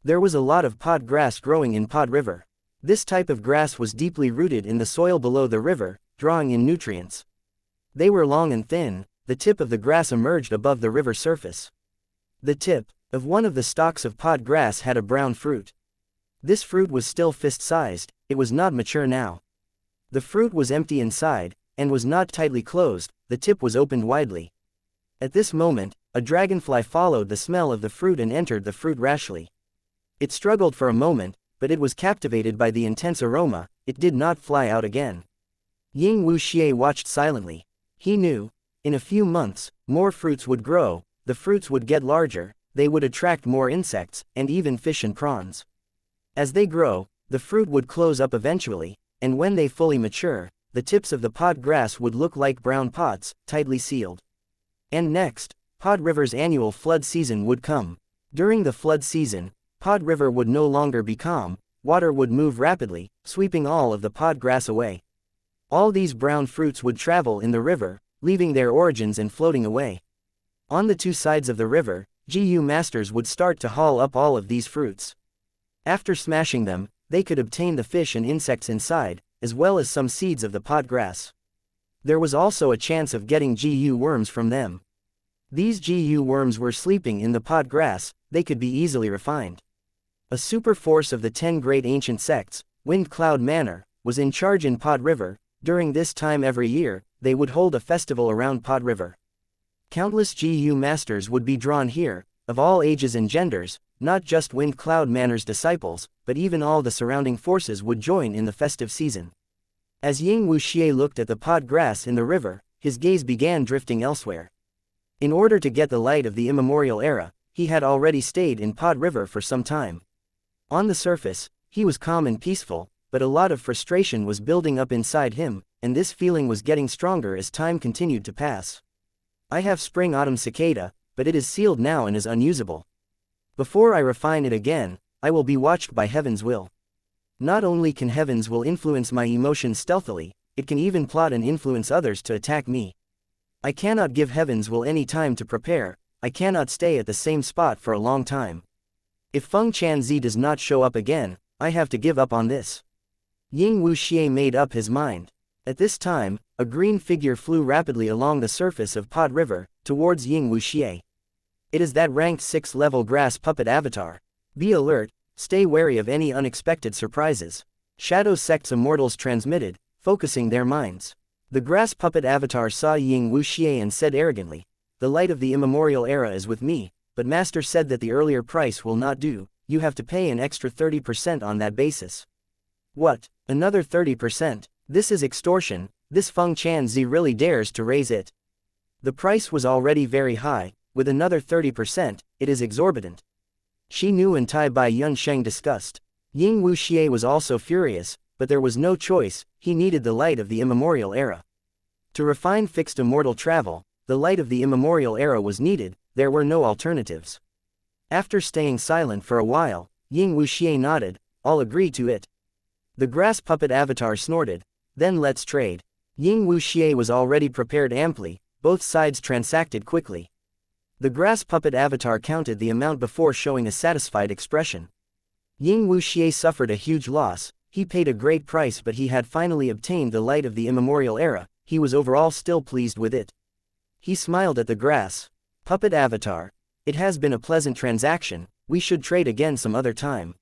There was a lot of pod grass growing in Pod River. This type of grass was deeply rooted in the soil below the river, drawing in nutrients. They were long and thin. The tip of the grass emerged above the river surface. The tip of one of the stalks of pod grass had a brown fruit. This fruit was still fist-sized. It was not mature now. The fruit was empty inside, and was not tightly closed. The tip was opened widely. At this moment, a dragonfly followed the smell of the fruit and entered the fruit rashly. It struggled for a moment, but it was captivated by the intense aroma. It did not fly out again. Ying Wuxia watched silently. He knew, in a few months, more fruits would grow. The fruits would get larger, they would attract more insects, and even fish and prawns. As they grow, the fruit would close up eventually, and when they fully mature, the tips of the pod grass would look like brown pots, tightly sealed. And next, Pod River's annual flood season would come. During the flood season, Pod River would no longer be calm, water would move rapidly, sweeping all of the pod grass away. All these brown fruits would travel in the river, leaving their origins and floating away. On the two sides of the river, GU masters would start to haul up all of these fruits. After smashing them, they could obtain the fish and insects inside, as well as some seeds of the pod grass. There was also a chance of getting GU worms from them. These GU worms were sleeping in the pod grass, they could be easily refined. A super force of the 10 great ancient sects, Wind Cloud Manor, was in charge in Pod River. During this time every year, they would hold a festival around Pod River. Countless GU masters would be drawn here, of all ages and genders, not just Wind Cloud Manor's disciples, but even all the surrounding forces would join in the festive season. As Ying Wuxia looked at the pod grass in the river, his gaze began drifting elsewhere. In order to get the light of the immemorial era, he had already stayed in Pod River for some time. On the surface, he was calm and peaceful, but a lot of frustration was building up inside him, and this feeling was getting stronger as time continued to pass. I have Spring-Autumn Cicada, but it is sealed now and is unusable. Before I refine it again, I will be watched by Heaven's will. Not only can Heaven's will influence my emotions stealthily, it can even plot and influence others to attack me. I cannot give Heaven's will any time to prepare, I cannot stay at the same spot for a long time. If Feng Chanzi does not show up again, I have to give up on this. Ying Wuxia made up his mind. At this time, a green figure flew rapidly along the surface of Pod River, towards Ying Wuxia. It is that ranked 6th level grass puppet avatar. Be alert, stay wary of any unexpected surprises. Shadow Sect's Immortals transmitted, focusing their minds. The grass puppet avatar saw Ying Wuxia and said arrogantly, "The light of the immemorial era is with me, but Master said that the earlier price will not do, you have to pay an extra 30% on that basis." What? Another 30%? This is extortion, this Feng Chanzi really dares to raise it. The price was already very high, with another 30%, it is exorbitant. Shi Nu and Tai Bai Yun Sheng discussed. Ying Wuxia was also furious, but there was no choice, he needed the light of the immemorial era. To refine fixed immortal travel, the light of the immemorial era was needed, there were no alternatives. After staying silent for a while, Ying Wuxia nodded, "I'll agree to it." The grass puppet avatar snorted, "Then let's trade." Ying Wuxia was already prepared amply, both sides transacted quickly. The grass puppet avatar counted the amount before showing a satisfied expression. Ying Wuxia suffered a huge loss, he paid a great price but he had finally obtained the light of the immemorial era, he was overall still pleased with it. He smiled at the grass puppet avatar. "It has been a pleasant transaction, we should trade again some other time."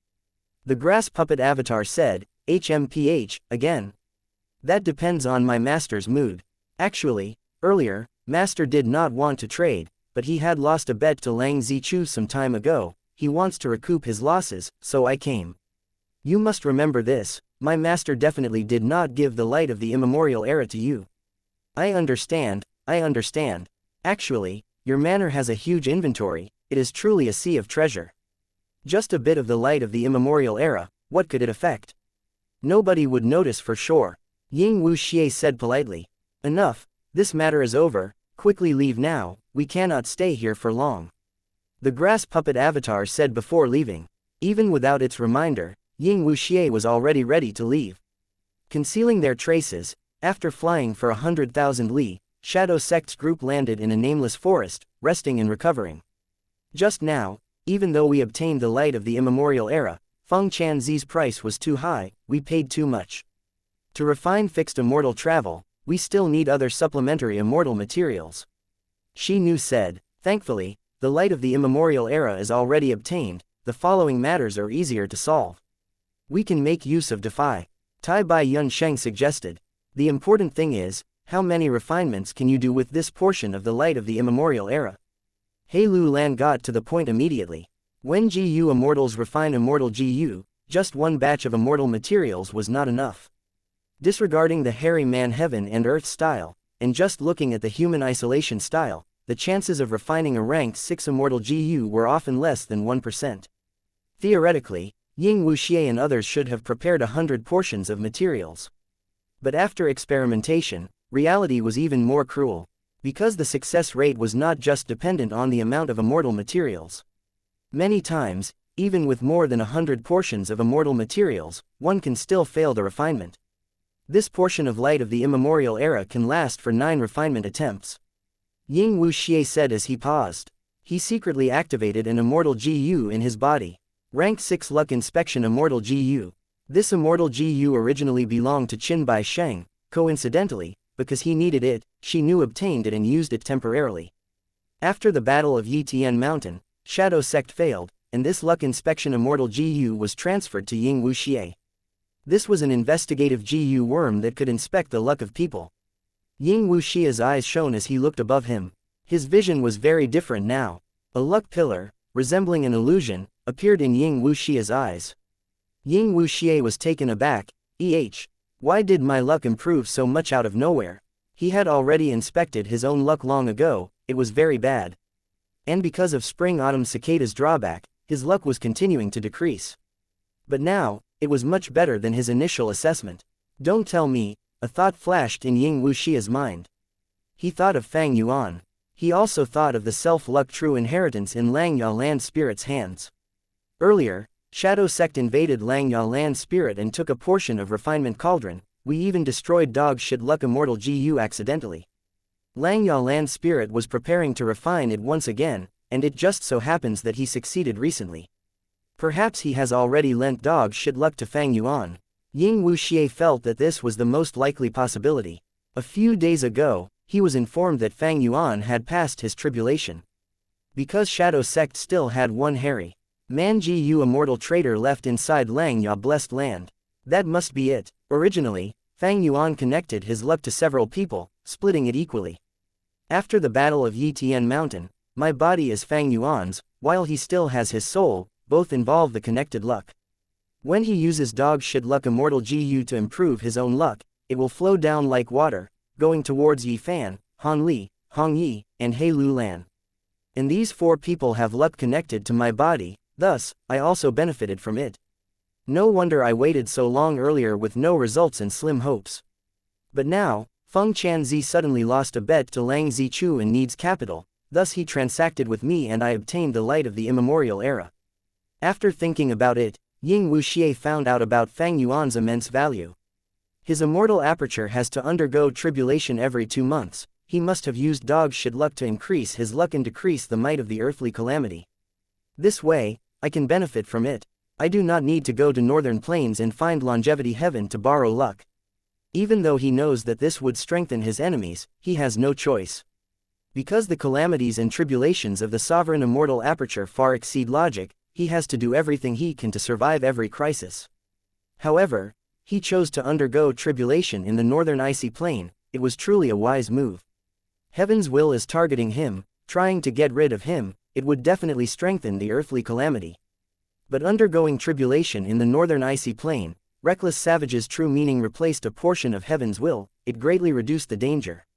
The grass puppet avatar said, "HMPH, again? That depends on my master's mood. Actually, earlier, master did not want to trade, but he had lost a bet to Lang Zichu some time ago, he wants to recoup his losses, so I came. You must remember this, my master definitely did not give the light of the immemorial era to you." I understand. Actually, your manor has a huge inventory, it is truly a sea of treasure. Just a bit of the light of the immemorial era, what could it affect? Nobody would notice for sure. Ying Wuxia said politely. "Enough, this matter is over, quickly leave now, we cannot stay here for long." The grass puppet avatar said before leaving. Even without its reminder, Ying Wuxia was already ready to leave. Concealing their traces, after flying for 100,000 li, Shadow Sect's group landed in a nameless forest, resting and recovering. Just now, even though we obtained the light of the immemorial era, Feng Chanzi's price was too high, we paid too much. To refine fixed immortal travel, we still need other supplementary immortal materials. Shi Nu said, "Thankfully, the light of the immemorial era is already obtained, the following matters are easier to solve. We can make use of defy." Tai Bai Yun Sheng suggested. "The important thing is, how many refinements can you do with this portion of the light of the immemorial era?" He Lu Lan got to the point immediately. When GU Immortals refine Immortal GU, just one batch of immortal materials was not enough. Disregarding the hairy man heaven and earth style, and just looking at the human isolation style, the chances of refining a ranked 6 immortal GU were often less than 1%. Theoretically, Ying Wuxia and others should have prepared 100 portions of materials. But after experimentation, reality was even more cruel. Because the success rate was not just dependent on the amount of immortal materials. Many times, even with more than 100 portions of immortal materials, one can still fail the refinement. This portion of light of the immemorial era can last for 9 refinement attempts. Ying Wuxia said as he paused. He secretly activated an immortal GU in his body. Rank 6 Luck Inspection Immortal GU. This immortal GU originally belonged to Qinbai Sheng. Coincidentally, because he needed it, Shi Nu obtained it and used it temporarily. After the Battle of Yitian Mountain, Shadow Sect failed, and this Luck Inspection Immortal GU was transferred to Ying Wuxia. This was an investigative GU worm that could inspect the luck of people. Ying Wuxia's eyes shone as he looked above him. His vision was very different now. A luck pillar, resembling an illusion, appeared in Ying Wuxia's eyes. Ying Wuxia was taken aback. Why did my luck improve so much out of nowhere? He had already inspected his own luck long ago, it was very bad. And because of spring-autumn cicada's drawback, his luck was continuing to decrease. But now, it was much better than his initial assessment. Don't tell me, a thought flashed in Ying Wuxia's mind. He thought of Fang Yuan. He also thought of the self-luck true inheritance in Langya Land Spirit's hands. Earlier, Shadow Sect invaded Langya Land Spirit and took a portion of Refinement Cauldron. We even destroyed Dog Shit Luck Immortal GU accidentally. Langya Land Spirit was preparing to refine it once again, and it just so happens that he succeeded recently. Perhaps he has already lent Dog Shit Luck to Fang Yuan. Ying Wuxia felt that this was the most likely possibility. A few days ago, he was informed that Fang Yuan had passed his tribulation. Because Shadow Sect still had one hairy Man GU immortal traitor left inside Langya Blessed Land. That must be it. Originally, Fang Yuan connected his luck to several people, splitting it equally. After the Battle of Yitian Mountain, my body is Fang Yuan's, while he still has his soul, both involve the connected luck. When he uses Dog Shit Luck Immortal GU to improve his own luck, it will flow down like water, going towards Yi Fan, Han Li, Hong Yi, and He Lu Lan. And these 4 people have luck connected to my body, thus, I also benefited from it. No wonder I waited so long earlier with no results and slim hopes. But now, Feng Chanzi suddenly lost a bet to Lang Zichu and needs capital, thus he transacted with me and I obtained the light of the immemorial era. After thinking about it, Ying Wuxia found out about Fang Yuan's immense value. His immortal aperture has to undergo tribulation every 2 months, he must have used Dog Shit Luck to increase his luck and decrease the might of the earthly calamity. This way, I can benefit from it. I do not need to go to northern plains and find longevity heaven to borrow luck. Even though he knows that this would strengthen his enemies, he has no choice. Because the calamities and tribulations of the sovereign immortal aperture far exceed logic, he has to do everything he can to survive every crisis. However, he chose to undergo tribulation in the northern icy plain. It was truly a wise move. Heaven's will is targeting him, trying to get rid of him. It would definitely strengthen the earthly calamity. But undergoing tribulation in the northern icy plain, reckless savage's true meaning replaced a portion of heaven's will, it greatly reduced the danger.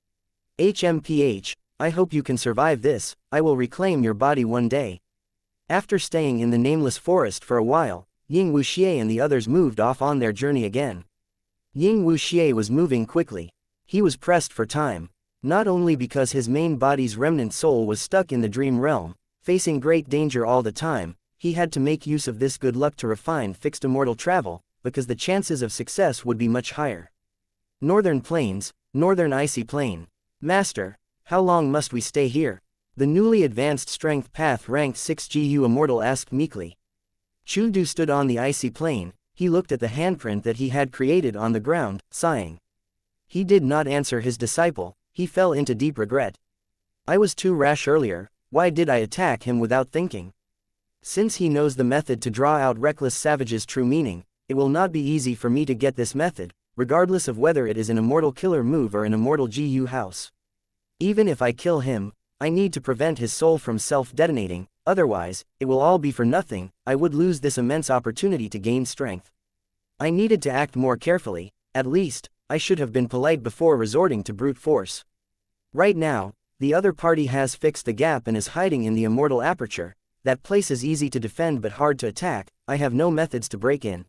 HMPH, I hope you can survive this, I will reclaim your body one day. After staying in the nameless forest for a while, Ying Wuxia and the others moved off on their journey again. Ying Wuxia was moving quickly. He was pressed for time. Not only because his main body's remnant soul was stuck in the dream realm, facing great danger all the time, he had to make use of this good luck to refine fixed immortal travel, because the chances of success would be much higher. Northern Plains, Northern Icy Plain. Master, how long must we stay here? The newly advanced strength path ranked 6 GU immortal asked meekly. Chu Du stood on the icy plain, he looked at the handprint that he had created on the ground, sighing. He did not answer his disciple, he fell into deep regret. I was too rash earlier, why did I attack him without thinking? Since he knows the method to draw out reckless savage's true meaning, it will not be easy for me to get this method, regardless of whether it is an immortal killer move or an immortal GU house. Even if I kill him, I need to prevent his soul from self-detonating, otherwise, it will all be for nothing, I would lose this immense opportunity to gain strength. I needed to act more carefully, at least, I should have been polite before resorting to brute force. Right now, The other party has fixed the gap and is hiding in the Immortal aperture. That place is easy to defend but hard to attack. I have no methods to break in.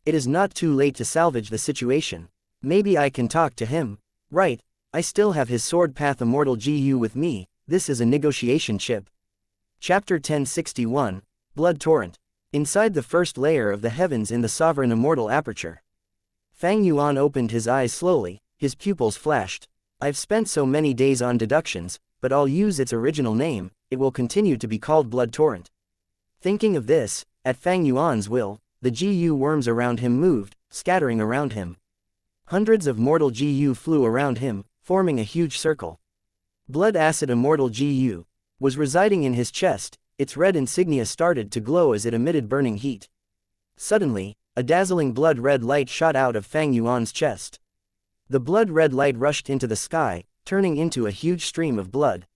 It is not too late to salvage the situation. Maybe I can talk to him. Right, I still have his sword path Immortal GU with me. This is a negotiation chip. Chapter 1061, Blood Torrent. Inside the first layer of the heavens in the sovereign Immortal aperture. Fang Yuan opened his eyes slowly, his pupils flashed. I've spent so many days on deductions, but I'll use its original name. It will continue to be called Blood Torrent. Thinking of this, at Fang Yuan's will, the GU worms around him moved, scattering around him. Hundreds of mortal GU flew around him, forming a huge circle. Blood Acid Immortal GU was residing in his chest. Its red insignia started to glow as it emitted burning heat. Suddenly, a dazzling blood-red light shot out of Fang Yuan's chest. The blood-red light rushed into the sky, turning into a huge stream of blood.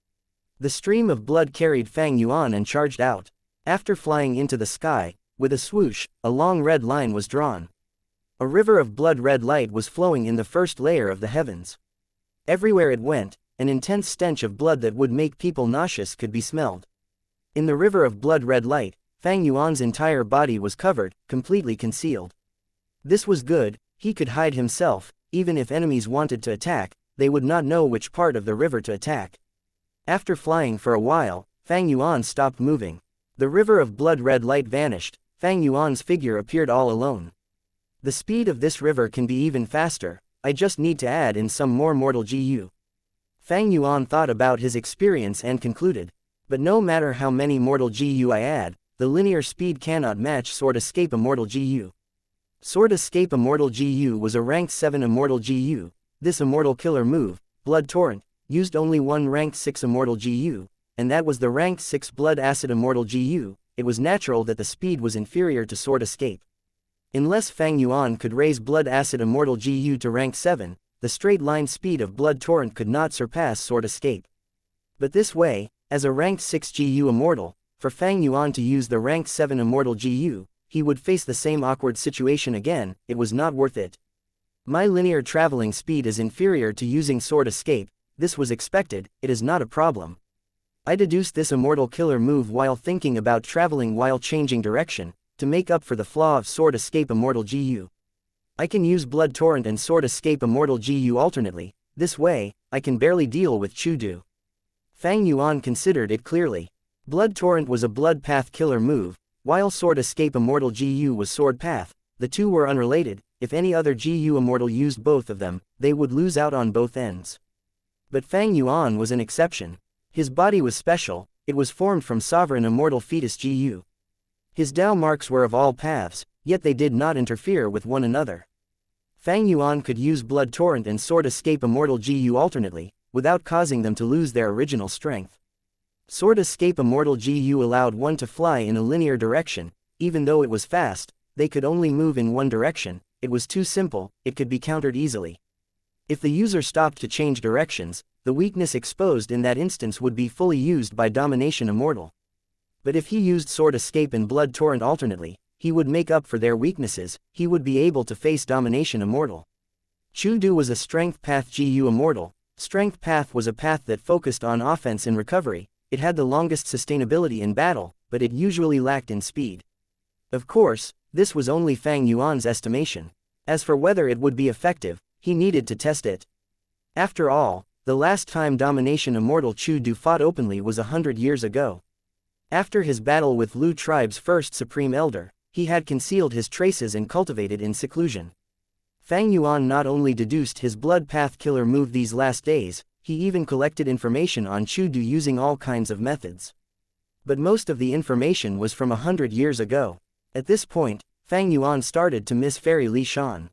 The stream of blood carried Fang Yuan and charged out. After flying into the sky, with a swoosh, a long red line was drawn. A river of blood-red light was flowing in the first layer of the heavens. Everywhere it went, an intense stench of blood that would make people nauseous could be smelled. In the river of blood-red light, Fang Yuan's entire body was covered, completely concealed. This was good. He could hide himself. Even if enemies wanted to attack, they would not know which part of the river to attack. After flying for a while, Fang Yuan stopped moving. The river of blood-red light vanished. Fang Yuan's figure appeared all alone. The speed of this river can be even faster. I just need to add in some more mortal GU. Fang Yuan thought about his experience and concluded. But no matter how many mortal GU I add, the linear speed cannot match Sword Escape Immortal GU. Sword Escape Immortal GU was a ranked 7 Immortal GU. This Immortal killer move, Blood Torrent, used only one ranked 6 Immortal GU, and that was the ranked 6 Blood Acid Immortal GU. It was natural that the speed was inferior to Sword Escape. Unless Fang Yuan could raise Blood Acid Immortal GU to rank 7, the straight-line speed of Blood Torrent could not surpass Sword Escape. But this way, as a ranked 6 GU Immortal, for Fang Yuan to use the ranked 7 Immortal GU, he would face the same awkward situation again. It was not worth it. My linear traveling speed is inferior to using Sword Escape. This was expected. It is not a problem. I deduced this Immortal killer move while thinking about traveling while changing direction, to make up for the flaw of Sword Escape Immortal GU. I can use Blood Torrent and Sword Escape Immortal GU alternately. This way, I can barely deal with Chudu. Fang Yuan considered it clearly. Blood Torrent was a Blood Path killer move, while Sword Escape Immortal GU was Sword Path. The two were unrelated. If any other GU Immortal used both of them, they would lose out on both ends. But Fang Yuan was an exception. His body was special. It was formed from Sovereign Immortal Fetus GU. His Dao marks were of all paths, yet they did not interfere with one another. Fang Yuan could use Blood Torrent and Sword Escape Immortal GU alternately, without causing them to lose their original strength. Sword Escape Immortal GU allowed one to fly in a linear direction. Even though it was fast, they could only move in one direction. It was too simple. It could be countered easily. If the user stopped to change directions, the weakness exposed in that instance would be fully used by Domination Immortal. But if he used Sword Escape and Blood Torrent alternately, he would make up for their weaknesses. He would be able to face Domination Immortal. Chudu was a Strength Path GU Immortal. Strength Path was a path that focused on offense and recovery. It had the longest sustainability in battle, but it usually lacked in speed. Of course, this was only Fang Yuan's estimation. As for whether it would be effective, he needed to test it. After all, the last time Domination Immortal Chudu fought openly was 100 years ago. After his battle with Lu Tribe's first Supreme Elder, he had concealed his traces and cultivated in seclusion. Fang Yuan not only deduced his Blood Path killer move these last days, he even collected information on Chudu using all kinds of methods. But most of the information was from 100 years ago. At this point, Fang Yuan started to miss Fairy Li Shan.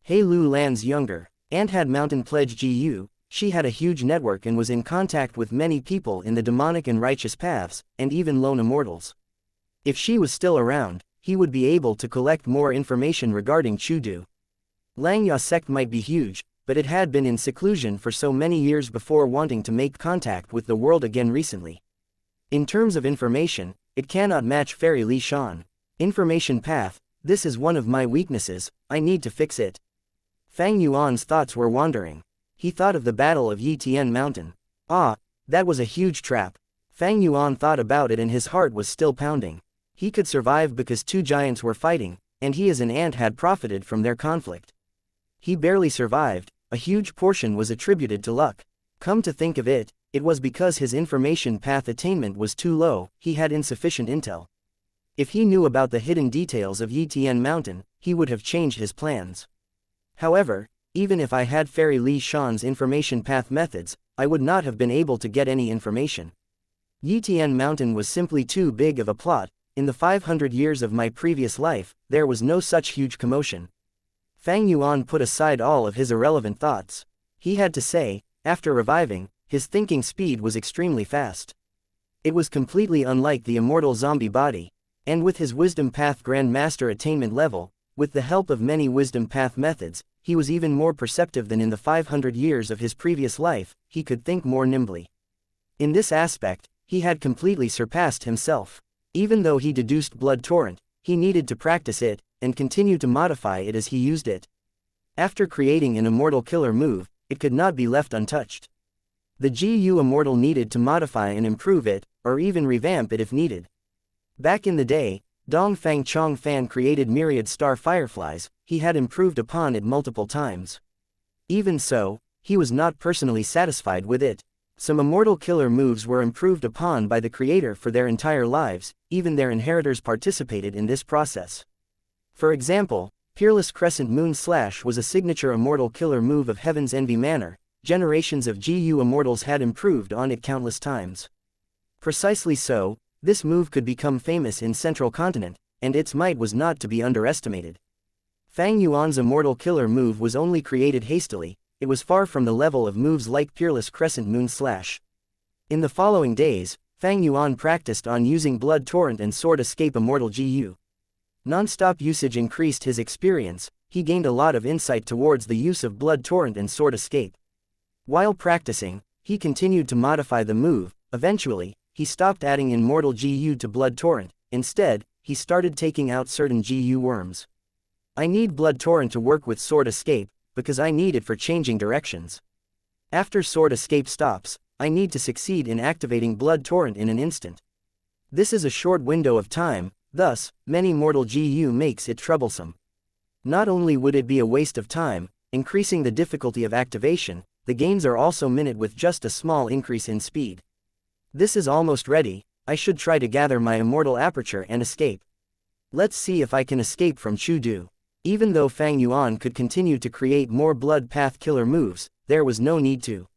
He Lu Lan's younger aunt had Mountain Pledge GU. She had a huge network and was in contact with many people in the demonic and righteous paths, and even lone immortals. If she was still around, he would be able to collect more information regarding Chudu. Langya sect might be huge, but it had been in seclusion for so many years before wanting to make contact with the world again recently. In terms of information, it cannot match Fairy Li Shan. Information path, this is one of my weaknesses. I need to fix it. Fang Yuan's thoughts were wandering. He thought of the Battle of Yitian Mountain. Ah, That was a huge trap. Fang Yuan thought about it and his heart was still pounding. He could survive because two giants were fighting, and he as an ant had profited from their conflict. He barely survived. A huge portion was attributed to luck. Come to think of it, it was because his information path attainment was too low, he had insufficient intel. If he knew about the hidden details of Yitian Mountain, he would have changed his plans. However, even if I had Fairy Li Shan's information path methods, I would not have been able to get any information. Yitian Mountain was simply too big of a plot. In the 500 years of my previous life, there was no such huge commotion. Fang Yuan put aside all of his irrelevant thoughts. He had to say, after reviving, his thinking speed was extremely fast. It was completely unlike the immortal zombie body, and with his Wisdom Path Grand Master attainment level, with the help of many Wisdom Path methods, he was even more perceptive than in the 500 years of his previous life. He could think more nimbly. In this aspect, he had completely surpassed himself. Even though he deduced Blood Torrent, he needed to practice it, and continue to modify it as he used it. After creating an immortal killer move, it could not be left untouched. The GU Immortal needed to modify and improve it, or even revamp it if needed. Back in the day, Dong Fang Chong Fan created myriad star fireflies. He had improved upon it multiple times. Even so, he was not personally satisfied with it. Some immortal killer moves were improved upon by the creator for their entire lives, even their inheritors participated in this process. For example, Peerless Crescent Moon Slash was a signature immortal killer move of Heaven's Envy Manor. Generations of GU Immortals had improved on it countless times. Precisely so, this move could become famous in Central Continent, and its might was not to be underestimated. Fang Yuan's immortal killer move was only created hastily. It was far from the level of moves like Peerless Crescent Moon Slash. In the following days, Fang Yuan practiced on using Blood Torrent and Sword Escape Immortal GU. Non-stop usage increased his experience. He gained a lot of insight towards the use of Blood Torrent and Sword Escape. While practicing, he continued to modify the move. Eventually, he stopped adding Immortal GU to Blood Torrent. Instead, he started taking out certain GU worms. I need Blood Torrent to work with Sword Escape, because I need it for changing directions. After Sword Escape stops, I need to succeed in activating Blood Torrent in an instant. This is a short window of time, thus, many mortal GU makes it troublesome. Not only would it be a waste of time, increasing the difficulty of activation, the gains are also minute with just a small increase in speed. This is almost ready. I should try to gather my immortal aperture and escape. Let's see if I can escape from Chu Du. Even though Fang Yuan could continue to create more Blood Path killer moves, there was no need to.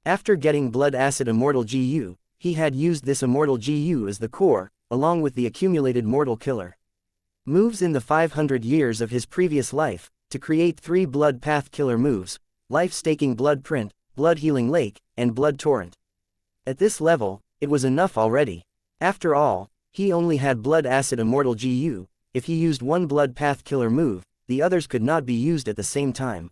After getting Blood Acid Immortal GU, he had used this Immortal GU as the core, along with the accumulated Mortal Killer moves in the 500 years of his previous life, to create 3 Blood Path killer moves: Life Staking Blood Print, Blood Healing Lake, and Blood Torrent. At this level, it was enough already. After all, he only had Blood Acid Immortal GU. If he used one Blood Path killer move, the others could not be used at the same time.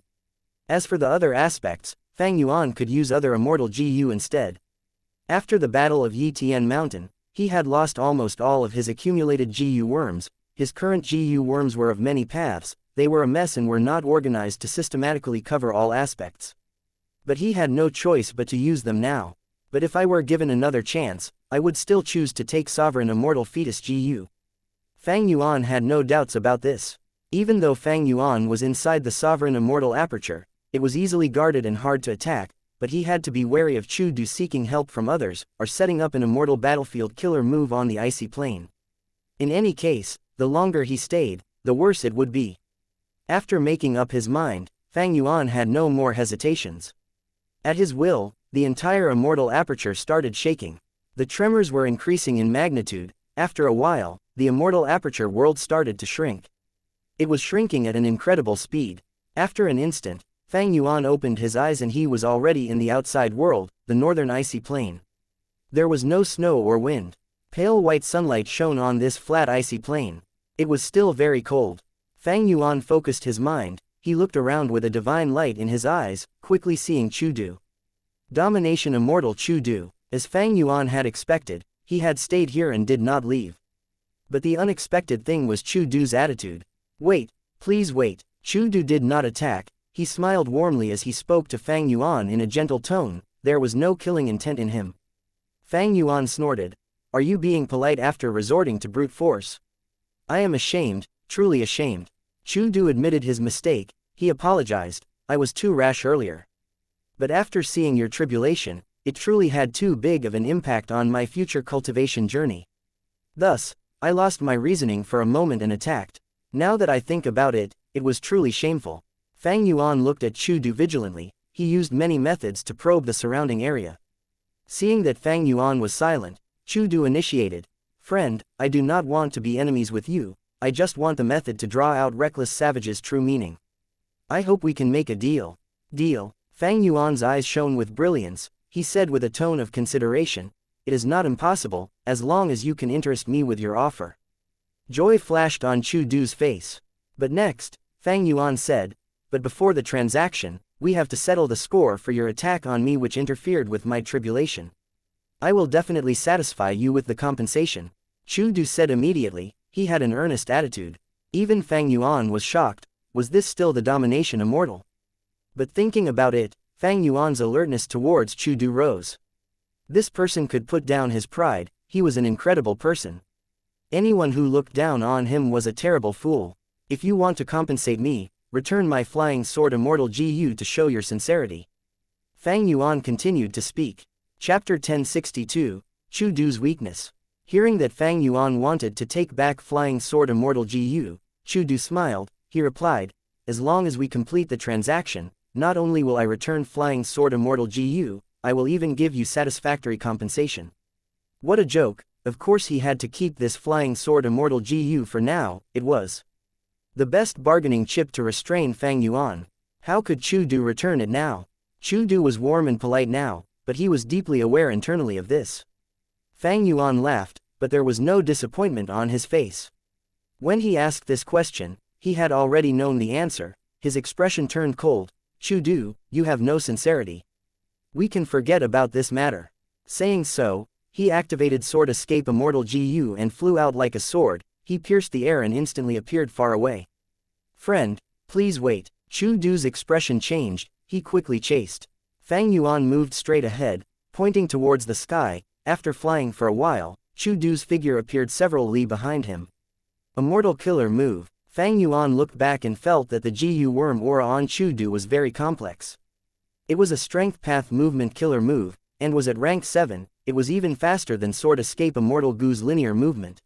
As for the other aspects, Fang Yuan could use other Immortal GU instead. After the Battle of Yitian Mountain, he had lost almost all of his accumulated GU worms. His current GU worms were of many paths. They were a mess and were not organized to systematically cover all aspects. But he had no choice but to use them now. But if I were given another chance, I would still choose to take Sovereign Immortal Fetus GU. Fang Yuan had no doubts about this. Even though Fang Yuan was inside the Sovereign Immortal Aperture, it was easily guarded and hard to attack, but he had to be wary of Chu Du seeking help from others, or setting up an immortal battlefield killer move on the icy plane. In any case, the longer he stayed, the worse it would be. After making up his mind, Fang Yuan had no more hesitations. At his will, the entire immortal aperture started shaking. The tremors were increasing in magnitude. After a while, the immortal aperture world started to shrink. It was shrinking at an incredible speed. After an instant, Fang Yuan opened his eyes and he was already in the outside world, the northern icy plain. There was no snow or wind. Pale white sunlight shone on this flat icy plain. It was still very cold. Fang Yuan focused his mind. He looked around with a divine light in his eyes, quickly seeing Chu Du. Domination Immortal Chu Du. As Fang Yuan had expected, he had stayed here and did not leave. But the unexpected thing was Chu Du's attitude. Wait, please wait. Chu Du did not attack. He smiled warmly as he spoke to Fang Yuan in a gentle tone. there was no killing intent in him. Fang Yuan snorted. Are you being polite after resorting to brute force? I am ashamed, truly ashamed. Chu Du admitted his mistake. He apologized. I was too rash earlier. But after seeing your tribulation, it truly had too big of an impact on my future cultivation journey. Thus, I lost my reasoning for a moment and attacked. Now that I think about it, it was truly shameful. Fang Yuan looked at Chu Du vigilantly. He used many methods to probe the surrounding area. Seeing that Fang Yuan was silent, Chu Du initiated. Friend, I do not want to be enemies with you, I just want the method to draw out reckless savage's true meaning. I hope we can make a deal. Deal? Fang Yuan's eyes shone with brilliance. He said with a tone of consideration, it is not impossible, as long as you can interest me with your offer. Joy flashed on Chu Du's face. But next, Fang Yuan said, but before the transaction, we have to settle the score for your attack on me which interfered with my tribulation. I will definitely satisfy you with the compensation. Chu Du said immediately. He had an earnest attitude. Even Fang Yuan was shocked. Was this still the domination immortal? But thinking about it, Fang Yuan's alertness towards Chu Du rose. This person could put down his pride. He was an incredible person. Anyone who looked down on him was a terrible fool. If you want to compensate me, return my flying sword Immortal Gu to show your sincerity. Fang Yuan continued to speak. Chapter 1062, Chu Du's weakness. Hearing that Fang Yuan wanted to take back flying sword Immortal Gu, Chu Du smiled. He replied, as long as we complete the transaction, not only will I return flying sword Immortal Gu, I will even give you satisfactory compensation. What a joke. Of course he had to keep this flying sword Immortal Gu for now. It was the best bargaining chip to restrain Fang Yuan. How could Chu Du return it now? Chu Du was warm and polite now, but he was deeply aware internally of this. Fang Yuan laughed, but there was no disappointment on his face. When he asked this question, he had already known the answer. His expression turned cold. Chu Du, you have no sincerity. We can forget about this matter. Saying so, he activated Sword Escape Immortal Gu and flew out like a sword. He pierced the air and instantly appeared far away. Friend, please wait. Chu Du's expression changed. He quickly chased. Fang Yuan moved straight ahead, pointing towards the sky. After flying for a while, Chu Du's figure appeared several li behind him. Immortal Killer Move. Fang Yuan looked back and felt that the Gu worm aura on Chu Du was very complex. It was a strength path movement killer move, and was at rank 7, it was even faster than Sword Escape Immortal Gu's linear movement.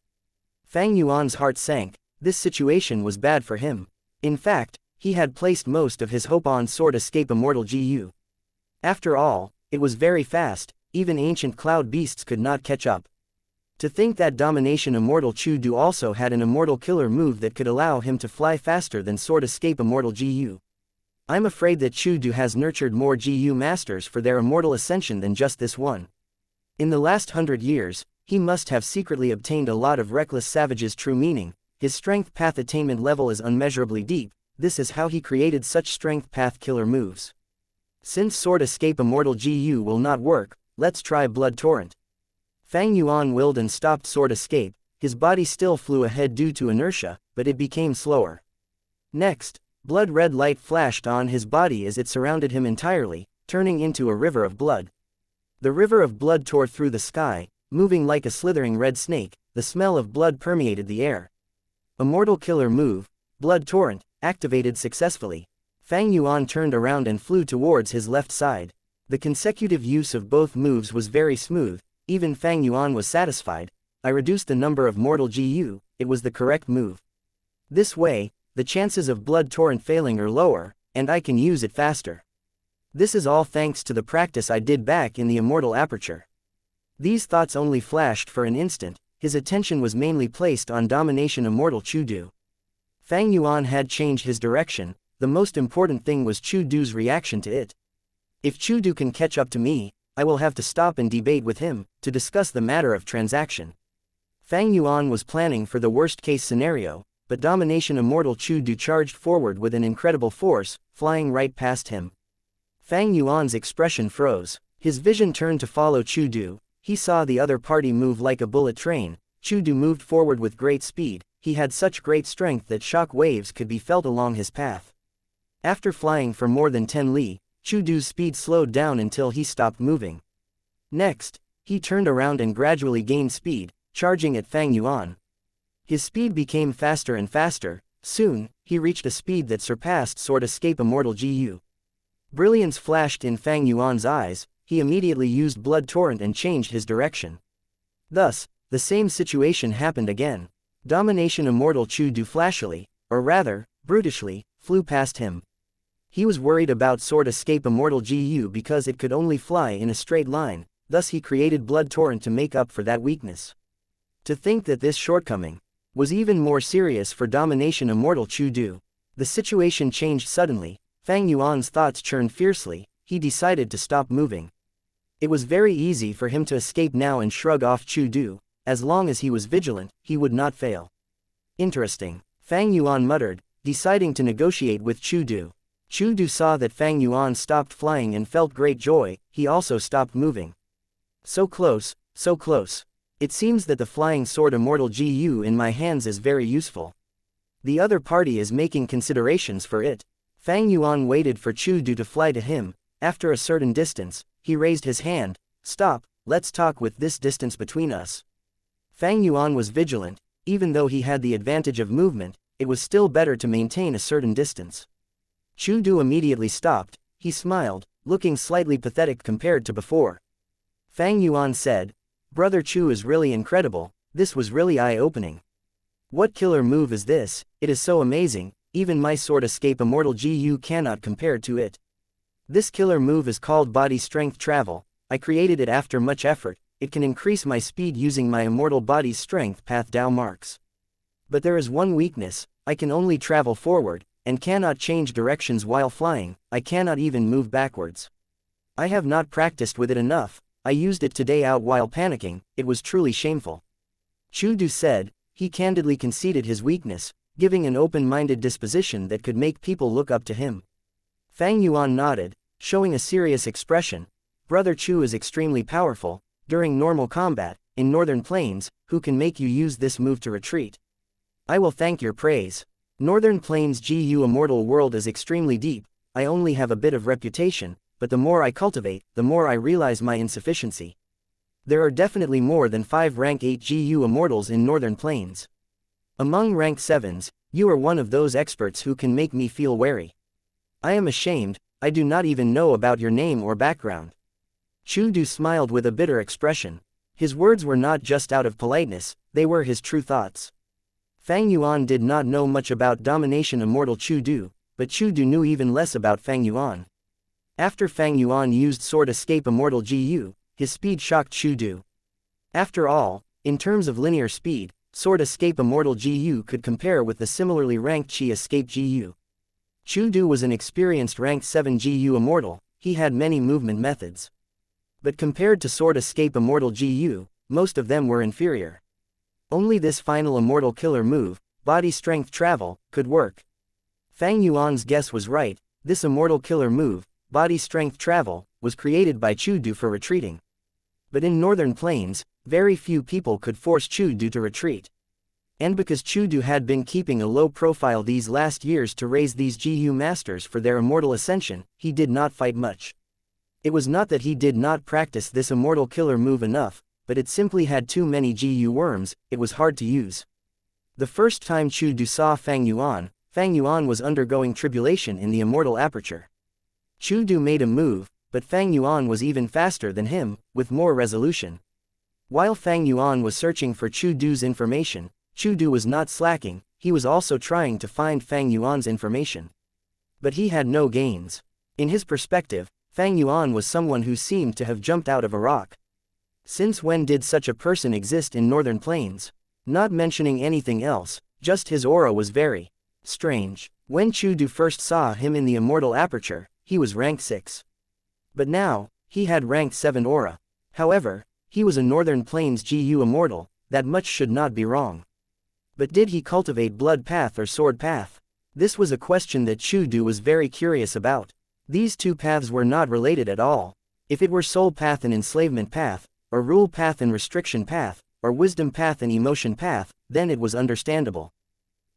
Fang Yuan's heart sank. This situation was bad for him. In fact, he had placed most of his hope on Sword Escape Immortal Gu. After all, it was very fast, even ancient cloud beasts could not catch up. To think that Domination Immortal Chu Du also had an immortal killer move that could allow him to fly faster than Sword Escape Immortal Gu. I'm afraid that Chu Du has nurtured more Gu masters for their immortal ascension than just this one. In the last 100 years, he must have secretly obtained a lot of reckless savage's true meaning. His strength path attainment level is unmeasurably deep. This is how he created such strength path killer moves. Since Sword Escape Immortal Gu will not work, let's try Blood Torrent. Fang Yuan willed and stopped Sword Escape. His body still flew ahead due to inertia, but it became slower. Next, blood red light flashed on his body as it surrounded him entirely, turning into a river of blood. The river of blood tore through the sky, moving like a slithering red snake. The smell of blood permeated the air. Immortal Killer Move, Blood Torrent, activated successfully. Fang Yuan turned around and flew towards his left side. The consecutive use of both moves was very smooth. Even Fang Yuan was satisfied. I reduced the number of mortal Gu, it was the correct move. This way, the chances of Blood Torrent failing are lower, and I can use it faster. This is all thanks to the practice I did back in the Immortal Aperture. These thoughts only flashed for an instant. His attention was mainly placed on Domination Immortal Chu Du. Fang Yuan had changed his direction. The most important thing was Chu Du's reaction to it. If Chu Du can catch up to me, I will have to stop and debate with him, to discuss the matter of transaction. Fang Yuan was planning for the worst-case scenario, but Domination Immortal Chu Du charged forward with an incredible force, flying right past him. Fang Yuan's expression froze. His vision turned to follow Chu Du. He saw the other party move like a bullet train. Chu Du moved forward with great speed. He had such great strength that shock waves could be felt along his path. After flying for more than 10 li, Chudu's speed slowed down until he stopped moving. Next, he turned around and gradually gained speed, charging at Fang Yuan. His speed became faster and faster. Soon, he reached a speed that surpassed Sword Escape Immortal GU. Brilliance flashed in Fang Yuan's eyes. He immediately used Blood Torrent and changed his direction. Thus, the same situation happened again. Domination Immortal Chudu flashily, or rather, brutishly, flew past him. He was worried about Sword Escape Immortal GU because it could only fly in a straight line, thus he created Blood Torrent to make up for that weakness. To think that this shortcoming was even more serious for Domination Immortal Chudu. The situation changed suddenly. Fang Yuan's thoughts churned fiercely. He decided to stop moving. It was very easy for him to escape now and shrug off Chudu. As long as he was vigilant, he would not fail. Interesting, Fang Yuan muttered, deciding to negotiate with Chudu. Chudu saw that Fang Yuan stopped flying and felt great joy. He also stopped moving. So close, so close. It seems that the flying sword Immortal GU in my hands is very useful. The other party is making considerations for it. Fang Yuan waited for Chudu to fly to him. After a certain distance, he raised his hand. Stop, let's talk with this distance between us. Fang Yuan was vigilant. Even though he had the advantage of movement, it was still better to maintain a certain distance. Chudu immediately stopped. He smiled, looking slightly pathetic compared to before. Fang Yuan said, "Brother Chu is really incredible. This was really eye-opening. What killer move is this? It is so amazing. Even my Sword Escape Immortal GU cannot compare to it. This killer move is called Body Strength Travel. I created it after much effort. It can increase my speed using my Immortal Body's Strength Path Dao marks. But there is one weakness. I can only travel forward, and cannot change directions while flying. I cannot even move backwards. I have not practiced with it enough. I used it today out while panicking. It was truly shameful." Chudu said. He candidly conceded his weakness, giving an open-minded disposition that could make people look up to him. Fang Yuan nodded, showing a serious expression. "Brother Chu is extremely powerful. During normal combat, in Northern Plains, who can make you use this move to retreat? I will thank your praise. Northern Plains GU Immortal world is extremely deep. I only have a bit of reputation, but the more I cultivate, the more I realize my insufficiency. There are definitely more than 5 rank 8 GU Immortals in Northern Plains. Among rank 7s, you are one of those experts who can make me feel wary. I am ashamed, I do not even know about your name or background." Chudu smiled with a bitter expression. His words were not just out of politeness, they were his true thoughts. Fang Yuan did not know much about Domination Immortal Chudu, but Chudu knew even less about Fang Yuan. After Fang Yuan used Sword Escape Immortal GU, his speed shocked Chudu. After all, in terms of linear speed, Sword Escape Immortal GU could compare with the similarly ranked Chi Escape GU. Chudu was an experienced ranked 7 GU Immortal. He had many movement methods. But compared to Sword Escape Immortal GU, most of them were inferior. Only this final Immortal killer move, Body Strength Travel, could work. Fang Yuan's guess was right. This Immortal killer move, Body Strength Travel, was created by Chudu for retreating. But in Northern Plains, very few people could force Chudu to retreat. And because Chudu had been keeping a low profile these last years to raise these GU masters for their immortal ascension, he did not fight much. It was not that he did not practice this Immortal killer move enough, but it simply had too many GU worms. It was hard to use. The first time Chudu saw Fang Yuan was undergoing tribulation in the Immortal aperture. Chudu made a move, but Fang Yuan was even faster than him, with more resolution. While Fang Yuan was searching for Chudu's information, Chudu was not slacking. He was also trying to find Fang Yuan's information. But he had no gains. In his perspective, Fang Yuan was someone who seemed to have jumped out of a rock. Since when did such a person exist in Northern Plains? Not mentioning anything else, just his aura was very strange. When Chudu first saw him in the Immortal aperture, he was rank 6. But now, he had rank 7 aura. However, he was a Northern Plains GU Immortal. That much should not be wrong. But did he cultivate Blood Path or Sword Path? This was a question that Chudu was very curious about. These two paths were not related at all. If it were Soul Path and Enslavement Path, or Rule Path and Restriction Path, or Wisdom Path and Emotion Path, then it was understandable.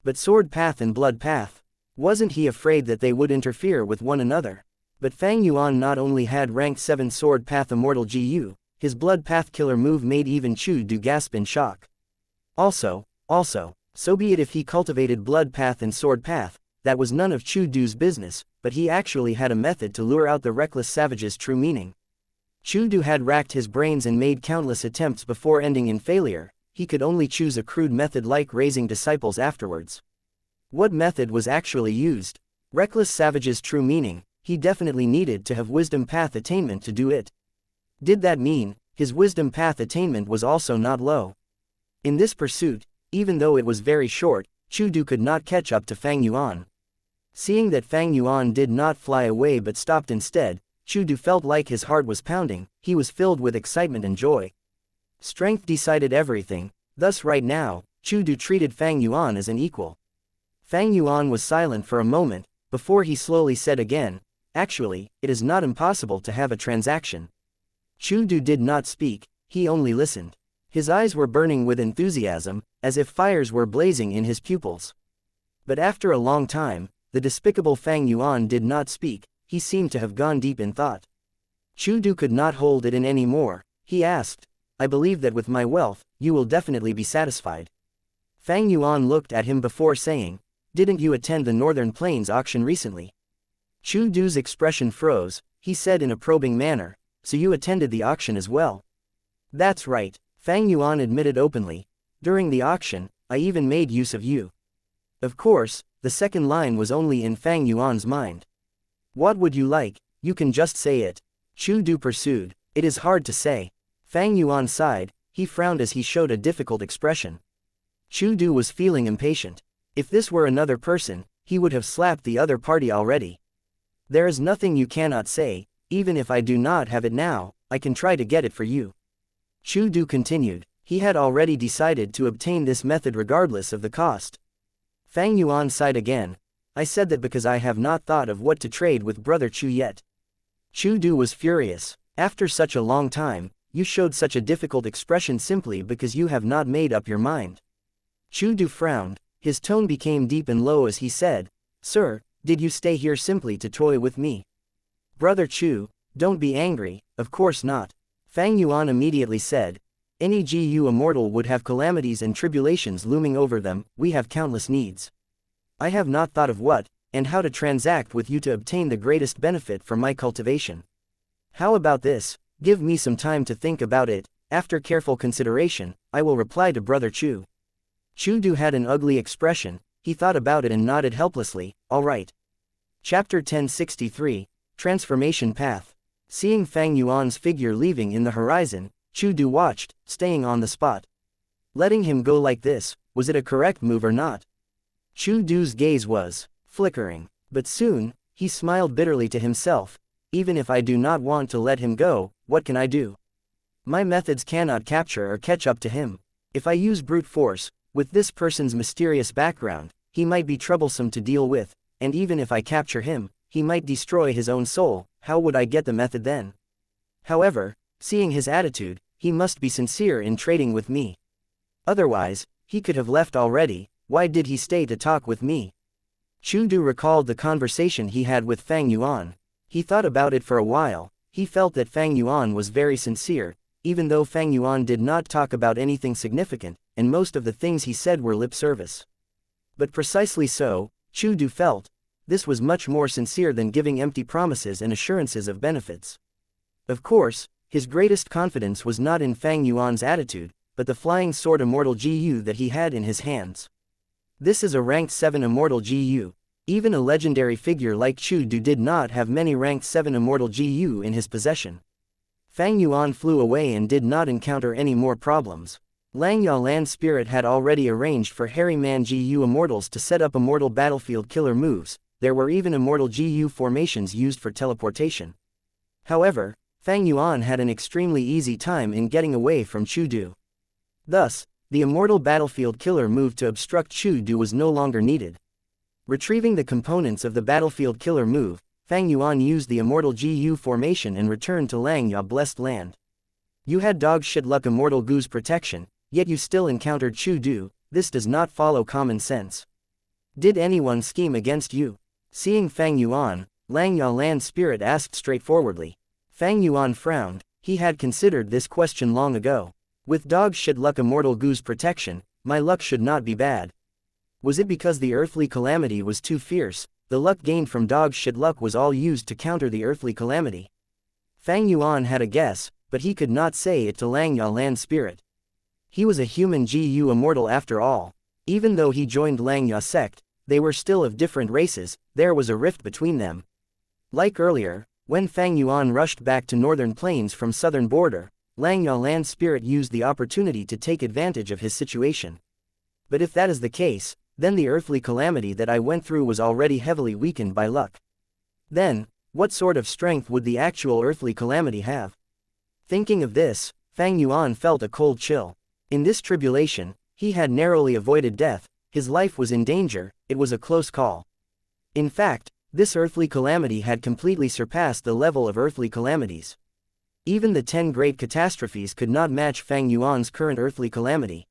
But Sword Path and Blood Path? Wasn't he afraid that they would interfere with one another? But Fang Yuan not only had rank 7 sword path Immortal GU, his blood path killer move made even Chu Du gasp in shock. Also, so be it if he cultivated blood path and sword path, that was none of Chu Du's business, but he actually had a method to lure out the reckless savage's true meaning. Chu Du had racked his brains and made countless attempts before ending in failure. He could only choose a crude method like raising disciples afterwards. What method was actually used? Reckless savage's true meaning. He definitely needed to have wisdom path attainment to do it. Did that mean his wisdom path attainment was also not low? In this pursuit, even though it was very short, Chu Du could not catch up to Fang Yuan. Seeing that Fang Yuan did not fly away but stopped instead, Chu Du felt like his heart was pounding. He was filled with excitement and joy. Strength decided everything, thus right now, Chu Du treated Fang Yuan as an equal. Fang Yuan was silent for a moment, before he slowly said again, "Actually, it is not impossible to have a transaction." Chu Du did not speak, he only listened. His eyes were burning with enthusiasm, as if fires were blazing in his pupils. But after a long time, the despicable Fang Yuan did not speak. He seemed to have gone deep in thought. Chu Du could not hold it in any more. He asked, "I believe that with my wealth, you will definitely be satisfied." Fang Yuan looked at him before saying, "Didn't you attend the Northern Plains auction recently?" Chu Du's expression froze. He said in a probing manner, "So you attended the auction as well?" "That's right," Fang Yuan admitted openly. "During the auction, I even made use of you." Of course, the second line was only in Fang Yuan's mind. "What would you like? You can just say it." Chu Du pursued, "It is hard to say." Fang Yuan sighed. He frowned as he showed a difficult expression. Chu Du was feeling impatient. If this were another person, he would have slapped the other party already. "There is nothing you cannot say. Even if I do not have it now, I can try to get it for you." Chu Du continued. He had already decided to obtain this method regardless of the cost. Fang Yuan sighed again. "I said that because I have not thought of what to trade with Brother Chu yet." Chu Du was furious. "After such a long time, you showed such a difficult expression simply because you have not made up your mind." Chu Du frowned. His tone became deep and low as he said, "Sir, did you stay here simply to toy with me?" "Brother Chu, don't be angry, of course not." Fang Yuan immediately said, "Any GU immortal would have calamities and tribulations looming over them. We have countless needs. I have not thought of what, and how to transact with you to obtain the greatest benefit from my cultivation. How about this? Give me some time to think about it. After careful consideration, I will reply to Brother Chu." Chu Du had an ugly expression. He thought about it and nodded helplessly. "All right." Chapter 1063, Transformation Path. Seeing Fang Yuan's figure leaving in the horizon, Chu Du watched, staying on the spot. Letting him go like this, was it a correct move or not? Chu Du's gaze was flickering, but soon, he smiled bitterly to himself. "Even if I do not want to let him go, what can I do? My methods cannot capture or catch up to him. If I use brute force, with this person's mysterious background, he might be troublesome to deal with, and even if I capture him, he might destroy his own soul. How would I get the method then? However, seeing his attitude, he must be sincere in trading with me. Otherwise, he could have left already. Why did he stay to talk with me?" Chu Du recalled the conversation he had with Fang Yuan. He thought about it for a while. He felt that Fang Yuan was very sincere, even though Fang Yuan did not talk about anything significant, and most of the things he said were lip service. But precisely so, Chu Du felt, this was much more sincere than giving empty promises and assurances of benefits. Of course, his greatest confidence was not in Fang Yuan's attitude, but the flying sword Immortal GU that he had in his hands. This is a ranked 7 Immortal GU. Even a legendary figure like Chu Du did not have many ranked 7 Immortal GU in his possession. Fang Yuan flew away and did not encounter any more problems. Langya Land Spirit had already arranged for Hairy Man GU Immortals to set up immortal battlefield killer moves. There were even immortal GU formations used for teleportation. However, Fang Yuan had an extremely easy time in getting away from Chu Du. Thus, the immortal battlefield killer move to obstruct Chu Du was no longer needed. Retrieving the components of the battlefield killer move, Fang Yuan used the immortal GU formation and returned to Langya Blessed Land. You had dog shit luck immortal Gu's protection, yet you still encountered Chu Du. This does not follow common sense. Did anyone scheme against you? Seeing Fang Yuan, Langya land spirit asked straightforwardly. Fang Yuan frowned. He had considered this question long ago. With dog shit luck immortal goo's protection, my luck should not be bad. Was it because the earthly calamity was too fierce? The luck gained from dog shit luck was all used to counter the earthly calamity. Fang Yuan had a guess, but he could not say it to Langya land spirit. He was a human Gu immortal after all. Even though he joined Langya sect, they were still of different races, there was a rift between them. Like earlier, when Fang Yuan rushed back to northern plains from southern border, Langya land spirit used the opportunity to take advantage of his situation. But if that is the case, then the earthly calamity that I went through was already heavily weakened by luck. Then, what sort of strength would the actual earthly calamity have? Thinking of this, Fang Yuan felt a cold chill. In this tribulation, he had narrowly avoided death, his life was in danger, it was a close call. In fact, this earthly calamity had completely surpassed the level of earthly calamities. Even the 10 great catastrophes could not match Fang Yuan's current earthly calamity.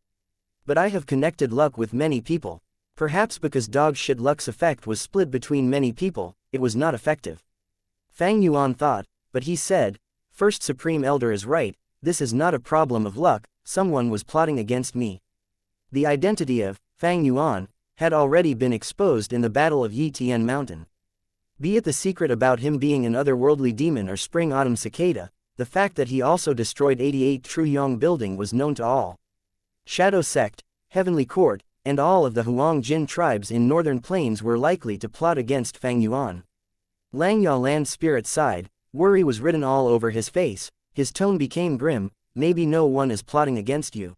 But I have connected luck with many people. Perhaps because dog shit luck's effect was split between many people, it was not effective. Fang Yuan thought, but he said, First Supreme Elder is right, this is not a problem of luck, someone was plotting against me. The identity of Fang Yuan had already been exposed in the Battle of Yitian Mountain. Be it the secret about him being an otherworldly demon or spring-autumn cicada, the fact that he also destroyed 88 True Yong building was known to all. Shadow Sect, Heavenly Court, and all of the Huang Jin tribes in northern plains were likely to plot against Fang Yuan. Langya land spirit sighed, worry was written all over his face, his tone became grim, maybe no one is plotting against you.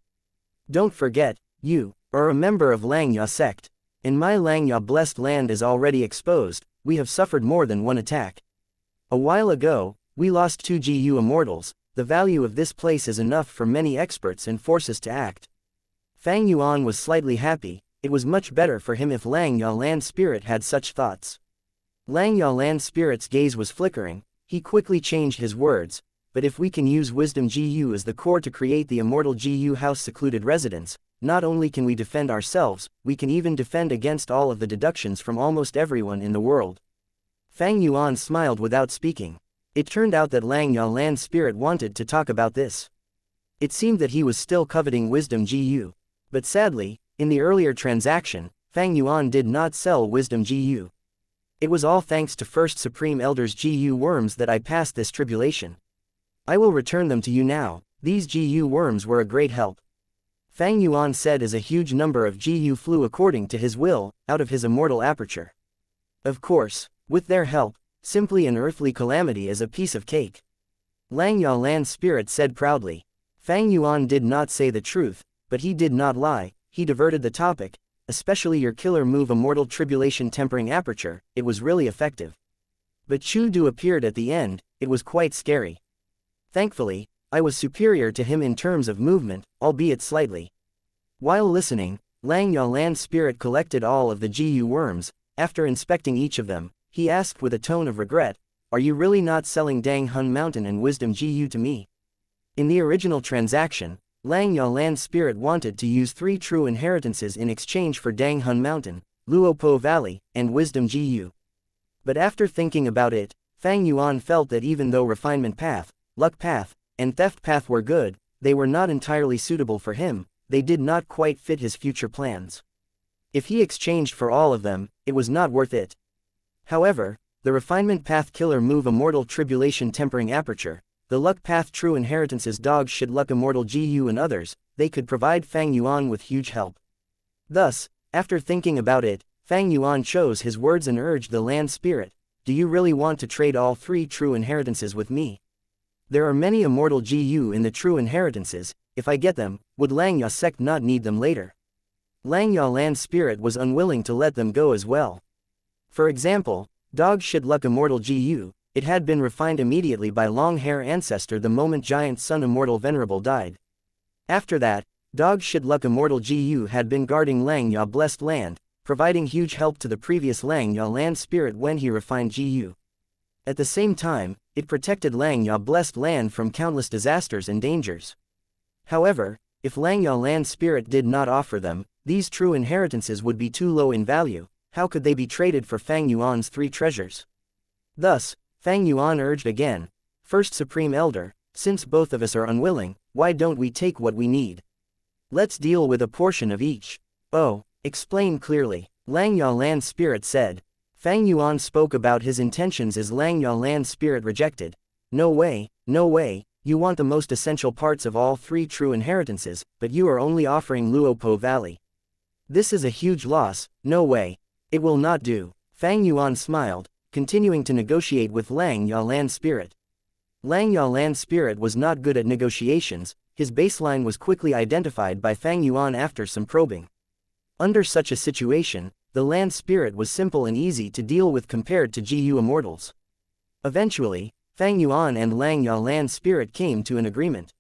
Don't forget, you are a member of Langya sect. And my Langya blessed land is already exposed, we have suffered more than one attack. A while ago, we lost 2 Gu immortals, the value of this place is enough for many experts and forces to act. Fang Yuan was slightly happy, it was much better for him if Langya land spirit had such thoughts. Langya land spirit's gaze was flickering, he quickly changed his words, but if we can use wisdom Gu as the core to create the immortal Gu house secluded residence, not only can we defend ourselves, we can even defend against all of the deductions from almost everyone in the world. Fang Yuan smiled without speaking. It turned out that Langya land spirit wanted to talk about this. It seemed that he was still coveting wisdom Gu. But sadly, in the earlier transaction, Fang Yuan did not sell wisdom Gu. It was all thanks to First Supreme Elder's Gu worms that I passed this tribulation. I will return them to you now, these Gu worms were a great help. Fang Yuan said as a huge number of Gu flew according to his will, out of his immortal aperture. Of course, with their help, simply an earthly calamity is a piece of cake. Langya land spirit said proudly. Fang Yuan did not say the truth, but he did not lie, he diverted the topic, especially your killer move immortal tribulation tempering aperture, it was really effective. But Chu Du appeared at the end, it was quite scary. Thankfully, I was superior to him in terms of movement, albeit slightly. While listening, Langya land spirit collected all of the Gu worms. After inspecting each of them, he asked with a tone of regret, are you really not selling Dang Hun Mountain and Wisdom Gu to me? In the original transaction, Langya land spirit wanted to use 3 true inheritances in exchange for Dang Hun Mountain, Luopo Valley, and Wisdom Gu. But after thinking about it, Fang Yuan felt that even though Refinement Path, Luck Path, and Theft Path were good, they were not entirely suitable for him, they did not quite fit his future plans. If he exchanged for all of them, it was not worth it. However, the Refinement Path Killer Move Immortal Tribulation Tempering Aperture, the Luck Path True Inheritances Dog Shit Luck Immortal Gu and others, they could provide Fang Yuan with huge help. Thus, after thinking about it, Fang Yuan chose his words and urged the land spirit, do you really want to trade all 3 true inheritances with me? There are many immortal Gu in the true inheritances, if I get them, would Langya sect not need them later? Langya land spirit was unwilling to let them go as well. For example, Dog Shit Luck Immortal Gu, it had been refined immediately by Long Hair Ancestor the moment Giant Sun Immortal Venerable died. After that, Dog Shit Luck Immortal Gu had been guarding Langya blessed land, providing huge help to the previous Langya land spirit when he refined Gu. At the same time, it protected Langya blessed land from countless disasters and dangers. However, if Langya land spirit did not offer them, these true inheritances would be too low in value. How could they be traded for Fang Yuan's 3 treasures? Thus, Fang Yuan urged again, First Supreme Elder, since both of us are unwilling, why don't we take what we need? Let's deal with a portion of each. Oh, explain clearly, Lang Yalan's spirit said. Fang Yuan spoke about his intentions as Lang Yalan's spirit rejected. No way, you want the most essential parts of all three true inheritances, but you are only offering Luopo Valley. This is a huge loss, no way. It will not do. Fang Yuan smiled, continuing to negotiate with Lang Yalan's spirit. Lang Yalan's spirit was not good at negotiations, his baseline was quickly identified by Fang Yuan after some probing. Under such a situation, the land spirit was simple and easy to deal with compared to GU Immortals. Eventually, Fang Yuan and Lang Yalan's spirit came to an agreement.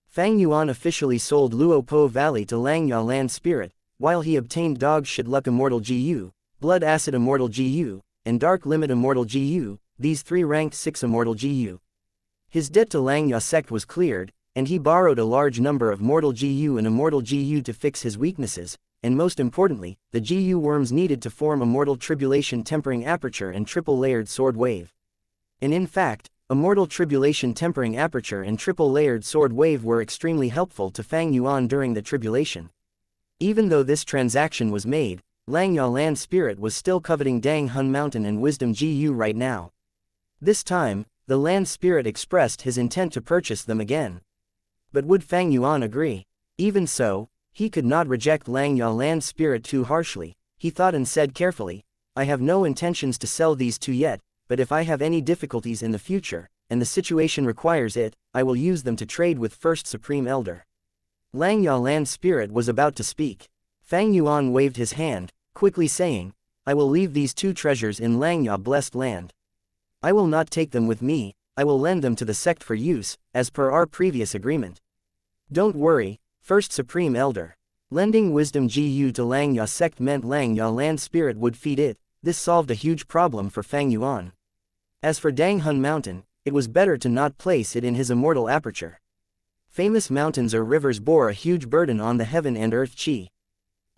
Fang Yuan officially sold Luopo Valley to Lang Yalan's spirit, while he obtained Dog Shit Luck Immortal GU, Blood Acid Immortal GU, and Dark Limit Immortal GU, these three ranked 6 Immortal GU. His debt to Lang Ya sect was cleared, and he borrowed a large number of Mortal GU and Immortal GU to fix his weaknesses, and most importantly, the GU worms needed to form Immortal Tribulation Tempering Aperture and Triple-Layered Sword Wave. And in fact, Immortal Tribulation Tempering Aperture and Triple-Layered Sword Wave were extremely helpful to Fang Yuan during the tribulation. Even though this transaction was made, Lang Yalan's spirit was still coveting Dang Hun Mountain and Wisdom GU right now. This time, the land spirit expressed his intent to purchase them again. But would Fang Yuan agree? Even so, he could not reject Lang Yalan's spirit too harshly. He thought and said carefully, I have no intentions to sell these two yet, but if I have any difficulties in the future, and the situation requires it, I will use them to trade with First Supreme Elder. Lang Yalan's spirit was about to speak. Fang Yuan waved his hand, quickly saying, I will leave these two treasures in Lang Ya blessed land. I will not take them with me, I will lend them to the sect for use, as per our previous agreement. Don't worry, First Supreme Elder. Lending Wisdom GU to Lang Ya sect meant Lang Yalan's spirit would feed it. This solved a huge problem for Fang Yuan. As for Dang Hun Mountain, it was better to not place it in his immortal aperture. Famous mountains or rivers bore a huge burden on the heaven and earth chi.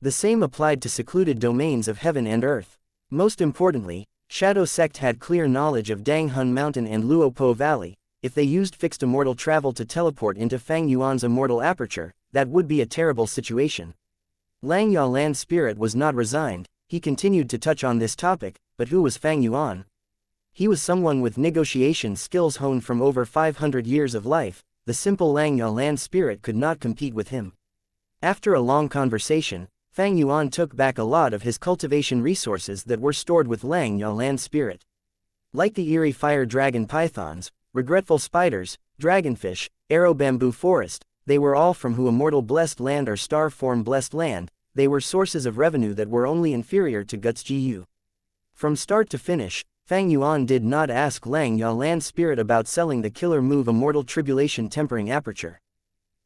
The same applied to secluded domains of heaven and earth. Most importantly, Shadow Sect had clear knowledge of Dang Hun Mountain and Luopo Valley. If they used fixed immortal travel to teleport into Fang Yuan's immortal aperture, that would be a terrible situation. Lang Yalan's spirit was not resigned, he continued to touch on this topic, but who was Fang Yuan? He was someone with negotiation skills honed from over 500 years of life. The simple Lang Yalan's spirit could not compete with him. After a long conversation, Fang Yuan took back a lot of his cultivation resources that were stored with Lang Yalan's spirit. Like the eerie fire dragon pythons, regretful spiders, dragonfish, arrow bamboo forest, they were all from who immortal blessed land or star form blessed land. They were sources of revenue that were only inferior to Guts GU. From start to finish, Fang Yuan did not ask Lang Yalan's spirit about selling the killer move Immortal Tribulation Tempering Aperture.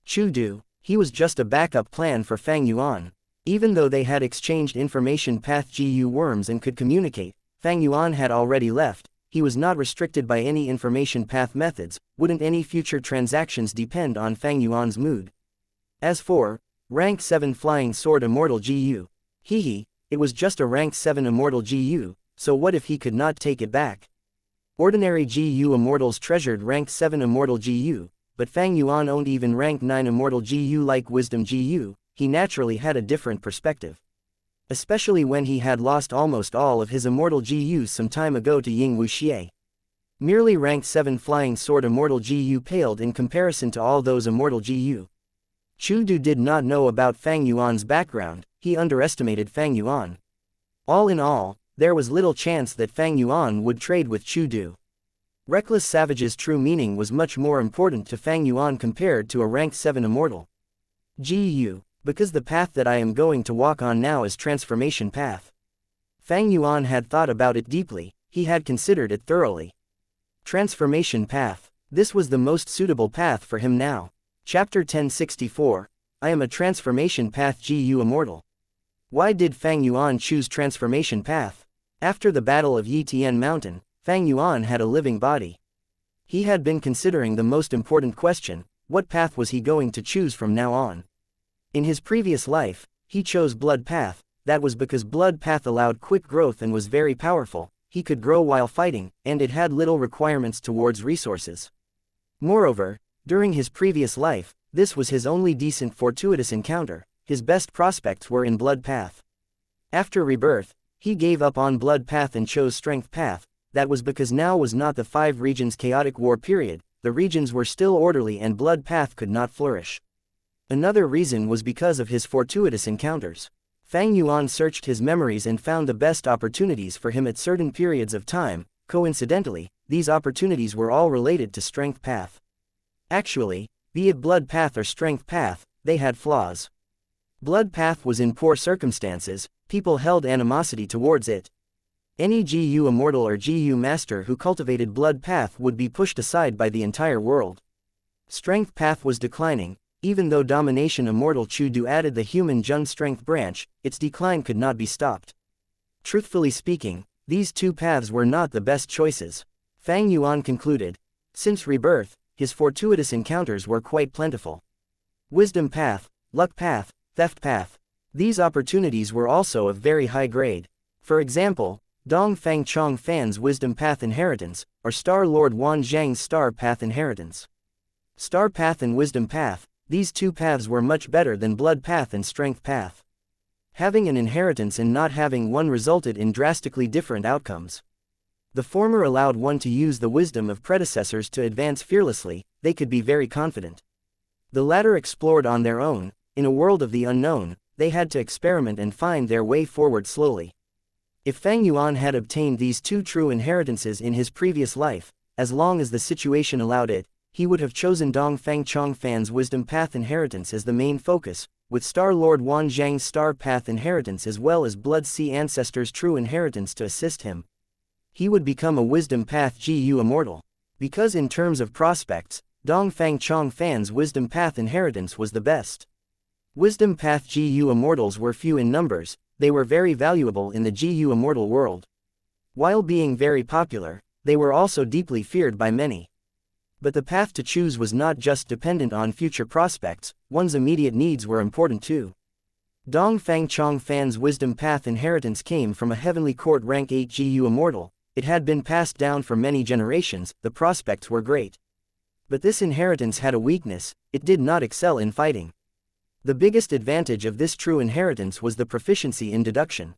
Chu Du, he was just a backup plan for Fang Yuan. Even though they had exchanged information path GU worms and could communicate, Fang Yuan had already left. He was not restricted by any information path methods. Wouldn't any future transactions depend on Fang Yuan's mood? As for Rank 7 Flying Sword Immortal GU, it was just a Rank 7 Immortal GU, so what if he could not take it back? Ordinary GU Immortals treasured Rank 7 Immortal GU, but Fang Yuan owned even Rank 9 Immortal GU like Wisdom GU. He naturally had a different perspective. Especially when he had lost almost all of his Immortal GUs some time ago to Ying Wuxia. Merely Rank 7 Flying Sword Immortal GU paled in comparison to all those Immortal GU. Chu Du did not know about Fang Yuan's background, he underestimated Fang Yuan. All in all, there was little chance that Fang Yuan would trade with Chu Du. Reckless Savage's true meaning was much more important to Fang Yuan compared to a Rank 7 Immortal GU. Because the path that I am going to walk on now is transformation path. Fang Yuan had thought about it deeply, he had considered it thoroughly. Transformation path, this was the most suitable path for him now. Chapter 1064, I am a transformation path GU Immortal. Why did Fang Yuan choose transformation path? After the Battle of Yitian Mountain, Fang Yuan had a living body. He had been considering the most important question, what path was he going to choose from now on? In his previous life, he chose Blood Path. That was because Blood Path allowed quick growth and was very powerful, he could grow while fighting, and it had little requirements towards resources. Moreover, during his previous life, this was his only decent fortuitous encounter. His best prospects were in Blood Path. After rebirth, he gave up on Blood Path and chose Strength Path. That was because now was not the 5 regions chaotic war period, the regions were still orderly and Blood Path could not flourish. Another reason was because of his fortuitous encounters. Fang Yuan searched his memories and found the best opportunities for him at certain periods of time. Coincidentally, these opportunities were all related to Strength Path. Actually, be it Blood Path or Strength Path, they had flaws. Blood Path was in poor circumstances, people held animosity towards it. Any GU Immortal or GU Master who cultivated Blood Path would be pushed aside by the entire world. Strength Path was declining. Even though Domination Immortal Chudu added the human Jun Strength branch, its decline could not be stopped. Truthfully speaking, these two paths were not the best choices. Fang Yuan concluded. Since rebirth, his fortuitous encounters were quite plentiful. Wisdom Path, Luck Path, Theft Path. These opportunities were also of very high grade. For example, Dong Fang Chong Fan's Wisdom Path Inheritance, or Star Lord Wan Zhang's Star Path Inheritance. Star Path and Wisdom Path, these two paths were much better than Blood Path and Strength Path. Having an inheritance and not having one resulted in drastically different outcomes. The former allowed one to use the wisdom of predecessors to advance fearlessly, they could be very confident. The latter explored on their own, in a world of the unknown, they had to experiment and find their way forward slowly. If Fang Yuan had obtained these two true inheritances in his previous life, as long as the situation allowed it, he would have chosen Dong Fang Chong Fan's Wisdom Path Inheritance as the main focus, with Star Lord Wan Zhang's Star Path Inheritance as well as Blood Sea Ancestors' True Inheritance to assist him. He would become a Wisdom Path GU Immortal. Because in terms of prospects, Dong Fang Chong Fan's Wisdom Path Inheritance was the best. Wisdom Path GU Immortals were few in numbers, they were very valuable in the GU Immortal world. While being very popular, they were also deeply feared by many. But the path to choose was not just dependent on future prospects, one's immediate needs were important too. Dong Fang Chong Fan's Wisdom Path Inheritance came from a Heavenly Court Rank 8 GU Immortal, it had been passed down for many generations, the prospects were great. But this inheritance had a weakness, it did not excel in fighting. The biggest advantage of this true inheritance was the proficiency in deduction.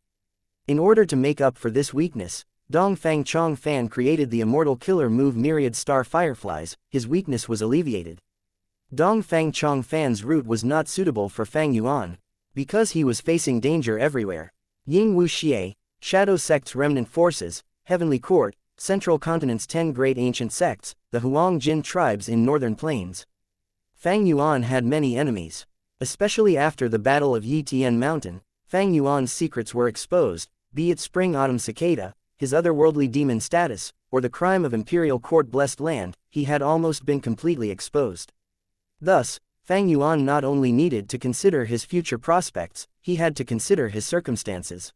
In order to make up for this weakness, Dong Fang Chong Fan created the immortal killer move Myriad Star Fireflies, his weakness was alleviated. Dong Fang Chong Fan's route was not suitable for Fang Yuan, because he was facing danger everywhere. Ying Wu Xie, Shadow Sect's Remnant Forces, Heavenly Court, Central Continent's 10 Great Ancient Sects, the Huang Jin tribes in Northern Plains. Fang Yuan had many enemies. Especially after the Battle of Yitian Mountain, Fang Yuan's secrets were exposed, be it Spring Autumn Cicada, his otherworldly demon status, or the crime of Imperial Court Blessed Land, he had almost been completely exposed. Thus, Fang Yuan not only needed to consider his future prospects, he had to consider his circumstances.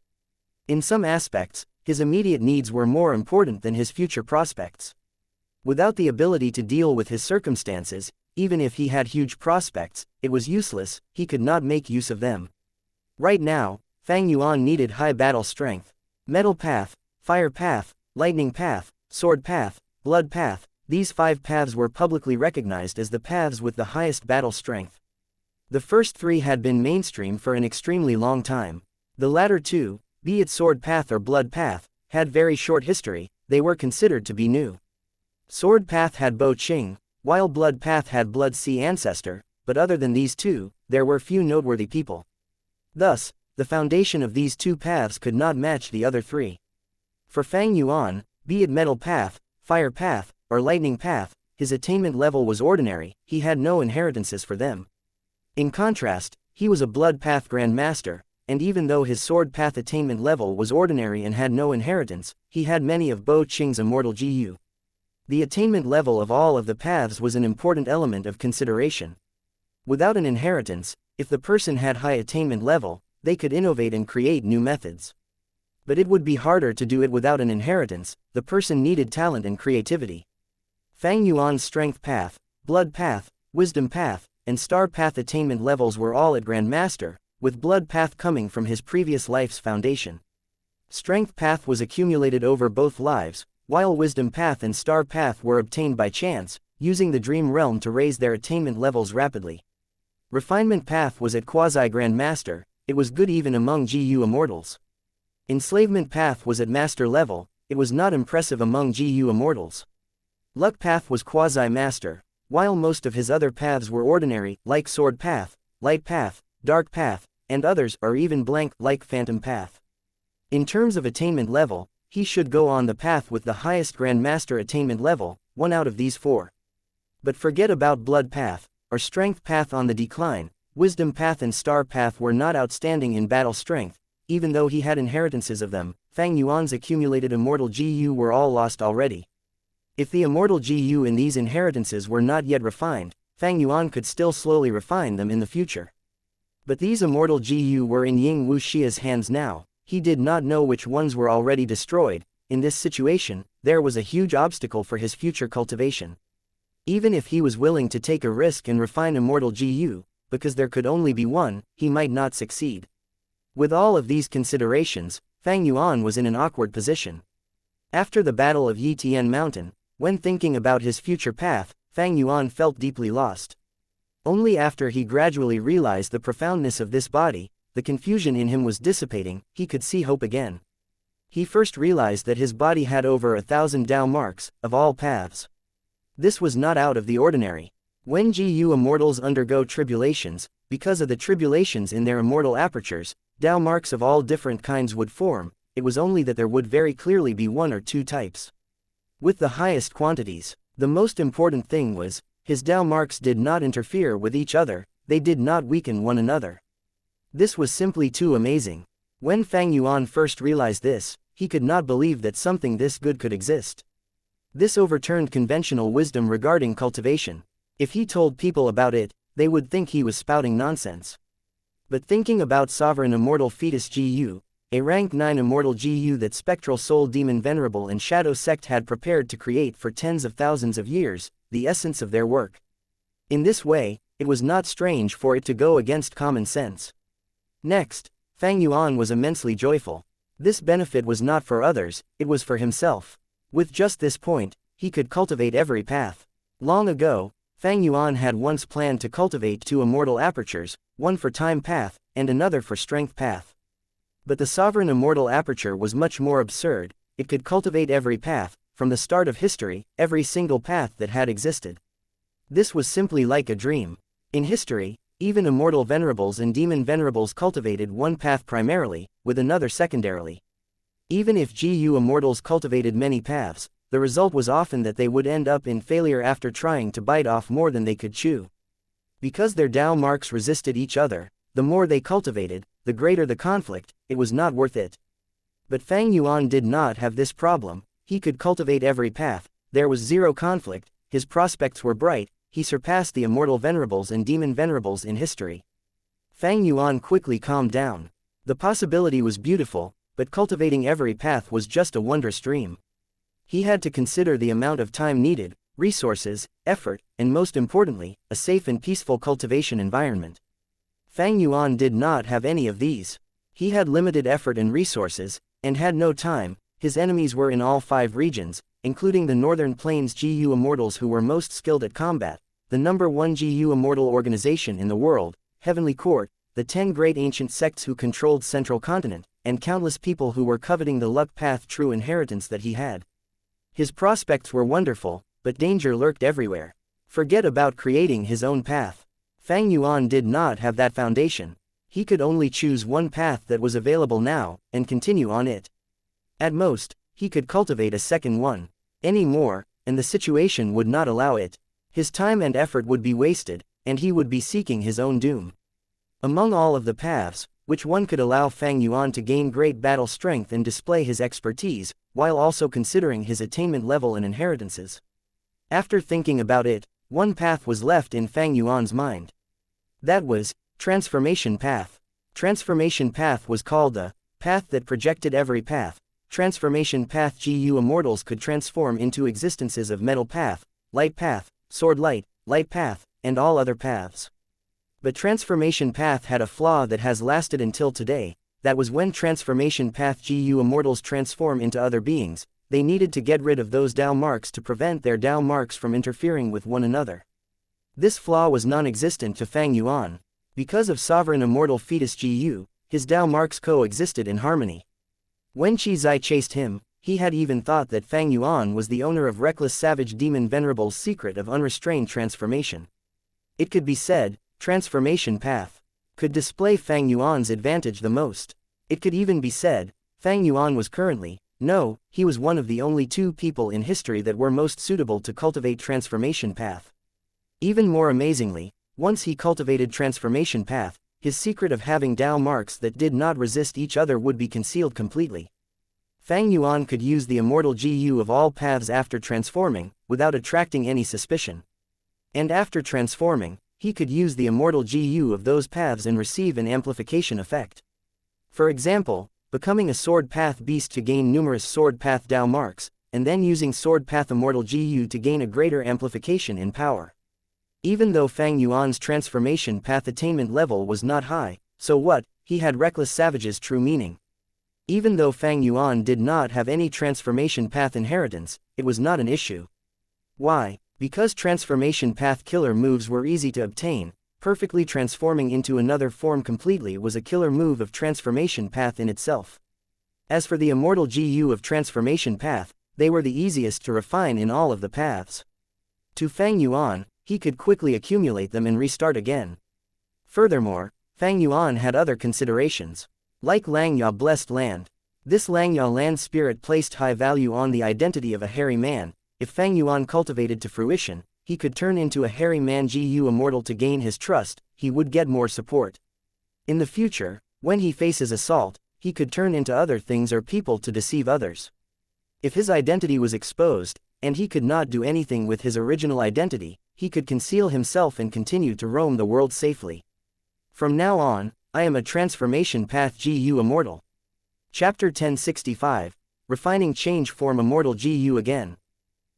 In some aspects, his immediate needs were more important than his future prospects. Without the ability to deal with his circumstances, even if he had huge prospects, it was useless, he could not make use of them. Right now, Fang Yuan needed high battle strength. Metal Path, Fire Path, Lightning Path, Sword Path, Blood Path, these 5 paths were publicly recognized as the paths with the highest battle strength. The first 3 had been mainstream for an extremely long time. The latter 2, be it Sword Path or Blood Path, had very short history, they were considered to be new. Sword Path had Bo Qing, while Blood Path had Blood Sea Ancestor, but other than these 2, there were few noteworthy people. Thus, the foundation of these 2 paths could not match the other 3. For Fang Yuan, be it Metal Path, Fire Path, or Lightning Path, his attainment level was ordinary, he had no inheritances for them. In contrast, he was a Blood Path Grand Master, and even though his Sword Path attainment level was ordinary and had no inheritance, he had many of Bo Qing's immortal GU. The attainment level of all of the paths was an important element of consideration. Without an inheritance, if the person had high attainment level, they could innovate and create new methods. But it would be harder to do it without an inheritance, the person needed talent and creativity. Fang Yuan's Strength Path, Blood Path, Wisdom Path, and Star Path attainment levels were all at Grand Master, with Blood Path coming from his previous life's foundation. Strength path was accumulated over both lives, while wisdom path and star path were obtained by chance, using the dream realm to raise their attainment levels rapidly. Refinement path was at quasi-Grand Master, it was good even among GU Immortals. Enslavement path was at Master level, it was not impressive among GU Immortals. Luck path was quasi-Master, while most of his other paths were ordinary, like Sword path, Light path, Dark path, and others are even blank, like Phantom path. In terms of attainment level, he should go on the path with the highest Grand Master attainment level, one out of these four. But forget about Blood path, or Strength path on the decline. Wisdom path and Star path were not outstanding in battle strength, even though he had inheritances of them. Fang Yuan's accumulated immortal GU were all lost already. If the immortal GU in these inheritances were not yet refined, Fang Yuan could still slowly refine them in the future. But these immortal GU were in Ying Wuxia's hands now. He did not know which ones were already destroyed. In this situation, there was a huge obstacle for his future cultivation. Even if he was willing to take a risk and refine immortal GU, because there could only be one, he might not succeed. With all of these considerations, Fang Yuan was in an awkward position. After the Battle of Yitian Mountain, when thinking about his future path, Fang Yuan felt deeply lost. Only after he gradually realized the profoundness of this body, the confusion in him was dissipating, he could see hope again. He first realized that his body had over 1,000 Dao marks, of all paths. This was not out of the ordinary. When GU Immortals undergo tribulations, because of the tribulations in their immortal apertures, Dao marks of all different kinds would form. It was only that there would very clearly be one or two types. With the highest quantities, the most important thing was, his Dao marks did not interfere with each other, they did not weaken one another. This was simply too amazing. When Fang Yuan first realized this, he could not believe that something this good could exist. This overturned conventional wisdom regarding cultivation. If he told people about it, they would think he was spouting nonsense. But thinking about Sovereign Immortal Fetus GU, a rank 9 Immortal GU that Spectral Soul Demon Venerable and Shadow Sect had prepared to create for tens of thousands of years, the essence of their work. In this way, it was not strange for it to go against common sense. Next, Fang Yuan was immensely joyful. This benefit was not for others, it was for himself. With just this point, he could cultivate every path. Long ago, Fang Yuan had once planned to cultivate 2 immortal apertures, one for time path, and another for strength path. But the sovereign immortal aperture was much more absurd. It could cultivate every path, from the start of history, every single path that had existed. This was simply like a dream. In history, even immortal venerables and demon venerables cultivated one path primarily, with another secondarily. Even if GU immortals cultivated many paths, the result was often that they would end up in failure after trying to bite off more than they could chew. Because their Dao marks resisted each other, the more they cultivated, the greater the conflict, it was not worth it. But Fang Yuan did not have this problem. He could cultivate every path, there was zero conflict, his prospects were bright, he surpassed the immortal venerables and demon venerables in history. Fang Yuan quickly calmed down. The possibility was beautiful, but cultivating every path was just a wondrous dream. He had to consider the amount of time needed, resources, effort, and most importantly, a safe and peaceful cultivation environment. Fang Yuan did not have any of these. He had limited effort and resources, and had no time. His enemies were in all 5 regions, including the Northern Plains GU Immortals who were most skilled at combat, the #1 GU Immortal organization in the world, Heavenly Court, the 10 great ancient sects who controlled Central Continent, and countless people who were coveting the luck path true inheritance that he had. His prospects were wonderful, but danger lurked everywhere. Forget about creating his own path. Fang Yuan did not have that foundation. He could only choose one path that was available now, and continue on it. At most, he could cultivate a second one. Any more, and the situation would not allow it. His time and effort would be wasted, and he would be seeking his own doom. Among all of the paths, which one could allow Fang Yuan to gain great battle strength and display his expertise, while also considering his attainment level and inheritances? After thinking about it, one path was left in Fang Yuan's mind. That was, Transformation Path. Transformation Path was called the path that projected every path. Transformation Path GU Immortals could transform into existences of Metal Path, Light Path, Sword Light, Light Path, and all other paths. But Transformation Path had a flaw that has lasted until today. that was when transformation path GU immortals transform into other beings, they needed to get rid of those Dao marks to prevent their Dao marks from interfering with one another. This flaw was non-existent to Fang Yuan. Because of sovereign immortal fetus GU, his Dao marks coexisted in harmony. When Qi Zai chased him, he had even thought that Fang Yuan was the owner of reckless savage demon venerable's secret of unrestrained transformation. It could be said, transformation path could display Fang Yuan's advantage the most. It could even be said, Fang Yuan was currently, no, he was one of the only two people in history that were most suitable to cultivate transformation path. Even more amazingly, once he cultivated transformation path, his secret of having Dao marks that did not resist each other would be concealed completely. Fang Yuan could use the immortal GU of all paths after transforming, without attracting any suspicion. And after transforming, he could use the immortal GU of those paths and receive an amplification effect. For example, becoming a sword path beast to gain numerous sword path Dao marks, and then using sword path immortal GU to gain a greater amplification in power. Even though Fang Yuan's transformation path attainment level was not high, so what, he had reckless savage's true meaning. Even though Fang Yuan did not have any transformation path inheritance, it was not an issue. Why? Because transformation path killer moves were easy to obtain, perfectly transforming into another form completely was a killer move of transformation path in itself. As for the immortal GU of transformation path, they were the easiest to refine in all of the paths. To Fang Yuan, he could quickly accumulate them and restart again. Furthermore, Fang Yuan had other considerations. Like Langyao blessed land. This Langyao land spirit placed high value on the identity of a hairy man. If Fang Yuan cultivated to fruition, he could turn into a hairy man GU immortal to gain his trust, he would get more support. In the future, when he faces assault, he could turn into other things or people to deceive others. If his identity was exposed, and he could not do anything with his original identity, he could conceal himself and continue to roam the world safely. From now on, I am a transformation path GU immortal. Chapter 1065, Refining Change Form Immortal GU again.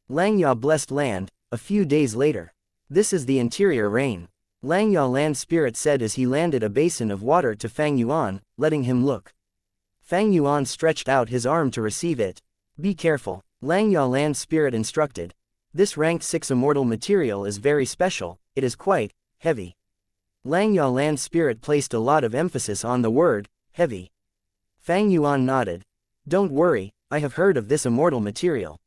Langyao blessed land, a few days later. This is the interior rain. Langyao land spirit said as he landed a basin of water to Fang Yuan, letting him look. Fang Yuan stretched out his arm to receive it. Be careful, Langyao land spirit instructed. This ranked 6 immortal material is very special, it is quite heavy. Langyao land spirit placed a lot of emphasis on the word heavy. Fang Yuan nodded. Don't worry, I have heard of this immortal material.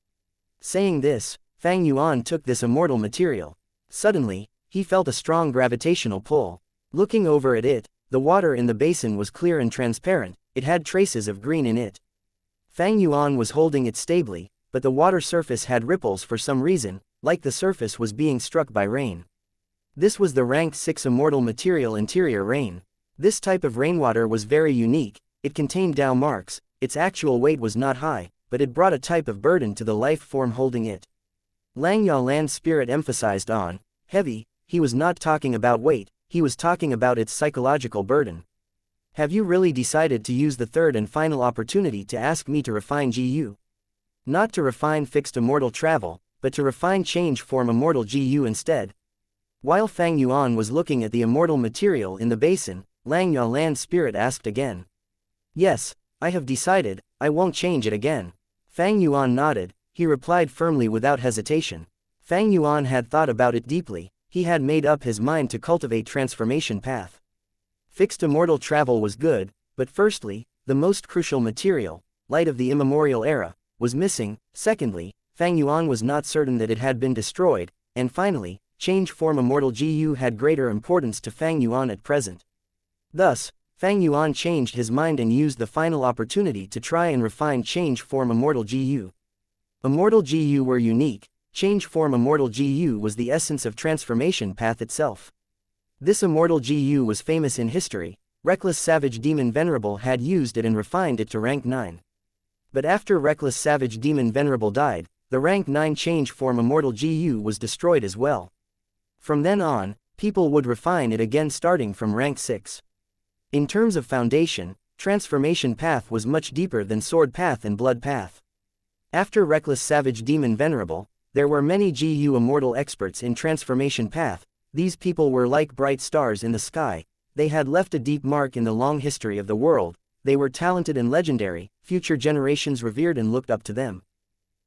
Saying this, Fang Yuan took this immortal material. Suddenly, he felt a strong gravitational pull. Looking over at it, the water in the basin was clear and transparent, it had traces of green in it. Fang Yuan was holding it stably, but the water surface had ripples for some reason, like the surface was being struck by rain. This was the ranked 6 immortal material interior rain. This type of rainwater was very unique, it contained Dao marks, its actual weight was not high, but it brought a type of burden to the life form holding it. Langyao land spirit emphasized on heavy. He was not talking about weight, he was talking about its psychological burden. Have you really decided to use the third and final opportunity to ask me to refine GU? Not to refine fixed immortal travel, but to refine change form immortal GU instead. While Fang Yuan was looking at the immortal material in the basin, Langyao land spirit asked again. Yes, I have decided, I won't change it again. Fang Yuan nodded, he replied firmly without hesitation. Fang Yuan had thought about it deeply, he had made up his mind to cultivate transformation path. Fixed immortal travel was good, but firstly, the most crucial material, light of the immemorial era, was missing. Secondly, Fang Yuan was not certain that it had been destroyed, and finally, change form immortal GU had greater importance to Fang Yuan at present. Thus, Fang Yuan changed his mind and used the final opportunity to try and refine change form immortal GU. Immortal GU were unique, change form immortal GU was the essence of transformation path itself. This immortal GU was famous in history, reckless savage demon venerable had used it and refined it to rank 9. But after reckless savage demon venerable died, the rank 9 change form immortal GU was destroyed as well. From then on, people would refine it again starting from rank 6. In terms of foundation, transformation path was much deeper than sword path and blood path. After reckless savage demon venerable, there were many GU immortal experts in transformation path. These people were like bright stars in the sky, they had left a deep mark in the long history of the world, they were talented and legendary, future generations revered and looked up to them.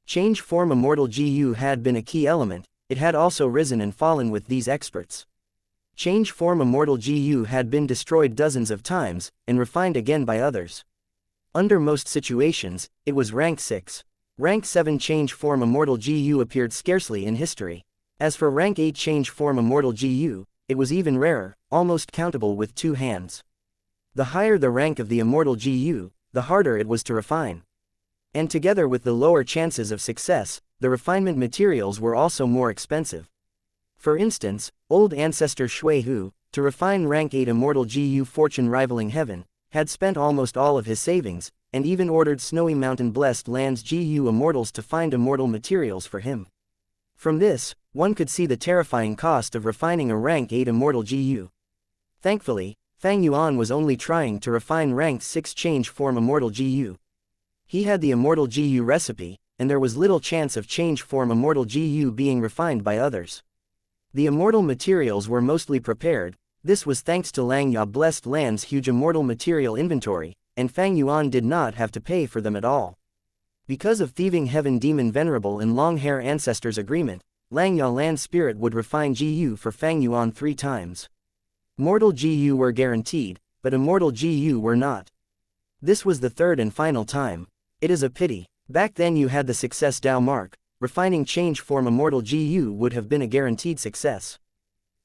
Change form Immortal GU had been a key element, it had also risen and fallen with these experts. Change form Immortal GU had been destroyed dozens of times, and refined again by others. Under most situations, it was rank 6. Rank 7 change form Immortal GU appeared scarcely in history. As for rank 8 change form Immortal GU, it was even rarer, almost countable with 2 hands. The higher the rank of the Immortal GU, the harder it was to refine. And together with the lower chances of success, the refinement materials were also more expensive. For instance, old ancestor Shui Hu, to refine rank 8 Immortal GU fortune rivaling heaven, had spent almost all of his savings, and even ordered Snowy Mountain Blessed Lands GU Immortals to find immortal materials for him. From this, one could see the terrifying cost of refining a rank 8 Immortal GU. Thankfully, Fang Yuan was only trying to refine rank 6 change form Immortal GU. He had the Immortal GU recipe, and there was little chance of change form Immortal GU being refined by others. The immortal materials were mostly prepared, this was thanks to Xianxia Blessed Land's huge immortal material inventory, and Fang Yuan did not have to pay for them at all. Because of Thieving Heaven Demon Venerable and Long-Hair Ancestors agreement, Xianxia Land Spirit would refine GU for Fang Yuan 3 times. Mortal GU were guaranteed, but Immortal GU were not. This was the third and final time. It is a pity. Back then you had the success Dao mark, refining change form Immortal GU would have been a guaranteed success.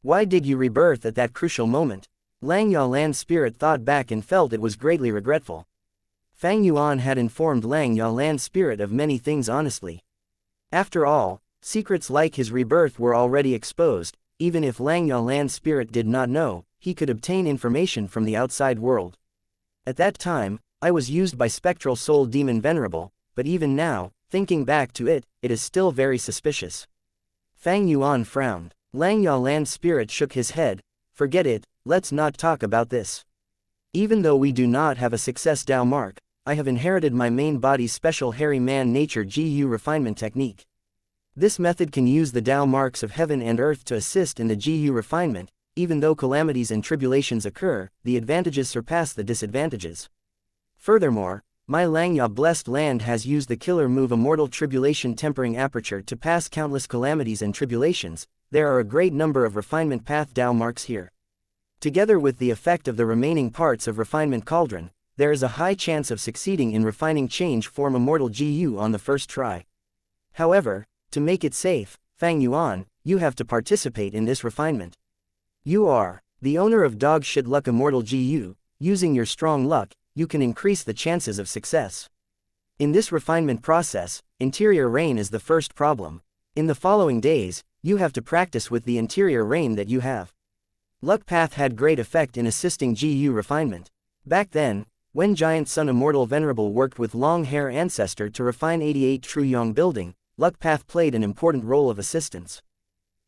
Why did you rebirth at that crucial moment? Xianxia Land Spirit thought back and felt it was greatly regretful. Fang Yuan had informed Xianxia Land Spirit of many things honestly. After all, secrets like his rebirth were already exposed, even if Xianxia Land Spirit did not know, he could obtain information from the outside world. At that time, I was used by Spectral Soul Demon Venerable, but even now, thinking back to it, it is still very suspicious. Fang Yuan frowned. Xianxia Land Spirit shook his head. Forget it, let's not talk about this. Even though we do not have a success Dao mark, I have inherited my main body's special hairy man nature GU refinement technique. This method can use the Dao marks of heaven and earth to assist in the GU refinement. Even though calamities and tribulations occur, the advantages surpass the disadvantages. Furthermore, my Xianxia Blessed Land has used the killer move Immortal Tribulation Tempering Aperture to pass countless calamities and tribulations. There are a great number of refinement path Dao marks here. Together with the effect of the remaining parts of Refinement Cauldron, there is a high chance of succeeding in refining change form Immortal GU on the first try. However, to make it safe, Fang Yuan, you have to participate in this refinement. You are the owner of Dog Shit Luck Immortal GU. Using your strong luck, you can increase the chances of success. In this refinement process, interior rain is the first problem. In the following days, you have to practice with the interior rain that you have. Luck Path had great effect in assisting GU refinement. Back then, when Giant Sun Immortal Venerable worked with Long Hair Ancestor to refine 88 True Yong Building, Luck Path played an important role of assistance.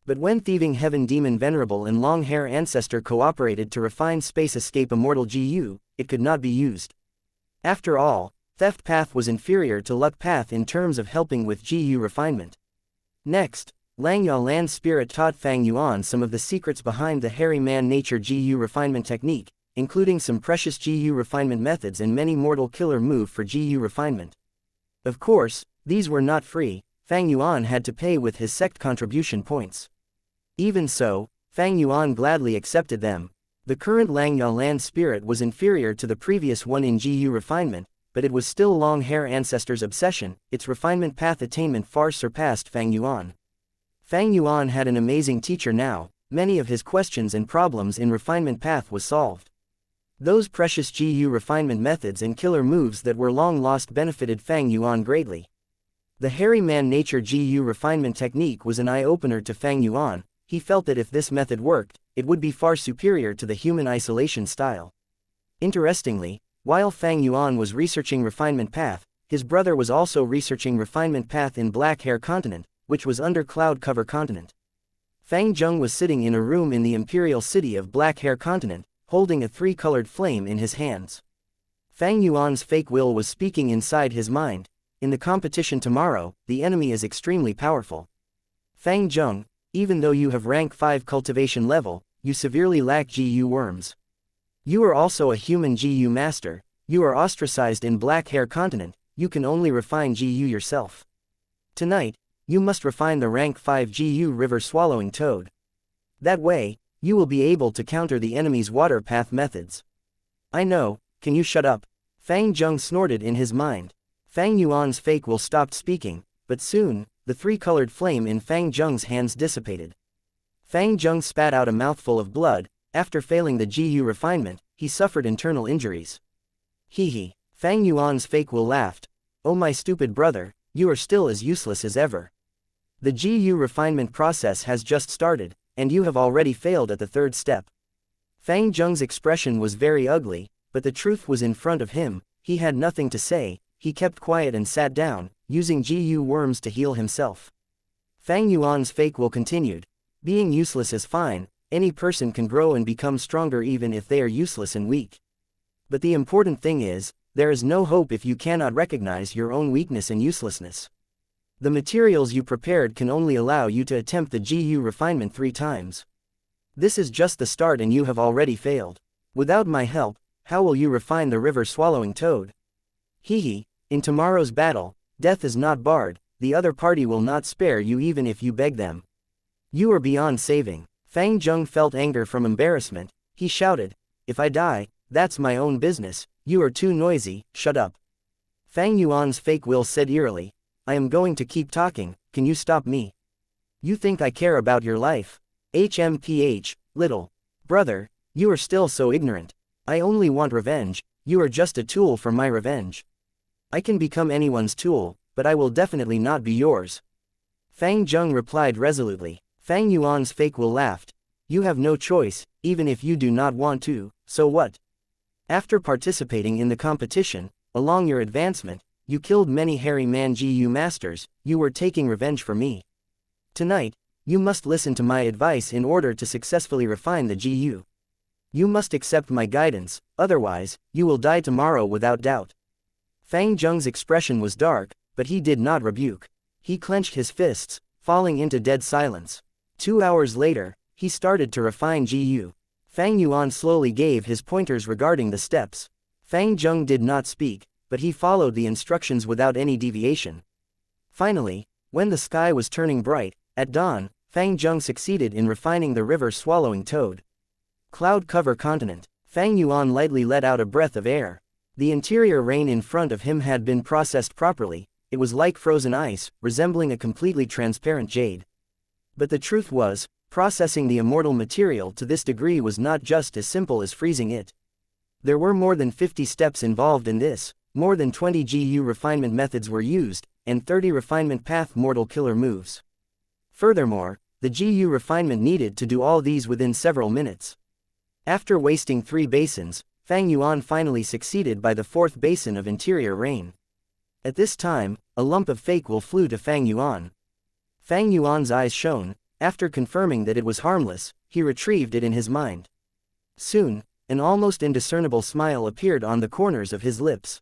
But when Thieving Heaven Demon Venerable and Long Hair Ancestor cooperated to refine Space Escape Immortal GU, it could not be used. After all, Theft Path was inferior to Luck Path in terms of helping with GU refinement. Next, Xianxia Land Spirit taught Fang Yuan some of the secrets behind the hairy man nature GU refinement technique, including some precious GU refinement methods and many mortal killer move for GU refinement. Of course, these were not free. Fang Yuan had to pay with his sect contribution points. Even so, Fang Yuan gladly accepted them. The current Xianxia Land Spirit was inferior to the previous one in GU refinement, but it was still Long Hair Ancestor's obsession. Its refinement path attainment far surpassed Fang Yuan. Fang Yuan had an amazing teacher now. Many of his questions and problems in refinement path was solved. Those precious GU refinement methods and killer moves that were long lost benefited Fang Yuan greatly. The hairy man nature GU refinement technique was an eye-opener to Fang Yuan. He felt that if this method worked, it would be far superior to the human isolation style. Interestingly, while Fang Yuan was researching refinement path, his brother was also researching refinement path in Black Hair Continent, which was under Cloud Cover Continent. Fang Zheng was sitting in a room in the imperial city of Black Hair Continent, holding a 3-colored flame in his hands. Fang Yuan's fake will was speaking inside his mind. In the competition tomorrow, the enemy is extremely powerful. Fang Zheng, even though you have rank 5 cultivation level, you severely lack GU worms. You are also a human GU master. You are ostracized in Black Hair Continent, you can only refine GU yourself. Tonight, you must refine the rank 5 GU river swallowing toad. That way, you will be able to counter the enemy's water path methods. I know, can you shut up? Fang Zheng snorted in his mind. Fang Yuan's fake will stopped speaking, but soon, the three-colored flame in Fang Zheng's hands dissipated. Fang Zheng spat out a mouthful of blood. After failing the GU refinement, he suffered internal injuries. Hee. Fang Yuan's fake will laughed. Oh my stupid brother, you are still as useless as ever. The GU refinement process has just started, and you have already failed at the third step. Fang Zheng's expression was very ugly, but the truth was in front of him. He had nothing to say. He kept quiet and sat down, using GU worms to heal himself. Fang Yuan's fake will continued. Being useless is fine. Any person can grow and become stronger even if they are useless and weak. But the important thing is, there is no hope if you cannot recognize your own weakness and uselessness. The materials you prepared can only allow you to attempt the GU refinement 3 times. This is just the start and you have already failed. Without my help, how will you refine the river swallowing toad? Hee. In tomorrow's battle, death is not barred, the other party will not spare you even if you beg them. You are beyond saving. Fang Zheng felt anger from embarrassment. He shouted, if I die, that's my own business, you are too noisy, shut up. Fang Yuan's fake will said eerily, I am going to keep talking, can you stop me? You think I care about your life? HMPH, little brother, you are still so ignorant. I only want revenge, you are just a tool for my revenge. I can become anyone's tool, but I will definitely not be yours. Fang Zheng replied resolutely. Fang Yuan's fake will laughed. You have no choice, even if you do not want to, so what? After participating in the competition, along your advancement, you killed many hairy man GU masters, you were taking revenge for me. Tonight, you must listen to my advice in order to successfully refine the GU. You must accept my guidance, otherwise, you will die tomorrow without doubt. Fang Zheng's expression was dark, but he did not rebuke. He clenched his fists, falling into dead silence. 2 hours later, he started to refine GU. Fang Yuan slowly gave his pointers regarding the steps. Fang Zheng did not speak, but he followed the instructions without any deviation. Finally, when the sky was turning bright, at dawn, Fang Zheng succeeded in refining the river swallowing toad. Cloud cover continent. Fang Yuan lightly let out a breath of air. The interior rain in front of him had been processed properly. It was like frozen ice, resembling a completely transparent jade. But the truth was, processing the immortal material to this degree was not just as simple as freezing it. There were more than 50 steps involved in this, more than 20 GU refinement methods were used, and 30 refinement path mortal killer moves. Furthermore, the GU refinement needed to do all these within several minutes. After wasting 3 basins, Fang Yuan finally succeeded by the 4th basin of interior rain. At this time, a lump of fake will flew to Fang Yuan. Fang Yuan's eyes shone. After confirming that it was harmless, he retrieved it in his mind. Soon, an almost indiscernible smile appeared on the corners of his lips.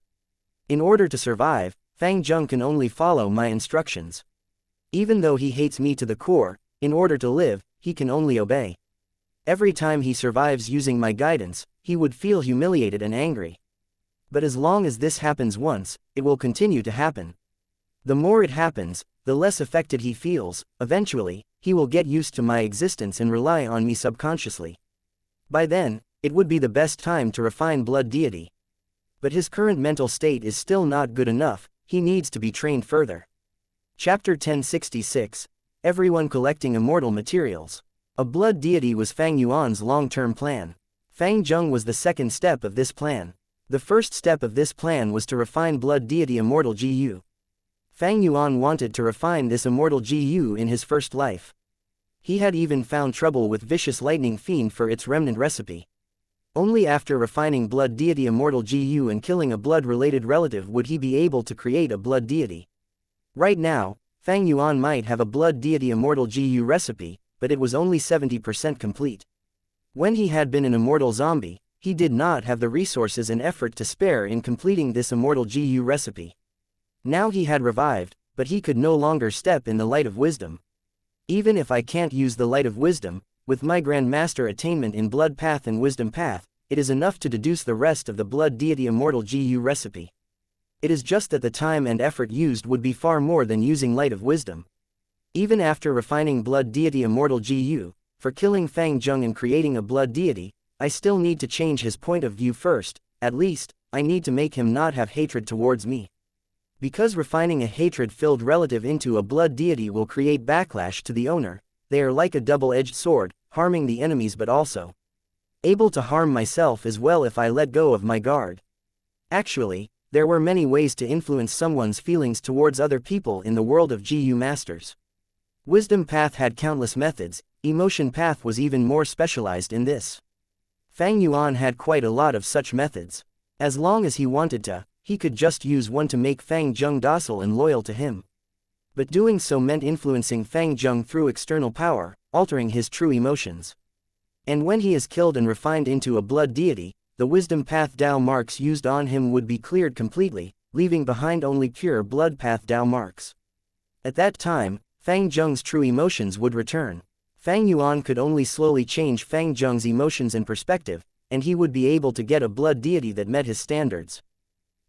In order to survive, Fang Zheng can only follow my instructions. Even though he hates me to the core, in order to live, he can only obey. Every time he survives using my guidance, he would feel humiliated and angry. But as long as this happens once, it will continue to happen. The more it happens, the less affected he feels. Eventually, he will get used to my existence and rely on me subconsciously. By then, it would be the best time to refine blood deity. But his current mental state is still not good enough, he needs to be trained further. Chapter 1066. Everyone collecting immortal materials. A blood deity was Fang Yuan's long-term plan. Fang Zheng was the second step of this plan. The first step of this plan was to refine blood deity immortal GU. Fang Yuan wanted to refine this immortal GU in his first life. He had even found trouble with vicious lightning fiend for its remnant recipe. Only after refining blood deity immortal GU and killing a blood-related relative would he be able to create a blood deity. Right now, Fang Yuan might have a blood deity immortal GU recipe, but it was only 70% complete. When he had been an immortal zombie, he did not have the resources and effort to spare in completing this immortal GU recipe. Now he had revived, but he could no longer step in the light of wisdom. Even if I can't use the light of wisdom, with my Grand Master attainment in Blood Path and Wisdom Path, it is enough to deduce the rest of the blood deity Immortal GU recipe. It is just that the time and effort used would be far more than using Light of Wisdom. Even after refining blood deity Immortal GU, for killing Fang Zheng and creating a blood deity, I still need to change his point of view first. At least, I need to make him not have hatred towards me. Because refining a hatred-filled relative into a blood deity will create backlash to the owner, they are like a double-edged sword, harming the enemies but also able to harm myself as well if I let go of my guard. Actually, there were many ways to influence someone's feelings towards other people in the world of GU Masters. Wisdom Path had countless methods, Emotion Path was even more specialized in this. Fang Yuan had quite a lot of such methods. As long as he wanted to, he could just use one to make Fang Zheng docile and loyal to him. But doing so meant influencing Fang Zheng through external power, altering his true emotions. And when he is killed and refined into a blood deity, the Wisdom Path Dao marks used on him would be cleared completely, leaving behind only pure Blood Path Dao marks. At that time, Fang Zheng's true emotions would return. Fang Yuan could only slowly change Fang Zheng's emotions and perspective, and he would be able to get a blood deity that met his standards.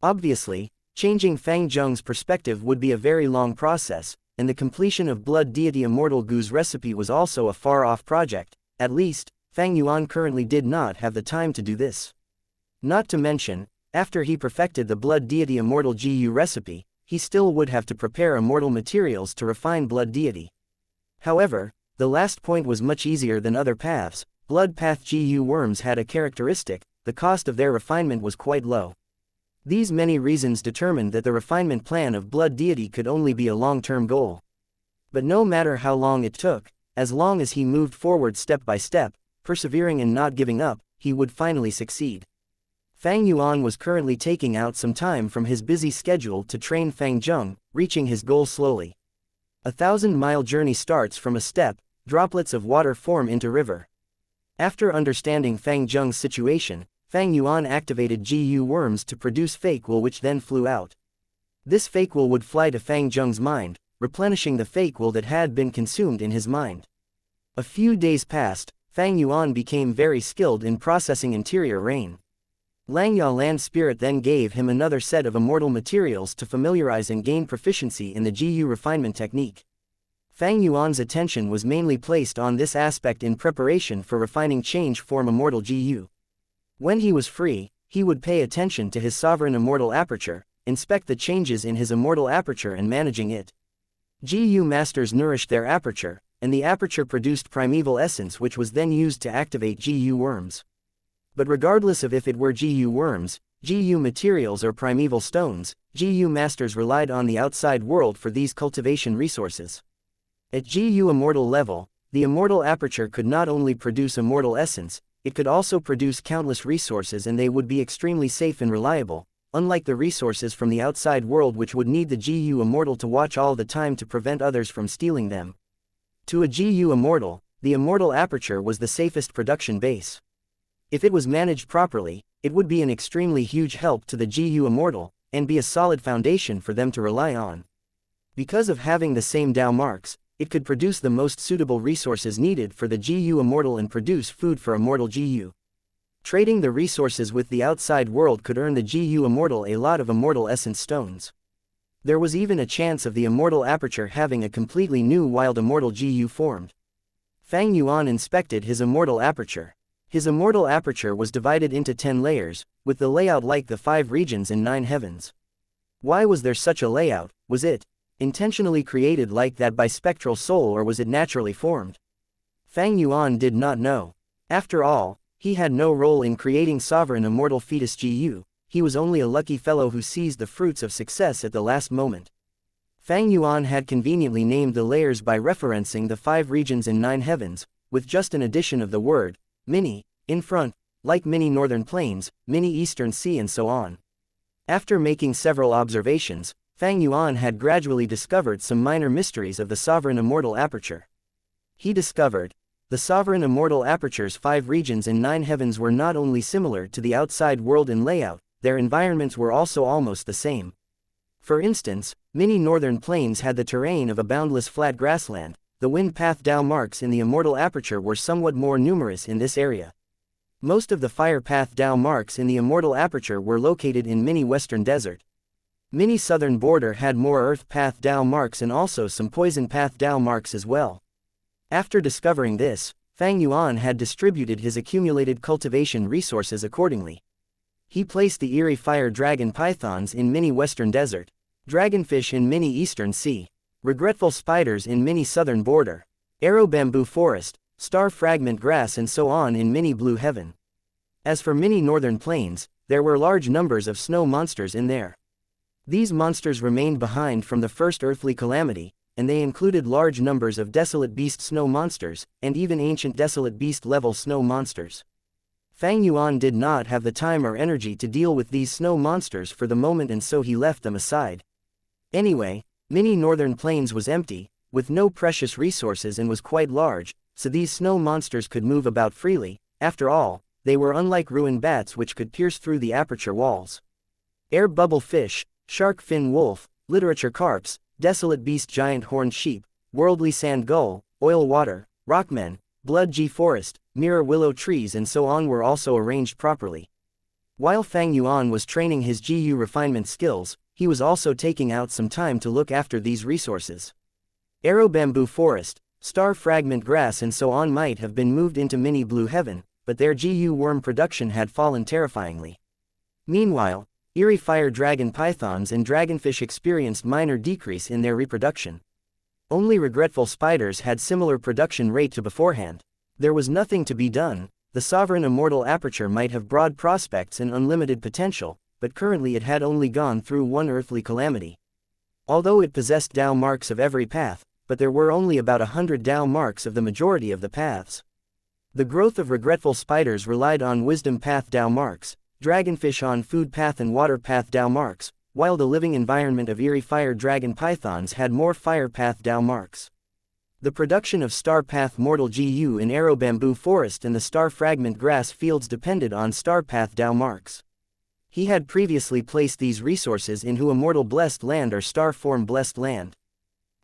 Obviously, changing Fang Zheng's perspective would be a very long process, and the completion of blood deity Immortal Gu's recipe was also a far-off project. At least, Fang Yuan currently did not have the time to do this. Not to mention, after he perfected the blood deity Immortal GU recipe, he still would have to prepare immortal materials to refine blood deity. However, the last point was much easier than other paths. Blood Path GU worms had a characteristic: the cost of their refinement was quite low. These many reasons determined that the refinement plan of blood deity could only be a long-term goal. But no matter how long it took, as long as he moved forward step by step, persevering and not giving up, he would finally succeed. Fang Yuan was currently taking out some time from his busy schedule to train Fang Zheng, reaching his goal slowly. 1,000-mile journey starts from a step, droplets of water form into river. After understanding Fang Zheng's situation, Fang Yuan activated GU worms to produce fake wool, which then flew out. This fake wool would fly to Fang Zheng's mind, replenishing the fake wool that had been consumed in his mind. A few days passed. Fang Yuan became very skilled in processing interior rain. Langya Land Spirit then gave him another set of immortal materials to familiarize and gain proficiency in the GU refinement technique. Fang Yuan's attention was mainly placed on this aspect in preparation for refining change form Immortal GU. When he was free, he would pay attention to his sovereign immortal aperture, inspect the changes in his immortal aperture and managing it. GU masters nourished their aperture, and the aperture produced primeval essence, which was then used to activate GU worms. But regardless of if it were GU worms, GU materials or primeval stones, GU masters relied on the outside world for these cultivation resources. At GU immortal level, the immortal aperture could not only produce immortal essence, it could also produce countless resources, and they would be extremely safe and reliable, unlike the resources from the outside world, which would need the GU immortal to watch all the time to prevent others from stealing them. To a GU immortal, the immortal aperture was the safest production base. If it was managed properly, it would be an extremely huge help to the GU immortal, and be a solid foundation for them to rely on. Because of having the same Dao marks, it could produce the most suitable resources needed for the GU immortal and produce food for immortal GU. Trading the resources with the outside world could earn the GU immortal a lot of immortal essence stones. There was even a chance of the immortal aperture having a completely new wild immortal GU formed. Fang Yuan inspected his immortal aperture. His immortal aperture was divided into 10 layers, with the layout like the 5 regions and 9 heavens. Why was there such a layout? Was it intentionally created like that by spectral soul, or was it naturally formed? Fang Yuan did not know. After all, he had no role in creating sovereign immortal fetus GU, he was only a lucky fellow who seized the fruits of success at the last moment. Fang Yuan had conveniently named the layers by referencing the 5 regions and 9 heavens, with just an addition of the word mini in front, like mini northern plains, mini eastern sea, and so on. After making several observations, Fang Yuan had gradually discovered some minor mysteries of the sovereign immortal aperture. He discovered the sovereign immortal aperture's 5 regions and 9 heavens were not only similar to the outside world in layout, their environments were also almost the same. For instance, many northern plains had the terrain of a boundless flat grassland. The wind path Dao marks in the immortal aperture were somewhat more numerous in this area. Most of the fire path Dao marks in the Immortal aperture were located in Mini Western Desert. Mini Southern Border had more Earth path Dao marks and also some Poison path Dao marks as well. After discovering this, Fang Yuan had distributed his accumulated cultivation resources accordingly. He placed the Eerie Fire Dragon Pythons in Mini Western Desert, Dragonfish in Mini Eastern Sea, Regretful Spiders in Mini Southern Border, Arrow Bamboo Forest, Star Fragment Grass and so on in Mini Blue Heaven. As for Mini Northern Plains, there were large numbers of snow monsters in there. These monsters remained behind from the first earthly calamity, and they included large numbers of Desolate Beast snow monsters, and even ancient Desolate Beast level snow monsters. Fang Yuan did not have the time or energy to deal with these snow monsters for the moment, and so he left them aside. Anyway, Mini Northern Plains was empty, with no precious resources, and was quite large, so these snow monsters could move about freely. After all, they were unlike ruined bats which could pierce through the aperture walls. Air Bubble Fish, Shark Fin Wolf, Literature Carps, Desolate Beast Giant Horned Sheep, Worldly Sand Gull, Oil Water, Rockmen, Blood G Forest, Mirror Willow Trees and so on were also arranged properly. While Fang Yuan was training his GU refinement skills, he was also taking out some time to look after these resources. Arrow Bamboo Forest, Star Fragment Grass and so on might have been moved into Mini Blue Heaven, but their GU worm production had fallen terrifyingly. Meanwhile, Eerie Fire Dragon Pythons and Dragonfish experienced minor decrease in their reproduction. Only Regretful Spiders had similar production rate to beforehand. There was nothing to be done. The Sovereign Immortal aperture might have broad prospects and unlimited potential, but currently it had only gone through one earthly calamity. Although it possessed Dao marks of every path, but there were only about 100 Dao marks of the majority of the paths. The growth of Regretful Spiders relied on Wisdom path Dao marks, Dragonfish on Food path and Water path Dao marks, while the living environment of Eerie Fire Dragon Pythons had more Fire path Dao marks. The production of Star Path Mortal GU in Arrow Bamboo Forest and the Star Fragment Grass fields depended on Star Path Dao marks. He had previously placed these resources in Hu Immortal Blessed Land or Star Form Blessed Land.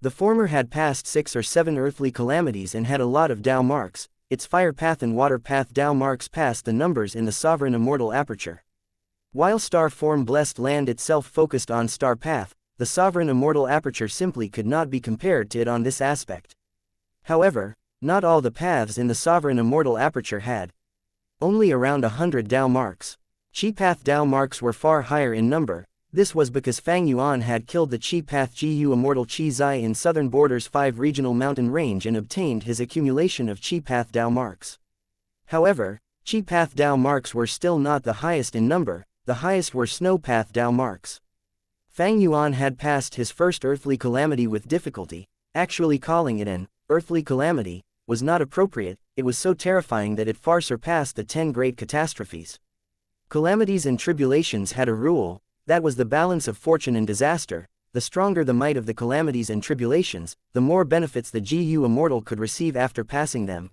The former had passed 6 or 7 earthly calamities and had a lot of Dao marks. Its Fire Path and Water Path Dao marks passed the numbers in the Sovereign Immortal aperture. While Star Form Blessed Land itself focused on Star Path, the Sovereign Immortal aperture simply could not be compared to it on this aspect. However, not all the paths in the Sovereign Immortal aperture had only around 100 Dao marks. Chi Path Dao marks were far higher in number. This was because Fang Yuan had killed the Chi Path GU Immortal Chi Zai in Southern Border's 5 regional mountain range and obtained his accumulation of Chi Path Dao marks. However, Chi Path Dao marks were still not the highest in number. The highest were Snow Path Dao marks. Fang Yuan had passed his first earthly calamity with difficulty. Actually calling it an earthly calamity was not appropriate. It was so terrifying that it far surpassed the 10 great catastrophes. Calamities and tribulations had a rule. That was the balance of fortune and disaster. The stronger the might of the calamities and tribulations, the more benefits the GU Immortal could receive after passing them.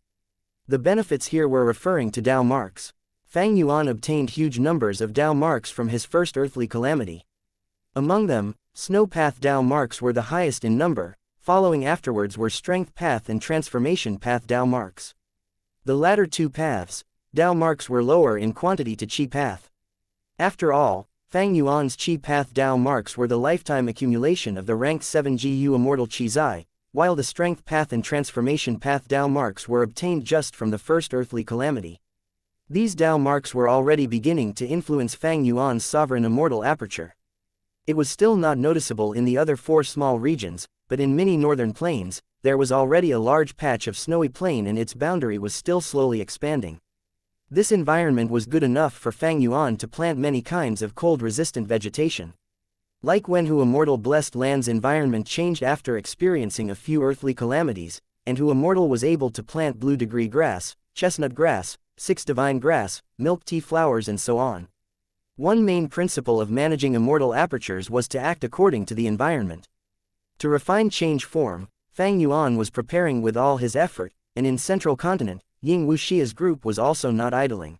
The benefits here were referring to Dao marks. Fang Yuan obtained huge numbers of Dao marks from his first earthly calamity. Among them, Snow Path Dao marks were the highest in number. Following afterwards were Strength Path and Transformation Path Dao marks. The latter two paths, Dao marks, were lower in quantity to Chi Path. After all, Fang Yuan's Chi Path Dao marks were the lifetime accumulation of the ranked 7 GU Immortal Chi Zai, while the Strength Path and Transformation Path Dao marks were obtained just from the first earthly calamity. These Dao marks were already beginning to influence Fang Yuan's Sovereign Immortal aperture. It was still not noticeable in the other 4 small regions, but in Mini Northern Plains, there was already a large patch of snowy plain and its boundary was still slowly expanding. This environment was good enough for Fang Yuan to plant many kinds of cold-resistant vegetation. Like when Hu Immortal Blessed Land's environment changed after experiencing a few earthly calamities, and Hu Immortal was able to plant Blue Degree Grass, Chestnut Grass, 6 Divine Grass, Milk Tea Flowers and so on. One main principle of managing immortal apertures was to act according to the environment. To refine change form, Fang Yuan was preparing with all his effort, and in Central Continent, Ying Wuxia's group was also not idling.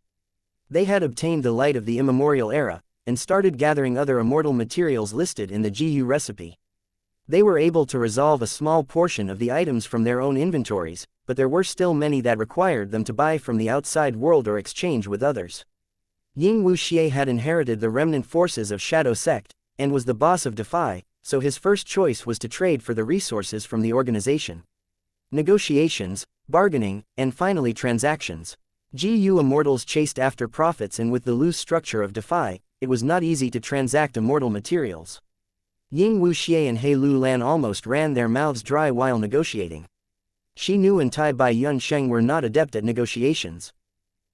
They had obtained the light of the immemorial era, and started gathering other immortal materials listed in the GU recipe. They were able to resolve a small portion of the items from their own inventories, but there were still many that required them to buy from the outside world or exchange with others. Ying Wuxia had inherited the remnant forces of Shadow Sect, and was the boss of Defy, so his first choice was to trade for the resources from the organization. Negotiations, bargaining, and finally transactions. GU Immortals chased after profits, and with the loose structure of Defy, it was not easy to transact immortal materials. Ying Wuxia and He Lu Lan almost ran their mouths dry while negotiating. Shi Nu and Tai Bai Yun Sheng were not adept at negotiations.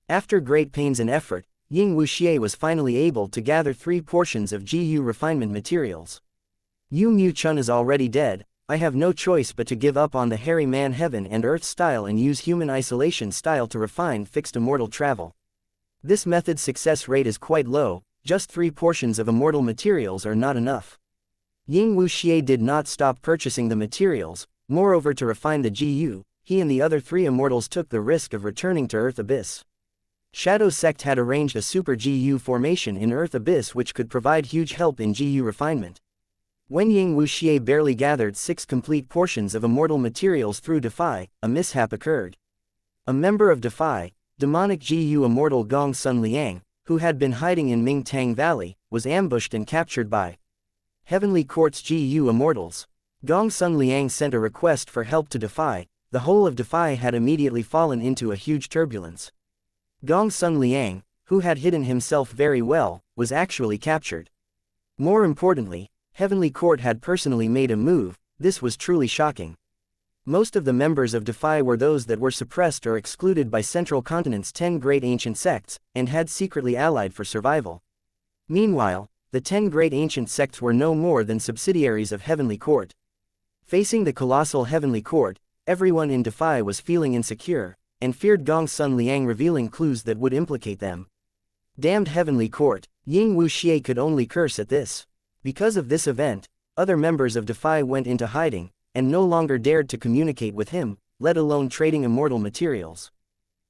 After great pains and effort, Ying Wuxia was finally able to gather 3 portions of GU refinement materials. Yu Mu Chun is already dead. I have no choice but to give up on the hairy man heaven and earth style and use human isolation style to refine fixed immortal travel. This method's success rate is quite low, just 3 portions of immortal materials are not enough. Ying Wuxia did not stop purchasing the materials. Moreover, to refine the GU, he and the other 3 immortals took the risk of returning to Earth Abyss. Shadow Sect had arranged a super GU formation in Earth Abyss which could provide huge help in GU refinement. When Ying Wuxia barely gathered 6 complete portions of immortal materials through Defy, a mishap occurred. A member of Defy, demonic GU immortal Gong Sun Liang, who had been hiding in Mingtang Valley, was ambushed and captured by Heavenly Court's GU immortals. Gong Sun Liang sent a request for help to Defy. The whole of Defy had immediately fallen into a huge turbulence. Gong Sun Liang, who had hidden himself very well, was actually captured. More importantly, Heavenly Court had personally made a move. This was truly shocking. Most of the members of Defy were those that were suppressed or excluded by Central Continent's 10 great ancient sects, and had secretly allied for survival. Meanwhile, the 10 great ancient sects were no more than subsidiaries of Heavenly Court. Facing the colossal Heavenly Court, everyone in Defy was feeling insecure, and feared Gong Sun Liang revealing clues that would implicate them. Damned Heavenly Court, Ying Wuxia could only curse at this. Because of this event, other members of Defy went into hiding, and no longer dared to communicate with him, let alone trading immortal materials.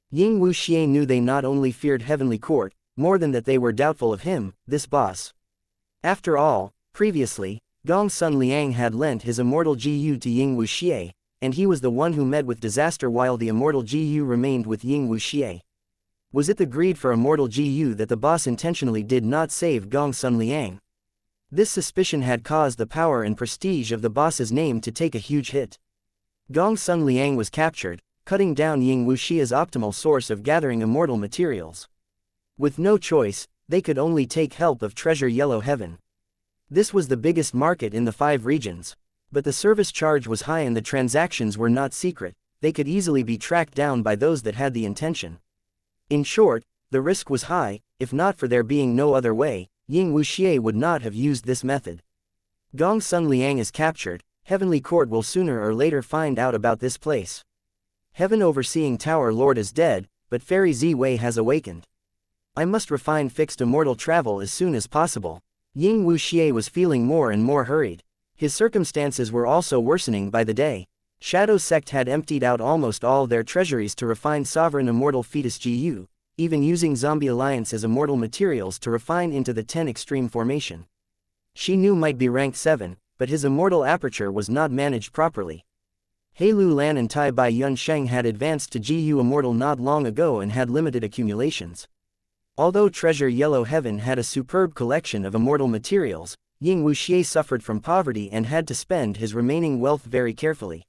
Ying Wuxia knew they not only feared Heavenly Court, more than that they were doubtful of him, this boss. After all, previously, Gong Sun Liang had lent his immortal GU to Ying Wuxia, and he was the one who met with disaster while the immortal GU remained with Ying Wuxia. Was it the greed for immortal GU that the boss intentionally did not save Gong Sun Liang? This suspicion had caused the power and prestige of the boss's name to take a huge hit. Gong Sun Liang was captured, cutting down Ying Wuxia's optimal source of gathering immortal materials. With no choice, they could only take help of Treasure Yellow Heaven. This was the biggest market in the 5 regions. But the service charge was high and the transactions were not secret. They could easily be tracked down by those that had the intention. In short, the risk was high. If not for there being no other way, Ying Wuxia would not have used this method. Gong Sun Liang is captured. Heavenly Court will sooner or later find out about this place. Heaven Overseeing Tower Lord is dead, but Fairy Z-Wei has awakened. I must refine fixed immortal travel as soon as possible. Ying Wuxia was feeling more and more hurried. His circumstances were also worsening by the day. Shadow Sect had emptied out almost all their treasuries to refine sovereign immortal fetus GU, even using Zombie Alliance as immortal materials to refine into the 10 extreme formation. Shi Nu might be rank 7, but his immortal aperture was not managed properly. He Lu Lan and Tai Bai Yun Sheng had advanced to GU immortal not long ago and had limited accumulations. Although Treasure Yellow Heaven had a superb collection of immortal materials, Ying Wuxia suffered from poverty and had to spend his remaining wealth very carefully.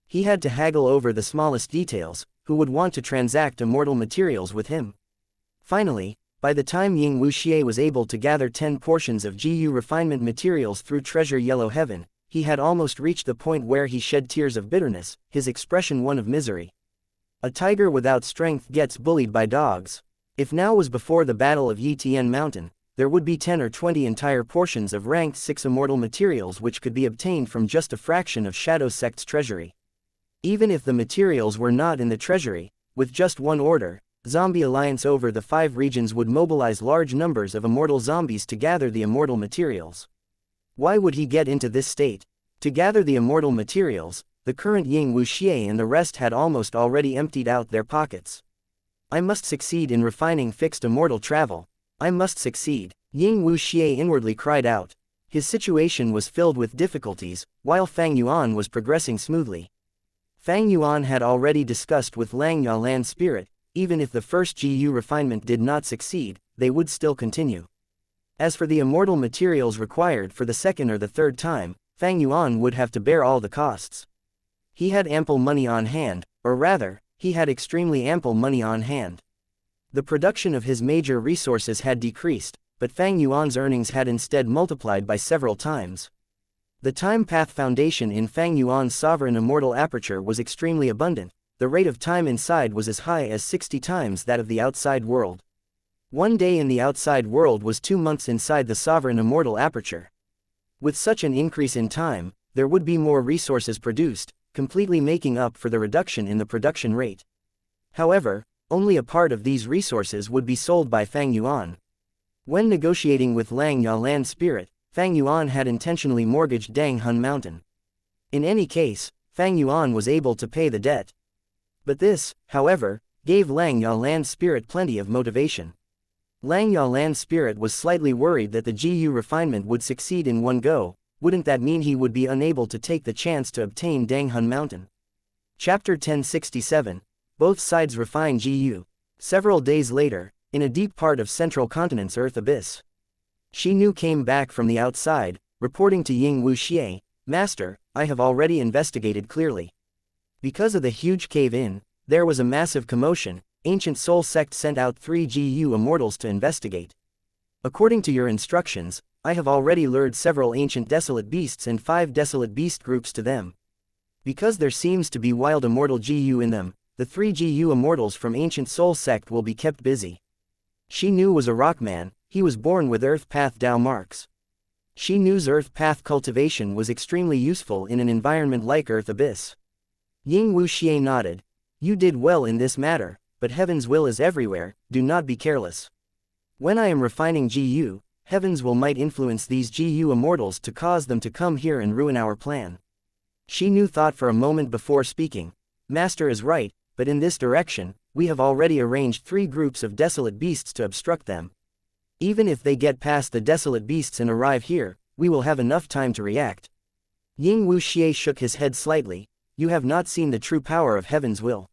He had to haggle over the smallest details. Who would want to transact immortal materials with him? Finally, by the time Ying Wuxia was able to gather 10 portions of GU refinement materials through Treasure Yellow Heaven, he had almost reached the point where he shed tears of bitterness, his expression one of misery. A tiger without strength gets bullied by dogs. If now was before the Battle of Yitian Mountain, there would be 10 or 20 entire portions of ranked 6 immortal materials which could be obtained from just a fraction of Shadow Sect's treasury. Even if the materials were not in the treasury, with just one order, Zombie Alliance over the 5 regions would mobilize large numbers of immortal zombies to gather the immortal materials. Why would he get into this state? To gather the immortal materials, the current Ying Wuxia and the rest had almost already emptied out their pockets. I must succeed in refining fixed immortal travel. I must succeed. Ying Wuxia inwardly cried out. His situation was filled with difficulties, while Fang Yuan was progressing smoothly. Fang Yuan had already discussed with Lang Yalan's spirit, even if the first GU refinement did not succeed, they would still continue. As for the immortal materials required for the second or the third time, Fang Yuan would have to bear all the costs. He had ample money on hand, or rather, he had extremely ample money on hand. The production of his major resources had decreased, but Fang Yuan's earnings had instead multiplied by several times. The time path foundation in Fang Yuan's sovereign immortal aperture was extremely abundant. The rate of time inside was as high as 60 times that of the outside world. One day in the outside world was 2 months inside the sovereign immortal aperture. With such an increase in time, there would be more resources produced, completely making up for the reduction in the production rate. However, only a part of these resources would be sold by Fang Yuan. When negotiating with Lang Yalan's spirit, Fang Yuan had intentionally mortgaged Dang Hun Mountain. In any case, Fang Yuan was able to pay the debt. But this, however, gave Lang Yalan's spirit plenty of motivation. Lang Yalan's spirit was slightly worried that the GU refinement would succeed in one go. Wouldn't that mean he would be unable to take the chance to obtain Dang Hun Mountain? Chapter 1067. Both sides refine GU. Several days later, in a deep part of Central Continent's Earth Abyss, Xinu came back from the outside, reporting to Ying Wuxia, "Master, I have already investigated clearly. Because of the huge cave-in, there was a massive commotion. Ancient Soul Sect sent out 3 GU immortals to investigate. According to your instructions, I have already lured several ancient desolate beasts and 5 desolate beast groups to them. Because there seems to be wild immortal GU in them, the 3 GU immortals from Ancient Soul Sect will be kept busy." Xinu was a rockman. He was born with Earth Path Dao marks. Xinu's Earth Path cultivation was extremely useful in an environment like Earth Abyss. Ying Wuxia nodded. "You did well in this matter, but Heaven's will is everywhere, do not be careless. When I am refining GU, Heaven's will might influence these GU immortals to cause them to come here and ruin our plan." Xinu thought for a moment before speaking. "Master is right, but in this direction, we have already arranged 3 groups of desolate beasts to obstruct them. Even if they get past the desolate beasts and arrive here, we will have enough time to react." Ying Wuxia shook his head slightly. "You have not seen the true power of Heaven's will.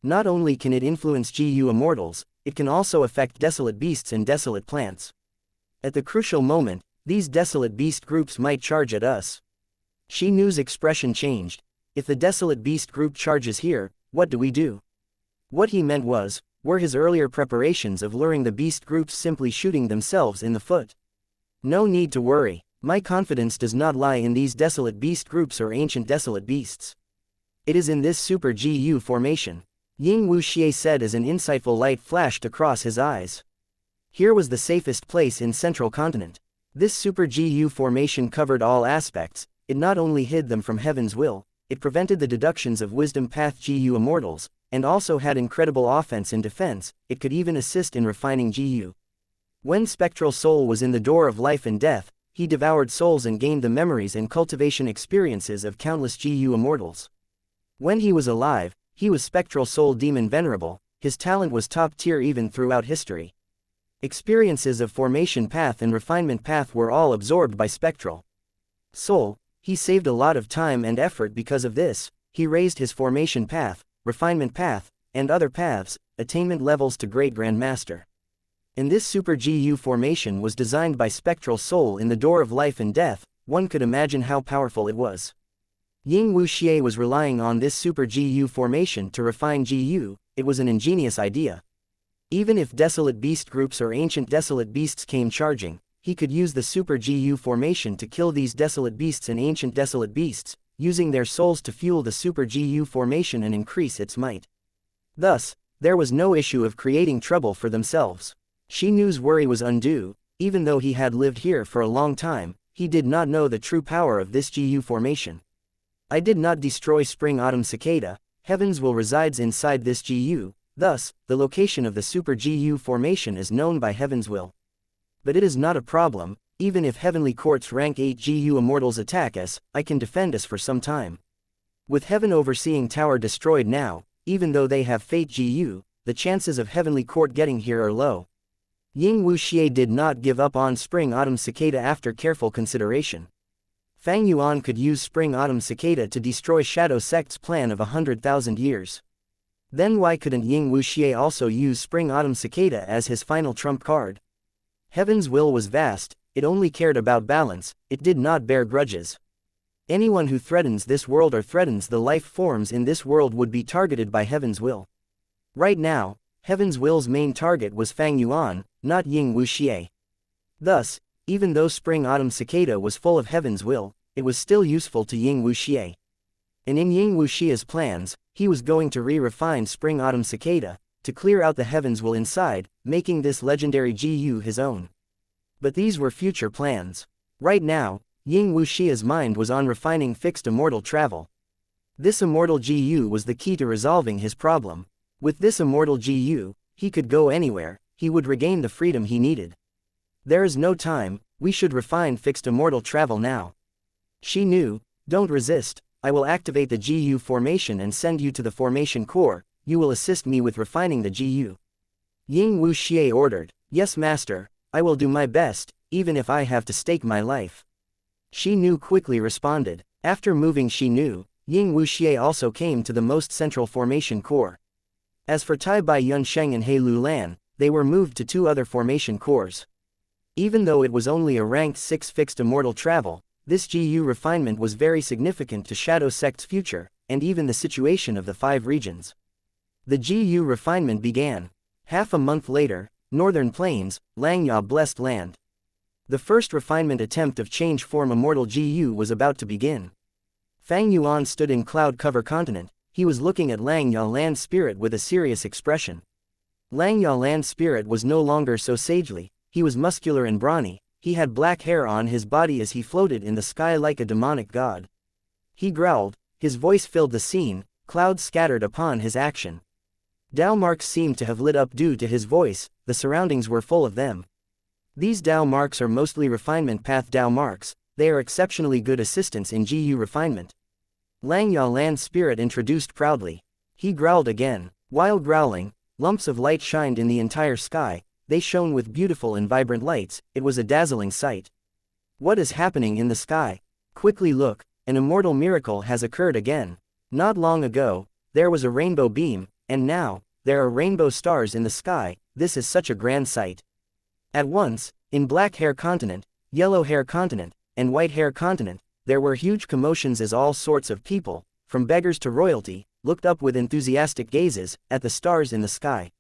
Not only can it influence GU immortals, it can also affect desolate beasts and desolate plants. At the crucial moment, these desolate beast groups might charge at us." Xinu's expression changed. "If the desolate beast group charges here, what do we do?" What he meant was, were his earlier preparations of luring the beast groups simply shooting themselves in the foot? "No need to worry. My confidence does not lie in these desolate beast groups or ancient desolate beasts. It is in this super GU formation," Ying Wuxia said as an insightful light flashed across his eyes. Here was the safest place in Central Continent. This super GU formation covered all aspects. It not only hid them from Heaven's will, it prevented the deductions of Wisdom Path GU immortals, and also had incredible offense and defense. It could even assist in refining GU. When Spectral Soul was in the door of life and death, he devoured souls and gained the memories and cultivation experiences of countless GU immortals. When he was alive, he was Spectral Soul Demon Venerable. His talent was top tier even throughout history. Experiences of Formation Path and Refinement Path were all absorbed by Spectral Soul. He saved a lot of time and effort because of this. He raised his Formation Path, Refinement Path, and other paths, attainment levels to Great Grand Master. And this Super GU formation was designed by Spectral Soul in the door of life and death. One could imagine how powerful it was. Ying Wuxia was relying on this Super GU formation to refine GU. It was an ingenious idea. Even if desolate beast groups or ancient desolate beasts came charging, he could use the Super GU formation to kill these desolate beasts and ancient desolate beasts, using their souls to fuel the Super GU formation and increase its might. Thus, there was no issue of creating trouble for themselves. Xinu's worry was undue. Even though he had lived here for a long time, he did not know the true power of this GU formation. "I did not destroy Spring Autumn Cicada. Heaven's will resides inside this GU. Thus, the location of the Super GU formation is known by Heaven's will. But it is not a problem. Even if Heavenly Court's rank 8 GU immortals attack us, I can defend us for some time. With Heaven Overseeing Tower destroyed now, even though they have Fate GU, the chances of Heavenly Court getting here are low." Ying Wuxia did not give up on Spring Autumn Cicada after careful consideration. Fang Yuan could use Spring-Autumn Cicada to destroy Shadow Sect's plan of 100,000 years. Then why couldn't Ying Wuxia also use Spring-Autumn Cicada as his final trump card? Heaven's will was vast, it only cared about balance, it did not bear grudges. Anyone who threatens this world or threatens the life forms in this world would be targeted by Heaven's will. Right now, Heaven's will's main target was Fang Yuan, not Ying Wuxia. Thus, even though Spring-Autumn Cicada was full of Heaven's will, it was still useful to Ying Wuxia. And in Ying Wuxia's plans, he was going to re-refine Spring-Autumn Cicada, to clear out the Heaven's will inside, making this legendary GU his own. But these were future plans. Right now, Ying Wuxia's mind was on refining fixed immortal travel. This immortal GU was the key to resolving his problem. With this immortal GU, he could go anywhere, he would regain the freedom he needed. There is no time, we should refine fixed immortal travel now. She knew, don't resist, I will activate the GU formation and send you to the formation core, you will assist me with refining the GU. Ying Wuxia ordered, yes master, I will do my best, even if I have to stake my life. Shi Nu quickly responded. After moving Shi Nu, Ying Wuxia also came to the most central formation core. As for Tai Bai Yunsheng and He Lu Lan, they were moved to 2 other formation cores. Even though it was only a ranked 6 fixed immortal travel, this GU refinement was very significant to Shadow Sect's future, and even the situation of the 5 regions. The GU refinement began. Half a month later, Northern Plains, Langya Blessed Land. The first refinement attempt of change form immortal GU was about to begin. Fang Yuan stood in Cloud Cover Continent, he was looking at Langya Land Spirit with a serious expression. Langya Land Spirit was no longer so sagely, he was muscular and brawny, he had black hair on his body as he floated in the sky like a demonic god. He growled, his voice filled the scene, clouds scattered upon his action. Dao marks seemed to have lit up due to his voice, the surroundings were full of them. These Dao marks are mostly refinement path Dao marks, they are exceptionally good assistants in GU refinement. Langya Land Spirit introduced proudly. He growled again. While growling, lumps of light shined in the entire sky, they shone with beautiful and vibrant lights, it was a dazzling sight. What is happening in the sky? Quickly look, an immortal miracle has occurred again. Not long ago, there was a rainbow beam, and now, there are rainbow stars in the sky, this is such a grand sight. At once, in Black Hair Continent, Yellow Hair Continent, and White Hair Continent, there were huge commotions as all sorts of people, from beggars to royalty, looked up with enthusiastic gazes, at the stars in the sky.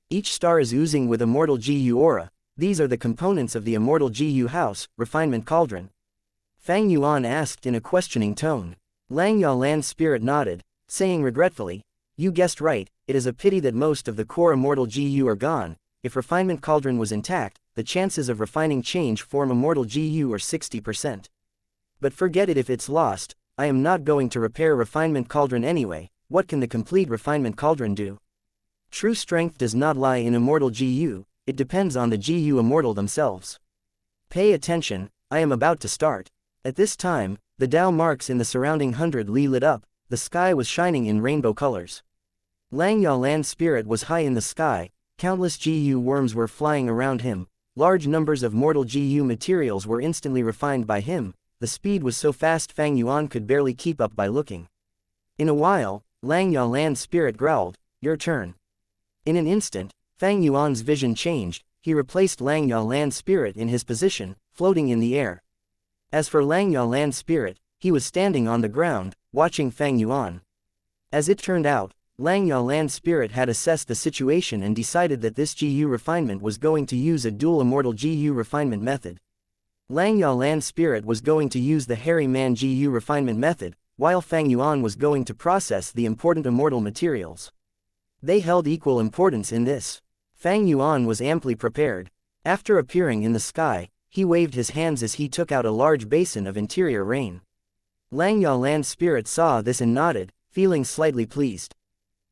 Each star is oozing with immortal GU aura, these are the components of the immortal GU house, refinement cauldron. Fang Yuan asked in a questioning tone. Langya Land Spirit nodded, saying regretfully, you guessed right, it is a pity that most of the core immortal GU are gone, if refinement cauldron was intact, the chances of refining change form immortal GU are 60%. But forget it if it's lost, I am not going to repair refinement cauldron anyway, what can the complete refinement cauldron do? True strength does not lie in immortal GU, it depends on the GU immortal themselves. Pay attention, I am about to start. At this time, the Dao marks in the surrounding 100 li lit up, the sky was shining in rainbow colors. Langya Land Spirit was high in the sky, countless GU worms were flying around him, large numbers of mortal GU materials were instantly refined by him, the speed was so fast Fang Yuan could barely keep up by looking. In a while, Langya Land Spirit growled, your turn. In an instant, Fang Yuan's vision changed, he replaced Langya Land Spirit in his position, floating in the air. As for Langya Land Spirit, he was standing on the ground, watching Fang Yuan. As it turned out, Langya Land Spirit had assessed the situation and decided that this GU refinement was going to use a dual immortal GU refinement method. Langya Land Spirit was going to use the Hairy Man GU refinement method, while Fang Yuan was going to process the important immortal materials. They held equal importance in this. Fang Yuan was amply prepared. After appearing in the sky, he waved his hands as he took out a large basin of interior rain. Langya Land Spirit saw this and nodded, feeling slightly pleased.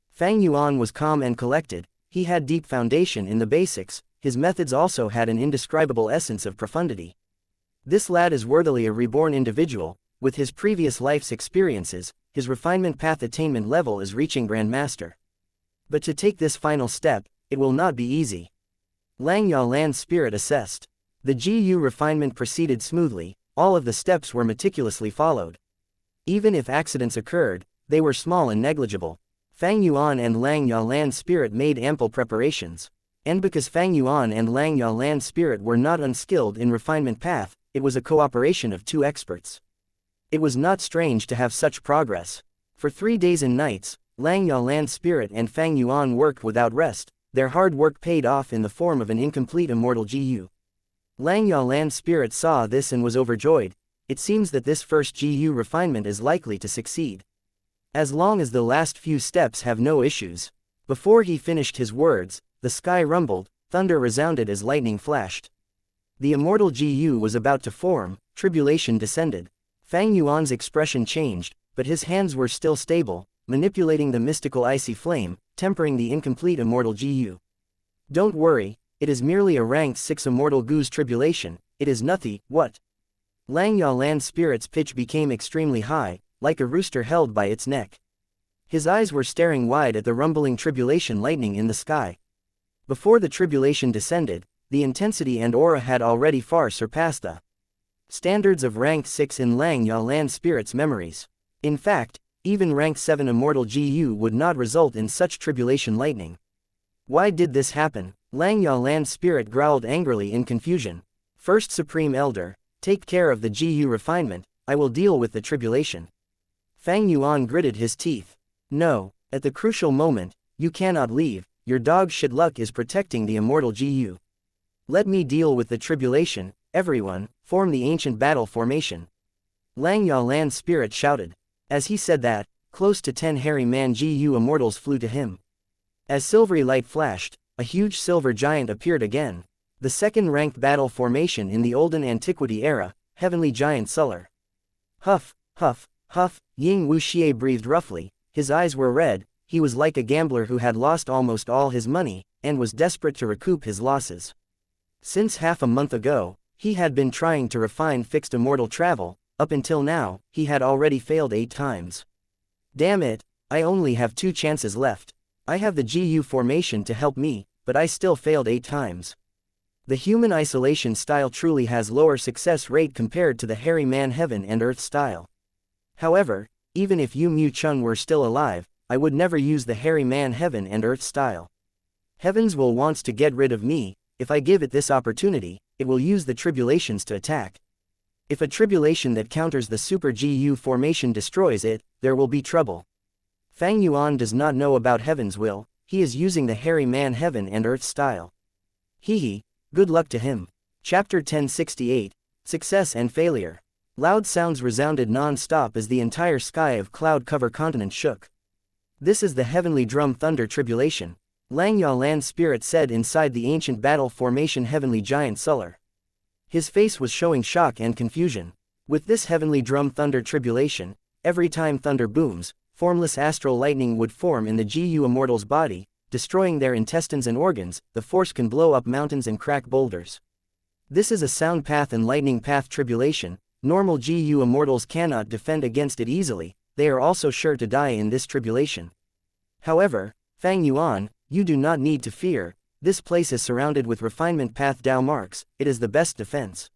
Fang Yuan was calm and collected, he had deep foundation in the basics, his methods also had an indescribable essence of profundity. This lad is worthily a reborn individual, with his previous life's experiences, his refinement path attainment level is reaching Grandmaster. But to take this final step, it will not be easy. Langya Land Spirit assessed. The GU refinement proceeded smoothly, all of the steps were meticulously followed. Even if accidents occurred, they were small and negligible. Fang Yuan and Lang Ya Land Spirit made ample preparations. And because Fang Yuan and Lang Ya Land Spirit were not unskilled in refinement path, it was a cooperation of two experts. It was not strange to have such progress. For 3 days and nights, Lang Ya Land Spirit and Fang Yuan worked without rest. Their hard work paid off in the form of an incomplete immortal GU. Lang Ya Land Spirit saw this and was overjoyed. It seems that this first GU refinement is likely to succeed. As long as the last few steps have no issues. Before he finished his words, the sky rumbled, thunder resounded as lightning flashed. The immortal GU was about to form, tribulation descended. Fang Yuan's expression changed, but his hands were still stable, manipulating the mystical icy flame, tempering the incomplete immortal GU. Don't worry, it is merely a ranked 6 immortal GU's tribulation, it is nothing, what? Lang Ya Land Spirit's pitch became extremely high, like a rooster held by its neck. His eyes were staring wide at the rumbling tribulation lightning in the sky. Before the tribulation descended, the intensity and aura had already far surpassed the standards of rank 6 in Lang Ya Land Spirit's memories. In fact, even rank 7 immortal GU would not result in such tribulation lightning. Why did this happen? Lang Ya Land Spirit growled angrily in confusion. First Supreme Elder, take care of the GU refinement, I will deal with the tribulation. Fang Yuan gritted his teeth. No, at the crucial moment, you cannot leave, your dog shit luck is protecting the immortal GU. Let me deal with the tribulation, everyone, form the ancient battle formation. Lang Ya Land Spirit shouted. As he said that, close to 10 hairy man GU immortals flew to him. As silvery light flashed, a huge silver giant appeared again. The second-ranked battle formation in the olden antiquity era, heavenly giant Suller. Huff, huff, huff, Ying Wuxia breathed roughly, his eyes were red, he was like a gambler who had lost almost all his money, and was desperate to recoup his losses. Since half a month ago, he had been trying to refine fixed immortal travel, up until now, he had already failed 8 times. Damn it, I only have 2 chances left. I have the GU formation to help me, but I still failed 8 times. The human isolation style truly has lower success rate compared to the hairy man heaven and earth style. However, even if Yu Mu Chun were still alive, I would never use the hairy man heaven and earth style. Heavens will wants to get rid of me, if I give it this opportunity, it will use the tribulations to attack. If a tribulation that counters the super GU formation destroys it, there will be trouble. Fang Yuan does not know about heaven's will, he is using the hairy man heaven and earth style. Hee, good luck to him. Chapter 1068, Success and Failure. Loud sounds resounded non-stop as the entire sky of cloud-cover continent shook. This is the heavenly drum thunder tribulation, Lang Ya Land Spirit said inside the ancient battle formation heavenly giant Suller. His face was showing shock and confusion. With this heavenly drum thunder tribulation, every time thunder booms, formless astral lightning would form in the GU immortal's body, destroying their intestines and organs. The force can blow up mountains and crack boulders. This is a sound path and lightning path tribulation. Normal GU immortals cannot defend against it easily, they are also sure to die in this tribulation. However, Fang Yuan, you do not need to fear, this place is surrounded with refinement path Dao marks, it is the best defense.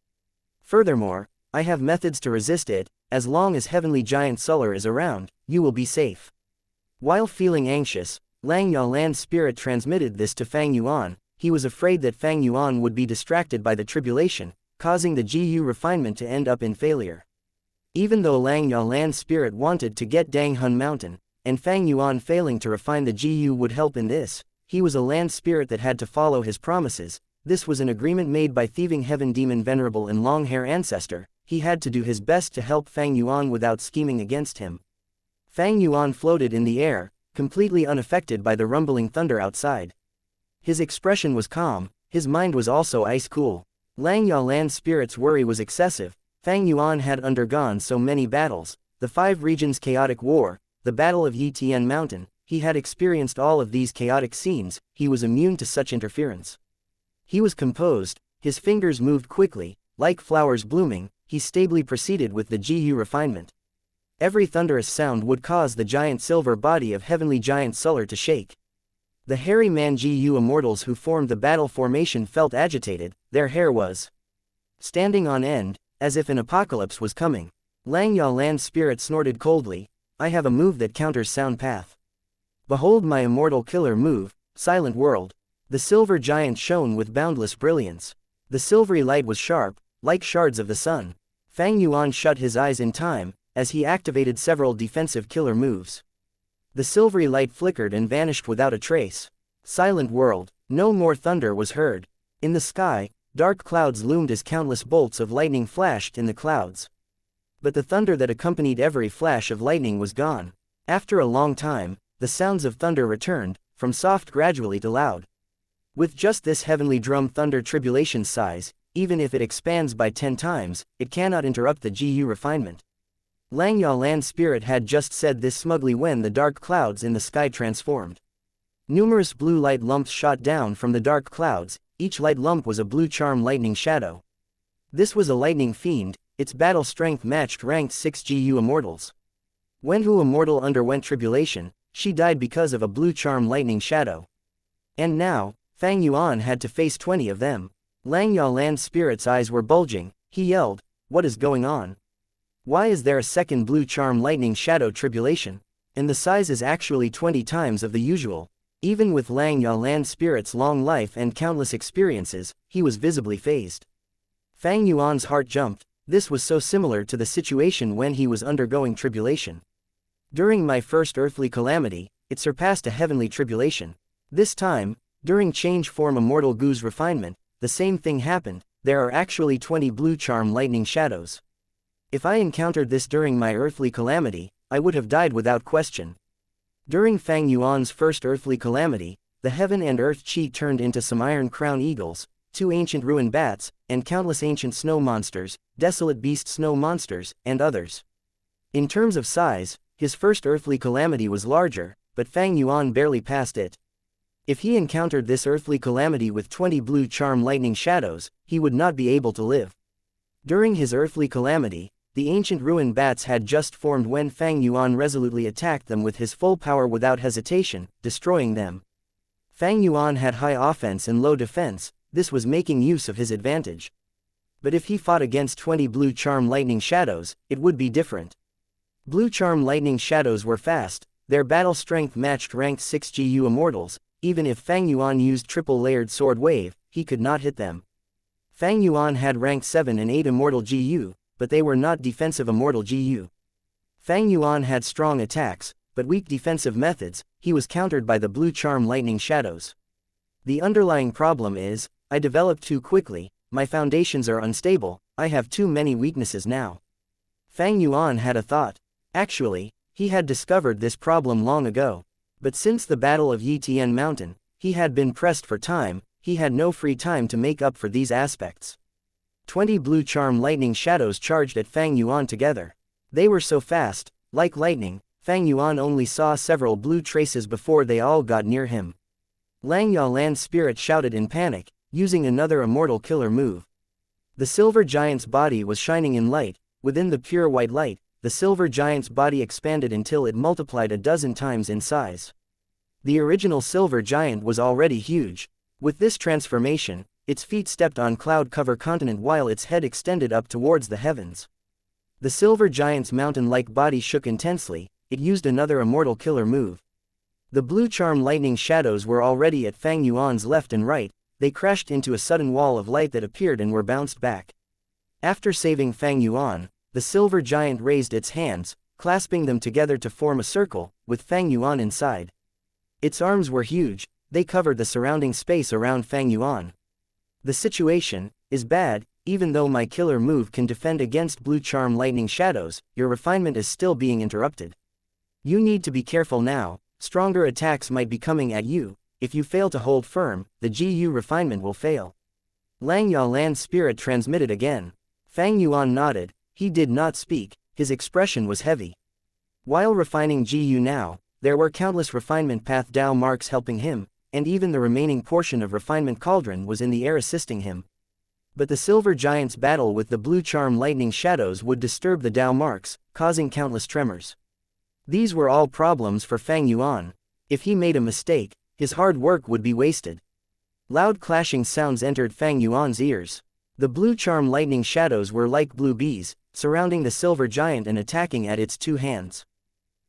Furthermore, I have methods to resist it, as long as heavenly giant Suller is around, you will be safe. While feeling anxious, Lang Ya Land Spirit transmitted this to Fang Yuan. He was afraid that Fang Yuan would be distracted by the tribulation, causing the GU refinement to end up in failure. Even though Lang Ya Land Spirit wanted to get Dang Hun Mountain, and Fang Yuan failing to refine the GU would help in this, he was a land spirit that had to follow his promises. This was an agreement made by thieving heaven demon venerable and long hair ancestor. He had to do his best to help Fang Yuan without scheming against him. Fang Yuan floated in the air, completely unaffected by the rumbling thunder outside. His expression was calm, his mind was also ice cool. Lang Ya Land Spirit's worry was excessive. Fang Yuan had undergone so many battles, the 5 regions chaotic war, the Battle of Yitian Mountain, he had experienced all of these chaotic scenes, he was immune to such interference. He was composed, his fingers moved quickly, like flowers blooming, he stably proceeded with the GU refinement. Every thunderous sound would cause the giant silver body of heavenly giant Suller to shake. The hairy man GU immortals who formed the battle formation felt agitated, their hair was standing on end, as if an apocalypse was coming. Lang Ya Land's spirit snorted coldly, I have a move that counters Sound Path. Behold my immortal killer move, Silent World. The silver giant shone with boundless brilliance. The silvery light was sharp, like shards of the sun. Fang Yuan shut his eyes in time, as he activated several defensive killer moves. The silvery light flickered and vanished without a trace. Silent World. No more thunder was heard. In the sky, dark clouds loomed as countless bolts of lightning flashed in the clouds. But the thunder that accompanied every flash of lightning was gone. After a long time, the sounds of thunder returned, from soft gradually to loud. With just this heavenly drum thunder tribulation's size, even if it expands by 10 times, it cannot interrupt the GU refinement. Lang Ya Land's spirit had just said this smugly when the dark clouds in the sky transformed. Numerous blue light lumps shot down from the dark clouds, each light lump was a blue charm lightning shadow. This was a lightning fiend, its battle strength matched ranked 6 GU immortals. When Hu Immortal underwent tribulation, she died because of a blue charm lightning shadow. And now, Fang Yuan had to face 20 of them. Lang Ya Land's spirit's eyes were bulging, he yelled, what is going on? Why is there a second blue charm lightning shadow tribulation? And the size is actually 20 times of the usual. Even with Lang Ya Land's spirit's long life and countless experiences, he was visibly phased. Fang Yuan's heart jumped, this was so similar to the situation when he was undergoing tribulation. During my first earthly calamity, it surpassed a heavenly tribulation. This time, during change form Immortal Gu's refinement, the same thing happened, there are actually 20 blue charm lightning shadows. If I encountered this during my earthly calamity, I would have died without question. During Fang Yuan's first earthly calamity, the heaven and earth chi turned into some iron crown eagles, 2 ancient ruin bats, and countless ancient snow monsters, desolate beast snow monsters, and others. In terms of size, his first earthly calamity was larger, but Fang Yuan barely passed it. If he encountered this earthly calamity with 20 blue charm lightning shadows, he would not be able to live. During his earthly calamity, the ancient ruin bats had just formed when Fang Yuan resolutely attacked them with his full power without hesitation, destroying them. Fang Yuan had high offense and low defense, this was making use of his advantage. But if he fought against 20 blue charm lightning shadows, it would be different. Blue charm lightning shadows were fast, their battle strength matched ranked 6 GU immortals, even if Fang Yuan used triple-layered sword wave, he could not hit them. Fang Yuan had rank 7 and 8 immortal GU, but they were not defensive immortal GU. Fang Yuan had strong attacks, but weak defensive methods, he was countered by the blue charm lightning shadows. The underlying problem is, I developed too quickly, my foundations are unstable, I have too many weaknesses now. Fang Yuan had a thought. Actually, he had discovered this problem long ago. But since the Battle of Yitian Mountain, he had been pressed for time, he had no free time to make up for these aspects. 20 blue charm lightning shadows charged at Fang Yuan together. They were so fast, like lightning, Fang Yuan only saw several blue traces before they all got near him. Lang Ya Land's spirit shouted in panic, using another immortal killer move. The silver giant's body was shining in light, within the pure white light, the silver giant's body expanded until it multiplied a dozen times in size. The original silver giant was already huge. With this transformation, its feet stepped on cloud-covered continent while its head extended up towards the heavens. The silver giant's mountain-like body shook intensely, it used another immortal killer move. The blue charm lightning shadows were already at Fang Yuan's left and right, they crashed into a sudden wall of light that appeared and were bounced back. After saving Fang Yuan, the silver giant raised its hands, clasping them together to form a circle, with Fang Yuan inside. Its arms were huge, they covered the surrounding space around Fang Yuan. The situation is bad, even though my killer move can defend against blue charm lightning shadows, your refinement is still being interrupted. You need to be careful now, stronger attacks might be coming at you, if you fail to hold firm, the GU refinement will fail. Lang Ya Land's spirit transmitted again. Fang Yuan nodded. He did not speak, his expression was heavy. While refining GU now, there were countless refinement path Dao marks helping him, and even the remaining portion of refinement cauldron was in the air assisting him. But the silver giant's battle with the blue charm lightning shadows would disturb the Dao marks, causing countless tremors. These were all problems for Fang Yuan. If he made a mistake, his hard work would be wasted. Loud clashing sounds entered Fang Yuan's ears. The blue charm lightning shadows were like blue bees, surrounding the silver giant and attacking at its two hands.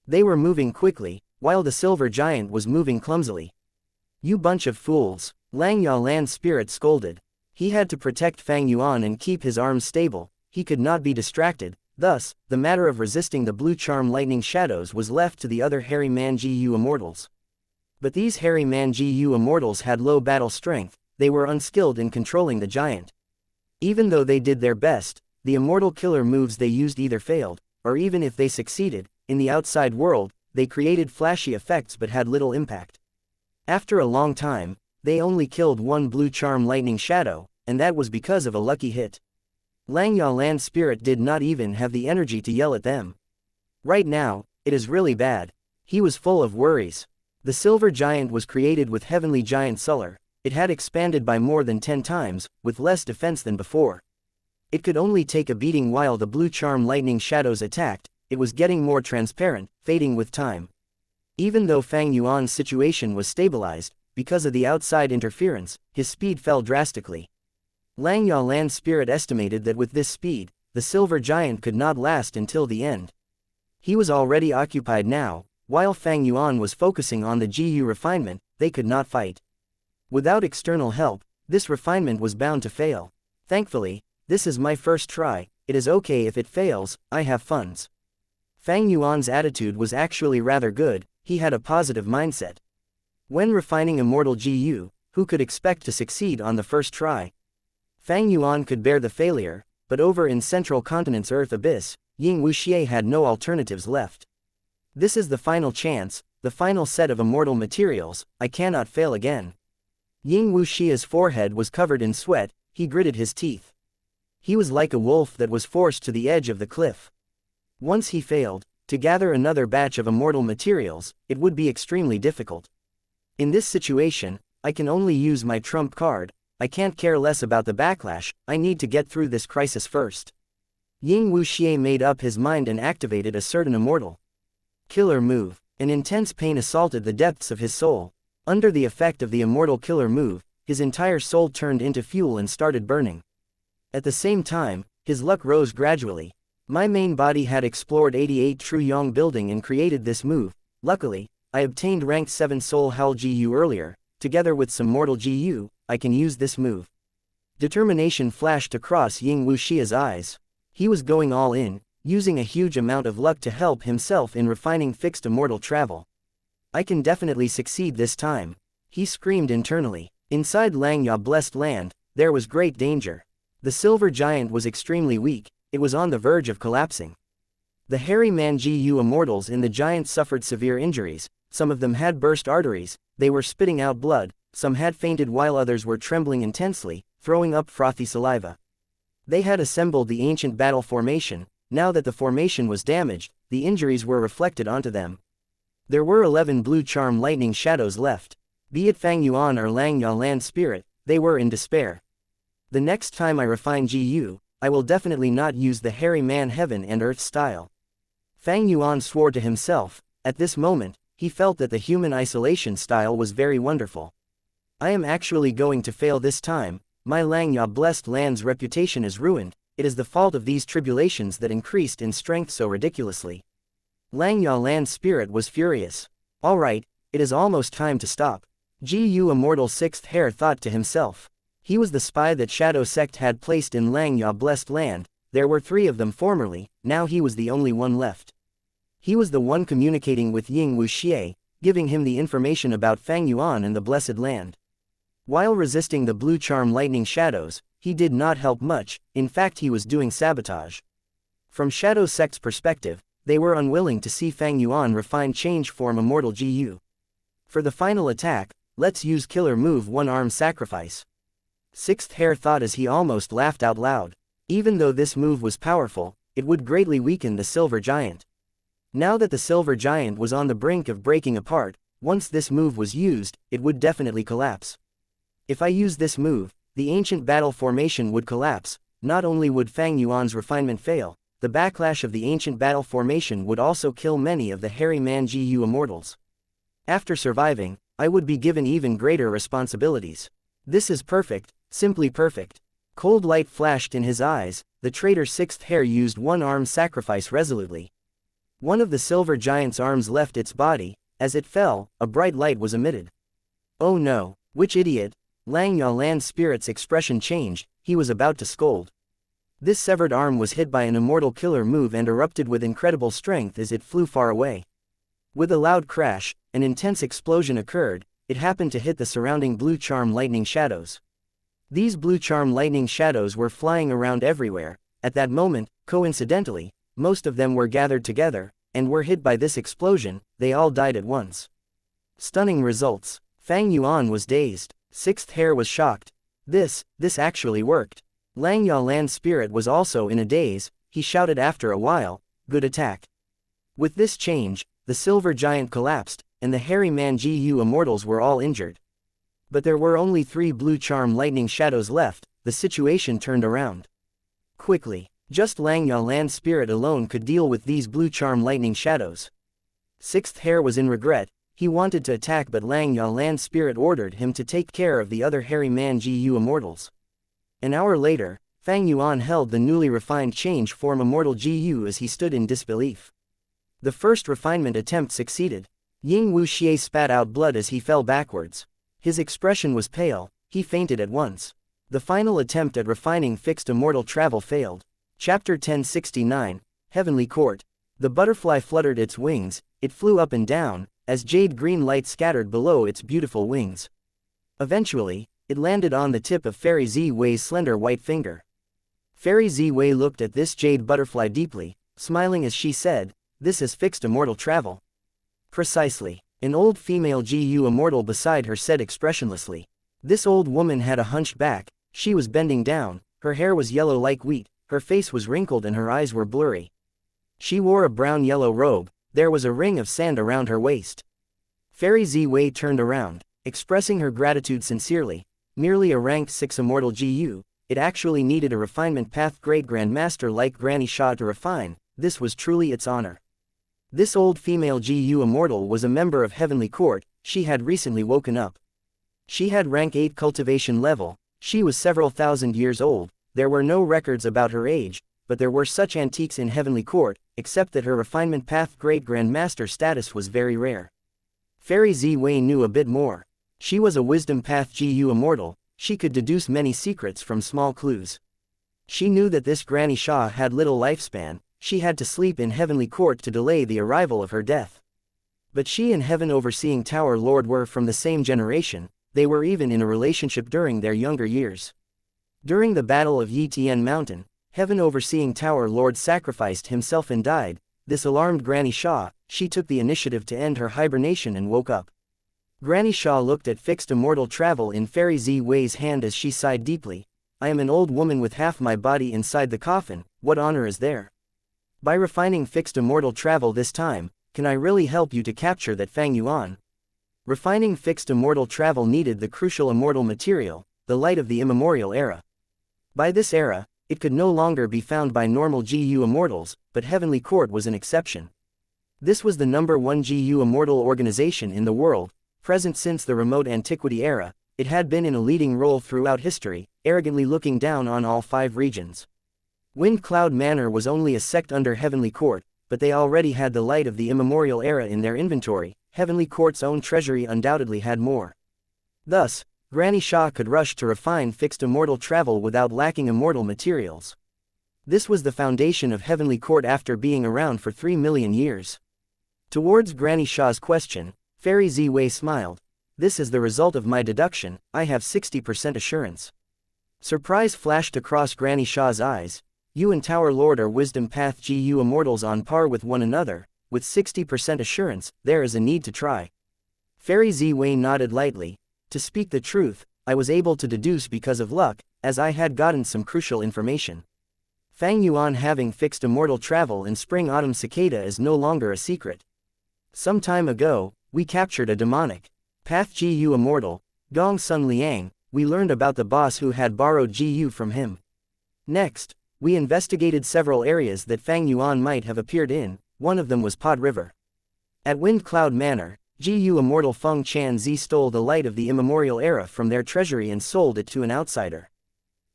They were moving quickly, while the silver giant was moving clumsily. "You bunch of fools," Lang Yalan's spirit scolded. He had to protect Fang Yuan and keep his arms stable, he could not be distracted, thus, the matter of resisting the blue charm lightning shadows was left to the other hairy man-Gu immortals. But these hairy man-Gu immortals had low battle strength, they were unskilled in controlling the giant. Even though they did their best, the immortal killer moves they used either failed, or even if they succeeded, in the outside world, they created flashy effects but had little impact. After a long time, they only killed one blue charm lightning shadow, and that was because of a lucky hit. Lang Yalan's spirit did not even have the energy to yell at them. Right now, it is really bad. He was full of worries. The silver giant was created with heavenly giant Suller. It had expanded by more than 10 times, with less defense than before. It could only take a beating while the blue charm lightning shadows attacked, it was getting more transparent, fading with time. Even though Fang Yuan's situation was stabilized, because of the outside interference, his speed fell drastically. Lang Yalan's spirit estimated that with this speed, the silver giant could not last until the end. He was already occupied now, while Fang Yuan was focusing on the Gu refinement, they could not fight. Without external help, this refinement was bound to fail. Thankfully, this is my first try, it is okay if it fails, I have funds. Fang Yuan's attitude was actually rather good, he had a positive mindset. When refining immortal Gu, who could expect to succeed on the first try? Fang Yuan could bear the failure, but over in Central Continent's Earth Abyss, Ying Wuxia had no alternatives left. This is the final chance, the final set of immortal materials, I cannot fail again. Ying Wuxia's forehead was covered in sweat, he gritted his teeth. He was like a wolf that was forced to the edge of the cliff. Once he failed, to gather another batch of immortal materials, it would be extremely difficult. In this situation, I can only use my trump card, I can't care less about the backlash, I need to get through this crisis first. Ying Wuxia made up his mind and activated a certain immortal killer move. An intense pain assaulted the depths of his soul. Under the effect of the immortal killer move, his entire soul turned into fuel and started burning. At the same time, his luck rose gradually. My main body had explored 88 True Yong building and created this move. Luckily, I obtained rank 7 Soul Howl Gu earlier, together with some mortal Gu, I can use this move. Determination flashed across Ying Wuxia's eyes. He was going all in, using a huge amount of luck to help himself in refining fixed immortal travel. I can definitely succeed this time, he screamed internally. Inside Lang Ya blessed land, there was great danger. The silver giant was extremely weak, it was on the verge of collapsing. The hairy man-Gu immortals in the giant suffered severe injuries, some of them had burst arteries, they were spitting out blood, some had fainted while others were trembling intensely, throwing up frothy saliva. They had assembled the ancient battle formation, now that the formation was damaged, the injuries were reflected onto them. There were 11 blue charm lightning shadows left. Be it Fang Yuan or Lang Yalan's spirit, they were in despair. The next time I refine Gu, I will definitely not use the hairy man heaven and earth style. Fang Yuan swore to himself, at this moment, he felt that the human isolation style was very wonderful. I am actually going to fail this time, my Lang Ya blessed land's reputation is ruined, it is the fault of these tribulations that increased in strength so ridiculously. Lang Yalan's spirit was furious. Alright, it is almost time to stop. Gu Immortal Sixth Hair thought to himself. He was the spy that Shadow Sect had placed in Lang Ya blessed land, there were 3 of them formerly, now he was the only one left. He was the one communicating with Ying Wuxia, giving him the information about Fang Yuan and the blessed land. While resisting the blue charm lightning shadows, he did not help much, in fact he was doing sabotage. From Shadow Sect's perspective, they were unwilling to see Fang Yuan refine change form immortal Gu. For the final attack, let's use killer move one arm sacrifice. Sixth Hair thought as he almost laughed out loud. Even though this move was powerful, it would greatly weaken the silver giant. Now that the silver giant was on the brink of breaking apart, once this move was used, it would definitely collapse. If I use this move, the ancient battle formation would collapse, not only would Fang Yuan's refinement fail, the backlash of the ancient battle formation would also kill many of the hairy man Gu immortals. After surviving, I would be given even greater responsibilities. This is perfect, simply perfect. Cold light flashed in his eyes. The traitor sixth hair used one-arm sacrifice resolutely. One of the silver giant's arms left its body. As it fell, a bright light was emitted. Oh no, which idiot? Lang Yalan's spirit's expression changed. He was about to scold. This severed arm was hit by an immortal killer move and erupted with incredible strength as it flew far away. With a loud crash, an intense explosion occurred. It happened to hit the surrounding blue charm lightning shadows. These blue charm lightning shadows were flying around everywhere. At that moment, coincidentally, most of them were gathered together, and were hit by this explosion. They all died at once. Stunning results. Fang Yuan was dazed. Sixth hair was shocked. This actually worked. Lang Yalan's spirit was also in a daze. He shouted after a while, "Good attack." With this change, the silver giant collapsed, and the hairy man Gu immortals were all injured. But there were only 3 blue charm lightning shadows left. The situation turned around quickly. Just Lang Yalan's spirit alone could deal with these blue charm lightning shadows. Sixth hair was in regret. He wanted to attack, but Lang Yalan's spirit ordered him to take care of the other hairy man Gu immortals. An hour later, Fang Yuan held the newly refined change form immortal Gu as he stood in disbelief. The first refinement attempt succeeded. Ying Wuxia spat out blood as he fell backwards. His expression was pale. He fainted at once. The final attempt at refining fixed immortal travel failed. Chapter 1069, Heavenly Court. The butterfly fluttered its wings. It flew up and down, as jade green light scattered below its beautiful wings. Eventually, it landed on the tip of Fairy Ziwei's slender white finger. Fairy Ziwei looked at this jade butterfly deeply, smiling as she said, "This is fixed immortal travel." Precisely. An old female Gu immortal beside her said expressionlessly. This old woman had a hunched back. She was bending down. Her hair was yellow like wheat. Her face was wrinkled and her eyes were blurry. She wore a brown-yellow robe. There was a ring of sand around her waist. Fairy Ziwei turned around, expressing her gratitude sincerely. Merely a ranked 6 immortal Gu, it actually needed a refinement path great grandmaster like Granny Xia to refine. This was truly its honor. This old female Gu immortal was a member of Heavenly Court. She had recently woken up. She had rank 8 cultivation level. She was several thousand years old. There were no records about her age, but there were such antiques in Heavenly Court, except that her refinement path great grandmaster status was very rare. Fairy Ziwei knew a bit more. She was a wisdom path Gu immortal. She could deduce many secrets from small clues. She knew that this Granny Xia had little lifespan. She had to sleep in Heavenly Court to delay the arrival of her death. But she and Heaven Overseeing Tower Lord were from the same generation. They were even in a relationship during their younger years. During the Battle of Yitian Mountain, Heaven Overseeing Tower Lord sacrificed himself and died. This alarmed Granny Xia. She took the initiative to end her hibernation and woke up. Granny Xia looked at fixed immortal travel in Fairy Ziwei's hand as she sighed deeply. "I am an old woman with half my body inside the coffin. What honor is there? By refining fixed immortal travel this time, can I really help you to capture that Fang Yuan?" Refining fixed immortal travel needed the crucial immortal material, the light of the immemorial era. By this era, it could no longer be found by normal Gu immortals, but Heavenly Court was an exception. This was the #1 Gu immortal organization in the world, present since the remote antiquity era. It had been in a leading role throughout history, arrogantly looking down on all 5 regions. Wind Cloud Manor was only a sect under Heavenly Court, but they already had the light of the immemorial era in their inventory. Heavenly Court's own treasury undoubtedly had more. Thus, Granny Xia could rush to refine fixed immortal travel without lacking immortal materials. This was the foundation of Heavenly Court after being around for 3 million years. Towards Granny Xia's question, Fairy Ziwei smiled. "This is the result of my deduction. I have 60% assurance." Surprise flashed across Granny Xia's eyes. "You and Tower Lord are Wisdom Path Gu immortals on par with one another. With 60% assurance, there is a need to try." Fairy Ziwei nodded lightly. "To speak the truth, I was able to deduce because of luck, as I had gotten some crucial information. Fang Yuan having fixed immortal travel in spring-autumn cicada is no longer a secret. Some time ago, we captured a demonic path Gu immortal, Gong Sun Liang. We learned about the boss who had borrowed Gu from him. Next, we investigated several areas that Fang Yuan might have appeared in. One of them was Pod River. At Wind Cloud Manor, Gu immortal Feng Chan Zi stole the light of the immemorial era from their treasury and sold it to an outsider.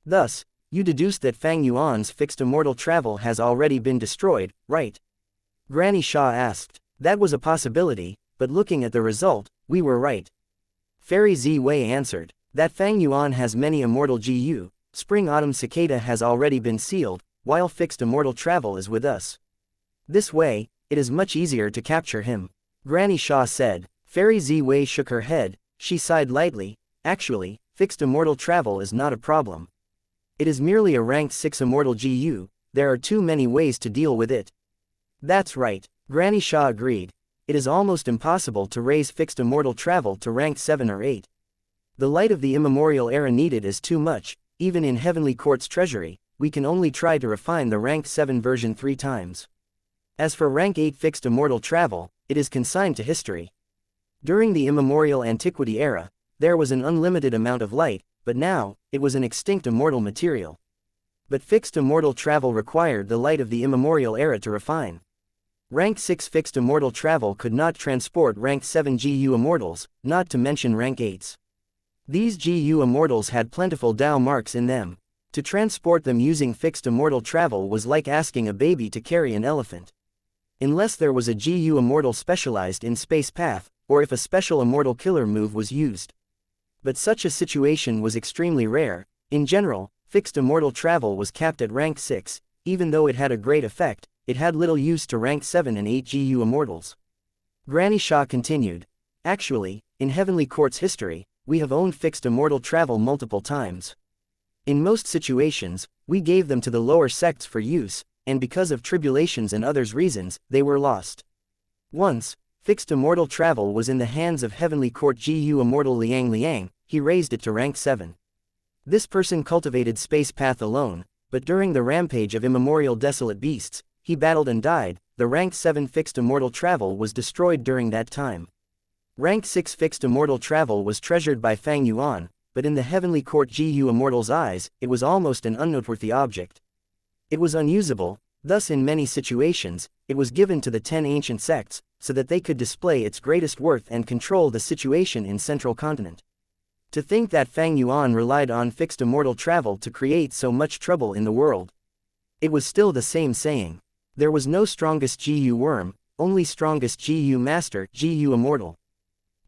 Thus, you deduced that Fang Yuan's fixed immortal travel has already been destroyed, right? Granny Xia asked. That was a possibility, but looking at the result, we were right. Fairy Zi Wei answered. That Fang Yuan has many immortal GU, Spring-Autumn Cicada has already been sealed, while fixed immortal travel is with us. This way, it is much easier to capture him. Granny Xia said. Fairy Zi Wei shook her head, she sighed lightly. Actually, fixed immortal travel is not a problem. It is merely a rank 6 immortal GU, there are too many ways to deal with it. That's right, Granny Xia agreed. It is almost impossible to raise fixed immortal travel to rank 7 or 8. The light of the immemorial era needed is too much, even in Heavenly Court's treasury, we can only try to refine the rank 7 version 3 times. As for rank 8 fixed immortal travel, it is consigned to history. During the immemorial antiquity era, there was an unlimited amount of light, but now, it was an extinct immortal material. But fixed immortal travel required the light of the immemorial era to refine. Rank 6 fixed immortal travel could not transport rank 7 GU immortals, not to mention rank 8s. These GU immortals had plentiful Dao marks in them. To transport them using fixed immortal travel was like asking a baby to carry an elephant. Unless there was a GU immortal specialized in space path, or if a special immortal killer move was used. But such a situation was extremely rare. In general, fixed immortal travel was capped at rank 6, even though it had a great effect, it had little use to rank 7 and 8 GU immortals. Granny Xia continued. Actually, in Heavenly Court's history, we have owned fixed immortal travel multiple times. In most situations, we gave them to the lower sects for use, and because of tribulations and others reasons, they were lost. Once, fixed immortal travel was in the hands of Heavenly Court GU immortal Liang, he raised it to rank 7. This person cultivated space path alone, but during the rampage of immemorial desolate beasts, he battled and died. The rank 7 fixed immortal travel was destroyed during that time. Rank 6 fixed immortal travel was treasured by Fang Yuan, but in the Heavenly Court GU immortal's eyes, it was almost an unnoteworthy object. It was unusable, thus in many situations, it was given to the 10 ancient sects, so that they could display its greatest worth and control the situation in Central Continent. To think that Fang Yuan relied on fixed immortal travel to create so much trouble in the world. It was still the same saying. There was no strongest GU worm, only strongest GU master, GU immortal.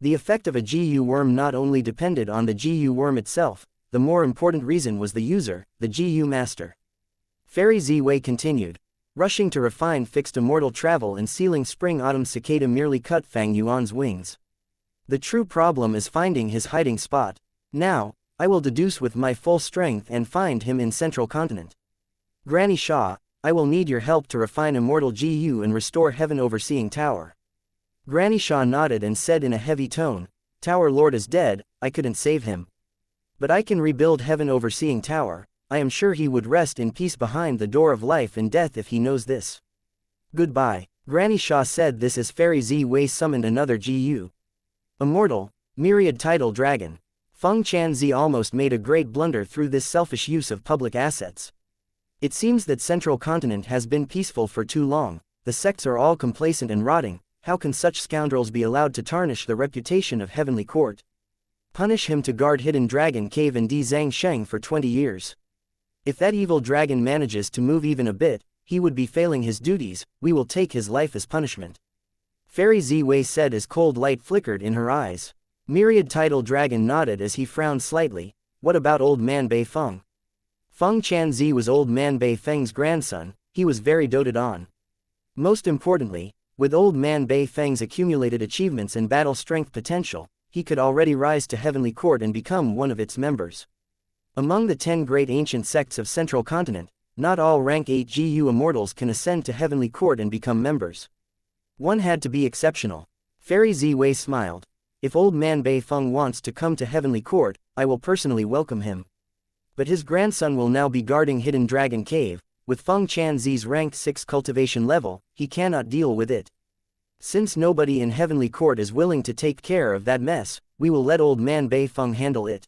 The effect of a GU worm not only depended on the GU worm itself, the more important reason was the user, the GU master. Fairy Zi Wei continued. Rushing to refine fixed immortal travel and sealing Spring-Autumn Cicada merely cut Fang Yuan's wings. The true problem is finding his hiding spot. Now, I will deduce with my full strength and find him in Central Continent. Granny Xia, I will need your help to refine Immortal GU and restore Heaven Overseeing Tower. Granny Xia nodded and said in a heavy tone, Tower Lord is dead, I couldn't save him. But I can rebuild Heaven Overseeing Tower, I am sure he would rest in peace behind the door of life and death if he knows this. Goodbye. Granny Xia said this as Fairy Zi Wei summoned another GU. Immortal, myriad tidal dragon. Feng Chanzi almost made a great blunder through this selfish use of public assets. It seems that Central Continent has been peaceful for too long, the sects are all complacent and rotting, how can such scoundrels be allowed to tarnish the reputation of Heavenly Court? Punish him to guard Hidden Dragon Cave and Di Zhang Sheng for 20 years. If that evil dragon manages to move even a bit, he would be failing his duties, we will take his life as punishment. Fairy Zi Wei said as cold light flickered in her eyes. Myriad Tidal Dragon nodded as he frowned slightly. What about Old Man Bei Feng? Feng Chanzi was Old Man Bei Feng's grandson, he was very doted on. Most importantly, with Old Man Bei Feng's accumulated achievements and battle strength potential, he could already rise to Heavenly Court and become one of its members. Among the 10 great ancient sects of Central Continent, not all rank 8 GU immortals can ascend to Heavenly Court and become members. One had to be exceptional. Fairy Zi Wei smiled. If Old Man Bei Feng wants to come to Heavenly Court, I will personally welcome him. But his grandson will now be guarding Hidden Dragon Cave. With Feng Chanzi's rank 6 cultivation level, he cannot deal with it. Since nobody in Heavenly Court is willing to take care of that mess, we will let Old Man Bei Feng handle it.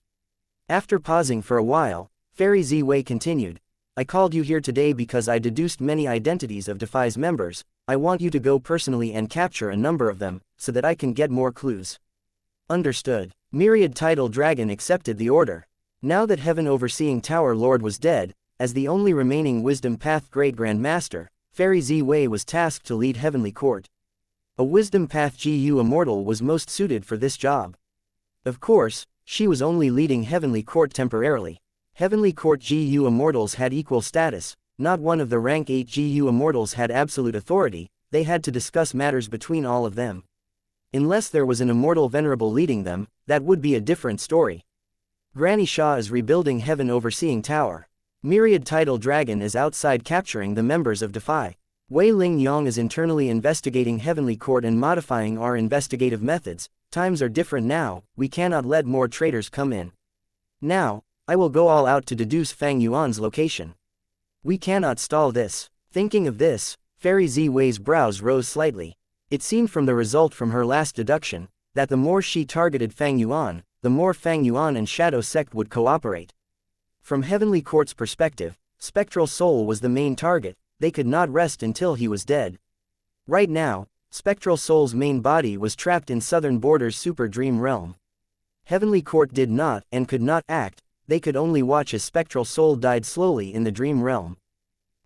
After pausing for a while, Fairy Zi Wei continued. I called you here today because I deduced many identities of Defy's members. I want you to go personally and capture a number of them, so that I can get more clues. Understood. Myriad Tidal Dragon accepted the order. Now that Heaven Overseeing Tower Lord was dead, as the only remaining Wisdom Path Great Grand Master, Fairy Zi-Wei was tasked to lead Heavenly Court. A Wisdom Path GU Immortal was most suited for this job. Of course, she was only leading Heavenly Court temporarily. Heavenly Court GU Immortals had equal status, not one of the rank 8 GU Immortals had absolute authority, they had to discuss matters between all of them. Unless there was an Immortal Venerable leading them, that would be a different story. Granny Shaw is rebuilding Heaven Overseeing Tower. Myriad Tidal Dragon is outside capturing the members of Defy. Wei Ling Yang is internally investigating Heavenly Court and modifying our investigative methods. Times are different now, we cannot let more traitors come in. Now, I will go all out to deduce Fang Yuan's location. We cannot stall this. Thinking of this, Fairy Zi-Wei's brows rose slightly. It seemed from the result from her last deduction, that the more she targeted Fang Yuan, the more Fang Yuan and Shadow Sect would cooperate. From Heavenly Court's perspective, Spectral Soul was the main target, they could not rest until he was dead. Right now, Spectral Soul's main body was trapped in Southern Border's Super Dream Realm. Heavenly Court did not and could not act, they could only watch as Spectral Soul died slowly in the Dream Realm.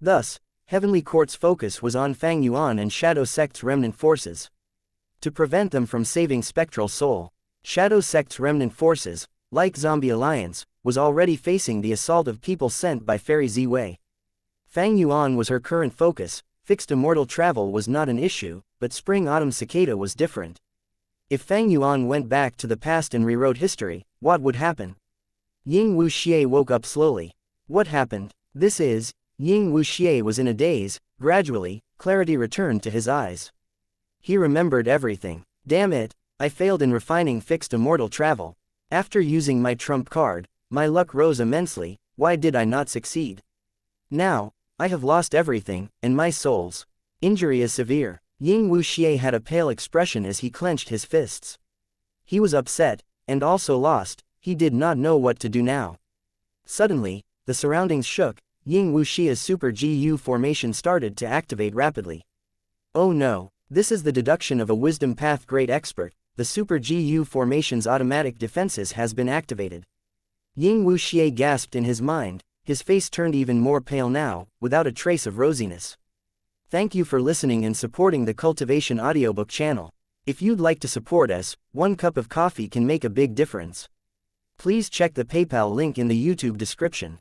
Thus, Heavenly Court's focus was on Fang Yuan and Shadow Sect's remnant forces. To prevent them from saving Spectral Soul, Shadow Sect's remnant forces, like Zombie Alliance, was already facing the assault of people sent by Fairy Zi-Wei. Fang Yuan was her current focus, fixed immortal travel was not an issue, but Spring-Autumn Cicada was different. If Fang Yuan went back to the past and rewrote history, what would happen? Ying Wuxia woke up slowly. What happened? Ying Wuxia was in a daze. Gradually, clarity returned to his eyes. He remembered everything. Damn it, I failed in refining fixed immortal travel. After using my trump card, my luck rose immensely, why did I not succeed? Now, I have lost everything, and my soul's injury is severe. Ying Wuxia had a pale expression as he clenched his fists. He was upset, and also lost, he did not know what to do now. Suddenly, the surroundings shook, Ying Wuxia's Super GU formation started to activate rapidly. Oh no, this is the deduction of a Wisdom Path Great Expert, the Super GU formation's automatic defenses has been activated. Ying Wuxia gasped in his mind, his face turned even more pale now, without a trace of rosiness. Thank you for listening and supporting the Cultivation Audiobook channel. If you'd like to support us, 1 cup of coffee can make a big difference. Please check the PayPal link in the YouTube description.